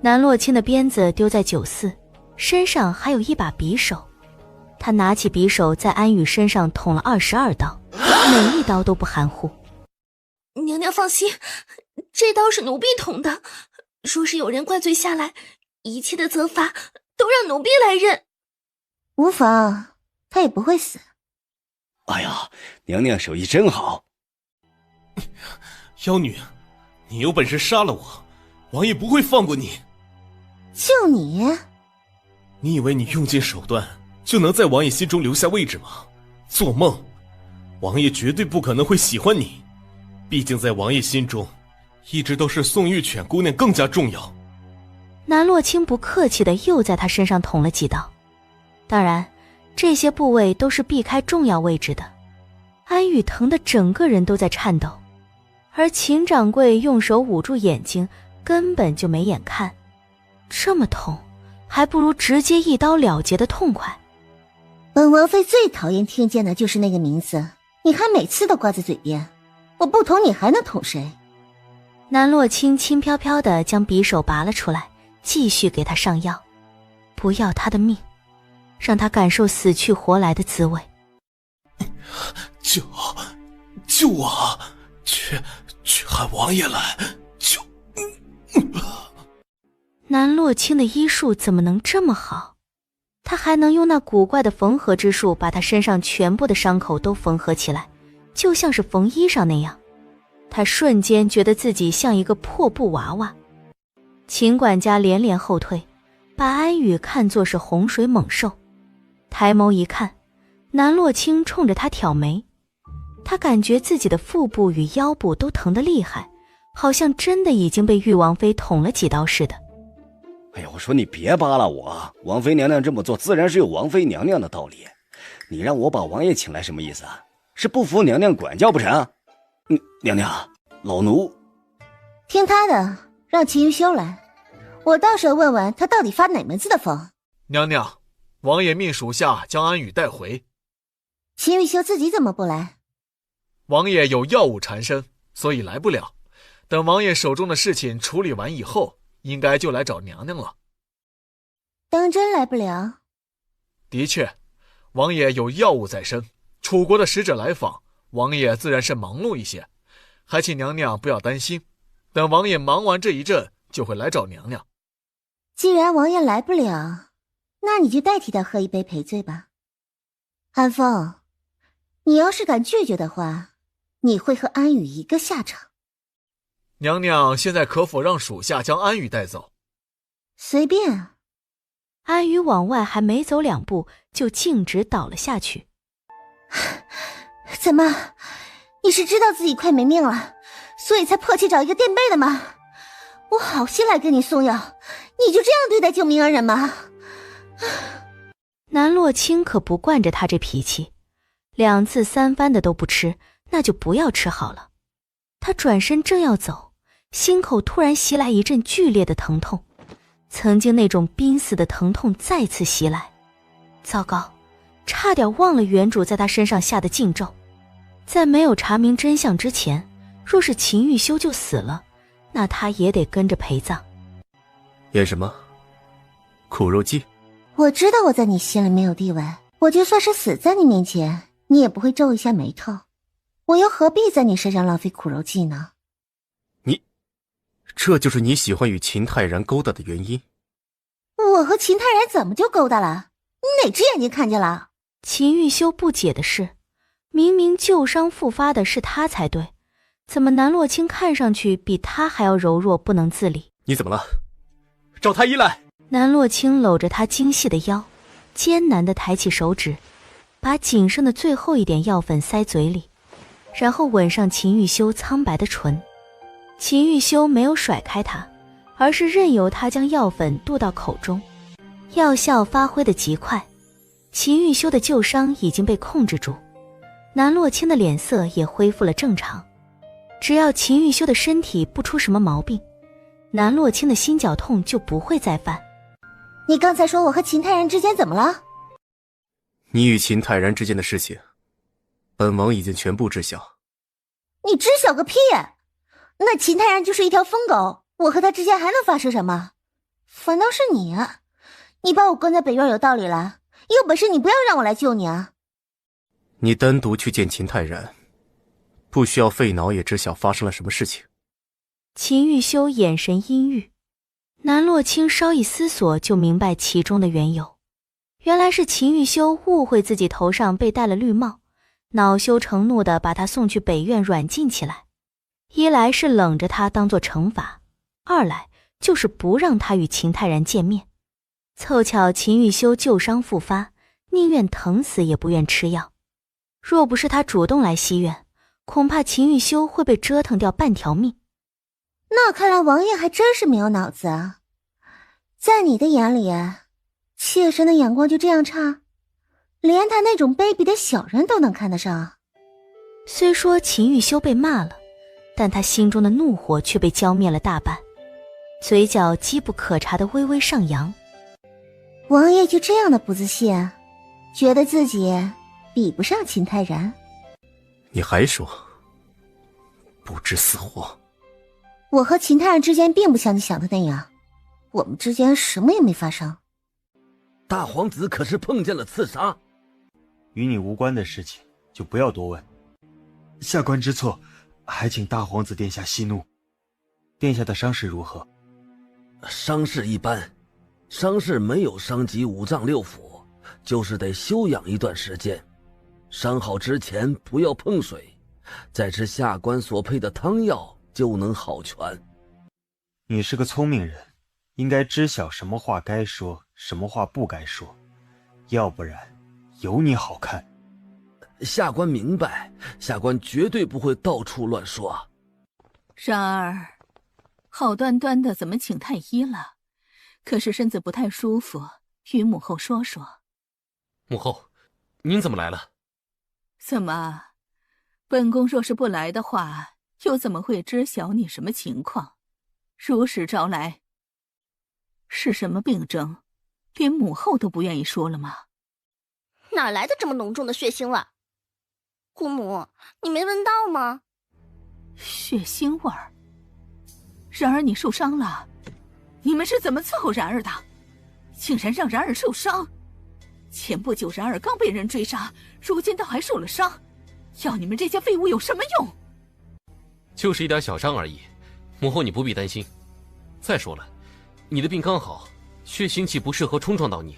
南洛清的鞭子丢在酒肆，身上还有一把匕首。他拿起匕首在安宇身上捅了22刀，每一刀都不含糊。娘娘放心，这刀是奴婢捅的，若是有人怪罪下来，一切的责罚都让奴婢来认。无妨，他也不会死。哎呀，娘娘手艺真好。妖女，你有本事杀了我，王爷不会放过你。就你？你以为你用尽手段就能在王爷心中留下位置吗？做梦！王爷绝对不可能会喜欢你，毕竟在王爷心中，一直都是宋玉犬姑娘更加重要。南洛清不客气地又在他身上捅了几刀，当然，这些部位都是避开重要位置的。安宇疼得整个人都在颤抖，而秦掌柜用手捂住眼睛，根本就没眼看。这么痛，还不如直接一刀了结的痛快。本王妃最讨厌听见的就是那个名字，你还每次都挂在嘴边。我不捅你还能捅谁？南洛清轻飘飘地将匕首拔了出来，继续给他上药，不要他的命，让他感受死去活来的滋味。救我！去喊王爷来！南洛清的医术怎么能这么好？他还能用那古怪的缝合之术把他身上全部的伤口都缝合起来，就像是缝衣裳那样。他瞬间觉得自己像一个破布娃娃。秦管家连连后退，把安宇看作是洪水猛兽。抬眸一看，南洛清冲着他挑眉。他感觉自己的腹部与腰部都疼得厉害，好像真的已经被誉王妃捅了几刀似的。哎呀，我说你别扒拉我，王妃娘娘这么做自然是有王妃娘娘的道理。你让我把王爷请来什么意思啊？是不服娘娘管教不成？娘娘，老奴听他的，让秦玉修来，我到时候问问他到底发哪门子的疯。娘娘，王爷命属下将安宇带回。秦玉修自己怎么不来？王爷有药物缠身，所以来不了。等王爷手中的事情处理完以后，应该就来找娘娘了。当真来不了？的确，王爷有药物在身，楚国的使者来访，王爷自然是忙碌一些，还请娘娘不要担心，等王爷忙完这一阵，就会来找娘娘。既然王爷来不了，那你就代替他喝一杯赔罪吧。安风，你要是敢拒绝的话，你会和安宇一个下场。娘娘现在可否让属下将安宇带走？随便。安宇往外还没走2步，就径直倒了下去。怎么，你是知道自己快没命了，所以才迫切找一个垫背的吗？我好心来给你送药，你就这样对待救命恩人吗？南洛清可不惯着他这脾气，2次3番的都不吃，那就不要吃好了。他转身正要走，心口突然袭来一阵剧烈的疼痛，曾经那种濒死的疼痛再次袭来。糟糕，差点忘了原主在他身上下的禁咒。在没有查明真相之前，若是秦玉修就死了，那他也得跟着陪葬。演什么？苦肉计？我知道我在你心里没有地位，我就算是死在你面前，你也不会皱一下眉头，我又何必在你身上浪费苦肉计呢？这就是你喜欢与秦泰然勾搭的原因？我和秦泰然怎么就勾搭了？你哪只眼睛看见了？秦玉修不解的是，明明旧伤复发的是他才对，怎么南洛清看上去比他还要柔弱不能自理？你怎么了？找太医来！南洛清搂着他精细的腰，艰难地抬起手指，把仅剩的最后一点药粉塞嘴里，然后吻上秦玉修苍白的唇。秦玉修没有甩开他，而是任由他将药粉渡到口中，药效发挥得极快。秦玉修的旧伤已经被控制住，南洛清的脸色也恢复了正常。只要秦玉修的身体不出什么毛病，南洛清的心绞痛就不会再犯。你刚才说我和秦泰然之间怎么了？你与秦泰然之间的事情，本王已经全部知晓。你知晓个屁！那秦泰然就是一条疯狗，我和他之间还能发生什么？反倒是你啊，你把我关在北院有道理了，有本事你不要让我来救你啊！你单独去见秦泰然，不需要费脑也知晓发生了什么事情。秦玉修眼神阴郁，南洛清稍一思索就明白其中的缘由。原来是秦玉修误会自己头上被戴了绿帽，恼羞成怒地把他送去北院软禁起来。一来是冷着他当作惩罚，二来就是不让他与秦泰然见面。凑巧秦玉修旧伤复发，宁愿疼死也不愿吃药。若不是他主动来西院，恐怕秦玉修会被折腾掉半条命。那看来王爷还真是没有脑子啊！在你的眼里，妾身的眼光就这样差，连他那种卑鄙的小人都能看得上。虽说秦玉修被骂了，但他心中的怒火却被浇灭了大半，嘴角机不可察的微微上扬。王爷就这样的不自信，觉得自己比不上秦泰然？你还说，不知死活！我和秦泰然之间并不像你想的那样，我们之间什么也没发生。大皇子可是碰见了刺杀，与你无关的事情就不要多问。下官知错，还请大皇子殿下息怒。殿下的伤势如何？伤势一般，伤势没有伤及五脏六腑，就是得休养一段时间。伤好之前不要碰水，再吃下官所配的汤药就能好全。你是个聪明人，应该知晓什么话该说，什么话不该说，要不然有你好看。下官明白，下官绝对不会到处乱说。然而，好端端的怎么请太医了？可是身子不太舒服，与母后说说。母后，您怎么来了？怎么，本宫若是不来的话，又怎么会知晓你什么情况？如实招来。是什么病症？连母后都不愿意说了吗？哪来的这么浓重的血腥味？姑母，你没闻到吗？血腥味儿。然儿你受伤了，你们是怎么伺候然儿的？竟然让然儿受伤！前不久然儿刚被人追杀，如今倒还受了伤，要你们这些废物有什么用？就是一点小伤而已，母后你不必担心。再说了，你的病刚好，血腥气不适合冲撞到你。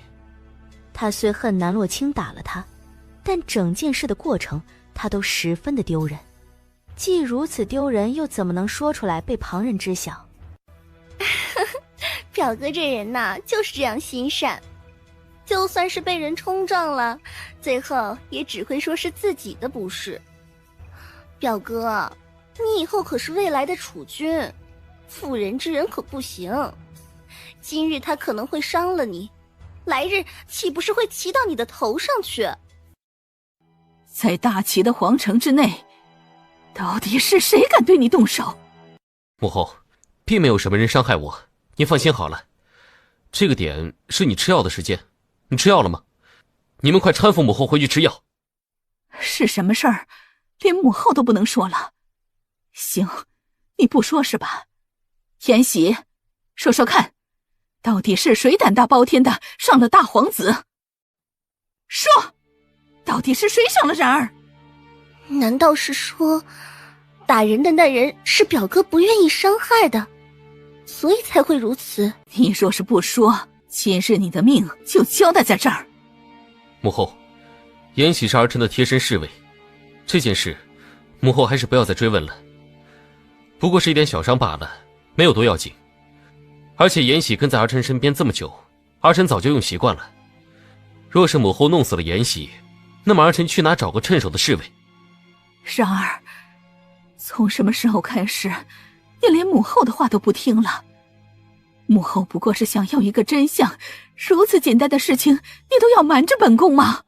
他虽恨南洛清打了他，但整件事的过程他都十分的丢人。既如此丢人，又怎么能说出来被旁人知晓？表哥这人呐，就是这样心善，就算是被人冲撞了，最后也只会说是自己的不是。表哥，你以后可是未来的储君，妇人之仁可不行。今日他可能会伤了你，来日岂不是会骑到你的头上去？在大齐的皇城之内，到底是谁敢对你动手？母后，并没有什么人伤害我，您放心好了。这个点是你吃药的时间，你吃药了吗？你们快搀扶母后回去吃药。是什么事儿，连母后都不能说了。行，你不说是吧？延禧，说说看，到底是谁胆大包天的上了大皇子？说，到底是谁伤了然儿？难道是说打人的那人是表哥不愿意伤害的，所以才会如此？你若是不说，今日你的命就交代在这儿。母后，延禧是儿臣的贴身侍卫，这件事母后还是不要再追问了。不过是一点小伤罢了，没有多要紧。而且延禧跟在儿臣身边这么久，儿臣早就用习惯了。若是母后弄死了延禧，那么儿臣去哪找个趁手的侍卫？然而，从什么时候开始，你连母后的话都不听了？母后不过是想要一个真相，如此简单的事情，你都要瞒着本宫吗？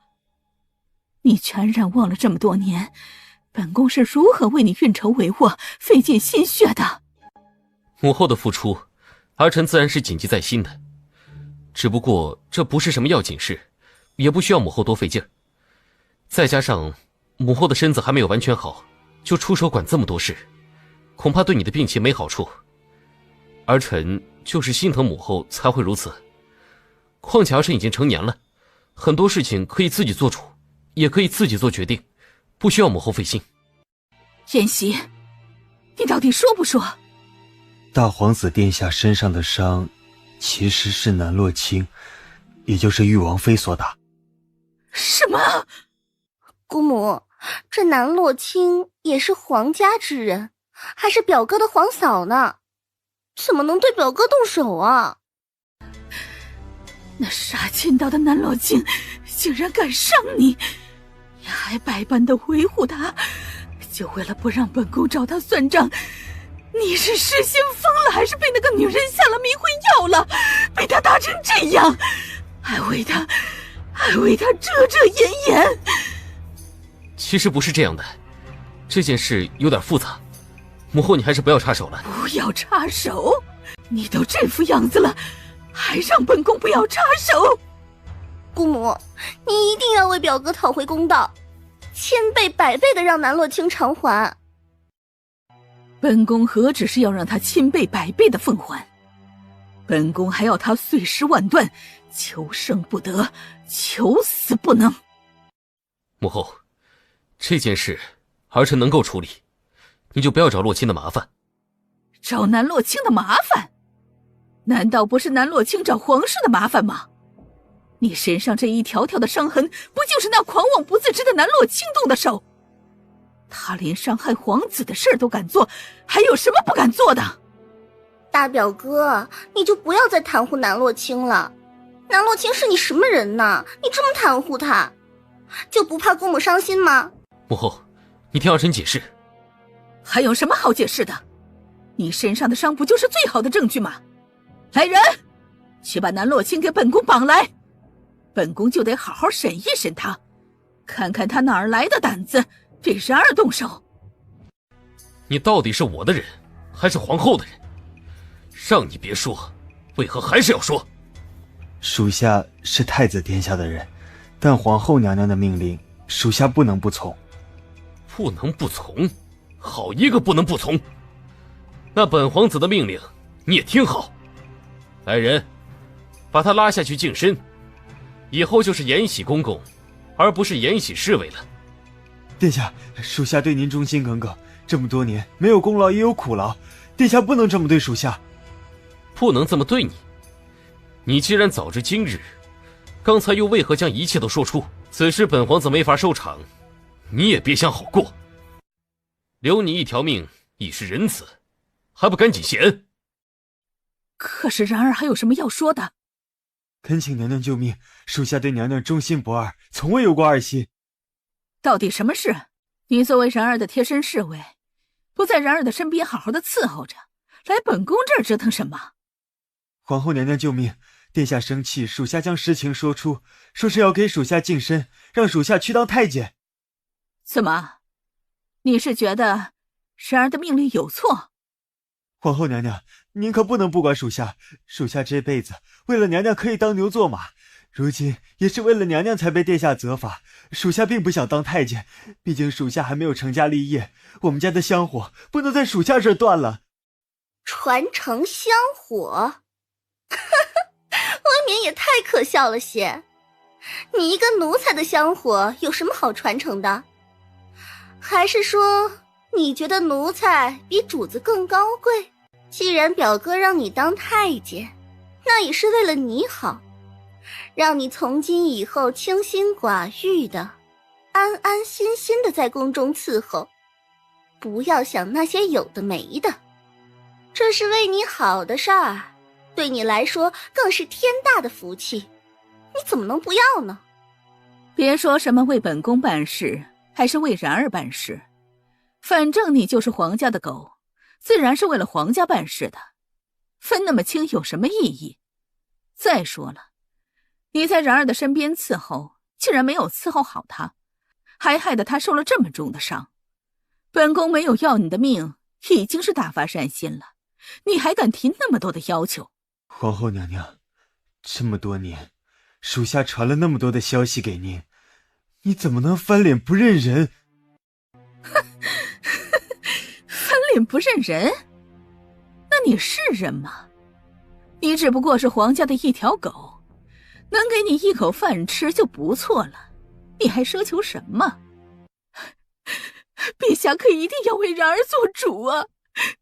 你全然忘了这么多年，本宫是如何为你运筹帷幄、费尽心血的。母后的付出，儿臣自然是谨记在心的。只不过这不是什么要紧事，也不需要母后多费劲儿。再加上母后的身子还没有完全好，就出手管这么多事，恐怕对你的病情没好处。儿臣就是心疼母后才会如此。况且儿臣已经成年了，很多事情可以自己做主，也可以自己做决定，不需要母后费心。延禧，你到底说不说？大皇子殿下身上的伤，其实是南洛清，也就是玉王妃所打。什么？姑母，这南洛清也是皇家之人，还是表哥的皇嫂呢，怎么能对表哥动手啊？那杀千刀的南洛清竟然敢伤你，你还百般的维护他，就为了不让本宫找他算账。你是失心疯了，还是被那个女人下了迷魂药了？被他打成这样，还为他遮遮掩掩。其实不是这样的，这件事有点复杂，母后你还是不要插手了。不要插手？你都这副样子了，还让本宫不要插手？姑母，你一定要为表哥讨回公道，千倍百倍的让南洛清偿还。本宫何止是要让他千倍百倍的奉还，本宫还要他碎尸万段，求生不得，求死不能。母后，这件事儿臣能够处理，你就不要找洛清的麻烦。找南洛清的麻烦？难道不是南洛清找皇室的麻烦吗？你身上这一条条的伤痕，不就是那狂妄不自知的南洛清动的手？他连伤害皇子的事儿都敢做，还有什么不敢做的？大表哥，你就不要再袒护南洛清了。南洛清是你什么人呢？你这么袒护他，就不怕姑母伤心吗？母后，你听儿臣解释。还有什么好解释的？你身上的伤不就是最好的证据吗？来人，去把南洛清给本宫绑来，本宫就得好好审一审他，看看他哪儿来的胆子对然儿动手。你到底是我的人还是皇后的人？让你别说，为何还是要说？属下是太子殿下的人，但皇后娘娘的命令属下不能不从。不能不从？好一个不能不从！那本皇子的命令你也听好，来人，把他拉下去净身，以后就是延禧公公，而不是延禧侍卫了。殿下，属下对您忠心耿耿，这么多年没有功劳也有苦劳，殿下不能这么对属下。不能这么对你？你既然早知今日，刚才又为何将一切都说出？此事本皇子没法收场，你也别想好过。留你一条命已是仁慈，还不赶紧谢恩？可是然儿还有什么要说的？恳请娘娘救命，属下对娘娘忠心不二，从未有过二心。到底什么事？你作为然儿的贴身侍卫，不在然儿的身边好好的伺候着，来本宫这儿折腾什么？皇后娘娘救命！殿下生气，属下将实情说出，说是要给属下净身，让属下去当太监。怎么？你是觉得然儿的命令有错？皇后娘娘，您可不能不管属下，属下这辈子为了娘娘可以当牛做马，如今也是为了娘娘才被殿下责罚。属下并不想当太监，毕竟属下还没有成家立业，我们家的香火不能在属下这儿断了。传承香火，未免也太可笑了些。你一个奴才的香火有什么好传承的？还是说你觉得奴才比主子更高贵？既然表哥让你当太监，那也是为了你好，让你从今以后清心寡欲的，安安心心的在宫中伺候，不要想那些有的没的。这是为你好的事儿，对你来说更是天大的福气，你怎么能不要呢？别说什么为本宫办事，还是为然儿办事，反正你就是皇家的狗，自然是为了皇家办事的，分那么清有什么意义？再说了，你在然儿的身边伺候，竟然没有伺候好他，还害得他受了这么重的伤。本宫没有要你的命，已经是大发善心了，你还敢提那么多的要求？皇后娘娘，这么多年，属下传了那么多的消息给您，你怎么能翻脸不认人？翻脸不认人？那你是人吗？你只不过是皇家的一条狗，能给你一口饭吃就不错了，你还奢求什么？陛下可一定要为然儿做主啊！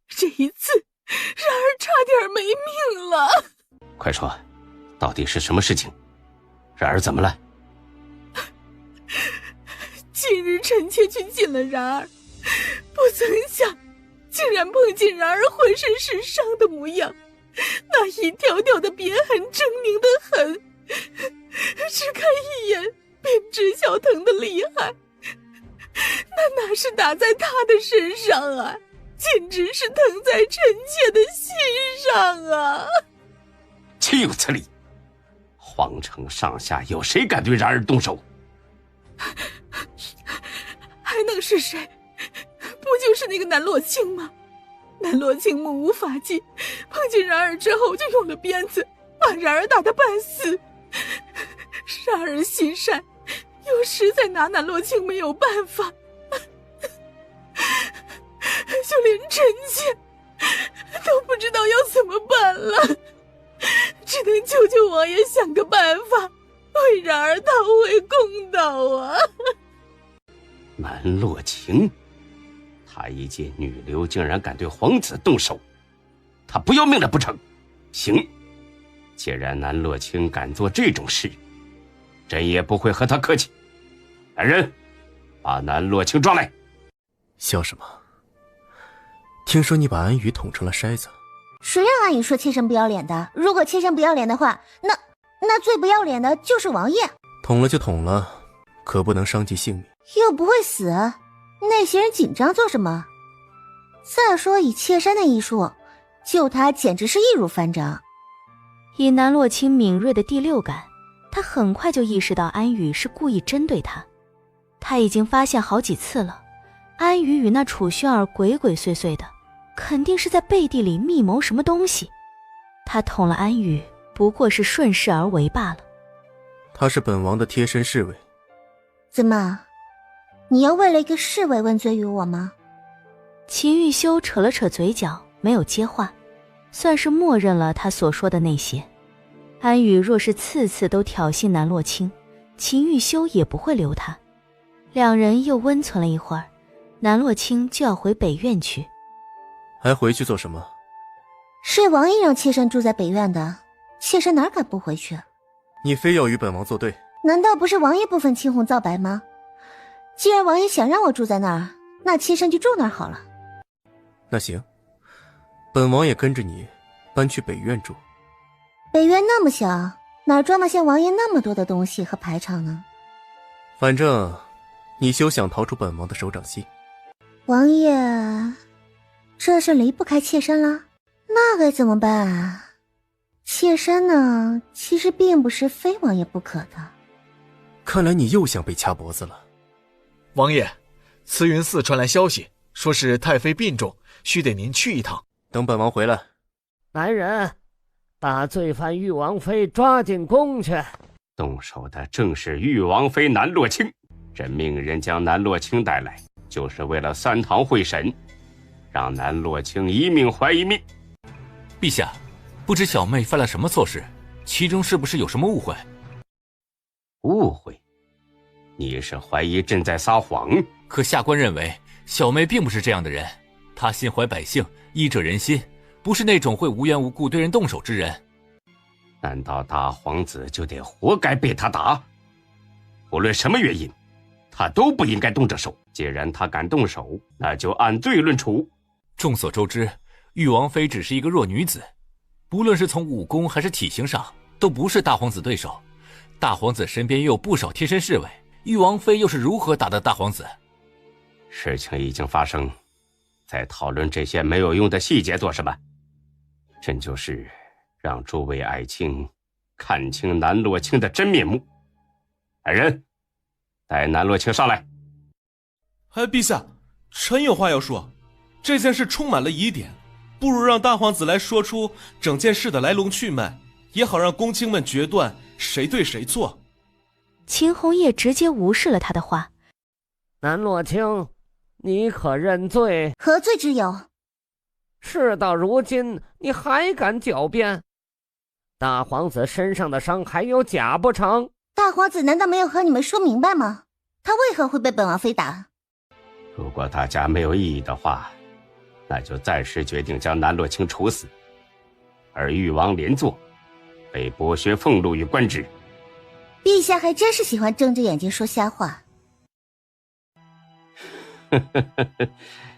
这一次，然儿差点没命了。快说，到底是什么事情？然儿怎么了？近日臣妾去见了然儿，不曾想竟然碰见然儿浑身是伤的模样，那一条条的别痕狰狞的很，只看一眼便知晓疼的厉害。那哪是打在他的身上啊，简直是疼在臣妾的心上啊！岂有此理！皇城上下有谁敢对然儿动手？还能是谁？不就是那个南洛卿吗？南洛卿目无法纪，碰见然儿之后就用了鞭子把然儿打得半死。然儿心善，又实在拿南洛卿没有办法，就连臣妾都不知道要怎么办了，只能求求王爷想个办法，为然儿讨回公道啊！南洛卿，她一介女流，竟然敢对皇子动手，她不要命了不成？行，既然南洛卿敢做这种事，朕也不会和她客气。来人，把南洛卿抓来！笑什么？听说你把安宇捅成了筛子。谁让安宇说妾身不要脸的？如果妾身不要脸的话，那最不要脸的就是王爷。捅了就捅了，可不能伤及性命。又不会死，那些人紧张做什么？再说以妾身的医术，救他简直是易如反掌。以南洛卿敏锐的第六感，他很快就意识到安宇是故意针对他。他已经发现好几次了，安宇与那楚薰儿鬼鬼祟祟的，肯定是在背地里密谋什么东西。他捅了安宇，不过是顺势而为罢了。他是本王的贴身侍卫。怎么，你要为了一个侍卫问罪于我吗？秦玉修扯了扯嘴角，没有接话，算是默认了他所说的那些。安宇若是次次都挑衅南洛清，秦玉修也不会留他。两人又温存了一会儿，南洛清就要回北院去。还回去做什么？是王爷让妾身住在北院的，妾身哪敢不回去？你非要与本王作对？难道不是王爷不分青红皂白吗？既然王爷想让我住在那儿，那妾身就住那儿好了。那行，本王也跟着你搬去北院住。北院那么小，哪装得下王爷那么多的东西和排场呢？反正你休想逃出本王的手掌心。王爷，这是离不开妾身了，那该怎么办啊？妾身呢，其实并不是非王爷不可的。看来你又想被掐脖子了。王爷，慈云寺传来消息，说是太妃病重，须得您去一趟。等本王回来。来人，把罪犯玉王妃抓进宫去。动手的正是玉王妃南洛清，朕命人将南洛清带来，就是为了3堂会审，让南洛清一命还一命。陛下，不知小妹犯了什么错事，其中是不是有什么误会？误会？你是怀疑朕在撒谎？可下官认为小妹并不是这样的人，她心怀百姓，医者仁心，不是那种会无缘无故对人动手之人。难道大皇子就得活该被他打？无论什么原因，他都不应该动这手。既然他敢动手，那就按罪论处。众所周知，玉王妃只是一个弱女子，不论是从武功还是体型上，都不是大皇子对手。大皇子身边又有不少贴身侍卫，玉王妃又是如何打得大皇子？事情已经发生，再讨论这些没有用的细节做什么？朕就是让诸位爱卿看清南洛清的真面目。来人，带南洛清上来。陛下，臣有话要说。这件事充满了疑点，不如让大皇子来说出整件事的来龙去脉，也好让公卿们决断谁对谁错。秦红叶直接无视了他的话。南洛清，你可认罪？何罪之有？事到如今，你还敢狡辩？大皇子身上的伤还有假不成？大皇子难道没有和你们说明白吗？他为何会被本王妃打？如果大家没有异议的话，那就暂时决定将南洛清处死，而誉王连坐被剥削俸禄与官职。陛下还真是喜欢睁着眼睛说瞎话。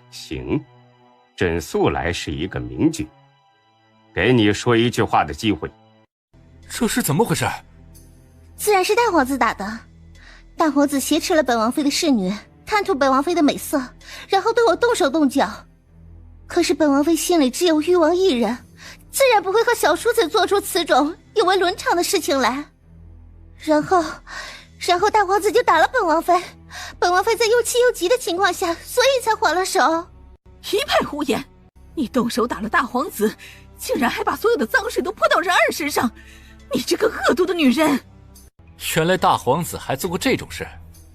行，朕素来是一个明君，给你说一句话的机会。这是怎么回事？自然是大皇子打的。大皇子挟持了本王妃的侍女，贪图本王妃的美色，然后对我动手动脚。可是本王妃心里只有誉王一人，自然不会和小叔子做出此种有违伦常的事情来。然后大皇子就打了本王妃，本王妃在又气又急的情况下，所以才还了手。一派胡言！你动手打了大皇子，竟然还把所有的脏水都泼到人儿身上，你这个恶毒的女人！原来大皇子还做过这种事，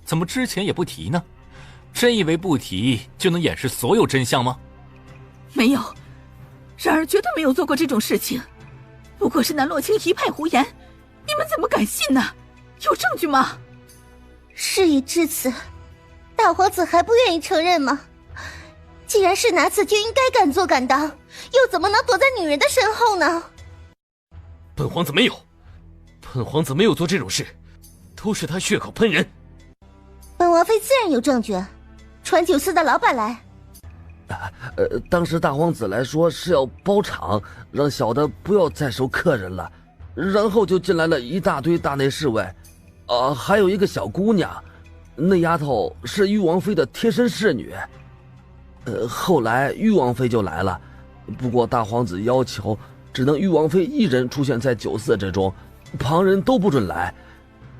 怎么之前也不提呢？真以为不提就能掩饰所有真相吗？没有，然而绝对没有做过这种事情。不过是南洛清一派胡言，你们怎么敢信呢？有证据吗？事已至此，大皇子还不愿意承认吗？既然是拿此，就应该敢做敢当，又怎么能躲在女人的身后呢？本皇子没有，本皇子没有做这种事，都是他血口喷人。本王妃自然有证据，传酒肆的老板来。当时大皇子来说是要包场，让小的不要再收客人了，然后就进来了一大堆大内侍卫，还有一个小姑娘，那丫头是誉王妃的贴身侍女。后来誉王妃就来了，不过大皇子要求只能誉王妃一人出现在酒肆之中，旁人都不准来。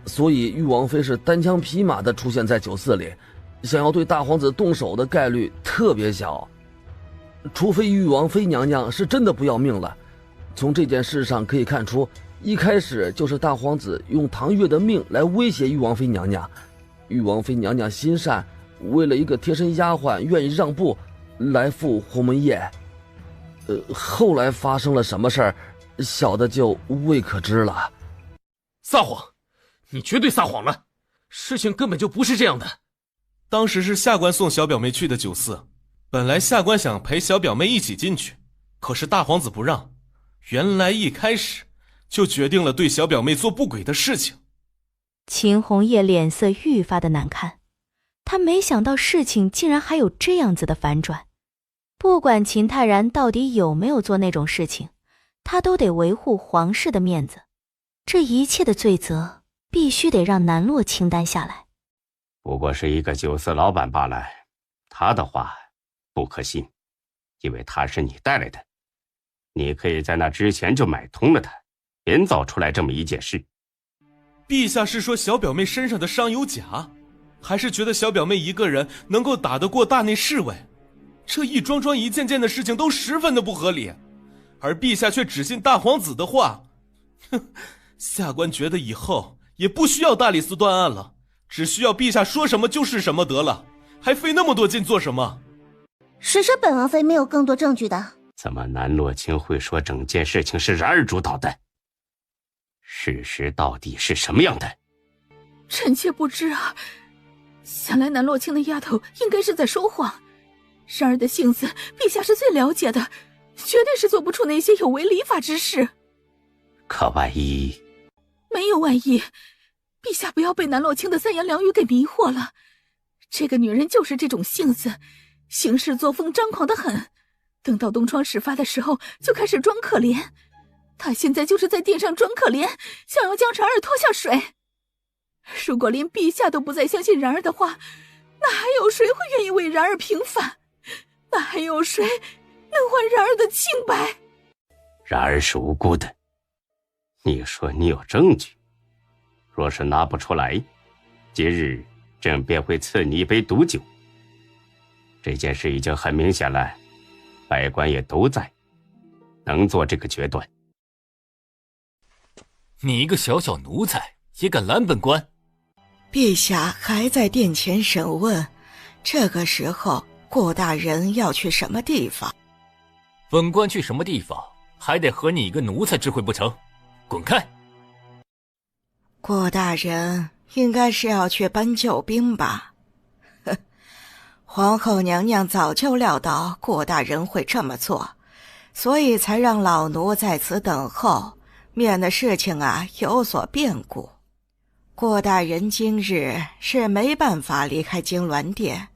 所以玉王妃是单枪匹马的出现在酒肆里，想要对大皇子动手的概率特别小。除非玉王妃娘娘是真的不要命了。从这件事上可以看出，一开始就是大皇子用唐月的命来威胁玉王妃娘娘。玉王妃娘娘心善，为了一个贴身丫鬟愿意让步来赴鸿门宴。后来发生了什么事儿，小的就未可知了。撒谎！你绝对撒谎了，事情根本就不是这样的。当时是下官送小表妹去的酒肆，本来下官想陪小表妹一起进去，可是大皇子不让。原来一开始就决定了对小表妹做不轨的事情。秦红叶脸色愈发的难看，他没想到事情竟然还有这样子的反转。不管秦泰然到底有没有做那种事情，他都得维护皇室的面子，这一切的罪责必须得让南洛清担下来。不过是一个酒肆老板罢了，他的话不可信，因为他是你带来的，你可以在那之前就买通了他，编造出来这么一件事。陛下是说小表妹身上的伤有假，还是觉得小表妹一个人能够打得过大内侍卫？这一桩桩一件件的事情都十分的不合理，而陛下却只信大皇子的话。哼，下官觉得以后也不需要大理寺断案了，只需要陛下说什么就是什么得了，还费那么多劲做什么？谁说本王妃没有更多证据的？怎么南洛清会说整件事情是然儿主导的？事实到底是什么样的？臣妾不知啊，想来南洛清的丫头应该是在说谎。然儿的性子，陛下是最了解的，绝对是做不出那些有违礼法之事。可万一……没有万一，陛下不要被南洛清的三言两语给迷惑了。这个女人就是这种性子，行事作风张狂得很，等到东窗事发的时候就开始装可怜。她现在就是在殿上装可怜，想要将然儿拖下水。如果连陛下都不再相信然儿的话，那还有谁会愿意为然儿平反？那还有谁能还然儿的清白？然儿是无辜的，你说你有证据，若是拿不出来，今日朕便会赐你一杯毒酒。这件事已经很明显了，百官也都在，能做这个决断。你一个小小奴才也敢拦本官？陛下还在殿前审问，这个时候顾大人要去什么地方？本官去什么地方还得和你一个奴才知会不成？滚开！顾大人应该是要去搬救兵吧？呵，皇后娘娘早就料到顾大人会这么做，所以才让老奴在此等候，免得事情有所变故。顾大人今日是没办法离开金銮殿，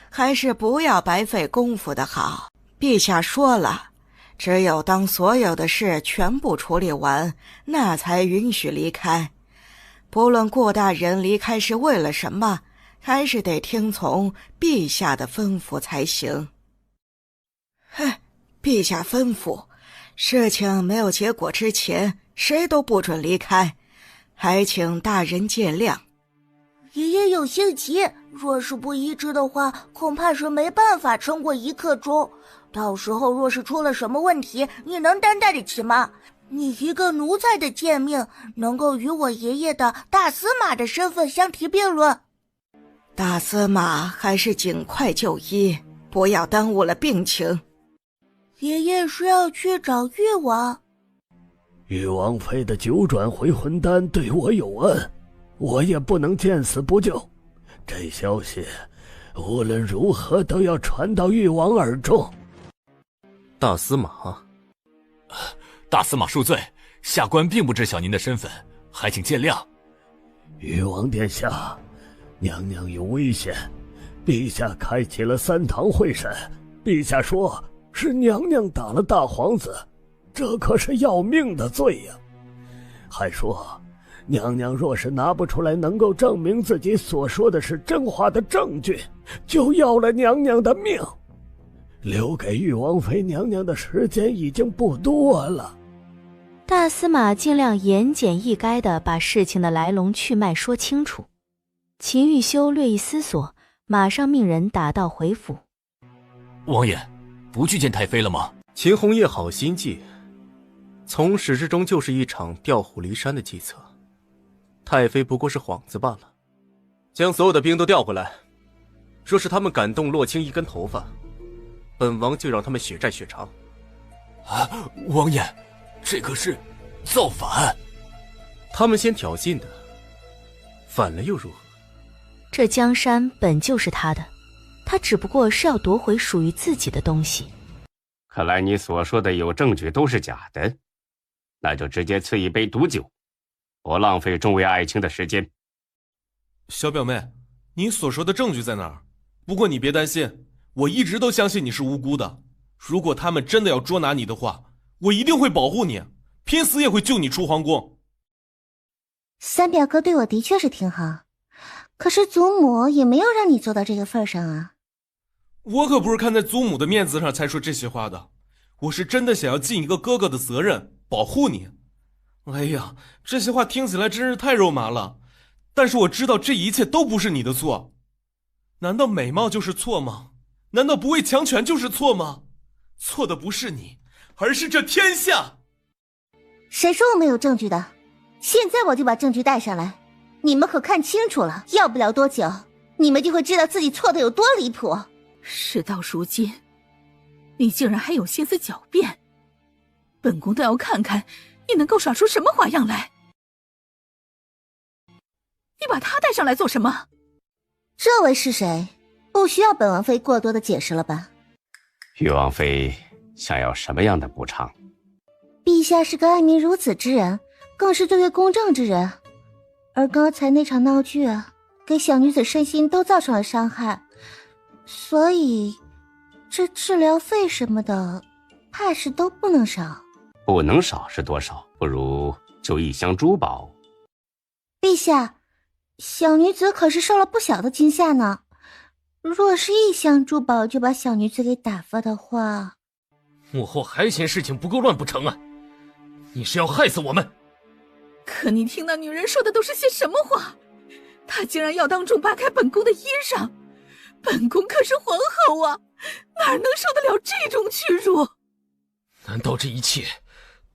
还是不要白费功夫的好。陛下说了，只有当所有的事全部处理完，那才允许离开。不论顾大人离开是为了什么，还是得听从陛下的吩咐才行。陛下吩咐，事情没有结果之前，谁都不准离开，还请大人见谅。爷爷有些急，若是不医治的话，恐怕是没办法撑过1刻钟。到时候若是出了什么问题，你能担待得起吗？你一个奴才的贱命，能够与我爷爷的大司马的身份相提并论？大司马还是尽快就医，不要耽误了病情。爷爷是要去找誉王。誉王妃的9转回魂丹对我有恩，我也不能见死不救。这消息无论如何都要传到誉王耳中。大司马，大司马恕罪，下官并不知晓您的身份，还请见谅。誉王殿下，娘娘有危险，陛下开启了3堂会审，陛下说是娘娘打了大皇子，这可是要命的罪呀！还说娘娘若是拿不出来能够证明自己所说的是真话的证据，就要了娘娘的命。留给誉王妃娘娘的时间已经不多了。大司马尽量言简意赅地把事情的来龙去脉说清楚。秦玉修略一思索，马上命人打道回府。王爷，不去见太妃了吗？秦红叶好心计，从始至终就是一场调虎离山的计策。太妃不过是幌子罢了，将所有的兵都调回来，若是他们敢动洛清一根头发，本王就让他们血债血偿。啊，王爷，这可是造反！他们先挑衅的，反了又如何？这江山本就是他的，他只不过是要夺回属于自己的东西。看来你所说的有证据都是假的，那就直接赐一杯毒酒，不浪费众位爱卿的时间。小表妹，你所说的证据在哪儿？不过你别担心，我一直都相信你是无辜的。如果他们真的要捉拿你的话，我一定会保护你，拼死也会救你出皇宫。三表哥对我的确是挺好，可是祖母也没有让你做到这个份上啊。我可不是看在祖母的面子上才说这些话的，我是真的想要尽一个哥哥的责任，保护你。哎呀，这些话听起来真是太肉麻了，但是我知道这一切都不是你的错。难道美貌就是错吗？难道不畏强权就是错吗？错的不是你，而是这天下。谁说我没有证据的？现在我就把证据带上来，你们可看清楚了，要不了多久，你们就会知道自己错的有多离谱。事到如今，你竟然还有心思狡辩，本宫倒要看看你能够耍出什么花样来。你把他带上来做什么？这位是谁？不需要本王妃过多的解释了吧？玉王妃想要什么样的补偿？陛下是个爱民如子之人，更是对位公正之人，而刚才那场闹剧给小女子身心都造成了伤害，所以这治疗费什么的怕是都不能少。不能少是多少？不如就1箱珠宝。陛下，小女子可是受了不小的惊吓呢，若是1箱珠宝就把小女子给打发的话，母后还嫌事情不够乱不成啊？你是要害死我们？可你听那女人说的都是些什么话？她竟然要当众扒开本宫的衣裳，本宫可是皇后啊，哪能受得了这种屈辱？难道这一切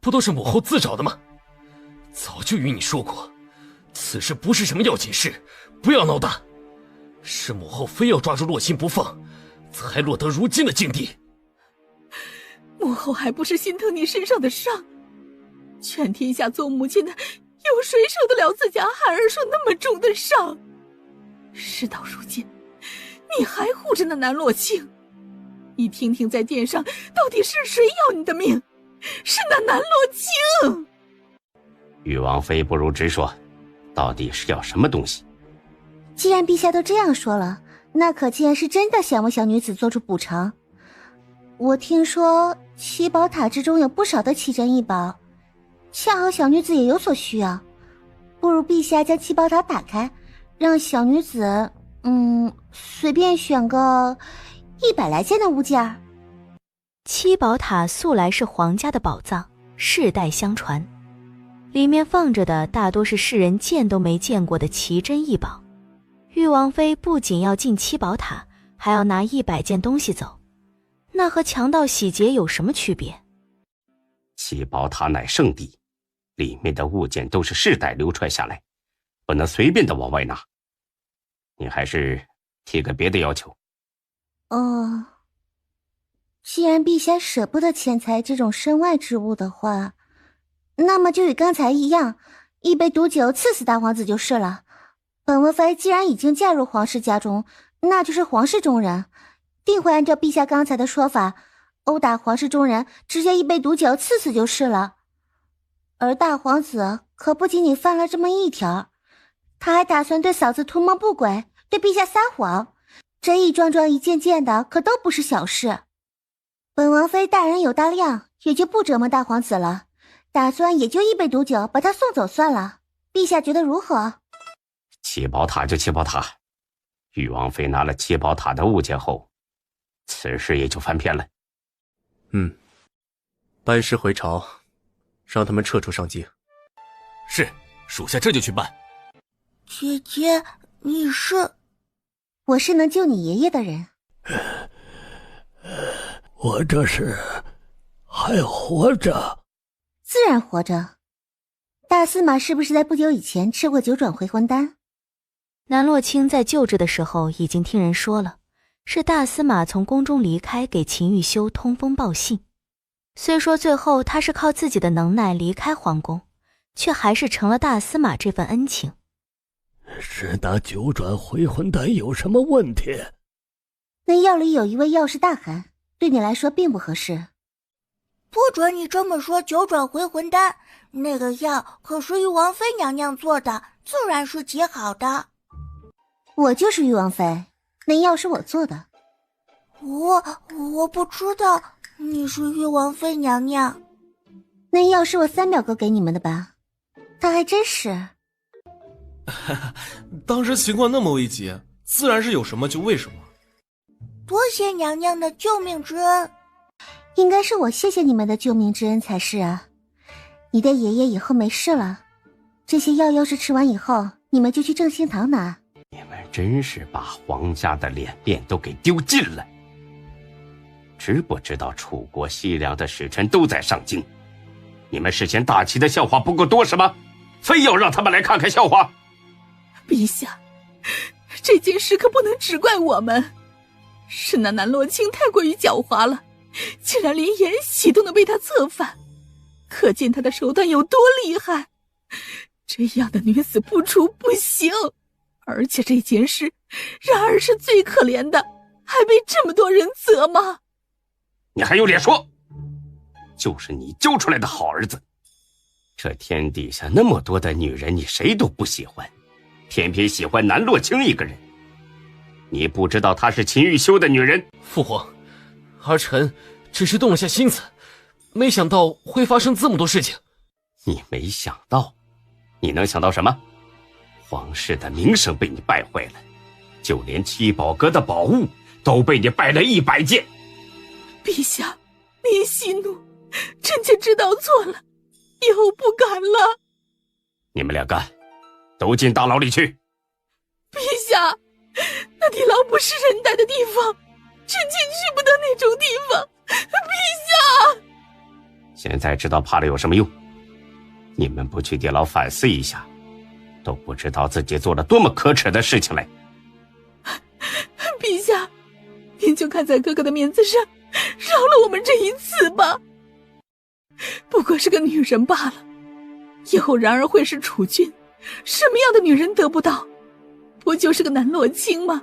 不都是母后自找的吗？早就与你说过，此事不是什么要紧事，不要闹大。是母后非要抓住洛心不放，才落得如今的境地。母后还不是心疼你身上的伤，全天下做母亲的，有谁受得了自家孩儿受那么重的伤？事到如今，你还护着那南洛清，你听听在殿上到底是谁要你的命？是那南洛清。玉王妃不如直说，到底是要什么东西？既然陛下都这样说了，那可见是真的想为小女子做出补偿。我听说七宝塔之中有不少的奇珍异宝，恰好小女子也有所需要，不如陛下将七宝塔打开，让小女子随便选个100来件的物件。七宝塔素来是皇家的宝藏，世代相传，里面放着的大多是世人见都没见过的奇珍异宝。玉王妃不仅要进七宝塔，还要拿100件东西走，那和强盗洗劫有什么区别？七宝塔乃圣地，里面的物件都是世代流传下来，不能随便的往外拿。你还是提个别的要求。既然陛下舍不得钱财这种身外之物的话，那么就与刚才一样，1杯毒酒赐死大皇子就是了。本王妃既然已经嫁入皇室家中，那就是皇室中人，定会按照陛下刚才的说法，殴打皇室中人，直接1杯毒酒赐死就是了。而大皇子可不仅仅犯了这么一条，他还打算对嫂子图谋不轨，对陛下撒谎，这一桩桩一件件的可都不是小事。本王妃大人有大量，也就不折磨大皇子了，打算也就1杯毒酒把他送走算了。陛下觉得如何？七宝塔就七宝塔，玉王妃拿了七宝塔的物件后，此事也就翻篇了。班师回朝，让他们撤出上京。是，属下这就去办。姐姐，你是？我是能救你爷爷的人。我这是还活着？自然活着。大司马是不是在不久以前吃过九转回魂丹？南洛清在救治的时候已经听人说了，是大司马从宫中离开，给秦玉修通风报信。虽说最后他是靠自己的能耐离开皇宫，却还是成了大司马这份恩情。是那九转回魂丹有什么问题？那药里有一味药是大寒，对你来说并不合适。不准你这么说，九转回魂丹那个药可是玉王妃娘娘做的，自然是极好的。我就是玉王妃，那药是我做的。我不知道你是玉王妃娘娘。那药是我三表哥给你们的吧？他还真是。当时情况那么危急，自然是有什么就为什么。多谢娘娘的救命之恩。应该是我谢谢你们的救命之恩才是啊。你的爷爷以后没事了，这些药要是吃完以后，你们就去正兴堂拿。你们真是把皇家的脸面都给丢尽了。知不知道楚国西凉的使臣都在上京？你们事先大齐的笑话不够多是吗？非要让他们来看看笑话？陛下，这件事可不能只怪我们，是那南洛清太过于狡猾了，竟然连延禧都能被他策反，可见他的手段有多厉害。这样的女子不除不行，而且这件事然而是最可怜的，还被这么多人责骂。你还有脸说？就是你教出来的好儿子。这天底下那么多的女人，你谁都不喜欢，偏偏喜欢南洛清一个人。你不知道她是秦玉修的女人。父皇，儿臣只是动了下心思，没想到会发生这么多事情。你没想到？你能想到什么？皇室的名声被你败坏了，就连七宝阁的宝物都被你败了100件。陛下，您息怒，臣妾知道错了，以后不敢了。你们两个都进大牢里去。陛下，那地牢不是人待的地方，臣妾去不得那种地方。陛下，现在知道怕了有什么用？你们不去地牢反思一下，都不知道自己做了多么可耻的事情来。陛下，您就看在哥哥的面子上，饶了我们这一次吧。不过是个女人罢了，以后然而会是储君，什么样的女人得不到？不就是个南洛清吗？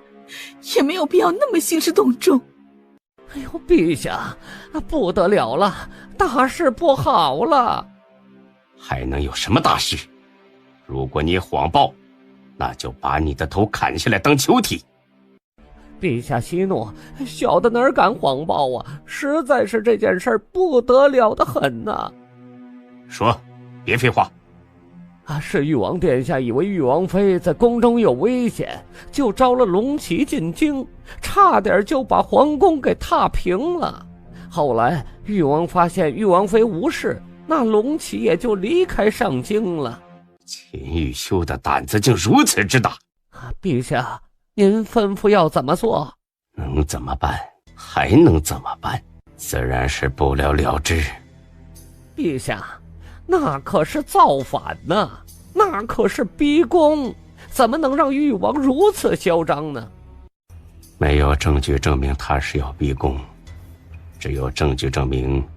也没有必要那么兴师动众。哎呦，陛下，不得了了，大事不好了！还能有什么大事？如果你谎报，那就把你的头砍下来当囚体。陛下息怒，小的哪敢谎报啊！实在是这件事不得了的很呐。说，别废话。是玉王殿下以为玉王妃在宫中有危险，就招了龙骑进京，差点就把皇宫给踏平了。后来玉王发现玉王妃无事，那龙骑也就离开上京了。秦玉修的胆子竟如此之大！陛下，您吩咐要怎么做？能怎么办？还能怎么办？自然是不了了之。陛下，那可是造反呐，那可是逼宫，怎么能让玉王如此嚣张呢？没有证据证明他是要逼宫，只有证据证明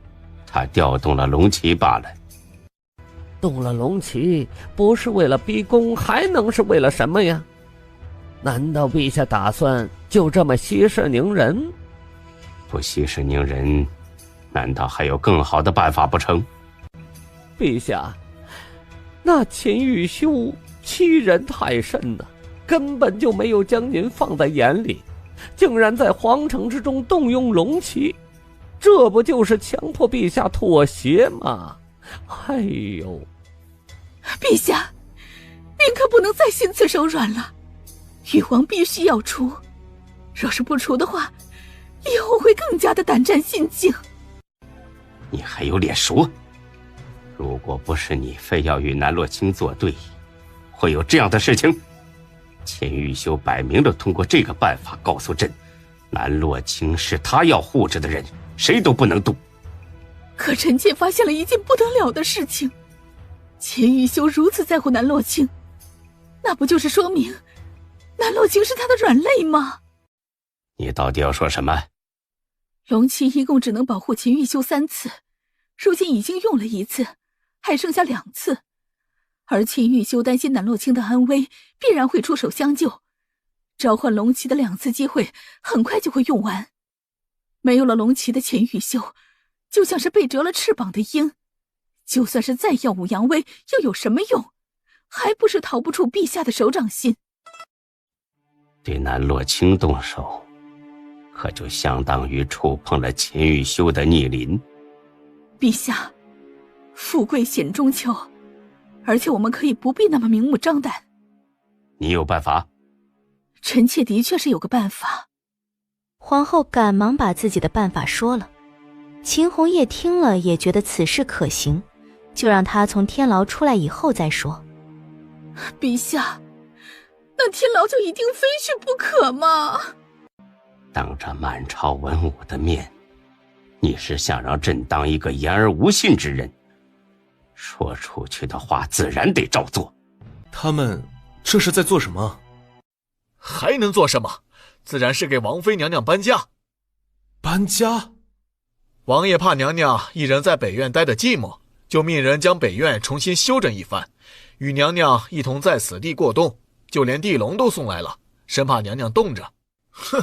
他调动了龙骑罢了。动了龙骑不是为了逼宫，还能是为了什么呀？难道陛下打算就这么息事宁人？不息事宁人，难道还有更好的办法不成？陛下，那秦玉修欺人太甚了，根本就没有将您放在眼里，竟然在皇城之中动用龙骑，这不就是强迫陛下妥协吗？哎呦，陛下，您可不能再心慈手软了，玉王必须要除，若是不除的话，以后会更加的胆战心惊。你还有脸说？如果不是你非要与南洛清作对，会有这样的事情？钱玉修摆明了通过这个办法告诉朕，南洛清是他要护着的人，谁都不能动。可臣妾发现了一件不得了的事情，钱玉修如此在乎南洛清，那不就是说明南洛清是他的软肋吗？你到底要说什么？龙七一共只能保护钱玉修3次，如今已经用了1次，还剩下2次。而钱玉修担心南洛清的安危，必然会出手相救。召唤龙骑的2次机会很快就会用完。没有了龙骑的钱玉修，就像是被折了翅膀的鹰，就算是再耀武扬威，又有什么用？还不是逃不出陛下的手掌心。对南洛清动手，可就相当于触碰了钱玉修的逆鳞。陛下，富贵险中求，而且我们可以不必那么明目张胆。你有办法？臣妾的确是有个办法。皇后赶忙把自己的办法说了。秦红叶听了也觉得此事可行，就让他从天牢出来以后再说。陛下，那天牢就一定非去不可吗？当着满朝文武的面，你是想让朕当一个言而无信之人，说出去的话自然得照做。他们这是在做什么？还能做什么？自然是给王妃娘娘搬家。搬家？王爷怕娘娘一人在北院待得寂寞，就命人将北院重新修整一番，与娘娘一同在此地过冬，就连地笼都送来了，生怕娘娘冻着。哼，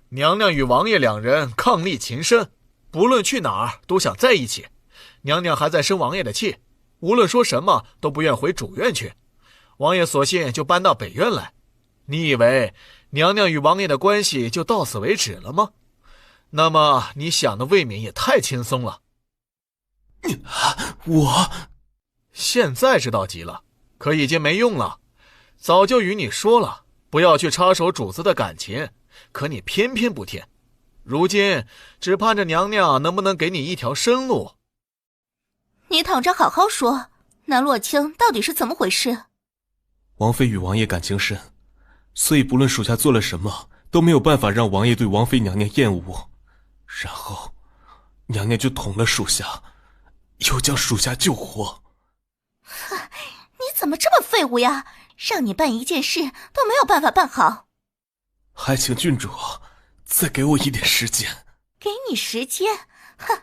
娘娘与王爷2人伉俪情深，不论去哪儿都想在一起。娘娘还在生王爷的气，无论说什么都不愿回主院去。王爷索性就搬到北院来。你以为娘娘与王爷的关系就到此为止了吗？那么你想的未免也太轻松了。我现在知道急了，可已经没用了。早就与你说了，不要去插手主子的感情，可你偏偏不听。如今只盼着娘娘能不能给你一条生路。你躺着好好说，南洛清到底是怎么回事？王妃与王爷感情深，所以不论属下做了什么，都没有办法让王爷对王妃娘娘厌恶。然后娘娘就捅了属下，又将属下救活。你怎么这么废物呀？让你办一件事都没有办法办好。还请郡主再给我一点时间。给你时间？哼，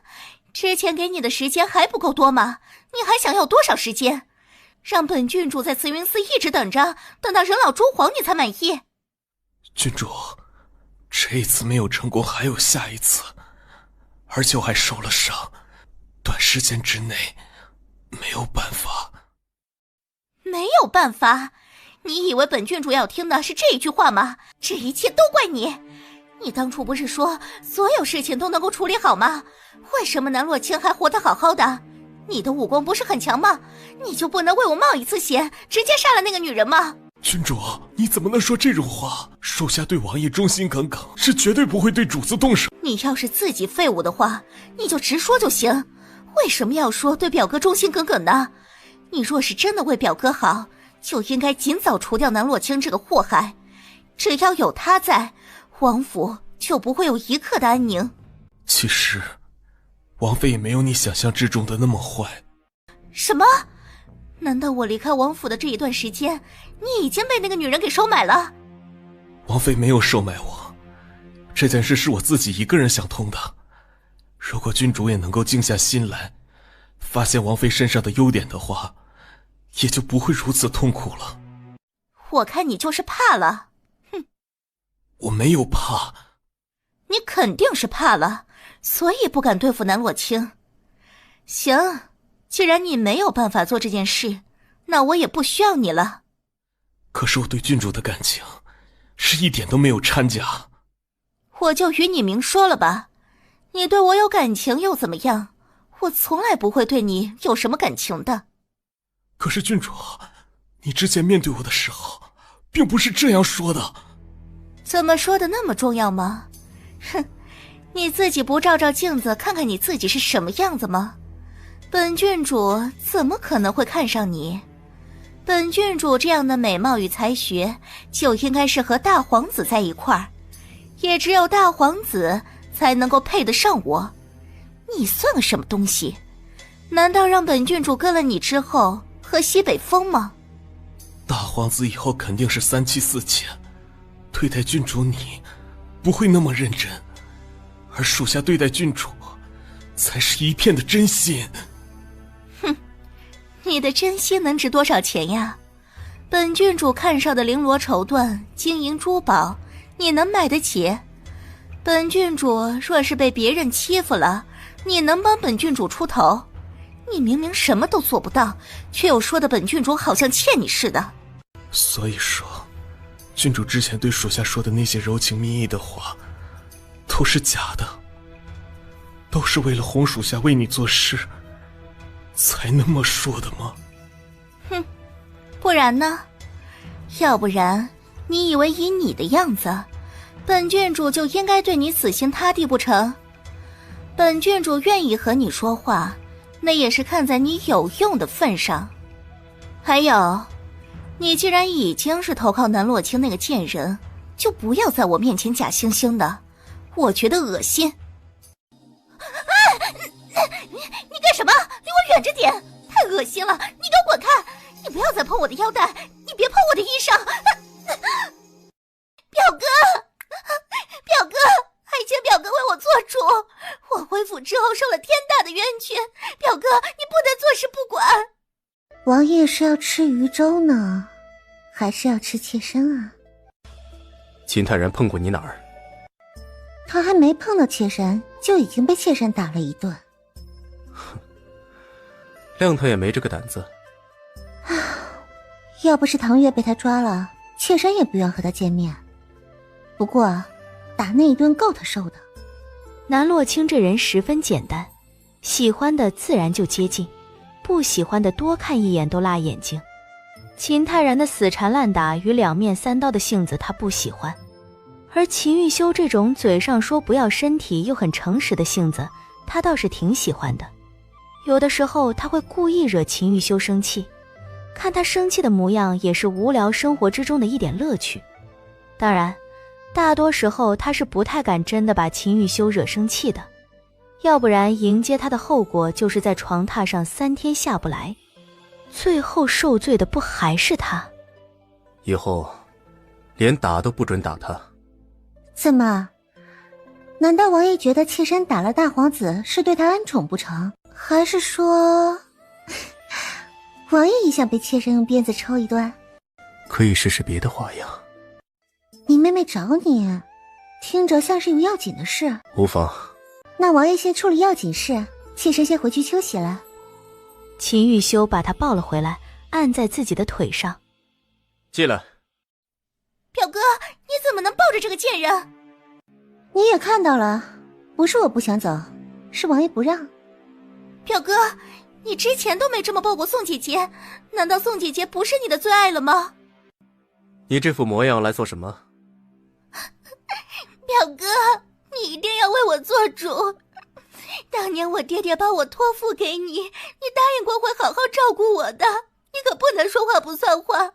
之前给你的时间还不够多吗？你还想要多少时间？让本郡主在慈云寺一直等着，等到人老珠黄你才满意？郡主，这一次没有成功还有下一次，而且我还受了伤，短时间之内没有办法。没有办法？你以为本郡主要听的是这一句话吗？这一切都怪你！你当初不是说所有事情都能够处理好吗？为什么南洛清还活得好好的？你的武功不是很强吗？你就不能为我冒一次险，直接杀了那个女人吗？郡主，你怎么能说这种话？属下对王爷忠心耿耿，是绝对不会对主子动手。你要是自己废物的话，你就直说就行。为什么要说对表哥忠心耿耿呢？你若是真的为表哥好，就应该尽早除掉南洛清这个祸害。只要有他在，王府就不会有一刻的安宁。其实王妃也没有你想象之中的那么坏。什么？难道我离开王府的这一段时间，你已经被那个女人给收买了？王妃没有收买我，这件事是我自己一个人想通的。如果郡主也能够静下心来，发现王妃身上的优点的话，也就不会如此痛苦了。我看你就是怕了。哼，我没有怕。你肯定是怕了，所以不敢对付南洛清。行，既然你没有办法做这件事，那我也不需要你了。可是我对郡主的感情是一点都没有掺假。我就与你明说了吧，你对我有感情又怎么样？我从来不会对你有什么感情的。可是郡主，你之前面对我的时候并不是这样说的。怎么说的那么重要吗？哼，你自己不照照镜子看看你自己是什么样子吗？本郡主怎么可能会看上你？本郡主这样的美貌与才学，就应该是和大皇子在一块儿，也只有大皇子才能够配得上我。你算个什么东西？难道让本郡主跟了你之后喝西北风吗？大皇子以后肯定是3妻4妾，对待郡主你不会那么认真，而属下对待郡主才是一片的真心。哼，你的真心能值多少钱呀？本郡主看上的绫罗绸缎、金银珠宝，你能买得起？本郡主若是被别人欺负了，你能帮本郡主出头？你明明什么都做不到，却又说的本郡主好像欠你似的。所以说，郡主之前对属下说的那些柔情蜜意的话，都是假的，都是为了哄属下为你做事，才那么说的吗？哼，不然呢？要不然，你以为以你的样子，本郡主就应该对你死心塌地不成？本郡主愿意和你说话，那也是看在你有用的份上。还有，你既然已经是投靠南洛清那个贱人，就不要在我面前假惺惺的，我觉得恶心。你干什么？离我远着点！太恶心了！你给我滚开！你不要再碰我的腰带！你别碰我的衣裳！表哥，表哥，还请表哥为我做主！我回府之后受了天大的冤屈，表哥，你不能坐视不管。王爷是要吃鱼粥呢，还是要吃妾身啊？秦泰然碰过你哪儿？他还没碰到妾身，就已经被妾身打了一顿。谅他也没这个胆子。要不是唐月被他抓了，妾身也不愿和他见面。不过打那一顿够他受的。南洛清这人十分简单，喜欢的自然就接近，不喜欢的多看一眼都辣眼睛。秦泰然的死缠烂打与两面三刀的性子他不喜欢，而秦玉修这种嘴上说不要身体又很诚实的性子他倒是挺喜欢的。有的时候他会故意惹秦玉修生气，看他生气的模样也是无聊生活之中的一点乐趣。当然大多时候他是不太敢真的把秦玉修惹生气的，要不然迎接他的后果就是在床榻上3天下不来，最后受罪的不还是他？以后连打都不准打他。怎么？难道王爷觉得妾身打了大皇子是对他恩宠不成？还是说王爷也想被妾身用鞭子抽一顿？可以试试别的花样。你妹妹找你，听着像是有要紧的事。无妨。那王爷先处理要紧事，妾身先回去休息了。秦玉修把他抱了回来，按在自己的腿上。进来。表哥，你怎么能抱着这个贱人？你也看到了，不是我不想走，是王爷不让。表哥，你之前都没这么抱过宋姐姐，难道宋姐姐不是你的最爱了吗？你这副模样来做什么？表哥，你一定要为我做主。当年我爹爹把我托付给你，你答应过会好好照顾我的，你可不能说话不算话，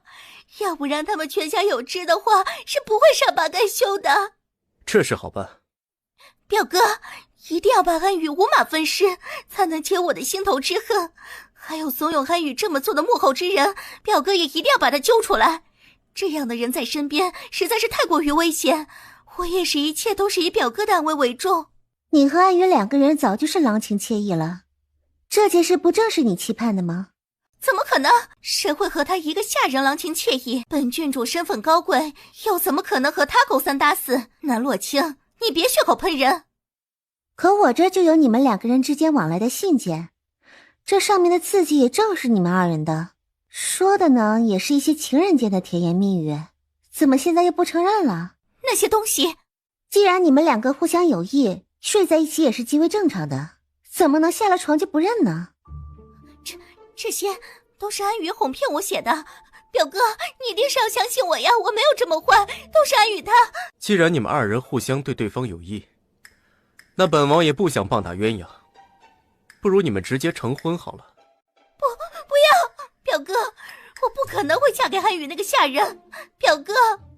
要不然他们全家有知的话是不会善罢甘休的。这事好办。表哥，一定要把安宇五马分尸，才能解我的心头之恨。还有怂恿安宇这么做的幕后之人，表哥也一定要把他揪出来。这样的人在身边实在是太过于危险，我也是一切都是以表哥的安危为重。你和安宇2个人早就是郎情妾意了，这件事不正是你期盼的吗？怎么可能？谁会和他一个下人郎情妾意？本郡主身份高贵，又怎么可能和他勾三搭四？南洛清，你别血口喷人。可我这就有你们2个人之间往来的信件，这上面的字迹也正是你们2人的，说的呢也是一些情人间的甜言蜜语，怎么现在又不承认了？那些东西，既然你们2个互相有意，睡在一起也是极为正常的，怎么能下了床就不认呢？这些都是安宇哄骗我写的，表哥，你一定是要相信我呀，我没有这么坏，都是安宇他。既然你们2人互相对对方有意，那本王也不想棒打鸳鸯。不如你们直接成婚好了。不要，表哥，我不可能会嫁给安宇那个下人。表哥，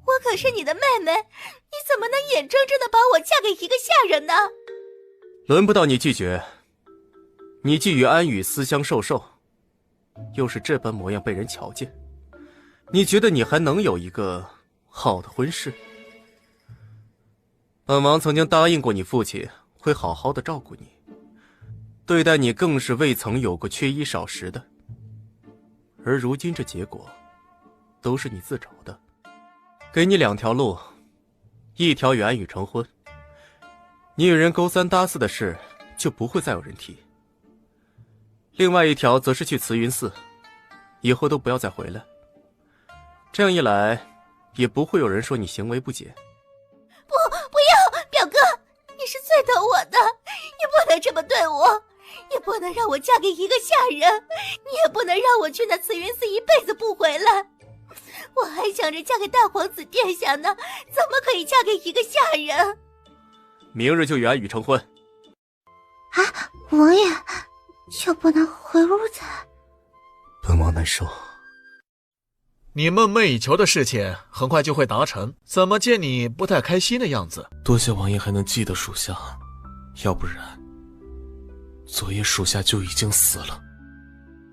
我可是你的妹妹，你怎么能眼睁睁的把我嫁给一个下人呢？轮不到你拒绝。你既与安宇私相授受，又是这般模样被人瞧见，你觉得你还能有一个好的婚事？本王曾经答应过你父亲会好好的照顾你，对待你更是未曾有过缺衣少食的，而如今这结果都是你自找的。给你2条路，一条与安宇成婚，你与人勾三搭四的事就不会再有人提。另外一条则是去慈云寺，以后都不要再回来。这样一来，也不会有人说你行为不检。不要，表哥，你是最疼我的，你不能这么对我，也不能让我嫁给一个下人，你也不能让我去那慈云寺一辈子不回来。我还想着嫁给大皇子殿下呢，怎么可以嫁给一个下人？明日就与安宇成婚。啊，王爷就不能回屋子？本王难受。你梦寐以求的事情很快就会达成，怎么见你不太开心的样子？多谢王爷还能记得属下，要不然昨夜属下就已经死了。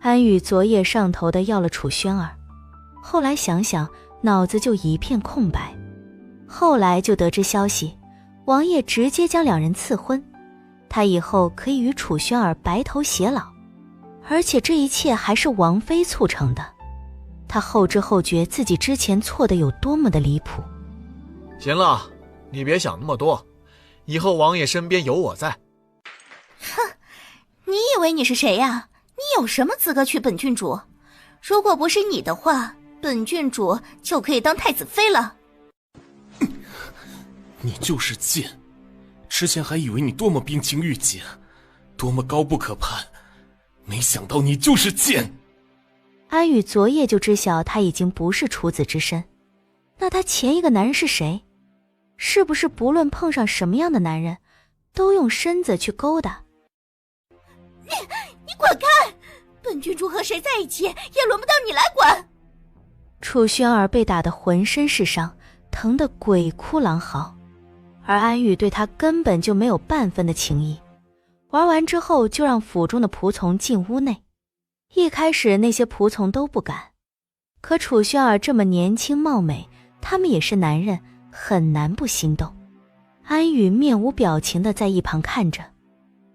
安宇昨夜上头的要了楚轩儿，后来想想脑子就一片空白。后来就得知消息，王爷直接将2人赐婚，他以后可以与楚轩儿白头偕老，而且这一切还是王妃促成的。他后知后觉自己之前错的有多么的离谱。行了，你别想那么多，以后王爷身边有我在。哼，你以为你是谁呀？你有什么资格娶本郡主？如果不是你的话，本郡主就可以当太子妃了。你就是贱，之前还以为你多么冰清玉洁，多么高不可攀，没想到你就是贱。安宇昨夜就知晓他已经不是处子之身，那他前一个男人是谁？是不是不论碰上什么样的男人，都用身子去勾搭？你滚开！本郡主和谁在一起，也轮不到你来管。楚轩儿被打得浑身是伤，疼得鬼哭狼嚎，而安宇对他根本就没有半分的情意。玩完之后就让府中的仆从进屋内。一开始那些仆从都不敢，可楚轩儿这么年轻貌美，他们也是男人，很难不心动。安宇面无表情地在一旁看着，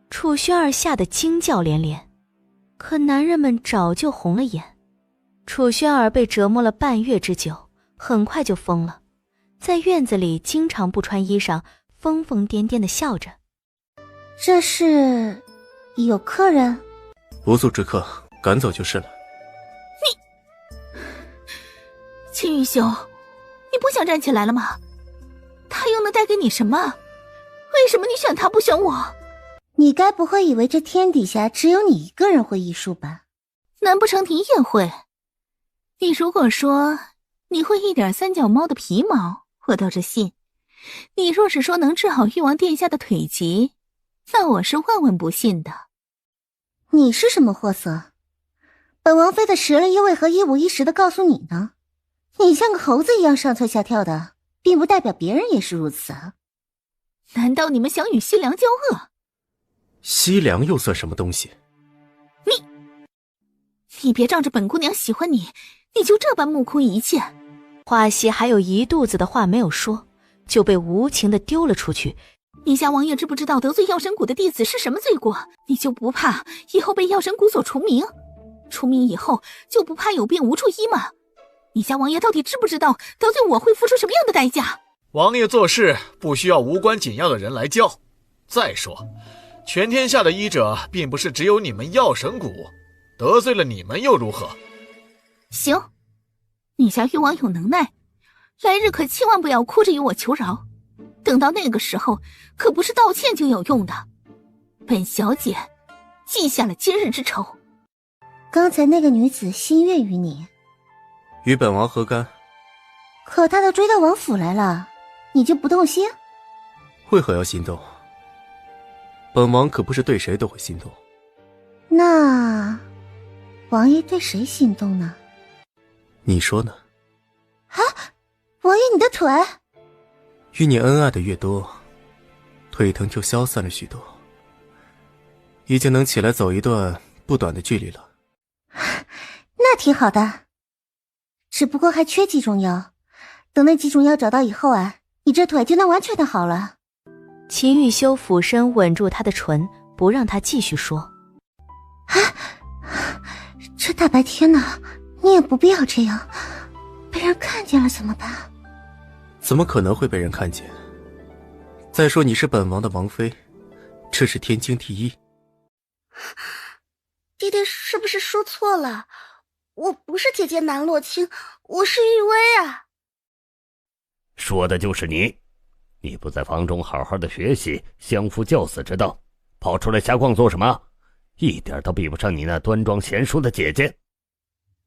楚轩儿吓得惊叫连连，可男人们早就红了眼。楚轩儿被折磨了半月之久，很快就疯了，在院子里经常不穿衣裳，疯疯癫癫地笑着。这是有客人？不速之客，赶走就是了。秦玉兄，你不想站起来了吗？他又能带给你什么？为什么你选他不选我？你该不会以为这天底下只有你一个人会艺术吧？难不成你也会？你如果说你会一点三脚猫的皮毛，我倒是信。你若是说能治好誉王殿下的腿疾，那我是万万不信的。你是什么货色？本王妃的实力又为何一五一十的告诉你呢？你像个猴子一样上蹿下跳的，并不代表别人也是如此啊。难道你们想与西凉交恶？西凉又算什么东西？你别仗着本姑娘喜欢你，你就这般目空一切。华西还有一肚子的话没有说，就被无情地丢了出去。你家王爷知不知道得罪药神谷的弟子是什么罪过？你就不怕以后被药神谷所除名？除名以后就不怕有病无处医吗？你家王爷到底知不知道得罪我会付出什么样的代价？王爷做事不需要无关紧要的人来教。再说，全天下的医者并不是只有你们药神谷，得罪了你们又如何？行，你家誉王有能耐，来日可千万不要哭着与我求饶。等到那个时候，可不是道歉就有用的。本小姐记下了今日之仇。刚才那个女子心悦于你，与本王何干？可她都追到王府来了，你就不动心？为何要心动？本王可不是对谁都会心动。那王爷对谁心动呢？你说呢？啊，王爷你的腿？与你恩爱的越多，腿疼就消散了许多，已经能起来走一段不短的距离了。那挺好的，只不过还缺几种药，等那几种药找到以后啊，你这腿就能完全的好了。秦玉修俯身吻住他的唇，不让他继续说。啊，这大白天的，你也不必要这样，被人看见了怎么办？怎么可能会被人看见？再说你是本王的王妃，这是天经地义。爹爹是不是说错了？我不是姐姐南洛清，我是玉薇啊。说的就是你，你不在房中好好的学习相夫教子之道，跑出来瞎逛做什么？一点都比不上你那端庄贤淑的姐姐。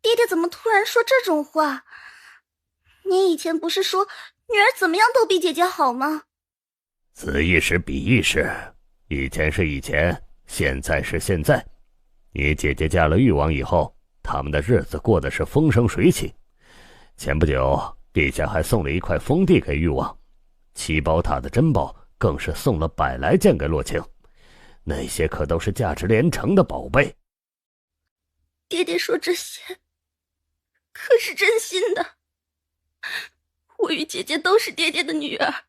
爹爹怎么突然说这种话？你以前不是说女儿怎么样都比姐姐好吗？此一时彼一时，以前是以前，现在是现在。你姐姐嫁了誉王以后，他们的日子过得是风生水起。前不久陛下还送了一块封地给誉王，7宝塔的珍宝更是送了100来件给洛清，那些可都是价值连城的宝贝。爹爹说这些可是真心的。我与姐姐都是爹爹的女儿，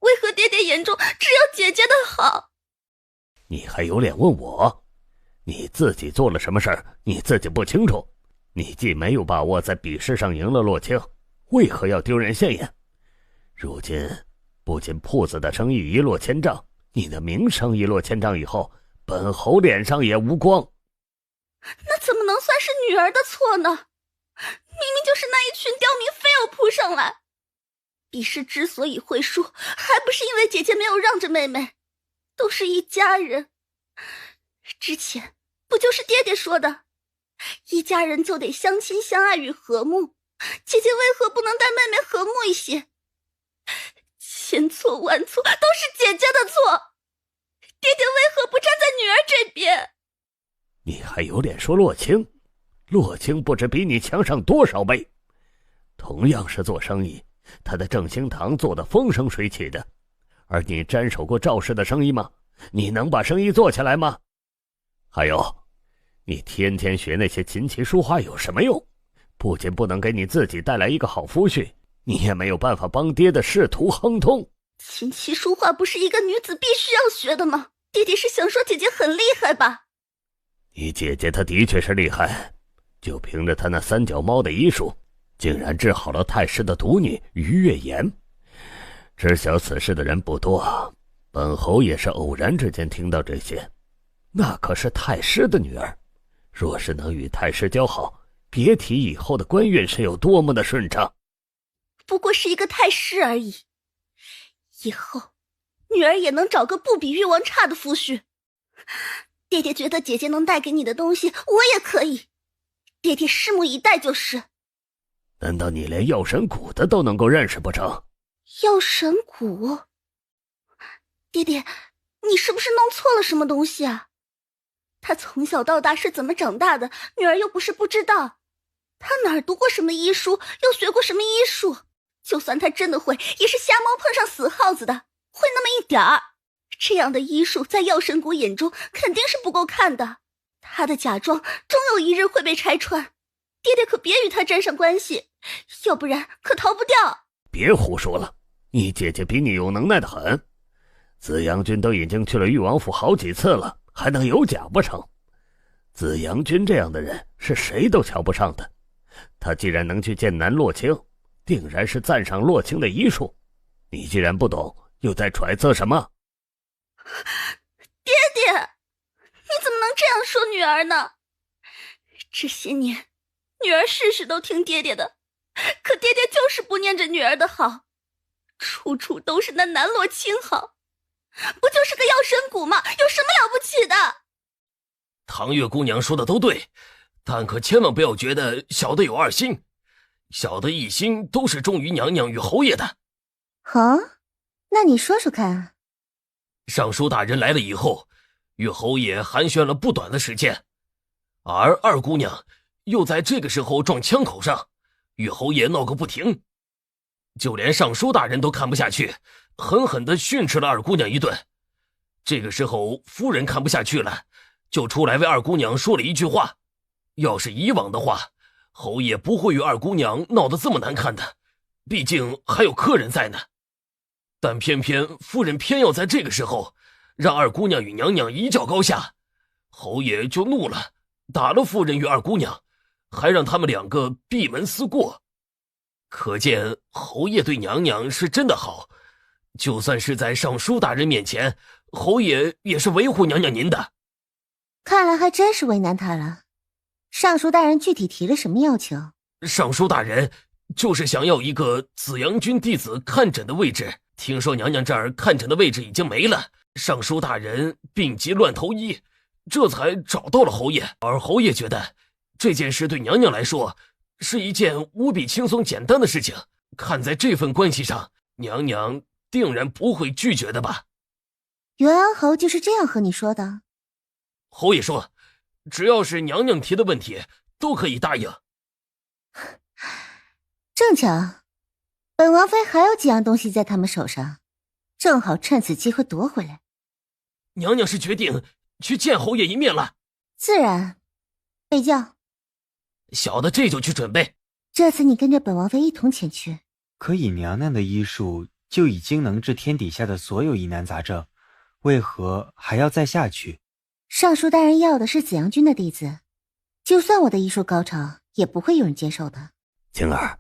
为何爹爹眼中只有姐姐的好？你还有脸问我？你自己做了什么事儿，你自己不清楚？你既没有把握在比试上赢了洛清，为何要丢人现眼？如今不仅铺子的生意一落千丈，你的名声一落千丈以后，本侯脸上也无光。那怎么能算是女儿的错呢？明明就是那一群刁民非要扑上来。比试之所以会输，还不是因为姐姐没有让着妹妹，都是一家人。之前不就是爹爹说的，一家人就得相亲相爱与和睦，姐姐为何不能带妹妹和睦一些？千错万错都是姐姐的错，爹爹为何不站在女儿这边？你还有脸说洛清？洛清不知比你强上多少倍。同样是做生意，他的正兴堂做得风生水起的，而你沾手过赵氏的生意吗？你能把生意做起来吗？还有，你天天学那些琴棋书画有什么用？不仅不能给你自己带来一个好夫婿，你也没有办法帮爹的仕途亨通。琴棋书画不是一个女子必须要学的吗？爹爹是想说姐姐很厉害吧？你姐姐她的确是厉害，就凭着她那3脚猫的医术，竟然治好了太师的独女于月言。知晓此事的人不多，本侯也是偶然之间听到这些。那可是太师的女儿，若是能与太师交好，别提以后的官运是有多么的顺畅。不过是一个太师而已，以后女儿也能找个不比誉王差的夫婿。爹爹觉得姐姐能带给你的东西，我也可以。爹爹拭目以待就是。难道你连药神谷的都能够认识不成？药神谷？爹爹，你是不是弄错了什么东西啊？他从小到大是怎么长大的，女儿又不是不知道。他哪儿读过什么医书，又学过什么医术？就算他真的会，也是瞎猫碰上死耗子的，会那么一点儿。这样的医术在药神谷眼中肯定是不够看的，他的假装终有一日会被拆穿。爹爹可别与他沾上关系，要不然可逃不掉。别胡说了，你姐姐比你有能耐的很。紫阳君都已经去了誉王府好几次了，还能有假不成？紫阳君这样的人是谁都瞧不上的。他既然能去见南洛清，定然是赞赏洛清的医术。你既然不懂，又在揣测什么？爹爹，你怎么能这样说女儿呢？这些年女儿事事都听爹爹的，可爹爹就是不念着女儿的好，处处都是那南洛清好，不就是个药神谷吗？有什么了不起的？唐月姑娘说的都对，但可千万不要觉得小的有二心，小的一心都是忠于娘娘与侯爷的。好，那你说说看。尚书大人来了以后，与侯爷寒暄了不短的时间，而二姑娘又在这个时候撞枪口上，与侯爷闹个不停。就连尚书大人都看不下去，狠狠地训斥了二姑娘一顿。这个时候夫人看不下去了，就出来为二姑娘说了一句话。要是以往的话，侯爷不会与二姑娘闹得这么难看的，毕竟还有客人在呢。但偏偏夫人偏要在这个时候让二姑娘与娘娘一较高下，侯爷就怒了，打了夫人与二姑娘，还让他们两个闭门思过。可见侯爷对娘娘是真的好，就算是在尚书大人面前，侯爷也是维护娘娘您的。看来还真是为难他了。尚书大人具体提了什么要求？尚书大人就是想要一个紫阳君弟子看诊的位置，听说娘娘这儿看诊的位置已经没了，尚书大人病急乱投医，这才找到了侯爷。而侯爷觉得这件事对娘娘来说是一件无比轻松简单的事情，看在这份关系上，娘娘定然不会拒绝的吧。袁安侯就是这样和你说的？侯爷说只要是娘娘提的问题都可以答应。正巧本王妃还有几样东西在他们手上，正好趁此机会夺回来。娘娘是决定去见侯爷一面了？自然，备轿。小的这就去准备。这次你跟着本王妃一同前去。可以娘娘的医术就已经能治天底下的所有疑难杂症，为何还要再下去？尚书大人要的是紫阳君的弟子，就算我的医术高超，也不会有人接受的。晴儿，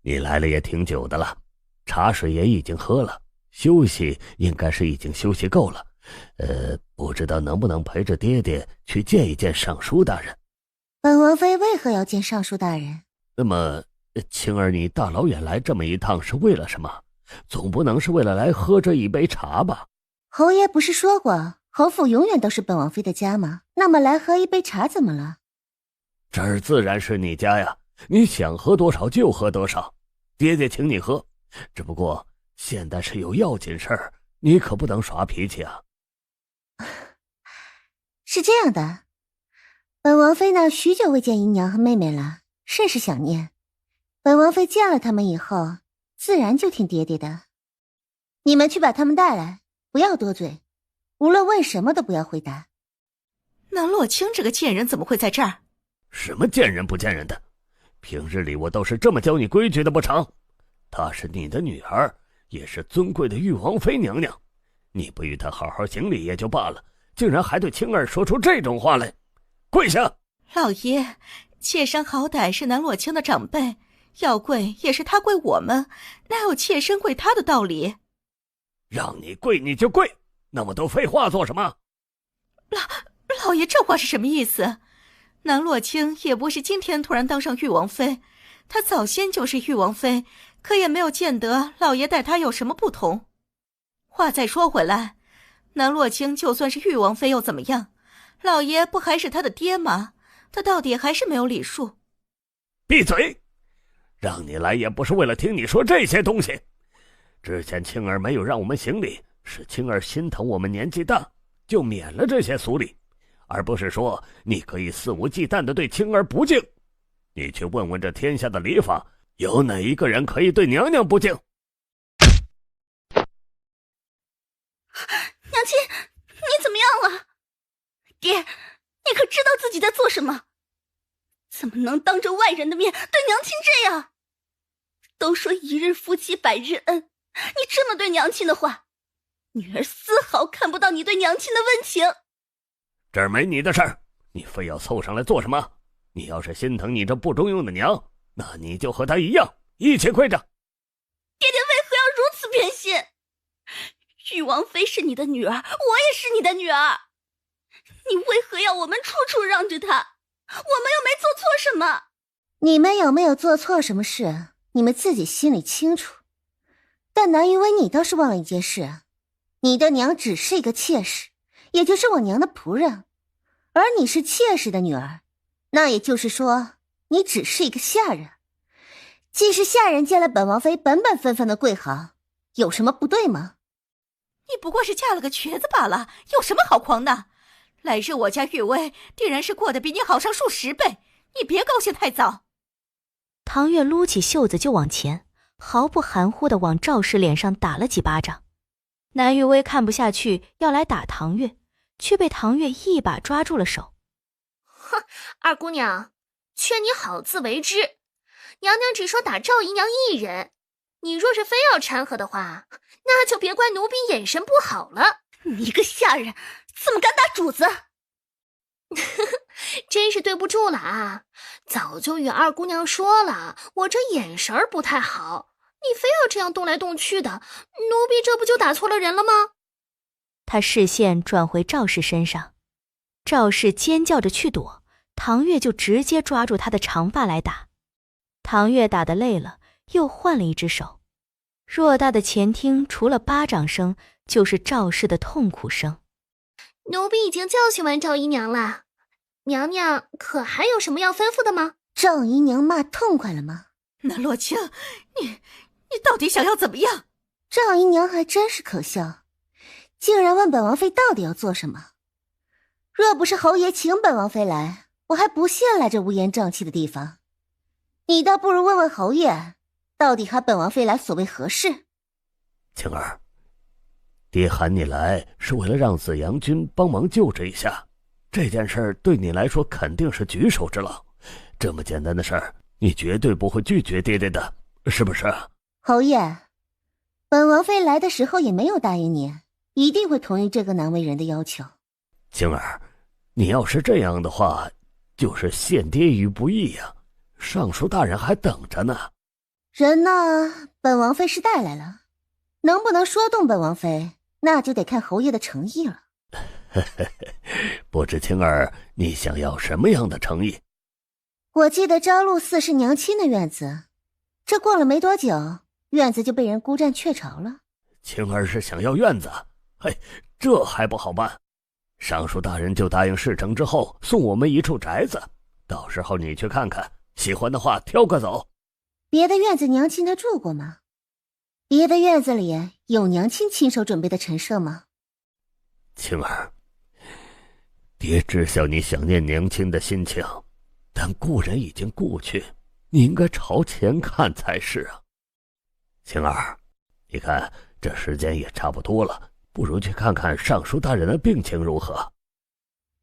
你来了也挺久的了，茶水也已经喝了，休息应该是已经休息够了。不知道能不能陪着爹爹去见一见尚书大人？本王妃为何要见尚书大人？那么，晴儿，你大老远来这么一趟是为了什么？总不能是为了来喝这一杯茶吧？侯爷不是说过侯府永远都是本王妃的家吗？那么来喝一杯茶怎么了？这儿自然是你家呀，你想喝多少就喝多少，爹爹请你喝。只不过现在是有要紧事儿，你可不能耍脾气啊。是这样的，本王妃呢许久未见姨娘和妹妹了，甚是想念。本王妃见了他们以后，自然就听爹爹的。你们去把他们带来，不要多嘴，无论问什么都不要回答。那洛清这个贱人怎么会在这儿？什么见人不见人的？平日里我都是这么教你规矩的不成？她是你的女儿，也是尊贵的玉王妃娘娘，你不与她好好行礼也就罢了，竟然还对青儿说出这种话来，跪下！老爷，妾身好歹是南洛清的长辈，要跪也是他跪我们，哪有妾身跪他的道理？让你跪你就跪，那么多废话做什么？老爷这话是什么意思？南洛清也不是今天突然当上玉王妃，她早先就是玉王妃，可也没有见得老爷待她有什么不同。话再说回来，南洛清就算是玉王妃又怎么样？老爷不还是她的爹吗？他到底还是没有礼数。闭嘴！让你来也不是为了听你说这些东西。之前青儿没有让我们行礼，是青儿心疼我们年纪大，就免了这些俗礼，而不是说你可以肆无忌惮地对青儿不敬。你去问问这天下的礼法，有哪一个人可以对娘娘不敬？娘亲，你怎么样了？爹，你可知道自己在做什么？怎么能当着外人的面对娘亲这样？都说一日夫妻百日恩，你这么对娘亲的话，女儿丝毫看不到你对娘亲的温情。这儿没你的事儿，你非要凑上来做什么？你要是心疼你这不中用的娘，那你就和她一样，一起跪着。爹爹为何要如此偏心？玉王妃是你的女儿，我也是你的女儿，你为何要我们处处让着她？我们又没做错什么。你们有没有做错什么事，你们自己心里清楚。但南于威，你倒是忘了一件事，你的娘只是一个妾室，也就是我娘的仆人，而你是妾室的女儿，那也就是说你只是一个下人。既是下人，见了本王妃本本分分的跪好，有什么不对吗？你不过是嫁了个瘸子罢了，有什么好狂的？来日我家玉薇定然是过得比你好上数10倍，你别高兴太早。唐月撸起袖子就往前，毫不含糊地往赵氏脸上打了几巴掌。南玉薇看不下去，要来打唐月，却被唐月一把抓住了手。哼，二姑娘，劝你好自为之。娘娘只说打赵姨娘一人，你若是非要掺和的话，那就别怪奴婢眼神不好了。你个下人，怎么敢打主子？真是对不住了啊！早就与二姑娘说了，我这眼神不太好，你非要这样动来动去的，奴婢这不就打错了人了吗？他视线转回赵氏身上，赵氏尖叫着去躲，唐月就直接抓住他的长发来打。唐月打得累了，又换了一只手。偌大的前厅，除了巴掌声，就是赵氏的痛苦声。奴婢已经教训完赵姨娘了，娘娘可还有什么要吩咐的吗？赵姨娘骂痛快了吗？那洛清，你到底想要怎么样？赵姨娘还真是可笑，竟然问本王妃到底要做什么。若不是侯爷请本王妃来，我还不屑来这乌烟瘴气的地方。你倒不如问问侯爷，到底喊本王妃来所谓何事？晴儿，爹喊你来是为了让紫阳君帮忙救治一下，这件事儿对你来说肯定是举手之劳。这么简单的事儿，你绝对不会拒绝爹爹的，是不是？侯爷，本王妃来的时候也没有答应你，一定会同意这个难为人的要求。晴儿，你要是这样的话，就是陷爹于不义呀。尚书大人还等着呢。人呢，本王妃是带来了，能不能说动本王妃，那就得看侯爷的诚意了。不知晴儿，你想要什么样的诚意？我记得昭禄寺是娘亲的院子，这过了没多久，院子就被人孤占鹊巢了。晴儿是想要院子，嘿，这还不好办。尚书大人就答应事成之后送我们一处宅子，到时候你去看看，喜欢的话挑个走。别的院子娘亲她住过吗？别的院子里有娘亲亲手准备的陈设吗？晴儿，爹知晓你想念娘亲的心情，但故人已经故去，你应该朝前看才是啊。晴儿，你看这时间也差不多了，不如去看看尚书大人的病情如何。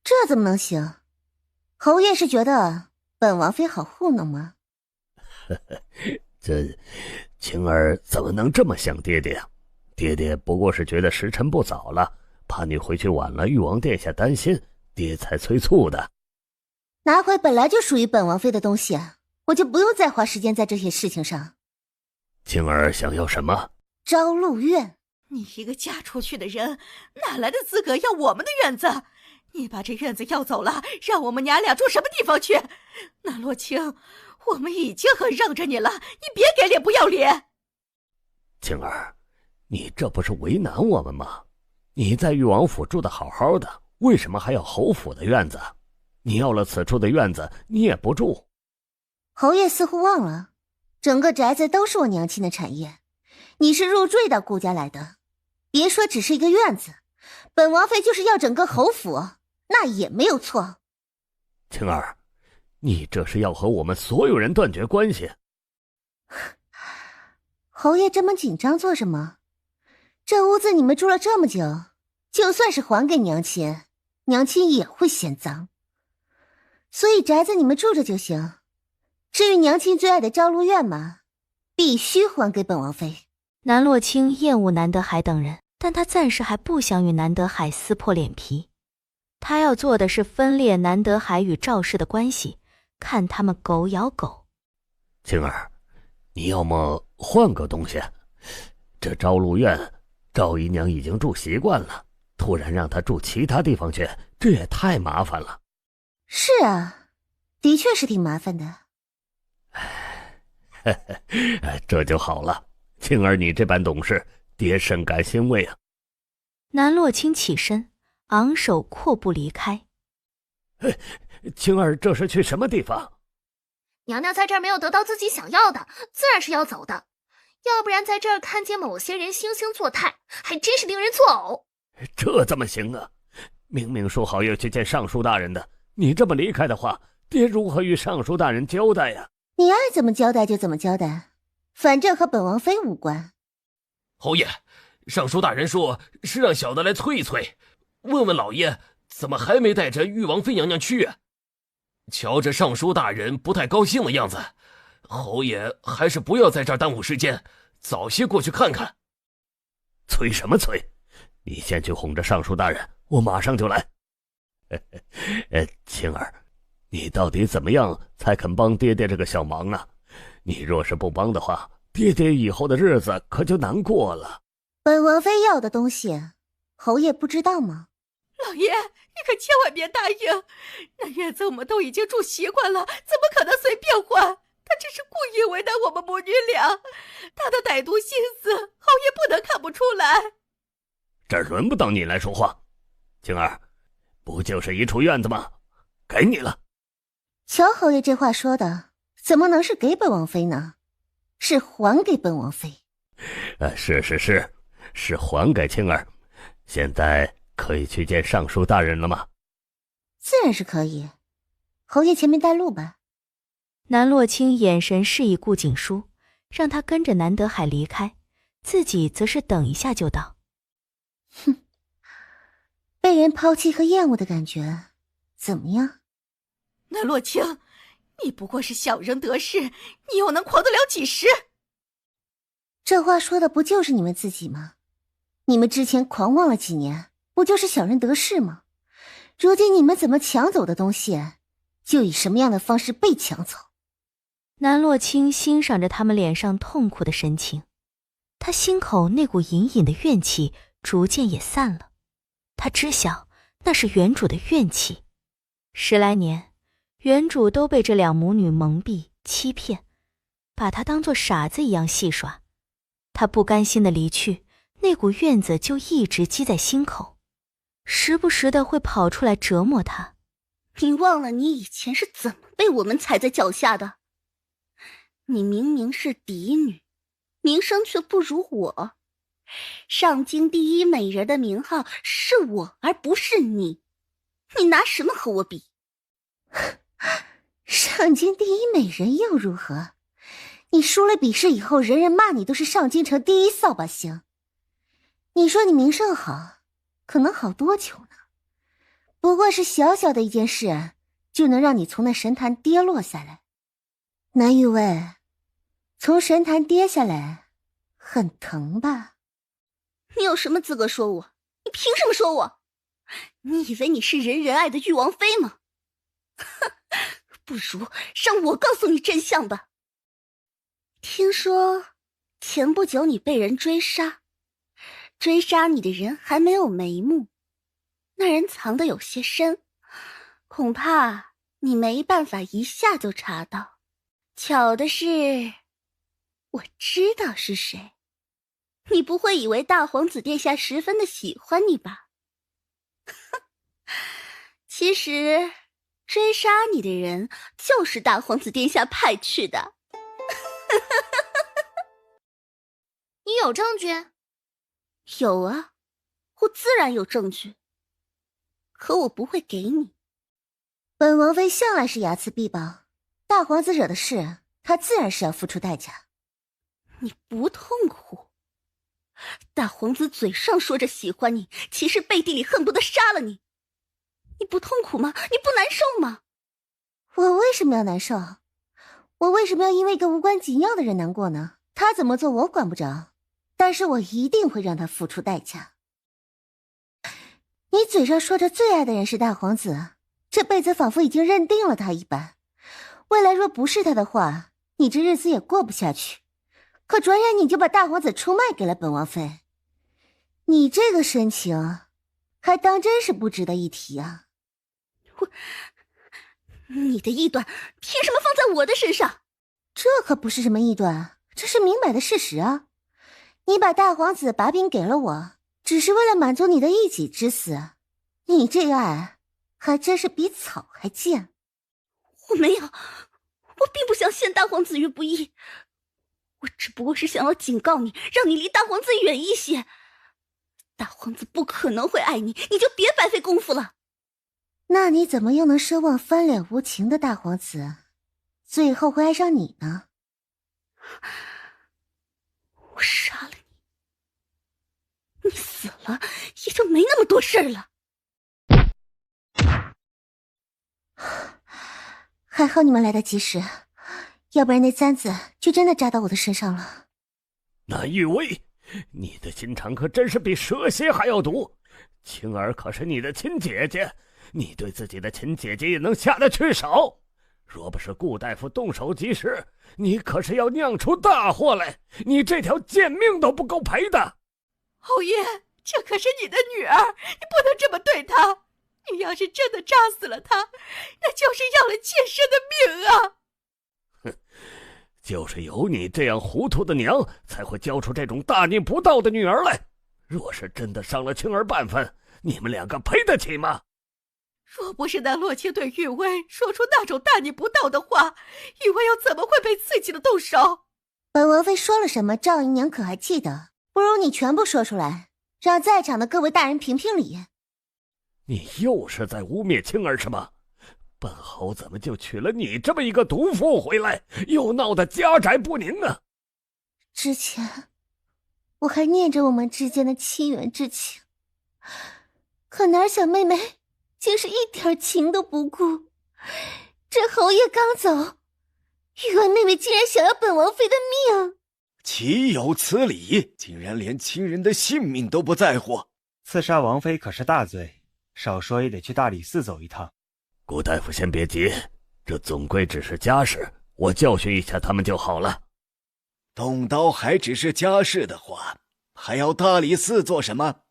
这怎么能行？侯爷是觉得本王妃好糊弄吗？这晴儿怎么能这么想爹爹啊？爹爹不过是觉得时辰不早了，怕你回去晚了，玉王殿下担心，爹才催促的。拿回本来就属于本王妃的东西，我就不用再花时间在这些事情上。晴儿想要什么？昭禄院。你一个嫁出去的人，哪来的资格要我们的院子？你把这院子要走了，让我们娘俩住什么地方去？那洛清，我们已经很让着你了，你别给脸不要脸。晴儿，你这不是为难我们吗？你在裕王府住得好好的，为什么还要侯府的院子？你要了此处的院子，你也不住。侯爷似乎忘了，整个宅子都是我娘亲的产业，你是入赘到顾家来的。别说只是一个院子，本王妃就是要整个侯府，那也没有错。晴儿，你这是要和我们所有人断绝关系。侯爷这么紧张做什么？这屋子你们住了这么久，就算是还给娘亲，娘亲也会嫌脏。所以宅子你们住着就行。至于娘亲最爱的昭禄院嘛，必须还给本王妃。南洛清厌恶南德海等人，但他暂时还不想与南德海撕破脸皮。他要做的是分裂南德海与赵氏的关系，看他们狗咬狗。晴儿，你要么换个东西。这昭禄院，赵姨娘已经住习惯了，突然让她住其他地方去，这也太麻烦了。是啊，的确是挺麻烦的。这就好了，晴儿你这般懂事，爹深感欣慰啊。南洛清起身，昂首阔步离开。晴儿这是去什么地方？娘娘在这儿没有得到自己想要的，自然是要走的。要不然在这儿看见某些人惺惺作态，还真是令人作呕。这怎么行啊？明明说好要去见尚书大人的，你这么离开的话，爹如何与尚书大人交代呀？你爱怎么交代就怎么交代，反正和本王妃无关。侯爷，尚书大人说是让小的来催一催，问问老爷怎么还没带着玉王妃娘娘去啊？瞧着尚书大人不太高兴的样子，侯爷还是不要在这儿耽误时间，早些过去看看。催什么催？你先去哄着尚书大人，我马上就来。青儿，你到底怎么样才肯帮爹爹这个小忙啊？你若是不帮的话，爹爹以后的日子可就难过了。本王妃要的东西，侯爷不知道吗？老爷，你可千万别答应，那院子我们都已经住习惯了，怎么可能随便换？他只是故意为难我们母女俩，他的歹毒心思，侯爷不能看不出来。这儿轮不到你来说话，青儿，不就是一处院子吗？给你了。乔侯爷这话说的，怎么能是给本王妃呢？是还给本王妃。是还给青儿。现在可以去见尚书大人了吗？自然是可以，侯爷前面带路吧。南洛清眼神示意顾景书，让他跟着南德海离开，自己则是等一下就到。哼，被人抛弃和厌恶的感觉怎么样？南洛清，你不过是小人得势，你又能狂得了几时？这话说的不就是你们自己吗？你们之前狂妄了几年，不就是小人得势吗？如今你们怎么抢走的东西，就以什么样的方式被抢走。南洛清欣赏着他们脸上痛苦的神情，他心口那股隐隐的怨气逐渐也散了。他知晓那是原主的怨气，10来年，原主都被这两母女蒙蔽欺骗，把他当作傻子一样戏耍。他不甘心的离去，那股怨子就一直积在心口，时不时的会跑出来折磨他。你忘了你以前是怎么被我们踩在脚下的？你明明是嫡女，名声却不如我。上京第一美人的名号是我，而不是你。你拿什么和我比？上京第一美人又如何？你输了比试以后，人人骂你都是上京城第一扫把星。你说你名声好，可能好多久呢？不过是小小的一件事，就能让你从那神坛跌落下来。南玉卫，从神坛跌下来，很疼吧？你有什么资格说我？你凭什么说我？你以为你是人人爱的玉王妃吗？不如让我告诉你真相吧。听说前不久你被人追杀，追杀你的人还没有眉目，那人藏得有些深，恐怕你没办法一下就查到。巧的是，我知道是谁。你不会以为大皇子殿下十分的喜欢你吧？其实追杀你的人就是大皇子殿下派去的。你有证据？有啊，我自然有证据，可我不会给你。本王妃向来是睚眦必报，大皇子惹的事，她自然是要付出代价。你不痛苦？大皇子嘴上说着喜欢你，其实背地里恨不得杀了你。你不痛苦吗？你不难受吗？我为什么要难受？我为什么要因为一个无关紧要的人难过呢？他怎么做我管不着，但是我一定会让他付出代价。你嘴上说着最爱的人是大皇子，这辈子仿佛已经认定了他一般，未来若不是他的话，你这日子也过不下去。可转眼你就把大皇子出卖给了本王妃，你这个深情还当真是不值得一提啊。你的臆断凭什么放在我的身上？这可不是什么臆断，这是明摆的事实啊。你把大皇子把柄给了我，只是为了满足你的一己之私，你这爱还真是比草还贱。我没有，我并不想陷大皇子于不义，我只不过是想要警告你，让你离大皇子远一些。大皇子不可能会爱你，你就别白费功夫了。那你怎么又能奢望翻脸无情的大皇子最后会爱上你呢？我杀了你，你死了也就没那么多事儿了。还好你们来得及时，要不然那簪子就真的扎到我的身上了。南玉薇，你的心肠可真是比蛇蝎还要毒。青儿可是你的亲姐姐，你对自己的亲姐姐也能下得去手。若不是顾大夫动手及时，你可是要酿出大祸来，你这条贱命都不够赔的。侯爷，这可是你的女儿，你不能这么对她。你要是真的扎死了她，那就是要了妾身的命啊！哼，就是有你这样糊涂的娘，才会教出这种大逆不道的女儿来。若是真的伤了青儿半分，你们两个赔得起吗？若不是那洛清对玉薇说出那种大逆不道的话，玉薇又怎么会被刺激的动手？本王妃说了什么，赵姨娘可还记得？不如你全部说出来，让在场的各位大人评评理。你又是在污蔑青儿是吗？本侯怎么就娶了你这么一个毒妇回来，又闹得家宅不宁啊？之前我还念着我们之间的亲缘之情，可哪想妹妹竟是一点情都不顾。这侯爷刚走，玉婉妹妹竟然想要本王妃的命，岂有此理！竟然连亲人的性命都不在乎。刺杀王妃可是大罪，少说也得去大理寺走一趟。顾大夫先别急，这总归只是家事，我教训一下他们就好了。动刀还只是家事的话，还要大理寺做什么？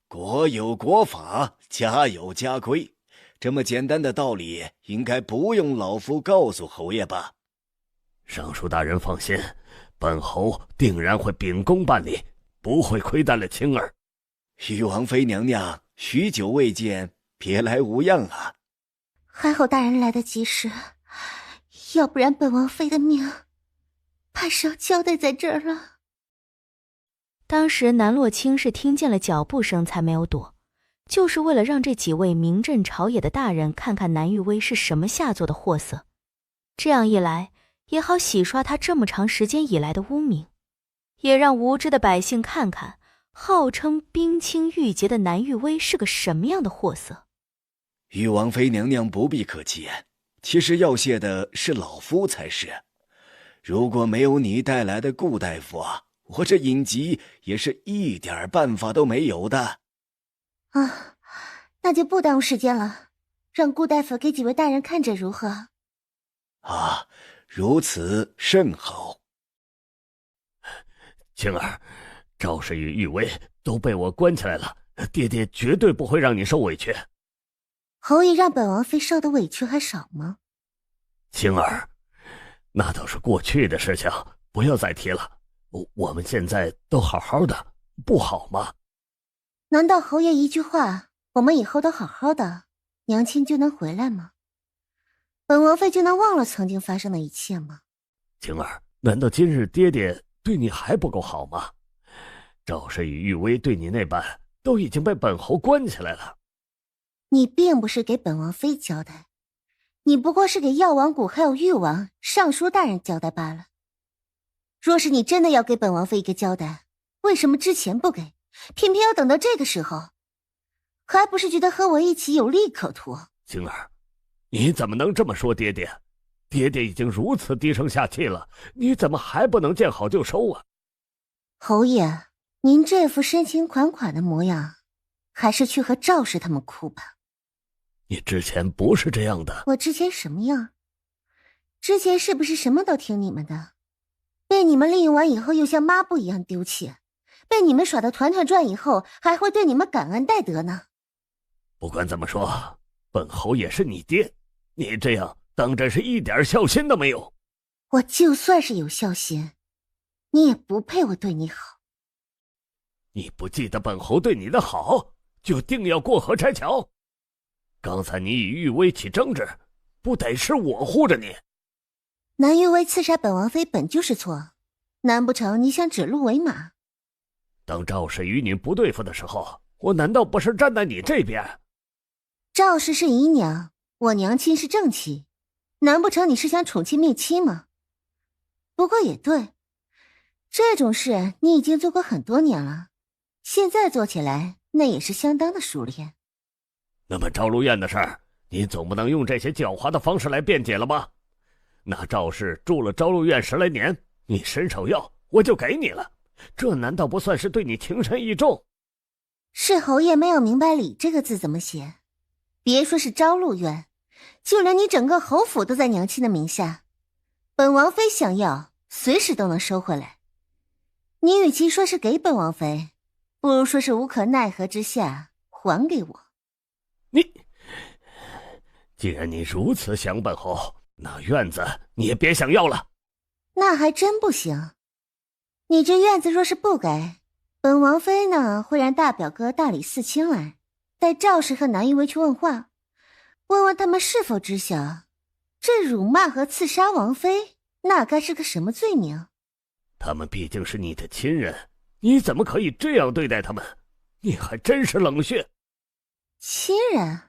国有国法，家有家规，这么简单的道理，应该不用老夫告诉侯爷吧？尚书大人放心，本侯定然会秉公办理，不会亏待了青儿。玉王妃娘娘许久未见，别来无恙啊！还好大人来得及时，要不然本王妃的命怕是要交代在这儿了。当时南洛清是听见了脚步声才没有躲，就是为了让这几位名震朝野的大人看看南玉薇是什么下作的货色，这样一来也好洗刷他这么长时间以来的污名，也让无知的百姓看看号称冰清玉洁的南玉薇是个什么样的货色。玉王妃娘娘不必客气，其实要谢的是老夫才是。如果没有你带来的顾大夫啊，我这隐疾也是一点办法都没有的。啊，那就不耽误时间了，让顾大夫给几位大人看着如何？啊，如此甚好。青儿，赵氏与玉薇都被我关起来了，爹爹绝对不会让你受委屈。侯爷让本王妃受的委屈还少吗？青儿，那都是过去的事情，不要再提了。我们现在都好好的，不好吗？难道侯爷一句话，我们以后都好好的，娘亲就能回来吗？本王妃就能忘了曾经发生的一切吗？青儿，难道今日爹爹对你还不够好吗？赵氏与玉薇对你那般，都已经被本侯关起来了。你并不是给本王妃交代，你不过是给药王谷还有誉王、尚书大人交代罢了。若是你真的要给本王妃一个交代，为什么之前不给，偏偏要等到这个时候？还不是觉得和我一起有利可图？青儿，你怎么能这么说爹爹？爹爹已经如此低声下气了，你怎么还不能见好就收啊？侯爷，您这副深情款款的模样，还是去和赵氏他们哭吧。你之前不是这样的。我之前什么样？之前是不是什么都听你们的？被你们利用完以后又像抹布一样丢弃，被你们耍得团团转以后还会对你们感恩戴德呢。不管怎么说，本侯也是你爹，你这样当真是一点孝心都没有。我就算是有孝心，你也不配我对你好。你不记得本侯对你的好，就定要过河拆桥？刚才你与玉薇起争执，不得是我护着你？南玉薇刺杀本王妃本就是错，难不成你想指鹿为马？当赵氏与你不对付的时候，我难道不是站在你这边？赵氏是姨娘，我娘亲是正妻，难不成你是想宠妻灭妻吗？不过也对，这种事你已经做过很多年了，现在做起来那也是相当的熟练。那么赵鹿院的事儿，你总不能用这些狡猾的方式来辩解了吧？那赵氏住了昭鹿院10来年，你伸手要我就给你了，这难道不算是对你情深意重？是侯爷没有明白礼这个字怎么写，别说是昭鹿院，就连你整个侯府都在娘亲的名下，本王妃想要随时都能收回来。你与其说是给本王妃，不如说是无可奈何之下还给我。既然你如此想本侯，那院子你也别想要了。那还真不行，你这院子若是不给，本王妃呢会让大表哥大理寺卿来，带赵氏和南玉薇去问话，问问他们是否知晓这辱骂和刺杀王妃那该是个什么罪名。他们毕竟是你的亲人，你怎么可以这样对待他们？你还真是冷血。亲人？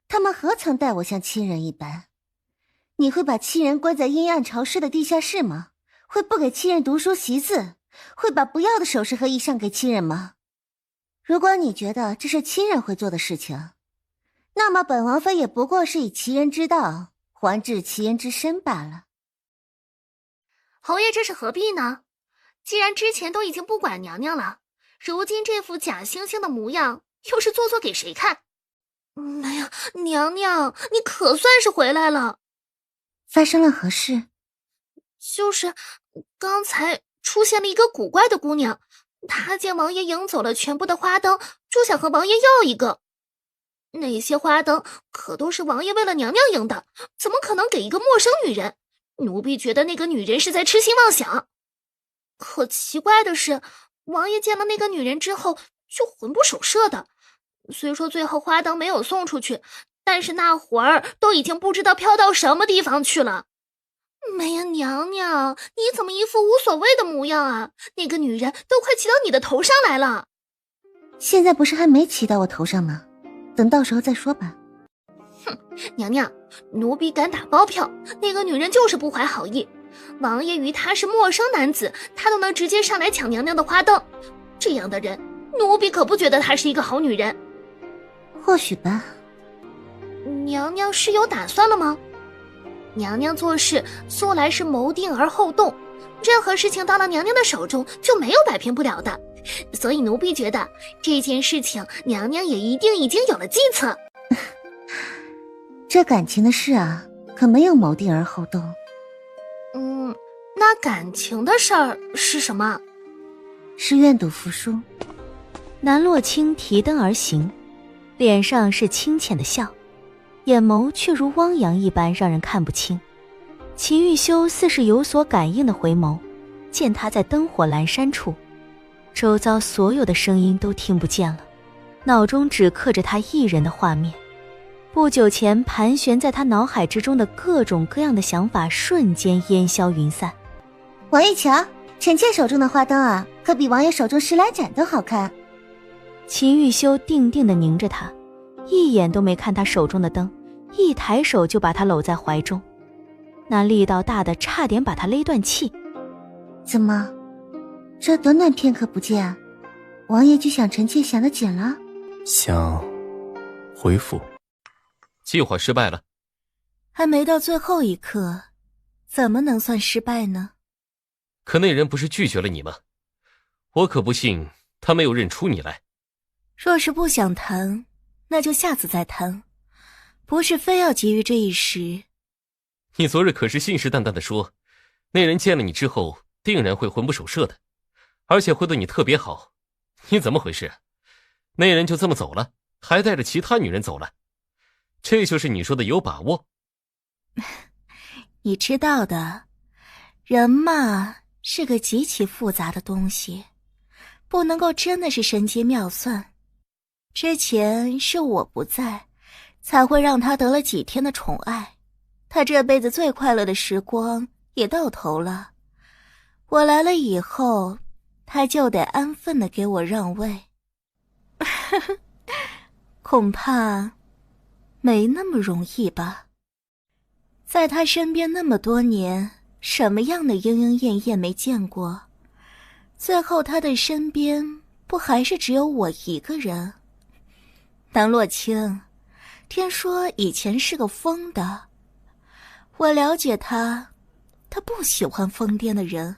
他们何曾待我像亲人一般？你会把亲人关在阴暗潮湿的地下室吗？会不给亲人读书习字？会把不要的首饰和衣裳给亲人吗？如果你觉得这是亲人会做的事情，那么本王妃也不过是以其人之道还治其人之身罢了。侯爷这是何必呢？既然之前都已经不管娘娘了，如今这副假惺惺的模样又是做作给谁看？哎呀，娘娘，你可算是回来了。发生了何事？就是刚才出现了一个古怪的姑娘，她见王爷赢走了全部的花灯，就想和王爷要一个。那些花灯可都是王爷为了娘娘赢的，怎么可能给一个陌生女人？奴婢觉得那个女人是在痴心妄想。可奇怪的是，王爷见了那个女人之后就魂不守舍的。虽说最后花灯没有送出去，但是那会儿都已经不知道飘到什么地方去了。哎呀，娘娘，你怎么一副无所谓的模样啊？那个女人都快骑到你的头上来了。现在不是还没骑到我头上吗？等到时候再说吧。哼，娘娘，奴婢敢打包票，那个女人就是不怀好意。王爷与她是陌生男子，他都能直接上来抢娘娘的花灯，这样的人，奴婢可不觉得她是一个好女人。或许吧。娘娘是有打算了吗？娘娘做事素来是谋定而后动，任何事情到了娘娘的手中就没有摆平不了的，所以奴婢觉得这件事情娘娘也一定已经有了计策。这感情的事啊，可没有谋定而后动。那感情的事儿是什么？是愿赌服输。南洛清提灯而行，脸上是清浅的笑，眼眸却如汪洋一般让人看不清。秦玉修似是有所感应的回眸，见他在灯火阑珊处，周遭所有的声音都听不见了，脑中只刻着他一人的画面。不久前盘旋在他脑海之中的各种各样的想法瞬间烟消云散。王爷瞧，臣妾手中的花灯啊，可比王爷手中10来盏都好看。秦玉修定定地凝着他，一眼都没看他手中的灯，一抬手就把他搂在怀中，那力道大的差点把他勒断气。怎么，这短短片刻不见，王爷就想臣妾想得紧了？想回复。计划失败了。还没到最后一刻，怎么能算失败呢？可那人不是拒绝了你吗？我可不信他没有认出你来。若是不想谈，那就下次再谈，不是非要急于这一时。你昨日可是信誓旦旦地说，那人见了你之后定然会魂不守舍的，而且会对你特别好。你怎么回事？那人就这么走了，还带着其他女人走了，这就是你说的有把握？你知道的，人嘛，是个极其复杂的东西，不能够真的是神机妙算。之前是我不在，才会让他得了几天的宠爱，他这辈子最快乐的时光也到头了。我来了以后，他就得安分地给我让位。恐怕没那么容易吧。在他身边那么多年，什么样的莺莺燕燕没见过，最后他的身边不还是只有我一个人？南洛清，听说以前是个疯的，我了解他，他不喜欢疯癫的人。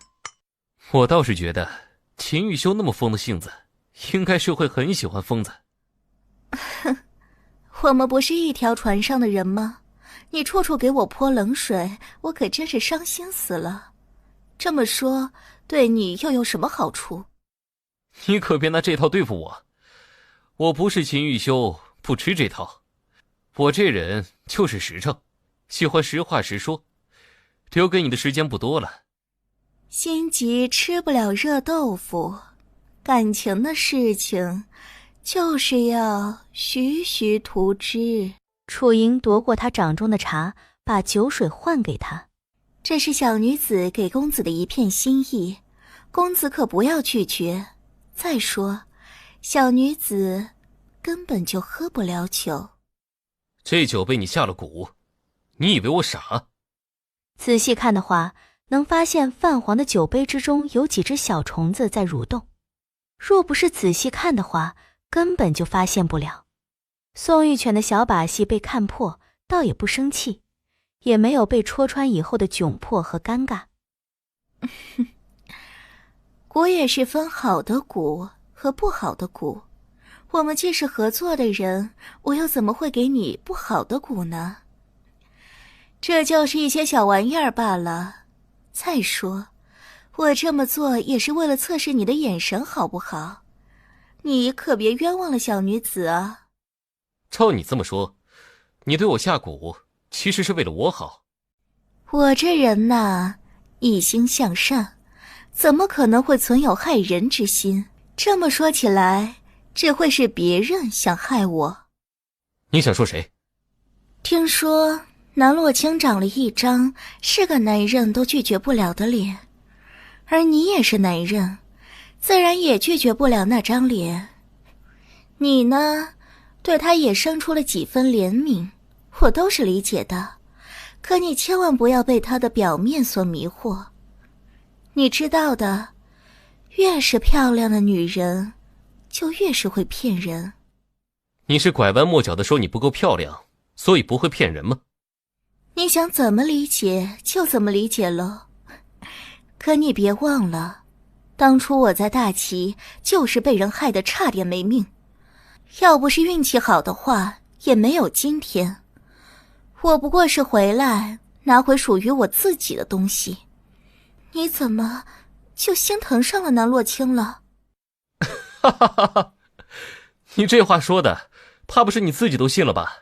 我倒是觉得秦玉修那么疯的性子，应该是会很喜欢疯子。我们不是一条船上的人吗？你处处给我泼冷水，我可真是伤心死了。这么说，对你又有什么好处？你可别拿这套对付我。我不是秦玉修，不吃这套。我这人就是实诚，喜欢实话实说。留给你的时间不多了。心急吃不了热豆腐，感情的事情就是要徐徐图之。楚莹夺过他掌中的茶，把酒水换给他。这是小女子给公子的一片心意，公子可不要拒绝。再说，小女子根本就喝不了酒。这酒被你下了蛊，你以为我傻？仔细看的话，能发现泛黄的酒杯之中有几只小虫子在蠕动。若不是仔细看的话，根本就发现不了。宋玉泉的小把戏被看破，倒也不生气，也没有被戳穿以后的窘迫和尴尬。蛊也是分好的蛊和不好的蛊，我们既是合作的人，我又怎么会给你不好的蛊呢？这就是一些小玩意儿罢了。再说，我这么做也是为了测试你的眼神好不好？你可别冤枉了小女子啊。照你这么说，你对我下蛊其实是为了我好。我这人呐，一心向善，怎么可能会存有害人之心？这么说起来，只会是别人想害我。你想说谁？听说南洛清长了一张是个男人都拒绝不了的脸，而你也是男人，自然也拒绝不了那张脸。你呢，对他也生出了几分怜悯，我都是理解的。可你千万不要被他的表面所迷惑。你知道的，越是漂亮的女人，就越是会骗人。你是拐弯抹角的说你不够漂亮，所以不会骗人吗？你想怎么理解就怎么理解了。可你别忘了，当初我在大齐就是被人害得差点没命，要不是运气好的话，也没有今天。我不过是回来拿回属于我自己的东西，你怎么就心疼上了南洛清了？哈哈哈哈！你这话说的，怕不是你自己都信了吧？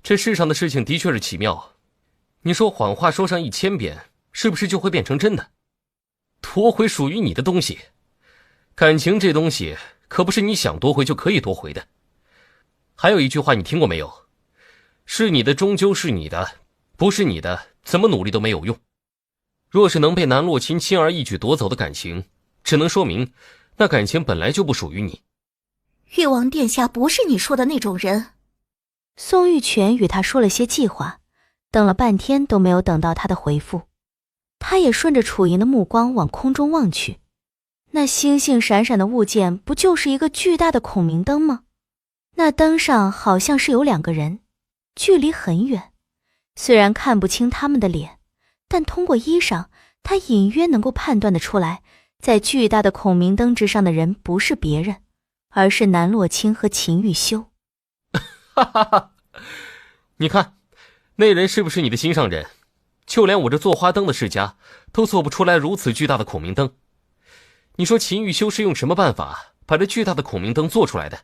这世上的事情的确是奇妙，你说谎话说上1000遍，是不是就会变成真的？夺回属于你的东西，感情这东西可不是你想夺回就可以夺回的。还有一句话你听过没有？是你的终究是你的，不是你的怎么努力都没有用。若是能被南洛清轻而易举夺走的感情，只能说明那感情本来就不属于你。誉王殿下不是你说的那种人。宋玉泉与他说了些计划，等了半天都没有等到他的回复。他也顺着楚莹的目光往空中望去，那星星闪闪的物件不就是一个巨大的孔明灯吗？那灯上好像是有2个人，距离很远，虽然看不清他们的脸，但通过衣裳，他隐约能够判断得出来，在巨大的孔明灯之上的人不是别人，而是南洛清和秦玉修。哈哈哈！你看，那人是不是你的心上人？就连我这做花灯的世家都做不出来如此巨大的孔明灯。你说秦玉修是用什么办法把这巨大的孔明灯做出来的？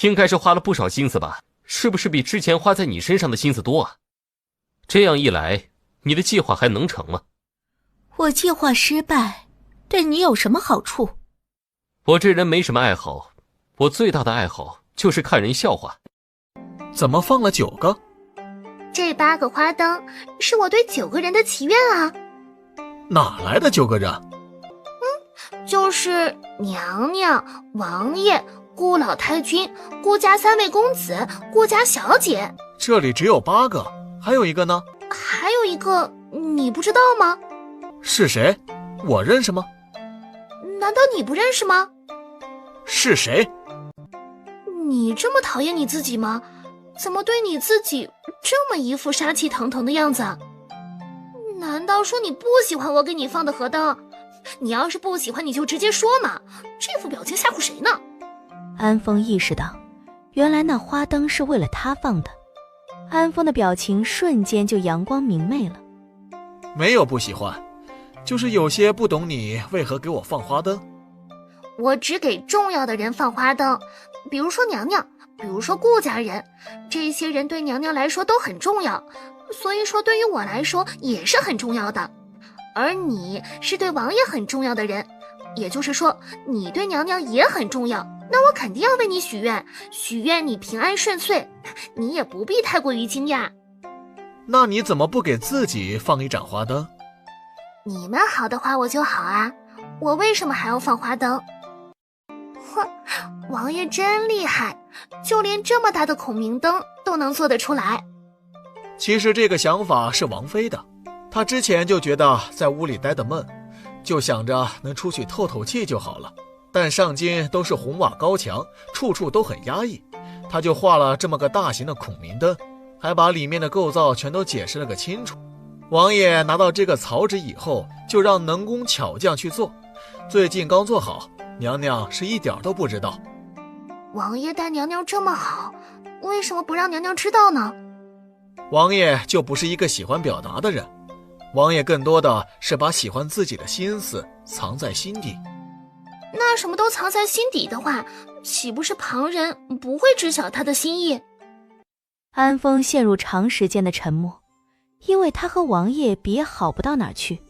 应该是花了不少心思吧？是不是比之前花在你身上的心思多啊？这样一来，你的计划还能成吗？我计划失败，对你有什么好处？我这人没什么爱好，我最大的爱好就是看人笑话。怎么放了9个？这8个花灯是我对9个人的祈愿啊。哪来的9个人？就是娘娘、王爷、顾老太君、顾家3位公子、顾家小姐。这里只有8个，还有一个呢？还有一个你不知道吗？是谁？我认识吗？难道你不认识吗？是谁？你这么讨厌你自己吗？怎么对你自己这么一副杀气腾腾的样子？难道说你不喜欢我给你放的河灯？你要是不喜欢，你就直接说嘛，这副表情吓唬谁呢？安风意识到，原来那花灯是为了他放的。安风的表情瞬间就阳光明媚了。没有不喜欢，就是有些不懂你为何给我放花灯。我只给重要的人放花灯，比如说娘娘，比如说顾家人，这些人对娘娘来说都很重要，所以说对于我来说也是很重要的。而你是对王爷很重要的人，也就是说你对娘娘也很重要，那我肯定要为你许愿，许愿你平安顺遂，你也不必太过于惊讶。那你怎么不给自己放一盏花灯？你们好的话我就好啊，我为什么还要放花灯？哼，王爷真厉害，就连这么大的孔明灯都能做得出来。其实这个想法是王妃的，她之前就觉得在屋里待得闷，就想着能出去透透气就好了。但上京都是红瓦高墙，处处都很压抑，她就画了这么个大型的孔明灯，还把里面的构造全都解释了个清楚。王爷拿到这个草纸以后，就让能工巧匠去做，最近刚做好，娘娘是一点都不知道。王爷待娘娘这么好，为什么不让娘娘知道呢？王爷就不是一个喜欢表达的人，王爷更多的是把喜欢自己的心思藏在心底。那什么都藏在心底的话，岂不是旁人不会知晓他的心意？安风陷入长时间的沉默，因为他和王爷比也好不到哪儿去，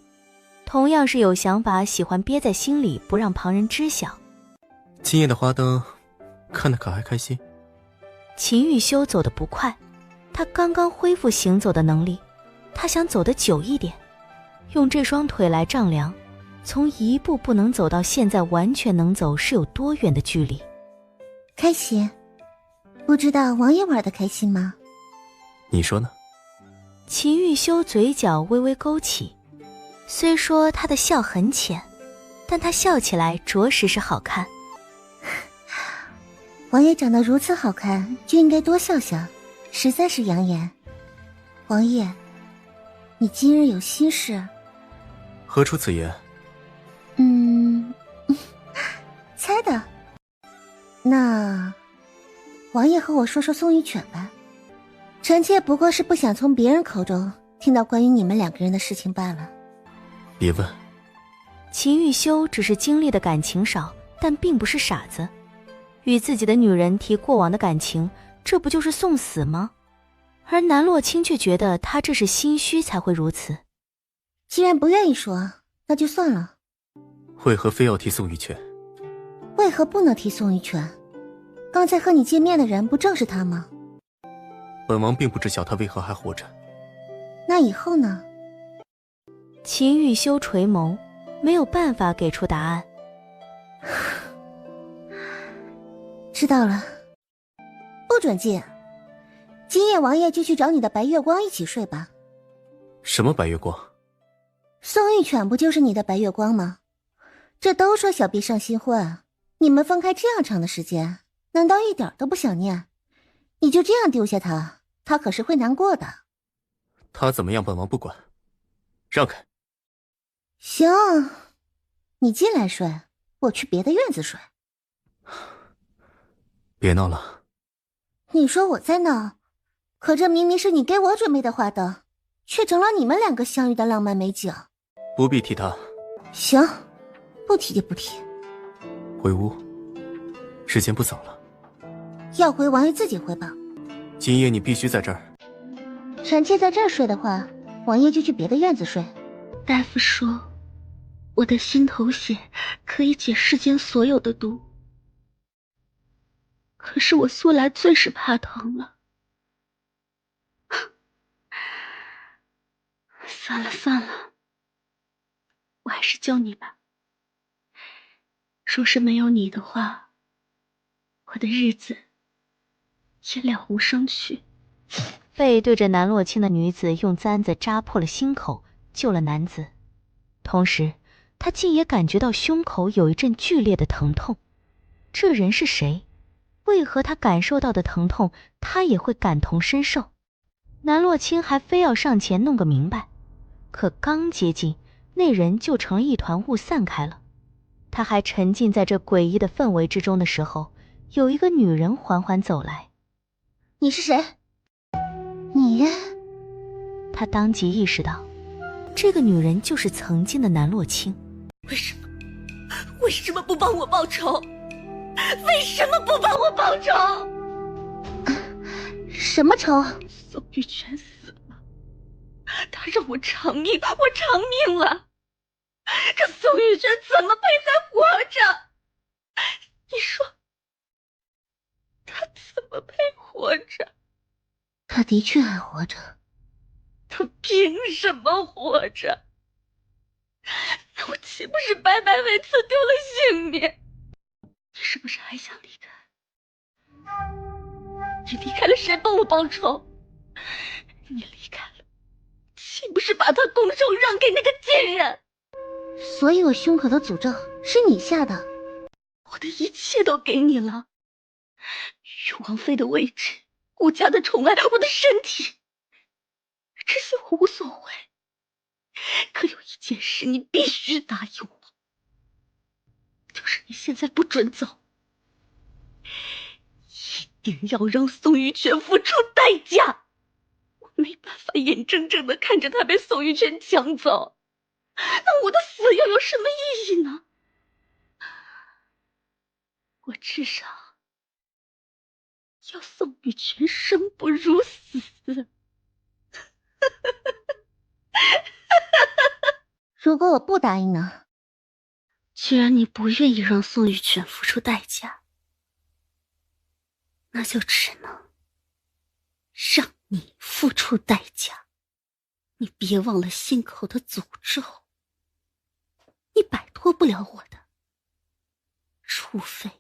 同样是有想法，喜欢憋在心里不让旁人知晓。今夜的花灯看得可还开心？秦玉修走得不快，他刚刚恢复行走的能力，他想走得久一点，用这双腿来丈量，从一步不能走到现在完全能走是有多远的距离。开心，不知道王爷玩得开心吗？你说呢？秦玉修嘴角微微勾起，虽说他的笑很浅，但他笑起来着实是好看。王爷长得如此好看，就应该多笑笑，实在是养眼。王爷，你今日有心事？何出此言？猜的。那王爷和我说说宋玉犬吧，臣妾不过是不想从别人口中听到关于你们2个人的事情罢了。别问。秦玉修只是经历的感情少，但并不是傻子，与自己的女人提过往的感情，这不就是送死吗？而南洛清却觉得他这是心虚才会如此。既然不愿意说，那就算了。为何非要提宋玉泉？为何不能提宋玉泉？刚才和你见面的人不正是他吗？本王并不知晓他为何还活着。那以后呢？秦玉修垂眸，没有办法给出答案。知道了，不准进。今夜王爷就去找你的白月光一起睡吧。什么白月光？宋玉犬不就是你的白月光吗？这都说小婢上新婚，你们分开这样长的时间，难道一点都不想念？你就这样丢下他，他可是会难过的。他怎么样本王不管，让开。行，你进来睡，我去别的院子睡。别闹了。你说我在闹，可这明明是你给我准备的花灯，却成了你们2个相遇的浪漫美景。不必提他。行，不提就不提。回屋，时间不早了。要回王爷自己回吧。今夜你必须在这儿。臣妾在这儿睡的话，王爷就去别的院子睡。大夫说，我的心头血可以解世间所有的毒。可是我素来最是怕疼了。算了，我还是救你吧。若是没有你的话，我的日子也了无生趣。背对着南洛清的女子用簪子扎破了心口，救了男子，同时她竟也感觉到胸口有一阵剧烈的疼痛。这人是谁？为何他感受到的疼痛，他也会感同身受？南洛清还非要上前弄个明白，可刚接近，那人就成了一团雾散开了。他还沉浸在这诡异的氛围之中的时候，有一个女人缓缓走来。你是谁？你……他当即意识到，这个女人就是曾经的南洛清。为什么不帮我报仇？为什么不帮我报仇？什么仇？宋玉泉死了，他让我偿命，我偿命了。这宋玉泉怎么配还活着？你说，他怎么配活着？他的确还活着。他凭什么活着？那我岂不是白白为此丢了性命？你是不是还想离开？你离开了，谁帮我报仇？你离开了，岂不是把他拱手让给那个贱人？所以我胸口的诅咒是你下的。我的一切都给你了，玉王妃的位置，顾家的宠爱，我的身体，这些我无所谓。可有一件事你必须答应我，就是你现在不准走，一定要让宋玉泉付出代价。我没办法眼睁睁地看着他被宋玉泉抢走，那我的死又有什么意义呢？我至少要宋玉泉生不如死。如果我不答应呢？既然你不愿意让宋玉泉付出代价，那就只能让你付出代价。你别忘了心口的诅咒，你摆脱不了我的，除非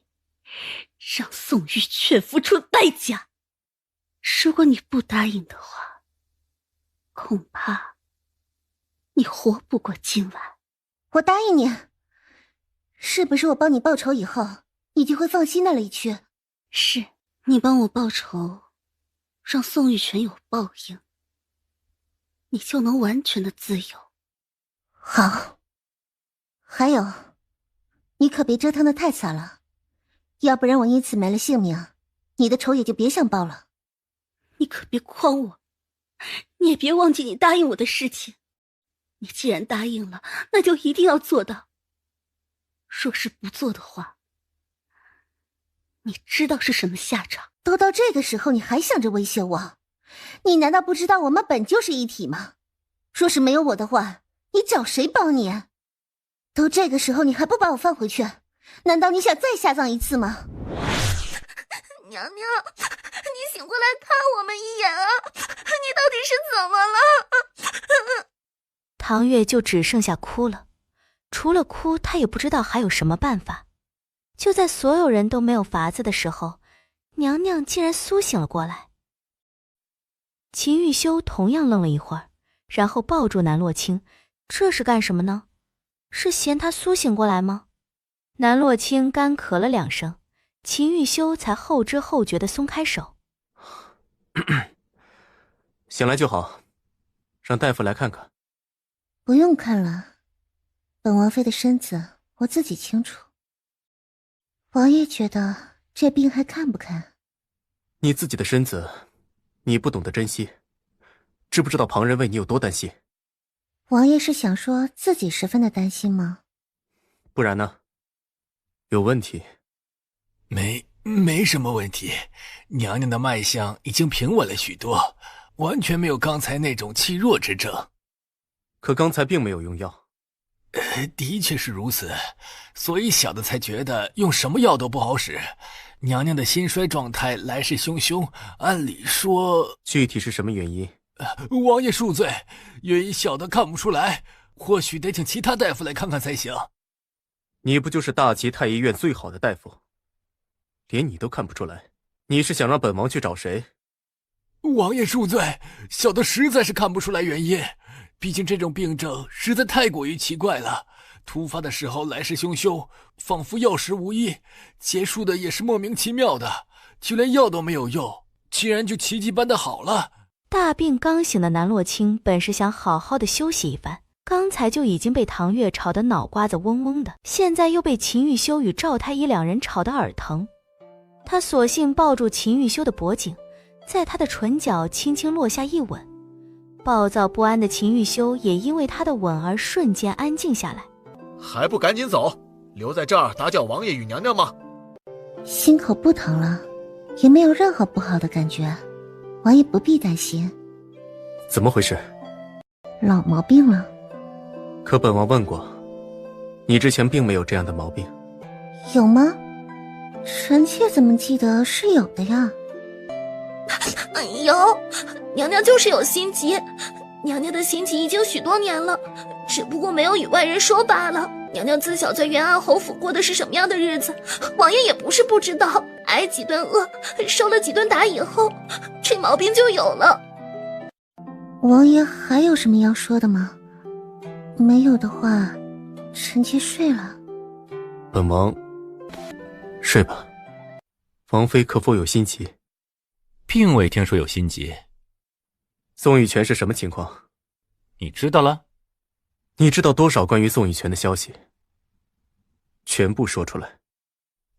让宋玉泉付出代价。如果你不答应的话，恐怕你活不过今晚。我答应你。是不是我帮你报仇以后，你就会放心那里去？是，你帮我报仇，让宋玉泉有报应，你就能完全的自由。好。还有，你可别折腾得太惨了，要不然我因此没了性命，你的仇也就别想报了。你可别诓我，你也别忘记你答应我的事情。你既然答应了，那就一定要做到。若是不做的话，你知道是什么下场？都到这个时候，你还想着威胁我？你难道不知道我们本就是一体吗？若是没有我的话，你找谁帮你？都这个时候，你还不把我放回去？难道你想再下葬一次吗？娘娘，你醒过来看我们一眼啊！你到底是怎么了？唐月就只剩下哭了，除了哭，她也不知道还有什么办法。就在所有人都没有法子的时候，娘娘竟然苏醒了过来。秦玉修同样愣了一会儿，然后抱住南洛清，这是干什么呢？是嫌他苏醒过来吗？南洛清干咳了2声，秦玉修才后知后觉地松开手。醒来就好，让大夫来看看。不用看了，本王妃的身子我自己清楚。王爷觉得这病还看不看？你自己的身子，你不懂得珍惜，知不知道旁人为你有多担心？王爷是想说自己十分的担心吗？不然呢？有问题？没什么问题，娘娘的脉象已经平稳了许多，完全没有刚才那种气弱之症。可刚才并没有用药。的确是如此，所以小的才觉得用什么药都不好使。娘娘的心衰状态来势汹汹，按理说……具体是什么原因？王爷恕罪，原因小的看不出来，或许得请其他大夫来看看才行。你不就是大齐太医院最好的大夫？连你都看不出来，你是想让本王去找谁？王爷恕罪，小的实在是看不出来原因。毕竟这种病症实在太过于奇怪了，突发的时候来势汹汹，仿佛药石无医；结束的也是莫名其妙的，就连药都没有用，竟然就奇迹般的好了。大病刚醒的南洛清本是想好好的休息一番，刚才就已经被唐月吵得脑瓜子嗡嗡的，现在又被秦玉修与赵太医两人吵得耳疼。他索性抱住秦玉修的脖颈，在他的唇角轻轻落下一吻。暴躁不安的秦玉修也因为他的吻而瞬间安静下来。还不赶紧走，留在这儿打搅王爷与娘娘吗？心口不疼了，也没有任何不好的感觉，王爷不必担心。怎么回事？老毛病了。可本王问过，你之前并没有这样的毛病。有吗？臣妾怎么记得是有的呀？有，娘娘就是有心疾，娘娘的心疾已经许多年了，只不过没有与外人说罢了。娘娘自小在元安侯府过的是什么样的日子，王爷也不是不知道。挨几顿饿，受了几顿打以后，这毛病就有了。王爷还有什么要说的吗？没有的话，臣妾睡了。本王睡吧。王妃可否有心疾？并未听说有心疾。宋玉泉是什么情况？你知道了？你知道多少关于宋玉泉的消息？全部说出来。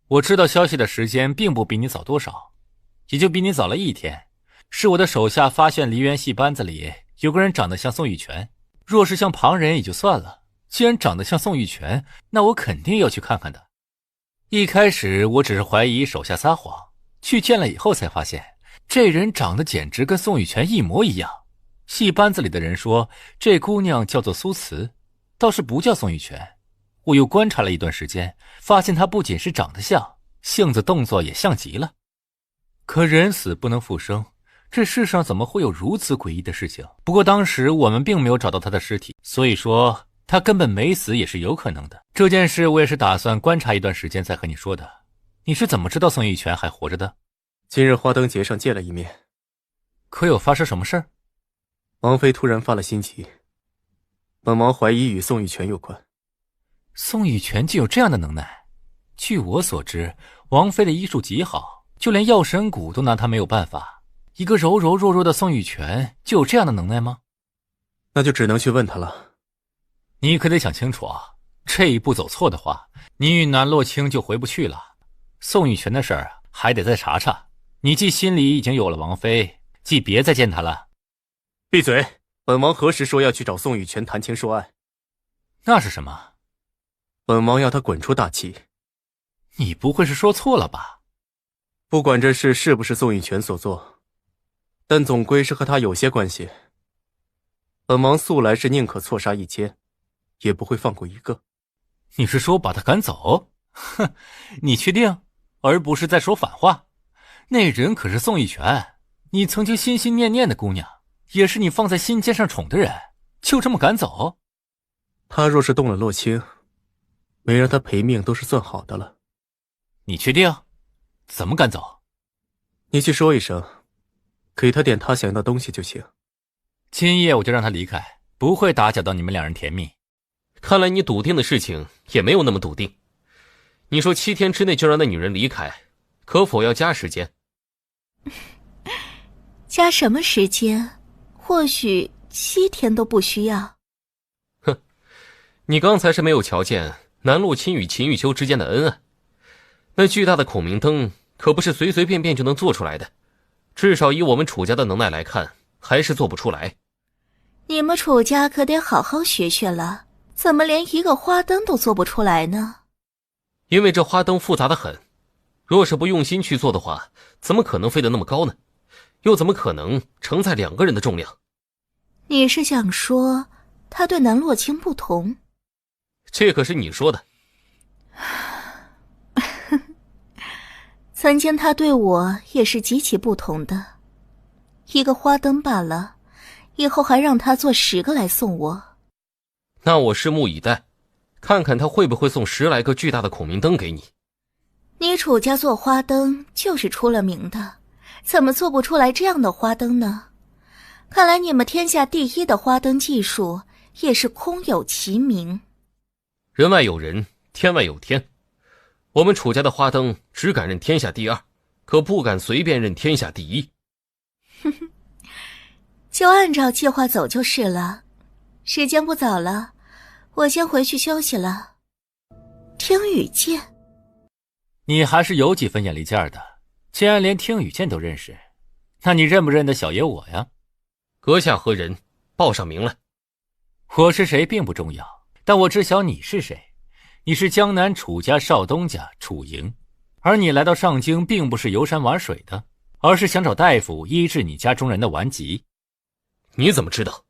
我知道消息的时间并不比你早多少，也就比你早了1天。是我的手下发现梨园戏班子里有个人长得像宋玉泉，若是像旁人也就算了，既然长得像宋玉泉，那我肯定要去看看的。一开始我只是怀疑手下撒谎，去见了以后才发现，这人长得简直跟宋玉泉一模一样。戏班子里的人说这姑娘叫做苏慈，倒是不叫宋玉泉。我又观察了一段时间，发现她不仅是长得像，性子动作也像极了。可人死不能复生，这世上怎么会有如此诡异的事情？不过当时我们并没有找到她的尸体，所以说她根本没死也是有可能的。这件事我也是打算观察一段时间再和你说的。你是怎么知道宋玉泉还活着的？今日花灯节上见了一面。可有发生什么事儿？王妃突然发了心疾，本王怀疑与宋玉泉有关。宋玉泉竟有这样的能耐？据我所知，王妃的医术极好，就连药神谷都拿她没有办法。一个柔柔弱弱的宋玉泉就有这样的能耐吗？那就只能去问她了。你可得想清楚啊，这一步走错的话，你与南洛清就回不去了。宋玉泉的事儿还得再查查。你既心里已经有了王妃，既别再见她了。闭嘴！本王何时说要去找宋玉泉谈情说爱？那是什么？本王要他滚出大齐。你不会是说错了吧？不管这事是不是宋玉泉所做，但总归是和他有些关系。本王素来是宁可错杀1千，也不会放过一个。你是说把他赶走？哼，你确定？而不是在说反话？那人可是宋玉泉，你曾经心心念念的姑娘，也是你放在心尖上宠的人，就这么赶走？他若是动了洛清，没让他赔命都是算好的了。你确定？怎么赶走？你去说一声，给他点他想要的东西就行。今夜我就让他离开，不会打搅到你们两人甜蜜。看来你笃定的事情也没有那么笃定。你说7天之内就让那女人离开，可否要加时间？加什么时间？或许7天都不需要。哼，你刚才是没有瞧见南洛清与秦玉秋之间的恩爱。那巨大的孔明灯可不是随随便便就能做出来的，至少以我们楚家的能耐来看，还是做不出来。你们楚家可得好好学学了，怎么连一个花灯都做不出来呢？因为这花灯复杂的很，若是不用心去做的话，怎么可能飞得那么高呢？又怎么可能承载2个人的重量？你是想说他对南洛清不同？这可是你说的。曾经他对我也是极其不同的，一个花灯罢了，以后还让他做10个来送我。那我拭目以待，看看他会不会送10来个巨大的孔明灯给你。你楚家做花灯就是出了名的，怎么做不出来这样的花灯呢？看来你们天下第一的花灯技术也是空有其名。人外有人，天外有天。我们楚家的花灯只敢认天下第2，可不敢随便认天下第1。哼哼，就按照计划走就是了。时间不早了，我先回去休息了。听雨剑，你还是有几分眼力劲儿的，竟然连听雨剑都认识，那你认不认得小爷我呀？阁下何人？报上名来。我是谁并不重要，但我知晓你是谁。你是江南楚家少东家楚莹，而你来到上京并不是游山玩水的，而是想找大夫医治你家中人的顽疾。你怎么知道？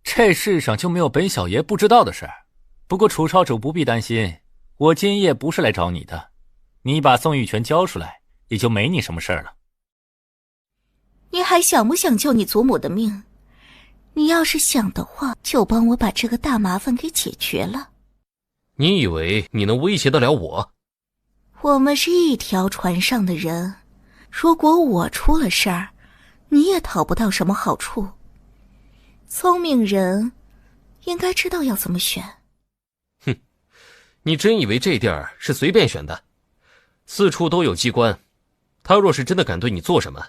这世上就没有本小爷不知道的事儿。不过楚少主不必担心，我今夜不是来找你的，你把宋玉泉交出来，也就没你什么事儿了。你还想不想救你祖母的命？你要是想的话，就帮我把这个大麻烦给解决了。你以为你能威胁得了我？我们是一条船上的人，如果我出了事儿，你也讨不到什么好处。聪明人应该知道要怎么选。哼，你真以为这地儿是随便选的？四处都有机关，他若是真的敢对你做什么，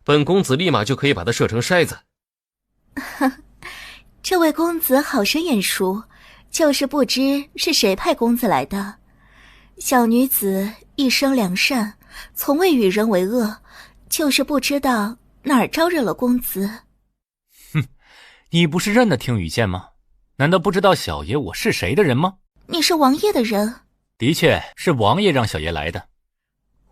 本公子立马就可以把他射成筛子。这位公子好生眼熟，就是不知是谁派公子来的。小女子一生良善，从未与人为恶，就是不知道哪儿招惹了公子。哼，你不是认得听雨剑吗？难道不知道小爷我是谁的人吗？你是王爷的人。的确是王爷让小爷来的。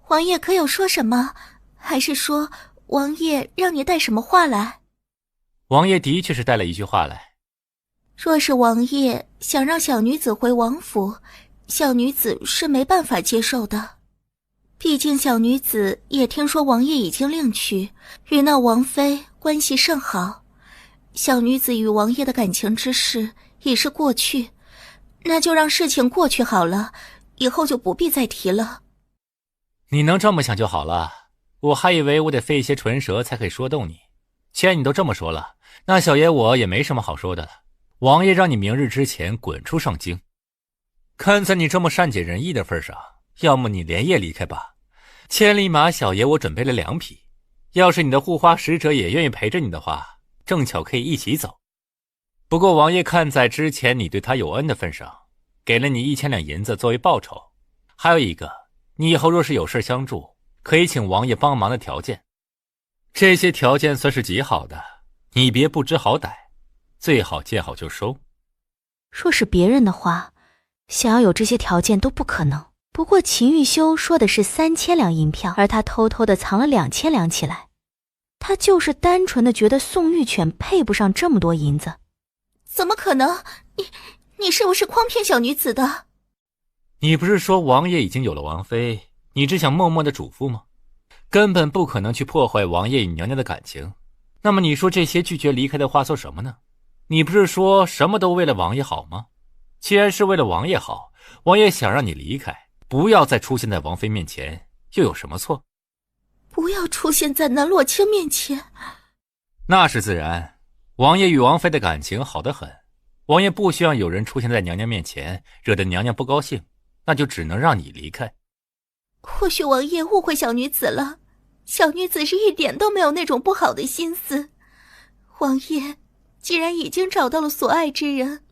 王爷可有说什么？还是说王爷让你带什么话来？王爷的确是带了一句话来。若是王爷想让小女子回王府，小女子是没办法接受的。毕竟小女子也听说王爷已经另娶，与那王妃关系甚好。小女子与王爷的感情之事已是过去，那就让事情过去好了，以后就不必再提了。你能这么想就好了，我还以为我得费一些唇舌才可以说动你。既然你都这么说了，那小爷我也没什么好说的了。王爷让你明日之前滚出上京，看在你这么善解人意的份上，要么你连夜离开吧。千里马小爷我准备了2匹，要是你的护花使者也愿意陪着你的话，正巧可以一起走。不过王爷看在之前你对他有恩的份上，给了你1000两银子作为报酬，还有一个，你以后若是有事相助，可以请王爷帮忙的条件。这些条件算是极好的，你别不知好歹，最好见好就收。若是别人的话，想要有这些条件都不可能。不过秦玉修说的是3000两银票，而他偷偷的藏了2000两起来。他就是单纯的觉得宋玉犬配不上这么多银子。怎么可能？你是不是诓骗小女子的？你不是说王爷已经有了王妃，你只想默默的嘱咐吗？根本不可能去破坏王爷与娘娘的感情。那么你说这些拒绝离开的话做什么呢？你不是说什么都为了王爷好吗？既然是为了王爷好，王爷想让你离开，不要再出现在王妃面前，又有什么错？不要出现在南洛卿面前。那是自然，王爷与王妃的感情好得很，王爷不希望有人出现在娘娘面前，惹得娘娘不高兴，那就只能让你离开。或许王爷误会小女子了，小女子是一点都没有那种不好的心思。王爷既然已经找到了所爱之人，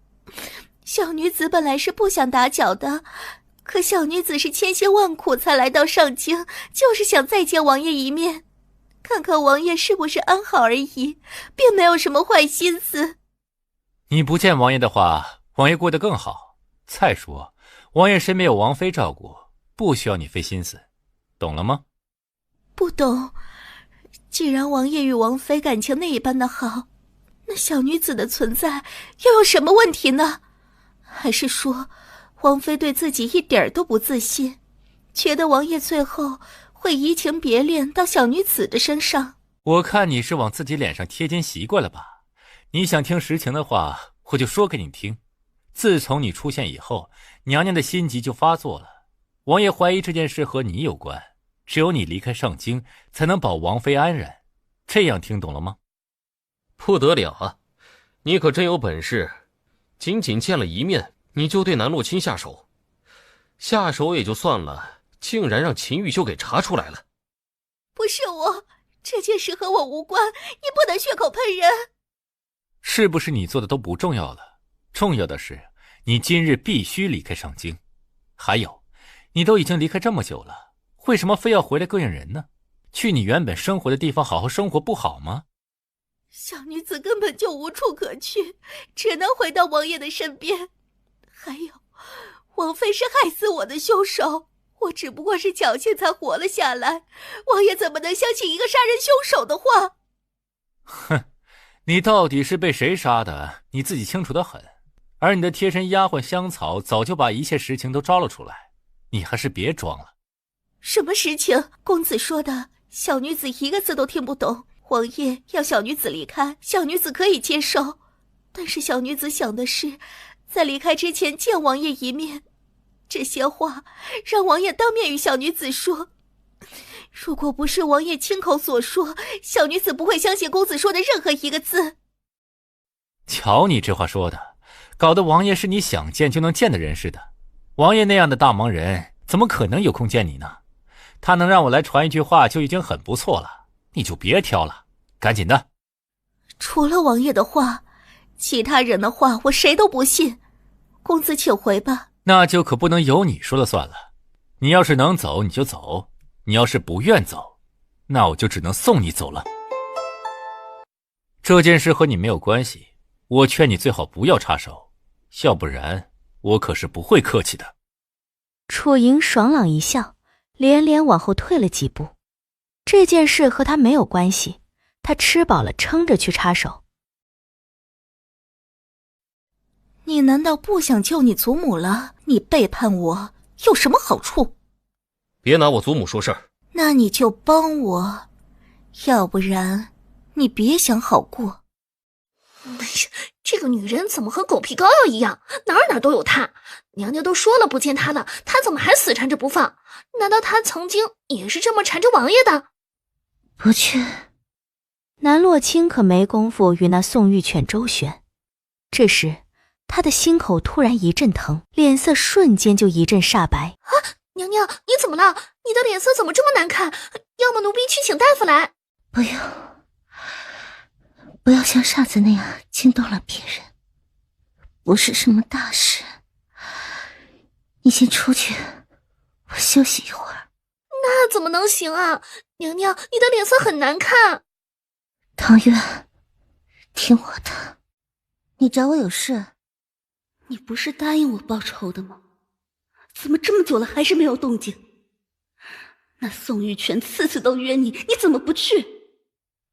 小女子本来是不想打搅的，可小女子是千辛万苦才来到上京，就是想再见王爷一面，看看王爷是不是安好而已，并没有什么坏心思。你不见王爷的话，王爷过得更好。再说，王爷身边有王妃照顾，不需要你费心思，懂了吗？不懂。既然王爷与王妃感情那一般的好，那小女子的存在又有什么问题呢？还是说王妃对自己一点都不自信，觉得王爷最后会移情别恋到小女子的身上？我看你是往自己脸上贴金习惯了吧。你想听实情的话，我就说给你听。自从你出现以后，娘娘的心急就发作了。王爷怀疑这件事和你有关，只有你离开上京，才能保王妃安然。这样听懂了吗？不得了啊！你可真有本事，仅仅见了一面，你就对南洛卿下手。下手也就算了，竟然让秦玉秀给查出来了。不是我，这件事和我无关，你不能血口喷人。是不是你做的都不重要了，重要的是你今日必须离开上京。还有，你都已经离开这么久了，为什么非要回来膈应人呢？去你原本生活的地方好好生活不好吗？小女子根本就无处可去，只能回到王爷的身边。还有，王妃是害死我的凶手，我只不过是侥幸才活了下来，王爷怎么能相信一个杀人凶手的话？哼，你到底是被谁杀的，你自己清楚得很。而你的贴身丫鬟香草早就把一切实情都招了出来，你还是别装了。什么实情？公子说的，小女子一个字都听不懂。王爷要小女子离开，小女子可以接受，但是小女子想的是在离开之前见王爷一面。这些话让王爷当面与小女子说，如果不是王爷亲口所说，小女子不会相信公子说的任何一个字。瞧你这话说的，搞得王爷是你想见就能见的人似的。王爷那样的大忙人怎么可能有空见你呢？他能让我来传一句话就已经很不错了，你就别挑了，赶紧的。除了王爷的话，其他人的话我谁都不信。公子请回吧。那就可不能由你说了算了。你要是能走你就走，你要是不愿走，那我就只能送你走了。这件事和你没有关系，我劝你最好不要插手，要不然我可是不会客气的。楚莹爽朗一笑，连连往后退了几步。这件事和他没有关系，他吃饱了撑着去插手。你难道不想救你祖母了？你背叛我有什么好处？别拿我祖母说事儿。那你就帮我，要不然你别想好过。这个女人怎么和狗皮膏药一样，哪都有她。娘娘都说了不见她了，她怎么还死缠着不放？难道她曾经也是这么缠着王爷的？不去。南洛卿可没工夫与那宋玉犬周旋。这时他的心口突然一阵疼，脸色瞬间就一阵煞白。啊，娘娘，你怎么了？你的脸色怎么这么难看？要么奴婢去请大夫来。不要像上次那样惊动了别人，不是什么大事。你先出去，我休息一会儿。那怎么能行啊？娘娘，你的脸色很难看。唐渊，听我的，你找我有事？你不是答应我报仇的吗？怎么这么久了还是没有动静？那宋玉泉次次都约你，你怎么不去？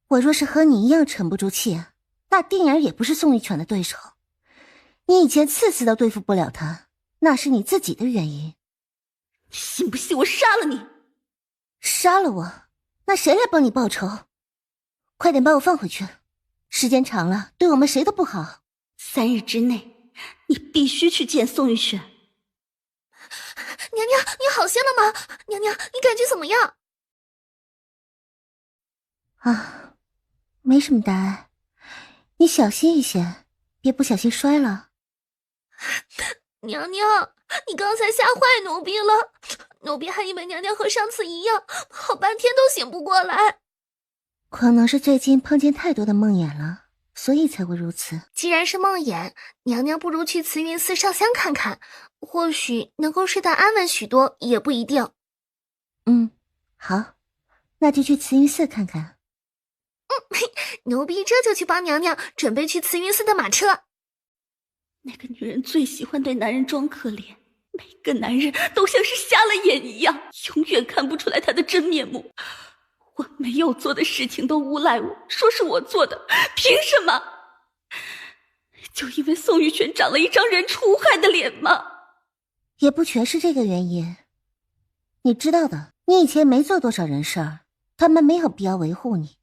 我若是和你一样沉不住气，那定然也不是宋玉泉的对手。你以前次次都对付不了他，那是你自己的原因。信不信我杀了你？杀了我？那谁来帮你报仇？快点把我放回去，时间长了对我们谁都不好。3日之内你必须去见宋玉泉。娘娘，你好些了吗？娘娘，你感觉怎么样？啊，没什么大碍，你小心一些，别不小心摔了。娘娘，你刚才吓坏奴婢了，奴婢还以为娘娘和上次一样，好半天都醒不过来。可能是最近碰见太多的梦魇了，所以才会如此。既然是梦魇，娘娘不如去慈云寺上香看看，或许能够睡得安稳许多，也不一定。好，那就去慈云寺看看。奴婢这就去帮娘娘准备去慈云寺的马车。那个女人最喜欢对男人装可怜，每个男人都像是瞎了眼一样，永远看不出来她的真面目。我没有做的事情都诬赖我，说是我做的，凭什么？就因为宋玉泉长了一张人畜无害的脸吗？也不全是这个原因。你知道的，你以前没做多少人事儿，他们没有必要维护你。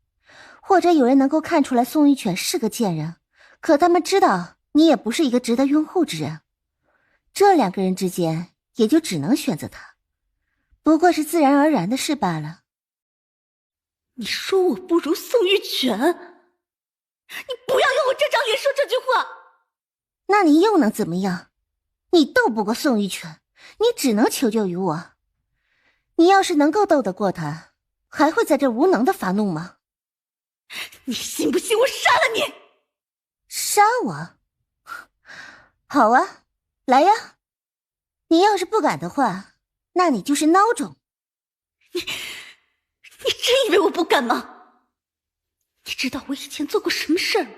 或者有人能够看出来宋玉泉是个贱人，可他们知道你也不是一个值得拥护之人，这2个人之间也就只能选择他，不过是自然而然的事罢了。你说我不如宋玉泉，你不要用我这张脸说这句话。那你又能怎么样？你斗不过宋玉泉，你只能求救于我。你要是能够斗得过他，还会在这无能的发怒吗？你信不信我杀了你？杀我？好啊，来呀！你要是不敢的话，那你就是孬种。你真以为我不敢吗？你知道我以前做过什么事儿吗？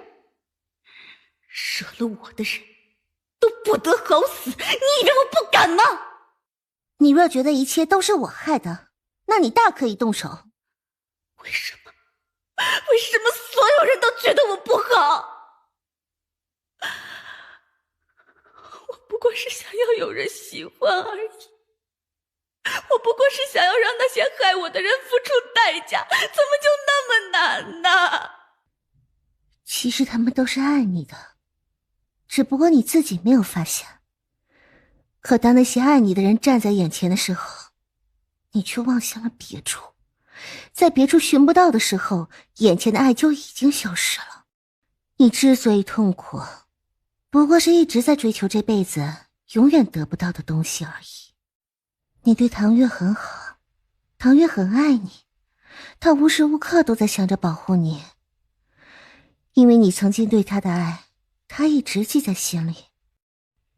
惹了我的人都不得好死，你以为我不敢吗？你若觉得一切都是我害的，那你大可以动手。为什么所有人都觉得我不好？我不过是想要有人喜欢而已，我不过是想要让那些害我的人付出代价，怎么就那么难呢？其实他们都是爱你的，只不过你自己没有发现。可当那些爱你的人站在眼前的时候，你却望向了别处，在别处寻不到的时候，眼前的爱就已经消失了。你之所以痛苦，不过是一直在追求这辈子永远得不到的东西而已。你对唐月很好，唐月很爱你，他无时无刻都在想着保护你，因为你曾经对他的爱，他一直记在心里。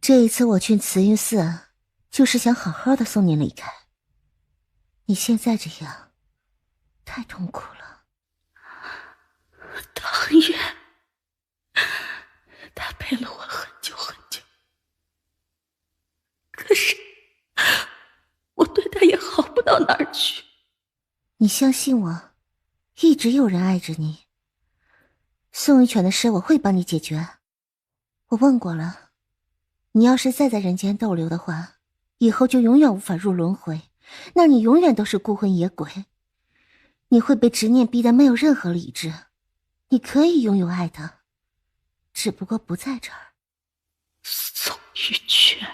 这一次我去慈云寺，就是想好好的送你离开。你现在这样，太痛苦了。唐月，他陪了我很久很久，可是我对他也好不到哪儿去。你相信我，一直有人爱着你。宋玉泉的事我会帮你解决。我问过了，你要是再在人间逗留的话，以后就永远无法入轮回，那你永远都是孤魂野鬼。你会被执念逼得没有任何理智。你可以拥有爱的，只不过不在这儿。宋玉泉，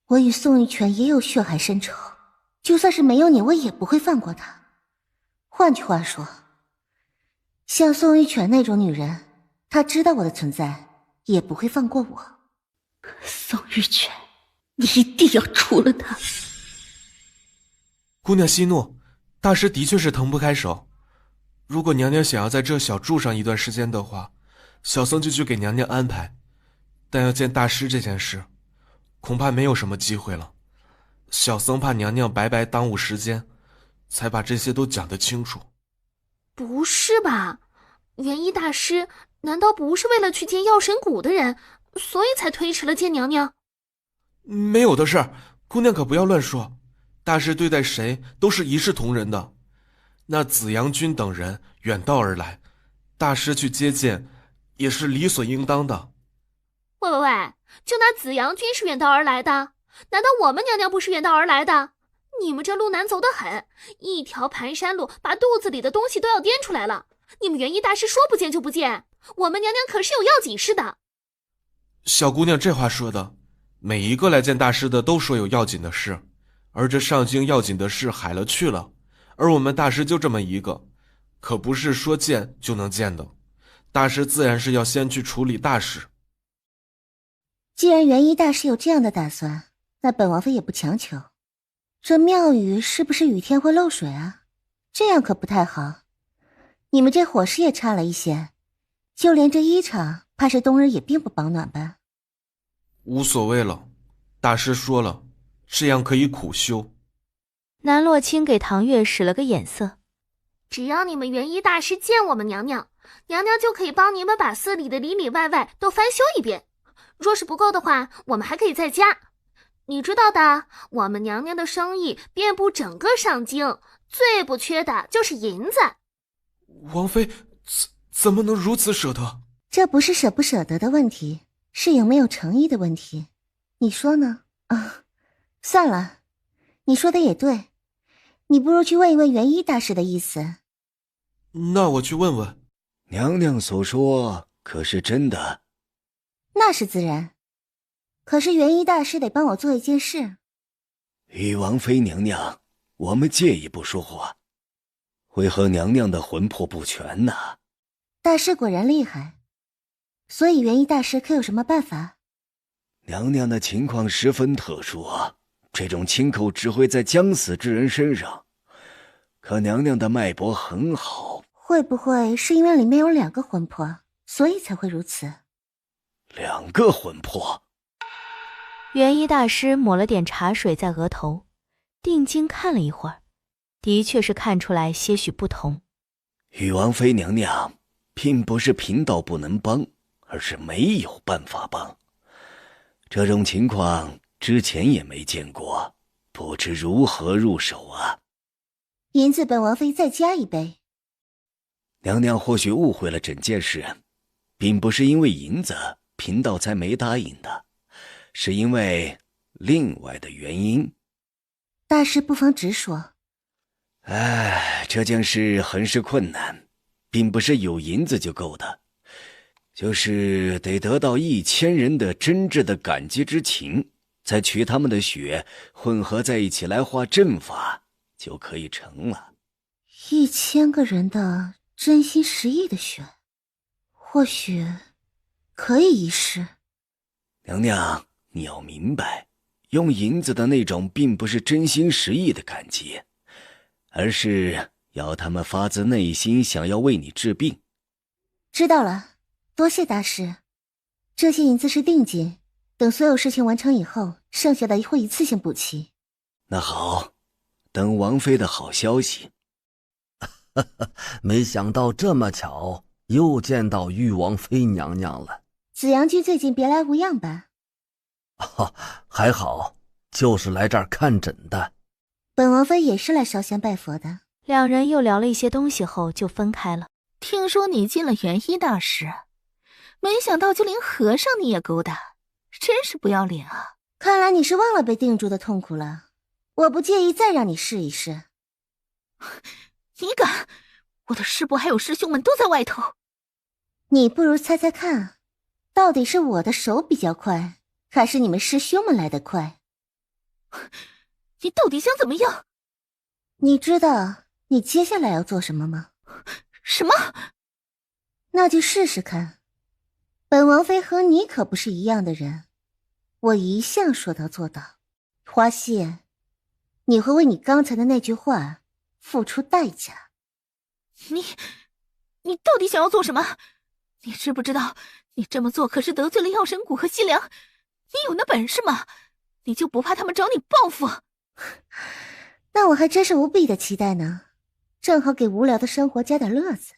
我与宋玉泉也有血海深仇，就算是没有你，我也不会放过他。换句话说，像宋玉泉那种女人，她知道我的存在，也不会放过我。宋玉泉，你一定要除了他。姑娘息怒，大师的确是腾不开手。如果娘娘想要在这小住上一段时间的话，小僧就去给娘娘安排。但要见大师这件事，恐怕没有什么机会了。小僧怕娘娘白白耽误时间，才把这些都讲得清楚。不是吧？元一大师难道不是为了去见药神谷的人，所以才推迟了见娘娘？没有的事，姑娘可不要乱说。大师对待谁都是一视同仁的。那紫阳君等人远道而来，大师去接见也是理所应当的。喂，就拿紫阳君是远道而来的，难道我们娘娘不是远道而来的？你们这路难走得很，一条盘山路，把肚子里的东西都要颠出来了。你们元一大师说不见就不见，我们娘娘可是有要紧事的。小姑娘这话说的，每一个来见大师的都说有要紧的事，而这上京要紧的事海了去了，而我们大师就这么一个，可不是说见就能见的。大师自然是要先去处理大事。既然元一大师有这样的打算，那本王妃也不强求。这庙宇是不是雨天会漏水啊？这样可不太好。你们这伙食也差了一些，就连这衣裳怕是冬日也并不保暖吧？无所谓了，大师说了，这样可以苦修。南洛清给唐月使了个眼色，只要你们元一大师见我们娘娘，娘娘就可以帮你们把寺里的里里外外都翻修一遍。若是不够的话，我们还可以再加。你知道的，我们娘娘的生意遍布整个上京，最不缺的就是银子。王妃怎么能如此舍得？这不是舍不舍得的问题，是有没有诚意的问题。你说呢？算了，你说的也对，你不如去问一问元一大师的意思。那我去问问。娘娘所说可是真的？那是自然。可是元一大师得帮我做一件事。与王妃娘娘，我们借一步说话。为何娘娘的魂魄不全呢？大师果然厉害，所以元一大师可有什么办法？娘娘的情况十分特殊啊，这种轻口只会在将死之人身上。可娘娘的脉搏很好，会不会是因为里面有2个魂魄，所以才会如此？2个魂魄？元一大师抹了点茶水在额头，定睛看了一会儿，的确是看出来些许不同。与王妃娘娘并不是贫道不能帮，而是没有办法帮。这种情况之前也没见过，不知如何入手啊。银子本王妃再加1杯。娘娘或许误会了整件事，并不是因为银子贫道才没答应的，是因为另外的原因。大师不妨直说。这件事很是困难，并不是有银子就够的，就是得得到1000人的真挚的感激之情，再取他们的血混合在一起来画阵法，就可以成了。1000个人的真心实意的血，或许可以一试。娘娘，你要明白，用银子的那种并不是真心实意的感激，而是要他们发自内心想要为你治病。知道了，多谢大师。这些银子是定金，等所有事情完成以后，剩下的会一次性补齐。那好，等王妃的好消息。没想到这么巧，又见到玉王妃娘娘了。紫阳君最近别来无恙吧？还好，就是来这儿看诊的。本王妃也是来烧香拜佛的。2人又聊了一些东西后就分开了。听说你进了元一大师，没想到就连和尚你也勾搭，真是不要脸啊！看来你是忘了被定住的痛苦了，我不介意再让你试一试。你敢？我的师伯还有师兄们都在外头。你不如猜猜看，到底是我的手比较快，还是你们师兄们来得快？你到底想怎么样？你知道你接下来要做什么吗？什么？那就试试看。本王妃和你可不是一样的人，我一向说到做到。花谢，你会为你刚才的那句话付出代价。你到底想要做什么？你知不知道你这么做可是得罪了药神谷和西凉？你有那本事吗？你就不怕他们找你报复？那我还真是无比的期待呢，正好给无聊的生活加点乐子。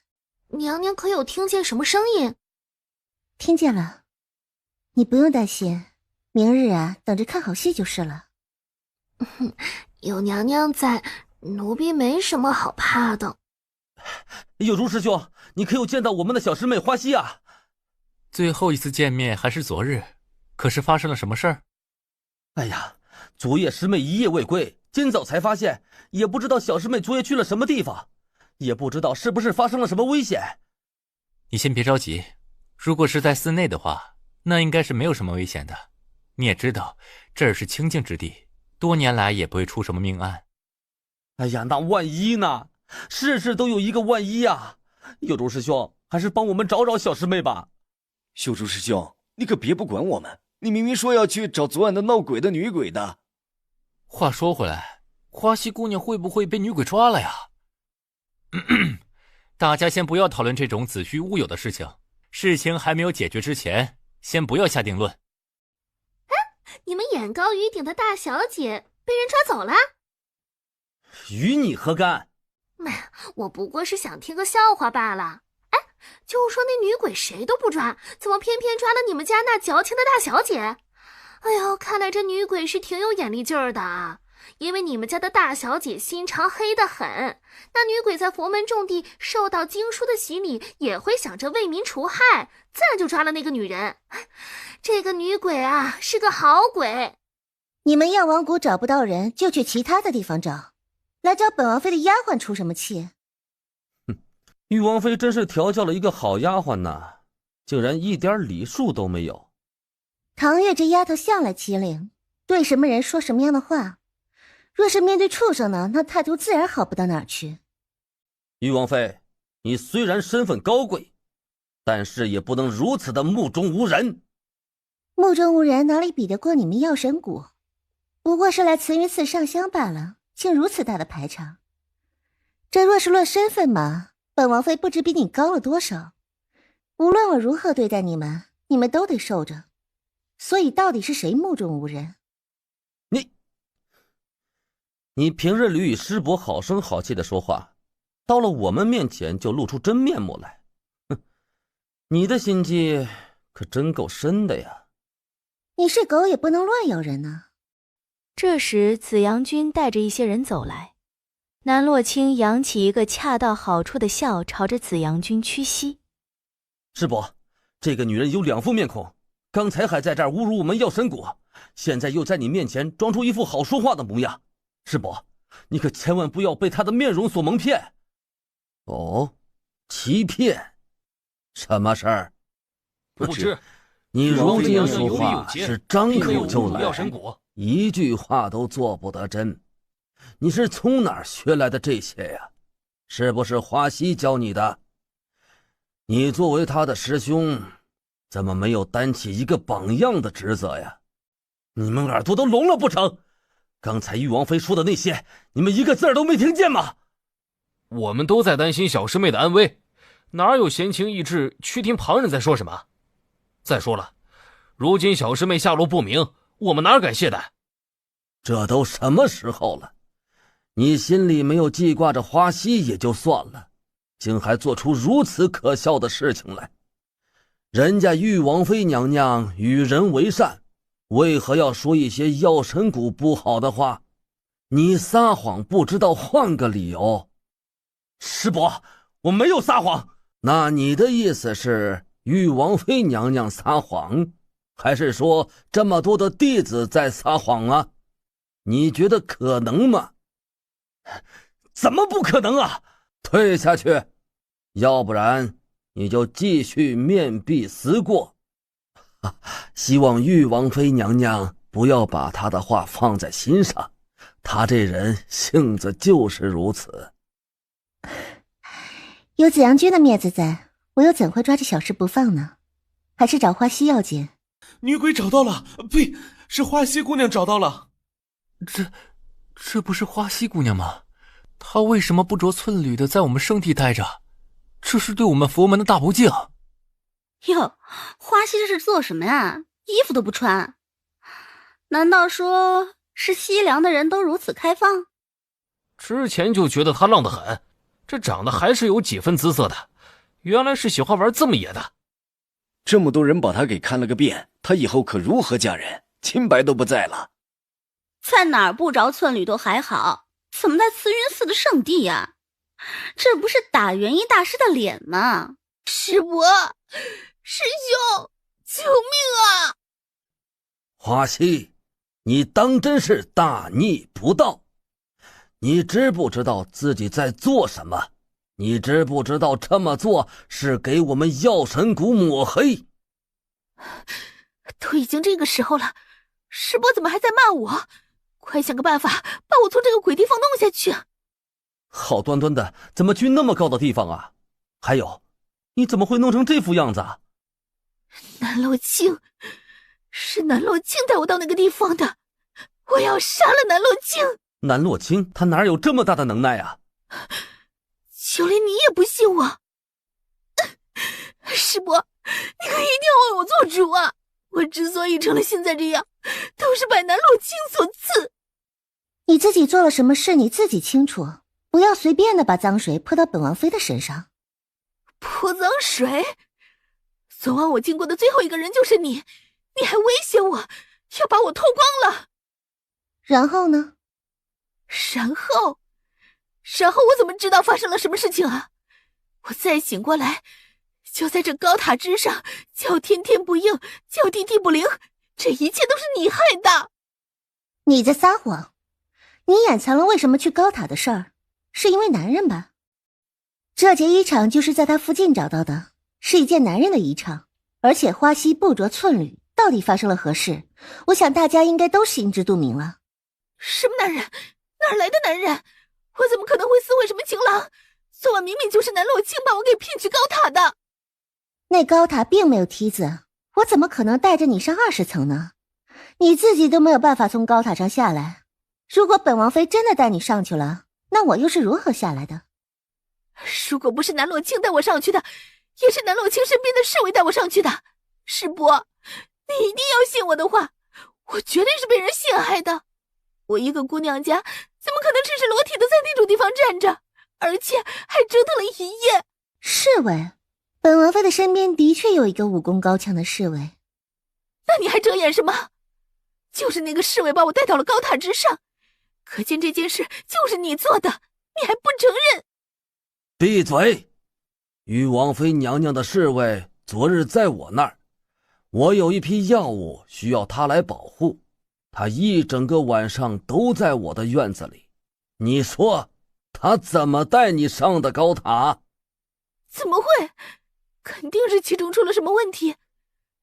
娘娘可有听见什么声音？听见了，你不用担心，明日啊，等着看好戏就是了。有娘娘在，奴婢没什么好怕的。有竹师兄，你可有见到我们的小师妹花溪啊？最后一次见面还是昨日，可是发生了什么事儿？哎呀，昨夜师妹一夜未归，今早才发现，也不知道小师妹昨夜去了什么地方，也不知道是不是发生了什么危险。你先别着急，如果是在寺内的话，那应该是没有什么危险的。你也知道，这儿是清净之地，多年来也不会出什么命案。哎呀，那万一呢？事事都有一个万一啊！有竹师兄，还是帮我们找找小师妹吧。秀竹师兄，你可别不管我们，你明明说要去找昨晚的闹鬼的女鬼的。话说回来，花溪姑娘会不会被女鬼抓了呀？大家先不要讨论这种子虚乌有的事情，事情还没有解决之前，先不要下定论。你们眼高于顶的大小姐被人抓走了？与你何干？我不过是想听个笑话罢了。哎，就说那女鬼谁都不抓，怎么偏偏抓了你们家那矫情的大小姐？哎呦，看来这女鬼是挺有眼力劲儿的啊！因为你们家的大小姐心肠黑得很，那女鬼在佛门种地，受到经书的洗礼，也会想着为民除害，自然就抓了那个女人。这个女鬼啊，是个好鬼。你们药王谷找不到人，就去其他的地方找，来找本王妃的丫鬟出什么气？玉王妃真是调教了一个好丫鬟呐，竟然一点礼数都没有。唐月这丫头向来机灵，对什么人说什么样的话。若是面对畜生呢，那态度自然好不到哪儿去。玉王妃，你虽然身份高贵，但是也不能如此的目中无人。目中无人哪里比得过你们药神谷？不过是来慈云寺上香罢了，竟如此大的排场。这若是论身份嘛，本王妃不知比你高了多少。无论我如何对待你们，你们都得受着。所以到底是谁目中无人？你平日里与师伯好声好气的说话，到了我们面前就露出真面目来。哼，你的心机可真够深的呀。你是狗也不能乱咬人呢。这时紫阳君带着一些人走来，南洛清扬起一个恰到好处的笑，朝着紫阳君屈膝。师伯，这个女人有两副面孔，刚才还在这儿侮辱我们药神谷，现在又在你面前装出一副好说话的模样。师伯，你可千万不要被她的面容所蒙骗。哦，欺骗？什么事儿？不知。你如今说话是张口就来，一句话都做不得真。你是从哪儿学来的这些呀？是不是华西教你的？你作为他的师兄，怎么没有担起一个榜样的职责呀？你们耳朵都聋了不成？刚才玉王妃说的那些，你们一个字儿都没听见吗？我们都在担心小师妹的安危，哪有闲情逸致去听旁人在说什么？再说了，如今小师妹下落不明，我们哪敢懈怠？这都什么时候了，你心里没有记挂着花溪也就算了，竟还做出如此可笑的事情来。人家玉王妃娘娘与人为善，为何要说一些药神谷不好的话？你撒谎不知道换个理由。师伯，我没有撒谎。那你的意思是玉王妃娘娘撒谎，还是说这么多的弟子在撒谎啊？你觉得可能吗？怎么不可能啊？退下去，要不然你就继续面壁思过。希望玉王妃娘娘不要把她的话放在心上，她这人性子就是如此。有紫阳君的面子在，我又怎会抓着小事不放呢？还是找花溪要紧。女鬼找到了，呸，是花溪姑娘找到了。这不是花溪姑娘吗？她为什么不着寸缕的在我们圣地待着？这是对我们佛门的大不敬。哟，花溪这是做什么呀？衣服都不穿，难道说是西凉的人都如此开放？之前就觉得她浪得很，这长得还是有几分姿色的，原来是喜欢玩这么野的。这么多人把她给看了个遍，她以后可如何嫁人？清白都不在了。在哪儿不着寸缕都还好，怎么在慈云寺的圣地呀？这不是打元一大师的脸吗？师伯，师兄，救命啊！花溪，你当真是大逆不道！你知不知道自己在做什么？你知不知道这么做是给我们药神谷抹黑？都已经这个时候了，师伯怎么还在骂我？快想个办法把我从这个鬼地方弄下去！好端端的怎么去那么高的地方啊？还有，你怎么会弄成这副样子啊？南洛清，是南洛清带我到那个地方的，我要杀了南洛清！南洛清他哪有这么大的能耐啊？就连你也不信我？师伯，你可一定要为我做主啊！我之所以成了现在这样，都是拜南洛清所赐。你自己做了什么事你自己清楚，不要随便的把脏水泼到本王妃的身上。泼脏水？昨晚我经过的最后一个人就是你，你还威胁我要把我偷光了。然后呢？然后我怎么知道发生了什么事情啊？我再醒过来，就在这高塔之上，叫天天不应，叫地地不灵，这一切都是你害的。你在撒谎，你掩藏了为什么去高塔的事儿，是因为男人吧？这件衣裳就是在他附近找到的，是一件男人的衣裳，而且花溪不着寸缕，到底发生了何事，我想大家应该都心知肚明了。什么男人？哪来的男人？我怎么可能会私会什么情郎？昨晚明明就是南洛清把我给骗去高塔的。那高塔并没有梯子，我怎么可能带着你上20层呢？你自己都没有办法从高塔上下来，如果本王妃真的带你上去了，那我又是如何下来的？如果不是南洛清带我上去的，也是南洛清身边的侍卫带我上去的。师伯，你一定要信我的话，我绝对是被人陷害的。我一个姑娘家，怎么可能赤赤裸体的在那种地方站着，而且还折腾了1夜？侍卫？本王妃的身边的确有一个武功高强的侍卫。那你还遮掩什么？就是那个侍卫把我带到了高塔之上，可见这件事就是你做的，你还不承认？闭嘴！玉王妃娘娘的侍卫昨日在我那儿，我有一批药物需要她来保护，她一整个晚上都在我的院子里。你说她怎么带你上的高塔？怎么会？肯定是其中出了什么问题。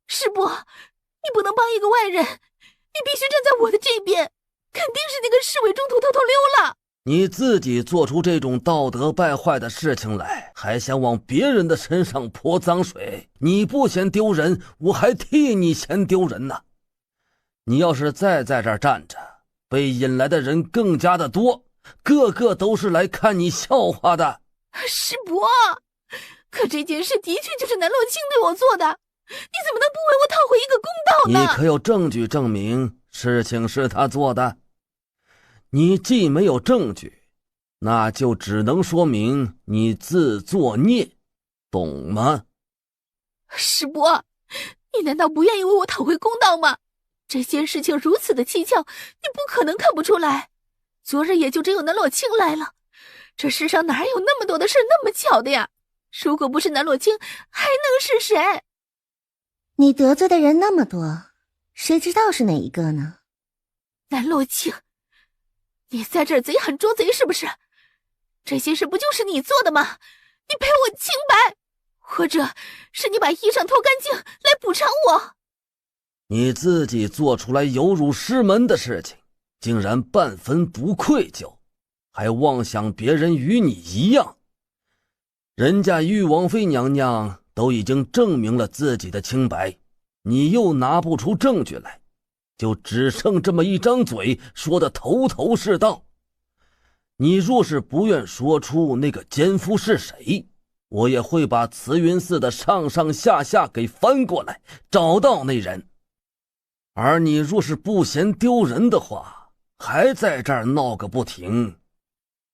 师伯，你不能帮一个外人，你必须站在我的这边。肯定是那个侍卫中途偷偷溜了。你自己做出这种道德败坏的事情来，还想往别人的身上泼脏水，你不嫌丢人，我还替你嫌丢人呢。你要是再在这儿站着，被引来的人更加的多，个个都是来看你笑话的。师伯，可这件事的确就是南洛清对我做的，你怎么能不为我讨回一个公道呢？你可有证据证明事情是他做的？你既没有证据，那就只能说明你自作孽，懂吗？师伯，你难道不愿意为我讨回公道吗？这件事情如此的蹊跷，你不可能看不出来。昨日也就只有南洛清来了，这世上哪有那么多的事那么巧的呀？如果不是南洛清，还能是谁？你得罪的人那么多，谁知道是哪一个呢？南洛清，你在这儿贼喊捉贼是不是？这些事不就是你做的吗？你赔我清白，或者是你把衣裳脱干净来补偿我。你自己做出来有辱师门的事情，竟然半分不愧疚，还妄想别人与你一样。人家玉王妃娘娘都已经证明了自己的清白，你又拿不出证据来，就只剩这么一张嘴，说得头头是道。你若是不愿说出那个奸夫是谁，我也会把慈云寺的上上下下给翻过来，找到那人。而你若是不嫌丢人的话，还在这儿闹个不停，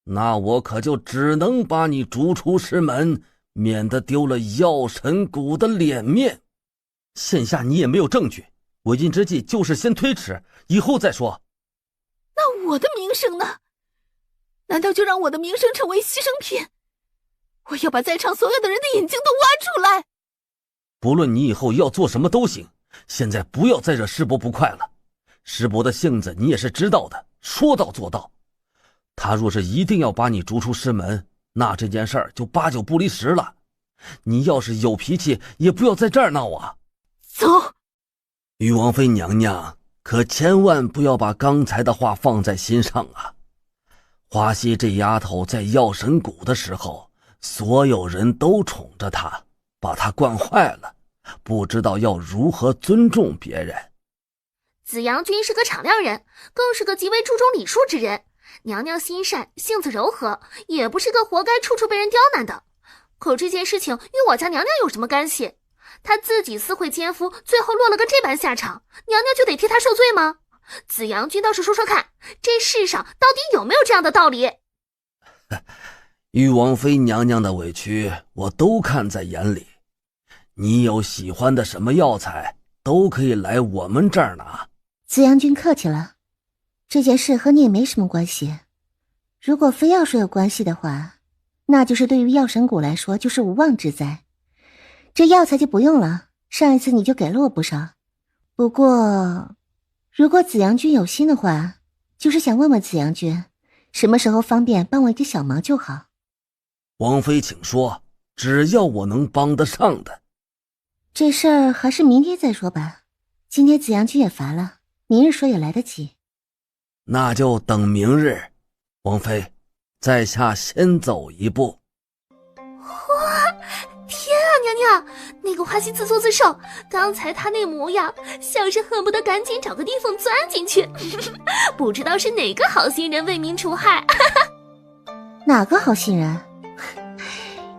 那我可就只能把你逐出师门，免得丢了药神谷的脸面。现下你也没有证据，为今之计就是先推迟，以后再说。那我的名声呢？难道就让我的名声成为牺牲品？我要把在场所有的人的眼睛都挖出来。不论你以后要做什么都行，现在不要再惹师伯不快了。师伯的性子你也是知道的，说到做到。他若是一定要把你逐出师门，那这件事儿就8、9不离10了。你要是有脾气，也不要在这儿闹啊。走。玉王妃娘娘，可千万不要把刚才的话放在心上啊。花溪这丫头在药神谷的时候，所有人都宠着她，把她惯坏了，不知道要如何尊重别人。紫阳君是个敞亮人，更是个极为注重礼数之人。娘娘心善，性子柔和，也不是个活该处处被人刁难的。可这件事情与我家娘娘有什么干系？她自己私会奸夫，最后落了个这般下场，娘娘就得替她受罪吗？紫阳君倒是说说看，这世上到底有没有这样的道理？玉王妃娘娘的委屈我都看在眼里，你有喜欢的什么药材都可以来我们这儿拿。紫阳君客气了，这件事和你也没什么关系。如果非要说有关系的话，那就是对于药神谷来说就是无妄之灾。这药材就不用了，上一次你就给了我不少。不过如果紫阳君有心的话，就是想问问紫阳君什么时候方便帮我一个小忙就好。王妃请说，只要我能帮得上的。这事儿还是明天再说吧，今天子阳君也乏了，明日说也来得及。那就等明日。王妃，在下先走一步。哇，天啊，娘娘，那个花溪自作自受，刚才他那模样，像是恨不得赶紧找个地缝钻进去。不知道是哪个好心人为民除害。哪个好心人？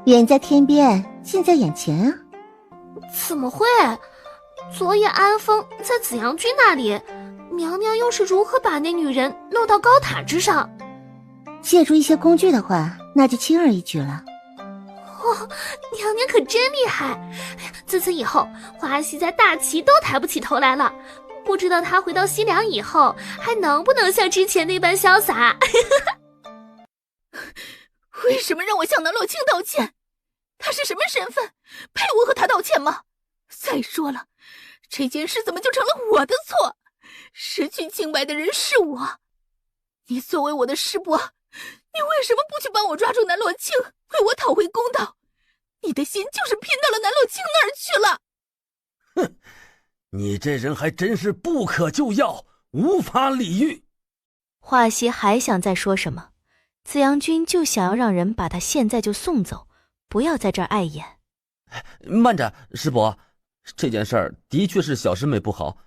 远在天边，近在眼前啊！怎么会？昨夜安风在紫阳君那里，娘娘又是如何把那女人弄到高塔之上？借助一些工具的话，那就轻而易举了。哦，娘娘可真厉害！自此以后，花溪在大齐都抬不起头来了。不知道她回到西凉以后，还能不能像之前那般潇洒？为什么让我向南洛卿道歉？他是什么身份？配我和他道歉吗？再说了，这件事怎么就成了我的错？失去清白的人是我。你作为我的师伯，你为什么不去帮我抓住南洛卿，为我讨回公道？你的心就是偏到了南洛卿那儿去了。哼，你这人还真是不可救药，无法理喻。华西还想再说什么，紫阳君就想要让人把他现在就送走，不要在这儿碍眼。慢着，师伯，这件事儿的确是小师妹不好，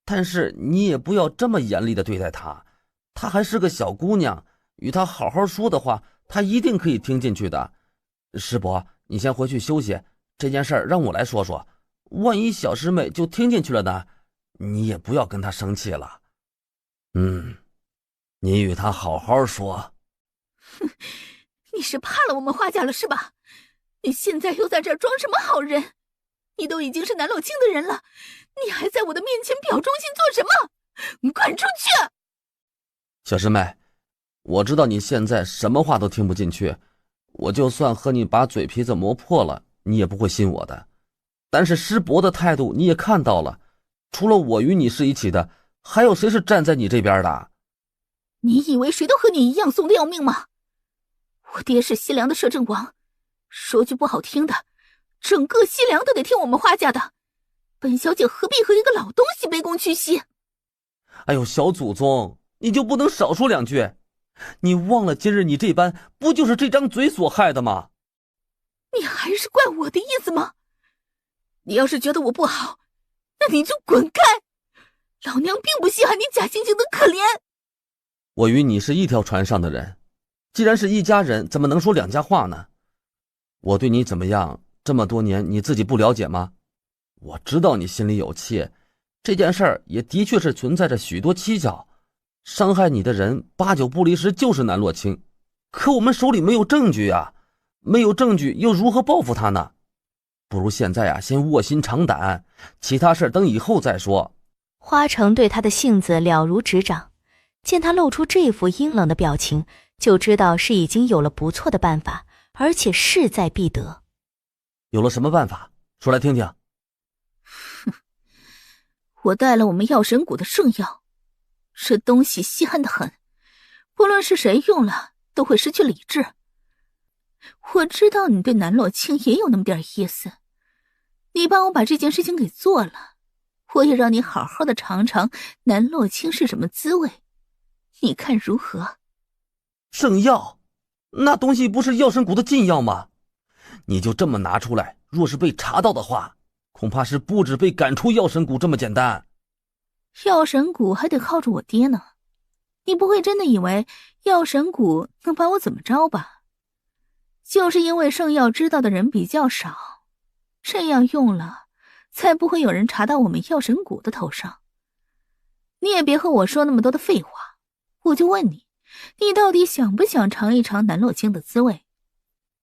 但是你也不要这么严厉的对待她。她还是个小姑娘，与她好好说的话，她一定可以听进去的。师伯，你先回去休息，这件事儿让我来说说。万一小师妹就听进去了呢？你也不要跟她生气了。你与她好好说。哼，你是怕了我们花家了是吧？你现在又在这儿装什么好人？你都已经是南洛卿的人了，你还在我的面前表忠心做什么？你滚出去！小师妹，我知道你现在什么话都听不进去，我就算和你把嘴皮子磨破了，你也不会信我的。但是师伯的态度你也看到了，除了我与你是一起的，还有谁是站在你这边的？你以为谁都和你一样怂得要命吗？我爹是西凉的摄政王，说句不好听的，整个西凉都得听我们花家的。本小姐何必和一个老东西卑躬屈膝？哎呦，小祖宗，你就不能少说两句？你忘了今日你这般，不就是这张嘴所害的吗？你还是怪我的意思吗？你要是觉得我不好，那你就滚开！老娘并不稀罕你假惺惺的可怜。我与你是一条船上的人，既然是一家人，怎么能说两家话呢？我对你怎么样，这么多年你自己不了解吗？我知道你心里有气，这件事儿也的确是存在着许多蹊跷，伤害你的人8、9不离10就是南洛卿，可我们手里没有证据啊，没有证据又如何报复他呢？不如现在先卧薪尝胆，其他事等以后再说。花城对他的性子了如指掌，见他露出这副阴冷的表情，就知道是已经有了不错的办法，而且势在必得。有了什么办法？说来听听。我带了我们药神谷的圣药，这东西稀罕得很，不论是谁用了都会失去理智。我知道你对南洛卿也有那么点意思，你帮我把这件事情给做了，我也让你好好的尝尝南洛卿是什么滋味，你看如何？圣药？那东西不是药神谷的禁药吗？你就这么拿出来，若是被查到的话，恐怕是不止被赶出药神谷这么简单。药神谷还得靠着我爹呢，你不会真的以为药神谷能把我怎么着吧？就是因为圣药知道的人比较少，这样用了才不会有人查到我们药神谷的头上。你也别和我说那么多的废话，我就问你，你到底想不想尝一尝南洛卿的滋味？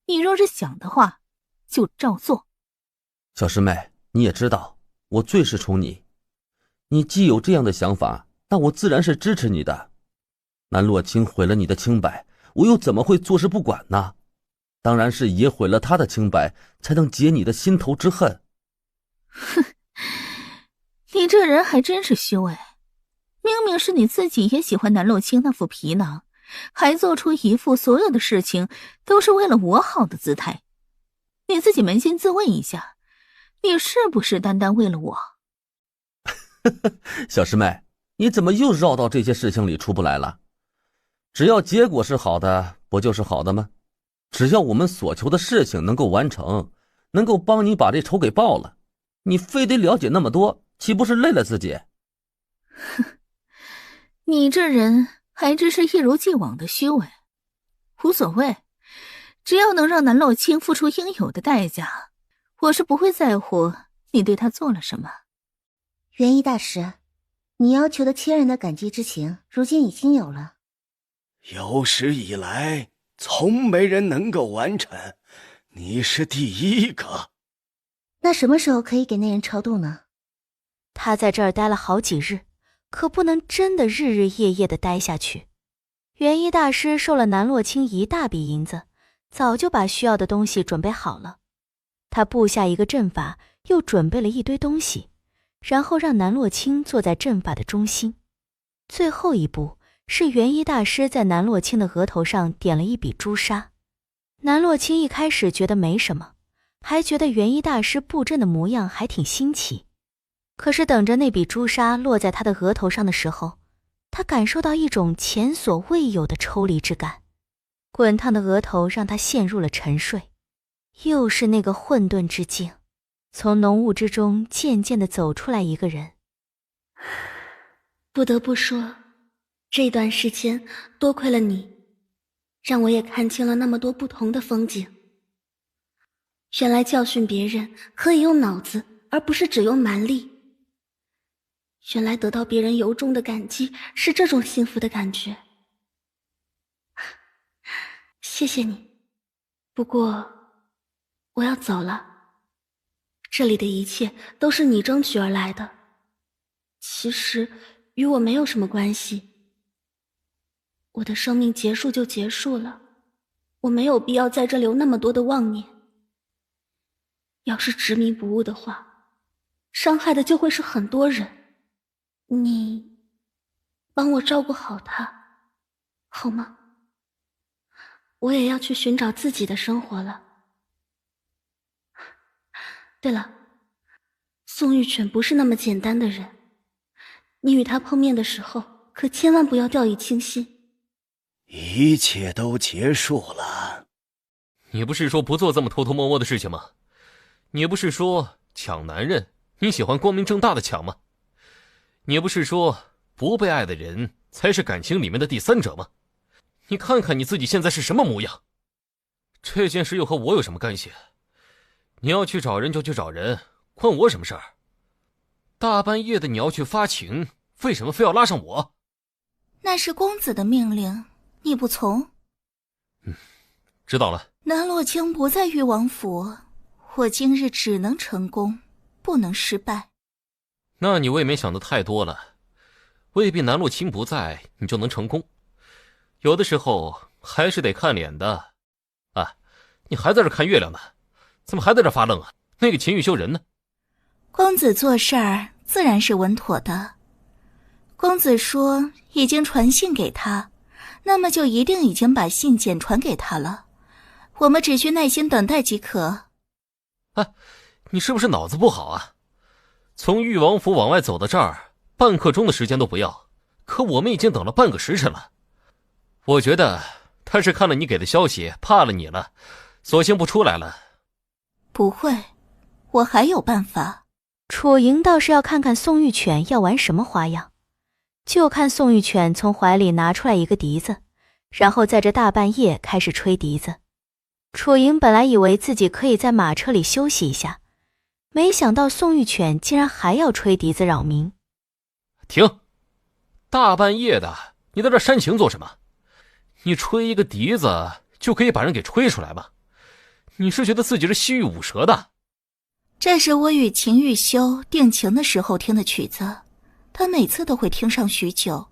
你若是想的话，就照做。小师妹，你也知道我最是宠你，你既有这样的想法，那我自然是支持你的。南洛卿毁了你的清白，我又怎么会坐视不管呢？当然是也毁了他的清白，才能解你的心头之恨。哼，你这人还真是虚伪，明明是你自己也喜欢南洛卿那副皮囊，还做出一副所有的事情都是为了我好的姿态。你自己扪心自问一下，你是不是单单为了我？小师妹，你怎么又绕到这些事情里出不来了？只要结果是好的，不就是好的吗？只要我们所求的事情能够完成，能够帮你把这仇给报了，你非得了解那么多，岂不是累了自己？你这人还真是一如既往的虚伪。无所谓，只要能让南洛清付出应有的代价，我是不会在乎你对他做了什么。元一大师，你要求的亲人的感激之情，如今已经有了。有史以来，从没人能够完成，你是第一个。那什么时候可以给那人超度呢？他在这儿待了好几日，可不能真的日日夜夜的待下去。元一大师收了南洛清一大笔银子，早就把需要的东西准备好了。他布下一个阵法，又准备了一堆东西，然后让南洛清坐在阵法的中心。最后一步是元一大师在南洛清的额头上点了一笔朱砂。南洛清一开始觉得没什么，还觉得元一大师布阵的模样还挺新奇。可是等着那笔朱砂落在他的额头上的时候，他感受到一种前所未有的抽离之感，滚烫的额头让他陷入了沉睡。又是那个混沌之境，从浓雾之中渐渐地走出来一个人。不得不说，这段时间多亏了你，让我也看清了那么多不同的风景。原来教训别人可以用脑子，而不是只用蛮力。原来得到别人由衷的感激是这种幸福的感觉。谢谢你，不过我要走了。这里的一切都是你争取而来的，其实与我没有什么关系。我的生命结束就结束了，我没有必要在这留那么多的妄念。要是执迷不悟的话，伤害的就会是很多人。你帮我照顾好他，好吗？我也要去寻找自己的生活了。对了，宋玉犬不是那么简单的人，你与他碰面的时候，可千万不要掉以轻心。一切都结束了。你不是说不做这么偷偷摸摸的事情吗？你不是说抢男人，你喜欢光明正大的抢吗？你不是说不被爱的人才是感情里面的第三者吗？你看看你自己现在是什么模样。这件事又和我有什么干系？你要去找人就去找人，关我什么事儿？大半夜的你要去发情，为什么非要拉上我？那是公子的命令，你不从？知道了。南洛清不在誉王府，我今日只能成功，不能失败。那你未免想的太多了，未必南洛清不在你就能成功，有的时候还是得看脸的。啊，你还在这看月亮呢，怎么还在这发愣啊？那个秦玉修人呢？公子做事儿自然是稳妥的。公子说已经传信给他，那么就一定已经把信简传给他了，我们只需耐心等待即可。啊，你是不是脑子不好啊？从誉王府往外走到这儿，半刻钟的时间都不要，可我们已经等了半个时辰了。我觉得他是看了你给的消息，怕了你了，索性不出来了。不会，我还有办法。楚莹倒是要看看宋玉犬要玩什么花样，就看宋玉犬从怀里拿出来一个笛子，然后在这大半夜开始吹笛子。楚莹本来以为自己可以在马车里休息一下，没想到宋玉犬竟然还要吹笛子扰民。停！大半夜的，你在这煽情做什么？你吹一个笛子就可以把人给吹出来吗？你是觉得自己是西域五蛇的？这是我与秦玉修定情的时候听的曲子，他每次都会听上许久。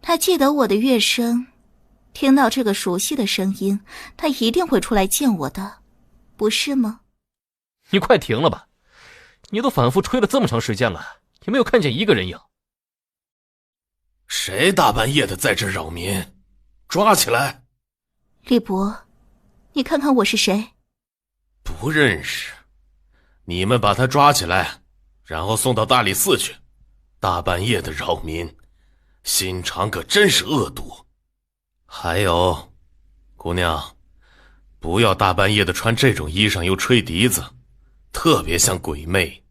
他记得我的乐声，听到这个熟悉的声音，他一定会出来见我的，不是吗？你快停了吧，你都反复吹了这么长时间了，也没有看见一个人影。谁大半夜的在这扰民？抓起来！李伯，你看看我是谁？不认识。你们把他抓起来，然后送到大理寺去，大半夜的扰民，心肠可真是恶毒。还有，姑娘，不要大半夜的穿这种衣裳又吹笛子，特别像鬼魅。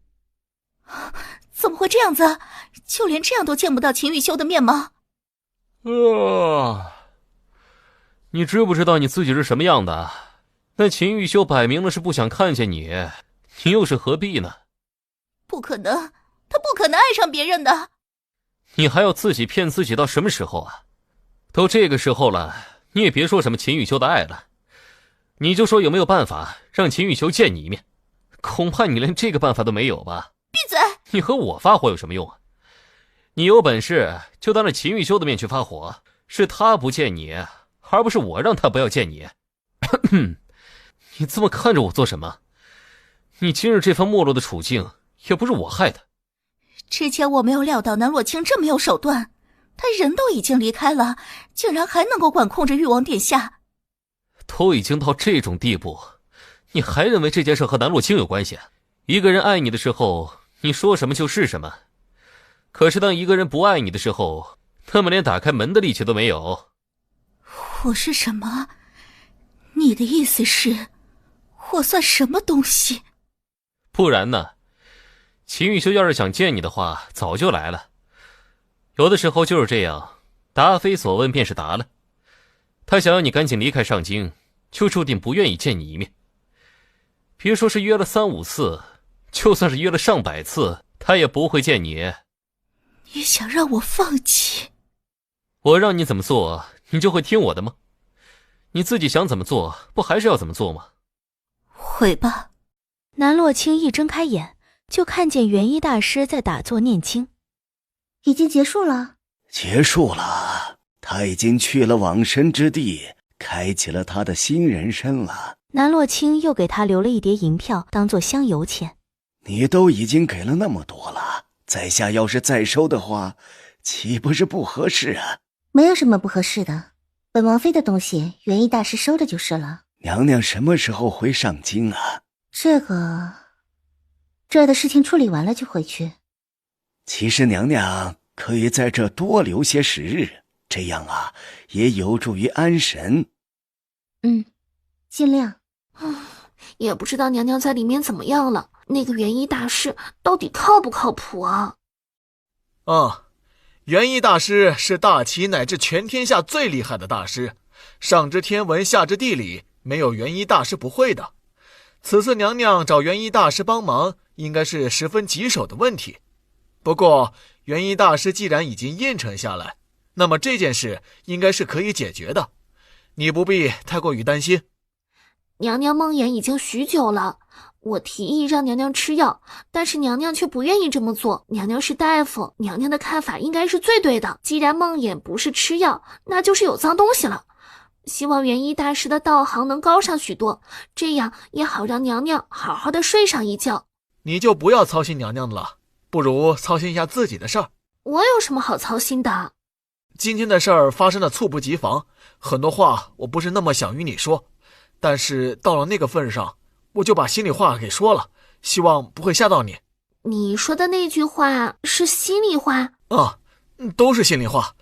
怎么会这样子？就连这样都见不到秦玉修的面吗？你知不知道你自己是什么样的？那秦玉修摆明了是不想看见你，你又是何必呢？不可能，他不可能爱上别人的。你还要自己骗自己到什么时候啊？都这个时候了，你也别说什么秦玉修的爱了，你就说有没有办法让秦玉修见你一面？恐怕你连这个办法都没有吧？闭嘴！你和我发火有什么用啊？你有本事就当着秦玉修的面去发火，是他不见你，而不是我让他不要见你。你这么看着我做什么？你今日这番没落的处境也不是我害的。之前我没有料到南洛清这么有手段，他人都已经离开了，竟然还能够管控着玉王殿下。都已经到这种地步，你还认为这件事和南洛清有关系？一个人爱你的时候，你说什么就是什么。可是当一个人不爱你的时候，那么连打开门的力气都没有。我是什么？你的意思是，我算什么东西？不然呢？秦玉修要是想见你的话，早就来了。有的时候就是这样，答非所问便是答了。他想要你赶紧离开上京，就注定不愿意见你一面。别说是约了3、5次，就算是约了上百次，他也不会见你。你想让我放弃？我让你怎么做，你就会听我的吗？你自己想怎么做，不还是要怎么做吗？回吧。南洛清一睁开眼，就看见元一大师在打坐念经。已经结束了？结束了，他已经去了往生之地，开启了他的新人生了。南洛清又给他留了一叠银票当做香油钱。你都已经给了那么多了，在下要是再收的话，岂不是不合适啊？没有什么不合适的，本王妃的东西元一大师收着就是了。娘娘什么时候回上京啊？这儿的事情处理完了就回去。其实娘娘可以在这多留些时日，这样啊也有助于安神。尽量。也不知道娘娘在里面怎么样了，那个元一大师到底靠不靠谱啊？元一大师是大齐乃至全天下最厉害的大师，上知天文下知地理，没有元一大师不会的。此次娘娘找元一大师帮忙，应该是十分棘手的问题。不过元一大师既然已经应承下来，那么这件事应该是可以解决的，你不必太过于担心。娘娘梦魇已经许久了，我提议让娘娘吃药，但是娘娘却不愿意这么做。娘娘是大夫，娘娘的看法应该是最对的。既然梦魇不是吃药，那就是有脏东西了。希望元一大师的道行能高上许多，这样也好让娘娘好好的睡上一觉。你就不要操心娘娘的了，不如操心一下自己的事儿。我有什么好操心的？今天的事儿发生的猝不及防，很多话我不是那么想与你说，但是到了那个份上，我就把心里话给说了，希望不会吓到你。你说的那句话是心里话？都是心里话。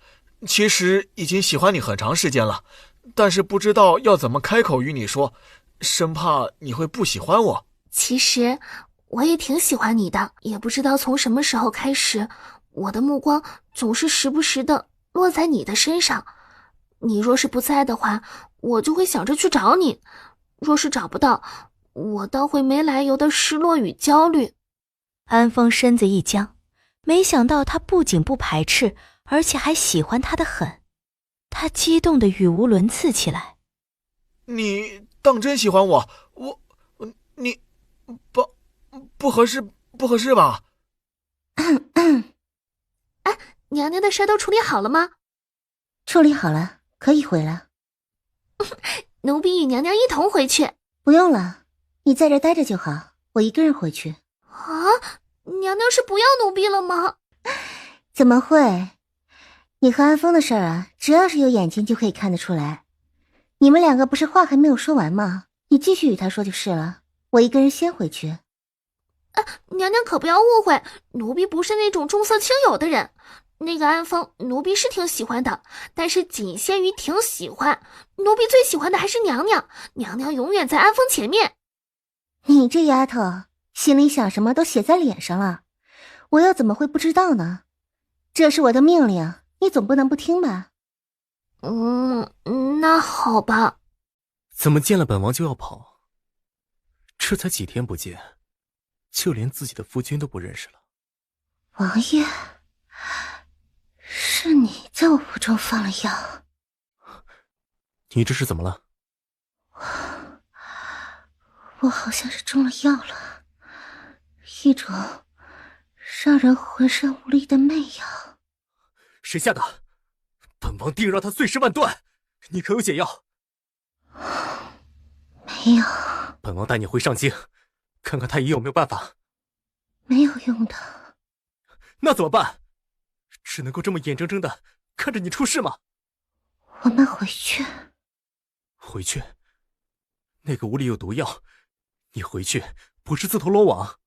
其实已经喜欢你很长时间了，但是不知道要怎么开口与你说，生怕你会不喜欢我。其实我也挺喜欢你的，也不知道从什么时候开始，我的目光总是时不时的落在你的身上。你若是不在的话，我就会想着去找你，若是找不到，我倒会没来由的失落与焦虑。安风身子一僵，没想到他不仅不排斥，而且还喜欢他的很。他激动的语无伦次起来。你当真喜欢我？你不合适吧？娘娘的事都处理好了吗？处理好了，可以回了。奴婢与娘娘一同回去。不用了，你在这待着就好，我一个人回去。娘娘是不要奴婢了吗？怎么会？你和安风的事儿啊，只要是有眼睛就可以看得出来。你们两个不是话还没有说完吗？你继续与他说就是了，我一个人先回去。娘娘可不要误会，奴婢不是那种重色轻友的人。那个安风，奴婢是挺喜欢的，但是仅限于挺喜欢。奴婢最喜欢的还是娘娘，娘娘永远在安风前面。你这丫头，心里想什么都写在脸上了，我又怎么会不知道呢？这是我的命令，你总不能不听吧？那好吧。怎么见了本王就要跑？这才几天不见，就连自己的夫君都不认识了。王爷，是你在我腹中放了药。你这是怎么了？我好像是中了药了，一种让人浑身无力的媚药。谁下的？本王定让他碎尸万段！你可有解药？没有。本王带你回上京，看看太医有没有办法。没有用的。那怎么办？只能够这么眼睁睁的看着你出事吗？我们回去。回去？那个屋里有毒药，你回去不是自投罗网？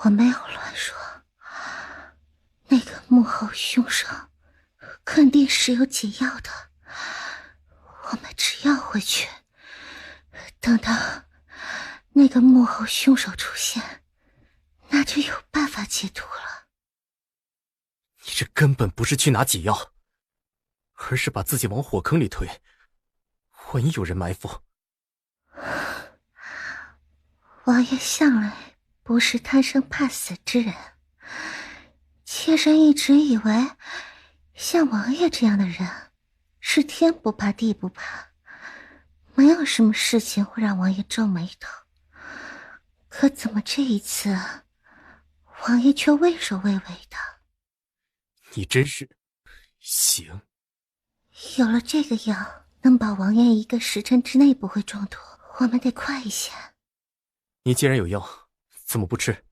我没有乱说。那个幕后凶手肯定是有解药的。我们只要回去，等到那个幕后凶手出现，那就有办法解毒了。你这根本不是去拿解药，而是把自己往火坑里推。万一有人埋伏。王爷向来不是贪生怕死之人，妾身一直以为像王爷这样的人是天不怕地不怕，没有什么事情会让王爷皱眉头。可怎么这一次王爷却畏首畏尾的？你真是行。有了这个药，能保王爷1个时辰之内不会中毒，我们得快一些。你既然有药，怎么不吃？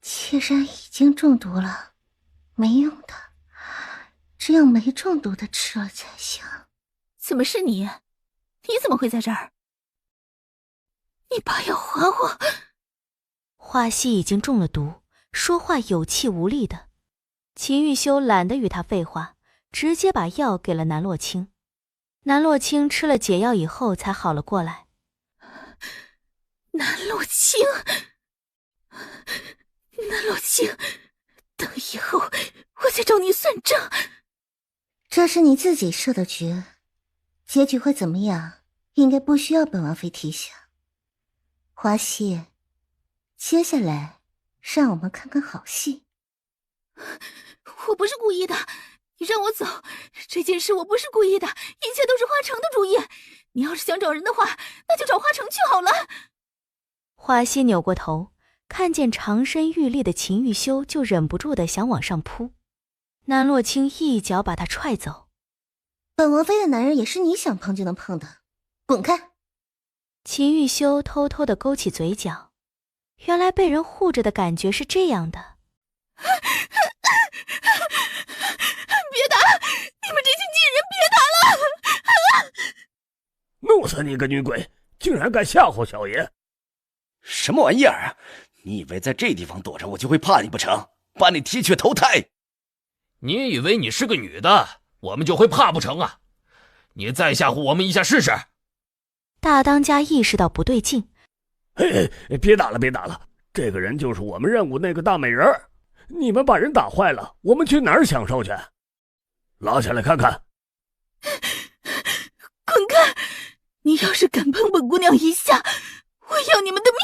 妾身已经中毒了，没用的，只有没中毒的吃了才行。怎么是你？你怎么会在这儿？你把药还我！华西已经中了毒，说话有气无力的。秦玉修懒得与他废话，直接把药给了南洛清。南洛清吃了解药以后才好了过来。南洛清，南洛清，等以后我再找你算账。这是你自己设的局，结局会怎么样，应该不需要本王妃提醒。华西，接下来让我们看看好戏。我不是故意的，你让我走，这件事我不是故意的，一切都是花城的主意。你要是想找人的话，那就找花城去好了。华西扭过头，看见长身玉立的秦玉修，就忍不住的想往上扑。南洛清一脚把他踹走。本王妃的男人也是你想碰就能碰的，滚开！秦玉修偷偷的勾起嘴角，原来被人护着的感觉是这样的。别打！你们这群贱人别打了！弄死你个女鬼，竟然敢吓唬小爷！什么玩意儿啊！你以为在这地方躲着我就会怕你不成？把你踢去投胎！你以为你是个女的，我们就会怕不成啊？你再吓唬我们一下试试！大当家意识到不对劲，嘿，别打了，别打了！这个人就是我们任务那个大美人儿，你们把人打坏了，我们去哪儿享受去？拉下来看看！滚开！你要是敢碰本姑娘一下，我要你们的命！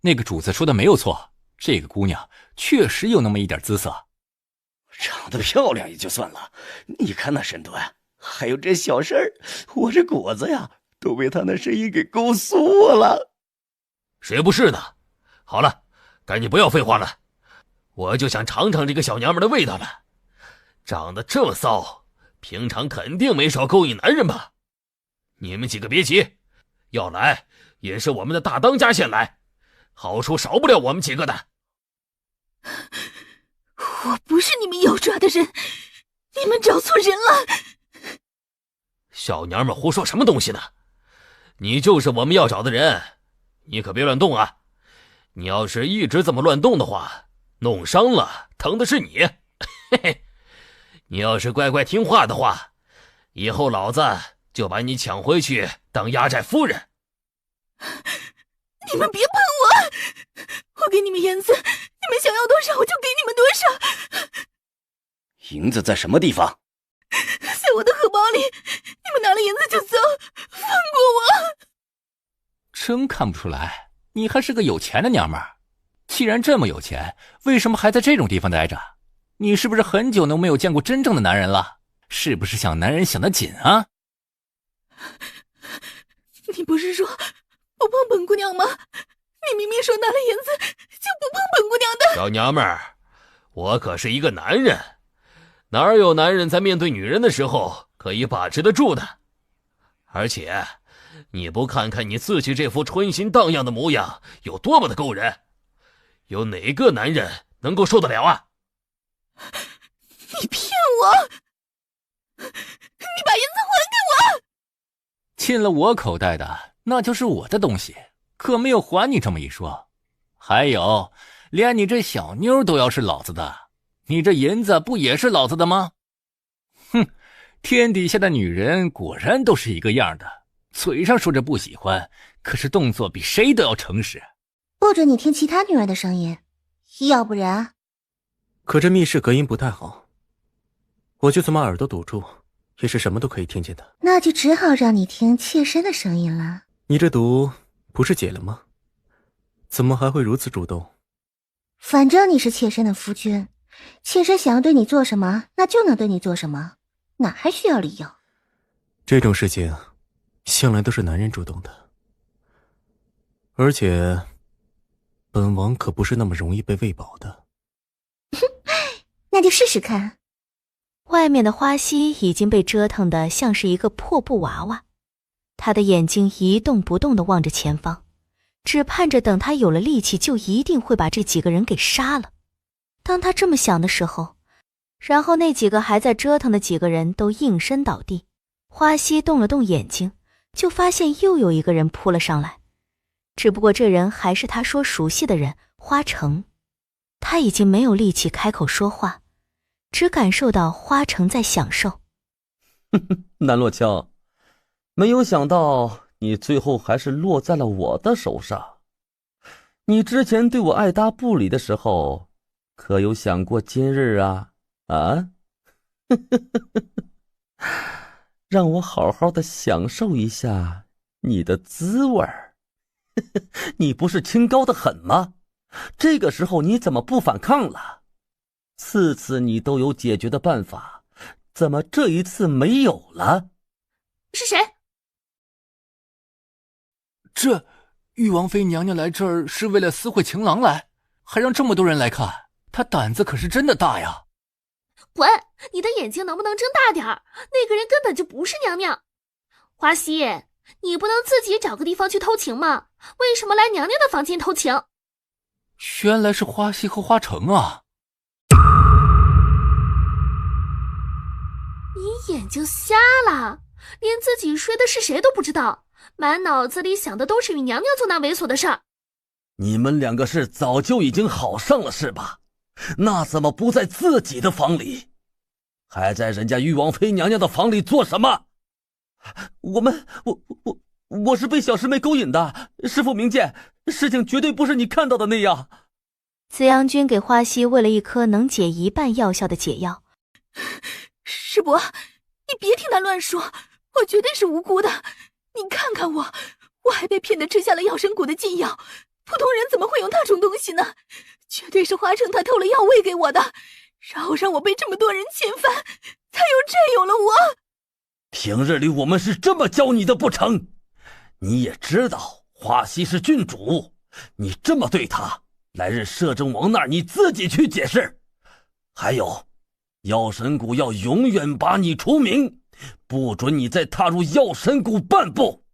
那个主子说的没有错，这个姑娘确实有那么一点姿色。长得漂亮也就算了，你看那身段，还有这小事儿，我这果子呀都被他那声音给勾酥了。谁不是呢？好了，赶紧不要废话了，我就想尝尝这个小娘们的味道了。长得这么骚，平常肯定没少勾引男人吧？你们几个别急，要来也是我们的大当家先来，好处少不了我们几个的。我不是你们要抓的人，你们找错人了。小娘们胡说什么东西呢？你就是我们要找的人，你可别乱动啊！你要是一直这么乱动的话，弄伤了疼的是你。嘿嘿，你要是乖乖听话的话，以后老子就把你抢回去当压寨夫人。你们别碰我！我给你们银子，你们想要多少我就给你们多少。银子在什么地方？在我的荷包里，你们拿了银子就走，放过我！真看不出来，你还是个有钱的娘们儿。既然这么有钱，为什么还在这种地方待着？你是不是很久都没有见过真正的男人了？是不是想男人想得紧啊？你不是说不碰本姑娘吗？你明明说拿了银子就不碰本姑娘的。小娘们儿，我可是一个男人，哪有男人在面对女人的时候可以把持得住的？而且你不看看你自己这副春心荡漾的模样有多么的勾人，有哪个男人能够受得了啊？你骗我！你把银子还给我！进了我口袋的那就是我的东西，可没有还你这么一说。还有，连你这小妞都要是老子的，你这银子不也是老子的吗？哼，天底下的女人果然都是一个样的，嘴上说着不喜欢，可是动作比谁都要诚实。不准你听其他女人的声音，要不然……可这密室隔音不太好，我就这么耳朵堵住，也是什么都可以听见的。那就只好让你听妾身的声音了。你这毒不是解了吗？怎么还会如此主动？反正你是妾身的夫君，妾身想要对你做什么，那就能对你做什么，哪还需要理由？这种事情向来都是男人主动的，而且本王可不是那么容易被喂饱的。那就试试看。外面的花溪已经被折腾得像是一个破布娃娃，他的眼睛一动不动地望着前方，只盼着等他有了力气就一定会把这几个人给杀了。当他这么想的时候，然后那几个还在折腾的几个人都应声倒地。花溪动了动眼睛，就发现又有一个人扑了上来，只不过这人还是他说熟悉的人花城。他已经没有力气开口说话，只感受到花城在享受。南洛清，没有想到你最后还是落在了我的手上。你之前对我爱答不理的时候，可有想过今日啊？让我好好的享受一下你的滋味儿。你不是清高的很吗？这个时候你怎么不反抗了？次次你都有解决的办法，怎么这一次没有了？是谁？这玉王妃娘娘来这儿是为了私会情郎来，还让这么多人来看，她胆子可是真的大呀！滚！你的眼睛能不能睁大点儿？那个人根本就不是娘娘。华熙，你不能自己找个地方去偷情吗？为什么来娘娘的房间偷情？原来是花溪和花城啊！你眼睛瞎了，连自己睡的是谁都不知道，满脑子里想的都是与娘娘做那猥琐的事儿。你们两个是早就已经好上了是吧？那怎么不在自己的房里，还在人家玉王妃娘娘的房里做什么？我是被小师妹勾引的，师父明鉴，事情绝对不是你看到的那样。紫阳君给花溪喂了一颗能解一半药效的解药。师伯，你别听他乱说，我绝对是无辜的。你看看我还被骗得吃下了药神谷的禁药，普通人怎么会用那种东西呢？绝对是花城他偷了药喂给我的，然后让我被这么多人侵犯，他又占有了我。平日里我们是这么教你的不成？你也知道花溪是郡主，你这么对他，来日摄政王那儿你自己去解释。还有，药神谷要永远把你除名，不准你再踏入药神谷半步。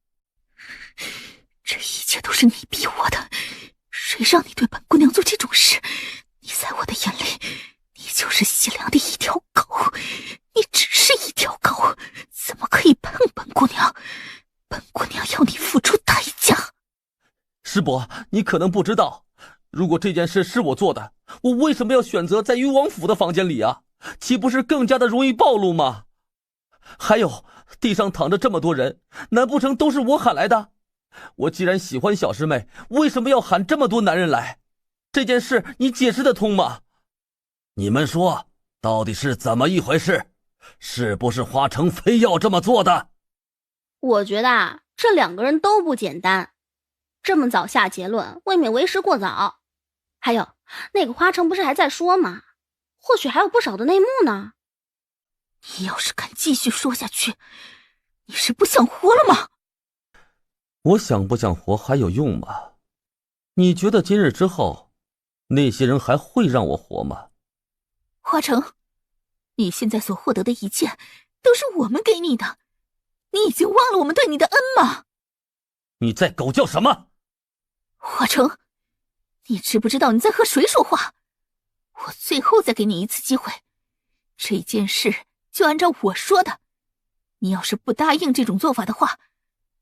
这一切都是你逼我的，谁让你对本姑娘做这种事？你在我的眼里，你就是西凉的一条狗，你只是一条狗，怎么可以碰本姑娘？本姑娘要你付出伯，你可能不知道，如果这件事是我做的，我为什么要选择在誉王府的房间里啊？岂不是更加的容易暴露吗？还有，地上躺着这么多人，难不成都是我喊来的？我既然喜欢小师妹，为什么要喊这么多男人来？这件事你解释得通吗？你们说，到底是怎么一回事？是不是花城非要这么做的？我觉得啊，这2个人都不简单，这么早下结论，未免为时过早。还有，那个花城不是还在说吗？或许还有不少的内幕呢。你要是敢继续说下去，你是不想活了吗？我想不想活还有用吗？你觉得今日之后，那些人还会让我活吗？花城，你现在所获得的一切，都是我们给你的，你已经忘了我们对你的恩吗？你在狗叫什么？花城，你知不知道你在和谁说话？我最后再给你一次机会，这件事就按照我说的，你要是不答应这种做法的话，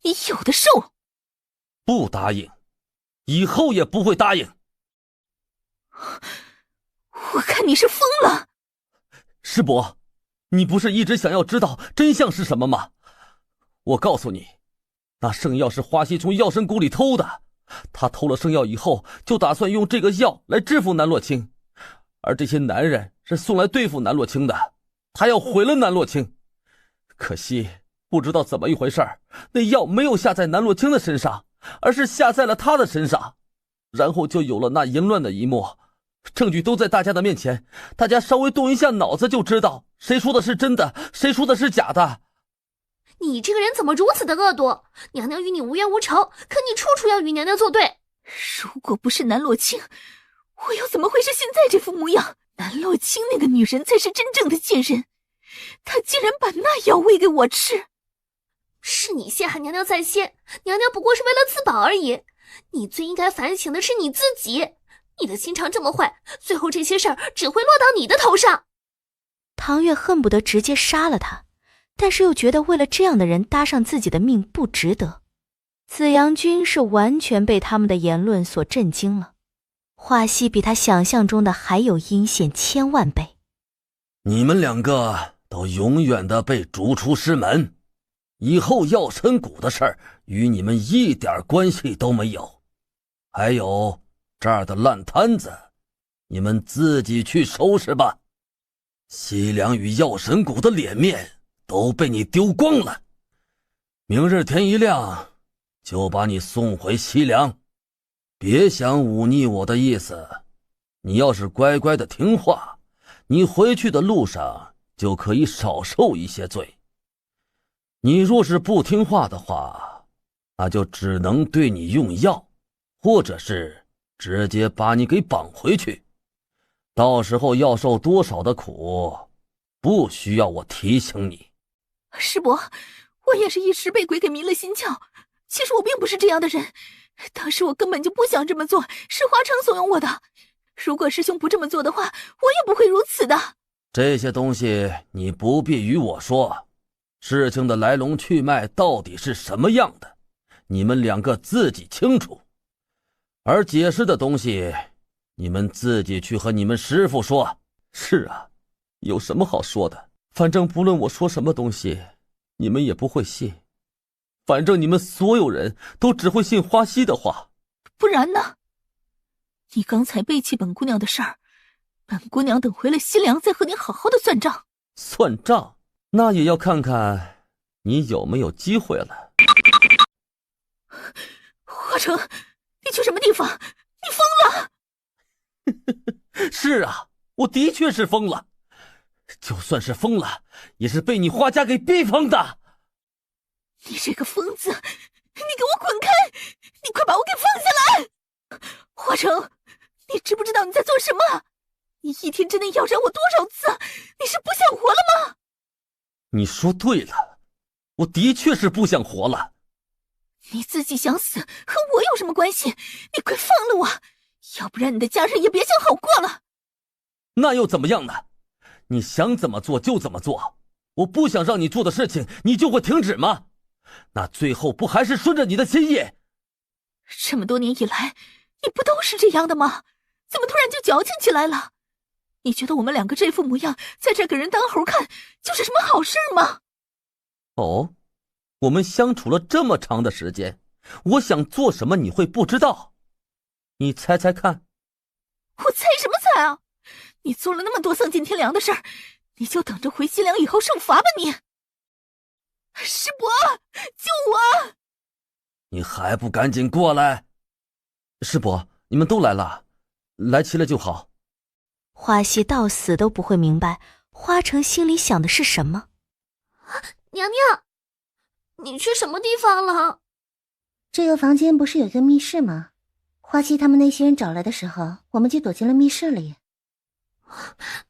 你有的受。不答应，以后也不会答应。我看你是疯了。师伯，你不是一直想要知道真相是什么吗？我告诉你，那圣药是花溪从药神谷里偷的，他偷了圣药以后，就打算用这个药来制服南洛清，而这些男人是送来对付南洛清的，他要毁了南洛清。可惜不知道怎么一回事，那药没有下在南洛清的身上，而是下在了他的身上，然后就有了那淫乱的一幕。证据都在大家的面前，大家稍微动一下脑子就知道谁说的是真的，谁说的是假的。你这个人怎么如此的恶毒？娘娘与你无冤无仇，可你处处要与娘娘作对。如果不是南洛清，我又怎么会是现在这副模样？南洛清那个女人才是真正的贱人，她竟然把那药喂给我吃。是你陷害娘娘在先，娘娘不过是为了自保而已。你最应该反省的是你自己。你的心肠这么坏，最后这些事儿只会落到你的头上。唐月恨不得直接杀了他，但是又觉得为了这样的人搭上自己的命不值得。紫阳君是完全被他们的言论所震惊了，花溪比他想象中的还有阴险1000万倍。你们2个都永远的被逐出师门，以后药神谷的事儿与你们一点关系都没有。还有这儿的烂摊子，你们自己去收拾吧。西凉与药神谷的脸面都被你丢光了，明日天一亮就把你送回西凉。别想忤逆我的意思，你要是乖乖的听话，你回去的路上就可以少受一些罪。你若是不听话的话，那就只能对你用药，或者是直接把你给绑回去，到时候要受多少的苦，不需要我提醒你。师伯，我也是一时被鬼给迷了心窍，其实我并不是这样的人，当时我根本就不想这么做，是花城怂恿我的。如果师兄不这么做的话，我也不会如此的。这些东西你不必与我说，事情的来龙去脉到底是什么样的，你们2个自己清楚。而解释的东西，你们自己去和你们师父说。是啊，有什么好说的？反正不论我说什么东西，你们也不会信。反正你们所有人都只会信花溪的话。不然呢？你刚才背弃本姑娘的事儿，本姑娘等回了西凉再和你好好的算账。算账？那也要看看你有没有机会了。花城，你去什么地方？你疯了！是啊，我的确是疯了。就算是疯了，也是被你花家给逼疯的。你这个疯子，你给我滚开！你快把我给放下来！花城，你知不知道你在做什么？你一天之内要斩我多少次？你是不想活了吗？你说对了，我的确是不想活了。你自己想死和我有什么关系？你快放了我，要不然你的家人也别想好过了。那又怎么样呢？你想怎么做就怎么做，我不想让你做的事情你就会停止吗？那最后不还是顺着你的心意？这么多年以来，你不都是这样的吗？怎么突然就矫情起来了？你觉得我们两个这副模样，在这给人当猴看，就是什么好事吗？哦，我们相处了这么长的时间，我想做什么你会不知道？你猜猜看。我猜什么猜啊？你做了那么多丧尽天良的事儿，你就等着回西凉以后受罚吧你！师伯，救我！你还不赶紧过来！师伯，你们都来了，来齐了就好。花溪到死都不会明白花城心里想的是什么。娘娘，你去什么地方了？这个房间不是有个密室吗？花溪他们那些人找来的时候，我们就躲进了密室里。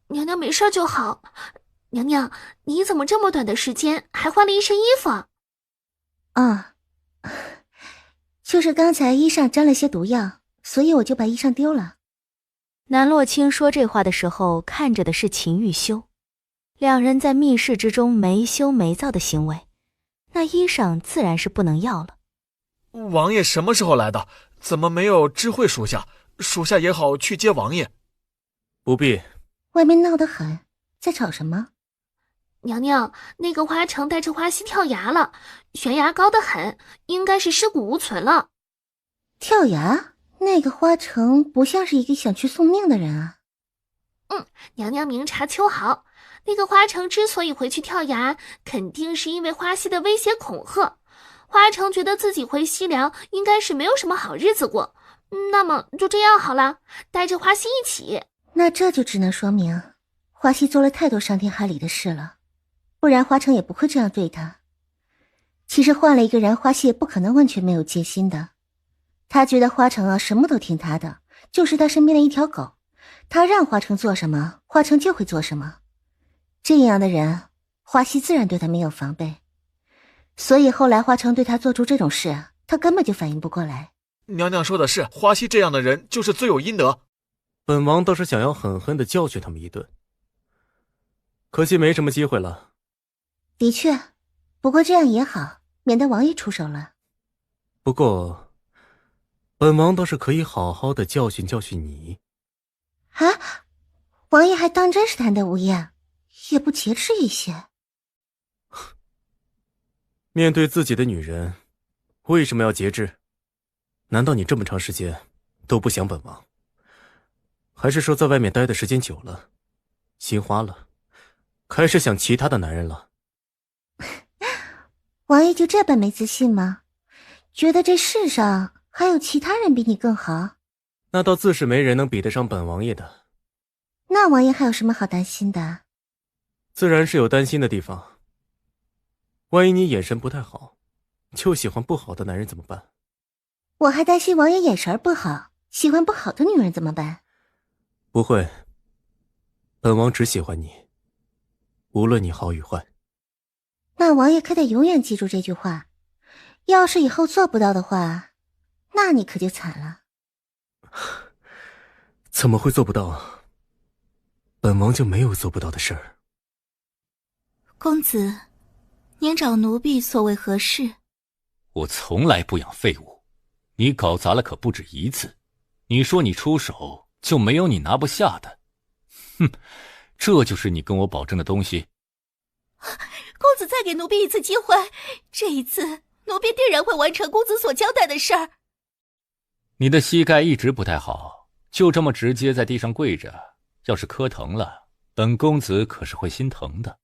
娘娘没事就好。娘娘，你怎么这么短的时间还换了一身衣服啊？啊，就是刚才衣上沾了些毒药，所以我就把衣裳丢了。南洛清说这话的时候，看着的是秦玉修，两人在密室之中没羞没臊的行为，那衣裳自然是不能要了。王爷什么时候来的？怎么没有知会属下？属下也好去接王爷。不必。外面闹得很，在吵什么？娘娘，那个花城带着花溪跳崖了，悬崖高得很，应该是尸骨无存了。跳崖？那个花城不像是一个想去送命的人啊。娘娘明察秋毫，那个花城之所以回去跳崖，肯定是因为花溪的威胁恐吓。花城觉得自己回西凉应该是没有什么好日子过，那么就这样好了，带着花溪一起。那这就只能说明花溪做了太多伤天害理的事了，不然花城也不会这样对他。其实换了一个人，花溪也不可能完全没有戒心的。他觉得花城啊什么都听他的，就是他身边的一条狗，他让花城做什么，花城就会做什么。这样的人，花溪自然对他没有防备。所以后来花城对他做出这种事，他根本就反应不过来。娘娘说的是，花溪这样的人就是罪有应得。本王倒是想要狠狠地教训他们一顿，可惜没什么机会了。的确，不过这样也好，免得王爷出手了。不过本王倒是可以好好的教训教训你。啊，王爷还当真是贪得无厌，也不节制一些。面对自己的女人，为什么要节制？难道你这么长时间都不想本王？还是说在外面待的时间久了，心花了，开始想其他的男人了？王爷就这般没自信吗？觉得这世上还有其他人比你更好？那倒自是没人能比得上本王爷的。那王爷还有什么好担心的？自然是有担心的地方。万一你眼神不太好，就喜欢不好的男人怎么办？我还担心王爷眼神不好，喜欢不好的女人怎么办？不会，本王只喜欢你，无论你好与坏。那王爷可得永远记住这句话，要是以后做不到的话，那你可就惨了。怎么会做不到？本王就没有做不到的事儿。公子，您找奴婢所为何事？我从来不养废物，你搞砸了可不止一次。你说你出手就没有你拿不下的？哼，这就是你跟我保证的东西。公子再给奴婢一次机会，这一次奴婢定然会完成公子所交代的事儿。你的膝盖一直不太好，就这么直接在地上跪着，要是磕疼了，本公子可是会心疼的。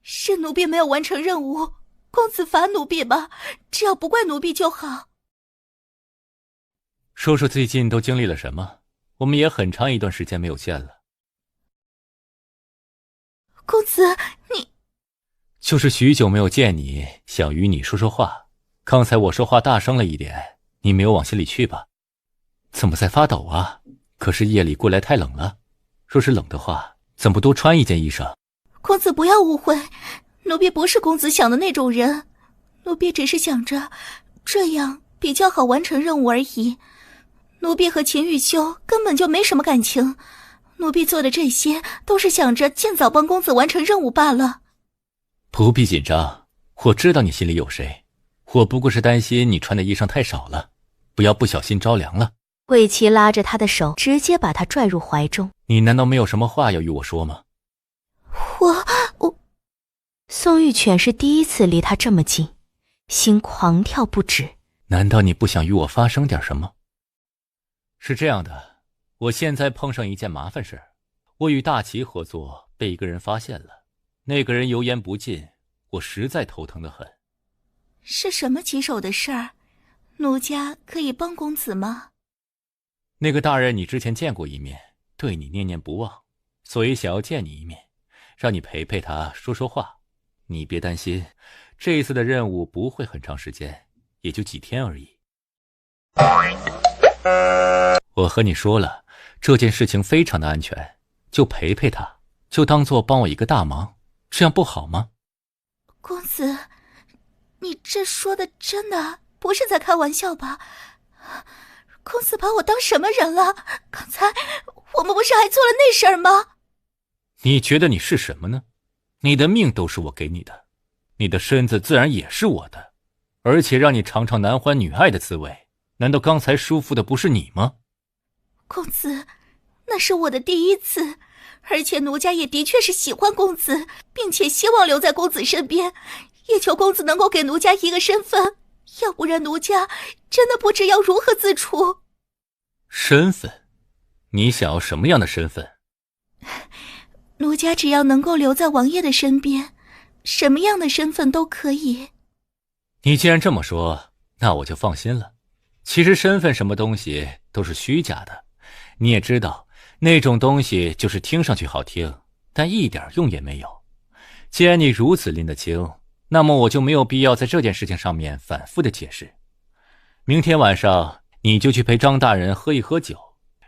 是奴婢没有完成任务，公子罚奴婢吧，只要不怪奴婢就好。说说最近都经历了什么？我们也很长一段时间没有见了。公子，你就是许久没有见你，想与你说说话。刚才我说话大声了一点，你没有往心里去吧？怎么在发抖啊？可是夜里过来太冷了。若是冷的话，怎么不多穿一件衣裳？公子不要误会，奴婢不是公子想的那种人，奴婢只是想着这样比较好完成任务而已。奴婢和秦玉修根本就没什么感情，奴婢做的这些都是想着尽早帮公子完成任务罢了。不必紧张，我知道你心里有谁，我不过是担心你穿的衣裳太少了，不不要不小心着凉了。魏琪拉着他的手，直接把他拽入怀中。你难道没有什么话要与我说吗？我……宋玉犬是第一次离他这么近，心狂跳不止。难道你不想与我发生点什么？是这样的，我现在碰上一件麻烦事，我与大齐合作被一个人发现了，那个人油盐不进，我实在头疼得很。是什么棘手的事儿？奴家可以帮公子吗？那个大人你之前见过一面，对你念念不忘，所以想要见你一面，让你陪陪他说说话。你别担心，这一次的任务不会很长时间，也就几天而已。我和你说了，这件事情非常的安全，就陪陪他，就当做帮我一个大忙，这样不好吗？公子，你这说的真的不是在开玩笑吧？公子把我当什么人了？刚才我们不是还做了那事儿吗？你觉得你是什么呢？你的命都是我给你的，你的身子自然也是我的，而且让你尝尝男欢女爱的滋味，难道刚才舒服的不是你吗？公子，那是我的第一次，而且奴家也的确是喜欢公子，并且希望留在公子身边，也求公子能够给奴家一个身份，要不然奴家真的不知要如何自处。身份？你想要什么样的身份？奴家只要能够留在王爷的身边，什么样的身份都可以。你既然这么说，那我就放心了。其实身份什么东西都是虚假的，你也知道，那种东西就是听上去好听，但一点用也没有。既然你如此拎得清，那么我就没有必要在这件事情上面反复的解释。明天晚上你就去陪张大人喝一喝酒，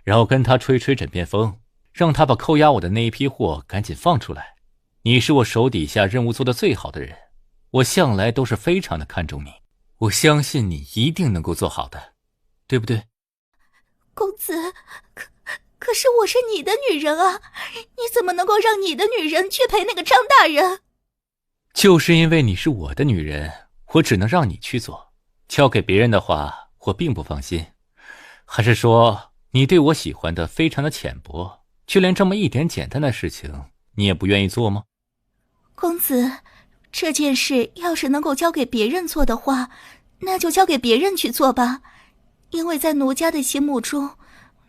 然后跟他吹吹枕边风，让他把扣押我的那一批货赶紧放出来。你是我手底下任务做得最好的人，我向来都是非常的看重你，我相信你一定能够做好的，对不对？公子，可是我是你的女人啊，你怎么能够让你的女人去陪那个张大人？就是因为你是我的女人，我只能让你去做，交给别人的话我并不放心。还是说你对我喜欢的非常的浅薄，就连这么一点简单的事情你也不愿意做吗？公子，这件事要是能够交给别人做的话，那就交给别人去做吧，因为在奴家的心目中，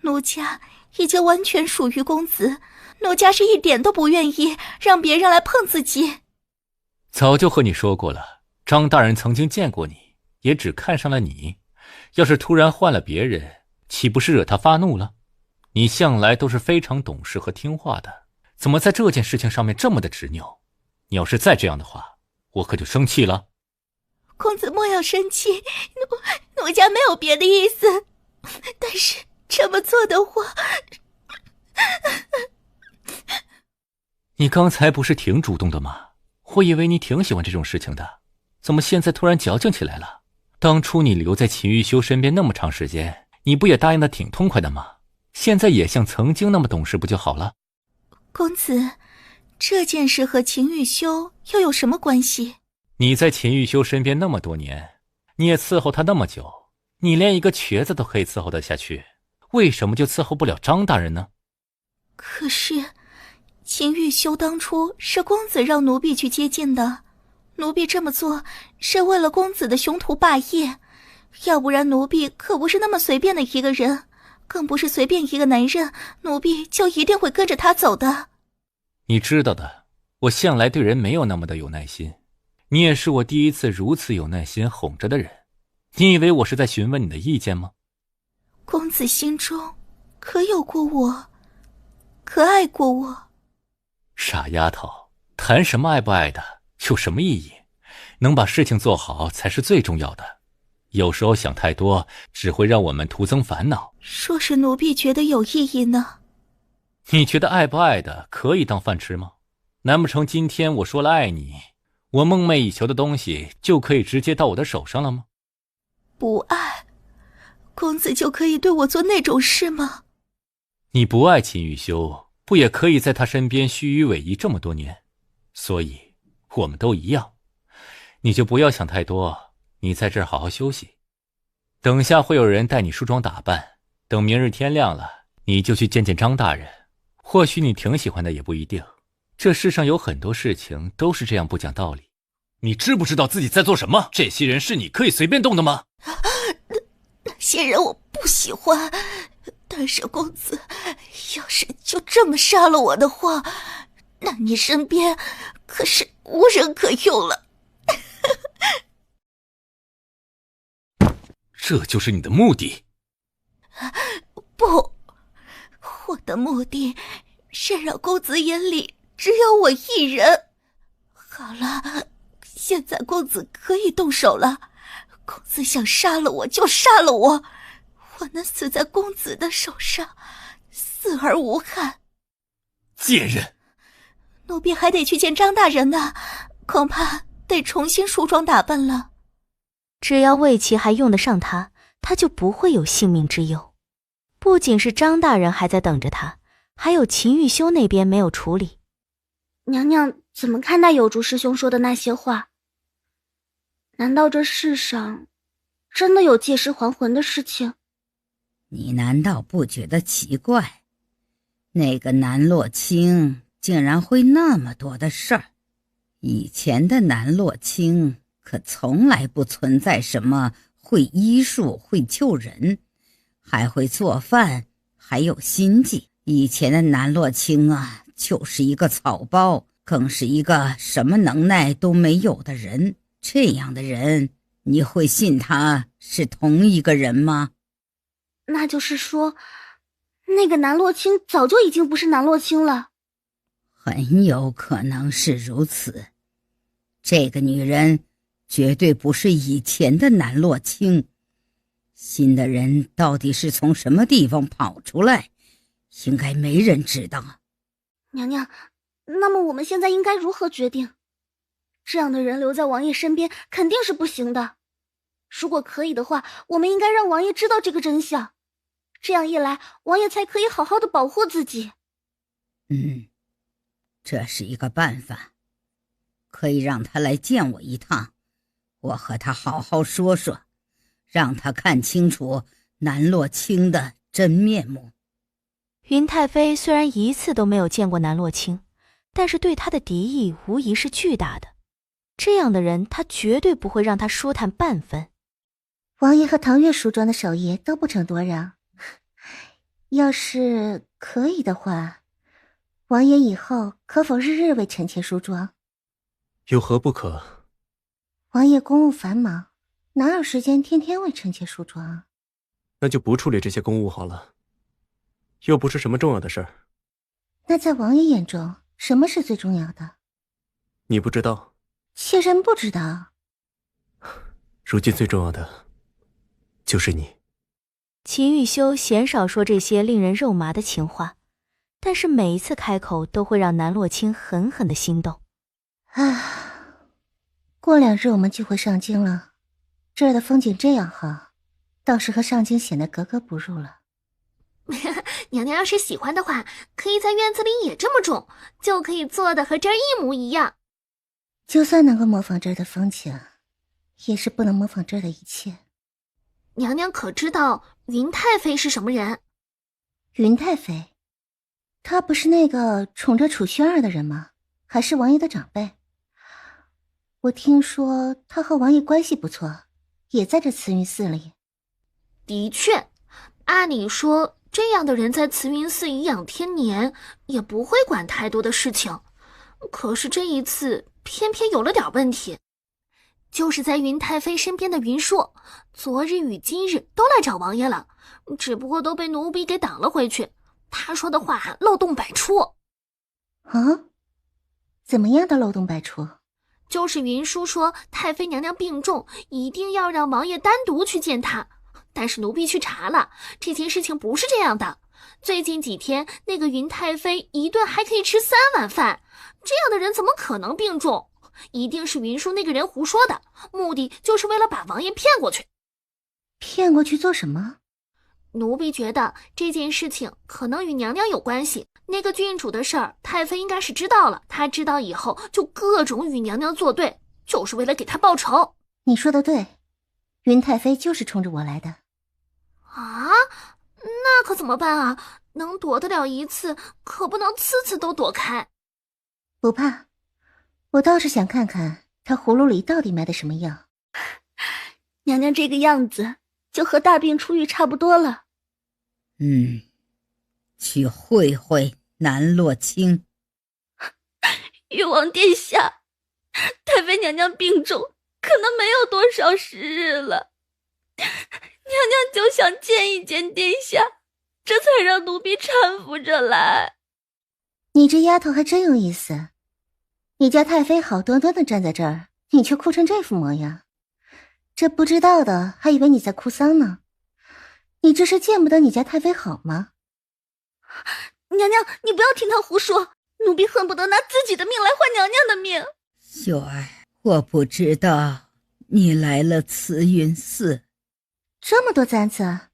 奴家已经完全属于公子，奴家是一点都不愿意让别人来碰自己。早就和你说过了，张大人曾经见过你，也只看上了你，要是突然换了别人，岂不是惹他发怒了？你向来都是非常懂事和听话的，怎么在这件事情上面这么的执拗？你要是再这样的话，我可就生气了。公子莫要生气，奴家没有别的意思，但是这么做的话……你刚才不是挺主动的吗？我以为你挺喜欢这种事情的，怎么现在突然矫情起来了？当初你留在秦玉修身边那么长时间，你不也答应的挺痛快的吗？现在也像曾经那么懂事不就好了？公子，这件事和秦玉修又有什么关系？你在秦玉修身边那么多年，你也伺候他那么久，你连一个瘸子都可以伺候得下去，为什么就伺候不了张大人呢？可是秦玉修当初是公子让奴婢去接近的，奴婢这么做是为了公子的雄图霸业，要不然奴婢可不是那么随便的一个人，更不是随便一个男人，奴婢就一定会跟着他走的。你知道的，我向来对人没有那么的有耐心，你也是我第一次如此有耐心哄着的人，你以为我是在询问你的意见吗？公子心中可有过我，可爱过我？傻丫头，谈什么爱不爱的，有什么意义？能把事情做好才是最重要的。有时候想太多，只会让我们徒增烦恼。说是奴婢觉得有意义呢。你觉得爱不爱的可以当饭吃吗？难不成今天我说了爱你，我梦寐以求的东西就可以直接到我的手上了吗？不爱，公子就可以对我做那种事吗？你不爱秦玉修，不也可以在他身边虚与委蛇这么多年？所以我们都一样，你就不要想太多，你在这儿好好休息。等下会有人带你梳妆打扮，等明日天亮了，你就去见见张大人。或许你挺喜欢的也不一定。这世上有很多事情都是这样不讲道理。你知不知道自己在做什么？这些人是你可以随便动的吗？那些人我不喜欢，但是公子，要是就这么杀了我的话，那你身边可是无人可用了。这就是你的目的？不，我的目的是让公子眼里只有我一人。好了，现在公子可以动手了。公子想杀了我就杀了我，我能死在公子的手上，死而无憾。贱人！奴婢还得去见张大人呢，恐怕得重新梳妆打扮了。只要魏琪还用得上他，他就不会有性命之忧。不仅是张大人还在等着他，还有秦玉修那边没有处理。娘娘怎么看待有竹师兄说的那些话？难道这世上真的有借尸还魂的事情？你难道不觉得奇怪？那个南洛清竟然会那么多的事儿。以前的南洛清可从来不存在什么会医术、会救人，还会做饭，还有心计。以前的南洛清啊，就是一个草包，更是一个什么能耐都没有的人。这样的人，你会信他是同一个人吗？那就是说，那个南洛清早就已经不是南洛清了。很有可能是如此。这个女人绝对不是以前的南洛清。新的人到底是从什么地方跑出来，应该没人知道。娘娘，那么我们现在应该如何决定？这样的人留在王爷身边肯定是不行的。如果可以的话，我们应该让王爷知道这个真相，这样一来，王爷才可以好好的保护自己。这是一个办法，可以让他来见我一趟，我和他好好说说，让他看清楚南洛清的真面目。云太妃虽然一次都没有见过南洛清，但是对他的敌意无疑是巨大的。这样的人，他绝对不会让他舒坦半分。王爷和唐月梳妆的手艺都不成多让，要是可以的话，王爷以后可否日日为臣妾梳妆？有何不可？王爷公务繁忙，哪有时间天天为臣妾梳妆？那就不处理这些公务好了，又不是什么重要的事儿。那在王爷眼中，什么是最重要的？你不知道？妾身不知道。如今最重要的就是你。秦玉修鲜少说这些令人肉麻的情话，但是每一次开口都会让南洛清狠狠的心动。过2日我们就会上京了，这儿的风景这样好，到时候上京显得格格不入了。娘娘要是喜欢的话，可以在院子里也这么种，就可以做的和这儿一模一样。就算能够模仿这儿的风情，也是不能模仿这儿的一切。娘娘可知道云太妃是什么人？云太妃，她不是那个宠着楚轩儿的人吗？还是王爷的长辈。我听说她和王爷关系不错，也在这慈云寺里。的确，按理说这样的人在慈云寺颐养天年，也不会管太多的事情。可是这一次偏偏有了点问题，就是在云太妃身边的云硕，昨日与今日都来找王爷了，只不过都被奴婢给挡了回去。他说的话漏洞百出。啊？怎么样的漏洞百出？就是云舒说太妃娘娘病重，一定要让王爷单独去见她。但是奴婢去查了，这件事情不是这样的。最近几天，那个云太妃一顿还可以吃3碗饭，这样的人怎么可能病重？一定是云舒那个人胡说的，目的就是为了把王爷骗过去。骗过去做什么？奴婢觉得这件事情可能与娘娘有关系。那个郡主的事儿，太妃应该是知道了，她知道以后就各种与娘娘作对，就是为了给她报仇。你说的对，云太妃就是冲着我来的。啊，那可怎么办啊？能躲得了一次，可不能次次都躲开。不怕，我倒是想看看他葫芦里到底埋的什么药。娘娘这个样子，就和大病初愈差不多了。去会会南洛清。玉王殿下，太妃娘娘病重，可能没有多少时日了。娘娘就想见一见殿下，这才让奴婢搀扶着来。你这丫头还真有意思，你家太妃好端端的站在这儿，你却哭成这副模样，这不知道的还以为你在哭丧呢。你这是见不得你家太妃好吗？娘娘，你不要听她胡说，奴婢恨不得拿自己的命来换娘娘的命。秀儿，我不知道你来了慈云寺。这么多簪子，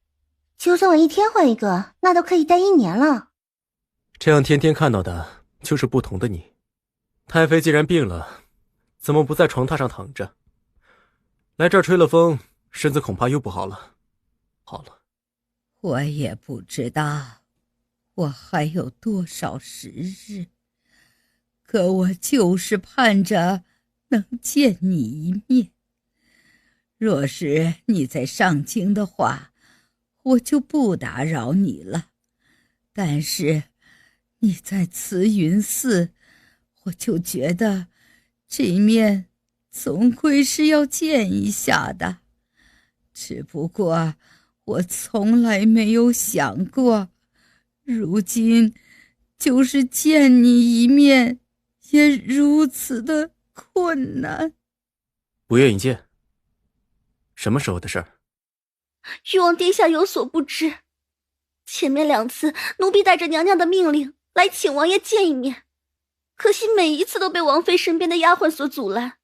就算我一天换一个，那都可以戴1年了。这样天天看到的就是不同的你。太妃既然病了，怎么不在床榻上躺着？来这儿吹了风，身子恐怕又不好了。好了，我也不知道我还有多少时日，可我就是盼着能见你一面。若是你在上京的话，我就不打扰你了。但是你在慈云寺，我就觉得这一面总归是要见一下的。只不过我从来没有想过，如今就是见你一面也如此的困难。不愿意见？什么时候的事儿？玉王殿下有所不知，前面2次奴婢带着娘娘的命令来请王爷见一面，可惜每一次都被王妃身边的丫鬟所阻拦。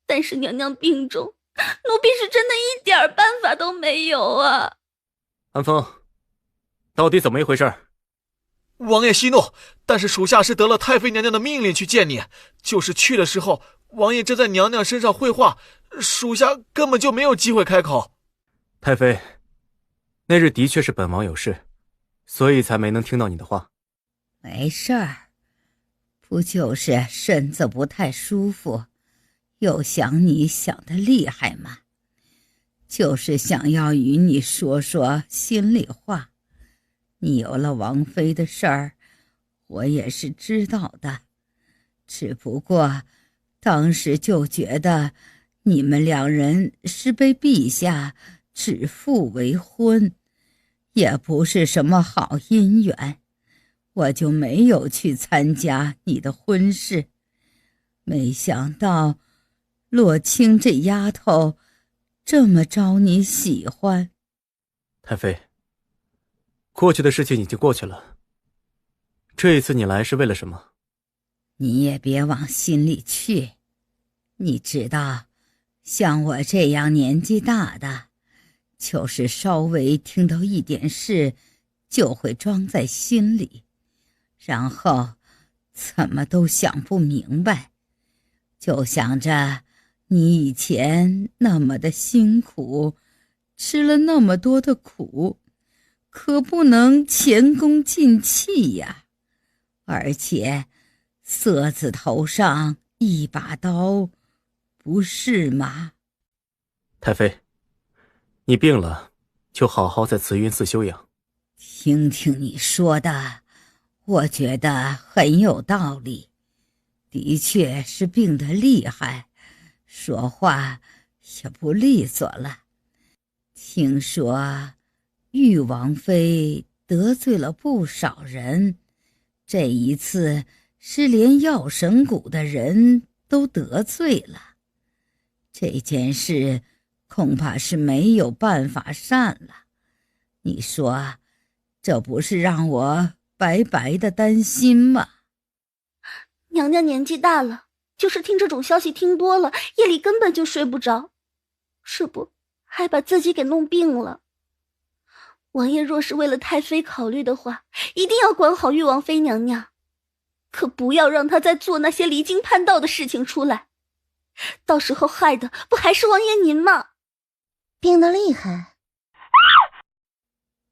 但是娘娘病重，奴婢是真的一点办法都没有啊。安风，到底怎么一回事？王爷息怒，但是属下是得了太妃娘娘的命令去见你，就是去的时候王爷正在娘娘身上绘画，属下根本就没有机会开口。太妃，那日的确是本王有事，所以才没能听到你的话。没事儿，不就是身子不太舒服，又想你想得厉害吗？就是想要与你说说心里话。你有了王妃的事儿，我也是知道的，只不过当时就觉得你们2人是被陛下指腹为婚，也不是什么好姻缘，我就没有去参加你的婚事。没想到洛清这丫头这么招你喜欢。太妃，过去的事情已经过去了，这一次你来是为了什么？你也别往心里去，你知道，像我这样年纪大的，就是稍微听到一点事就会装在心里，然后怎么都想不明白，就想着你以前那么的辛苦，吃了那么多的苦，可不能前功尽弃呀。而且色字头上一把刀，不是吗？太妃，你病了，就好好在慈云寺休养。听听你说的，我觉得很有道理，的确是病得厉害，说话也不利索了。听说玉王妃得罪了不少人，这一次是连药神谷的人都得罪了，这件事恐怕是没有办法善了。你说这不是让我白白的担心吗？娘娘年纪大了，就是听这种消息听多了，夜里根本就睡不着，这不还把自己给弄病了。王爷若是为了太妃考虑的话，一定要管好玉王妃娘娘，可不要让她再做那些离经叛道的事情出来，到时候害的不还是王爷您吗？病得厉害。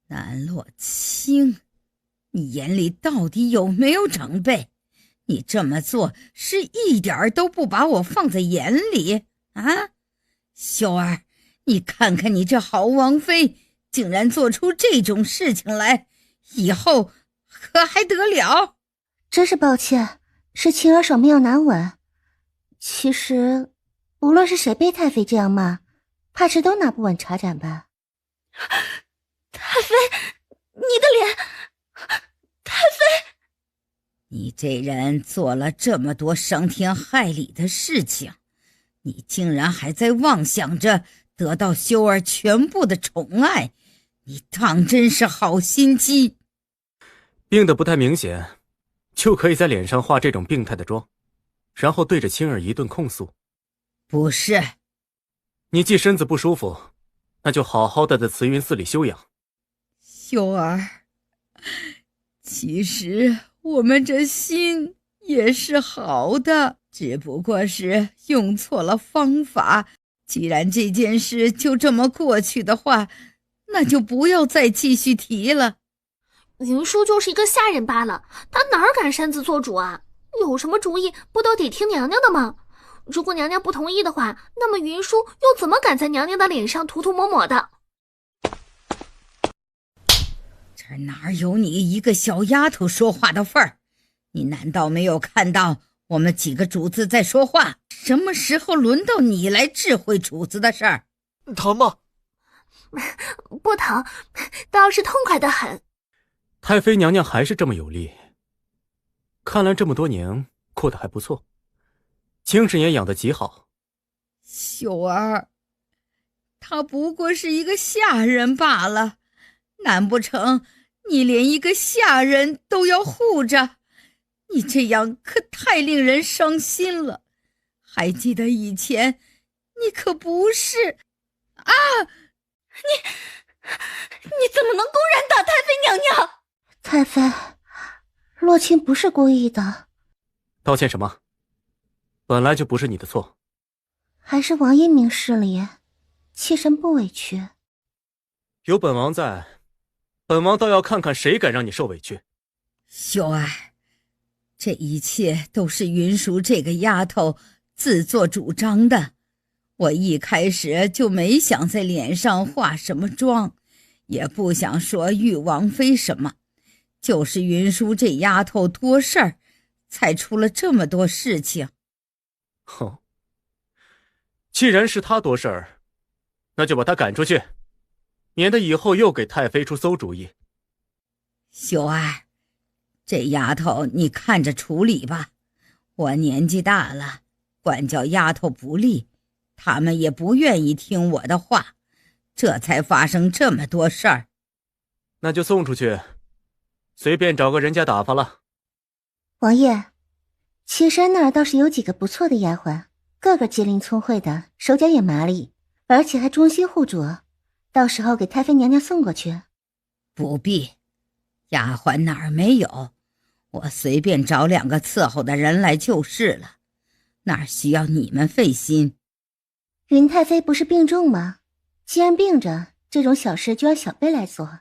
南洛清，你眼里到底有没有长辈？你这么做是一点儿都不把我放在眼里啊！秀儿，你看看你这好王妃，竟然做出这种事情来，以后可还得了？真是抱歉，是青儿手没有拿稳。其实无论是谁被太妃这样骂，怕是都拿不稳茶盏吧。太妃，你的脸，太妃，你这人做了这么多伤天害理的事情，你竟然还在妄想着得到修儿全部的宠爱，你当真是好心机。病得不太明显，就可以在脸上画这种病态的妆，然后对着青儿一顿控诉。不是，你既身子不舒服，那就好好的在慈云寺里休养。秀儿，其实我们这心也是好的，只不过是用错了方法。既然这件事就这么过去的话，那就不要再继续提了。云舒就是一个下人罢了，他哪敢擅自做主啊？有什么主意不都得听娘娘的吗？如果娘娘不同意的话，那么云舒又怎么敢在娘娘的脸上涂涂抹抹的？这哪有你一个小丫头说话的份儿？你难道没有看到我们几个主子在说话？什么时候轮到你来智慧主子的事儿？疼吗？不疼，倒是痛快得很。太妃娘娘还是这么有力，看来这么多年过得还不错，精神也养得极好。秀儿，她不过是一个下人罢了，难不成你连一个下人都要护着？你这样可太令人伤心了。还记得以前，你可不是啊！你怎么能公然打太妃娘娘？太妃，洛沁不是故意的。道歉什么？本来就不是你的错。还是王爷明事理，妾身不委屈。有本王在，本王倒要看看谁敢让你受委屈。秀儿，这一切都是云舒这个丫头自作主张的。我一开始就没想在脸上化什么妆，也不想说玉王妃什么，就是云舒这丫头多事儿，才出了这么多事情。哼，既然是她多事儿，那就把她赶出去，免得以后又给太妃出馊主意。秀儿，这丫头你看着处理吧，我年纪大了，管教丫头不力，他们也不愿意听我的话，这才发生这么多事儿。那就送出去，随便找个人家打发了。王爷，妾身那儿倒是有几个不错的丫鬟，个个机灵聪慧的，手脚也麻利，而且还忠心护主，到时候给太妃娘娘送过去。不必，丫鬟哪儿没有，我随便找2个伺候的人来就是了，哪需要你们费心。云太妃不是病重吗？既然病着，这种小事就要小辈来做。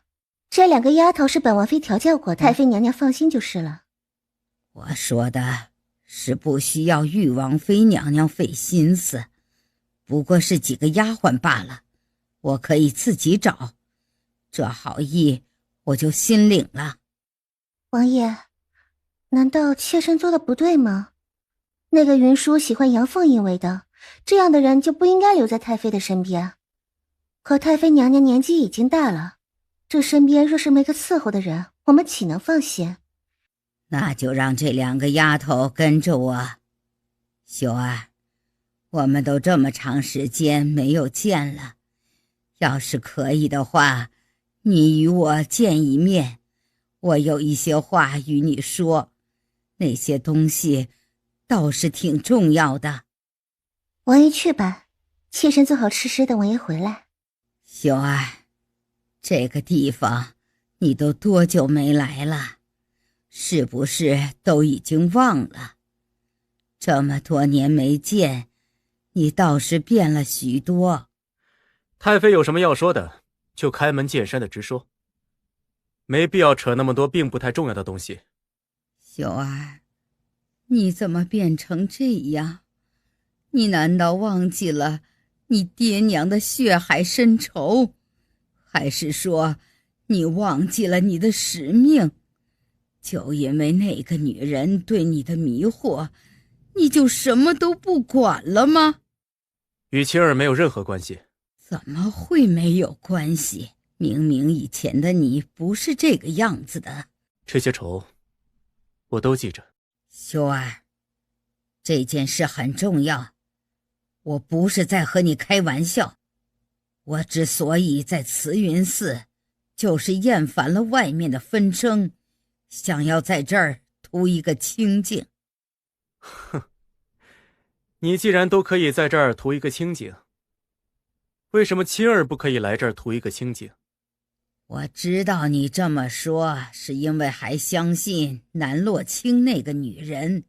这2个丫头是本王妃调教过，太妃娘娘放心就是了。我说的是不需要玉王妃娘娘费心思，不过是几个丫鬟罢了，我可以自己找，这好意我就心领了。王爷，难道妾身做的不对吗？那个云舒喜欢阳奉阴违的，这样的人就不应该留在太妃的身边。可太妃娘娘年纪已经大了，这身边若是没个伺候的人，我们岂能放心？那就让这2个丫头跟着我。秀儿，我们都这么长时间没有见了，要是可以的话，你与我见一面，我有一些话与你说，那些东西倒是挺重要的。王爷去吧，妾身做好吃食等王爷回来。秀儿，这个地方你都多久没来了？是不是都已经忘了？这么多年没见，你倒是变了许多。太妃有什么要说的，就开门见山的直说，没必要扯那么多并不太重要的东西。秀儿，你怎么变成这样？你难道忘记了你爹娘的血海深仇？还是说你忘记了你的使命？就因为那个女人对你的迷惑，你就什么都不管了吗？与青儿没有任何关系。怎么会没有关系？明明以前的你不是这个样子的。这些仇我都记着。秀儿，这件事很重要，我不是在和你开玩笑。我之所以在慈云寺，就是厌烦了外面的纷争，想要在这儿图一个清静。哼，你既然都可以在这儿图一个清静，为什么青儿不可以来这儿图一个清静？我知道你这么说是因为还相信南洛清那个女人，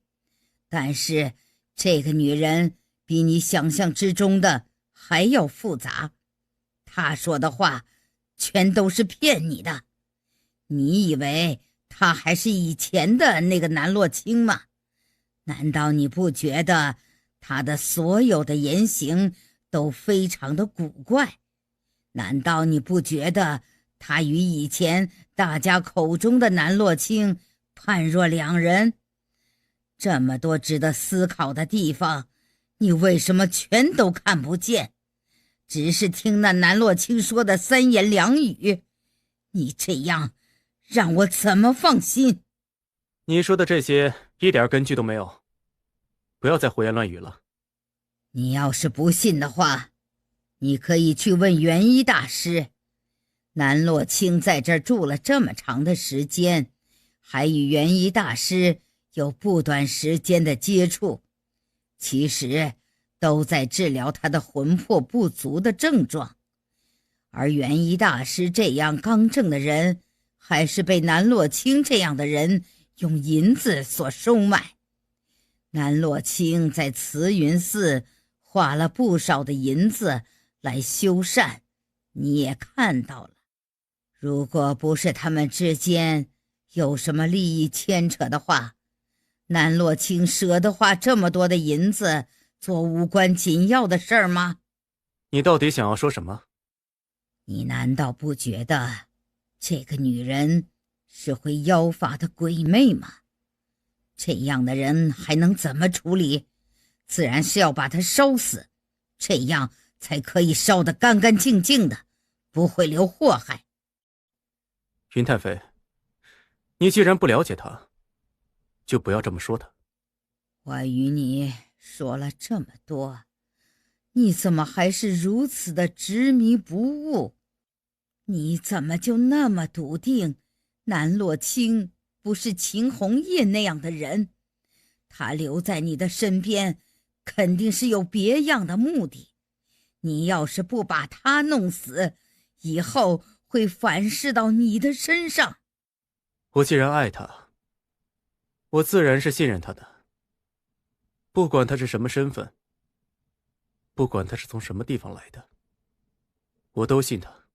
但是这个女人比你想象之中的还要复杂。她说的话全都是骗你的。你以为她还是以前的那个南洛清吗？难道你不觉得她的所有的言行都非常的古怪？难道你不觉得他与以前大家口中的南洛清判若两人？这么多值得思考的地方，你为什么全都看不见？只是听那南洛清说的三言两语，你这样让我怎么放心？你说的这些一点根据都没有，不要再胡言乱语了。你要是不信的话，你可以去问元一大师。南洛清在这儿住了这么长的时间，还与元一大师有不短时间的接触，其实都在治疗他的魂魄不足的症状。而元一大师这样刚正的人，还是被南洛清这样的人用银子所收买。南洛清在慈云寺花了不少的银子来修缮，你也看到了。如果不是他们之间有什么利益牵扯的话，南洛清舍得花这么多的银子做无关紧要的事儿吗？你到底想要说什么？你难道不觉得这个女人是会妖法的鬼魅吗？这样的人还能怎么处理？自然是要把她烧死，这样才可以烧得干干净净的，不会留祸害。云太妃，你既然不了解她，就不要这么说她。我与你说了这么多，你怎么还是如此的执迷不悟？你怎么就那么笃定南洛清不是秦红叶那样的人？他留在你的身边肯定是有别样的目的。你要是不把他弄死，以后会反噬到你的身上。我既然爱他，我自然是信任他的。不管他是什么身份，不管他是从什么地方来的，我都信他。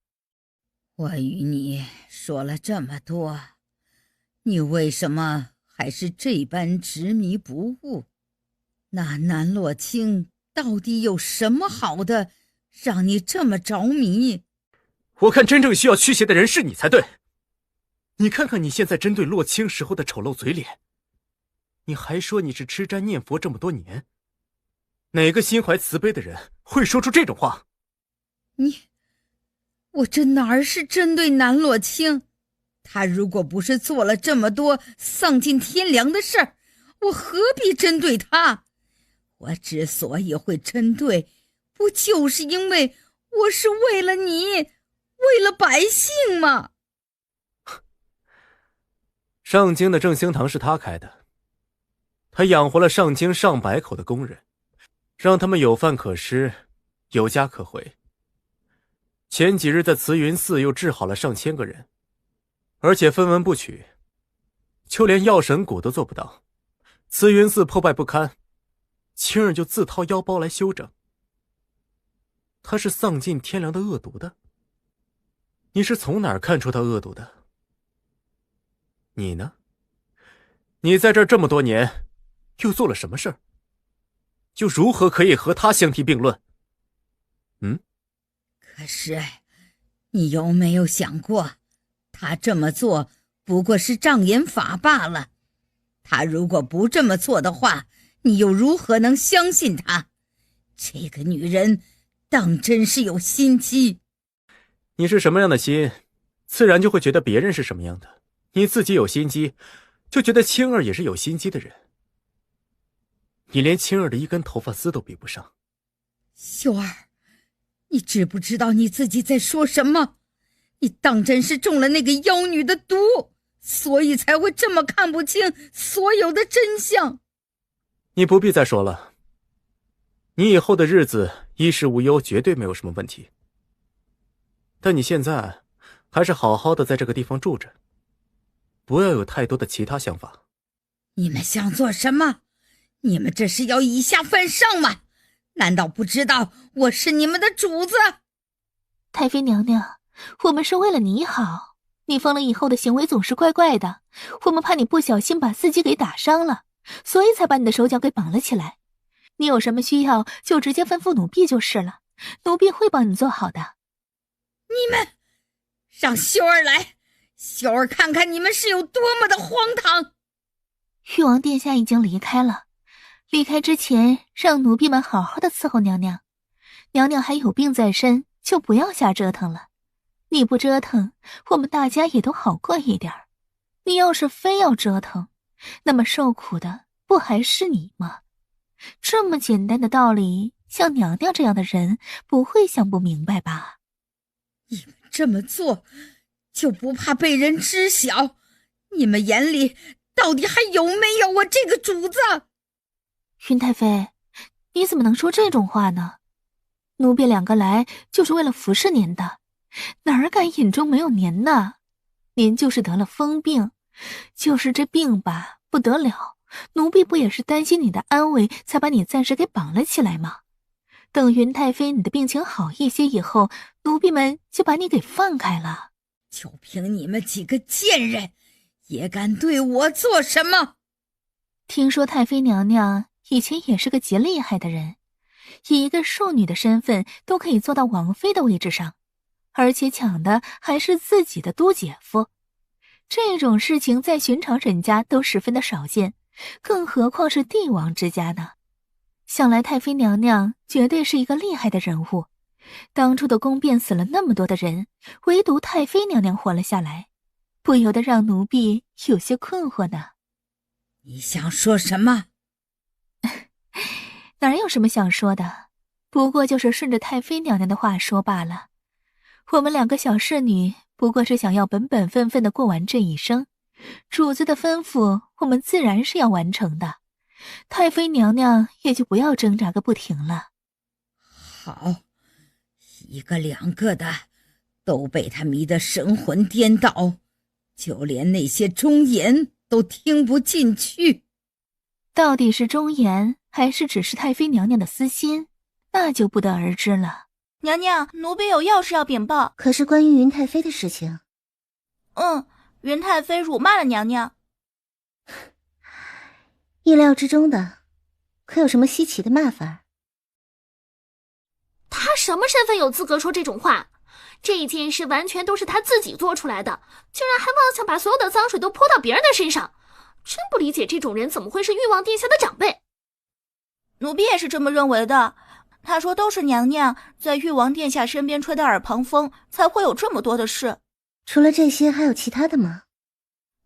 我与你说了这么多，你为什么还是这般执迷不悟？那南洛清到底有什么好的，让你这么着迷？我看真正需要驱邪的人是你才对。你看看你现在针对洛清时候的丑陋嘴脸，你还说你是吃斋念佛这么多年，哪个心怀慈悲的人会说出这种话？我这哪儿是针对南洛清？他如果不是做了这么多丧尽天良的事儿，我何必针对他？我之所以会针对，不就是因为我是为了你，为了百姓吗？上京的正兴堂是他开的，他养活了上京上百口的工人，让他们有饭可吃，有家可回。前几日在慈云寺又治好了上千个人，而且分文不取，就连药神谷都做不到。慈云寺破败不堪，青儿就自掏腰包来修整。他是丧尽天良的恶毒的？你是从哪儿看出他恶毒的？你呢？你在这儿这么多年，又做了什么事儿？又如何可以和他相提并论？可是，你有没有想过，他这么做不过是障眼法罢了。他如果不这么做的话，你又如何能相信他？这个女人当真是有心机。你是什么样的心，自然就会觉得别人是什么样的。你自己有心机，就觉得青儿也是有心机的人。你连青儿的一根头发丝都比不上。秀儿，你知不知道你自己在说什么？你当真是中了那个妖女的毒，所以才会这么看不清所有的真相。你不必再说了，你以后的日子衣食无忧，绝对没有什么问题。但你现在还是好好的在这个地方住着，不要有太多的其他想法。你们想做什么？你们这是要以下犯上吗？难道不知道我是你们的主子？太妃娘娘，我们是为了你好，你疯了以后的行为总是怪怪的，我们怕你不小心把自己给打伤了，所以才把你的手脚给绑了起来。你有什么需要就直接吩咐奴婢就是了，奴婢会帮你做好的。你们让秀儿来，秀儿看看你们是有多么的荒唐。誉王殿下已经离开了，离开之前让奴婢们好好的伺候娘娘，娘娘还有病在身，就不要瞎折腾了。你不折腾，我们大家也都好过一点。你要是非要折腾，那么受苦的不还是你吗？这么简单的道理，像娘娘这样的人不会想不明白吧？你们这么做就不怕被人知晓？你们眼里到底还有没有我这个主子？云太妃，你怎么能说这种话呢？奴婢两个来就是为了服侍您的，哪儿敢眼中没有您呢？您就是得了疯病，就是这病吧不得了，奴婢不也是担心你的安危，才把你暂时给绑了起来吗？等云太妃你的病情好一些以后，奴婢们就把你给放开了。就凭你们几个贱人，也敢对我做什么？听说太妃娘娘以前也是个极厉害的人，以一个庶女的身份都可以做到王妃的位置上，而且抢的还是自己的都姐夫。这种事情在寻常人家都十分的少见，更何况是帝王之家呢？想来太妃娘娘绝对是一个厉害的人物，当初的宫变死了那么多的人，唯独太妃娘娘活了下来，不由得让奴婢有些困惑呢。你想说什么？哪有什么想说的，不过就是顺着太妃娘娘的话说罢了。我们两个小侍女不过是想要本本分分的过完这一生，主子的吩咐我们自然是要完成的，太妃娘娘也就不要挣扎个不停了。好，一个两个的都被他迷得神魂颠倒，就连那些忠言都听不进去。到底是忠言还是只是太妃娘娘的私心，那就不得而知了。娘娘，奴婢有要事要禀报。可是关于云太妃的事情。云太妃辱骂了娘娘。意料之中的，可有什么稀奇的骂法？他什么身份有资格说这种话？这件事完全都是他自己做出来的，竟然还妄想把所有的脏水都泼到别人的身上，真不理解这种人怎么会是誉王殿下的长辈。奴婢也是这么认为的，他说都是娘娘在誉王殿下身边吹的耳旁风，才会有这么多的事。除了这些还有其他的吗？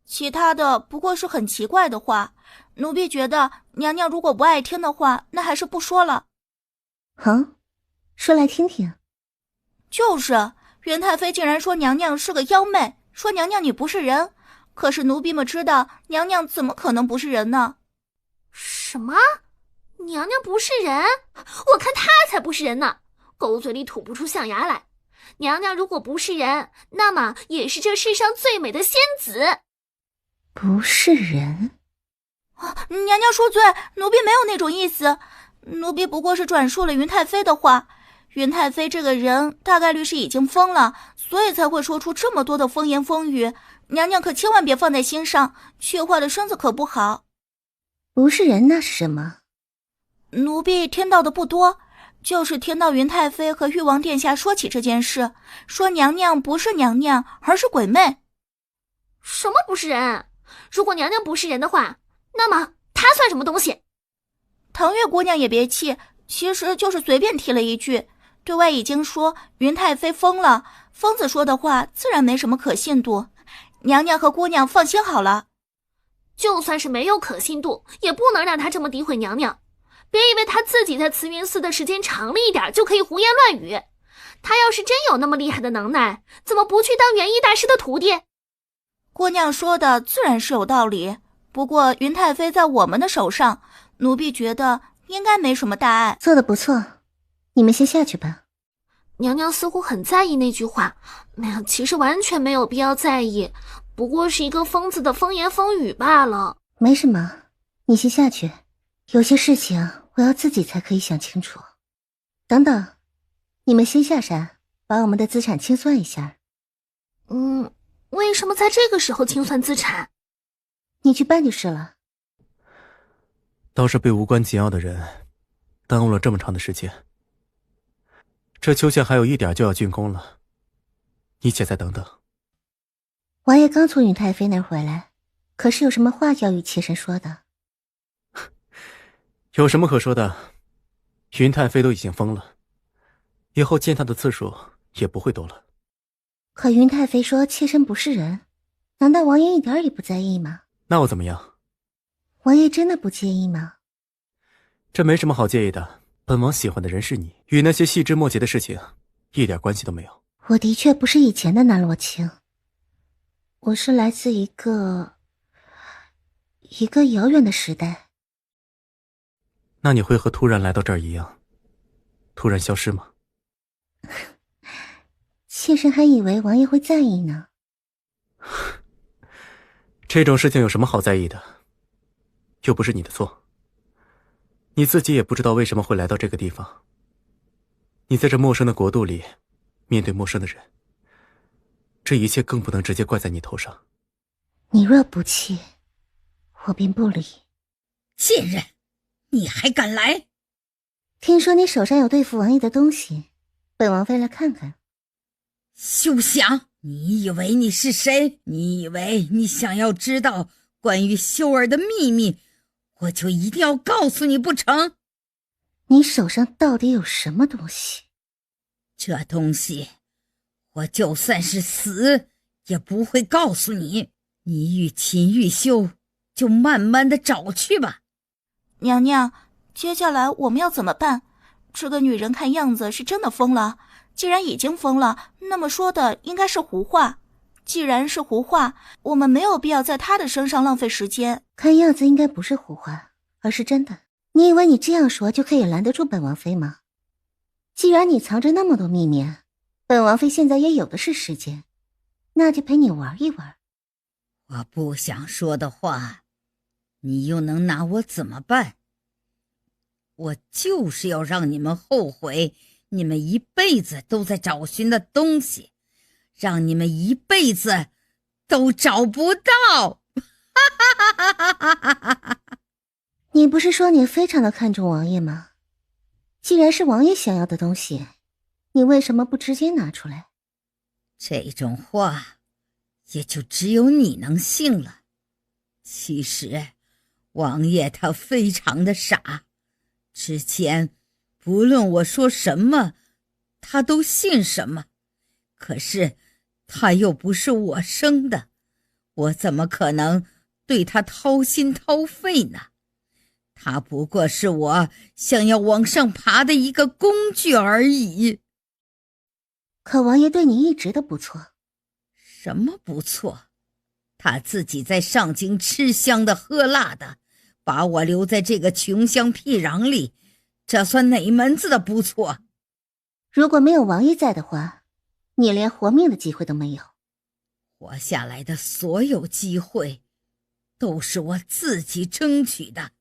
其他的不过是很奇怪的话，奴婢觉得娘娘如果不爱听的话，那还是不说了。说来听听。就是云太妃竟然说娘娘是个妖媚，说娘娘你不是人，可是奴婢们知道娘娘怎么可能不是人呢？什么？娘娘不是人？我看她才不是人呢，狗嘴里吐不出象牙来。娘娘如果不是人，那么也是这世上最美的仙子。不是人？娘娘说罪，奴婢没有那种意思，奴婢不过是转述了云太妃的话。云太妃这个人大概率是已经疯了，所以才会说出这么多的风言风语。娘娘可千万别放在心上，气坏了身子可不好。不是人那是什么？奴婢听到的不多，就是听到云太妃和玉王殿下说起这件事，说娘娘不是娘娘，而是鬼魅。什么不是人？如果娘娘不是人的话，那么她算什么东西？唐月姑娘也别气，其实就是随便提了一句，对外已经说云太妃疯了，疯子说的话自然没什么可信度，娘娘和姑娘放心好了。就算是没有可信度，也不能让她这么诋毁娘娘。别以为她自己在慈云寺的时间长了一点就可以胡言乱语，她要是真有那么厉害的能耐，怎么不去当元一大师的徒弟？姑娘说的自然是有道理，不过云太妃在我们的手上，奴婢觉得应该没什么大碍。做得不错，你们先下去吧。娘娘似乎很在意那句话，其实完全没有必要在意，不过是一个疯子的风言风语罢了。没什么，你先下去，有些事情我要自己才可以想清楚。等等，你们先下山，把我们的资产清算一下。为什么在这个时候清算资产？你去办就是了。倒是被无关紧要的人耽误了这么长的时间。这秋县还有一点就要竣工了，你且再等等。王爷刚从云太妃那儿回来，可是有什么话要与妾身说的？有什么可说的？云太妃都已经疯了，以后见她的次数也不会多了。可云太妃说妾身不是人，难道王爷一点也不在意吗？那我怎么样？王爷真的不介意吗？这没什么好介意的，本王喜欢的人是你，与那些细枝末节的事情一点关系都没有。我的确不是以前的南洛清，我是来自一个遥远的时代。那你会和突然来到这儿一样，突然消失吗？妾身还以为王爷会在意呢。这种事情有什么好在意的？又不是你的错，你自己也不知道为什么会来到这个地方。你在这陌生的国度里，面对陌生的人，这一切更不能直接怪在你头上。你若不弃，我便不理。贱人，你还敢来？听说你手上有对付王爷的东西，本王飞来看看。休想！你以为你是谁？你以为你想要知道关于秀儿的秘密，我就一定要告诉你不成？你手上到底有什么东西？这东西，我就算是死，也不会告诉你。你与秦玉秀就慢慢的找去吧。娘娘，接下来我们要怎么办？这个女人看样子是真的疯了。既然已经疯了，那么说的应该是胡话。既然是胡话，我们没有必要在她的身上浪费时间。看样子应该不是胡话，而是真的。你以为你这样说就可以拦得住本王妃吗？既然你藏着那么多秘密，本王妃现在也有的是时间，那就陪你玩一玩。我不想说的话，你又能拿我怎么办？我就是要让你们后悔你们一辈子都在找寻的东西，让你们一辈子都找不到。你不是说你非常的看重王爷吗？既然是王爷想要的东西，你为什么不直接拿出来？这种话也就只有你能信了。其实王爷他非常的傻，之前不论我说什么他都信什么，可是他又不是我生的，我怎么可能对他掏心掏肺呢？他不过是我想要往上爬的一个工具而已。可王爷对你一直都不错。什么不错？他自己在上京吃香的喝辣的，把我留在这个穷乡僻壤里，这算哪门子的不错？如果没有王爷在的话，你连活命的机会都没有。活下来的所有机会都是我自己争取的，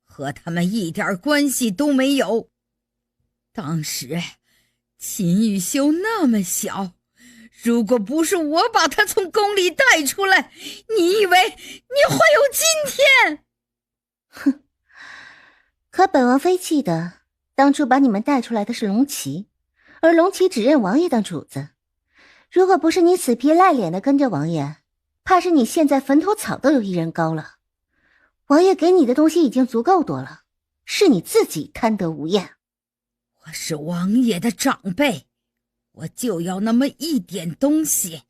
和他们一点关系都没有。当时秦玉修那么小，如果不是我把他从宫里带出来，你以为你会有今天？哼！可本王妃记得，当初把你们带出来的是龙骑，而龙骑只认王爷当主子。如果不是你死皮赖脸的跟着王爷，怕是你现在坟头草都有一人高了。王爷给你的东西已经足够多了，是你自己贪得无厌。我是王爷的长辈，我就要那么一点东西，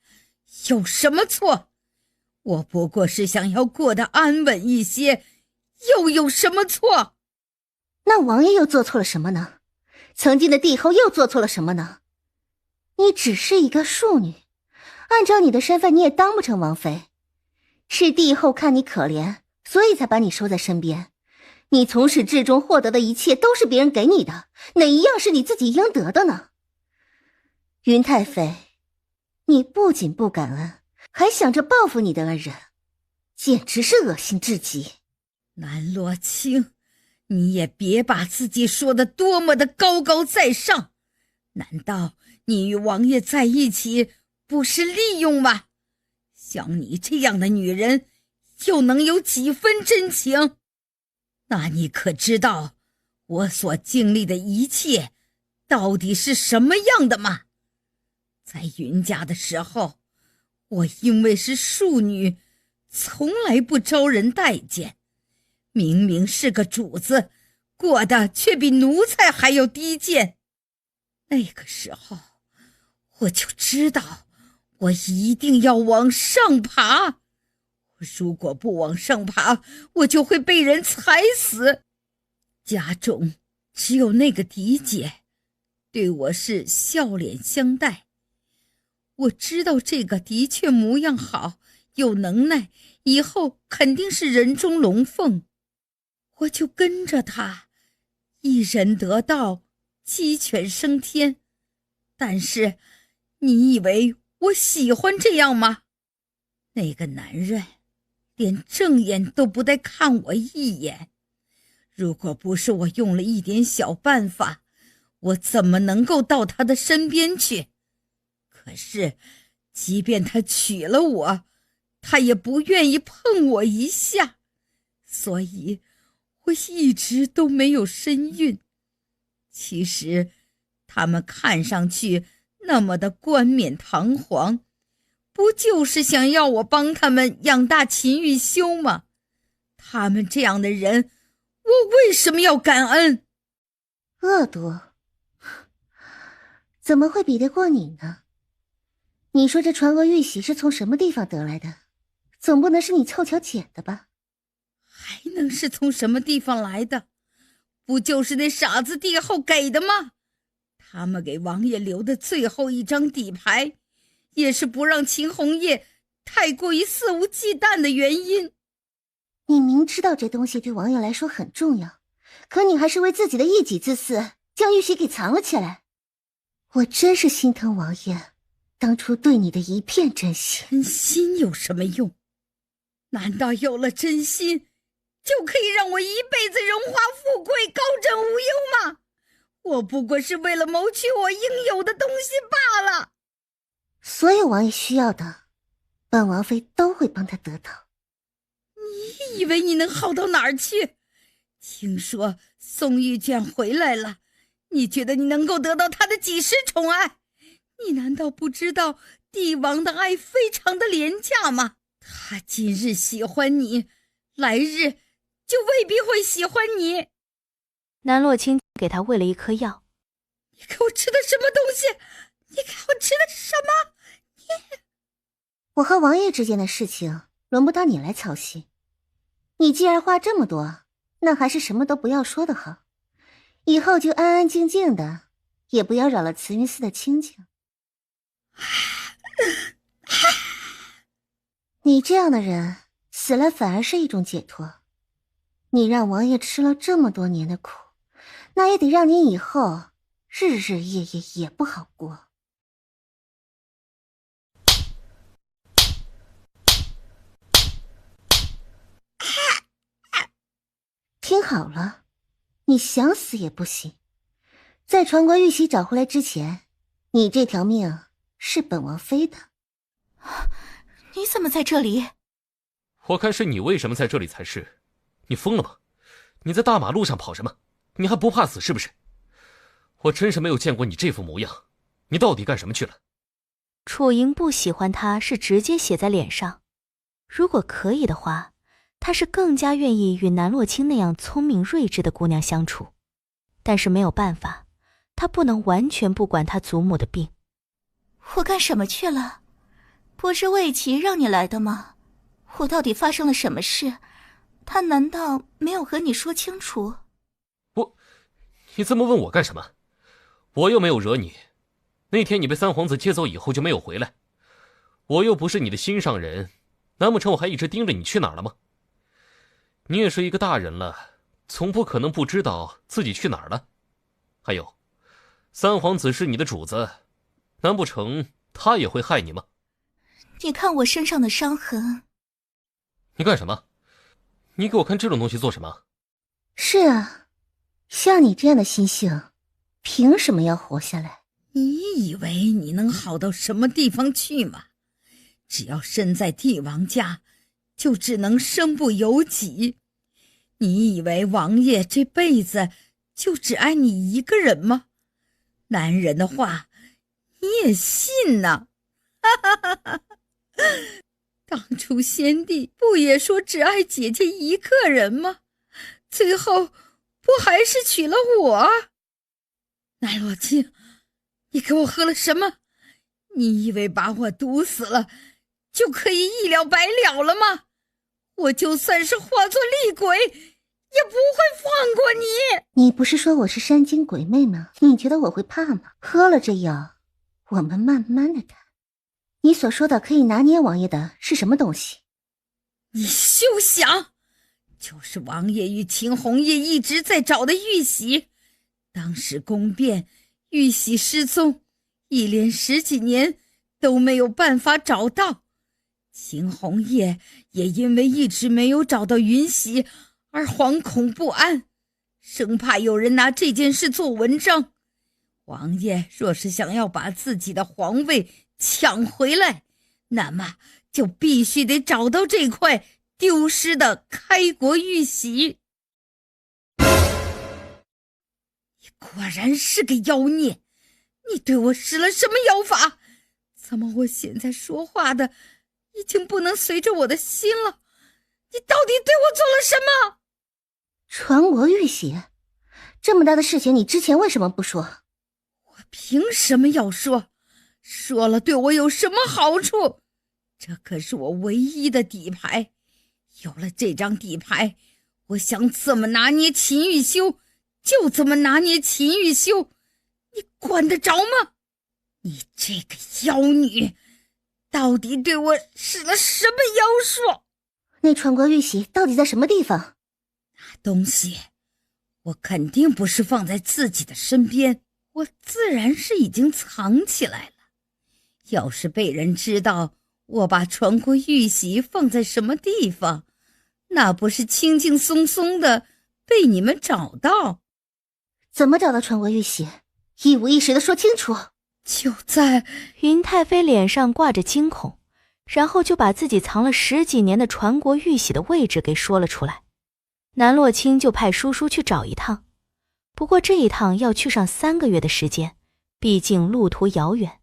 有什么错？我不过是想要过得安稳一些，又有什么错？那王爷又做错了什么呢？曾经的帝后又做错了什么呢？你只是一个庶女，按照你的身份你也当不成王妃。是帝后看你可怜，所以才把你收在身边。你从始至终获得的一切都是别人给你的，哪一样是你自己应得的呢？云太妃，你不仅不感恩，还想着报复你的恩人，简直是恶心至极。南洛清，你也别把自己说的多么的高高在上，难道你与王爷在一起不是利用吗？像你这样的女人，又能有几分真情？那你可知道我所经历的一切到底是什么样的吗？在云家的时候，我因为是庶女，从来不招人待见，明明是个主子，过得却比奴才还要低贱。那个时候我就知道我一定要往上爬，如果不往上爬，我就会被人踩死。家中只有那个嫡姐对我是笑脸相待，我知道这个的确模样好，有能耐，以后肯定是人中龙凤，我就跟着他，一人得道，鸡犬升天。但是你以为我喜欢这样吗？那个男人连正眼都不带看我一眼，如果不是我用了一点小办法，我怎么能够到他的身边去？可是即便他娶了我，他也不愿意碰我一下，所以我一直都没有身孕。其实他们看上去那么的冠冕堂皇，不就是想要我帮他们养大秦玉修吗？他们这样的人，我为什么要感恩？恶毒，怎么会比得过你呢？你说这传额玉玺是从什么地方得来的？总不能是你凑巧捡的吧？还能是从什么地方来的？不就是那傻子帝后给的吗？他们给王爷留的最后一张底牌，也是不让秦红叶太过于肆无忌惮的原因。你明知道这东西对王爷来说很重要，可你还是为自己的一己之私，将玉玺给藏了起来。我真是心疼王爷当初对你的一片真心。真心有什么用？难道有了真心，就可以让我一辈子荣华富贵、高枕无忧吗？我不过是为了谋取我应有的东西罢了。所有王爷需要的，本王妃都会帮他得到。你以为你能好到哪儿去？听说宋玉卷回来了，你觉得你能够得到他的几时宠爱？你难道不知道帝王的爱非常的廉价吗？他今日喜欢你，来日就未必会喜欢你。南洛清给他喂了一颗药。你给我吃的什么东西？你给我吃的什么？我和王爷之间的事情轮不到你来操心。你既然话这么多，那还是什么都不要说的好。以后就安安静静的，也不要扰了慈云寺的清静。你这样的人死了反而是一种解脱。你让王爷吃了这么多年的苦，那也得让你以后日日夜夜也不好过。听好了，你想死也不行。在传国玉玺找回来之前，你这条命是本王妃的。你怎么在这里？我看是你为什么在这里才是。你疯了吗？你在大马路上跑什么？你还不怕死是不是？我真是没有见过你这副模样，你到底干什么去了？楚莹不喜欢他是直接写在脸上，如果可以的话，他是更加愿意与南洛清那样聪明睿智的姑娘相处，但是没有办法，他不能完全不管他祖母的病。我干什么去了？不是魏琪让你来的吗？我到底发生了什么事？他难道没有和你说清楚？你这么问我干什么？我又没有惹你。那天你被三皇子接走以后就没有回来，我又不是你的心上人，难不成我还一直盯着你去哪儿了吗？你也是一个大人了，总不可能不知道自己去哪儿了。还有，三皇子是你的主子，难不成他也会害你吗？你看我身上的伤痕。你干什么？你给我看这种东西做什么？是啊，像你这样的心性，凭什么要活下来？你以为你能好到什么地方去吗？只要身在帝王家，就只能身不由己。你以为王爷这辈子就只爱你一个人吗？男人的话你也信呢？当初先帝不也说只爱姐姐一个人吗？最后不还是娶了我？南洛清，你给我喝了什么？你以为把我毒死了就可以一了百了了吗？我就算是化作厉鬼也不会放过你。你不是说我是山精鬼魅吗？你觉得我会怕吗？喝了这药，我们慢慢的谈。你所说的可以拿捏王爷的是什么东西？你休想！就是王爷与秦红叶一直在找的玉玺。当时宫变，玉玺失踪，一连10几年都没有办法找到。秦红叶也因为一直没有找到云玺而惶恐不安，生怕有人拿这件事做文章。王爷若是想要把自己的皇位抢回来，那么就必须得找到这块丢失的开国玉玺。你果然是个妖孽，你对我施了什么妖法？怎么我现在说话的已经不能随着我的心了？你到底对我做了什么？传国玉玺，这么大的事情你之前为什么不说？我凭什么要说？说了对我有什么好处？这可是我唯一的底牌，有了这张底牌，我想怎么拿捏秦玉修就怎么拿捏秦玉修，你管得着吗？你这个妖女，到底对我使了什么妖术？那传国玉玺到底在什么地方？那东西我肯定不是放在自己的身边，我自然是已经藏起来了。要是被人知道我把传国玉玺放在什么地方，那不是轻轻松松的被你们找到？怎么找到传国玉玺？一五一十的说清楚。就在云太妃脸上挂着惊恐，然后就把自己藏了10几年的传国玉玺的位置给说了出来。南洛清就派叔叔去找一趟，不过这一趟要去上3个月的时间，毕竟路途遥远。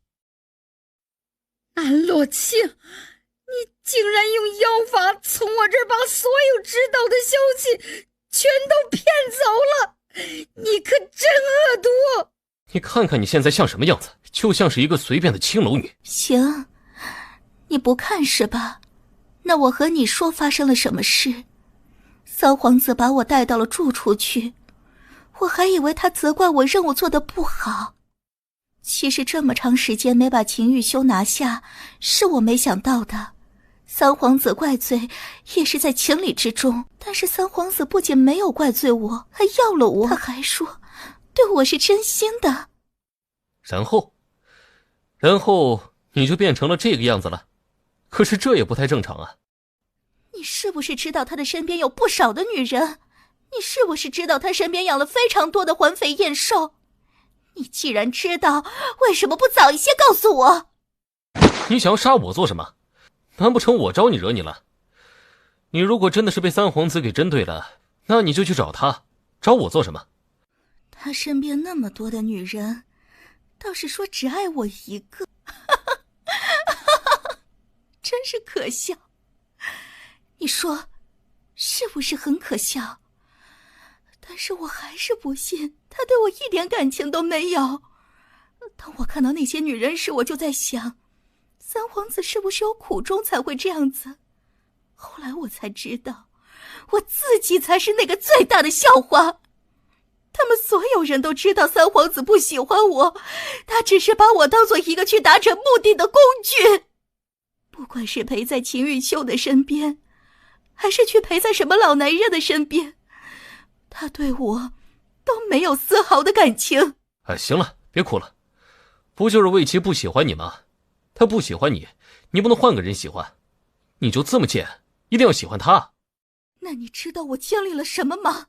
南洛清，你竟然用妖法从我这儿把所有知道的消息全都骗走了，你可真恶毒！你看看你现在像什么样子，就像是一个随便的青楼女。行，你不看是吧？那我和你说发生了什么事。三皇子把我带到了住处去，我还以为他责怪我任务做得不好。其实这么长时间没把秦玉修拿下，是我没想到的。三皇子怪罪也是在情理之中，但是三皇子不仅没有怪罪我，还要了我，他还说对我是真心的。然后你就变成了这个样子了，可是这也不太正常啊。你是不是知道他的身边有不少的女人？你是不是知道他身边养了非常多的环肥燕瘦？你既然知道，为什么不早一些告诉我？你想要杀我做什么？难不成我招你惹你了？你如果真的是被三皇子给针对了，那你就去找他，找我做什么？他身边那么多的女人，倒是说只爱我一个，真是可笑。你说是不是很可笑？但是我还是不信他对我一点感情都没有。当我看到那些女人时，我就在想，三皇子是不是有苦衷才会这样子？后来我才知道，我自己才是那个最大的笑话。他们所有人都知道三皇子不喜欢我，他只是把我当做一个去达成目的的工具。不管是陪在秦玉秀的身边，还是去陪在什么老男人的身边，他对我都没有丝毫的感情。行了，别哭了。不就是魏琪不喜欢你吗？他不喜欢你，你不能换个人喜欢。你就这么贱，一定要喜欢他？那你知道我经历了什么吗？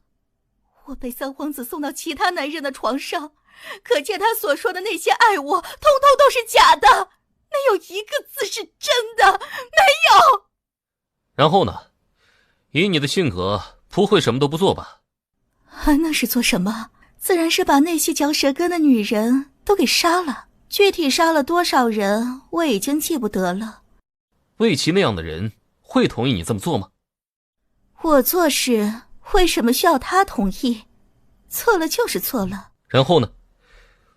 我被三皇子送到其他男人的床上，可见他所说的那些爱我，通通都是假的，没有一个字是真的，没有。然后呢？以你的性格，不会什么都不做吧？还能是做什么？自然是把那些嚼舌根的女人都给杀了。具体杀了多少人，我已经记不得了。魏琪那样的人会同意你这么做吗？我做事为什么需要他同意？错了就是错了。然后呢？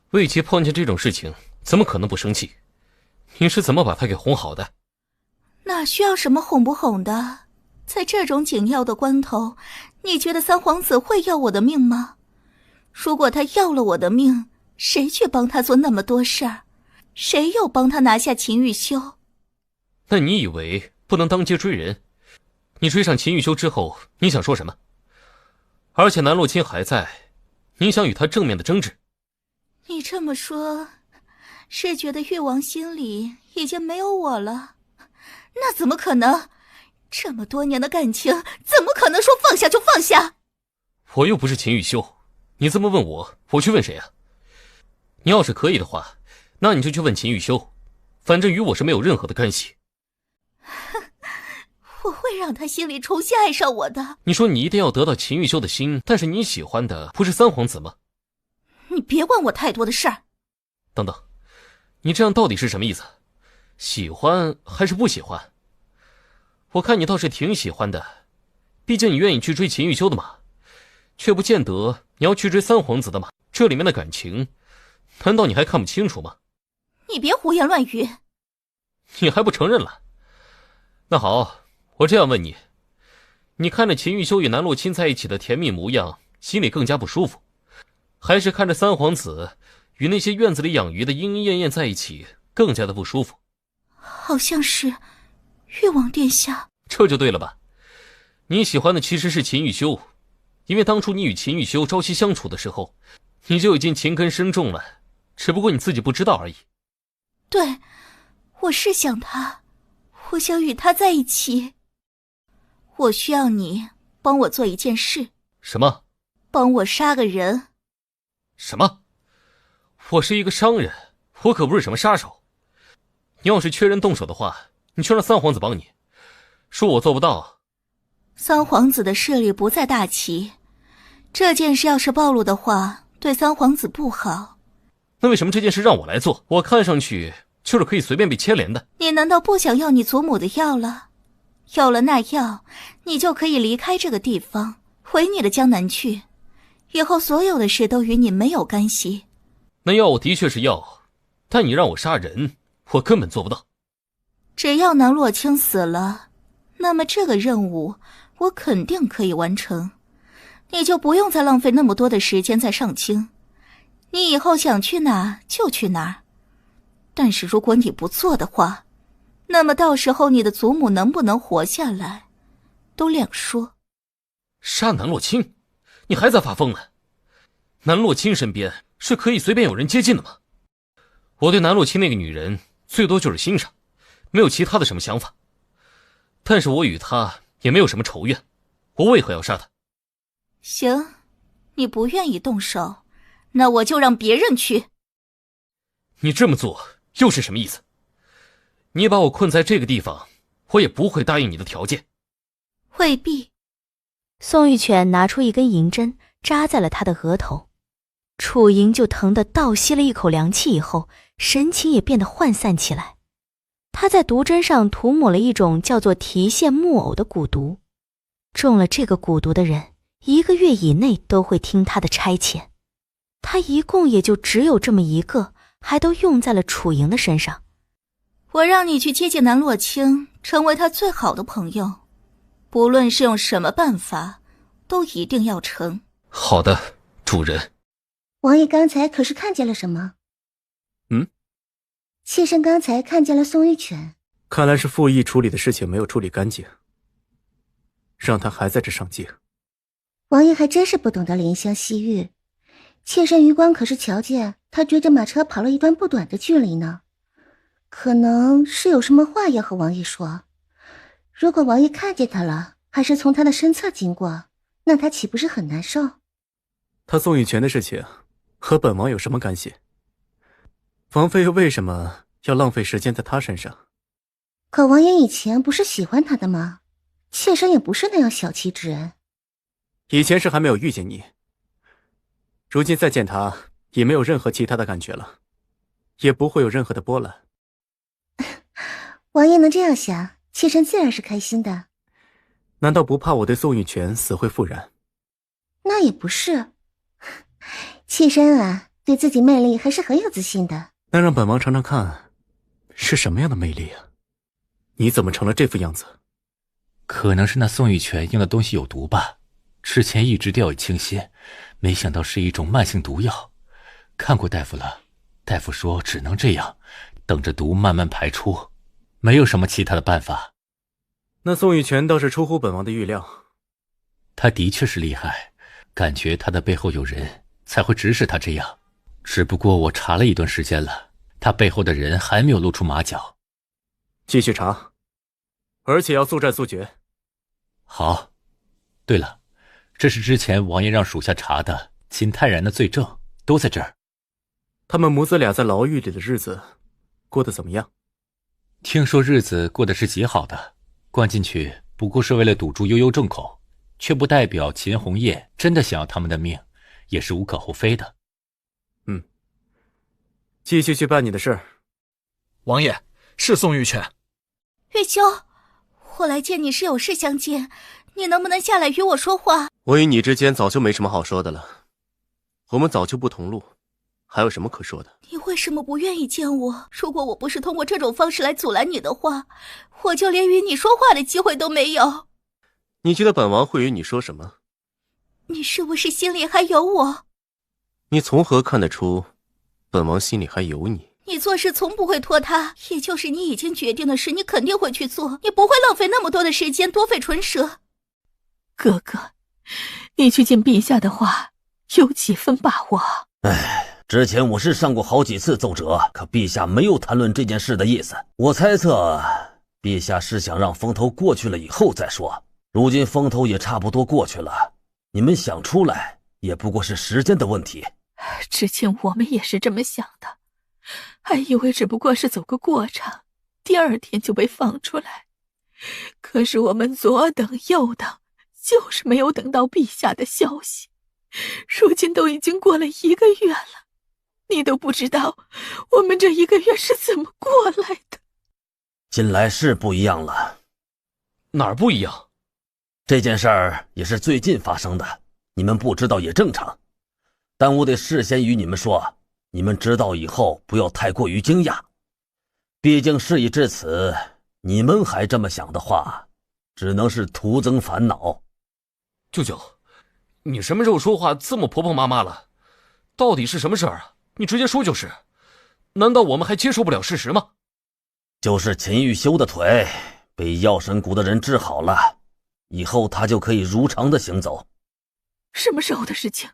魏琪碰见这种事情，怎么可能不生气？你是怎么把他给哄好的？哪需要什么哄不哄的？在这种紧要的关头，你觉得三皇子会要我的命吗？如果他要了我的命，谁去帮他做那么多事儿？谁又帮他拿下秦玉修？那你以为不能当街追人？你追上秦玉修之后，你想说什么？而且南洛清还在，你想与他正面的争执？你这么说，是觉得誉王心里已经没有我了？那怎么可能？这么多年的感情，怎么可能说放下就放下？我又不是秦玉修，你这么问我，我去问谁啊？你要是可以的话，那你就去问秦玉修，反正与我是没有任何的干系。我会让他心里重新爱上我的。你说你一定要得到秦玉修的心，但是你喜欢的不是三皇子吗？你别问我太多的事儿。等等，你这样到底是什么意思？喜欢还是不喜欢？我看你倒是挺喜欢的，毕竟你愿意去追秦玉修的嘛，却不见得你要去追三皇子的嘛。这里面的感情，难道你还看不清楚吗？你别胡言乱语。你还不承认了？那好，我这样问你，你看着秦玉修与南洛清在一起的甜蜜模样，心里更加不舒服，还是看着三皇子与那些院子里养鱼的莺莺燕燕在一起更加的不舒服？好像是誉王殿下。这就对了吧？你喜欢的其实是秦玉修，因为当初你与秦玉修朝夕相处的时候，你就已经情根深重了，只不过你自己不知道而已。对，我是想他，我想与他在一起。我需要你帮我做一件事。什么？帮我杀个人。什么？我是一个商人，我可不是什么杀手。你要是缺人动手的话，你去让三皇子帮你。说我做不到。三皇子的势力不在大齐，这件事要是暴露的话，对三皇子不好。那为什么这件事让我来做？我看上去就是可以随便被牵连的。你难道不想要你祖母的药了？有了那药，你就可以离开这个地方，回你的江南去。以后所有的事都与你没有干系。那药的确是药，但你让我杀人，我根本做不到。只要南洛清死了，那么这个任务我肯定可以完成。你就不用再浪费那么多的时间在上京，你以后想去哪就去哪儿。但是如果你不做的话，那么到时候你的祖母能不能活下来都两说。杀南洛清？你还在发疯呢？南洛清身边是可以随便有人接近的吗？我对南洛清那个女人最多就是欣赏，没有其他的什么想法。但是我与她也没有什么仇怨，我为何要杀她？行，你不愿意动手，那我就让别人去。你这么做又是什么意思？你把我困在这个地方，我也不会答应你的条件。未必。宋玉犬拿出一根银针，扎在了他的额头。楚莹就疼得倒吸了一口凉气，以后神情也变得涣散起来。他在毒针上涂抹了一种叫做提线木偶的蛊毒，中了这个蛊毒的人1个月以内都会听他的差遣。他一共也就只有这么一个，还都用在了楚莹的身上。我让你去接近南洛清，成为他最好的朋友，不论是用什么办法，都一定要成。好的，主人。王爷刚才可是看见了什么？妾身刚才看见了宋玉犬。看来是傅毅处理的事情没有处理干净，让他还在这上镜。王爷还真是不懂得怜香惜玉，妾身余光可是瞧见他追着马车跑了一段不短的距离呢。可能是有什么话要和王爷说，如果王爷看见他了，还是从他的身侧经过，那他岂不是很难受？他宋玉泉的事情和本王有什么干系？王妃又为什么要浪费时间在他身上？可王爷以前不是喜欢他的吗？妾身也不是那样小气之人。以前是还没有遇见你，如今再见他也没有任何其他的感觉了，也不会有任何的波澜。王爷能这样想，妾身自然是开心的。难道不怕我对宋玉泉死灰复燃？那也不是，妾身啊，对自己魅力还是很有自信的。那让本王尝尝看，是什么样的魅力啊？你怎么成了这副样子？可能是那宋玉泉用的东西有毒吧，之前一直掉以轻心，没想到是一种慢性毒药。看过大夫了，大夫说只能这样，等着毒慢慢排出，没有什么其他的办法。那宋玉泉倒是出乎本王的预料。他的确是厉害，感觉他的背后有人，才会指使他这样。只不过我查了一段时间了，他背后的人还没有露出马脚。继续查，而且要速战速决。好。对了，这是之前王爷让属下查的秦泰然的罪证，都在这儿。他们母子俩在牢狱里的日子过得怎么样？听说日子过得是极好的，关进去不过是为了堵住悠悠众口，却不代表秦红叶真的想要他们的命，也是无可厚非的。继续去办你的事。王爷，是宋玉泉。玉秋，我来见你是有事相见，你能不能下来与我说话？我与你之间早就没什么好说的了，我们早就不同路，还有什么可说的？你为什么不愿意见我？如果我不是通过这种方式来阻拦你的话，我就连与你说话的机会都没有。你觉得本王会与你说什么？你是不是心里还有我？你从何看得出本王心里还有你？你做事从不会拖沓，也就是你已经决定的事，你肯定会去做，你不会浪费那么多的时间，多费唇舌。哥哥，你去见陛下的话，有几分把握？之前我是上过好几次奏折，可陛下没有谈论这件事的意思。我猜测，陛下是想让风头过去了以后再说。如今风头也差不多过去了，你们想出来，也不过是时间的问题。之前我们也是这么想的，还以为只不过是走个过场，第二天就被放出来。可是我们左等右等，就是没有等到陛下的消息。如今都已经过了1个月了，你都不知道我们这1个月是怎么过来的。近来是不一样了。哪儿不一样？这件事儿也是最近发生的，你们不知道也正常。但我得事先与你们说，你们知道以后不要太过于惊讶。毕竟事已至此，你们还这么想的话，只能是徒增烦恼。舅舅，你什么时候说话这么婆婆妈妈了？到底是什么事儿啊？你直接说就是。难道我们还接受不了事实吗？就是秦玉修的腿被药神谷的人治好了，以后他就可以如常的行走。什么时候的事情？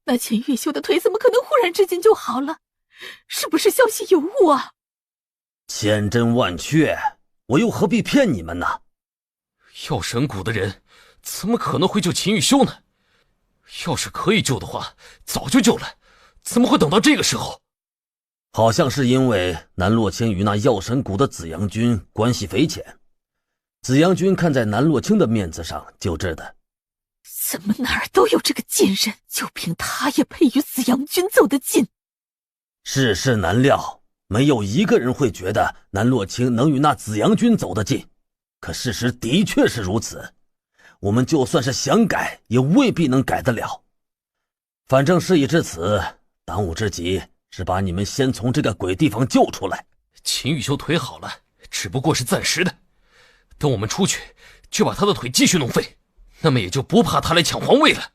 那秦玉修的腿怎么可能忽然之间就好了？是不是消息有误啊？千真万确，我又何必骗你们呢？药神谷的人怎么可能会救秦玉修呢？要是可以救的话，早就救了，怎么会等到这个时候？好像是因为南洛清与那药神谷的紫阳君关系匪浅，紫阳君看在南洛清的面子上救治的。怎么哪儿都有这个贱人，就凭他也配与紫阳君走得近？世事难料，没有一个人会觉得南洛清能与那紫阳君走得近，可事实的确是如此。我们就算是想改，也未必能改得了。反正事已至此，当务之急是把你们先从这个鬼地方救出来。秦玉修腿好了，只不过是暂时的，等我们出去，就把他的腿继续弄废，那么也就不怕他来抢皇位了。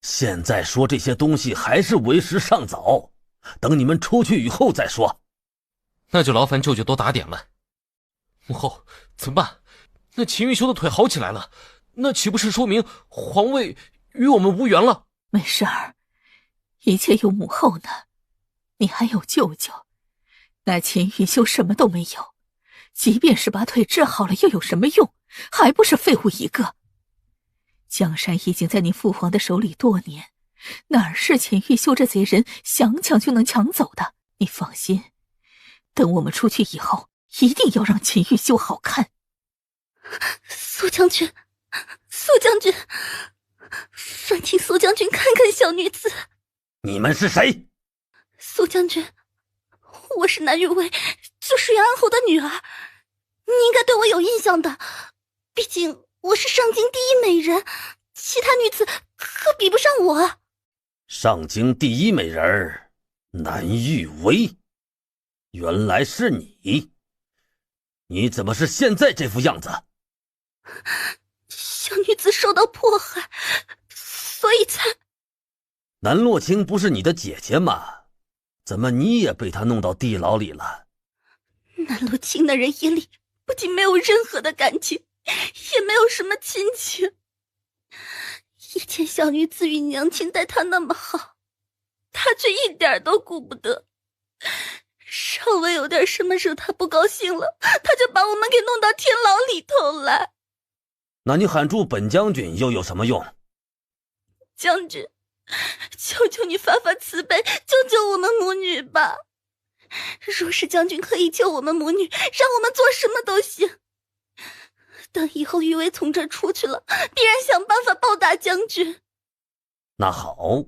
现在说这些东西还是为时尚早，等你们出去以后再说。那就劳烦舅舅多打点了。母后，怎么办？那秦玉修的腿好起来了，那岂不是说明皇位与我们无缘了？没事儿，一切有母后呢。你还有舅舅，那秦玉修什么都没有，即便是把腿治好了又有什么用？还不是废物一个。江山已经在你父皇的手里多年，哪是秦玉修这贼人想抢就能抢走的？你放心，等我们出去以后，一定要让秦玉修好看。苏将军，苏将军，烦请苏将军看看小女子。你们是谁？苏将军，我是南玉薇，就是元安侯的女儿，你应该对我有印象的，毕竟我是上京第一美人，其他女子可比不上我。上京第一美人南玉薇，原来是你。你怎么是现在这副样子？小女子受到迫害，所以才……南洛清不是你的姐姐吗？怎么你也被她弄到地牢里了？南洛清那人眼里不仅没有任何的感情，也没有什么亲情。以前小女子与娘亲待她那么好，她却一点都顾不得。稍微有点什么惹她不高兴了，她就把我们给弄到天牢里头来。那你喊住本将军又有什么用？将军，求求你发发慈悲，救救我们母女吧！若是将军可以救我们母女，让我们做什么都行。等以后玉薇从这儿出去了，必然想办法报答将军。那好，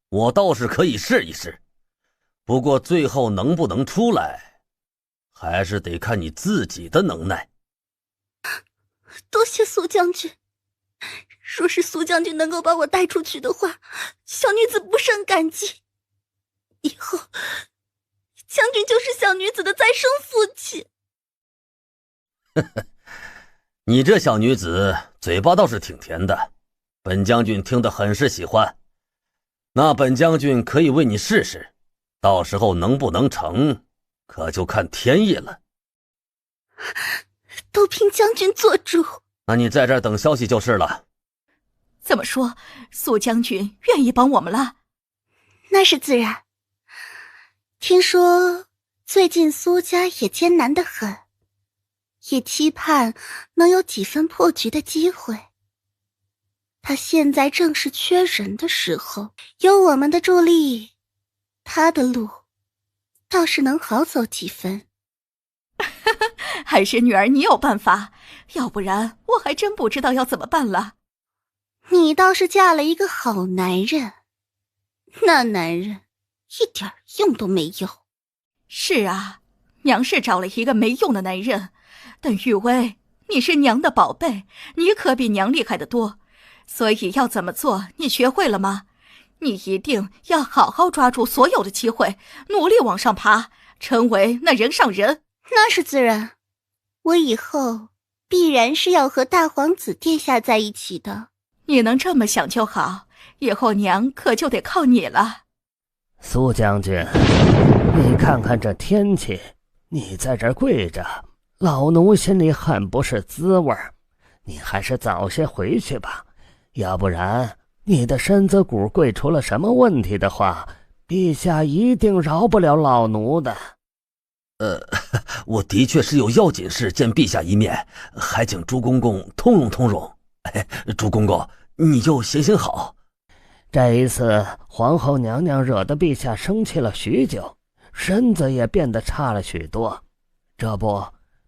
我倒是可以试一试，不过最后能不能出来，还是得看你自己的能耐。多谢苏将军，若是苏将军能够把我带出去的话，小女子不胜感激。以后将军就是小女子的再生父亲。你这小女子嘴巴倒是挺甜的，本将军听得很是喜欢。那本将军可以为你试试，到时候能不能成，可就看天意了。都凭将军做主。那你在这儿等消息就是了。怎么说，苏将军愿意帮我们了？那是自然。听说最近苏家也艰难得很，也期盼能有几分破局的机会。他现在正是缺人的时候，有我们的助力，他的路倒是能好走几分。还是女儿你有办法，要不然我还真不知道要怎么办了。你倒是嫁了一个好男人，那男人一点用都没有。是啊，娘是找了一个没用的男人，但玉薇，你是娘的宝贝，你可比娘厉害得多，所以要怎么做你学会了吗？你一定要好好抓住所有的机会，努力往上爬，成为那人上人。那是自然，我以后必然是要和大皇子殿下在一起的。你能这么想就好，以后娘可就得靠你了。苏将军，你看看这天气，你在这儿跪着，老奴心里很不是滋味儿。你还是早些回去吧，要不然你的身子骨跪出了什么问题的话，陛下一定饶不了老奴的。我的确是有要紧事见陛下一面，还请朱公公通融通融。朱公公，你就行行好。这一次，皇后娘娘惹得陛下生气了许久，身子也变得差了许多。这不，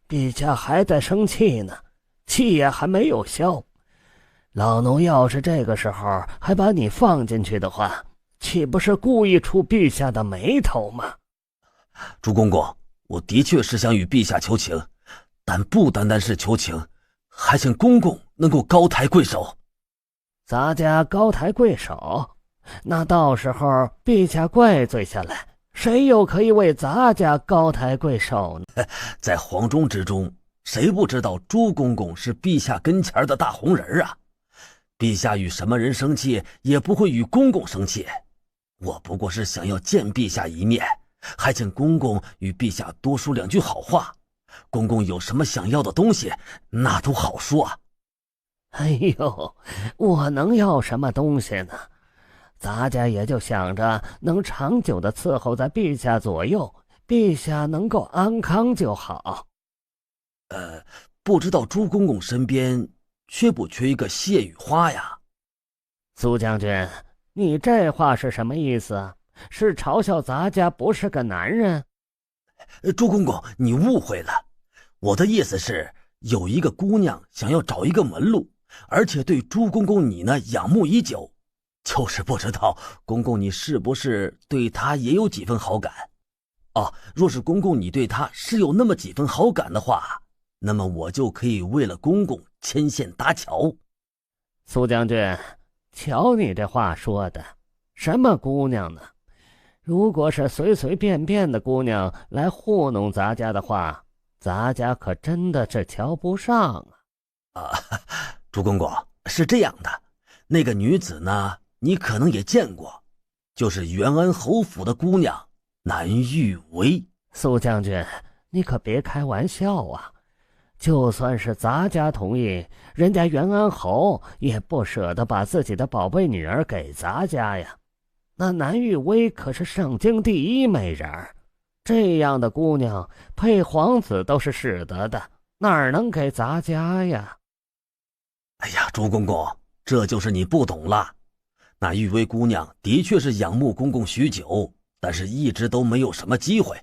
陛下还在生气呢，气也还没有消。老奴要是这个时候还把你放进去的话，岂不是故意触陛下的眉头吗？朱公公，我的确是想与陛下求情，但不单单是求情，还请公公能够高抬贵手。咱家高抬贵手，那到时候陛下怪罪下来，谁又可以为咱家高抬贵手呢？在皇中之中，谁不知道朱公公是陛下跟前的大红人啊？陛下与什么人生气，也不会与公公生气。我不过是想要见陛下一面，还请公公与陛下多说两句好话。公公有什么想要的东西，那都好说。哎呦，我能要什么东西呢？咱家也就想着能长久的伺候在陛下左右，陛下能够安康就好。不知道朱公公身边缺不缺一个谢雨花呀？苏将军，你这话是什么意思？是嘲笑咱家不是个男人？朱公公，你误会了。我的意思是，有一个姑娘想要找一个门路，而且对朱公公你呢仰慕已久，就是不知道公公你是不是对她也有几分好感。若是公公你对她是有那么几分好感的话，那么我就可以为了公公牵线搭桥。苏将军，瞧你这话说的，什么姑娘呢？如果是随随便便的姑娘来糊弄咱家的话，咱家可真的是瞧不上啊！朱公公，是这样的，那个女子呢，你可能也见过，就是元安侯府的姑娘南玉薇。苏将军，你可别开玩笑啊！就算是咱家同意，人家元安侯也不舍得把自己的宝贝女儿给咱家呀。那南玉薇可是上京第一美人，这样的姑娘配皇子都是使得的，哪能给咱家呀？哎呀，朱公公，这就是你不懂了。那玉薇姑娘的确是仰慕公公许久，但是一直都没有什么机会。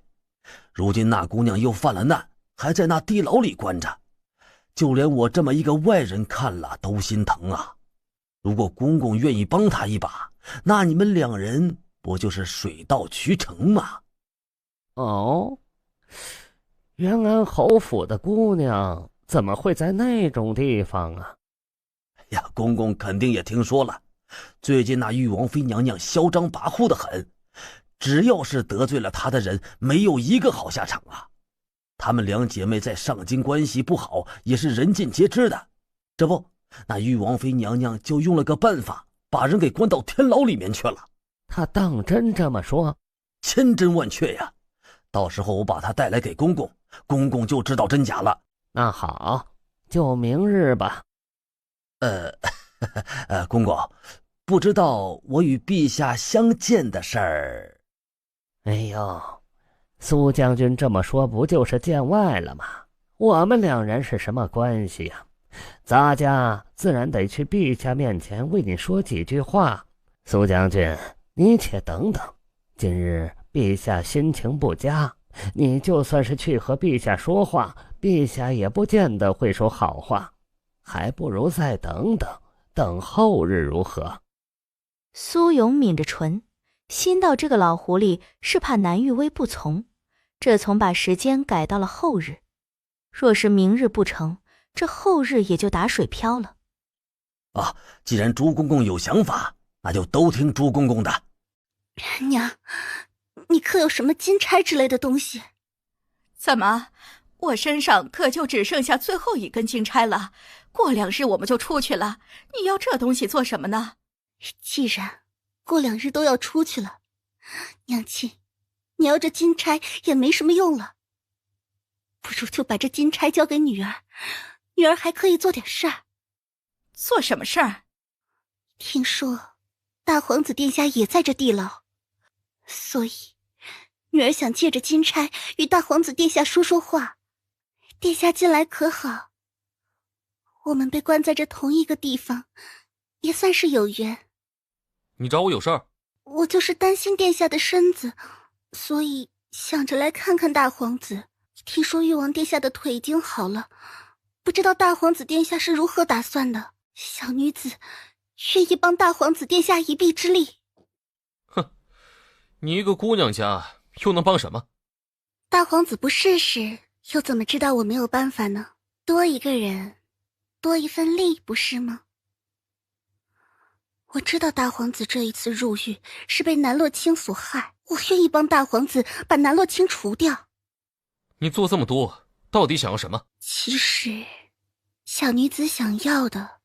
如今那姑娘又犯了难，还在那地牢里关着，就连我这么一个外人看了都心疼啊。如果公公愿意帮她一把，那你们两人不就是水到渠成吗？元安侯府的姑娘怎么会在那种地方啊？呀，公公肯定也听说了，最近那玉王妃娘娘嚣张跋扈的很，只要是得罪了她的人，没有一个好下场啊。她们两姐妹在上京关系不好，也是人尽皆知的。这不，那玉王妃娘娘就用了个办法，把人给关到天牢里面去了。她当真这么说？千真万确呀！到时候我把她带来给公公，公公就知道真假了。那好，就明日吧。公公，不知道我与陛下相见的事儿。哎呦，苏将军这么说不就是见外了吗？我们两人是什么关系呀？咱家自然得去陛下面前为你说几句话。苏将军，你且等等，今日陛下心情不佳，你就算是去和陛下说话，陛下也不见得会说好话，还不如再等等，等后日如何？苏勇抿着唇，心道这个老狐狸是怕南玉薇不从，这从把时间改到了后日。若是明日不成，这后日也就打水漂了。既然朱公公有想法，那就都听朱公公的。娘，你可有什么金钗之类的东西？怎么，我身上可就只剩下最后一根金钗了？过2日我们就出去了，你要这东西做什么呢？既然过2日都要出去了，娘亲，你要这金钗也没什么用了，不如就把这金钗交给女儿，女儿还可以做点事儿。做什么事儿？听说大皇子殿下也在这地牢，所以女儿想借着金钗与大皇子殿下说说话。殿下近来可好？我们被关在这同一个地方，也算是有缘。你找我有事儿？我就是担心殿下的身子，所以想着来看看大皇子。听说誉王殿下的腿已经好了，不知道大皇子殿下是如何打算的。小女子愿意帮大皇子殿下一臂之力。哼，你一个姑娘家又能帮什么？大皇子不试试，又怎么知道我没有办法呢？多一个人，多一份力，不是吗？我知道大皇子这一次入狱是被南洛卿所害，我愿意帮大皇子把南洛卿除掉。你做这么多，到底想要什么？其实，小女子想要的，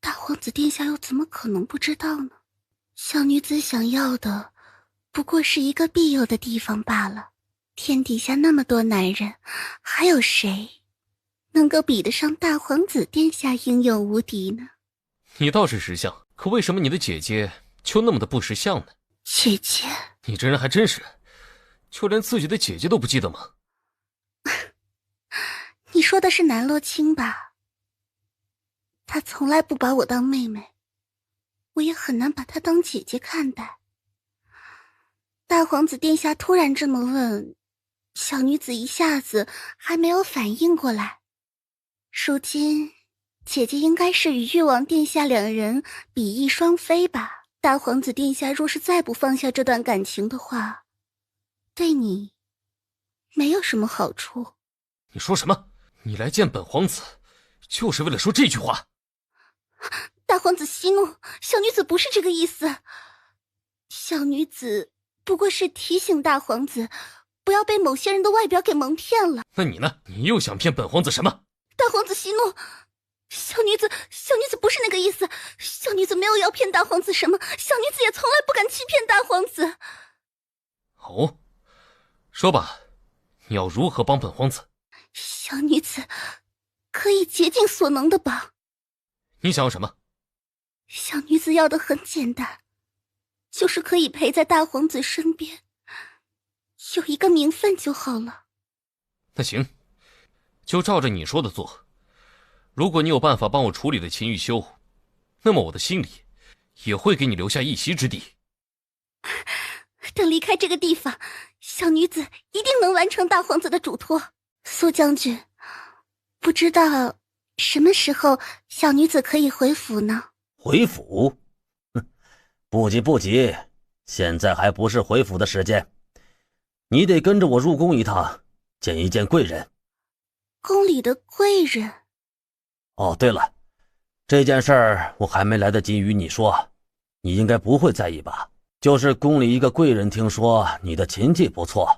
大皇子殿下又怎么可能不知道呢？小女子想要的，不过是一个庇佑的地方罢了。天底下那么多男人，还有谁能够比得上大皇子殿下英勇无敌呢？你倒是识相，可为什么你的姐姐就那么的不识相呢？姐姐，你这人还真是，就连自己的姐姐都不记得吗？你说的是南洛卿吧？她从来不把我当妹妹，我也很难把她当姐姐看待。大皇子殿下突然这么问，小女子一下子还没有反应过来。如今姐姐应该是与誉王殿下两人比翼双飞吧？大皇子殿下若是再不放下这段感情的话，对你没有什么好处。你说什么？你来见本皇子就是为了说这句话？大皇子息怒，小女子不是这个意思。小女子不过是提醒大皇子不要被某些人的外表给蒙骗了。那你呢？你又想骗本皇子什么？大皇子息怒，小女子不是那个意思，小女子没有要骗大皇子什么，小女子也从来不敢欺骗大皇子。哦，说吧，你要如何帮本皇子？小女子可以竭尽所能的帮。你想要什么？小女子要的很简单，就是可以陪在大皇子身边，有一个名分就好了。那行，就照着你说的做。如果你有办法帮我处理了秦玉修，那么我的心里也会给你留下一席之地。等离开这个地方，小女子一定能完成大皇子的嘱托。苏将军，不知道什么时候小女子可以回府呢？回府？哼，不急不急，现在还不是回府的时间。你得跟着我入宫一趟，见一见贵人。宫里的贵人？哦，对了，这件事儿我还没来得及与你说，你应该不会在意吧？就是宫里一个贵人听说你的琴技不错，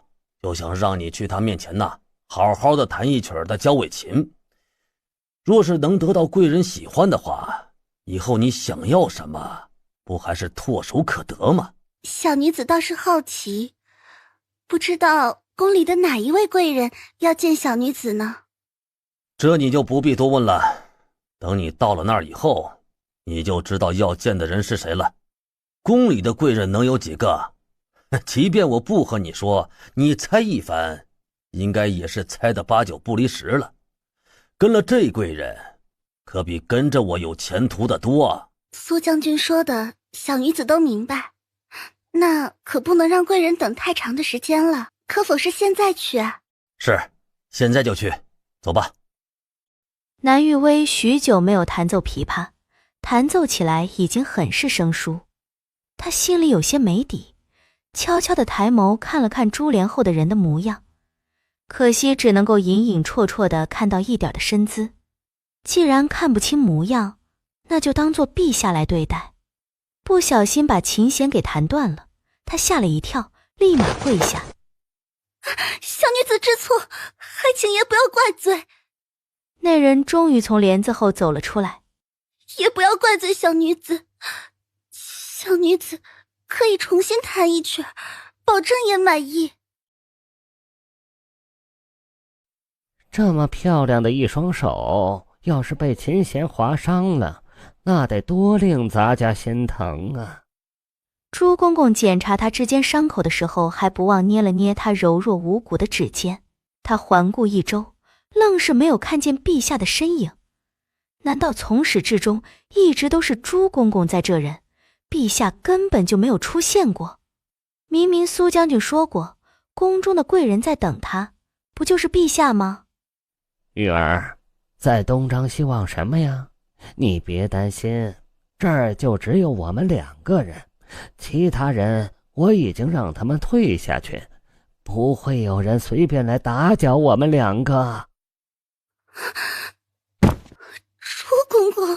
就想让你去他面前呢，好好的弹一曲的交尾琴。若是能得到贵人喜欢的话，以后你想要什么，不还是唾手可得吗？小女子倒是好奇，不知道宫里的哪一位贵人要见小女子呢？这你就不必多问了，等你到了那儿以后，你就知道要见的人是谁了。宫里的贵人能有几个？即便我不和你说，你猜一番，应该也是猜得8、9不离10了。跟了这贵人，可比跟着我有前途的多啊。苏将军说的，小女子都明白。那可不能让贵人等太长的时间了，可否是现在去啊？是，现在就去，走吧。南玉薇许久没有弹奏琵琶，弹奏起来已经很是生疏。他心里有些没底，悄悄地抬眸看了看珠帘后的人的模样，可惜只能够隐隐绰绰地看到一点的身姿。既然看不清模样，那就当作陛下来对待。不小心把琴弦给弹断了，他吓了一跳，立马跪下。小女子知错，还请爷不要怪罪。那人终于从帘子后走了出来。也不要怪罪小女子，小女子可以重新弹一曲，保证爷满意。这么漂亮的一双手，要是被琴弦划伤了，那得多令咱家心疼啊！朱公公检查他指尖伤口的时候，还不忘捏了捏他柔弱无骨的指尖。他环顾一周，愣是没有看见陛下的身影。难道从始至终一直都是朱公公在这人，陛下根本就没有出现过。明明苏将军说过，宫中的贵人在等他，不就是陛下吗？玉儿，在东张西望什么呀？你别担心，这儿就只有我们2个人，其他人我已经让他们退下去，不会有人随便来打搅我们2个。楚公公，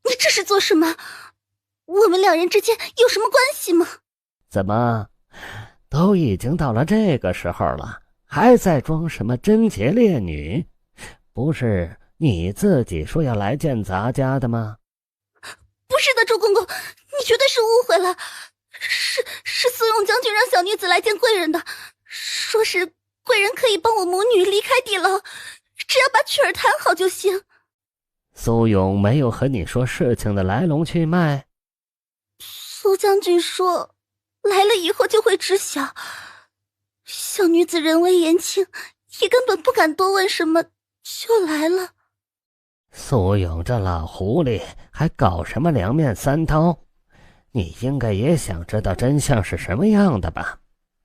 你这是做什么？我们2人之间有什么关系吗？怎么，都已经到了这个时候了，还在装什么贞洁烈女？不是你自己说要来见咱家的吗？不是的，周公公，你绝对是误会了。是苏勇将军让小女子来见贵人的，说是贵人可以帮我母女离开地牢，只要把曲儿谈好就行。苏勇没有和你说事情的来龙去脉？苏将军说来了以后就会知晓。小女子人微言轻，也根本不敢多问什么，就来了。苏勇这老狐狸还搞什么2面3刀？你应该也想知道真相是什么样的吧？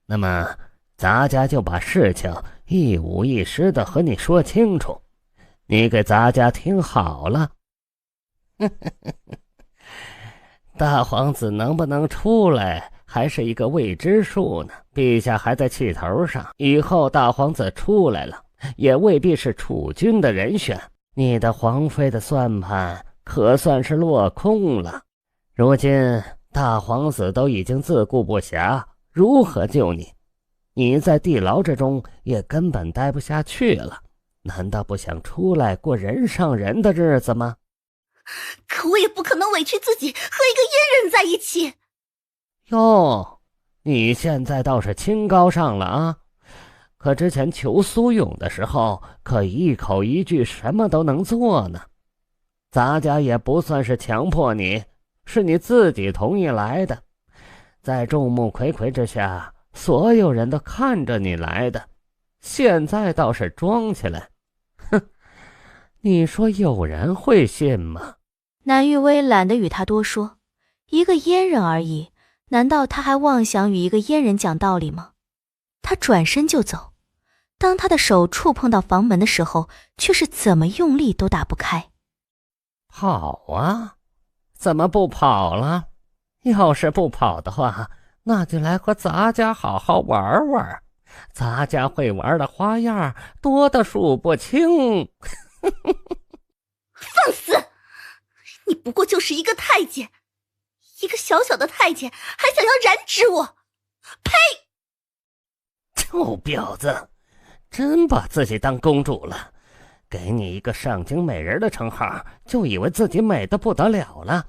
那么咱家就把事情一五一十的和你说清楚，你给咱家听好了。大皇子能不能出来还是一个未知数呢，陛下还在气头上，以后大皇子出来了也未必是储君的人选，你的皇妃的算盘可算是落空了。如今大皇子都已经自顾不暇，如何救你？你在地牢之中也根本待不下去了，难道不想出来过人上人的日子吗？可我也不可能委屈自己和一个阉人在一起。哟，你现在倒是清高上了啊！可之前求苏勇的时候，可一口一句什么都能做呢。咱家也不算是强迫你，是你自己同意来的，在众目睽睽之下，所有人都看着你来的，现在倒是装起来，哼，你说有人会信吗？南玉薇懒得与他多说，一个阉人而已，难道他还妄想与一个阉人讲道理吗？他转身就走，当他的手触碰到房门的时候，却是怎么用力都打不开。跑啊，怎么不跑了？要是不跑的话，那就来和咱家好好玩玩，咱家会玩的花样多得数不清。放肆！你不过就是一个太监，一个小小的太监还想要染指我，呸！臭婊子，真把自己当公主了，给你一个上京美人的称号，就以为自己美得不得了了。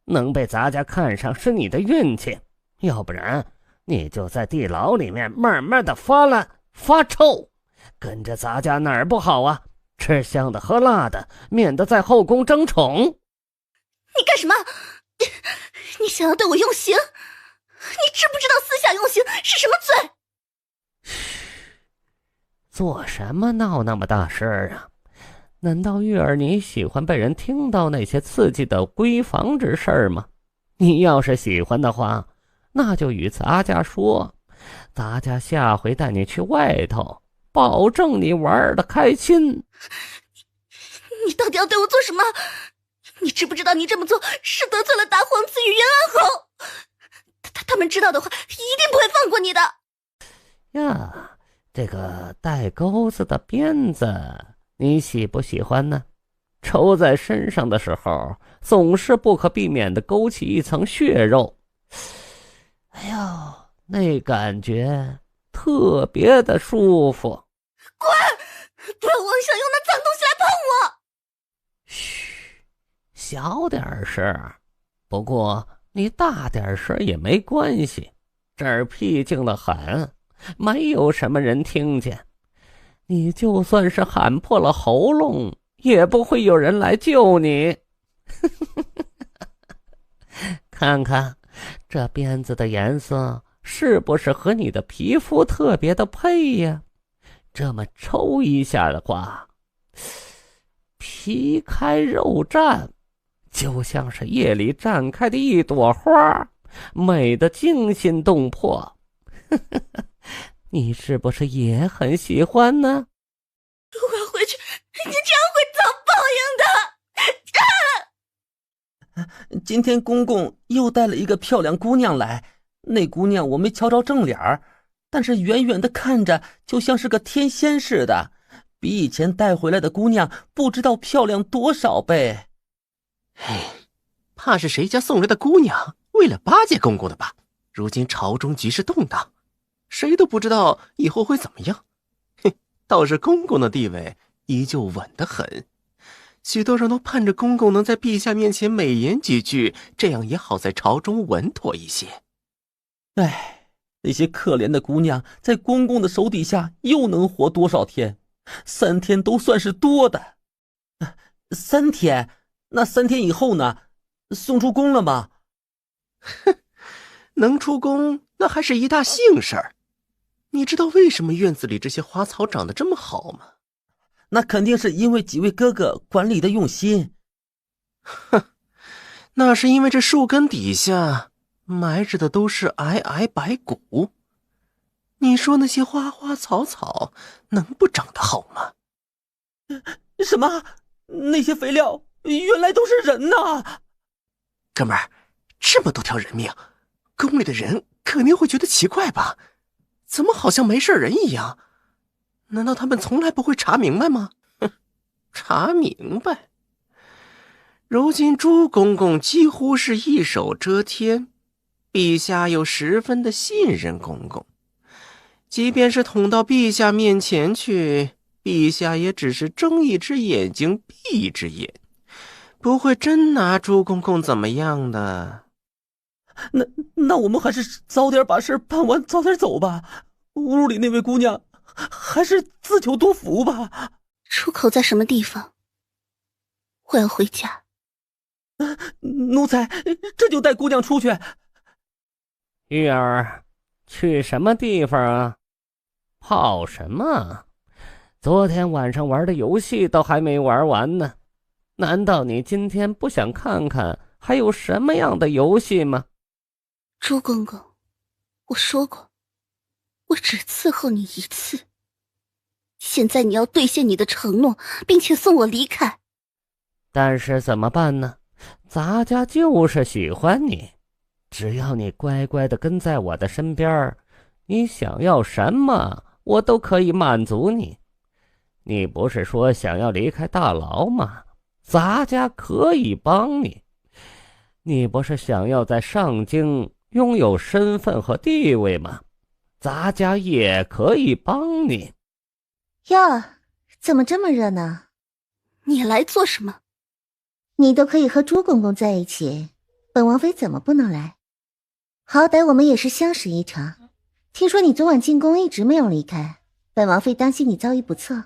能被咱家看上是你的运气，要不然你就在地牢里面慢慢的发烂发臭，跟着咱家哪儿不好啊？吃香的喝辣的，免得在后宫争宠。你干什么？你想要对我用刑？你知不知道私下用刑是什么罪？做什么闹那么大事啊？难道玉儿你喜欢被人听到那些刺激的闺房之事吗？你要是喜欢的话，那就与咱家说，咱家下回带你去外头，保证你玩得开心。你到底要对我做什么？你知不知道你这么做是得罪了大皇子与袁安侯？他们知道的话，一定不会放过你的。呀，这个带钩子的鞭子，你喜不喜欢呢？抽在身上的时候，总是不可避免地勾起一层血肉。哎呦，那感觉特别的舒服。滚！不要妄想用那脏东西来碰我！嘘，小点声。不过你大点声也没关系，这儿僻静的很，没有什么人听见。你就算是喊破了喉咙，也不会有人来救你。看看这鞭子的颜色是不是和你的皮肤特别的配呀？这么抽一下的话，皮开肉绽，就像是夜里绽开的一朵花，美得惊心动魄。你是不是也很喜欢呢？我要回去，你这样会遭报应的。今天公公又带了一个漂亮姑娘来，那姑娘我没瞧着正脸儿，但是远远的看着就像是个天仙似的，比以前带回来的姑娘不知道漂亮多少倍。怕是谁家送来的姑娘为了巴结公公的吧？如今朝中局势动荡，谁都不知道以后会怎么样。倒是公公的地位依旧稳得很，许多人都盼着公公能在陛下面前美言几句，这样也好在朝中稳妥一些。唉，那些可怜的姑娘在公公的手底下又能活多少天？3天都算是多的。3天？那3天以后呢？送出宫了吗？能出宫那还是一大幸事儿。你知道为什么院子里这些花草长得这么好吗？那肯定是因为几位哥哥管理的用心。那是因为这树根底下埋着的都是皑白骨。你说那些花花草草能不长得好吗？什么？那些肥料原来都是人呐！哥们儿，这么多条人命，宫里的人肯定会觉得奇怪吧？怎么好像没事人一样？难道他们从来不会查明白吗？查明白？如今朱公公几乎是一手遮天，陛下又十分的信任公公，即便是捅到陛下面前去，陛下也只是睁一只眼睛闭一只眼，不会真拿朱公公怎么样的。那我们还是早点把事办完，早点走吧。屋里那位姑娘还是自求多福吧。出口在什么地方？我要回家。奴才这就带姑娘出去。玉儿，去什么地方啊？跑什么？昨天晚上玩的游戏都还没玩完呢，难道你今天不想看看还有什么样的游戏吗？朱公公，我说过，我只伺候你1次。现在你要兑现你的承诺，并且送我离开。但是怎么办呢？咱家就是喜欢你，只要你乖乖的跟在我的身边，你想要什么我都可以满足你。你不是说想要离开大牢吗？咱家可以帮你。你不是想要在上京拥有身份和地位吗？咱家也可以帮你。哟，怎么这么热闹？你来做什么？你都可以和朱公公在一起，本王妃怎么不能来？好歹我们也是相识一场。听说你昨晚进宫一直没有离开，本王妃担心你遭遇不测，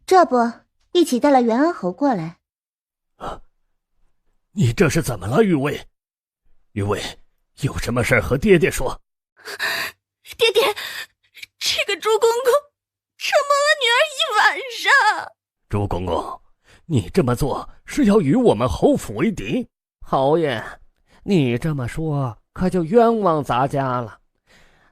这不一起带了元安侯过来。你这是怎么了，玉薇？玉薇，有什么事和爹爹说。爹爹，这个朱公公折磨了女儿1晚上。朱公公，你这么做是要与我们侯府为敌？侯爷，你这么说可就冤枉咱家了。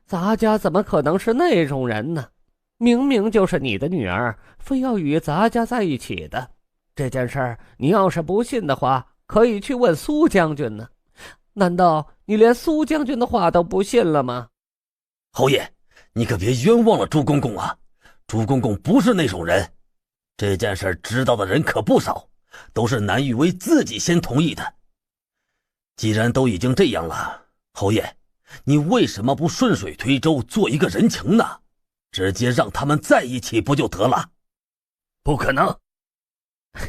咱家怎么可能是那种人呢？明明就是你的女儿非要与咱家在一起的。这件事儿你要是不信的话，可以去问苏将军呢。难道你连苏将军的话都不信了吗？侯爷，你可别冤枉了朱公公啊！朱公公不是那种人，这件事知道的人可不少，都是南玉薇自己先同意的。既然都已经这样了，侯爷，你为什么不顺水推舟做一个人情呢？直接让他们在一起不就得了？不可能。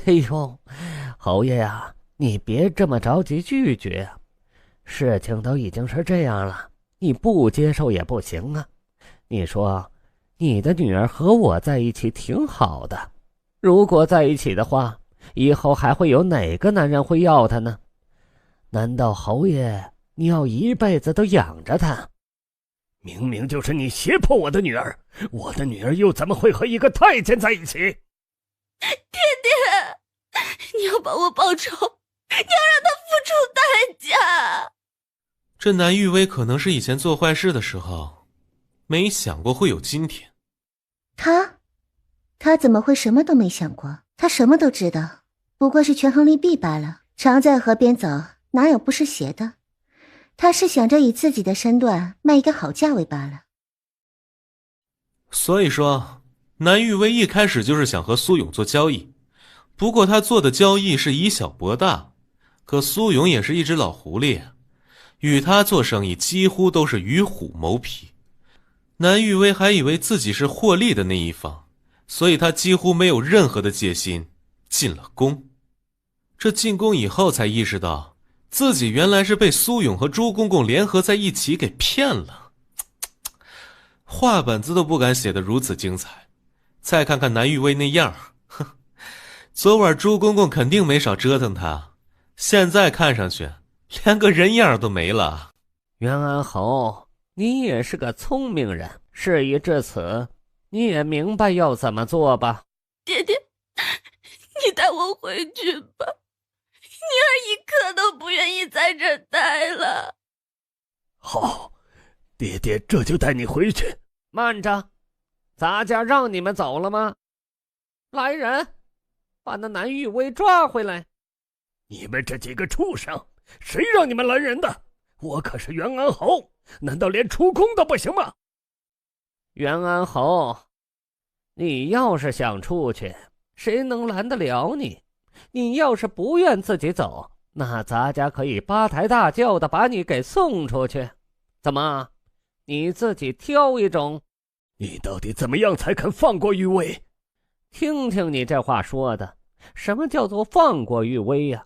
哎呦，侯爷呀，你别这么着急拒绝啊！事情都已经是这样了，你不接受也不行啊。你说，你的女儿和我在一起挺好的，如果在一起的话，以后还会有哪个男人会要她呢？难道侯爷你要一辈子都养着她？明明就是你胁迫我的女儿，我的女儿又怎么会和一个太监在一起？爹爹，你要帮我报仇，要让他付出代价。这南玉薇可能是以前做坏事的时候，没想过会有今天。他怎么会什么都没想过？他什么都知道，不过是权衡利弊罢了。常在河边走，哪有不湿鞋的？他是想着以自己的身段卖一个好价位罢了。所以说，南玉薇一开始就是想和苏勇做交易，不过他做的交易是以小博大。可苏勇也是一只老狐狸，与他做生意几乎都是与虎谋皮。南玉薇还以为自己是获利的那一方，所以他几乎没有任何的戒心，进了宫。这进宫以后才意识到，自己原来是被苏勇和朱公公联合在一起给骗了。画本子都不敢写得如此精彩，再看看南玉薇那样，哼，昨晚朱公公肯定没少折腾他，现在看上去连个人样都没了。袁安侯，你也是个聪明人，事已至此，你也明白要怎么做吧？爹爹，你带我回去吧，妮儿一刻都不愿意在这儿待了。好，爹爹这就带你回去。慢着，咱家让你们走了吗？来人，把那南玉薇抓回来！你们这几个畜生，谁让你们来人的？我可是袁安侯，难道连出宫都不行吗？袁安侯，你要是想出去，谁能拦得了你？你要是不愿自己走，那咱家可以八抬大轿的把你给送出去。怎么，你自己挑一种？你到底怎么样才肯放过玉薇？听听你这话说的，什么叫做放过玉薇呀？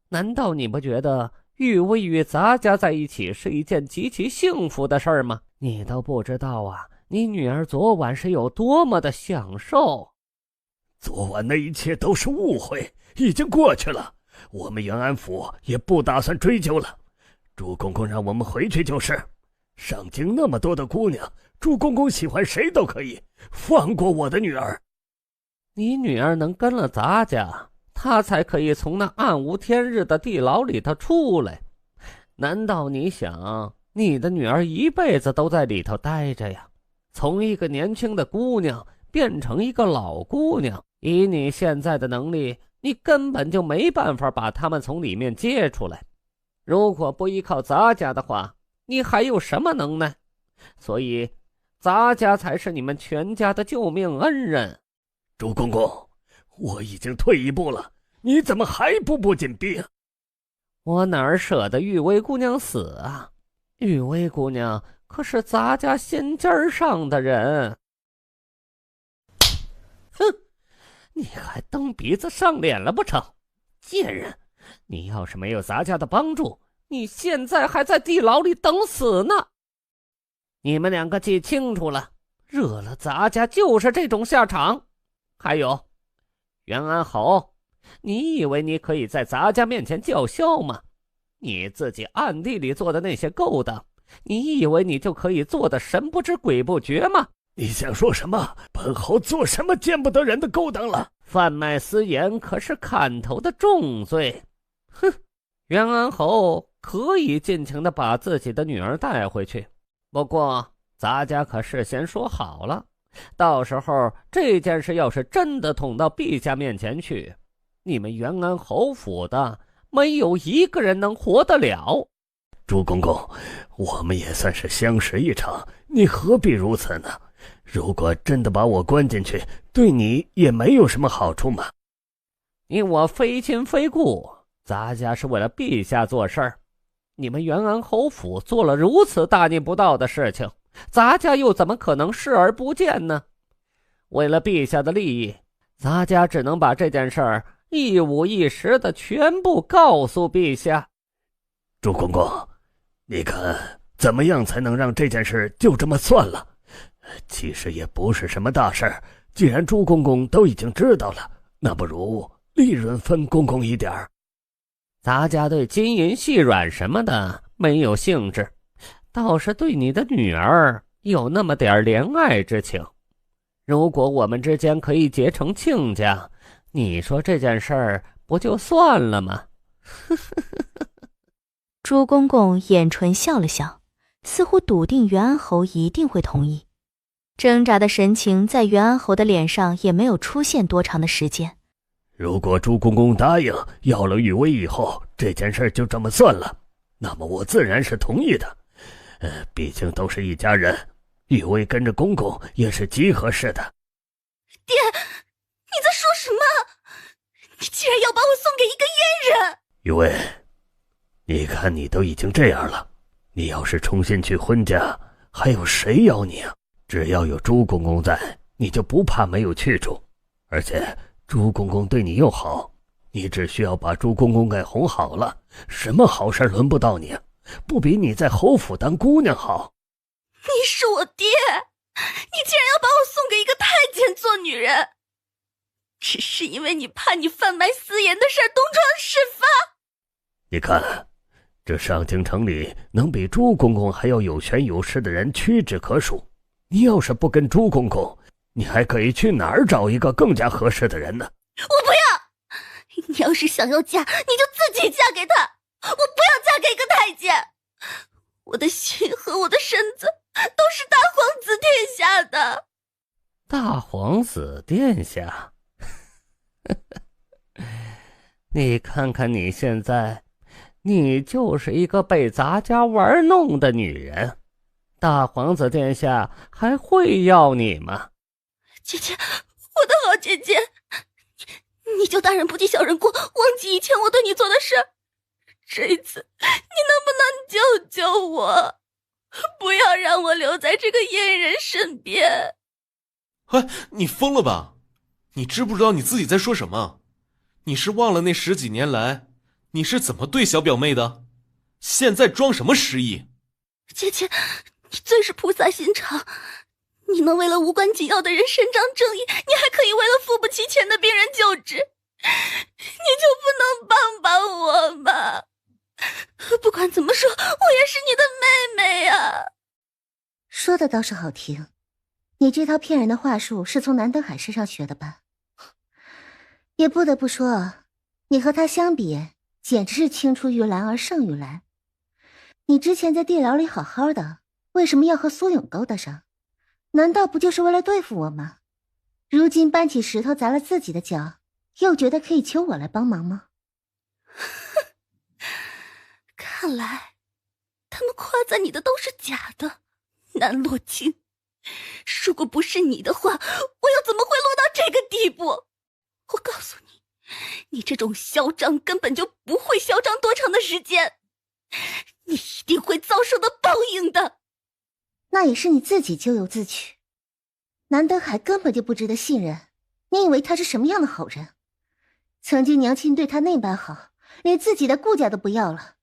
难道你不觉得玉薇与咱家在一起是一件极其幸福的事儿吗？你都不知道啊，你女儿昨晚是有多么的享受。昨晚那一切都是误会，已经过去了，我们延安府也不打算追究了。朱公公让我们回去就是。上京那么多的姑娘，朱公公喜欢谁都可以，放过我的女儿。你女儿能跟了咱家，她才可以从那暗无天日的地牢里头出来。难道你想你的女儿一辈子都在里头待着呀？从一个年轻的姑娘变成一个老姑娘，以你现在的能力，你根本就没办法把她们从里面接出来。如果不依靠咱家的话，你还有什么能耐？所以咱家才是你们全家的救命恩人。朱公公，我已经退一步了，你怎么还步步紧逼啊？我哪儿舍得玉薇姑娘死啊？玉薇姑娘可是咱家心尖上的人。哼，你还蹬鼻子上脸了不成？贱人，你要是没有咱家的帮助，你现在还在地牢里等死呢。你们两个记清楚了，惹了咱家就是这种下场。还有，袁安侯，你以为你可以在咱家面前叫嚣吗？你自己暗地里做的那些勾当，你以为你就可以做得神不知鬼不觉吗？你想说什么？本侯做什么见不得人的勾当了？贩卖私盐可是砍头的重罪。哼，袁安侯可以尽情地把自己的女儿带回去，不过咱家可事先说好了，到时候这件事要是真的捅到陛下面前去，你们袁安侯府的没有一个人能活得了。朱公公，我们也算是相识一场，你何必如此呢？如果真的把我关进去，对你也没有什么好处嘛。你我非亲非故，咱家是为了陛下做事儿。你们袁安侯府做了如此大逆不道的事情，咱家又怎么可能视而不见呢？为了陛下的利益，咱家只能把这件事儿一五一十的全部告诉陛下。朱公公，你看怎么样才能让这件事就这么算了？其实也不是什么大事儿，既然朱公公都已经知道了，那不如利润分公公一点儿。咱家对金银细软什么的没有兴致，倒是对你的女儿有那么点怜爱之情。如果我们之间可以结成亲家，你说这件事儿不就算了吗？朱公公眼唇笑了笑，似乎笃定袁安侯一定会同意。挣扎的神情在袁安侯的脸上也没有出现多长的时间。如果朱公公答应要了玉薇以后，这件事就这么算了，那么我自然是同意的。毕竟都是一家人，玉薇跟着公公也是极合适的。爹，你在说什么？你竟然要把我送给一个阉人！玉薇，你看你都已经这样了，你要是重新去婚家，还有谁要你啊？只要有朱公公在，你就不怕没有去处。而且朱公公对你又好，你只需要把朱公公给哄好了，什么好事轮不到你，不比你在侯府当姑娘好。你是我爹，你竟然要把我送给一个太监做女人，只是因为你怕你贩卖私盐的事东窗事发。你看，这上京城里能比朱公公还要有权有势的人屈指可数。你要是不跟朱公公，你还可以去哪儿找一个更加合适的人呢？我不要！你要是想要嫁，你就自己嫁给他，我不要嫁给一个太监。我的心和我的身子都是大皇子殿下的。大皇子殿下？你看看你现在，你就是一个被咱家玩弄的女人，大皇子殿下还会要你吗？姐姐，我的好姐姐，你就大人不计小人过，忘记以前我对你做的事。这一次你能不能救救我，不要让我留在这个阉人身边。你疯了吧？你知不知道你自己在说什么？你是忘了那10几年来你是怎么对小表妹的？现在装什么失忆？姐姐，你最是菩萨心肠，你能为了无关紧要的人伸张正义，你还可以为了付不起钱的病人救治，你就不能帮帮我吗？不管怎么说，我也是你的妹妹呀。说的倒是好听，你这套骗人的话术是从南登海身上学的吧？也不得不说，你和他相比，简直是青出于蓝而胜于蓝。你之前在地牢里好好的，为什么要和苏勇勾搭上？难道不就是为了对付我吗？如今搬起石头砸了自己的脚，又觉得可以求我来帮忙吗？看来他们夸赞你的都是假的，南洛清。如果不是你的话，我又怎么会落到这个地步？我告诉你，你这种嚣张根本就不会嚣张多长的时间，你一定会遭受到报应的。那也是你自己咎由自取。南登海根本就不值得信任，你以为他是什么样的好人？曾经娘亲对他那般好，连自己的顾家都不要了。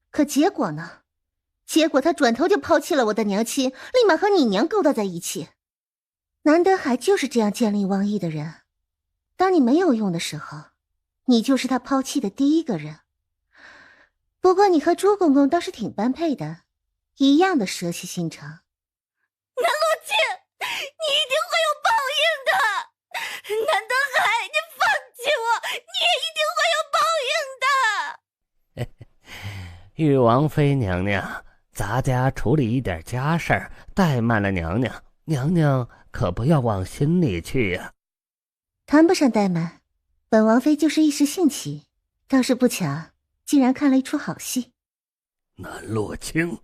可结果呢？结果他转头就抛弃了我的娘亲，立马和你娘勾搭在一起。南登海就是这样见利忘义的人。当你没有用的时候，你就是他抛弃的第一个人。不过你和朱公公倒是挺般配的，一样的蛇蝎心肠。南洛清，你一定会有报应的。南登海，你放弃我，你也一定会有报应的。玉王妃娘娘，咱家处理一点家事儿，怠慢了娘娘，娘娘可不要往心里去呀。谈不上怠慢，本王妃就是一时兴起，倒是不巧，竟然看了一出好戏。南洛清，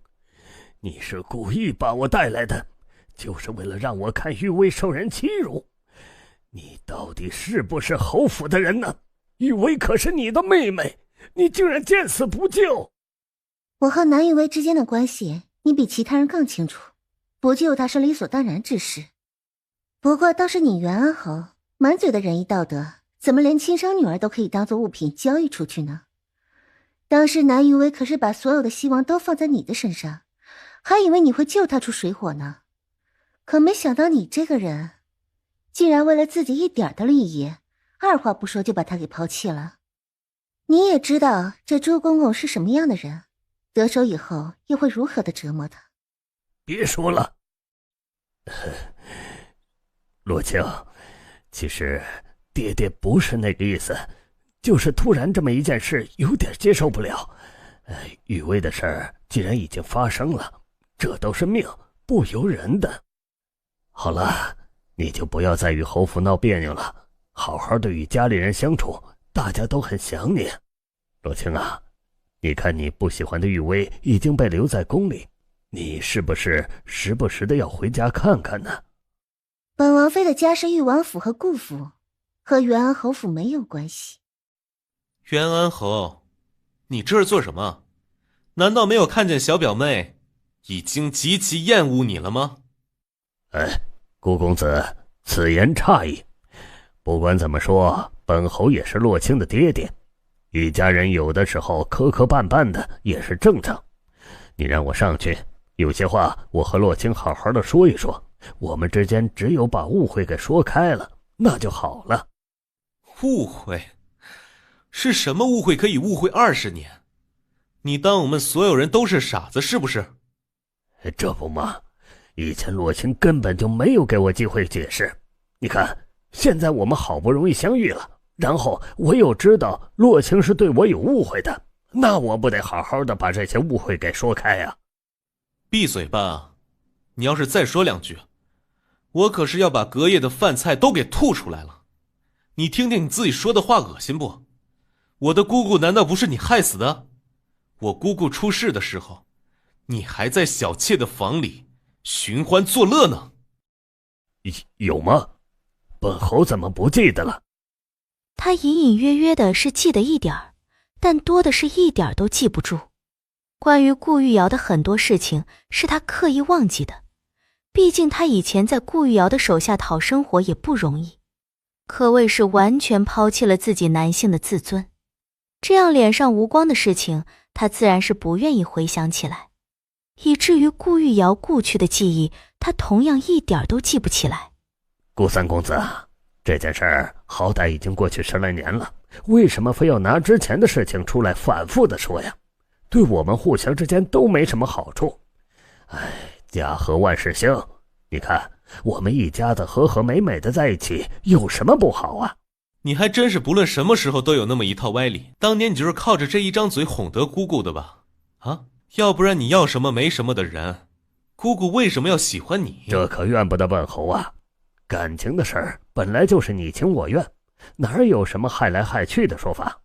你是故意把我带来的，就是为了让我看玉薇受人欺辱。你到底是不是侯府的人呢？玉薇可是你的妹妹，你竟然见死不救！我和南玉薇之间的关系，你比其他人更清楚，不救她是理所当然之事。不过倒是你袁安侯满嘴的仁义道德，怎么连亲生女儿都可以当做物品交易出去呢？当时南玉薇可是把所有的希望都放在你的身上，还以为你会救她出水火呢。可没想到你这个人，竟然为了自己一点的利益，二话不说就把她给抛弃了。你也知道这朱公公是什么样的人，得手以后又会如何的折磨他。别说了，洛清，其实爹爹不是那个意思，就是突然这么一件事，有点接受不了。雨薇的事儿既然已经发生了，这都是命，不由人的。好了，你就不要再与侯府闹别扭了，好好的与家里人相处，大家都很想你。洛青啊，你看你不喜欢的雨薇已经被留在宫里，你是不是时不时的要回家看看呢？本王妃的家是裕王府和顾府，和元安侯府没有关系。元安侯，你这是做什么？难道没有看见小表妹已经极其厌恶你了吗？顾公子，此言差矣。不管怎么说，本侯也是洛青的爹爹，一家人有的时候磕磕绊绊的也是正常。你让我上去，有些话我和洛青好好的说一说，我们之间只有把误会给说开了，那就好了。误会？是什么误会可以误会20年？你当我们所有人都是傻子是不是？这不嘛，以前洛青根本就没有给我机会解释。你看，现在我们好不容易相遇了，然后我又知道洛青是对我有误会的，那我不得好好的把这些误会给说开呀？闭嘴吧！你要是再说2句，我可是要把隔夜的饭菜都给吐出来了。你听听你自己说的话恶心不？我的姑姑难道不是你害死的？我姑姑出事的时候，你还在小妾的房里寻欢作乐呢。有吗？本侯怎么不记得了？他隐隐约约的是记得一点儿，但多的是一点都记不住。关于顾玉瑶的很多事情是他刻意忘记的，毕竟他以前在顾玉瑶的手下讨生活也不容易，可谓是完全抛弃了自己男性的自尊。这样脸上无光的事情，他自然是不愿意回想起来，以至于顾玉瑶故去的记忆，他同样一点都记不起来。顾三公子，这件事儿好歹已经过去10来年了，为什么非要拿之前的事情出来反复的说呀？对我们互相之间都没什么好处。家和万事兴，你看我们一家子和和美美的在一起，有什么不好啊？你还真是不论什么时候都有那么一套歪理，当年你就是靠着这一张嘴哄得姑姑的吧？要不然你要什么没什么的人，姑姑为什么要喜欢你？这可怨不得本侯啊，感情的事儿本来就是你情我愿，哪有什么害来害去的说法？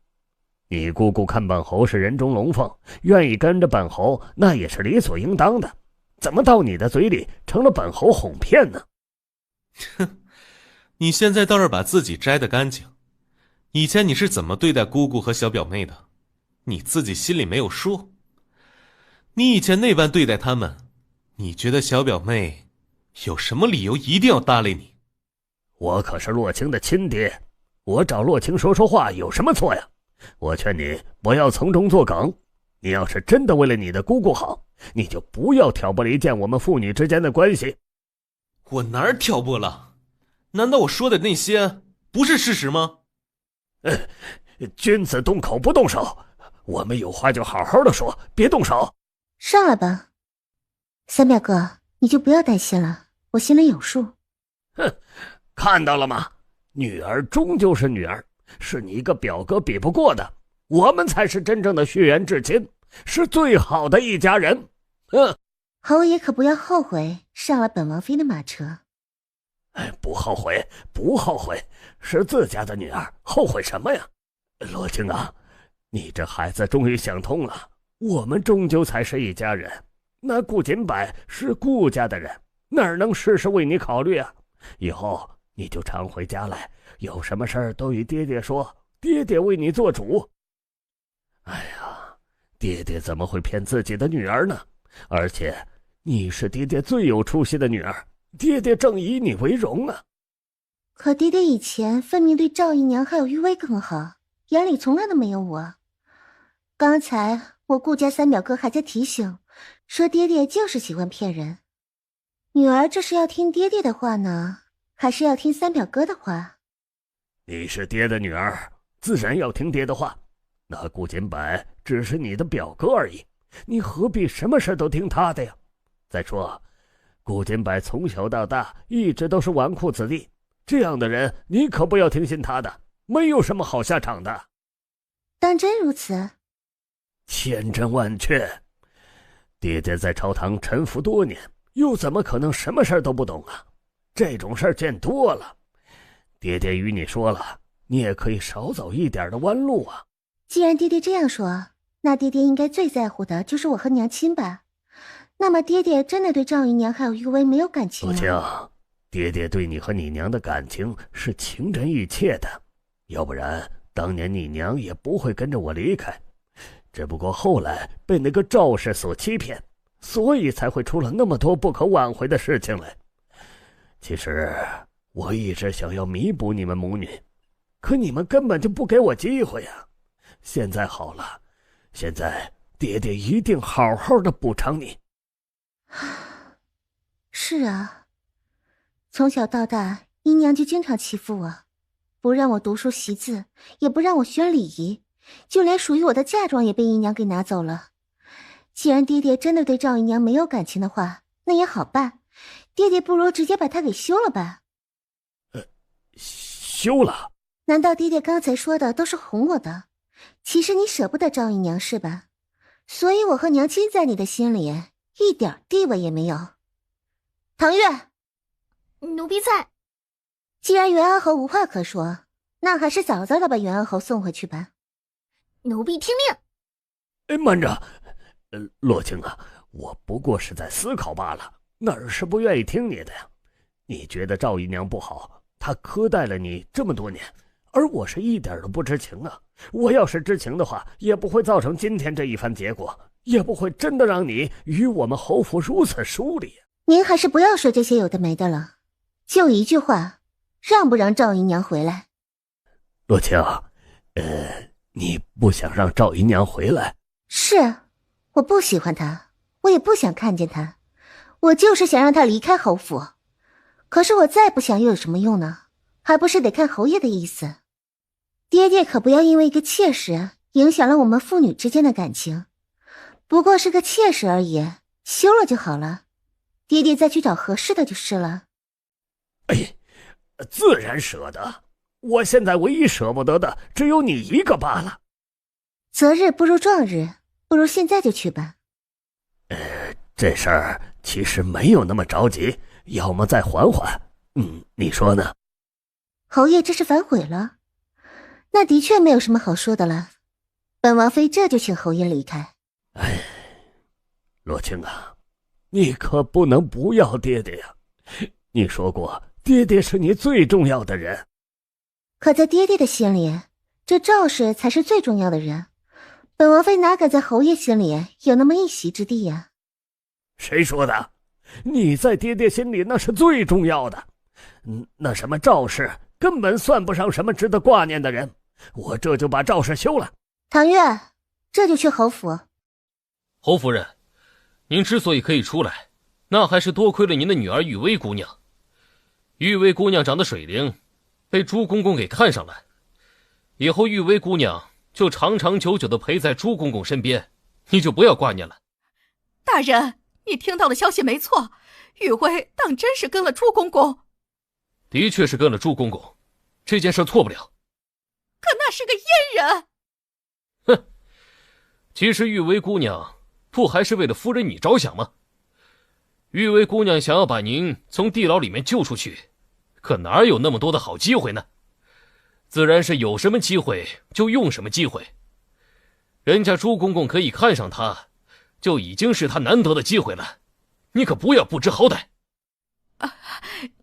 你姑姑看本侯是人中龙凤，愿意跟着本侯，那也是理所应当的，怎么到你的嘴里成了本侯哄骗呢？哼，你现在倒是把自己摘得干净。以前你是怎么对待姑姑和小表妹的，你自己心里没有数？你以前那般对待他们，你觉得小表妹有什么理由一定要搭理你？我可是洛青的亲爹，我找洛青说说话有什么错呀？我劝你不要从中作梗，你要是真的为了你的姑姑好，你就不要挑拨离间我们父女之间的关系。我哪儿挑拨了？难道我说的那些不是事实吗？君子动口不动手，我们有话就好好的说，别动手。上来吧，三表哥，你就不要担心了，我心里有数。哼，看到了吗？女儿终究是女儿，是你一个表哥比不过的，我们才是真正的血缘至亲，是最好的一家人。侯爷可不要后悔上了本王妃的马车。不后悔，不后悔，是自家的女儿，后悔什么呀？罗青啊，你这孩子终于想通了，我们终究才是一家人。那顾锦柏是顾家的人，哪能事事为你考虑啊？以后你就常回家来，有什么事儿都与爹爹说，爹爹为你做主。哎呀，爹爹怎么会骗自己的女儿呢？而且你是爹爹最有出息的女儿，爹爹正以你为荣啊。可爹爹以前分明对赵姨娘还有玉薇更好，眼里从来都没有我。刚才我顾家三表哥还在提醒，说爹爹就是喜欢骗人。女儿这是要听爹爹的话呢，还是要听三表哥的话？你是爹的女儿，自然要听爹的话。那顾锦柏只是你的表哥而已，你何必什么事都听他的呀？再说顾锦柏从小到大一直都是纨绔子弟，这样的人你可不要听信他的，没有什么好下场的。当真如此？千真万确。爹爹在朝堂沉浮多年，又怎么可能什么事儿都不懂啊？这种事儿见多了。爹爹与你说了，你也可以少走一点的弯路啊。既然爹爹这样说，那爹爹应该最在乎的就是我和娘亲吧？那么爹爹真的对赵姨娘还有玉薇没有感情啊？陆青，爹爹对你和你娘的感情是情真意切的，要不然当年你娘也不会跟着我离开。只不过后来被那个赵氏所欺骗，所以才会出了那么多不可挽回的事情来。其实我一直想要弥补你们母女，可你们根本就不给我机会呀。现在好了，现在爹爹一定好好的补偿你。是啊，从小到大姨娘就经常欺负我，不让我读书习字，也不让我学礼仪，就连属于我的嫁妆也被姨娘给拿走了。既然爹爹真的对赵姨娘没有感情的话，那也好办，爹爹不如直接把她给休了吧。休了？难道爹爹刚才说的都是哄我的？其实你舍不得赵姨娘是吧？所以我和娘亲在你的心里一点地位也没有。唐月，奴婢在。既然袁安侯无话可说，那还是早早的把袁安侯送回去吧。奴婢听令。慢着，洛青啊，我不过是在思考罢了，哪是不愿意听你的呀？你觉得赵姨娘不好，她苛待了你这么多年，而我是一点都不知情啊。我要是知情的话，也不会造成今天这一番结果，也不会真的让你与我们侯府如此疏离。您还是不要说这些有的没的了，就一句话，让不让赵姨娘回来？洛青，你不想让赵姨娘回来？是，我不喜欢她，我也不想看见她，我就是想让她离开侯府。可是我再不想又有什么用呢？还不是得看侯爷的意思。爹爹可不要因为一个妾室影响了我们父女之间的感情，不过是个妾室而已，休了就好了。爹爹再去找合适的就是了。哎，自然舍得。我现在唯一舍不得的只有你一个罢了。择日不如撞日，不如现在就去吧。这事儿其实没有那么着急，要么再缓缓。你说呢？侯爷这是反悔了？那的确没有什么好说的了。本王妃这就请侯爷离开。洛青啊，你可不能不要爹爹呀！你说过，爹爹是你最重要的人。可在爹爹的心里，这赵氏才是最重要的人。本王妃哪敢在侯爷心里有那么一席之地呀？谁说的？你在爹爹心里那是最重要的。那什么赵氏根本算不上什么值得挂念的人。我这就把赵氏休了。唐月，这就去侯府。侯夫人，您之所以可以出来，那还是多亏了您的女儿玉薇姑娘。玉薇姑娘长得水灵，被朱公公给看上了，以后玉薇姑娘就长长久久地陪在朱公公身边，你就不要挂念了。大人，你听到的消息没错，玉薇当真是跟了朱公公。的确是跟了朱公公，这件事错不了。可那是个阉人。哼，其实玉薇姑娘不还是为了夫人你着想吗？玉薇姑娘想要把您从地牢里面救出去，可哪有那么多的好机会呢？自然是有什么机会就用什么机会。人家朱公公可以看上她，就已经是他难得的机会了，你可不要不知好歹。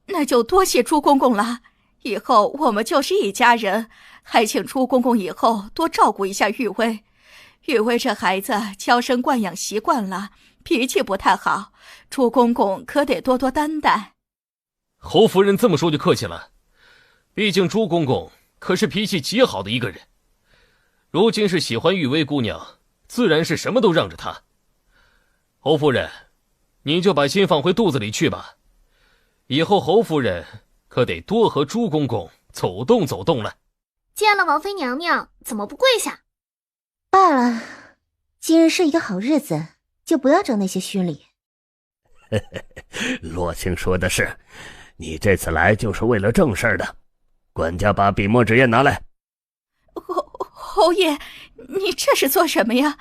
那就多谢朱公公了，以后我们就是一家人，还请朱公公以后多照顾一下玉薇。玉薇这孩子娇生惯养习惯了，脾气不太好，朱公公可得多多担待。侯夫人这么说就客气了，毕竟朱公公可是脾气极好的一个人，如今是喜欢玉薇姑娘，自然是什么都让着她。侯夫人，你就把心放回肚子里去吧，以后侯夫人可得多和朱公公走动走动了。见了王妃娘娘，怎么不跪下？罢了，今日是一个好日子，就不要整那些虚礼。洛青说的是，你这次来就是为了正事的。管家把笔墨纸砚拿来。侯爷，你这是做什么呀？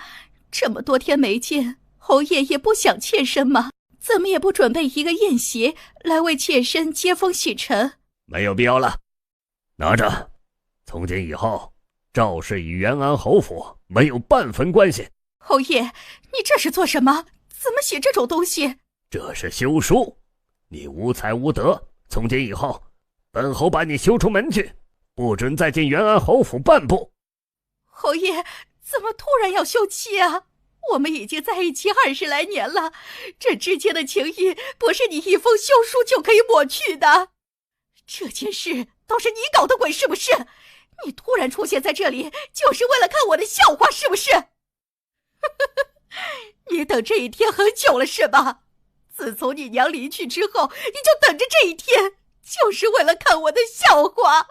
这么多天没见，侯爷也不想妾身吗？怎么也不准备一个宴席来为妾身接风洗尘？没有必要了，拿着。从今以后，赵氏与元安侯府没有半分关系。侯爷，你这是做什么？怎么写这种东西？这是休书，你无才无德，从今以后，本侯把你休出门去，不准再进元安侯府半步。侯爷，怎么突然要休妻啊？我们已经在一起20来年了，这之间的情谊不是你一封休书就可以抹去的。这件事都是你搞的鬼是不是？你突然出现在这里，就是为了看我的笑话是不是？你等这一天很久了是吧？自从你娘离去之后，你就等着这一天，就是为了看我的笑话。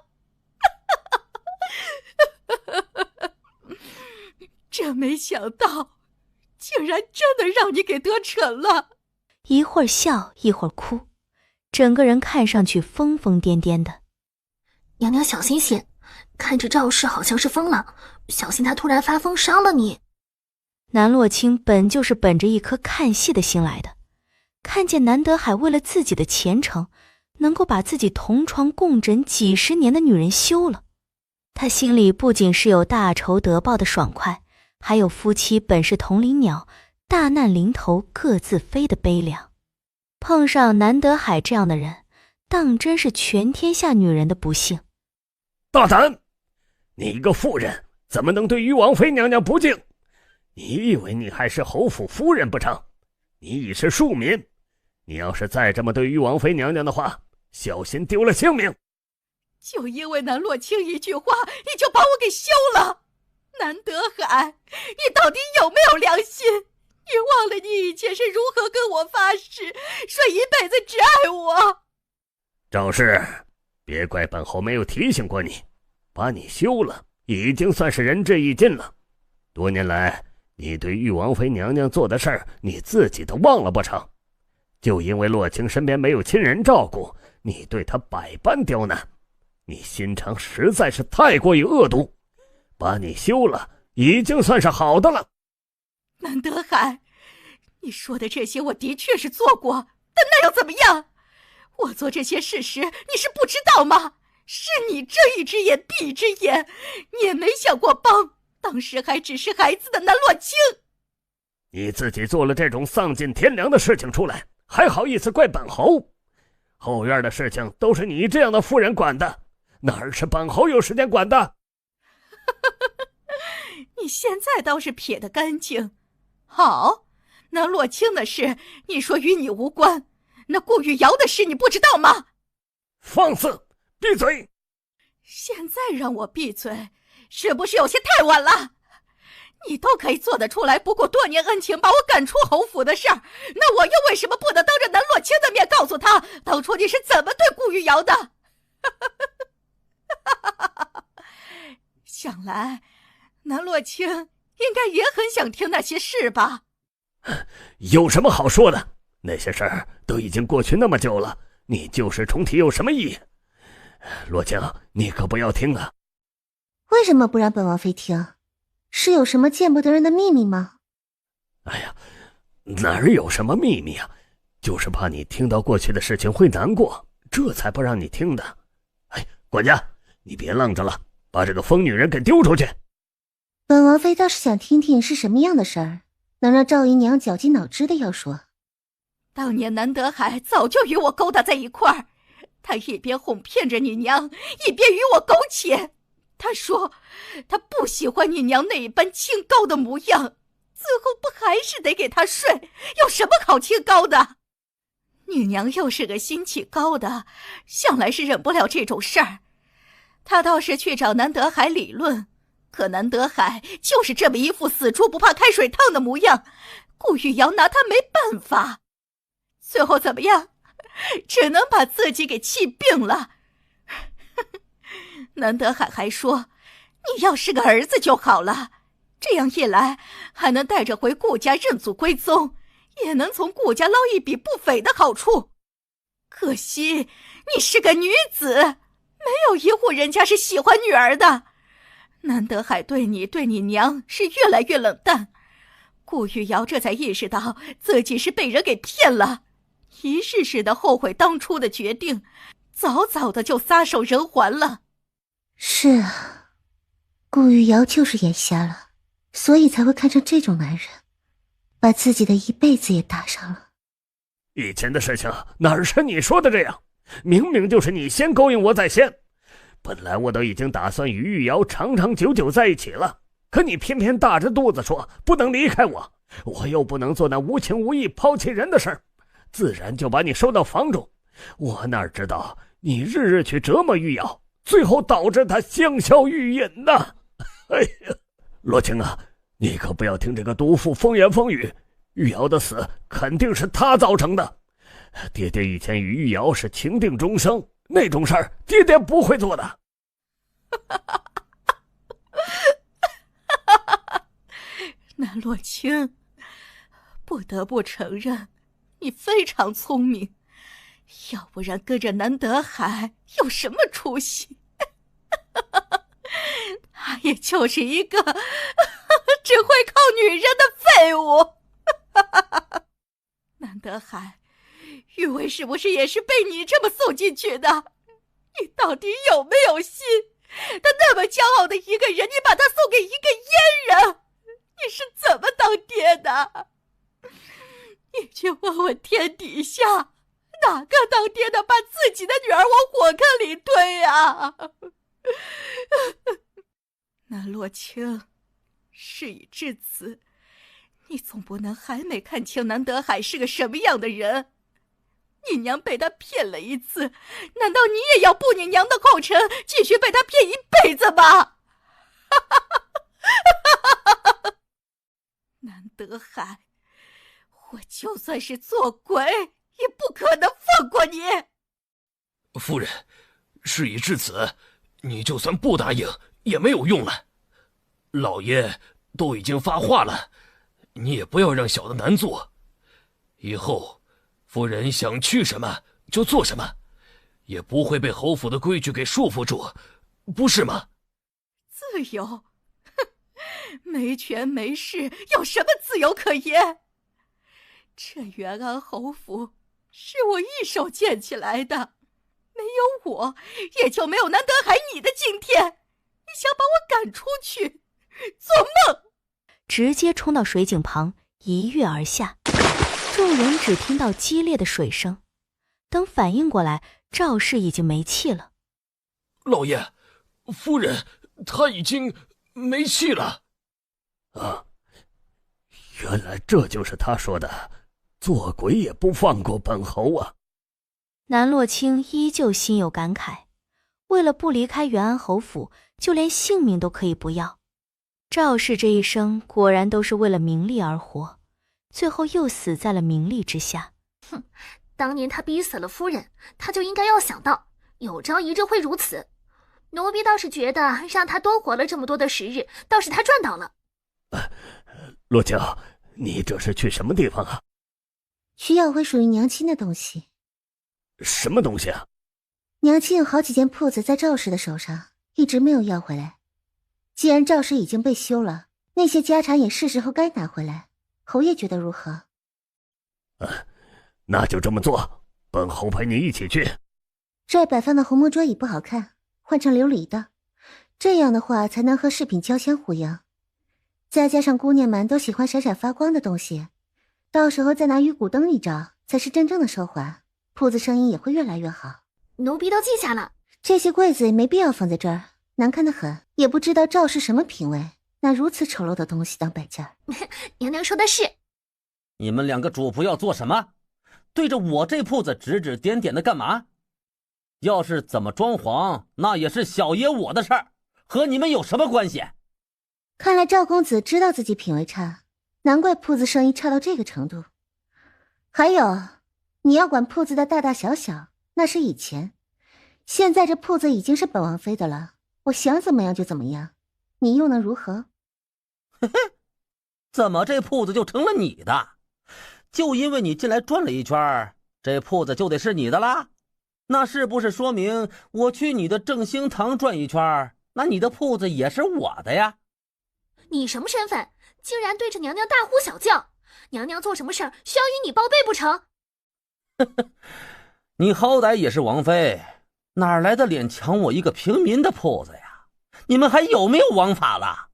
真没想到，竟然真的让你给得逞了。一会儿笑，一会儿哭，整个人看上去疯疯癫癫的。娘娘小心些，看着赵氏好像是疯了，小心他突然发疯伤了你。南洛清本就是本着一颗看戏的心来的，看见南德海为了自己的前程，能够把自己同床共枕几十年的女人休了，他心里不仅是有大仇得报的爽快，还有夫妻本是同林鸟，大难临头各自飞的悲凉。碰上南德海这样的人，当真是全天下女人的不幸。大胆！你一个妇人，怎么能对于王妃娘娘不敬？你以为你还是侯府夫人不成？你已是庶民，你要是再这么对于王妃娘娘的话，小心丢了性命。就因为南洛清一句话，你就把我给休了？南德海，你到底有没有良心？你忘了你以前是如何跟我发誓，说一辈子只爱我？赵氏，别怪本侯没有提醒过你，把你休了，已经算是仁至义尽了。多年来，你对玉王妃娘娘做的事儿，你自己都忘了不成？就因为洛清身边没有亲人照顾，你对她百般刁难，你心肠实在是太过于恶毒。把你休了，已经算是好的了。南德海，你说的这些我的确是做过，但那又怎么样？我做这些事时，你是不知道吗？是你睁一只眼闭一只眼，你也没想过帮当时还只是孩子的南洛清。你自己做了这种丧尽天良的事情出来，还好意思怪本侯？后院的事情都是你这样的妇人管的，哪儿是本侯有时间管的？你现在倒是撇得干净。好，南洛清的事你说与你无关，那顾玉瑶的事你不知道吗？放肆！闭嘴！现在让我闭嘴，是不是有些太晚了？你都可以做得出来不顾多年恩情把我赶出侯府的事儿，那我又为什么不能当着南洛清的面告诉他，当初你是怎么对顾玉瑶的？想来南洛清应该也很想听那些事吧？有什么好说的？那些事儿都已经过去那么久了，你旧事重提有什么意义？洛清，你可不要听啊！为什么不让本王妃听？是有什么见不得人的秘密吗？哎呀，哪儿有什么秘密啊？就是怕你听到过去的事情会难过，这才不让你听的。哎，管家，你别愣着了，把这个疯女人给丢出去。本王妃倒是想听听是什么样的事儿，能让赵姨娘绞尽脑汁的要说。当年南德海早就与我勾搭在一块儿，他一边哄骗着你娘，一边与我苟且。他说他不喜欢你娘那一般清高的模样，最后不还是得给他睡？有什么好清高的？你娘又是个心气高的，向来是忍不了这种事儿。他倒是去找南德海理论，可南德海就是这么一副死猪不怕开水烫的模样，顾玉瑶拿他没办法。最后怎么样？只能把自己给气病了。南德海还说，你要是个儿子就好了，这样一来还能带着回顾家认祖归宗，也能从顾家捞一笔不菲的好处。可惜你是个女子，没有一户人家是喜欢女儿的。南德海对你娘是越来越冷淡，顾玉瑶这才意识到自己是被人给骗了，一世世的后悔当初的决定，早早的就撒手人寰了。是啊，顾玉瑶就是眼瞎了，所以才会看上这种男人，把自己的一辈子也搭上了。以前的事情哪是你说的这样，明明就是你先勾引我在先。本来我都已经打算与玉瑶长长久久在一起了，可你偏偏大着肚子说不能离开我，我又不能做那无情无义抛弃人的事儿，自然就把你收到房中。我哪知道你日日去折磨玉瑶，最后导致她香消玉殒呐！哎呀，罗青啊，你可不要听这个毒妇风言风语，玉瑶的死肯定是她造成的。爹爹以前与玉瑶是情定终生，那种事儿爹爹不会做的。南洛清，不得不承认，你非常聪明，要不然跟着南德海有什么出息？他也就是一个只会靠女人的废物。南德海，玉薇是不是也是被你这么送进去的？你到底有没有心？他那么骄傲的一个人，你把他送给一个阉人，你是怎么当爹的？你去问问天底下，哪个当爹的把自己的女儿往火坑里推啊？南洛清，事已至此，你总不能还没看清南德海是个什么样的人。你娘被他骗了一次，难道你也要步你娘的后尘，继续被他骗一辈子吗？南德海，我就算是做鬼，也不可能放过你。夫人，事已至此，你就算不答应也没有用了。老爷都已经发话了，你也不要让小的难做。以后夫人想去什么就做什么，也不会被侯府的规矩给束缚住，不是吗？自由？哼，没权没势，有什么自由可言？这元安侯府是我一手建起来的，没有我，也就没有南德海你的今天。你想把我赶出去，做梦！直接冲到水井旁，一跃而下。众人只听到激烈的水声，等反应过来，赵氏已经没气了。老爷，夫人她已经没气了。啊，原来这就是他说的做鬼也不放过本侯啊。南洛清依旧心有感慨，为了不离开元安侯府，就连性命都可以不要。赵氏这一生果然都是为了名利而活，最后又死在了名利之下。哼，当年他逼死了夫人，他就应该要想到有朝一日会如此。奴婢倒是觉得让他多活了这么多的时日，倒是他赚到了。洛清，你这是去什么地方啊？去要回属于娘亲的东西。什么东西啊？娘亲有好几件铺子在赵氏的手上，一直没有要回来。既然赵氏已经被休了，那些家产也是时候该拿回来。侯爷觉得如何？那就这么做，本侯陪你一起去。这儿摆放的红木桌椅不好看，换成琉璃的，这样的话才能和饰品交相呼应。再加上姑娘们都喜欢闪闪发光的东西，到时候再拿鱼骨灯一照，才是真正的奢华，铺子生意也会越来越好。奴婢都记下了。这些柜子也没必要放在这儿，难看得很，也不知道赵氏什么品味，拿如此丑陋的东西当摆件。娘娘说的是。你们两个主仆要做什么？对着我这铺子指指点点的干嘛？要是怎么装潢，那也是小爷我的事儿，和你们有什么关系？看来赵公子知道自己品味差，难怪铺子生意差到这个程度。还有，你要管铺子的大大小小，那是以前，现在这铺子已经是本王妃的了，我想怎么样就怎么样，你又能如何？嘿嘿，怎么这铺子就成了你的？就因为你进来转了一圈，这铺子就得是你的啦？那是不是说明我去你的正兴堂转一圈，那你的铺子也是我的呀。你什么身份，竟然对着娘娘大呼小叫？娘娘做什么事儿需要与你报备不成？你好歹也是王妃，哪来的脸抢我一个平民的铺子呀？你们还有没有王法了？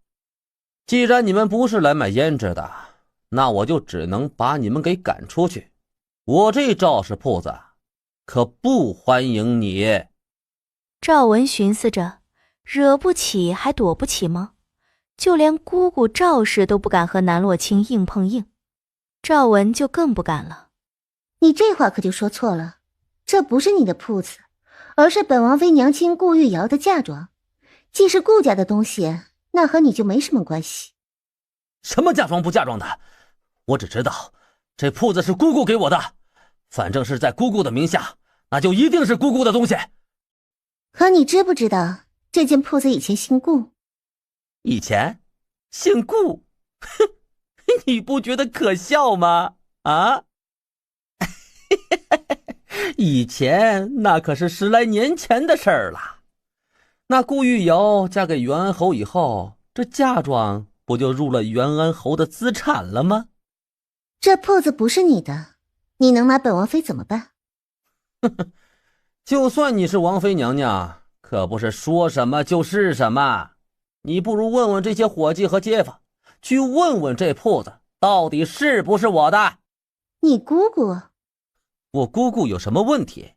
既然你们不是来买胭脂的，那我就只能把你们给赶出去。我这赵氏铺子可不欢迎你。赵文寻思着，惹不起还躲不起吗？就连姑姑赵氏都不敢和南洛清硬碰硬，赵文就更不敢了。你这话可就说错了，这不是你的铺子，而是本王妃娘亲顾玉瑶的嫁妆。既是顾家的东西，那和你就没什么关系。什么嫁妆不嫁妆的？我只知道这铺子是姑姑给我的，反正是在姑姑的名下，那就一定是姑姑的东西。可你知不知道这间铺子以前姓顾？以前姓顾？哼，你不觉得可笑吗？啊？以前那可是10来年前的事儿了。那顾玉瑶嫁给袁安侯以后，这嫁妆不就入了袁安侯的资产了吗？这铺子不是你的，你能拿本王妃怎么办？就算你是王妃娘娘，可不是说什么就是什么。你不如问问这些伙计和街坊，去问问这铺子到底是不是我的。你姑姑？我姑姑有什么问题？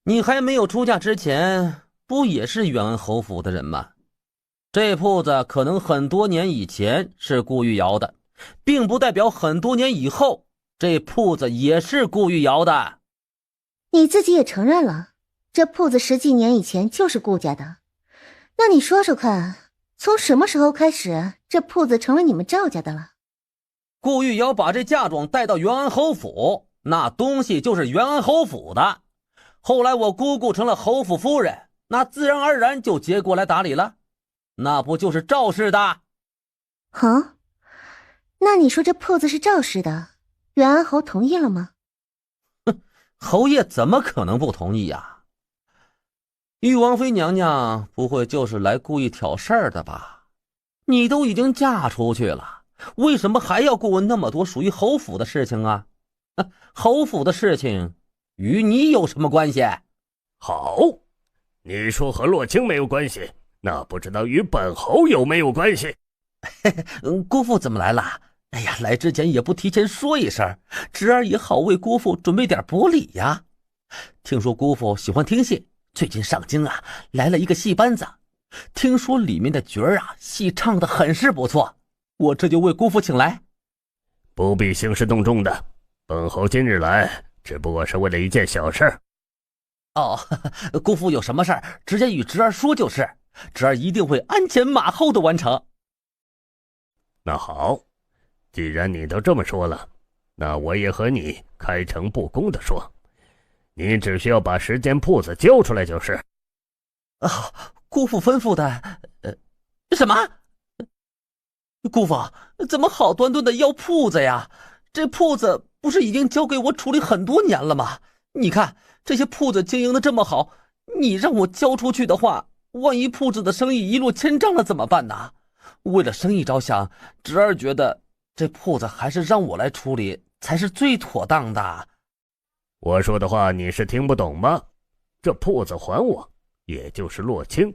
你还没有出嫁之前，不也是袁安侯府的人吗？这铺子可能很多年以前是顾玉瑶的，并不代表很多年以后这铺子也是顾玉瑶的。你自己也承认了，这铺子10几年以前就是顾家的。那你说说看，从什么时候开始，这铺子成了你们赵家的了？顾玉瑶把这嫁妆带到袁安侯府，那东西就是袁安侯府的。后来我姑姑成了侯府夫人，那自然而然就接过来打理了，那不就是赵氏的？啊？那你说这铺子是赵氏的，袁安侯同意了吗？侯爷怎么可能不同意呀？玉王妃娘娘不会就是来故意挑事儿的吧？你都已经嫁出去了，为什么还要过问那么多属于侯府的事情啊？侯府的事情与你有什么关系？好，你说和洛清没有关系，那不知道与本侯有没有关系？姑父怎么来了？哎呀，来之前也不提前说一声，侄儿也好为姑父准备点薄礼呀。听说姑父喜欢听戏，最近上京啊，来了一个戏班子，听说里面的角儿啊，戏唱得很是不错，我这就为姑父请来。不必兴师动众的，本侯今日来只不过是为了一件小事。哦，姑父有什么事儿直接与侄儿说就是，侄儿一定会鞍前马后的完成。那好，既然你都这么说了，那我也和你开诚布公的说，你只需要把10间铺子交出来就是。姑父吩咐的，什么？姑父怎么好端端的要铺子呀？这铺子不是已经交给我处理很多年了吗？你看这些铺子经营的这么好，你让我交出去的话，万一铺子的生意一落千丈了怎么办呢？为了生意着想，侄儿觉得这铺子还是让我来处理才是最妥当的。我说的话你是听不懂吗？这铺子还我，也就是洛清，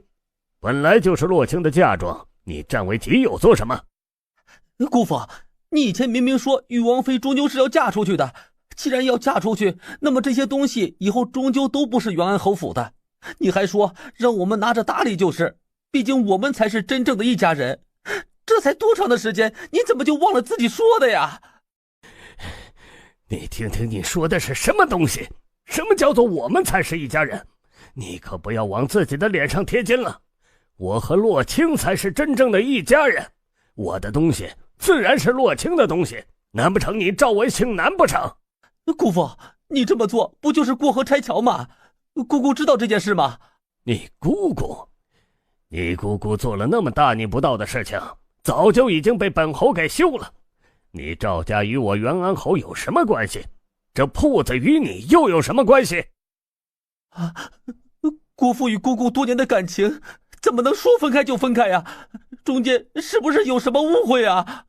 本来就是洛清的嫁妆，你占为己有做什么？姑父，你以前明明说玉王妃终究是要嫁出去的，既然要嫁出去，那么这些东西以后终究都不是袁安侯府的。你还说让我们拿着打理就是，毕竟我们才是真正的一家人。这才多长的时间，你怎么就忘了自己说的呀？你听听你说的是什么东西？什么叫做我们才是一家人？你可不要往自己的脸上贴金了。我和洛清才是真正的一家人，我的东西自然是洛清的东西，难不成你赵文姓难不成？姑父，你这么做不就是过河拆桥吗？姑姑知道这件事吗？你姑姑做了那么大逆不道的事情，早就已经被本侯给休了。你赵家与我袁安侯有什么关系？这铺子与你又有什么关系？姑父与姑姑多年的感情，怎么能说分开就分开呀？中间是不是有什么误会啊？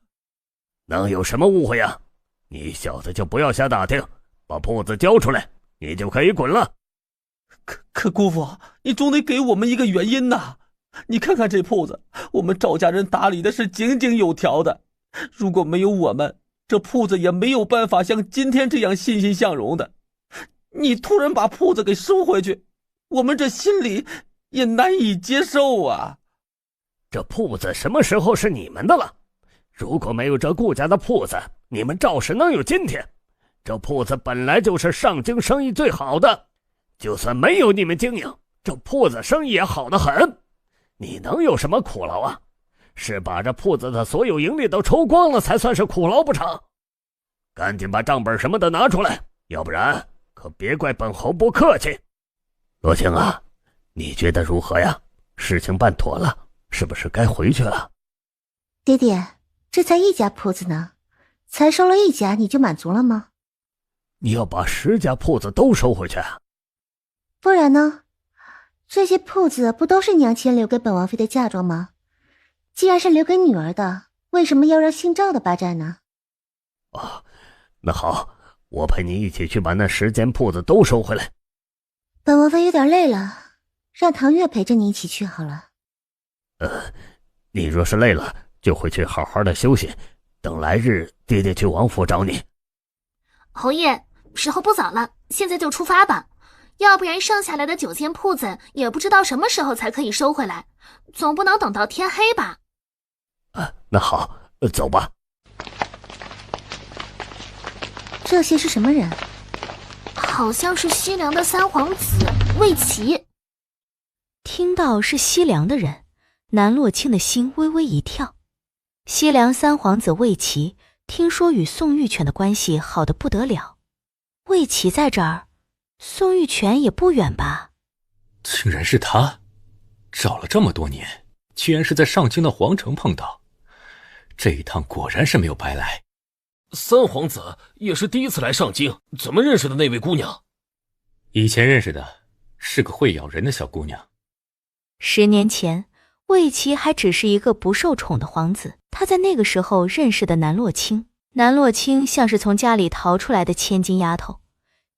能有什么误会呀？你小子就不要瞎打听，把铺子交出来，你就可以滚了。可姑父，你总得给我们一个原因呐！你看看这铺子，我们赵家人打理的是井井有条的，如果没有我们，这铺子也没有办法像今天这样欣欣向荣的。你突然把铺子给收回去，我们这心里也难以接受啊。这铺子什么时候是你们的了？如果没有这顾家的铺子，你们赵氏能有今天？这铺子本来就是上京生意最好的，就算没有你们经营，这铺子生意也好得很。你能有什么苦劳啊？是把这铺子的所有盈利都抽光了才算是苦劳不成？赶紧把账本什么的拿出来，要不然可别怪本侯不客气。罗青啊，你觉得如何呀？事情办妥了，是不是该回去了？爹爹，这才一家铺子呢，才收了一家你就满足了吗？你要把10家铺子都收回去啊？不然呢？这些铺子不都是娘亲留给本王妃的嫁妆吗？既然是留给女儿的，为什么要让姓赵的霸占呢？哦，那好，我陪你一起去把那10间铺子都收回来。本王妃有点累了，让唐月陪着你一起去好了。你若是累了，就回去好好的休息，等来日爹爹去王府找你。侯爷，时候不早了，现在就出发吧。要不然剩下来的9间铺子也不知道什么时候才可以收回来，总不能等到天黑吧。那好，走吧。这些是什么人？好像是西凉的3皇子魏齐。听到是西凉的人，南洛卿的心微微一跳。西凉3皇子魏齐，听说与宋玉泉的关系好得不得了。魏齐在这儿，宋玉泉也不远吧？竟然是他，找了这么多年，居然是在上京的皇城碰到，这一趟果然是没有白来。3皇子也是第一次来上京，怎么认识的那位姑娘？以前认识的，是个会咬人的小姑娘。10年前，魏齐还只是一个不受宠的皇子，他在那个时候认识的南洛卿。南洛卿像是从家里逃出来的千金丫头，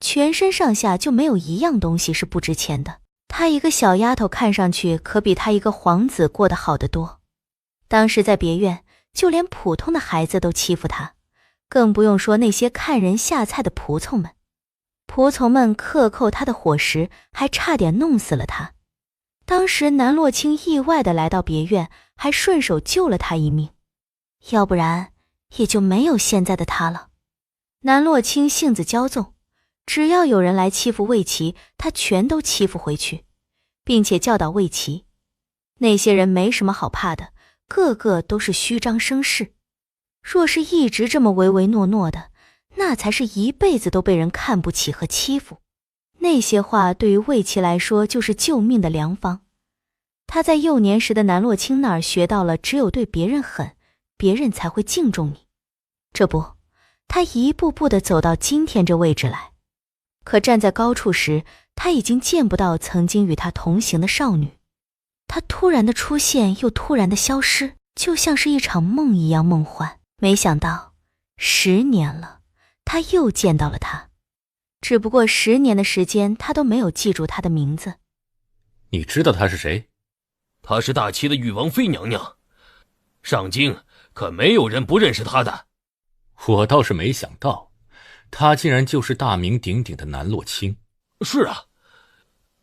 全身上下就没有一样东西是不值钱的。她一个小丫头看上去可比她一个皇子过得好得多。当时在别院，就连普通的孩子都欺负她，更不用说那些看人下菜的仆从们。仆从们克扣她的伙食，还差点弄死了她。当时南洛卿意外地来到别院，还顺手救了她一命，要不然也就没有现在的她了。南洛卿性子骄纵，只要有人来欺负魏齐，他全都欺负回去，并且教导魏齐，那些人没什么好怕的，个个都是虚张声势。若是一直这么唯唯诺诺的，那才是一辈子都被人看不起和欺负。那些话对于魏齐来说就是救命的良方。他在幼年时的南洛卿那儿学到了，只有对别人狠，别人才会敬重你。这不，他一步步地走到今天这位置来。可站在高处时，他已经见不到曾经与他同行的少女。他突然的出现又突然的消失，就像是一场梦一样梦幻。没想到10年了，他又见到了她。只不过10年的时间，他都没有记住她的名字。你知道她是谁？她是大齐的玉王妃娘娘，上京可没有人不认识她的。我倒是没想到，她竟然就是大名鼎鼎的南洛卿。是啊，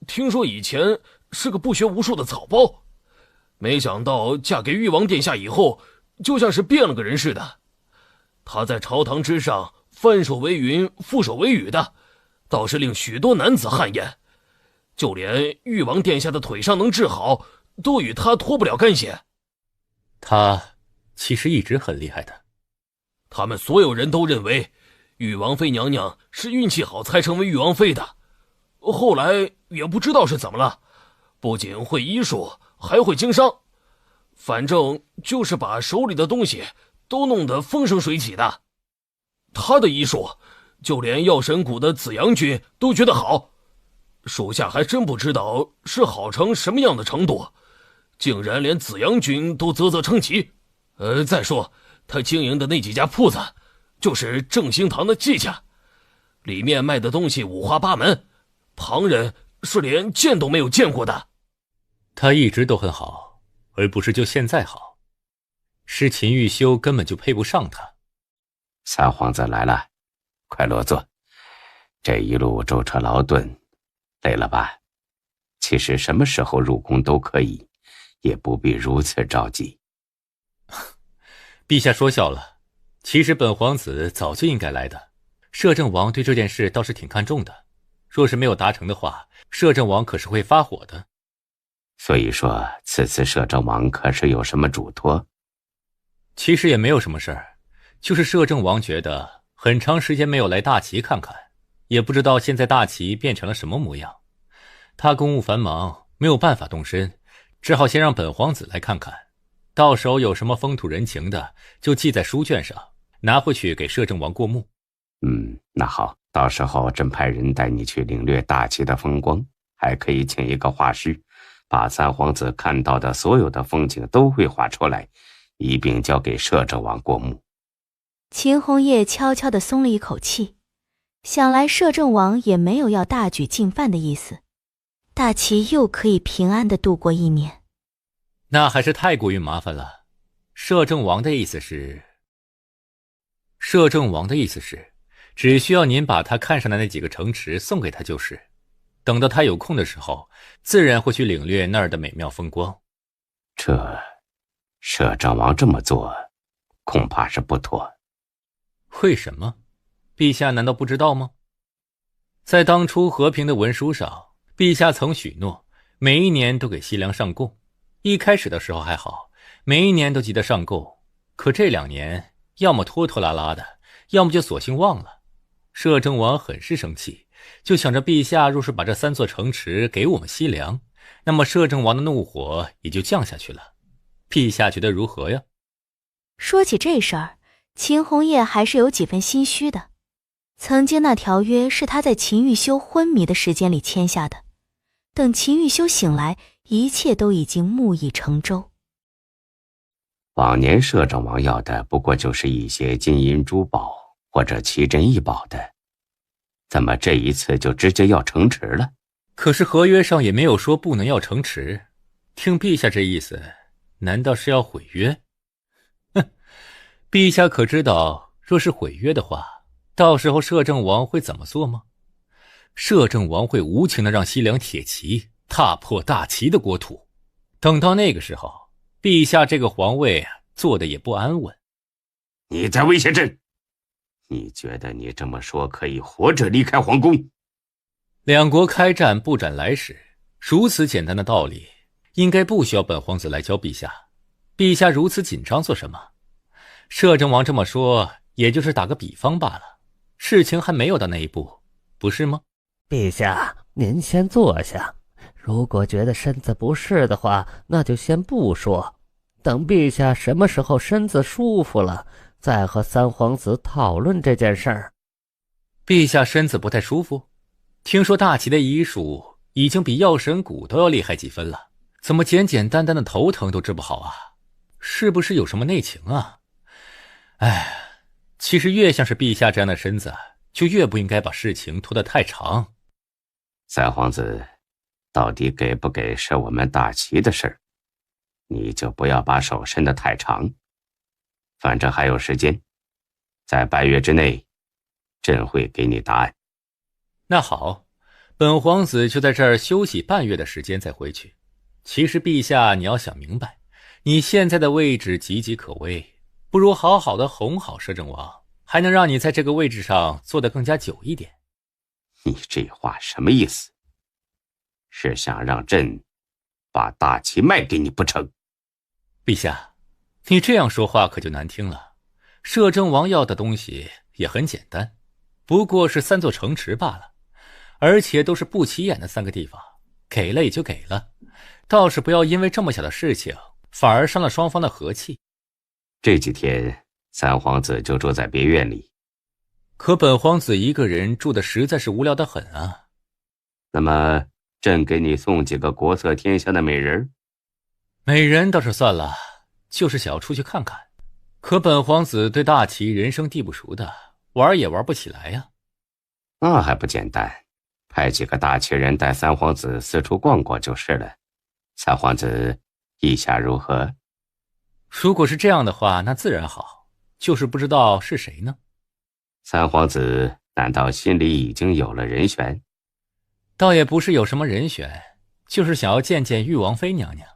听说以前是个不学无术的草包，没想到嫁给玉王殿下以后，就像是变了个人似的。她在朝堂之上翻手为云，覆手为雨的，倒是令许多男子汗颜。就连玉王殿下的腿伤能治好，都与她脱不了干系。她其实一直很厉害的。他们所有人都认为玉王妃娘娘是运气好才成为玉王妃的，后来也不知道是怎么了，不仅会医术，还会经商，反正就是把手里的东西都弄得风生水起的。他的医术，就连药神谷的紫阳君都觉得好，属下还真不知道是好成什么样的程度，竟然连紫阳君都啧啧称奇。再说他经营的那几家铺子，就是正兴堂的季家，里面卖的东西五花八门，旁人是连见都没有见过的。他一直都很好，而不是就现在好。是秦玉修根本就配不上他。三皇子来了，快落座。这一路舟车劳顿，累了吧？其实什么时候入宫都可以，也不必如此着急。陛下说笑了，其实本皇子早就应该来的。摄政王对这件事倒是挺看重的，若是没有达成的话，摄政王可是会发火的。所以说，此次摄政王可是有什么嘱托？其实也没有什么事儿，就是摄政王觉得很长时间没有来大齐看看，也不知道现在大齐变成了什么模样。他公务繁忙，没有办法动身，只好先让本皇子来看看，到时候有什么风土人情的，就记在书卷上，拿回去给摄政王过目。那好，到时候朕派人带你去领略大齐的风光，还可以请一个画师，把三皇子看到的所有的风景都绘画出来，一并交给摄政王过目。秦红叶悄悄地松了一口气，想来摄政王也没有要大举进犯的意思，大齐又可以平安地度过一年。那还是太过于麻烦了。摄政王的意思是，只需要您把他看上的那几个城池送给他就是，等到他有空的时候，自然会去领略那儿的美妙风光。这摄政王这么做，恐怕是不妥。为什么？陛下难道不知道吗？在当初和平的文书上，陛下曾许诺每一年都给西凉上贡。一开始的时候还好，每一年都记得上贡，可这2年要么拖拖拉拉的，要么就索性忘了。摄政王很是生气，就想着陛下若是把这3座城池给我们西凉，那么摄政王的怒火也就降下去了。陛下觉得如何呀？说起这事儿，秦红叶还是有几分心虚的。曾经那条约是他在秦玉修昏迷的时间里签下的，等秦玉修醒来，一切都已经木已成舟。往年摄政王要的不过就是一些金银珠宝或者奇珍异宝的，怎么这一次就直接要城池了？可是合约上也没有说不能要城池，听陛下这意思，难道是要毁约？哼，陛下可知道，若是毁约的话，到时候摄政王会怎么做吗？摄政王会无情地让西凉铁骑踏破大齐的国土，等到那个时候，陛下这个皇位坐得也不安稳。你在威胁朕？你觉得你这么说可以活着离开皇宫？两国开战不斩来使，如此简单的道理，应该不需要本皇子来教陛下。陛下如此紧张做什么？摄政王这么说，也就是打个比方罢了，事情还没有到那一步，不是吗？陛下，您先坐下，如果觉得身子不适的话，那就先不说，等陛下什么时候身子舒服了，再和三皇子讨论这件事儿。陛下身子不太舒服？听说大齐的医术已经比药神谷都要厉害几分了，怎么简简单单的头疼都治不好啊？是不是有什么内情啊？哎，其实越像是陛下这样的身子，就越不应该把事情拖得太长。三皇子到底给不给是我们大齐的事儿，你就不要把手伸得太长。反正还有时间，在半月之内，朕会给你答案。那好，本皇子就在这儿休息半月的时间再回去。其实陛下，你要想明白，你现在的位置岌岌可危，不如好好的哄好摄政王，还能让你在这个位置上坐得更加久一点。你这话什么意思？是想让朕把大齐卖给你不成？陛下，你这样说话可就难听了。摄政王要的东西也很简单，不过是3座城池罢了，而且都是不起眼的3个地方，给了也就给了，倒是不要因为这么小的事情反而伤了双方的和气。这几天三皇子就住在别院里，可本皇子一个人住的实在是无聊得很啊。那么朕给你送几个国色天香的美人？美人倒是算了，就是想要出去看看。可本皇子对大齐人生地不熟的，玩也玩不起来呀。那还不简单，派几个大齐人带三皇子四处逛逛就是了。三皇子意下如何？如果是这样的话，那自然好，就是不知道是谁呢？三皇子难道心里已经有了人选？倒也不是有什么人选，就是想要见见玉王妃娘娘。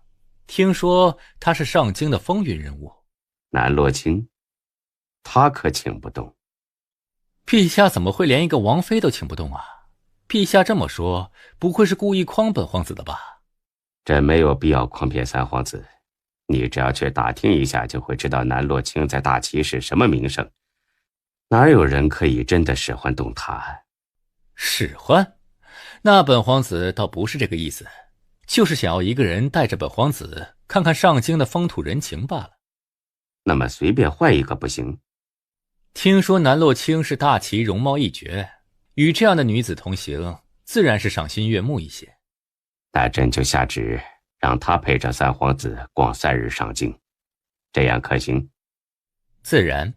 听说她是上京的风云人物。南洛卿，他可请不动。陛下怎么会连一个王妃都请不动啊？陛下这么说，不会是故意诓本皇子的吧？这没有必要诓骗三皇子，你只要去打听一下，就会知道南洛卿在大齐是什么名声。哪有人可以真的使唤动他？使唤？那本皇子倒不是这个意思，就是想要一个人带着本皇子看看上京的风土人情罢了。那么随便换一个不行？听说南洛卿是大齐容貌一绝，与这样的女子同行，自然是赏心悦目一些。那朕就下旨让他陪着三皇子逛3日上京，这样可行？自然。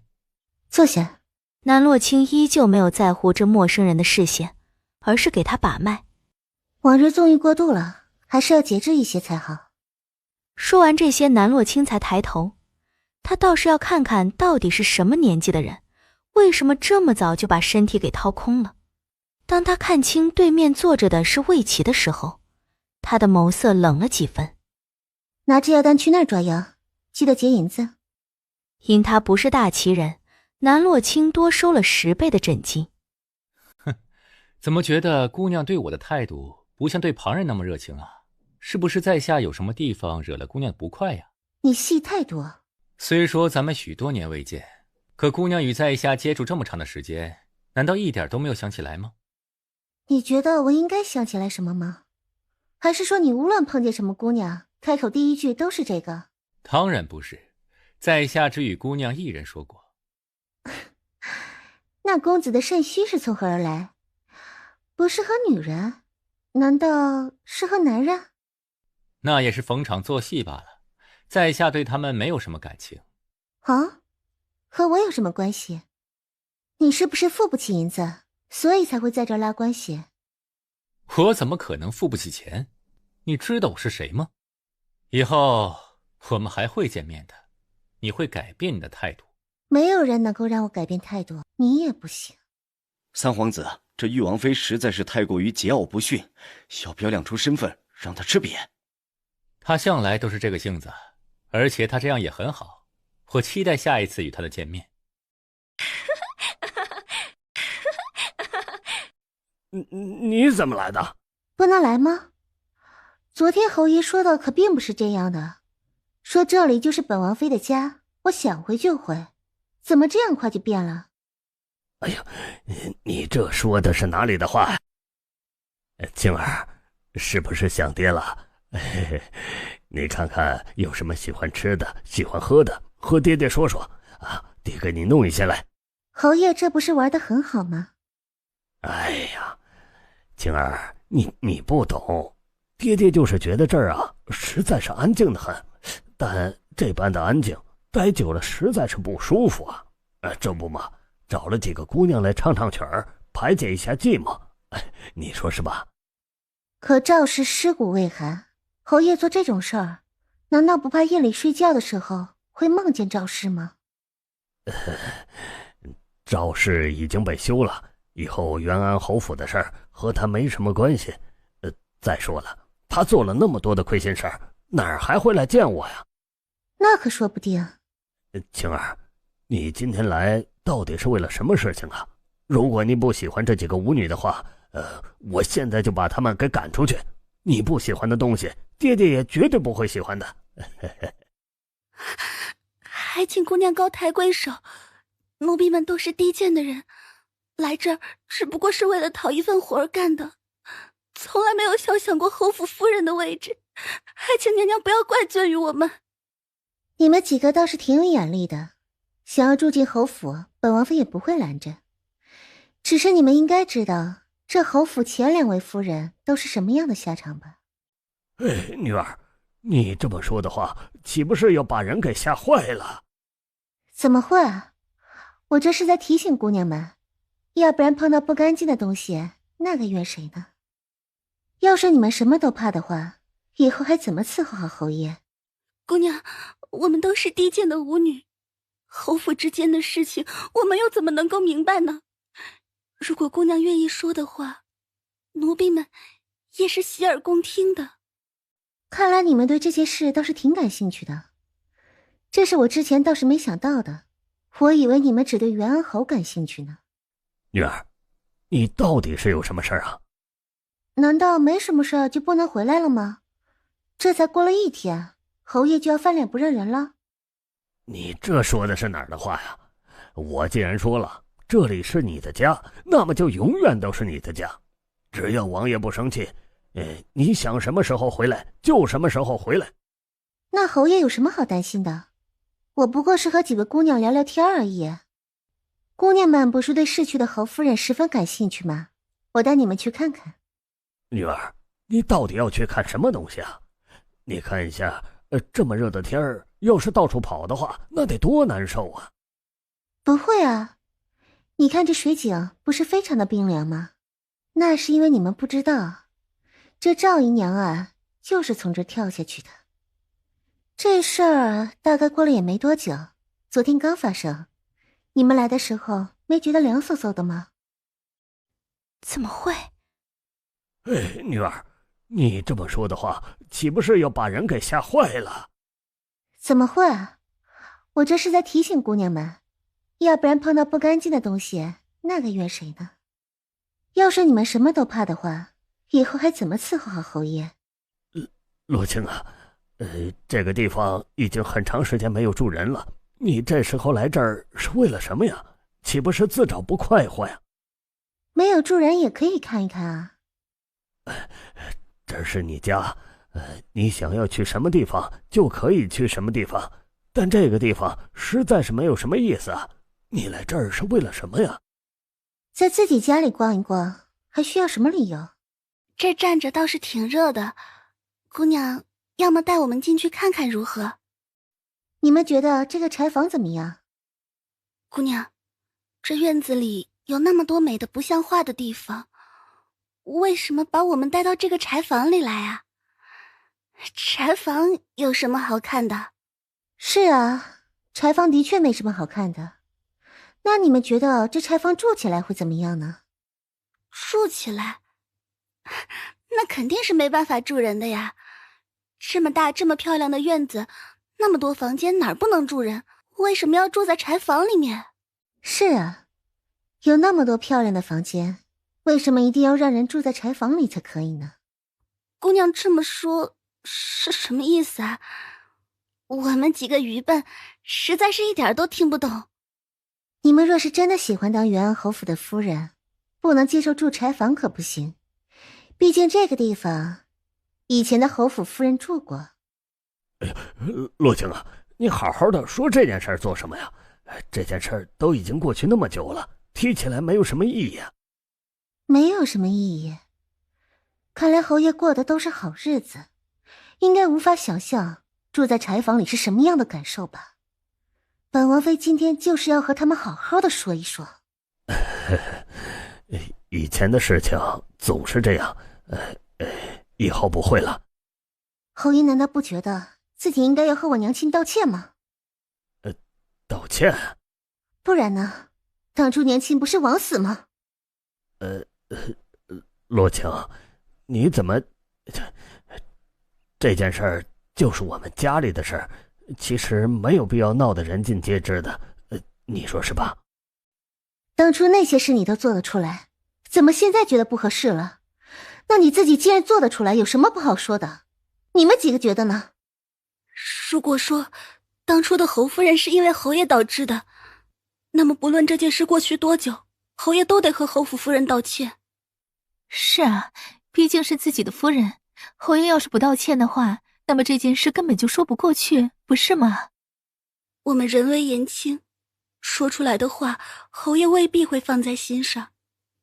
坐下。南洛卿依旧没有在乎这陌生人的视线，而是给他把脉。往日纵欲过度了，还是要节制一些才好。说完这些，南洛卿才抬头，他倒是要看看到底是什么年纪的人，为什么这么早就把身体给掏空了。当他看清对面坐着的是魏琪的时候，他的眸色冷了几分。拿制药单去那儿抓药，记得结银子。因他不是大齐人，南洛卿多收了10倍的诊金。哼，怎么觉得姑娘对我的态度不像对旁人那么热情啊？是不是在下有什么地方惹了姑娘不快呀？你戏太多。虽说咱们许多年未见，可姑娘与在下接触这么长的时间，难道一点都没有想起来吗？你觉得我应该想起来什么吗？还是说你无论碰见什么姑娘，开口第一句都是这个？当然不是，在下只与姑娘一人说过。那公子的肾虚是从何而来？不是和女人，难道是和男人？那也是逢场作戏罢了，在下对他们没有什么感情。啊？和我有什么关系？你是不是付不起银子，所以才会在这儿拉关系？我怎么可能付不起钱？你知道我是谁吗？以后我们还会见面的，你会改变你的态度。没有人能够让我改变态度，你也不行。三皇子，这玉王妃实在是太过于桀骜不驯，小标亮出身份，让她吃瘪。她向来都是这个性子，而且她这样也很好，我期待下一次与她的见面。你怎么来的？不能来吗？昨天侯爷说的可并不是这样的，说这里就是本王妃的家，我想回就回，怎么这样快就变了？哎呀，你这说的是哪里的话？青儿，是不是想爹了？你看看有什么喜欢吃的、喜欢喝的，和爹爹说说啊，爹给你弄一些来。侯爷这不是玩得很好吗？哎呀，青儿，你不懂，爹爹就是觉得这儿啊实在是安静的很，但这般的安静待久了实在是不舒服啊。这不嘛，找了几个姑娘来唱唱曲儿，排解一下寂寞。你说是吧？可赵氏尸骨未寒，侯爷做这种事儿，难道不怕夜里睡觉的时候会梦见赵氏吗？赵氏已经被休了，以后元安侯府的事儿和他没什么关系。再说了，他做了那么多的亏心事儿，哪儿还会来见我呀？那可说不定。青儿，你今天来到底是为了什么事情啊？如果你不喜欢这几个舞女的话，我现在就把他们给赶出去。你不喜欢的东西，爹爹也绝对不会喜欢的。还请姑娘高抬贵手，奴婢们都是低贱的人，来这儿只不过是为了讨一份活儿干的，从来没有肖想过侯府夫人的位置，还请娘娘不要怪罪于我们。你们几个倒是挺有眼力的，想要住进侯府，本王妃也不会拦着。只是你们应该知道，这侯府前2位夫人都是什么样的下场吧？女儿，你这么说的话，岂不是要把人给吓坏了？怎么会？我这是在提醒姑娘们，要不然碰到不干净的东西，那个怨谁呢？要是你们什么都怕的话，以后还怎么伺候好侯爷？姑娘，我们都是低贱的舞女，侯府之间的事情，我们又怎么能够明白呢？如果姑娘愿意说的话，奴婢们也是洗耳恭听的。看来你们对这件事倒是挺感兴趣的，这是我之前倒是没想到的。我以为你们只对袁安侯感兴趣呢。女儿，你到底是有什么事儿啊？难道没什么事儿就不能回来了吗？这才过了1天，侯爷就要翻脸不认人了？你这说的是哪儿的话呀？我既然说了，这里是你的家，那么就永远都是你的家。只要王爷不生气，你想什么时候回来就什么时候回来。那侯爷有什么好担心的？我不过是和几位姑娘聊聊天而已。姑娘们不是对逝去的侯夫人十分感兴趣吗？我带你们去看看。女儿，你到底要去看什么东西啊？你看一下，这么热的天儿，要是到处跑的话，那得多难受啊！不会啊，你看这水井不是非常的冰凉吗？那是因为你们不知道，这赵姨娘啊，就是从这跳下去的。这事儿大概过了也没多久，昨天刚发生。你们来的时候没觉得凉飕飕的吗？怎么会？女儿，你这么说的话，岂不是要把人给吓坏了？怎么会？我这是在提醒姑娘们，要不然碰到不干净的东西，那个怨谁呢？要是你们什么都怕的话，以后还怎么伺候好侯爷？罗青啊，这个地方已经很长时间没有住人了，你这时候来这儿是为了什么呀？岂不是自找不快活呀？没有住人也可以看一看啊。这是你家，你想要去什么地方就可以去什么地方，但这个地方实在是没有什么意思啊！你来这儿是为了什么呀？在自己家里逛一逛，还需要什么理由？这站着倒是挺热的，姑娘，要么带我们进去看看如何？你们觉得这个柴房怎么样？姑娘，这院子里有那么多美的不像话的地方，为什么把我们带到这个柴房里来啊？柴房有什么好看的？是啊，柴房的确没什么好看的。那你们觉得这柴房住起来会怎么样呢？住起来？那肯定是没办法住人的呀。这么大这么漂亮的院子，那么多房间，哪儿不能住人？为什么要住在柴房里面？是啊，有那么多漂亮的房间，为什么一定要让人住在柴房里才可以呢？姑娘这么说是什么意思啊？我们几个愚笨，实在是一点都听不懂。你们若是真的喜欢当元安侯府的夫人，不能接受住柴房可不行。毕竟这个地方，以前的侯府夫人住过。罗青啊，你好好的说这件事做什么呀？这件事都已经过去那么久了，提起来没有什么意义啊。没有什么意义。看来侯爷过的都是好日子，应该无法想象住在柴房里是什么样的感受吧。本王妃今天就是要和他们好好的说一说。以前的事情总是这样，以后不会了。侯爷难道不觉得自己应该要和我娘亲道歉吗？道歉？不然呢？当初娘亲不是枉死吗？罗青，你怎么？这件事儿就是我们家里的事儿，其实没有必要闹得人尽皆知的，你说是吧？当初那些事你都做得出来，怎么现在觉得不合适了？那你自己既然做得出来，有什么不好说的？你们几个觉得呢？如果说当初的侯夫人是因为侯爷导致的，那么不论这件事过去多久，侯爷都得和侯府夫人道歉。是啊，毕竟是自己的夫人，侯爷要是不道歉的话，那么这件事根本就说不过去，不是吗？我们人微言轻，说出来的话侯爷未必会放在心上，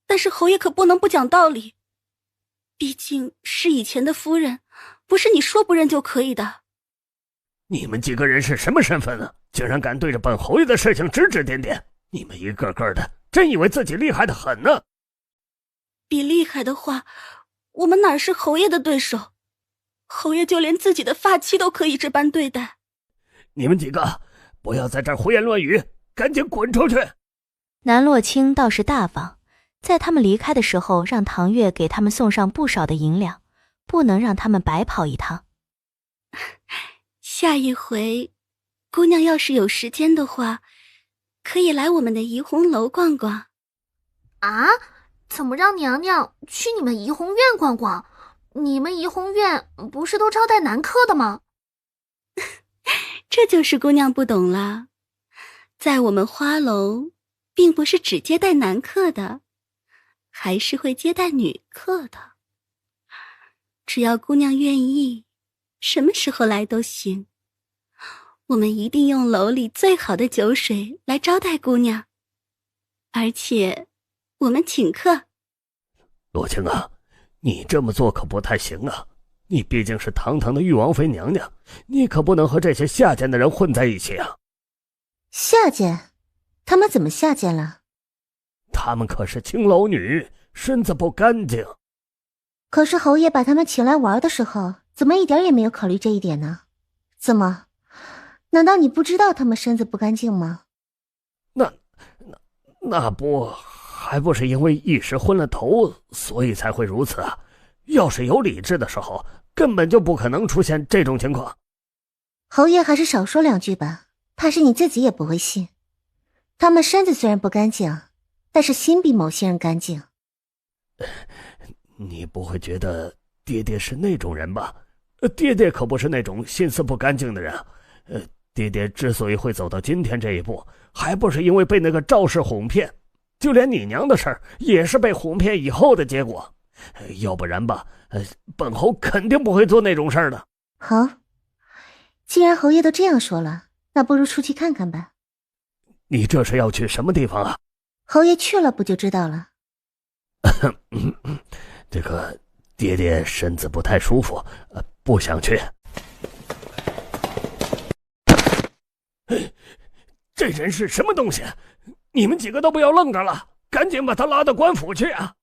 但是侯爷可不能不讲道理，毕竟是以前的夫人，不是你说不认就可以的。你们几个人是什么身份啊？竟然敢对着本侯爷的事情指指点点！你们一个个的真以为自己厉害的很呢？比厉害的话，我们哪是侯爷的对手？侯爷就连自己的发妻都可以这般对待。你们几个不要在这儿胡言乱语，赶紧滚出去！南洛清倒是大方，在他们离开的时候让唐月给他们送上不少的银两，不能让他们白跑一趟。下一回姑娘要是有时间的话，可以来我们的怡红楼逛逛。啊？怎么让娘娘去你们怡红院逛逛？你们怡红院不是都招待男客的吗？这就是姑娘不懂了，在我们花楼并不是只接待男客的，还是会接待女客的。只要姑娘愿意，什么时候来都行。我们一定用楼里最好的酒水来招待姑娘，而且我们请客。洛清啊，你这么做可不太行啊！你毕竟是堂堂的玉王妃娘娘，你可不能和这些下贱的人混在一起啊！下贱？他们怎么下贱了？他们可是青楼女，身子不干净。可是侯爷把他们请来玩的时候，怎么一点也没有考虑这一点呢？怎么？难道你不知道他们身子不干净吗？那不还不是因为一时昏了头，所以才会如此啊！要是有理智的时候，根本就不可能出现这种情况。侯爷还是少说两句吧，怕是你自己也不会信。他们身子虽然不干净，但是心比某些人干净。你不会觉得爹爹是那种人吧？爹爹可不是那种心思不干净的人啊。爹爹之所以会走到今天这一步，还不是因为被那个赵氏哄骗，就连你娘的事儿也是被哄骗以后的结果。要不然吧，本侯肯定不会做那种事儿的。好，既然侯爷都这样说了，那不如出去看看吧。你这是要去什么地方啊？侯爷去了不就知道了。这个爹爹身子不太舒服，不想去。这人是什么东西？你们几个都不要愣着了，赶紧把他拉到官府去啊！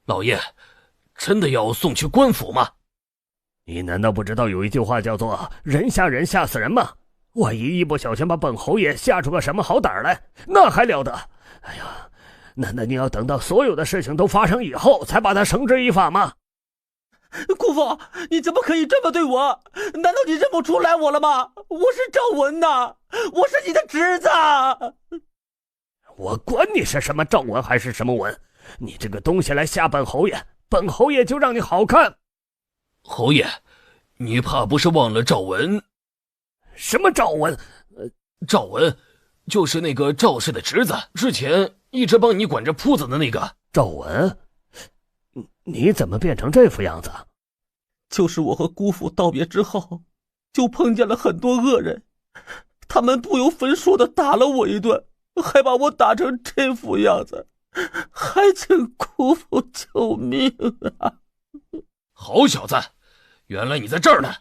老爷，真的要送去官府吗？你难道不知道有一句话叫做“人吓人吓死人”吗？万一一不小心把本侯爷吓出个什么好胆来，那还了得！哎呀，难道你要等到所有的事情都发生以后才把他绳之以法吗？姑父，你怎么可以这么对我？难道你认不出来我了吗？我是赵文呐，我是你的侄子。我管你是什么赵文还是什么文，你这个东西来吓本侯爷，本侯爷就让你好看。侯爷，你怕不是忘了赵文？什么赵文？赵文就是那个赵氏的侄子，之前一直帮你管着铺子的那个赵文。你怎么变成这副样子？就是我和姑父道别之后，就碰见了很多恶人，他们不由分说的打了我一顿，还把我打成这副样子，还请姑父救命啊！好小子，原来你在这儿呢！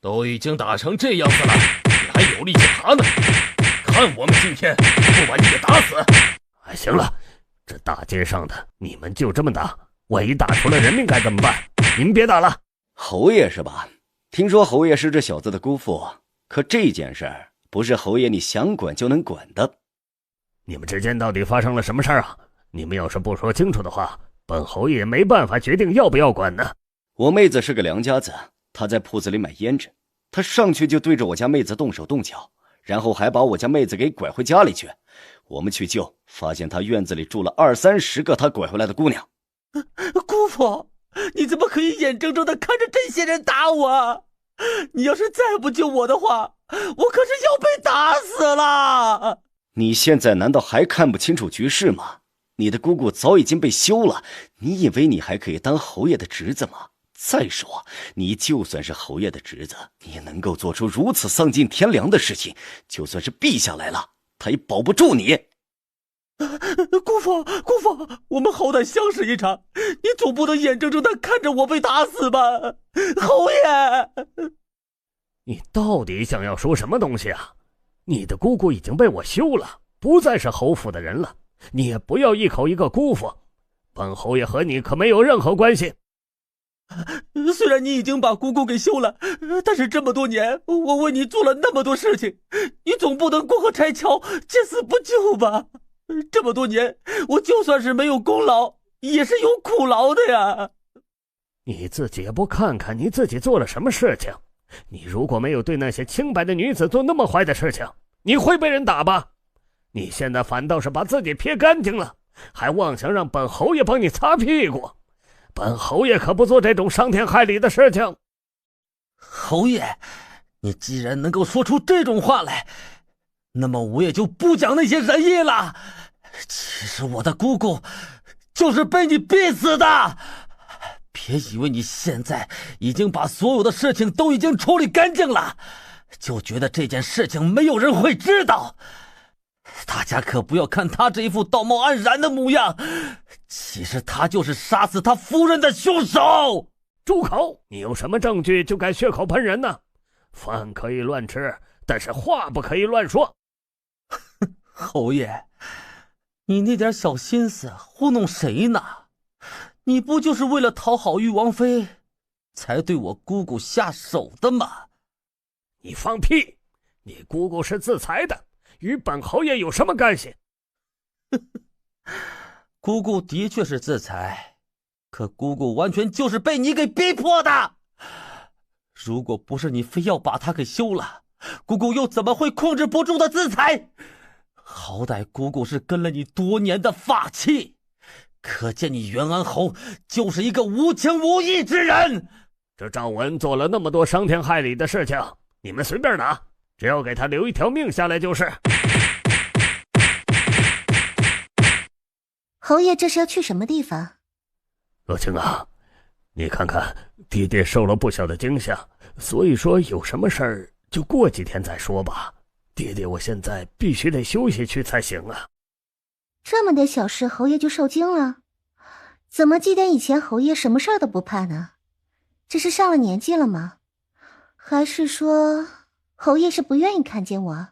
都已经打成这样子了，你还有力气爬呢？看我们今天不把你给打死！行了，这大街上的你们就这么打，万一打出了人命该怎么办？你们别打了。侯爷是吧？听说侯爷是这小子的姑父，可这件事儿不是侯爷你想管就能管的。你们之间到底发生了什么事儿啊？你们要是不说清楚的话，本侯爷没办法决定要不要管呢。我妹子是个良家子，她在铺子里买胭脂，她上去就对着我家妹子动手动脚，然后还把我家妹子给拐回家里去。我们去救，发现她院子里住了20-30个她拐回来的姑娘。姑父，你怎么可以眼睁睁的看着这些人打我？你要是再不救我的话，我可是要被打死了。你现在难道还看不清楚局势吗？你的姑姑早已经被休了，你以为你还可以当侯爷的侄子吗？再说，你就算是侯爷的侄子，你能够做出如此丧尽天良的事情，就算是陛下来了，他也保不住你。姑父，我们好歹相识一场，你总不能眼睁睁的看着我被打死吧？侯爷，你到底想要说什么东西啊？你的姑姑已经被我休了，不再是侯府的人了，你也不要一口一个姑父，本侯爷和你可没有任何关系。虽然你已经把姑姑给休了，但是这么多年我为你做了那么多事情，你总不能过河拆桥，见死不救吧？这么多年我就算是没有功劳，也是有苦劳的呀。你自己也不看看你自己做了什么事情，你如果没有对那些清白的女子做那么坏的事情，你会被人打吧？你现在反倒是把自己撇干净了，还妄想让本侯爷帮你擦屁股，本侯爷可不做这种伤天害理的事情。侯爷，你既然能够说出这种话来，那么我也就不讲那些仁义了。其实我的姑姑就是被你逼死的，别以为你现在已经把所有的事情都已经处理干净了，就觉得这件事情没有人会知道。大家可不要看他这一副道貌岸然的模样，其实他就是杀死他夫人的凶手。住口！你有什么证据就敢血口喷人呢？饭可以乱吃，但是话不可以乱说。侯爷，你那点小心思糊弄谁呢？你不就是为了讨好玉王妃才对我姑姑下手的吗？你放屁！你姑姑是自裁的，与本侯爷有什么干系？姑姑的确是自裁，可姑姑完全就是被你给逼迫的。如果不是你非要把她给休了，姑姑又怎么会控制不住的自裁？好歹姑姑是跟了你多年的发妻，可见你袁安侯就是一个无情无义之人。这赵文做了那么多伤天害理的事情，你们随便拿，只要给他留一条命下来就是。侯爷这是要去什么地方？罗青啊，你看看爹爹受了不小的惊吓，所以说有什么事儿就过几天再说吧。爹爹我现在必须得休息去才行啊。这么点小事侯爷就受惊了？怎么记得以前侯爷什么事儿都不怕呢？这是上了年纪了吗？还是说侯爷是不愿意看见我？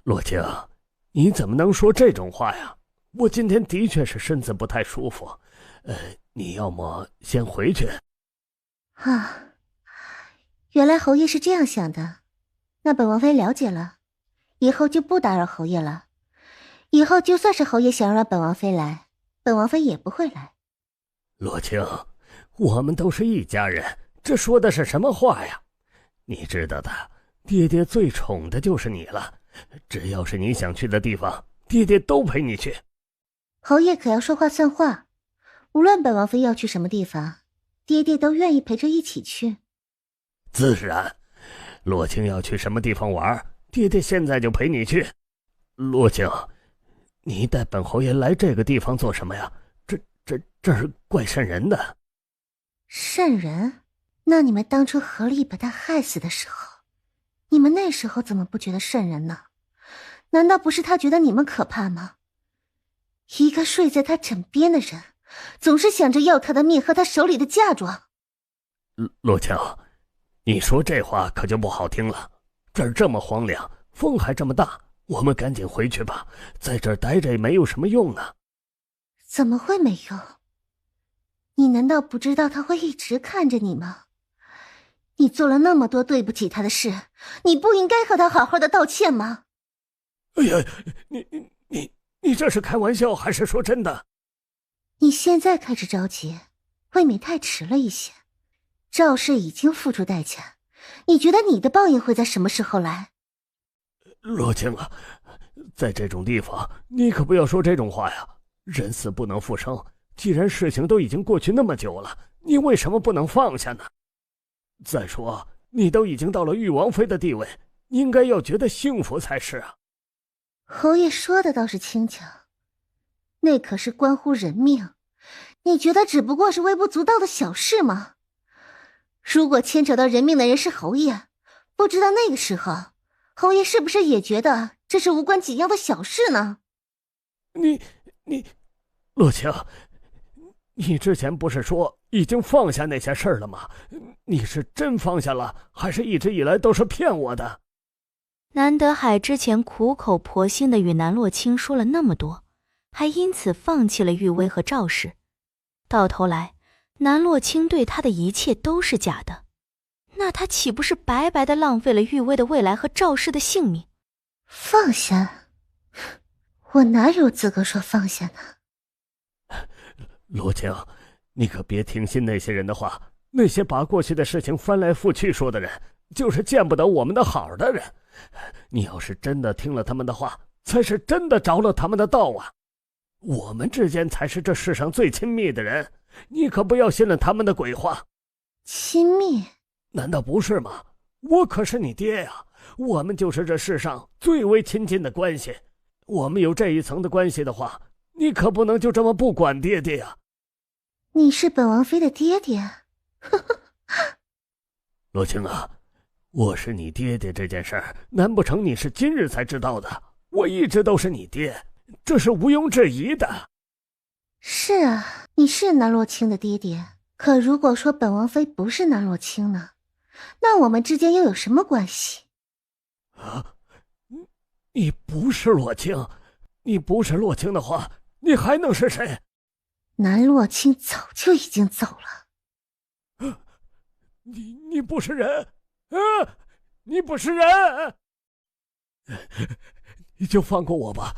罗青，你怎么能说这种话呀？我今天的确是身子不太舒服，你要么先回去。啊，原来侯爷是这样想的，那本王妃了解了，以后就不打扰侯爷了。以后就算是侯爷想让本王妃来，本王妃也不会来。罗青，我们都是一家人，这说的是什么话呀？你知道的，爹爹最宠的就是你了，只要是你想去的地方，爹爹都陪你去。侯爷可要说话算话，无论本王妃要去什么地方，爹爹都愿意陪着一起去。自然，洛青要去什么地方玩，爹爹现在就陪你去。洛青，你带本侯爷来这个地方做什么呀？这是怪瘆人的。瘆人？那你们当初合力把他害死的时候，你们那时候怎么不觉得瘆人呢？难道不是他觉得你们可怕吗？一个睡在他枕边的人，总是想着要他的命和他手里的嫁妆。洛青，你说这话可就不好听了。这儿这么荒凉，风还这么大，我们赶紧回去吧，在这儿待着也没有什么用啊。怎么会没用？你难道不知道他会一直看着你吗？你做了那么多对不起他的事，你不应该和他好好的道歉吗？哎呀，你这是开玩笑还是说真的？你现在开始着急，未免太迟了一些。赵氏已经付出代价，你觉得你的报应会在什么时候来？罗青啊，在这种地方你可不要说这种话呀。人死不能复生，既然事情都已经过去那么久了，你为什么不能放下呢？再说你都已经到了玉王妃的地位，应该要觉得幸福才是啊。侯爷说的倒是轻巧，那可是关乎人命，你觉得只不过是微不足道的小事吗？如果牵扯到人命的人是侯爷，不知道那个时候侯爷是不是也觉得这是无关紧要的小事呢？洛青，你之前不是说已经放下那些事儿了吗？你是真放下了，还是一直以来都是骗我的？南德海之前苦口婆心的与南洛清说了那么多，还因此放弃了玉薇和赵氏，到头来南洛清对他的一切都是假的，那他岂不是白白的浪费了玉薇的未来和赵氏的性命？放下？我哪有资格说放下呢？洛青，你可别听信那些人的话，那些把过去的事情翻来覆去说的人，就是见不得我们的好的人。你要是真的听了他们的话，才是真的着了他们的道啊！我们之间才是这世上最亲密的人，你可不要信了他们的鬼话。亲密？难道不是吗？我可是你爹呀，我们就是这世上最为亲近的关系。我们有这一层的关系的话，你可不能就这么不管爹爹呀！你是本王妃的爹爹？罗青啊，我是你爹爹这件事儿，难不成你是今日才知道的？我一直都是你爹，这是毋庸置疑的。是啊，你是南洛清的爹爹。可如果说本王妃不是南洛清呢？那我们之间又有什么关系？啊，你不是洛清，你不是洛清的话，你还能是谁？南洛清早就已经走了。你不是人啊！你不是人！你就放过我吧，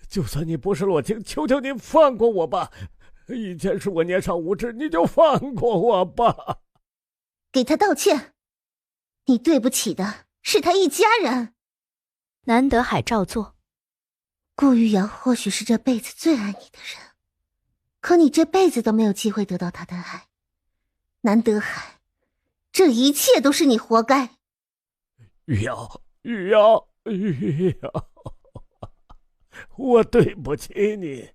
就算你不是洛清，求求你放过我吧！以前是我年少无知，你就放过我吧！给他道歉，你对不起的是他一家人。南德海照做。顾玉瑶或许是这辈子最爱你的人，可你这辈子都没有机会得到他的爱。南德海，这一切都是你活该。玉瑶，我对不起你。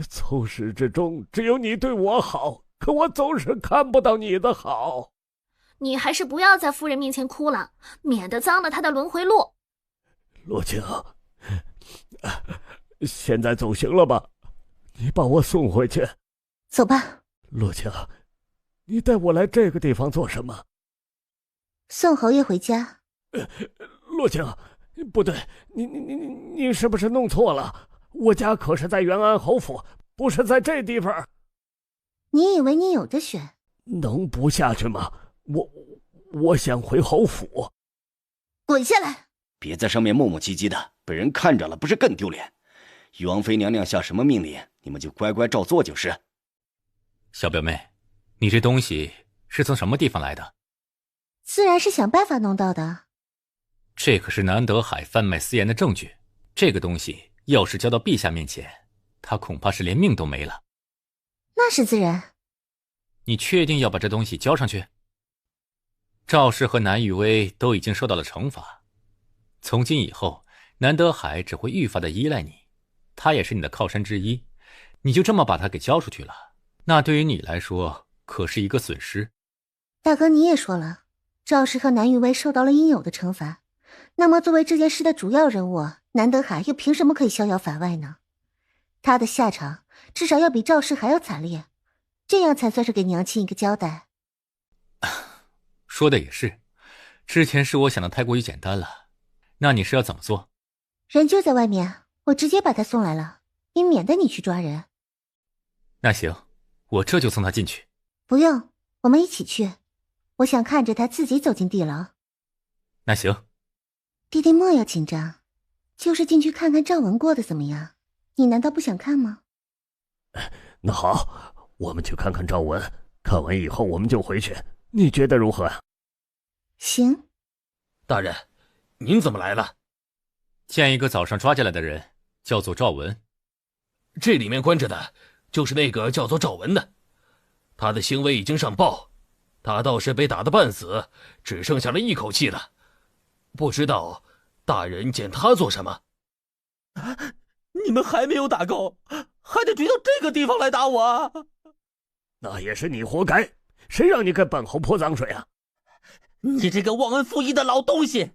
从始至终只有你对我好，可我总是看不到你的好。你还是不要在夫人面前哭了，免得脏了她的轮回路。洛青，现在走行了吧？你把我送回去。走吧。洛青，你带我来这个地方做什么？送侯爷回家。洛青，不对，你是不是弄错了？我家可是在元安侯府，不是在这地方。你以为你有的选？能不下去吗？我想回侯府。滚下来！别在上面磨磨唧唧的，被人看着了不是更丢脸？玉王妃娘娘下什么命令，你们就乖乖照做就是。小表妹，你这东西是从什么地方来的？自然是想办法弄到的。这可是南德海贩卖私盐的证据，这个东西要是交到陛下面前，他恐怕是连命都没了。那是自然。你确定要把这东西交上去？赵氏和南雨薇都已经受到了惩罚，从今以后，南德海只会愈发的依赖你，他也是你的靠山之一，你就这么把他给交出去了，那对于你来说可是一个损失。大哥，你也说了，赵氏和南雨薇受到了应有的惩罚，那么作为这件事的主要人物，南德海又凭什么可以逍遥法外呢？他的下场至少要比赵氏还要惨烈，这样才算是给娘亲一个交代。说的也是，之前是我想的太过于简单了，那你是要怎么做？人就在外面，我直接把他送来了，也免得你去抓人。那行，我这就送他进去。不用，我们一起去，我想看着他自己走进地牢。那行。弟弟莫要紧张，就是进去看看赵文过得怎么样，你难道不想看吗？那好，我们去看看赵文，看完以后我们就回去，你觉得如何啊？行。大人，您怎么来了？见一个早上抓进来的人，叫做赵文。这里面关着的就是那个叫做赵文的，他的行为已经上报，他倒是被打得半死，只剩下了一口气了。不知道大人见他做什么？你们还没有打够，还得追到这个地方来打我啊！那也是你活该，谁让你跟本侯泼脏水啊？你这个忘恩负义的老东西！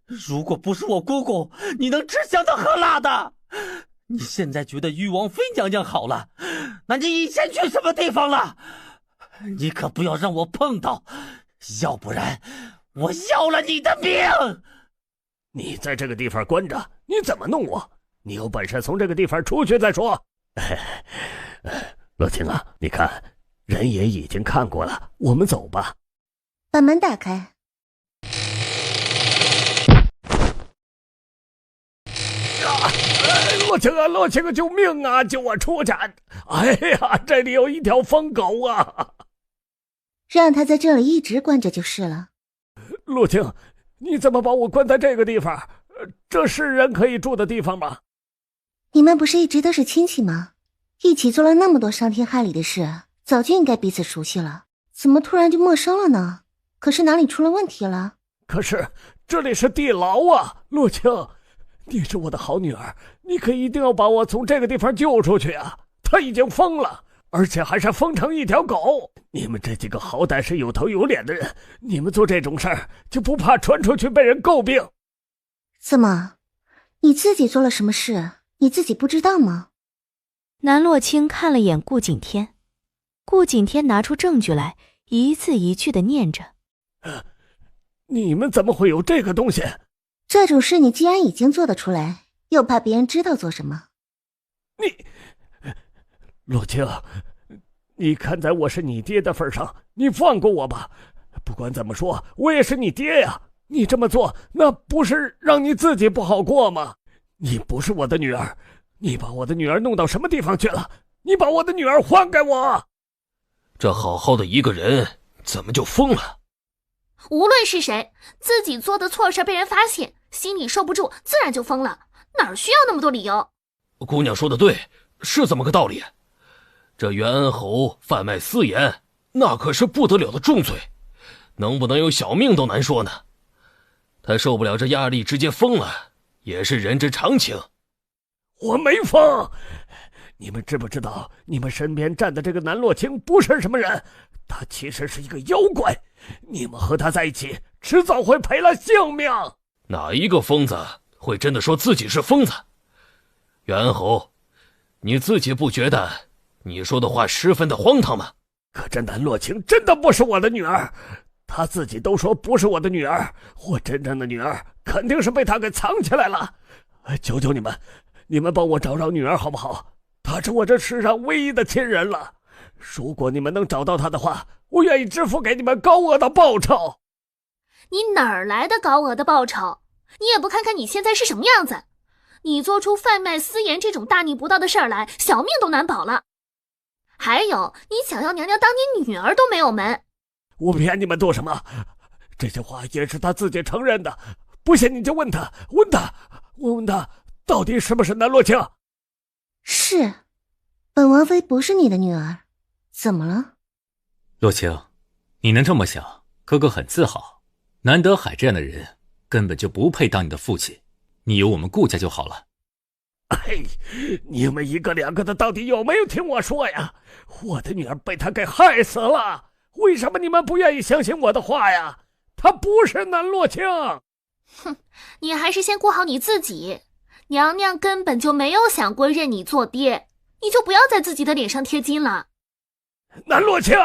如果不是我姑姑，你能吃香的喝辣的？你现在觉得玉王妃娘娘好了，那你以前去什么地方了？你可不要让我碰到，要不然我要了你的命！你在这个地方关着，你怎么弄我？你有本事从这个地方出去再说。洛青啊，你看，人也已经看过了，我们走吧。把门打开。洛青啊，救命啊！救我出去！哎呀，这里有一条疯狗啊！让他在这里一直关着就是了。洛青，你怎么把我关在这个地方？这是人可以住的地方吗？你们不是一直都是亲戚吗？一起做了那么多伤天害理的事，早就应该彼此熟悉了，怎么突然就陌生了呢？可是哪里出了问题了？可是这里是地牢啊，洛青，你是我的好女儿，你可一定要把我从这个地方救出去啊！他已经疯了，而且还是疯成一条狗。你们这几个好歹是有头有脸的人，你们做这种事儿就不怕传出去被人诟病？怎么，你自己做了什么事，你自己不知道吗？南洛清看了眼顾景天，顾景天拿出证据来，一字一句地念着：你们怎么会有这个东西？这种事你既然已经做得出来，又怕别人知道做什么？洛青，你看在我是你爹的份上，你放过我吧。不管怎么说，我也是你爹呀。你这么做，那不是让你自己不好过吗？你不是我的女儿，你把我的女儿弄到什么地方去了？你把我的女儿还给我！这好好的一个人，怎么就疯了？无论是谁，自己做的错事被人发现，心里受不住，自然就疯了，哪需要那么多理由？姑娘说的对，是这么个道理。这袁安侯贩卖私盐，那可是不得了的重罪，能不能有小命都难说呢。他受不了这压力，直接疯了，也是人之常情。我没疯，你们知不知道，你们身边站的这个南洛清不是什么人，他其实是一个妖怪。你们和他在一起，迟早会赔了性命。哪一个疯子会真的说自己是疯子？袁安侯，你自己不觉得你说的话十分的荒唐吗？可这南洛清真的不是我的女儿，他自己都说不是我的女儿，我真正的女儿肯定是被他给藏起来了。求求你们，你们帮我找找女儿好不好？她是我这世上唯一的亲人了。如果你们能找到她的话，我愿意支付给你们高额的报酬。你哪儿来的高额的报酬？你也不看看你现在是什么样子？你做出贩卖私盐这种大逆不道的事儿来，小命都难保了。还有，你想要娘娘当你女儿都没有门。我骗你们做什么？这些话也是他自己承认的。不信你就问他，问他到底是不是南洛清？是，本王妃不是你的女儿，怎么了？洛清，你能这么想，哥哥很自豪。南德海这样的人根本就不配当你的父亲，你有我们顾家就好了。哎，你们一个两个的到底有没有听我说呀？我的女儿被他给害死了，为什么你们不愿意相信我的话呀？他不是南洛清。哼，你还是先顾好你自己。娘娘根本就没有想过认你做爹，你就不要在自己的脸上贴金了。南洛清，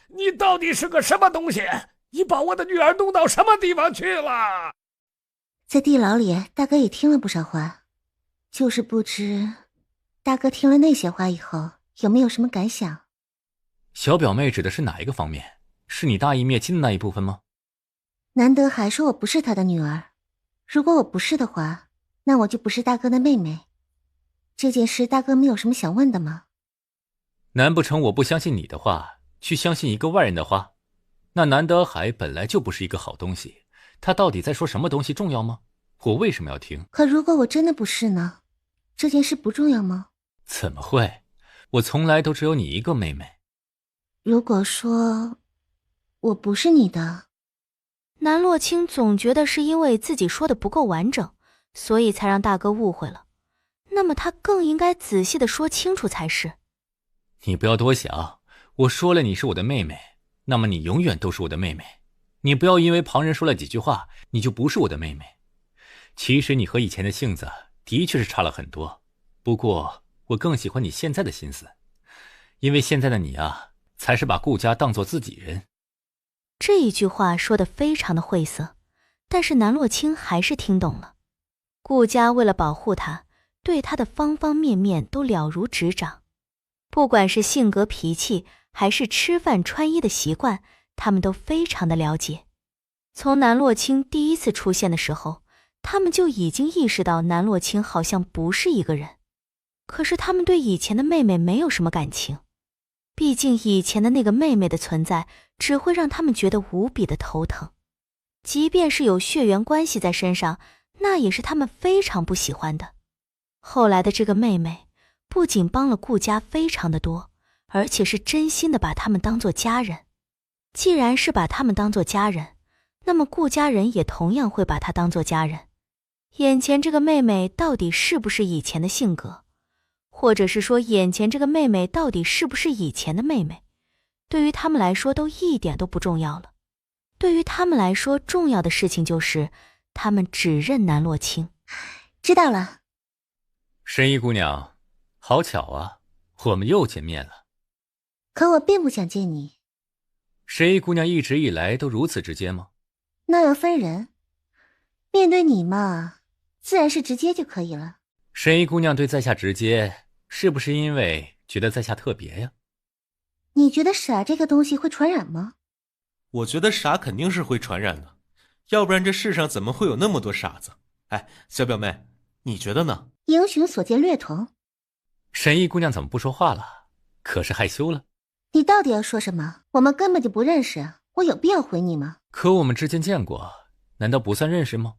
你到底是个什么东西？你把我的女儿弄到什么地方去了？在地牢里，大哥也听了不少话，就是不知大哥听了那些话以后有没有什么感想？小表妹指的是哪一个方面？是你大义灭亲的那一部分吗？难得还说我不是他的女儿，如果我不是的话，那我就不是大哥的妹妹。这件事大哥没有什么想问的吗？难不成我不相信你的话，去相信一个外人的话？那南德海本来就不是一个好东西，他到底在说什么东西重要吗？我为什么要听？可如果我真的不是呢？这件事不重要吗？怎么会？我从来都只有你一个妹妹。如果说我不是你的……南洛清总觉得是因为自己说的不够完整，所以才让大哥误会了。那么他更应该仔细的说清楚才是。你不要多想，我说了你是我的妹妹，那么你永远都是我的妹妹。你不要因为旁人说了几句话，你就不是我的妹妹。其实你和以前的性子的确是差了很多，不过我更喜欢你现在的心思，因为现在的你啊，才是把顾家当作自己人。这一句话说得非常的晦涩，但是南洛清还是听懂了。顾家为了保护他，对他的方方面面都了如指掌，不管是性格脾气，还是吃饭穿衣的习惯，他们都非常的了解。从南洛清第一次出现的时候，他们就已经意识到南洛清好像不是一个人。可是他们对以前的妹妹没有什么感情，毕竟以前的那个妹妹的存在只会让他们觉得无比的头疼，即便是有血缘关系在身上，那也是他们非常不喜欢的。后来的这个妹妹不仅帮了顾家非常的多，而且是真心的把他们当作家人。既然是把他们当作家人，那么顾家人也同样会把她当作家人。眼前这个妹妹到底是不是以前的性格，或者是说眼前这个妹妹到底是不是以前的妹妹，对于他们来说都一点都不重要了。对于他们来说，重要的事情就是他们只认南洛清。知道了。神医姑娘，好巧啊，我们又见面了。可我并不想见你。神医姑娘一直以来都如此直接吗？那要分人，面对你嘛，自然是直接就可以了。神医姑娘对在下直接，是不是因为觉得在下特别呀？你觉得傻这个东西会传染吗？我觉得傻肯定是会传染的，要不然这世上怎么会有那么多傻子？哎，小表妹，你觉得呢？英雄所见略同。神医姑娘怎么不说话了？可是害羞了？你到底要说什么？我们根本就不认识，我有必要回你吗？可我们之间见过，难道不算认识吗？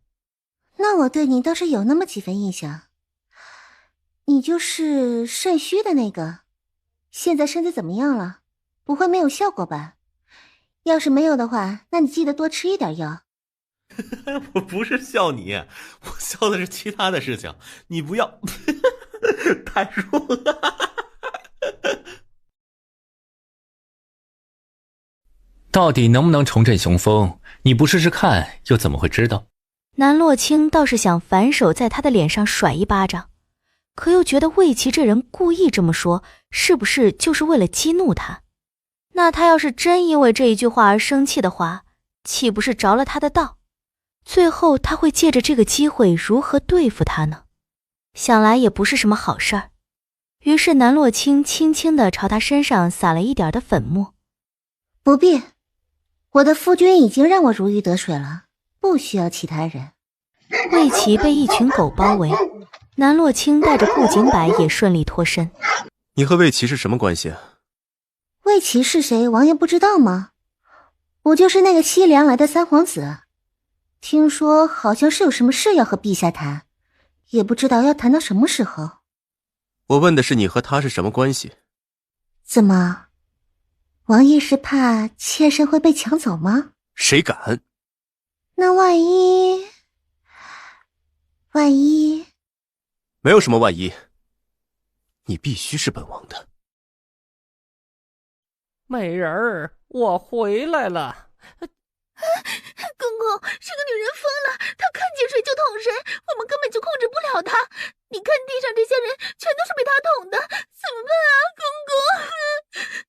那我对你倒是有那么几分印象。你就是肾虚的那个，现在身子怎么样了？不会没有效果吧？要是没有的话，那你记得多吃一点药。我不是笑你，我笑的是其他的事情，你不要太弱了。到底能不能重振雄风？你不试试看，又怎么会知道？南洛清倒是想反手在他的脸上甩一巴掌，可又觉得魏琪这人故意这么说，是不是就是为了激怒他？那他要是真因为这一句话而生气的话，岂不是着了他的道？最后他会借着这个机会如何对付他呢？想来也不是什么好事儿。于是南洛清轻轻地朝他身上撒了一点的粉末。不必，我的夫君已经让我如鱼得水了，不需要其他人。魏琪被一群狗包围，南洛清带着顾景柏也顺利脱身。你和魏琪是什么关系啊？魏琪是谁，王爷不知道吗？我就是那个西凉来的三皇子，听说好像是有什么事要和陛下谈，也不知道要谈到什么时候。我问的是你和他是什么关系？怎么，王爷是怕妾身会被抢走吗？谁敢？那万一……没有什么万一，你必须是本王的。美人儿，我回来了。公公，这个女人疯了，她看见谁就捅谁，我们根本就控制不了她。你看地上这些人全都是被她捅的，怎么办啊，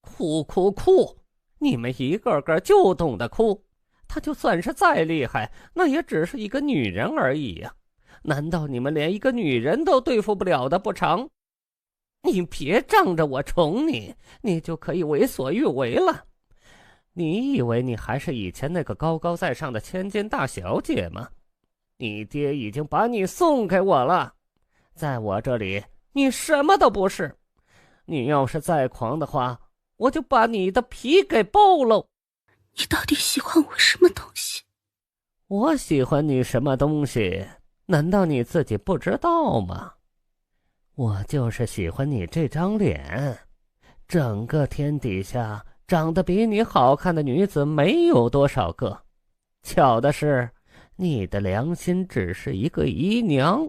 公公？哭！你们一个个就懂得哭。她就算是再厉害，那也只是一个女人而已呀。难道你们连一个女人都对付不了的不成？你别仗着我宠你，你就可以为所欲为了。你以为你还是以前那个高高在上的千金大小姐吗？你爹已经把你送给我了，在我这里你什么都不是。你要是再狂的话，我就把你的皮给剥喽。你到底喜欢我什么东西？我喜欢你什么东西？难道你自己不知道吗？我就是喜欢你这张脸，整个天底下长得比你好看的女子没有多少个。巧的是，你的良心只是一个姨娘。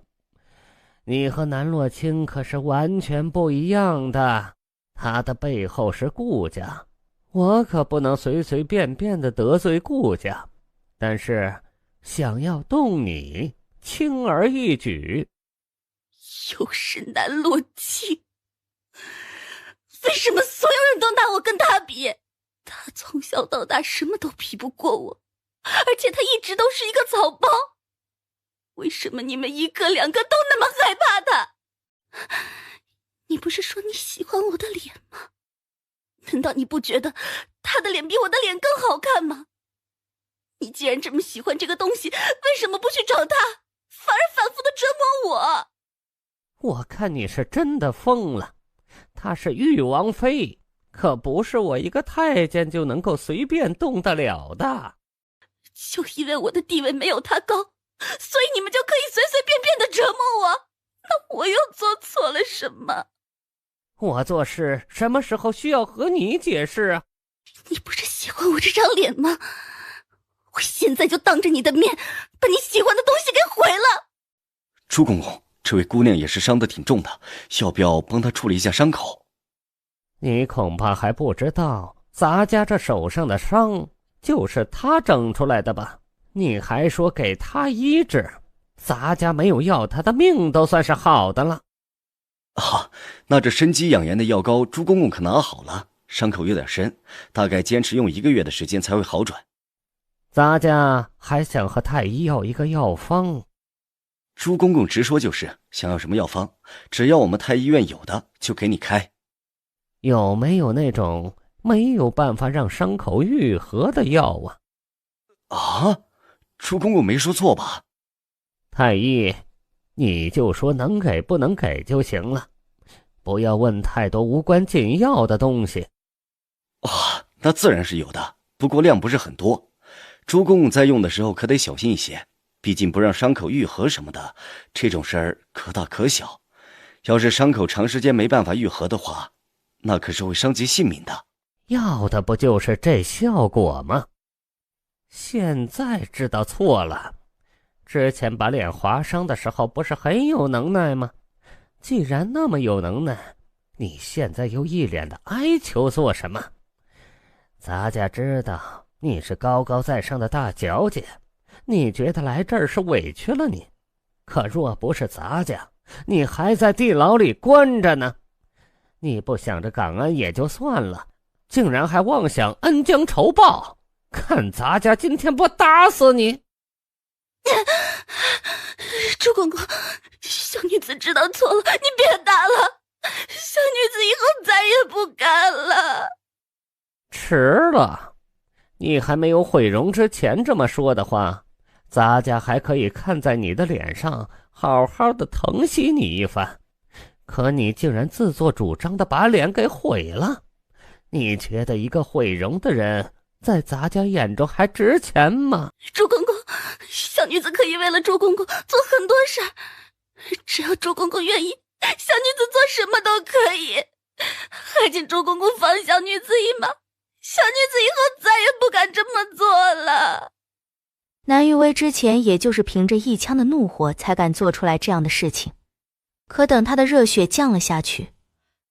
你和南洛清可是完全不一样的，他的背后是顾家，我可不能随随便便的得罪顾家。但是想要动你，轻而易举。又是南洛清。为什么所有人都拿我跟他比？他从小到大什么都比不过我，而且他一直都是一个草包。为什么你们一个两个都那么害怕他？你不是说你喜欢我的脸吗？难道你不觉得他的脸比我的脸更好看吗？你既然这么喜欢这个东西，为什么不去找他，反而反复的折磨我？我看你是真的疯了，她是玉王妃，可不是我一个太监就能够随便动得了的。就因为我的地位没有他高，所以你们就可以随随便便的折磨我？那我又做错了什么？我做事什么时候需要和你解释啊？你不是喜欢我这张脸吗？我现在就当着你的面把你喜欢的东西给毁了。朱公公，这位姑娘也是伤得挺重的，要不要帮她处理一下伤口？你恐怕还不知道，咱家这手上的伤就是他整出来的吧？你还说给他医治，咱家没有要他的命都算是好的了。啊，那这生肌养颜的药膏朱公公可拿好了，伤口有点深，大概坚持用1个月的时间才会好转。咱家还想和太医要一个药方。朱公公直说就是，想要什么药方，只要我们太医院有的就给你开。有没有那种没有办法让伤口愈合的药啊？啊，朱公公没说错吧？太医，你就说能给不能给就行了，不要问太多无关紧要的东西。啊，那自然是有的，不过量不是很多。朱公公在用的时候可得小心一些，毕竟不让伤口愈合什么的，这种事儿可大可小。要是伤口长时间没办法愈合的话，那可是会伤及性命的。要的不就是这效果吗？现在知道错了，之前把脸划伤的时候不是很有能耐吗？既然那么有能耐，你现在又一脸的哀求做什么？咱家知道你是高高在上的大小姐，你觉得来这儿是委屈了你，可若不是咱家，你还在地牢里关着呢。你不想着感恩也就算了，竟然还妄想恩将仇报，看咱家今天不打死你！朱公公，小女子知道错了，你别打了，小女子以后再也不敢了。迟了，你还没有毁容之前这么说的话，咱家还可以看在你的脸上好好的疼惜你一番。可你竟然自作主张的把脸给毁了，你觉得一个毁容的人在咱家眼中还值钱吗？朱公公，小女子可以为了朱公公做很多事儿，只要朱公公愿意，小女子做什么都可以。还请朱公公放小女子一马，小女子以后再也不敢这么做了。南玉薇之前也就是凭着一腔的怒火才敢做出来这样的事情，可等他的热血降了下去，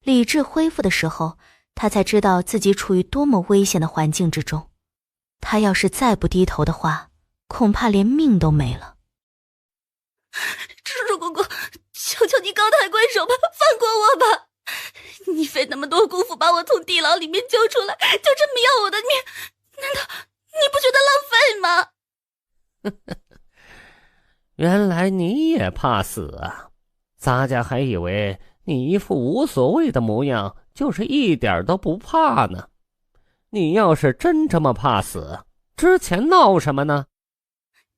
理智恢复的时候，他才知道自己处于多么危险的环境之中。他要是再不低头的话，恐怕连命都没了。朱公公，求求你高抬贵手吧，放过我吧！你费那么多功夫把我从地牢里面救出来，就这么要我的命，难道你不觉得浪费吗？原来你也怕死啊！咱家还以为你一副无所谓的模样，就是一点都不怕呢。你要是真这么怕死，之前闹什么呢？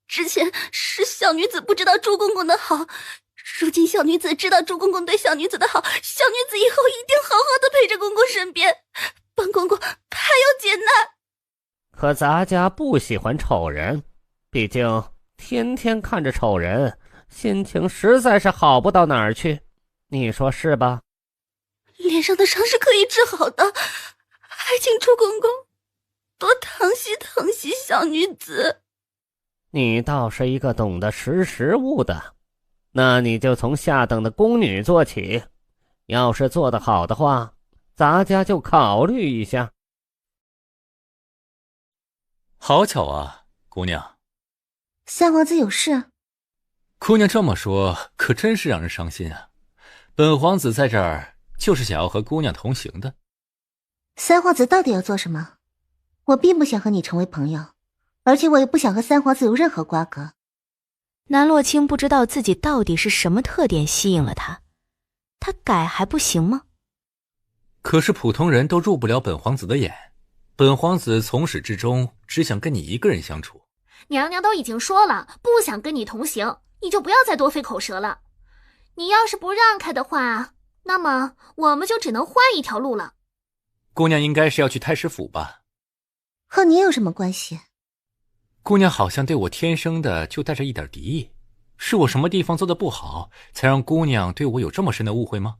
之前是小女子不知道朱公公的好，如今小女子知道朱公公对小女子的好，小女子以后一定好好的陪着公公身边，帮公公排忧解难。可咱家不喜欢丑人，毕竟天天看着丑人，心情实在是好不到哪儿去，你说是吧？脸上的伤是可以治好的，还请朱公公多疼惜疼惜小女子。你倒是一个懂得识时务的，那你就从下等的宫女做起，要是做得好的话，咱家就考虑一下。好巧啊，姑娘。三皇子有事？姑娘这么说，可真是让人伤心啊。本皇子在这儿就是想要和姑娘同行的。三皇子到底要做什么？我并不想和你成为朋友，而且我也不想和三皇子有任何瓜葛。南洛清不知道自己到底是什么特点吸引了他，他改还不行吗？可是普通人都入不了本皇子的眼，本皇子从始至终只想跟你一个人相处。娘娘都已经说了，不想跟你同行，你就不要再多费口舌了。你要是不让开的话，那么我们就只能换一条路了。姑娘应该是要去太师府吧？和你有什么关系？姑娘好像对我天生的就带着一点敌意，是我什么地方做的不好，才让姑娘对我有这么深的误会吗？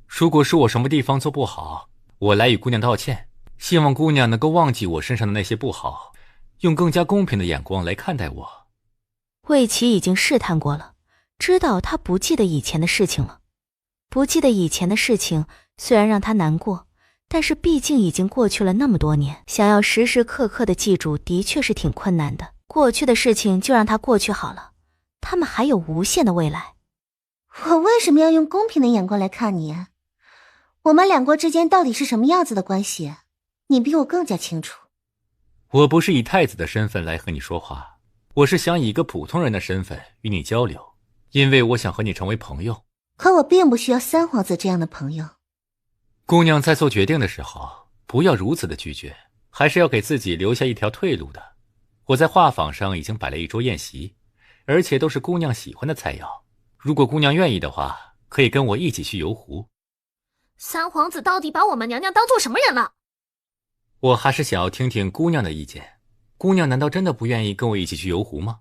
如果是我什么地方做不好，我来与姑娘道歉，希望姑娘能够忘记我身上的那些不好，用更加公平的眼光来看待我。魏琪已经试探过了，知道他不记得以前的事情了。不记得以前的事情虽然让他难过，但是毕竟已经过去了那么多年，想要时时刻刻的记住的确是挺困难的。过去的事情就让它过去好了，他们还有无限的未来。我为什么要用公平的眼光来看你？我们两国之间到底是什么样子的关系，你比我更加清楚。我不是以太子的身份来和你说话，我是想以一个普通人的身份与你交流，因为我想和你成为朋友。可我并不需要三皇子这样的朋友。姑娘在做决定的时候，不要如此的拒绝，还是要给自己留下一条退路的。我在画舫上已经摆了一桌宴席，而且都是姑娘喜欢的菜肴。如果姑娘愿意的话，可以跟我一起去游湖。三皇子到底把我们娘娘当做什么人了？我还是想要听听姑娘的意见。姑娘难道真的不愿意跟我一起去游湖吗？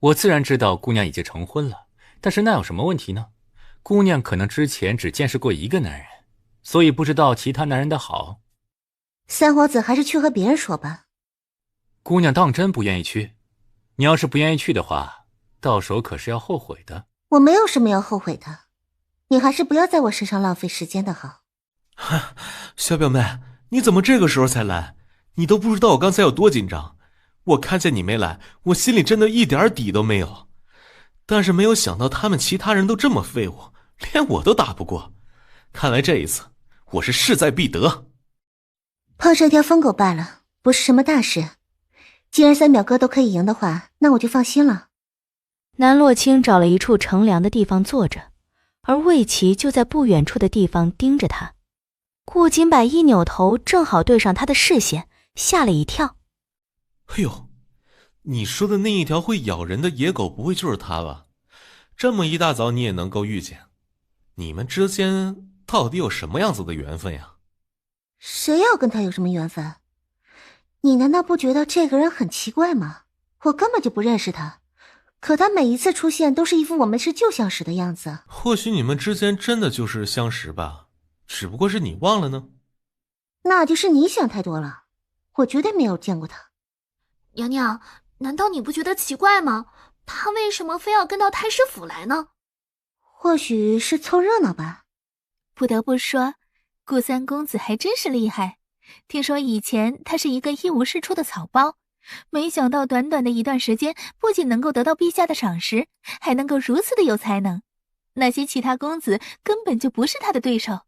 我自然知道姑娘已经成婚了，但是那有什么问题呢？姑娘可能之前只见识过一个男人，所以不知道其他男人的好。三皇子还是去和别人说吧。姑娘当真不愿意去？你要是不愿意去的话，到时候可是要后悔的。我没有什么要后悔的，你还是不要在我身上浪费时间的好。小表妹，你怎么这个时候才来？你都不知道我刚才有多紧张。我看见你没来，我心里真的一点底都没有。但是没有想到他们其他人都这么废物，连我都打不过。看来这一次我是势在必得。碰上条疯狗罢了，不是什么大事。既然三表哥都可以赢的话，那我就放心了。南洛清找了一处乘凉的地方坐着，而魏琪就在不远处的地方盯着他。顾锦柏一扭头，正好对上他的视线，吓了一跳。哎呦，你说的那一条会咬人的野狗不会就是他吧？这么一大早你也能够遇见，你们之间到底有什么样子的缘分呀？谁要跟他有什么缘分？你难道不觉得这个人很奇怪吗？我根本就不认识他，可他每一次出现都是一副我们是旧相识的样子。或许你们之间真的就是相识吧，只不过是你忘了呢。那就是你想太多了，我绝对没有见过他。娘娘，难道你不觉得奇怪吗？他为什么非要跟到太师府来呢？或许是凑热闹吧。不得不说，顾三公子还真是厉害。听说以前他是一个一无是处的草包，没想到短短的一段时间，不仅能够得到陛下的赏识，还能够如此的有才能。那些其他公子根本就不是他的对手。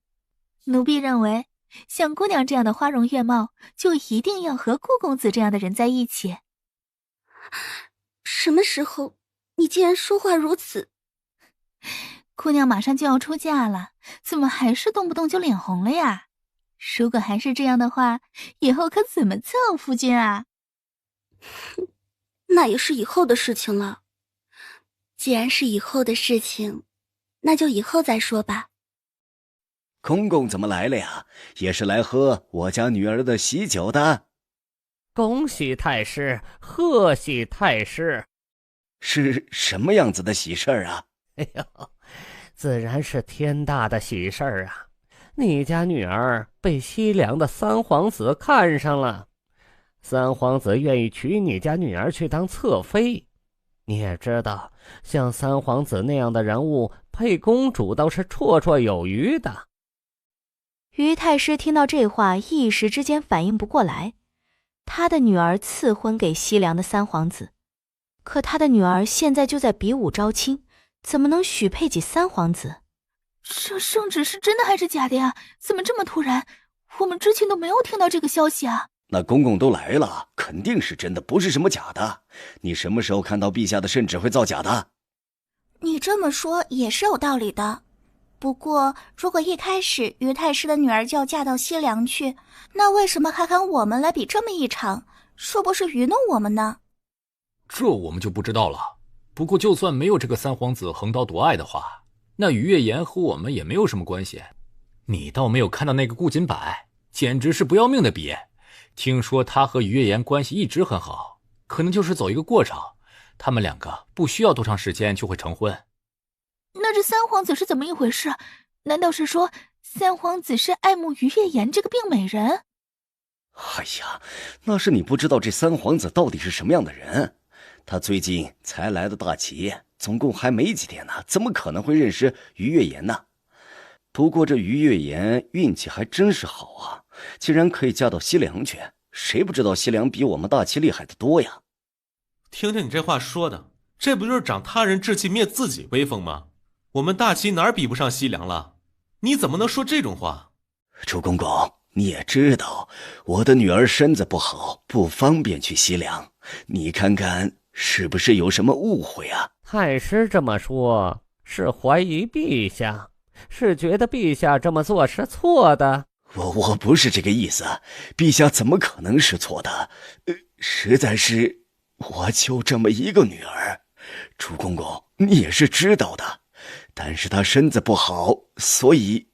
奴婢认为，像姑娘这样的花容月貌，就一定要和顾公子这样的人在一起。什么时候你竟然说话如此？姑娘马上就要出嫁了，怎么还是动不动就脸红了呀？如果还是这样的话，以后可怎么伺候夫君啊？那也是以后的事情了。既然是以后的事情，那就以后再说吧。公公怎么来了呀？也是来喝我家女儿的喜酒的。恭喜太师，贺喜太师。是什么样子的喜事儿啊？哎呦，自然是天大的喜事儿啊！你家女儿被西凉的三皇子看上了，三皇子愿意娶你家女儿去当侧妃。你也知道，像三皇子那样的人物配公主倒是绰绰有余的。于太师听到这话，一时之间反应不过来。他的女儿赐婚给西凉的三皇子，可他的女儿现在就在比武招亲，怎么能许配给三皇子？圣旨是真的还是假的呀？怎么这么突然？我们之前都没有听到这个消息啊。那公公都来了，肯定是真的，不是什么假的。你什么时候看到陛下的圣旨会造假的？你这么说也是有道理的。不过，如果一开始于太师的女儿就要嫁到西凉去，那为什么还喊我们来比这么一场？说不是愚弄我们呢？这我们就不知道了。不过，就算没有这个三皇子横刀夺爱的话，那于月言和我们也没有什么关系。你倒没有看到那个顾锦柏，简直是不要命的比。听说他和于月言关系一直很好，可能就是走一个过程，他们两个不需要多长时间就会成婚。那这三皇子是怎么一回事？难道是说三皇子是爱慕于月言这个病美人？哎呀，那是你不知道这三皇子到底是什么样的人。他最近才来的大齐，总共还没几天呢，怎么可能会认识于月言呢？不过这于月言运气还真是好啊，竟然可以嫁到西凉去。谁不知道西凉比我们大齐厉害得多呀？听听你这话说的，这不就是长他人志气灭自己威风吗？我们大齐哪儿比不上西凉了？你怎么能说这种话？朱公公，你也知道我的女儿身子不好，不方便去西凉，你看看是不是有什么误会啊？太师这么说，是怀疑陛下，是觉得陛下这么做是错的。我不是这个意思，陛下怎么可能是错的？实在是我就这么一个女儿，朱公公你也是知道的。但是她身子不好，所以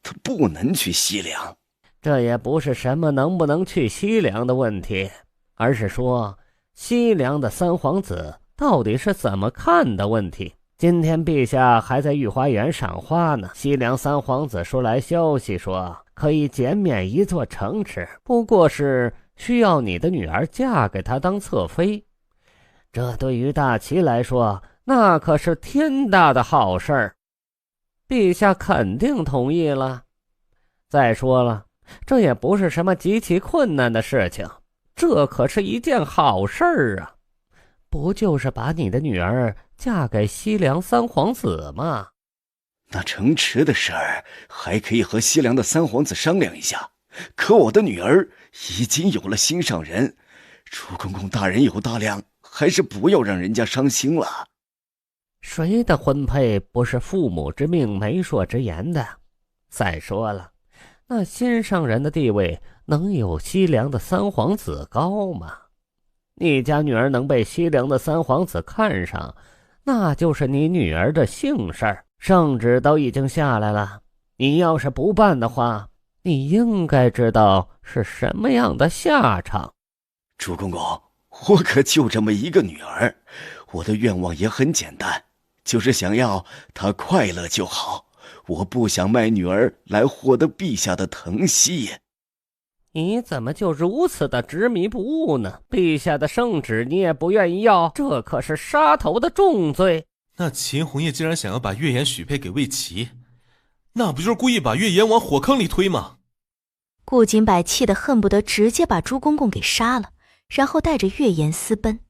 她不能去西凉。这也不是什么能不能去西凉的问题，而是说西凉的三皇子到底是怎么看的问题。今天陛下还在御花园赏花呢，西凉三皇子说来消息说可以减免一座城池，不过是需要你的女儿嫁给他当侧妃。这对于大齐来说，那可是天大的好事儿，陛下肯定同意了。再说了，这也不是什么极其困难的事情，这可是一件好事儿啊！不就是把你的女儿嫁给西凉三皇子吗？那城池的事儿还可以和西凉的三皇子商量一下，可我的女儿已经有了心上人，朱公公大人有大量，还是不要让人家伤心了。谁的婚配不是父母之命媒妁之言的？再说了，那心上人的地位能有西凉的三皇子高吗？你家女儿能被西凉的三皇子看上，那就是你女儿的幸事儿。圣旨都已经下来了，你要是不办的话，你应该知道是什么样的下场。朱公公，我可就这么一个女儿，我的愿望也很简单，就是想要她快乐就好，我不想卖女儿来获得陛下的疼惜。你怎么就如此的执迷不悟呢？陛下的圣旨你也不愿意要，这可是杀头的重罪。那秦红叶竟然想要把月言许配给魏齐，那不就是故意把月言往火坑里推吗？顾锦柏气得恨不得直接把朱公公给杀了，然后带着月言私奔。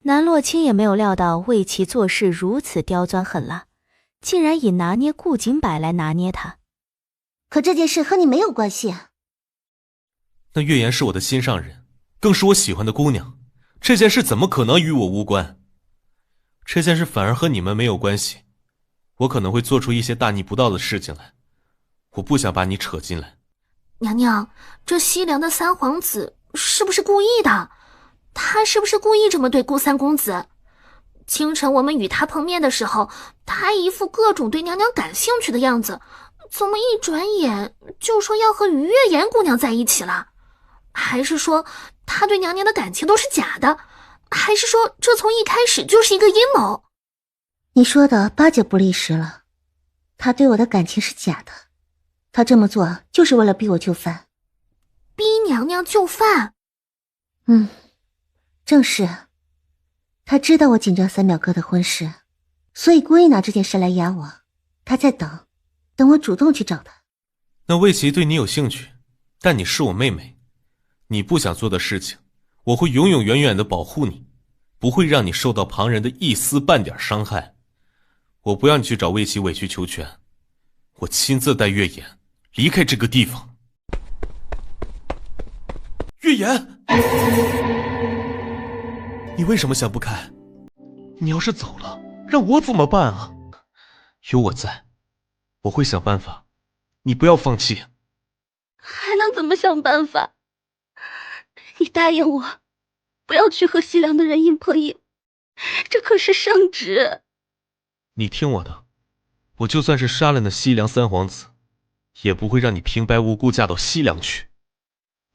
南洛清也没有料到魏齐做事如此刁钻狠辣，竟然以拿捏顾锦柏来拿捏他。可这件事和你没有关系啊。那月言是我的心上人，更是我喜欢的姑娘，这件事怎么可能与我无关？这件事反而和你们没有关系，我可能会做出一些大逆不道的事情来，我不想把你扯进来。娘娘，这西凉的三皇子是不是故意的？他是不是故意这么对顾三公子？清晨我们与他碰面的时候，他还一副各种对娘娘感兴趣的样子，怎么一转眼就说要和于月言姑娘在一起了？还是说他对娘娘的感情都是假的？还是说这从一开始就是一个阴谋？你说的八九不离十了，他对我的感情是假的，他这么做就是为了逼我就范。逼娘娘就范？正是。他知道我紧张三表哥的婚事，所以故意拿这件事来压我。他在等我主动去找他。那魏琪对你有兴趣，但你是我妹妹，你不想做的事情，我会永永远远地保护你，不会让你受到旁人的一丝半点伤害。我不要你去找魏琪委曲求全，我亲自带月言离开这个地方。月言，你为什么想不开？你要是走了，让我怎么办啊？有我在，我会想办法，你不要放弃。还能怎么想办法？你答应我，不要去和西凉的人硬碰硬，这可是圣旨。你听我的，我就算是杀了那西凉三皇子，也不会让你平白无故嫁到西凉去。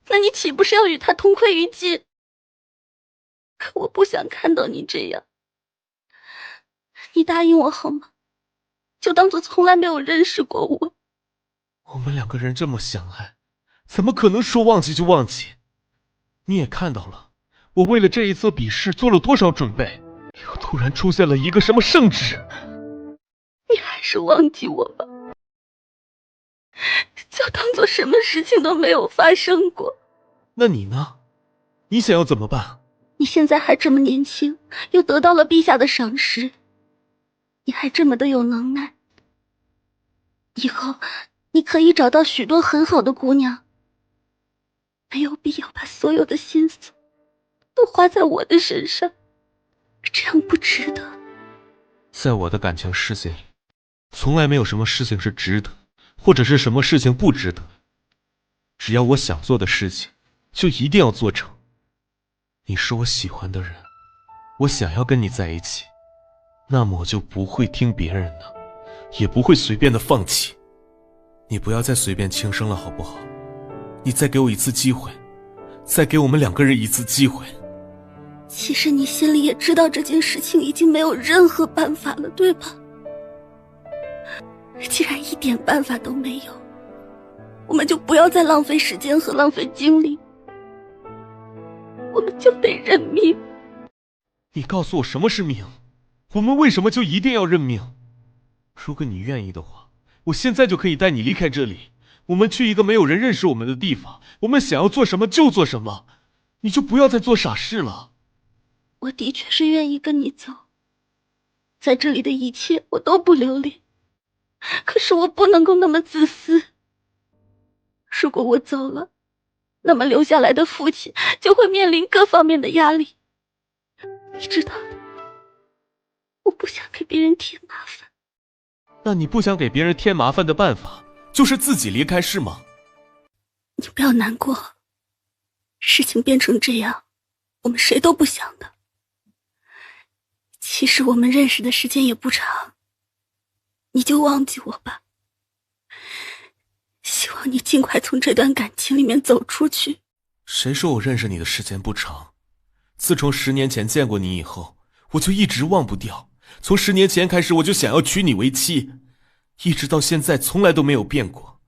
那你岂不是要与他同归于尽？可我不想看到你这样。你答应我好吗？就当做从来没有认识过我。我们两个人这么相爱，怎么可能说忘记就忘记？你也看到了，我为了这一次比试做了多少准备，又突然出现了一个什么圣旨。你还是忘记我吧，就当做什么事情都没有发生过。那你呢？你想要怎么办？你现在还这么年轻，又得到了陛下的赏识，你还这么的有能耐，以后你可以找到许多很好的姑娘，没有必要把所有的心思都花在我的身上，这样不值得。在我的感情世界里，从来没有什么事情是值得，或者是什么事情不值得。只要我想做的事情，就一定要做成。你是我喜欢的人，我想要跟你在一起，那么我就不会听别人的，也不会随便的放弃。你不要再随便轻生了好不好？你再给我一次机会，再给我们两个人一次机会。其实你心里也知道这件事情已经没有任何办法了，对吧？既然一点办法都没有，我们就不要再浪费时间和浪费精力，我们就得认命。你告诉我什么是命？我们为什么就一定要认命？如果你愿意的话，我现在就可以带你离开这里，我们去一个没有人认识我们的地方，我们想要做什么就做什么，你就不要再做傻事了。我的确是愿意跟你走，在这里的一切我都不留恋，可是我不能够那么自私。如果我走了，那么留下来的父亲就会面临各方面的压力。你知道，我不想给别人添麻烦。那你不想给别人添麻烦的办法，就是自己离开是吗？你不要难过，事情变成这样，我们谁都不想的。其实我们认识的时间也不长，你就忘记我吧。希望你尽快从这段感情里面走出去。谁说我认识你的时间不长？自从10年前见过你以后，我就一直忘不掉。从10年前开始，我就想要娶你为妻，一直到现在从来都没有变过。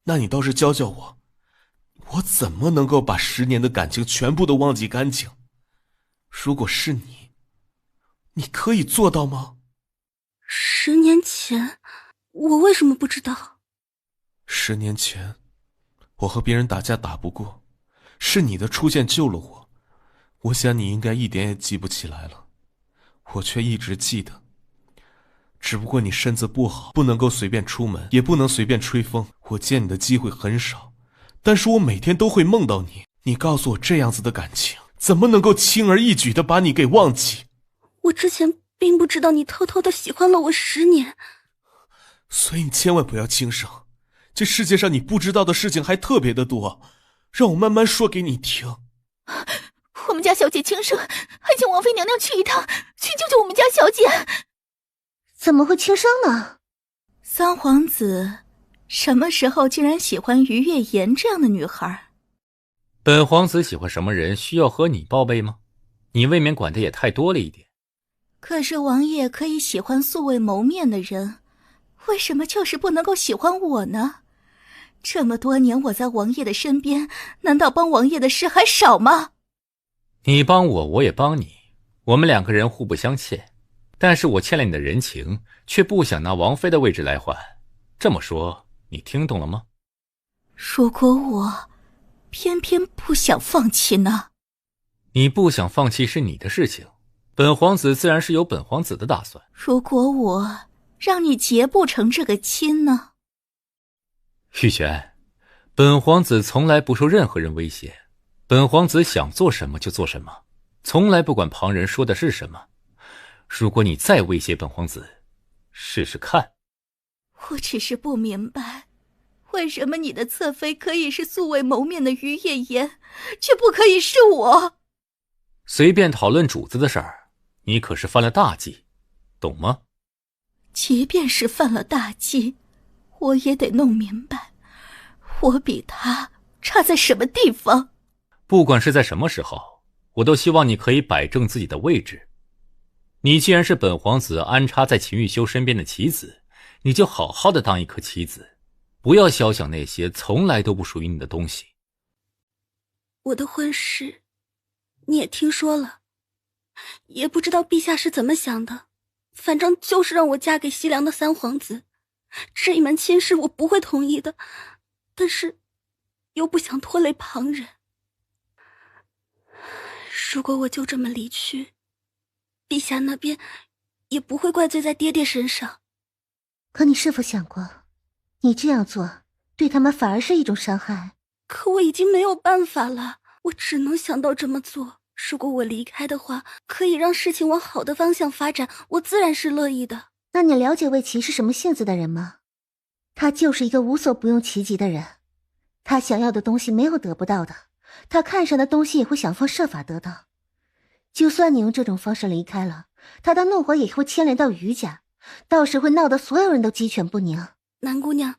那你倒是教教我，我怎么能够把10年的感情全部都忘记干净？如果是你，你可以做到吗？10年前，我为什么不知道？10年前，我和别人打架打不过，是你的出现救了我。我想你应该一点也记不起来了，我却一直记得。只不过你身子不好，不能够随便出门，也不能随便吹风，我见你的机会很少。但是我每天都会梦到你，你告诉我这样子的感情，怎么能够轻而易举地把你给忘记？我之前并不知道你偷偷地喜欢了我10年。所以你千万不要轻生，这世界上你不知道的事情还特别的多，让我慢慢说给你听。我们家小姐轻生，还请王妃娘娘去一趟，去救救我们家小姐。怎么会轻生呢？三皇子什么时候竟然喜欢于月言这样的女孩？本皇子喜欢什么人，需要和你报备吗？你未免管得也太多了一点。可是王爷可以喜欢素未谋面的人，为什么就是不能够喜欢我呢？这么多年我在王爷的身边，难道帮王爷的事还少吗？你帮我，我也帮你，我们两个人互不相欠，但是我欠了你的人情，却不想拿王妃的位置来还。这么说，你听懂了吗？如果我偏偏不想放弃呢？你不想放弃是你的事情，本皇子自然是有本皇子的打算。如果我让你结不成这个亲呢？玉璇，本皇子从来不受任何人威胁，本皇子想做什么就做什么，从来不管旁人说的是什么。如果你再威胁本皇子，试试看。我只是不明白，为什么你的侧妃可以是素未谋面的于夜言，却不可以是我？随便讨论主子的事儿，你可是犯了大忌，懂吗？即便是犯了大忌，我也得弄明白，我比他差在什么地方。不管是在什么时候，我都希望你可以摆正自己的位置。你既然是本皇子安插在秦玉修身边的棋子，你就好好的当一颗棋子，不要肖想那些从来都不属于你的东西。我的婚事你也听说了，也不知道陛下是怎么想的，反正就是让我嫁给西凉的三皇子。这一门亲事我不会同意的，但是又不想拖累旁人。如果我就这么离去，陛下那边也不会怪罪在爹爹身上。可你是否想过，你这样做对他们反而是一种伤害？可我已经没有办法了，我只能想到这么做。如果我离开的话，可以让事情往好的方向发展，我自然是乐意的。那你了解魏琪是什么性子的人吗？他就是一个无所不用其极的人，他想要的东西没有得不到的，他看上的东西也会想方设法得到。就算你用这种方式离开了，他的怒火也会牵连到于家，到时会闹得所有人都鸡犬不宁。南姑娘，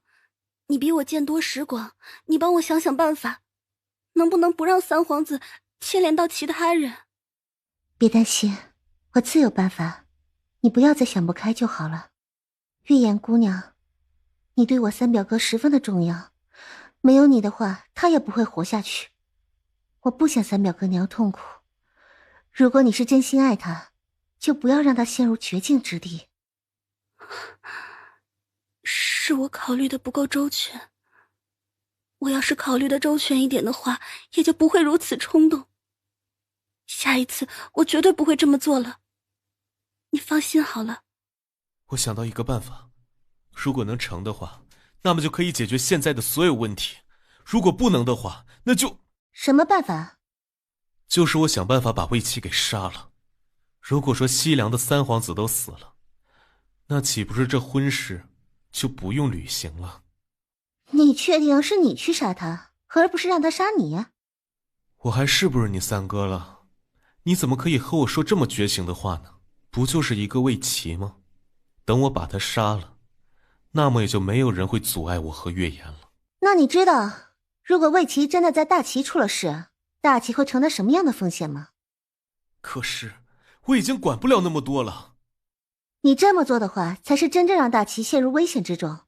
你比我见多识广，你帮我想想办法，能不能不让三皇子牵连到其他人？别担心，我自有办法，你不要再想不开就好了。月颜姑娘，你对我三表哥十分的重要，没有你的话，他也不会活下去。我不想三表哥娘痛苦，如果你是真心爱他，就不要让他陷入绝境之地。是我考虑的不够周全，我要是考虑的周全一点的话，也就不会如此冲动。下一次我绝对不会这么做了，你放心好了。我想到一个办法，如果能成的话，那么就可以解决现在的所有问题；如果不能的话，那就……什么办法？就是我想办法把魏琪给杀了。如果说西凉的三皇子都死了，那岂不是这婚事就不用履行了？你确定是你去杀他，而不是让他杀你呀？我还是不是你三哥了？你怎么可以和我说这么绝情的话呢？不就是一个魏琪吗？等我把他杀了，那么也就没有人会阻碍我和月颜了。那你知道，如果魏琪真的在大齐出了事，大齐会承担什么样的风险吗？可是我已经管不了那么多了。你这么做的话，才是真正让大齐陷入危险之中，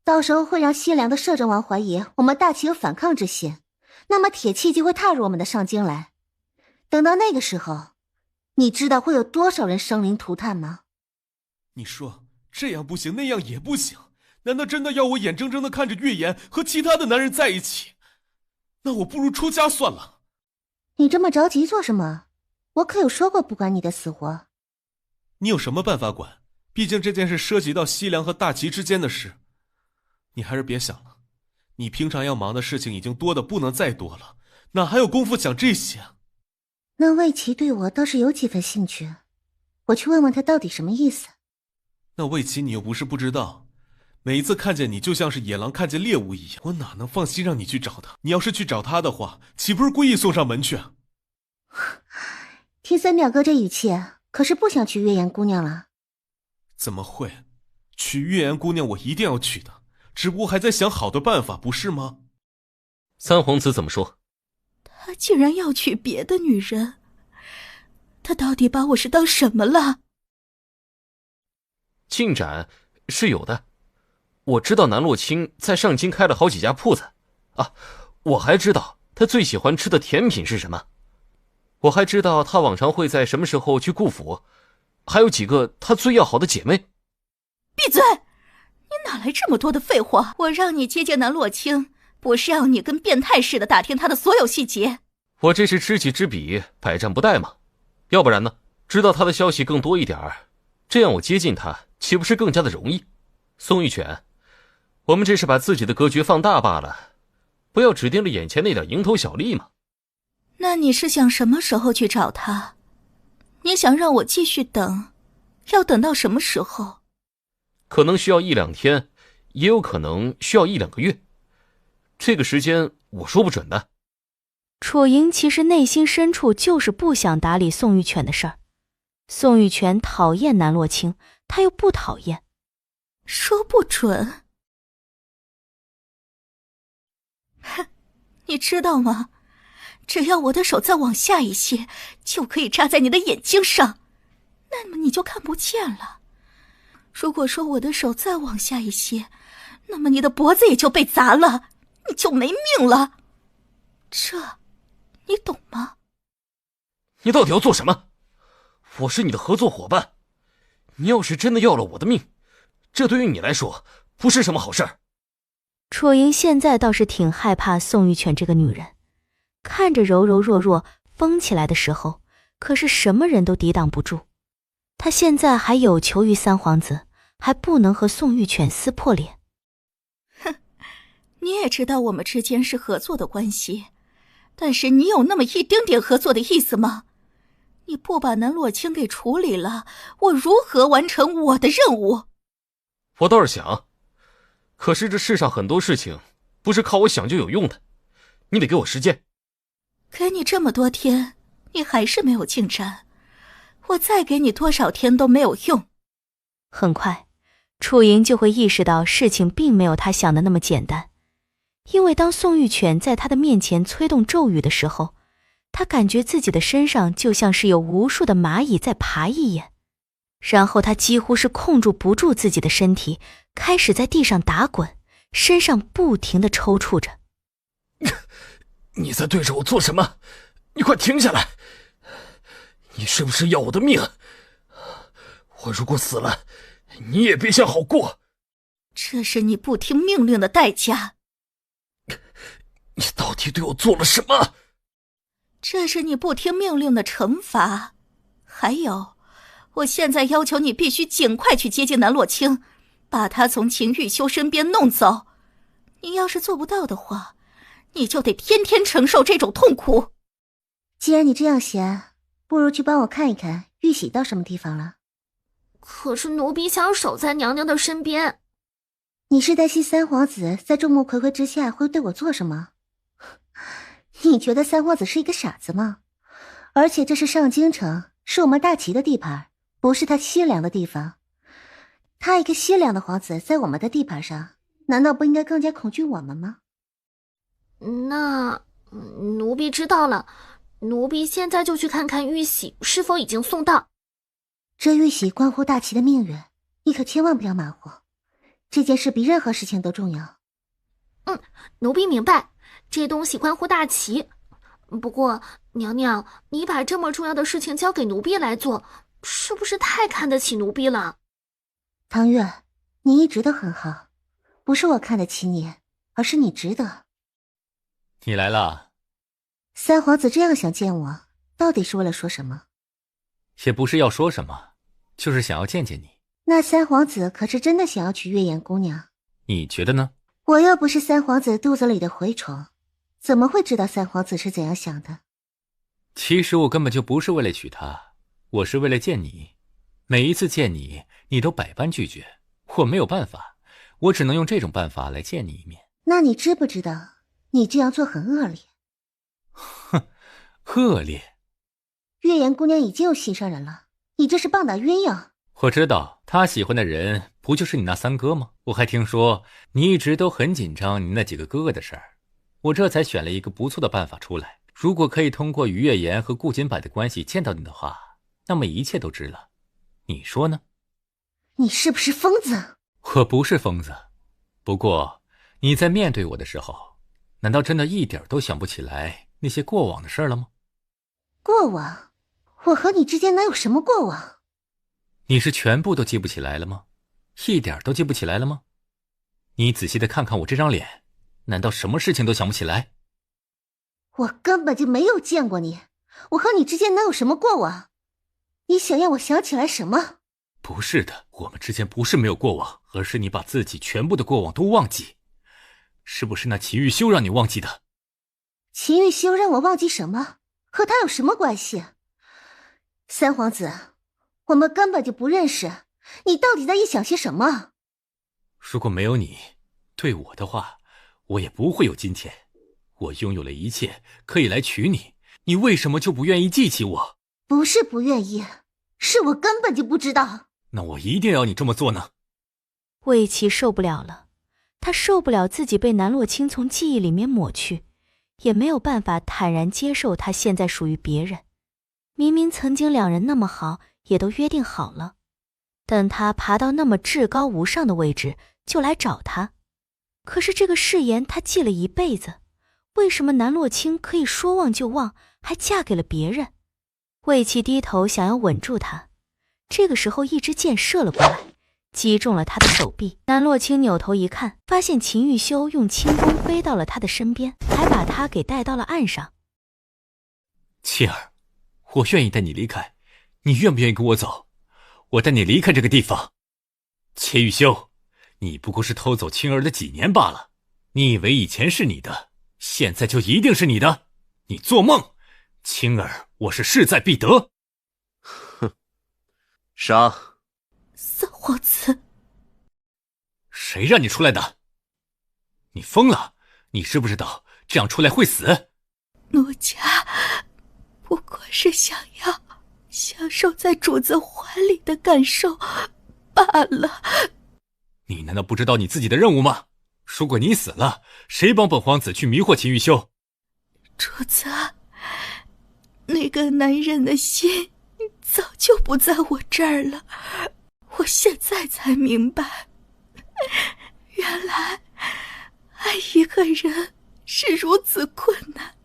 到时候会让西凉的摄政王怀疑我们大齐有反抗之心，那么铁骑就会踏入我们的上京来。等到那个时候，你知道会有多少人生灵涂炭吗？你说这样不行，那样也不行，难道真的要我眼睁睁地看着月颜和其他的男人在一起？那我不如出家算了。你这么着急做什么？我可有说过不管你的死活。你有什么办法管？毕竟这件事涉及到西凉和大齐之间的事，你还是别想了。你平常要忙的事情已经多得不能再多了，哪还有功夫想这些？那魏琪对我倒是有几分兴趣，我去问问他到底什么意思。那魏琪你又不是不知道，每一次看见你就像是野狼看见猎物一样，我哪能放心让你去找他？你要是去找他的话，岂不是故意送上门去？听三表哥这语气，可是不想娶月颜姑娘了？怎么会？娶月颜姑娘我一定要娶的，只不过还在想好的办法，不是吗？三皇子怎么说？他竟然要娶别的女人，他到底把我是当什么了？进展是有的，我知道南洛清在上京开了好几家铺子啊，我还知道他最喜欢吃的甜品是什么，我还知道他往常会在什么时候去顾府，还有几个他最要好的姐妹。闭嘴！你哪来这么多的废话？我让你接见南洛清，不是要你跟变态似的打听他的所有细节。我这是知己知彼，百战不殆嘛，要不然呢，知道他的消息更多一点儿，这样我接近他岂不是更加的容易？宋玉泉，我们只是把自己的格局放大罢了，不要只盯着眼前那点蝇头小利嘛。那你是想什么时候去找他？你想让我继续等，要等到什么时候？可能需要1-2天，也有可能需要1-2个月，这个时间我说不准的。楚莹其实内心深处就是不想搭理宋玉泉的事儿。宋玉泉讨厌南洛清，他又不讨厌。说不准？哼，你知道吗？只要我的手再往下一些，就可以扎在你的眼睛上，那么你就看不见了。如果说我的手再往下一些，那么你的脖子也就被砸了，你就没命了。这，你懂吗？你到底要做什么？我是你的合作伙伴，你要是真的要了我的命，这对于你来说不是什么好事儿。楚莹现在倒是挺害怕宋玉泉这个女人，看着柔柔弱弱疯起来的时候，可是什么人都抵挡不住。她现在还有求于三皇子，还不能和宋玉泉撕破脸。哼，你也知道我们之间是合作的关系，但是你有那么一丁点合作的意思吗？你不把南洛清给处理了，我如何完成我的任务？我倒是想，可是这世上很多事情不是靠我想就有用的，你得给我时间。给你这么多天，你还是没有进展，我再给你多少天都没有用。很快，楚莹就会意识到事情并没有她想的那么简单，因为当宋玉泉在她的面前催动咒语的时候，她感觉自己的身上就像是有无数的蚂蚁在爬一眼，然后她几乎是控制不住自己的身体，开始在地上打滚，身上不停地抽搐着。你在对着我做什么？你快停下来！你是不是要我的命？我如果死了，你也别想好过。这是你不听命令的代价。你到底对我做了什么？这是你不听命令的惩罚。还有，我现在要求你必须尽快去接近南洛清，把他从秦玉修身边弄走。你要是做不到的话，你就得天天承受这种痛苦。既然你这样闲，不如去帮我看一看玉玺到什么地方了。可是奴婢想守在娘娘的身边。你是担心三皇子在众目睽睽之下会对我做什么？你觉得三皇子是一个傻子吗？而且这是上京城，是我们大齐的地盘，不是他西凉的地方。他一个西凉的皇子在我们的地盘上，难道不应该更加恐惧我们吗？那奴婢知道了，奴婢现在就去看看玉玺是否已经送到。这玉玺关乎大齐的命运，你可千万不要马虎。这件事比任何事情都重要。奴婢明白，这东西关乎大齐。不过娘娘，你把这么重要的事情交给奴婢来做，是不是太看得起奴婢了？唐月，你一直都很好，不是我看得起你，而是你值得。你来了。三皇子这样想见我，到底是为了说什么？也不是要说什么，就是想要见见你。那三皇子可是真的想要娶月颜姑娘？你觉得呢？我又不是三皇子肚子里的蛔虫，怎么会知道三皇子是怎样想的？其实我根本就不是为了娶她，我是为了见你。每一次见你，你都百般拒绝，我没有办法，我只能用这种办法来见你一面。那你知不知道你这样做很恶劣？哼，恶劣？月颜姑娘已经有心上人了，你这是棒打鸳鸯。我知道她喜欢的人不就是你那三哥吗？我还听说你一直都很紧张你那几个哥哥的事儿，我这才选了一个不错的办法出来。如果可以通过于月言和顾锦柏的关系见到你的话，那么一切都值了。你说呢？你是不是疯子？我不是疯子，不过你在面对我的时候，难道真的一点都想不起来那些过往的事了吗？过往？我和你之间哪有什么过往？你是全部都记不起来了吗？一点都记不起来了吗？你仔细的看看我这张脸，难道什么事情都想不起来？我根本就没有见过你，我和你之间哪有什么过往？你想要我想起来什么？不是的，我们之间不是没有过往，而是你把自己全部的过往都忘记。是不是那秦玉修让你忘记的？秦玉修让我忘记什么？和他有什么关系？三皇子，我们根本就不认识，你到底在臆想些什么？如果没有你，对我的话，我也不会有今天。我拥有了一切，可以来娶你，你为什么就不愿意记起我？不是不愿意，是我根本就不知道。那我一定要你这么做呢？魏琪受不了了，他受不了自己被南洛清从记忆里面抹去，也没有办法坦然接受他现在属于别人。明明曾经两人那么好，也都约定好了，等他爬到那么至高无上的位置，就来找他。可是这个誓言他记了一辈子，为什么南洛清可以说忘就忘，还嫁给了别人？魏琪低头想要稳住他，这个时候一支箭射了过来，击中了他的手臂。南洛清扭头一看，发现秦玉修用轻功飞到了他的身边，还把他给带到了岸上。妻儿，我愿意带你离开，你愿不愿意跟我走？我带你离开这个地方。秦玉修，你不过是偷走青儿的几年罢了，你以为以前是你的，现在就一定是你的？你做梦！青儿，我是势在必得。哼，杀！三皇子，谁让你出来的？你疯了！你知不知道这样出来会死？奴家不过是想要享受在主子怀里的感受罢了。你难道不知道你自己的任务吗？如果你死了，谁帮本皇子去迷惑秦玉修？主子，那个男人的心早就不在我这儿了，我现在才明白，原来爱一个人是如此困难。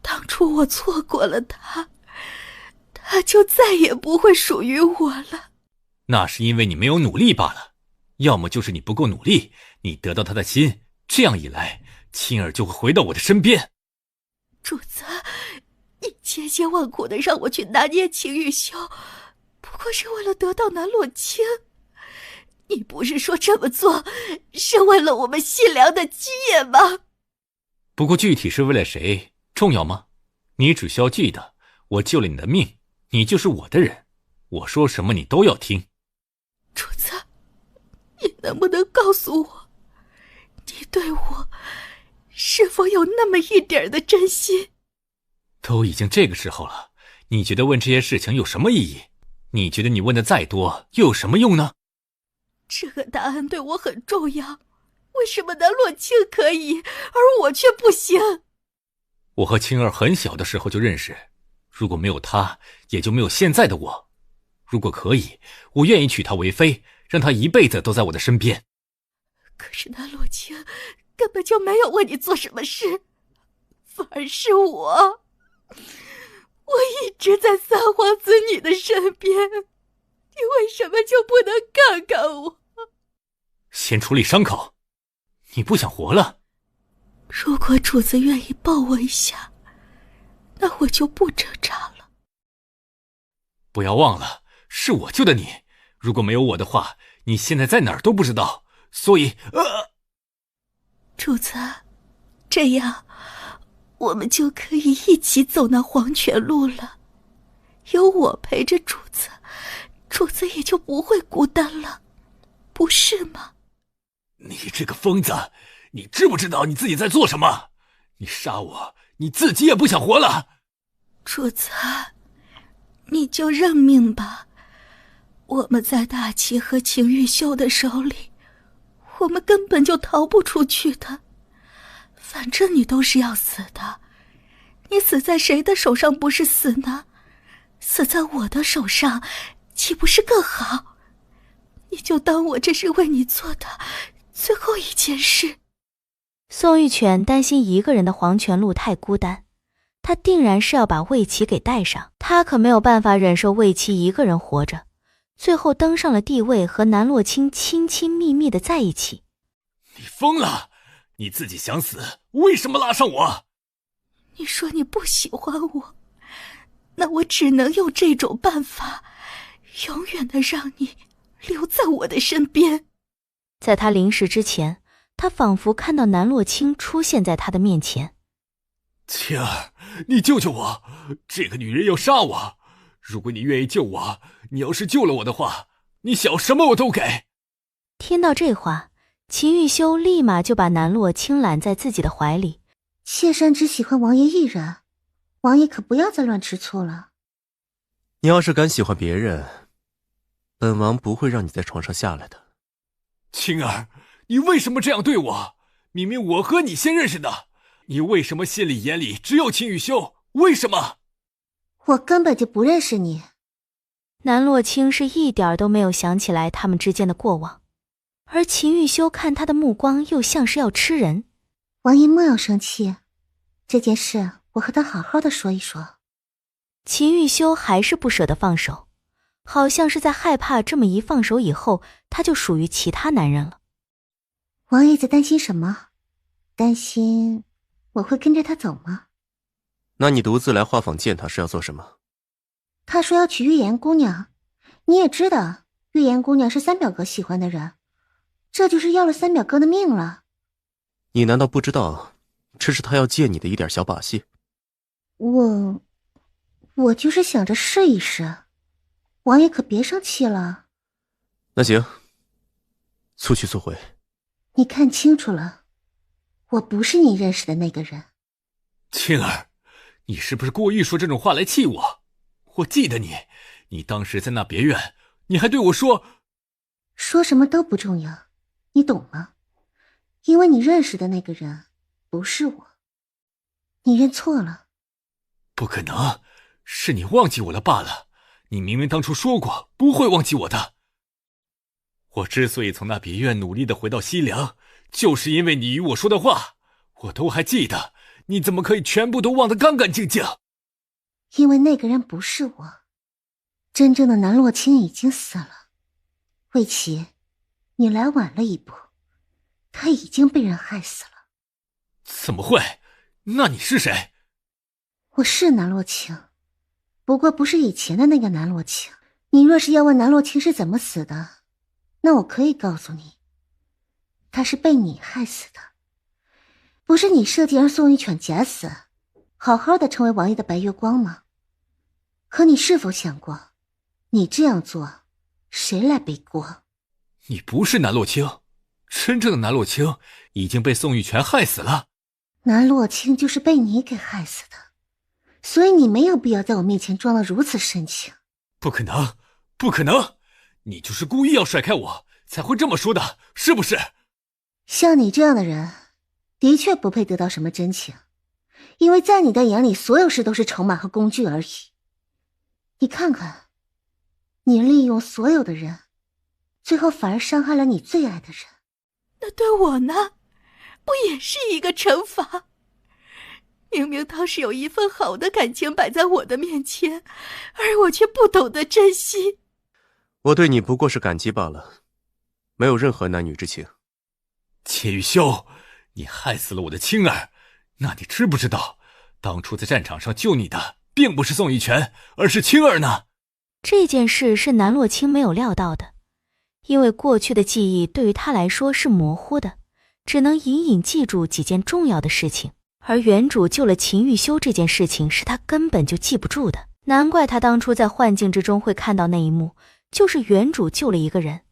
当初我错过了他，他就再也不会属于我了。那是因为你没有努力罢了，要么就是你不够努力，你得到他的心，这样一来，青儿就会回到我的身边。主子，你千辛万苦的让我去拿捏秦玉修，不过是为了得到南洛清。你不是说这么做是为了我们新娘的基业吗？不过具体是为了谁重要吗？你只需要记得，我救了你的命，你就是我的人，我说什么你都要听。主子，你能不能告诉我，你对我是否有那么一点的真心？都已经这个时候了，你觉得问这些事情有什么意义？你觉得你问的再多又有什么用呢？这个答案对我很重要，为什么南洛清可以，而我却不行？我和青儿很小的时候就认识，如果没有她，也就没有现在的我。如果可以，我愿意娶她为妃，让她一辈子都在我的身边。可是南洛清根本就没有为你做什么事，反而是我一直在三皇子你的身边，你为什么就不能看看我？先处理伤口，你不想活了？如果主子愿意抱我一下，那我就不挣扎了。不要忘了，是我救的你，如果没有我的话，你现在在哪儿都不知道。所以，主子，这样我们就可以一起走那黄泉路了。有我陪着主子，主子也就不会孤单了，不是吗？你这个疯子，你知不知道你自己在做什么？你杀我，你自己也不想活了。主子，你就认命吧。我们在大齐和秦玉修的手里，我们根本就逃不出去的。反正你都是要死的，你死在谁的手上不是死呢？死在我的手上，岂不是更好？你就当我这是为你做的最后一件事。宋玉犬担心一个人的黄泉路太孤单，他定然是要把魏琪给带上，他可没有办法忍受魏琪一个人活着，最后登上了帝位，和南洛清亲亲密密的在一起。你疯了！你自己想死，为什么拉上我？你说你不喜欢我，那我只能用这种办法，永远的让你留在我的身边。在他临死之前，他仿佛看到南洛清出现在他的面前。青儿，你救救我！这个女人要杀我！如果你愿意救我，你要是救了我的话，你想什么我都给。听到这话，秦玉修立马就把南洛清揽在自己的怀里。妾身只喜欢王爷一人，王爷可不要再乱吃醋了。你要是敢喜欢别人，本王不会让你在床上下来的。青儿，你为什么这样对我？明明我和你先认识的，你为什么心里眼里只有秦玉修？为什么？我根本就不认识你。南洛清是一点都没有想起来他们之间的过往，而秦玉修看他的目光又像是要吃人。王爷莫要生气，这件事我和他好好的说一说。秦玉修还是不舍得放手，好像是在害怕这么一放手以后，他就属于其他男人了。王爷在担心什么？担心我会跟着他走吗？那你独自来花坊见他是要做什么？他说要娶玉颜姑娘，你也知道玉颜姑娘是三表哥喜欢的人，这就是要了三表哥的命了。你难道不知道这是他要借你的一点小把戏？我就是想着试一试，王爷可别生气了。那行，速去速回。你看清楚了，我不是你认识的那个人。青儿，你是不是故意说这种话来气我？我记得你当时在那别院，你还对我说什么都不重要，你懂吗？因为你认识的那个人不是我，你认错了。不可能，是你忘记我了罢了。你明明当初说过不会忘记我的。我之所以从那别院努力的回到西凉，就是因为你与我说的话，我都还记得。你怎么可以全部都忘得干干净净？因为那个人不是我，真正的南洛清已经死了。魏琪，你来晚了一步，他已经被人害死了。怎么会？那你是谁？我是南洛清，不过不是以前的那个南洛清。你若是要问南洛清是怎么死的，那我可以告诉你，他是被你害死的。不是你设计让宋玉犬假死，好好的成为王爷的白月光吗？可你是否想过，你这样做，谁来背锅？你不是南洛清，真正的南洛清已经被宋玉泉害死了。南洛清就是被你给害死的，所以你没有必要在我面前装得如此深情。不可能，不可能！你就是故意要甩开我，才会这么说的，是不是？像你这样的人，的确不配得到什么真情，因为在你的眼里，所有事都是筹码和工具而已。你看看，你利用所有的人，最后反而伤害了你最爱的人。那对我呢？不也是一个惩罚？明明当时有一份好的感情摆在我的面前，而我却不懂得珍惜。我对你不过是感激罢了，没有任何男女之情。秦玉修，你害死了我的青儿，那你知不知道，当初在战场上救你的并不是宋玉泉，而是青儿呢？这件事是南洛清没有料到的，因为过去的记忆对于他来说是模糊的，只能隐隐记住几件重要的事情，而原主救了秦玉修这件事情是他根本就记不住的。难怪他当初在幻境之中会看到那一幕，就是原主救了一个人。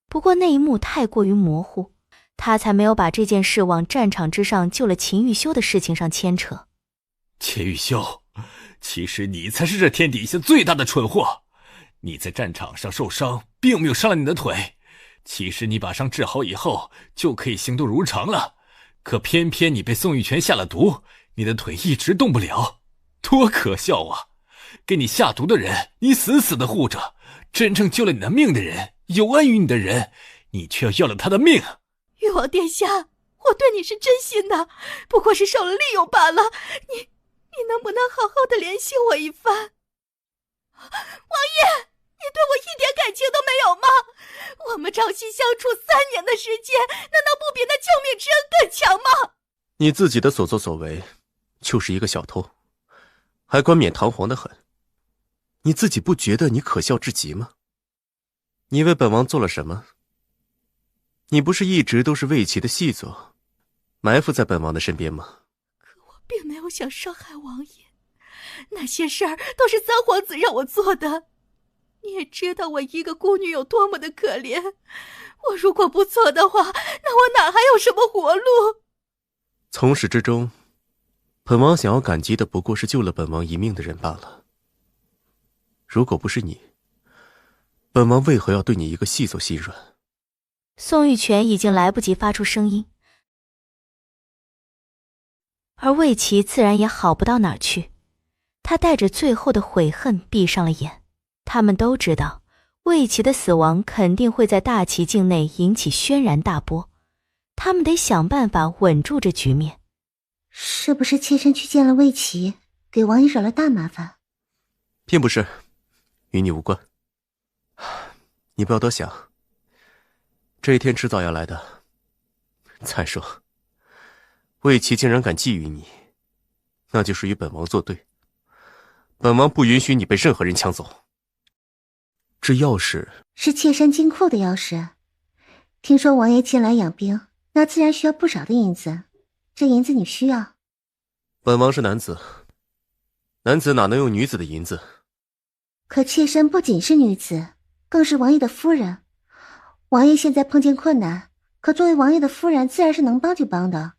不过那一幕太过于模糊，他才没有把这件事往战场之上救了秦玉修的事情上牵扯。秦玉修，其实你才是这天底下最大的蠢货。你在战场上受伤，并没有伤了你的腿，其实你把伤治好以后就可以行动如常了，可偏偏你被宋玉泉下了毒，你的腿一直动不了，多可笑啊！给你下毒的人你死死的护着，真正救了你的命的人，有恩于你的人，你却要了他的命。玉王殿下，我对你是真心的，不过是受了利用罢了。你能不能好好的怜惜我一番？王爷，你对我一点感情都没有吗？我们朝夕相处3年的时间，难道不比那救命之恩更强吗？你自己的所作所为，就是一个小偷，还冠冕堂皇的很。你自己不觉得你可笑至极吗？你为本王做了什么？你不是一直都是魏齐的细作，埋伏在本王的身边吗？并没有想伤害王爷，那些事儿都是三皇子让我做的。你也知道我一个孤女有多么的可怜，我如果不做的话，那我哪还有什么活路？从始至终，本王想要感激的不过是救了本王一命的人罢了。如果不是你，本王为何要对你一个细作心软？宋玉泉已经来不及发出声音，而魏齐自然也好不到哪儿去。他带着最后的悔恨闭上了眼。他们都知道，魏齐的死亡肯定会在大齐境内引起轩然大波，他们得想办法稳住这局面。是不是妾身去见了魏齐，给王爷惹了大麻烦？并不是，与你无关。你不要多想，这一天迟早要来的。再说，魏齐竟然敢觊觎你，那就是与本王作对。本王不允许你被任何人抢走。这钥匙是妾身金库的钥匙。听说王爷近来养兵，那自然需要不少的银子。这银子你需要？本王是男子，男子哪能用女子的银子？可妾身不仅是女子，更是王爷的夫人。王爷现在碰见困难，可作为王爷的夫人，自然是能帮就帮的。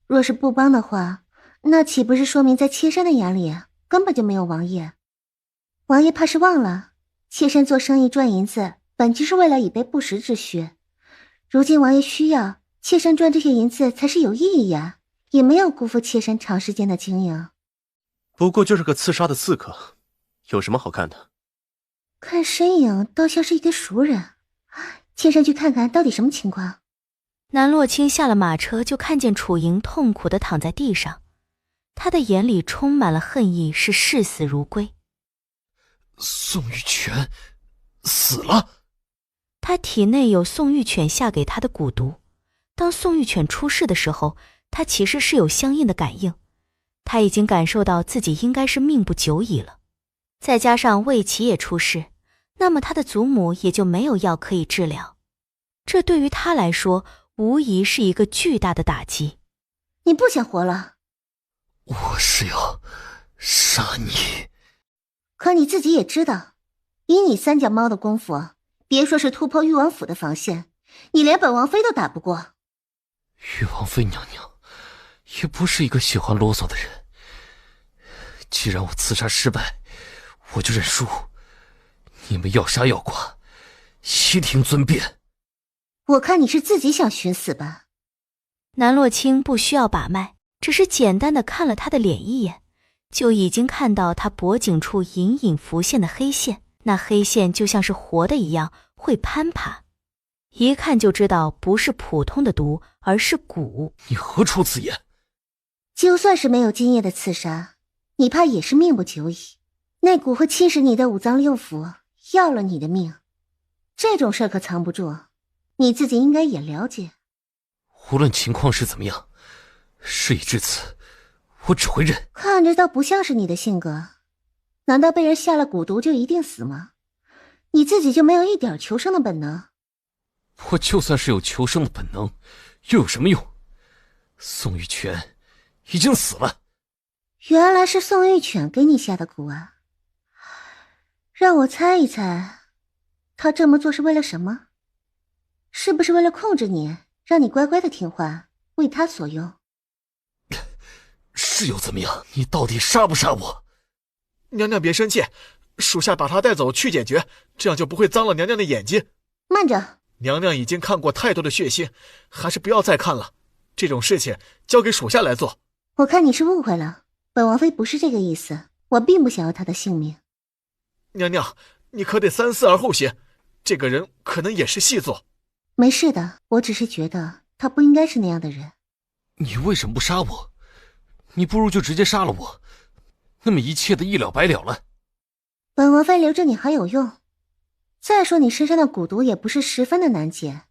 若是不帮的话，那岂不是说明在妾身的眼里根本就没有王爷？王爷怕是忘了，妾身做生意赚银子，本就是为了以备不时之需。如今王爷需要，妾身赚这些银子才是有意义呀，也没有辜负妾身长时间的经营。不过就是个刺杀的刺客，有什么好看的？看身影倒像是一个熟人，妾身去看看到底什么情况。南洛清下了马车，就看见楚莹痛苦地躺在地上，他的眼里充满了恨意，是视死如归。宋玉泉死了。他体内有宋玉犬下给他的蛊毒，当宋玉犬出事的时候，他其实是有相应的感应，他已经感受到自己应该是命不久矣了。再加上魏齐也出事，那么他的祖母也就没有药可以治疗，这对于他来说无疑是一个巨大的打击。你不想活了？我是要杀你。可你自己也知道，以你三脚猫的功夫，别说是突破誉王府的防线，你连本王妃都打不过。誉王妃娘娘也不是一个喜欢啰嗦的人，既然我刺杀失败，我就认输。你们要杀要剐，悉听尊便。我看你是自己想寻死吧。南洛清不需要把脉，只是简单的看了他的脸一眼，就已经看到他脖颈处隐隐浮现的黑线，那黑线就像是活的一样，会攀爬，一看就知道不是普通的毒，而是蛊。你何出此言？就算是没有今夜的刺杀，你怕也是命不久矣。那蛊会侵蚀你的五脏六腑，要了你的命。这种事儿可藏不住，你自己应该也了解。无论情况是怎么样，事已至此，我只会认。看着倒不像是你的性格，难道被人下了蛊毒就一定死吗？你自己就没有一点求生的本能？我就算是有求生的本能，又有什么用？宋玉泉已经死了。原来是宋玉犬给你下的蛊啊！让我猜一猜，他这么做是为了什么？是不是为了控制你，让你乖乖的听话，为他所用？是又怎么样？你到底杀不杀我？娘娘别生气，属下把他带走去解决，这样就不会脏了娘娘的眼睛。慢着，娘娘已经看过太多的血腥，还是不要再看了。这种事情交给属下来做。我看你是误会了，本王妃不是这个意思，我并不想要他的性命。娘娘，你可得三思而后行，这个人可能也是细作。没事的，我只是觉得他不应该是那样的人。你为什么不杀我？你不如就直接杀了我，那么一切的一了百了了。本王妃留着你还有用。再说你身上的蛊毒也不是十分的难解，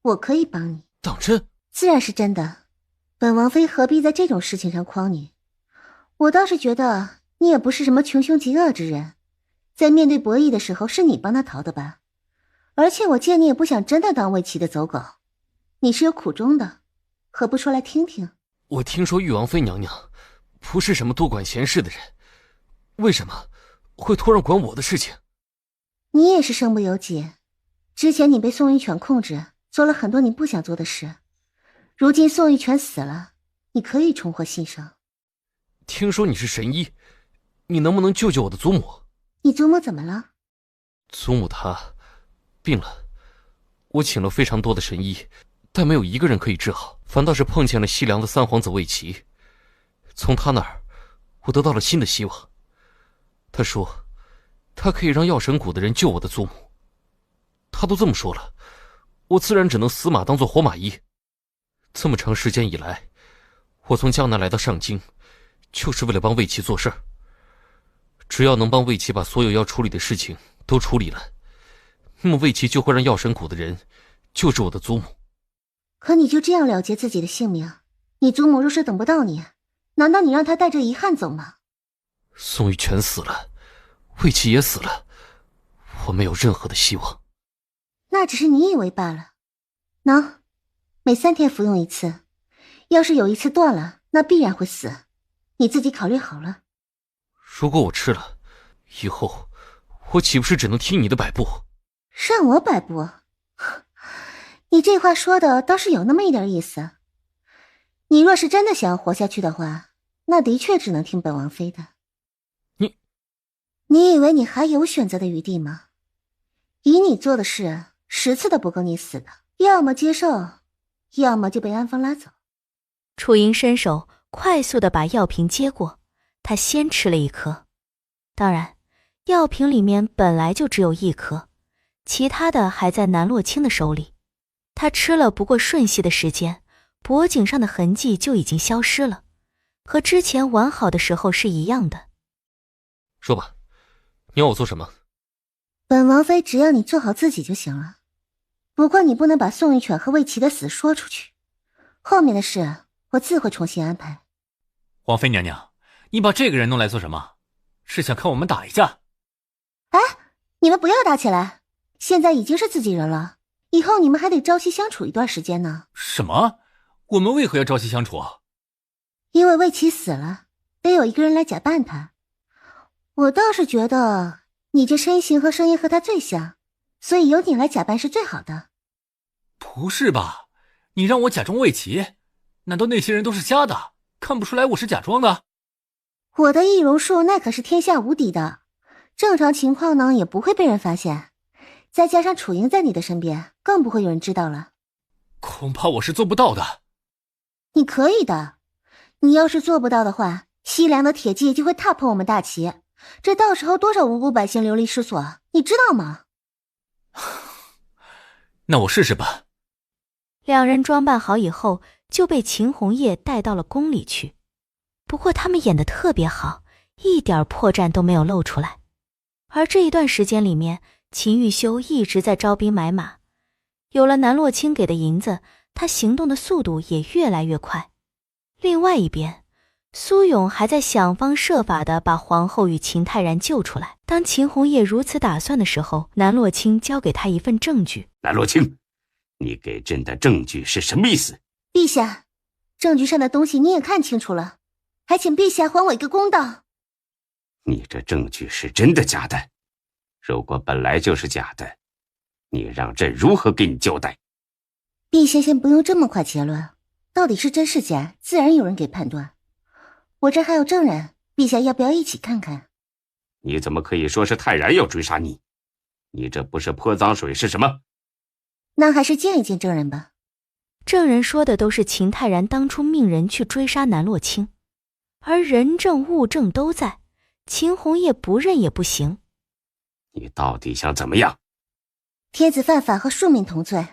我可以帮你。当真？自然是真的，本王妃何必在这种事情上诓你？我倒是觉得你也不是什么穷凶极恶之人，在面对博弈的时候是你帮他逃的吧？而且我见你也不想真的当魏齐的走狗，你是有苦衷的，何不说来听听？我听说玉王妃娘娘不是什么多管闲事的人，为什么会突然管我的事情？你也是身不由己，之前你被宋玉泉控制，做了很多你不想做的事，如今宋玉泉死了，你可以重获新生。听说你是神医，你能不能救救我的祖母？你祖母怎么了？祖母她病了，我请了非常多的神医，但没有一个人可以治好，反倒是碰见了西凉的三皇子魏齐。从他那儿，我得到了新的希望。他说，他可以让药神谷的人救我的祖母。他都这么说了，我自然只能死马当做活马医。这么长时间以来，我从江南来到上京，就是为了帮魏齐做事儿。只要能帮魏齐把所有要处理的事情都处理了，那么魏齐就会让药神谷的人救治我的祖母。可你就这样了结自己的性命？你祖母若是等不到你，难道你让她带着遗憾走吗？宋玉泉死了，魏齐也死了，我没有任何的希望。那只是你以为罢了。喏，每3天服用一次，要是有一次断了，那必然会死，你自己考虑好了。如果我吃了，以后我岂不是只能听你的摆布？让我摆布？你这话说的倒是有那么一点意思。你若是真的想要活下去的话，那的确只能听本王妃的。你以为你还有选择的余地吗？以你做的事，10次都不够你死的，要么接受，要么就被安峰拉走。楚莹伸手快速地把药瓶接过，他先吃了一颗。当然，药瓶里面本来就只有1颗，其他的还在南洛清的手里。他吃了不过瞬息的时间，脖颈上的痕迹就已经消失了，和之前完好的时候是一样的。说吧，你要我做什么？本王妃只要你做好自己就行了。不过你不能把宋玉犬和魏齐的死说出去，后面的事我自会重新安排。王妃娘娘，你把这个人弄来做什么？是想看我们打一架？哎，你们不要打起来，现在已经是自己人了，以后你们还得朝夕相处一段时间呢。什么？我们为何要朝夕相处？因为魏齐死了，得有一个人来假扮他。我倒是觉得你这身形和声音和他最像，所以由你来假扮是最好的。不是吧？你让我假装魏齐？难道那些人都是瞎的，看不出来我是假装的？我的易容术那可是天下无敌的，正常情况呢也不会被人发现，再加上楚莹在你的身边，更不会有人知道了。恐怕我是做不到的。你可以的，你要是做不到的话，西凉的铁骑就会踏破我们大旗，这到时候多少无辜百姓流离失所，你知道吗？那我试试吧。两人装扮好以后，就被秦红叶带到了宫里去。不过他们演得特别好，一点破绽都没有露出来。而这一段时间里面，秦玉修一直在招兵买马，有了南洛清给的银子，他行动的速度也越来越快。另外一边，苏勇还在想方设法地把皇后与秦泰然救出来。当秦红叶如此打算的时候，南洛清交给他一份证据。南洛清，你给朕的证据是什么意思？陛下，证据上的东西你也看清楚了，还请陛下还我一个公道。你这证据是真的假的？如果本来就是假的，你让朕如何给你交代？陛下先不用这么快结论，到底是真是假，自然有人给判断。我这还有证人，陛下要不要一起看看？你怎么可以说是泰然要追杀你？你这不是泼脏水是什么？那还是见一见证人吧。证人说的都是秦泰然当初命人去追杀南洛清，而人证物证都在，秦红叶不认也不行。你到底想怎么样？天子犯法和庶民同罪，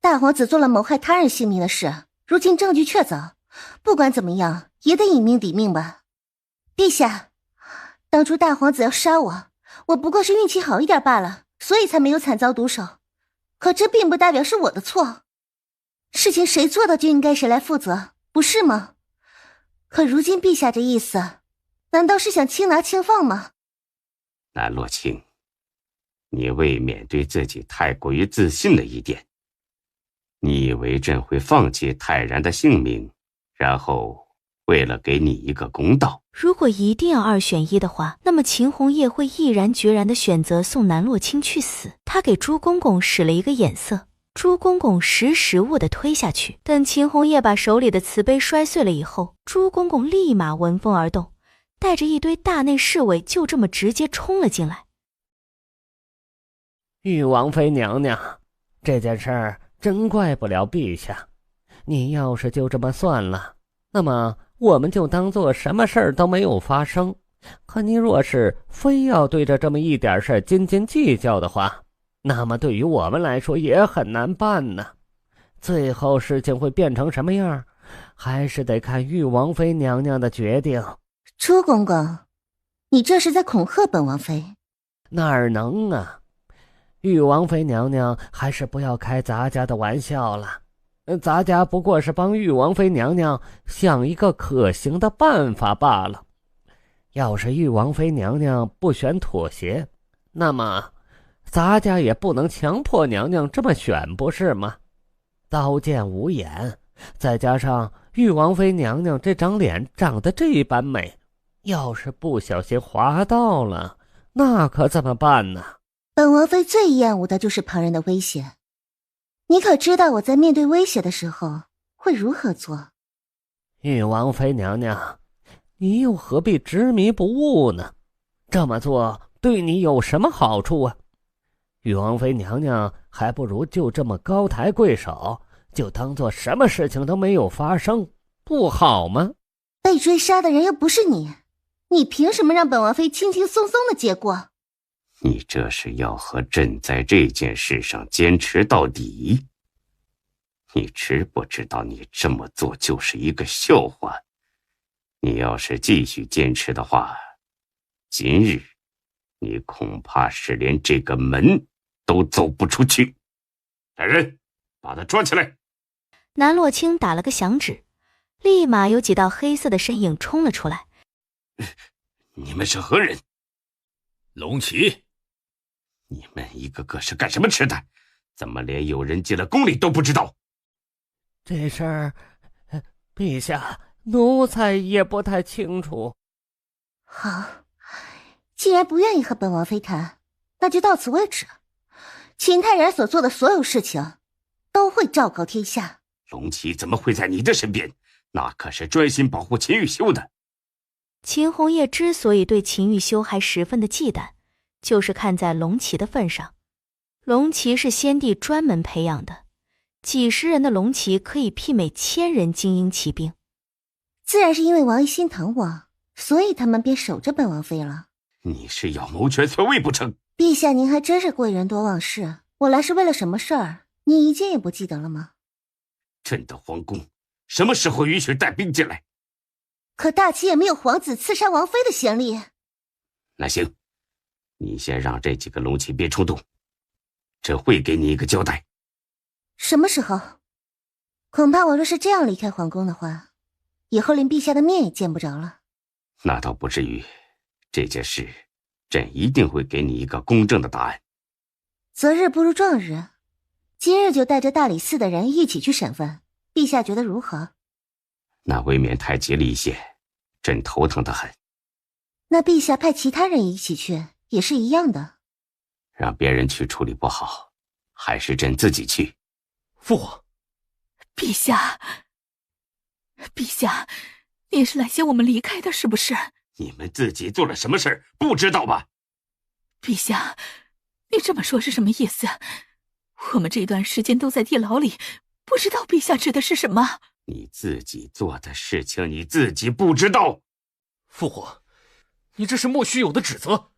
大皇子做了谋害他人性命的事，如今证据确凿，不管怎么样也得以命抵命吧。陛下，当初大皇子要杀我，我不过是运气好一点罢了，所以才没有惨遭毒手，可这并不代表是我的错。事情谁做的就应该谁来负责，不是吗？可如今陛下这意思，难道是想轻拿轻放吗？南洛清，你未免对自己太过于自信了一点。你以为朕会放弃泰然的性命，然后为了给你一个公道？如果一定要2选1的话，那么秦红叶会毅然决然地选择送南洛清去死。他给朱公公使了一个眼色，朱公公识时务地推下去。等秦红叶把手里的瓷杯摔碎了以后，朱公公立马闻风而动，带着一堆大内侍卫就这么直接冲了进来。玉王妃娘娘，这件事儿真怪不了陛下。你要是就这么算了，那么我们就当做什么事儿都没有发生。可你若是非要对着这么一点事儿斤斤计较的话，那么对于我们来说也很难办呢。最后事情会变成什么样，还是得看玉王妃娘娘的决定。朱公公，你这是在恐吓本王妃？哪儿能啊！玉王妃娘娘还是不要开咱家的玩笑了。咱家不过是帮玉王妃娘娘想一个可行的办法罢了。要是玉王妃娘娘不选妥协，那么咱家也不能强迫娘娘这么选，不是吗？刀剑无眼，再加上玉王妃娘娘这张脸长得这般美，要是不小心划到了，那可怎么办呢？本王妃最厌恶的就是旁人的威胁。你可知道我在面对威胁的时候会如何做？玉王妃娘娘，你又何必执迷不悟呢？这么做对你有什么好处啊？玉王妃娘娘还不如就这么高抬贵手，就当做什么事情都没有发生，不好吗？被追杀的人又不是你，你凭什么让本王妃轻轻松松的结过？你这是要和朕在这件事上坚持到底？你知不知道你这么做就是一个笑话？你要是继续坚持的话，今日你恐怕是连这个门都走不出去。来人，把他抓起来！南洛清打了个响指，立马有几道黑色的身影冲了出来。你们是何人？龙骑。你们一个个是干什么吃的？怎么连有人进了宫里都不知道？这事儿，陛下，奴才也不太清楚。好，既然不愿意和本王妃谈，那就到此为止。秦泰然所做的所有事情，都会昭告天下。龙骑怎么会在你的身边？那可是专心保护秦玉修的。秦红叶之所以对秦玉修还十分的忌惮，就是看在龙骑的份上。龙骑是先帝专门培养的，几十人的龙骑可以媲美1000人精英骑兵。自然是因为王爷心疼我，所以他们便守着本王妃了。你是要谋权篡位不成？陛下您还真是贵人多忘事，我来是为了什么事儿，你一件也不记得了吗？朕的皇宫什么时候允许带兵进来？可大齐也没有皇子刺杀王妃的先例。那行，你先让这几个龙骑别冲动，朕会给你一个交代。什么时候？恐怕我若是这样离开皇宫的话，以后连陛下的面也见不着了。那倒不至于，这件事朕一定会给你一个公正的答案。择日不如撞日，今日就带着大理寺的人一起去审问，陛下觉得如何？那未免太急了一些，朕头疼得很。那陛下派其他人一起去也是一样的。让别人去处理不好，还是朕自己去。父皇，陛下，陛下，你是来接我们离开的，是不是？你们自己做了什么事不知道吧？陛下，你这么说是什么意思？我们这段时间都在地牢里，不知道陛下指的是什么？你自己做的事情你自己不知道？父皇，你这是莫须有的指责。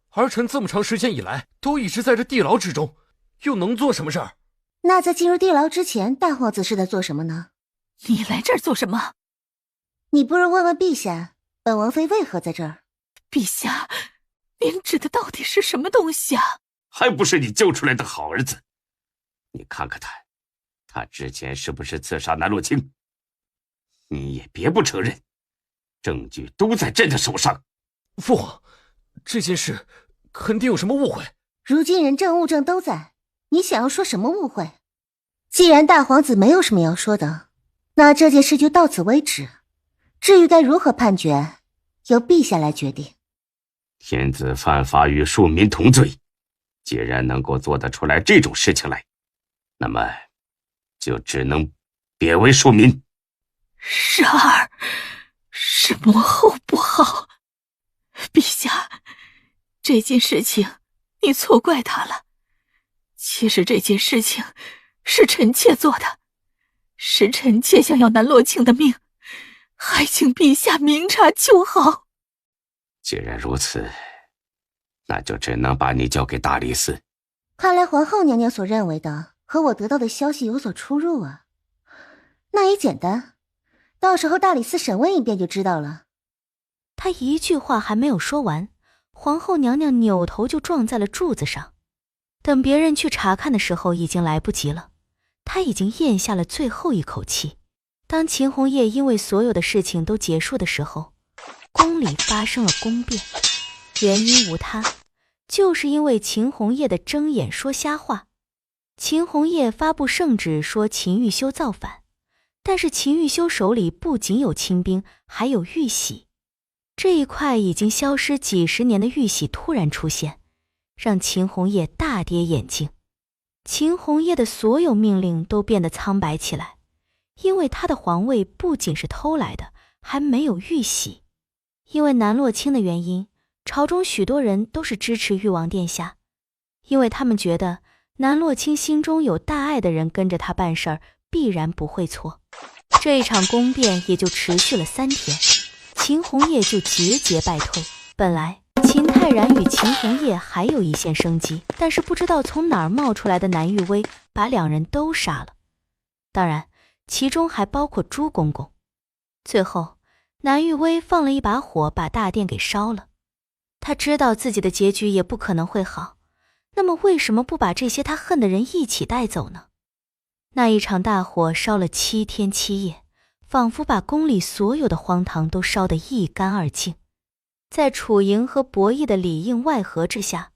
儿臣这么长时间以来都一直在这地牢之中，又能做什么事儿？那在进入地牢之前，大皇子是在做什么呢？你来这儿做什么？你不如问问陛下，本王妃为何在这儿？陛下，您指的到底是什么东西啊？还不是你教出来的好儿子。你看看他之前是不是刺杀南洛清？你也别不承认，证据都在朕的手上。父皇，这件事肯定有什么误会。如今人证物证都在，你想要说什么误会？既然大皇子没有什么要说的，那这件事就到此为止。至于该如何判决，由陛下来决定。天子犯法与庶民同罪，既然能够做得出来这种事情来，那么就只能贬为庶民。然而，是母后不好。陛下，这件事情你错怪他了。其实这件事情是臣妾做的，是臣妾想要南洛卿的命，还请陛下明察秋毫。既然如此，那就只能把你交给大理寺。看来皇后娘娘所认为的和我得到的消息有所出入啊。那也简单，到时候大理寺审问一遍就知道了。他一句话还没有说完，皇后娘娘扭头就撞在了柱子上。等别人去查看的时候，已经来不及了。她已经咽下了最后一口气。当秦红叶因为所有的事情都结束的时候，宫里发生了宫变，原因无他，就是因为秦红叶的睁眼说瞎话。秦红叶发布圣旨说秦玉修造反，但是秦玉修手里不仅有亲兵，还有玉玺。这一块已经消失几十年的玉玺突然出现，让秦红叶大跌眼镜。秦红叶的所有命令都变得苍白起来，因为他的皇位不仅是偷来的，还没有玉玺。因为南洛卿的原因，朝中许多人都是支持誉王殿下，因为他们觉得南洛卿心中有大爱的人跟着他办事儿，必然不会错。这一场宫变也就持续了3天，秦红叶就节节败退。本来秦泰然与秦红叶还有一线生机，但是不知道从哪儿冒出来的南玉威把两人都杀了，当然其中还包括朱公公。最后南玉威放了一把火，把大殿给烧了。他知道自己的结局也不可能会好，那么为什么不把这些他恨的人一起带走呢？那一场大火烧了7天7夜，仿佛把宫里所有的荒唐都烧得一干二净。在楚莹和伯益的里应外合之下，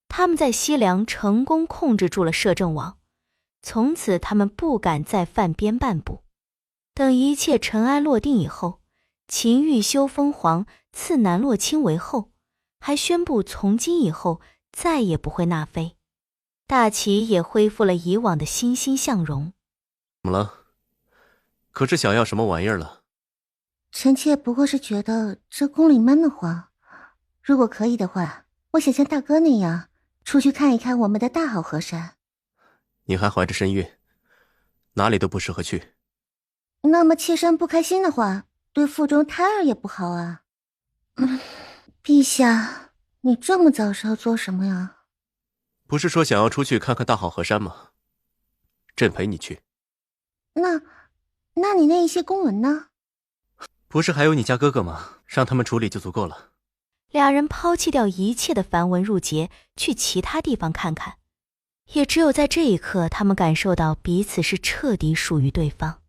他们在西凉成功控制住了摄政王，从此他们不敢再犯边半步。等一切尘埃落定以后，秦玉修封皇，赐南洛卿为后，还宣布从今以后再也不会纳妃。大齐也恢复了以往的欣欣向荣。怎么了？可是想要什么玩意儿了？臣妾不过是觉得这宫里闷得慌，如果可以的话，我想像大哥那样出去看一看我们的大好河山。你还怀着身孕，哪里都不适合去。那么妾身不开心的话，对腹中胎儿也不好啊。陛下，你这么早是要做什么呀？不是说想要出去看看大好河山吗？朕陪你去。那你那一些公文呢？不是还有你家哥哥吗？让他们处理就足够了。俩人抛弃掉一切的繁文缛节，去其他地方看看。也只有在这一刻，他们感受到彼此是彻底属于对方。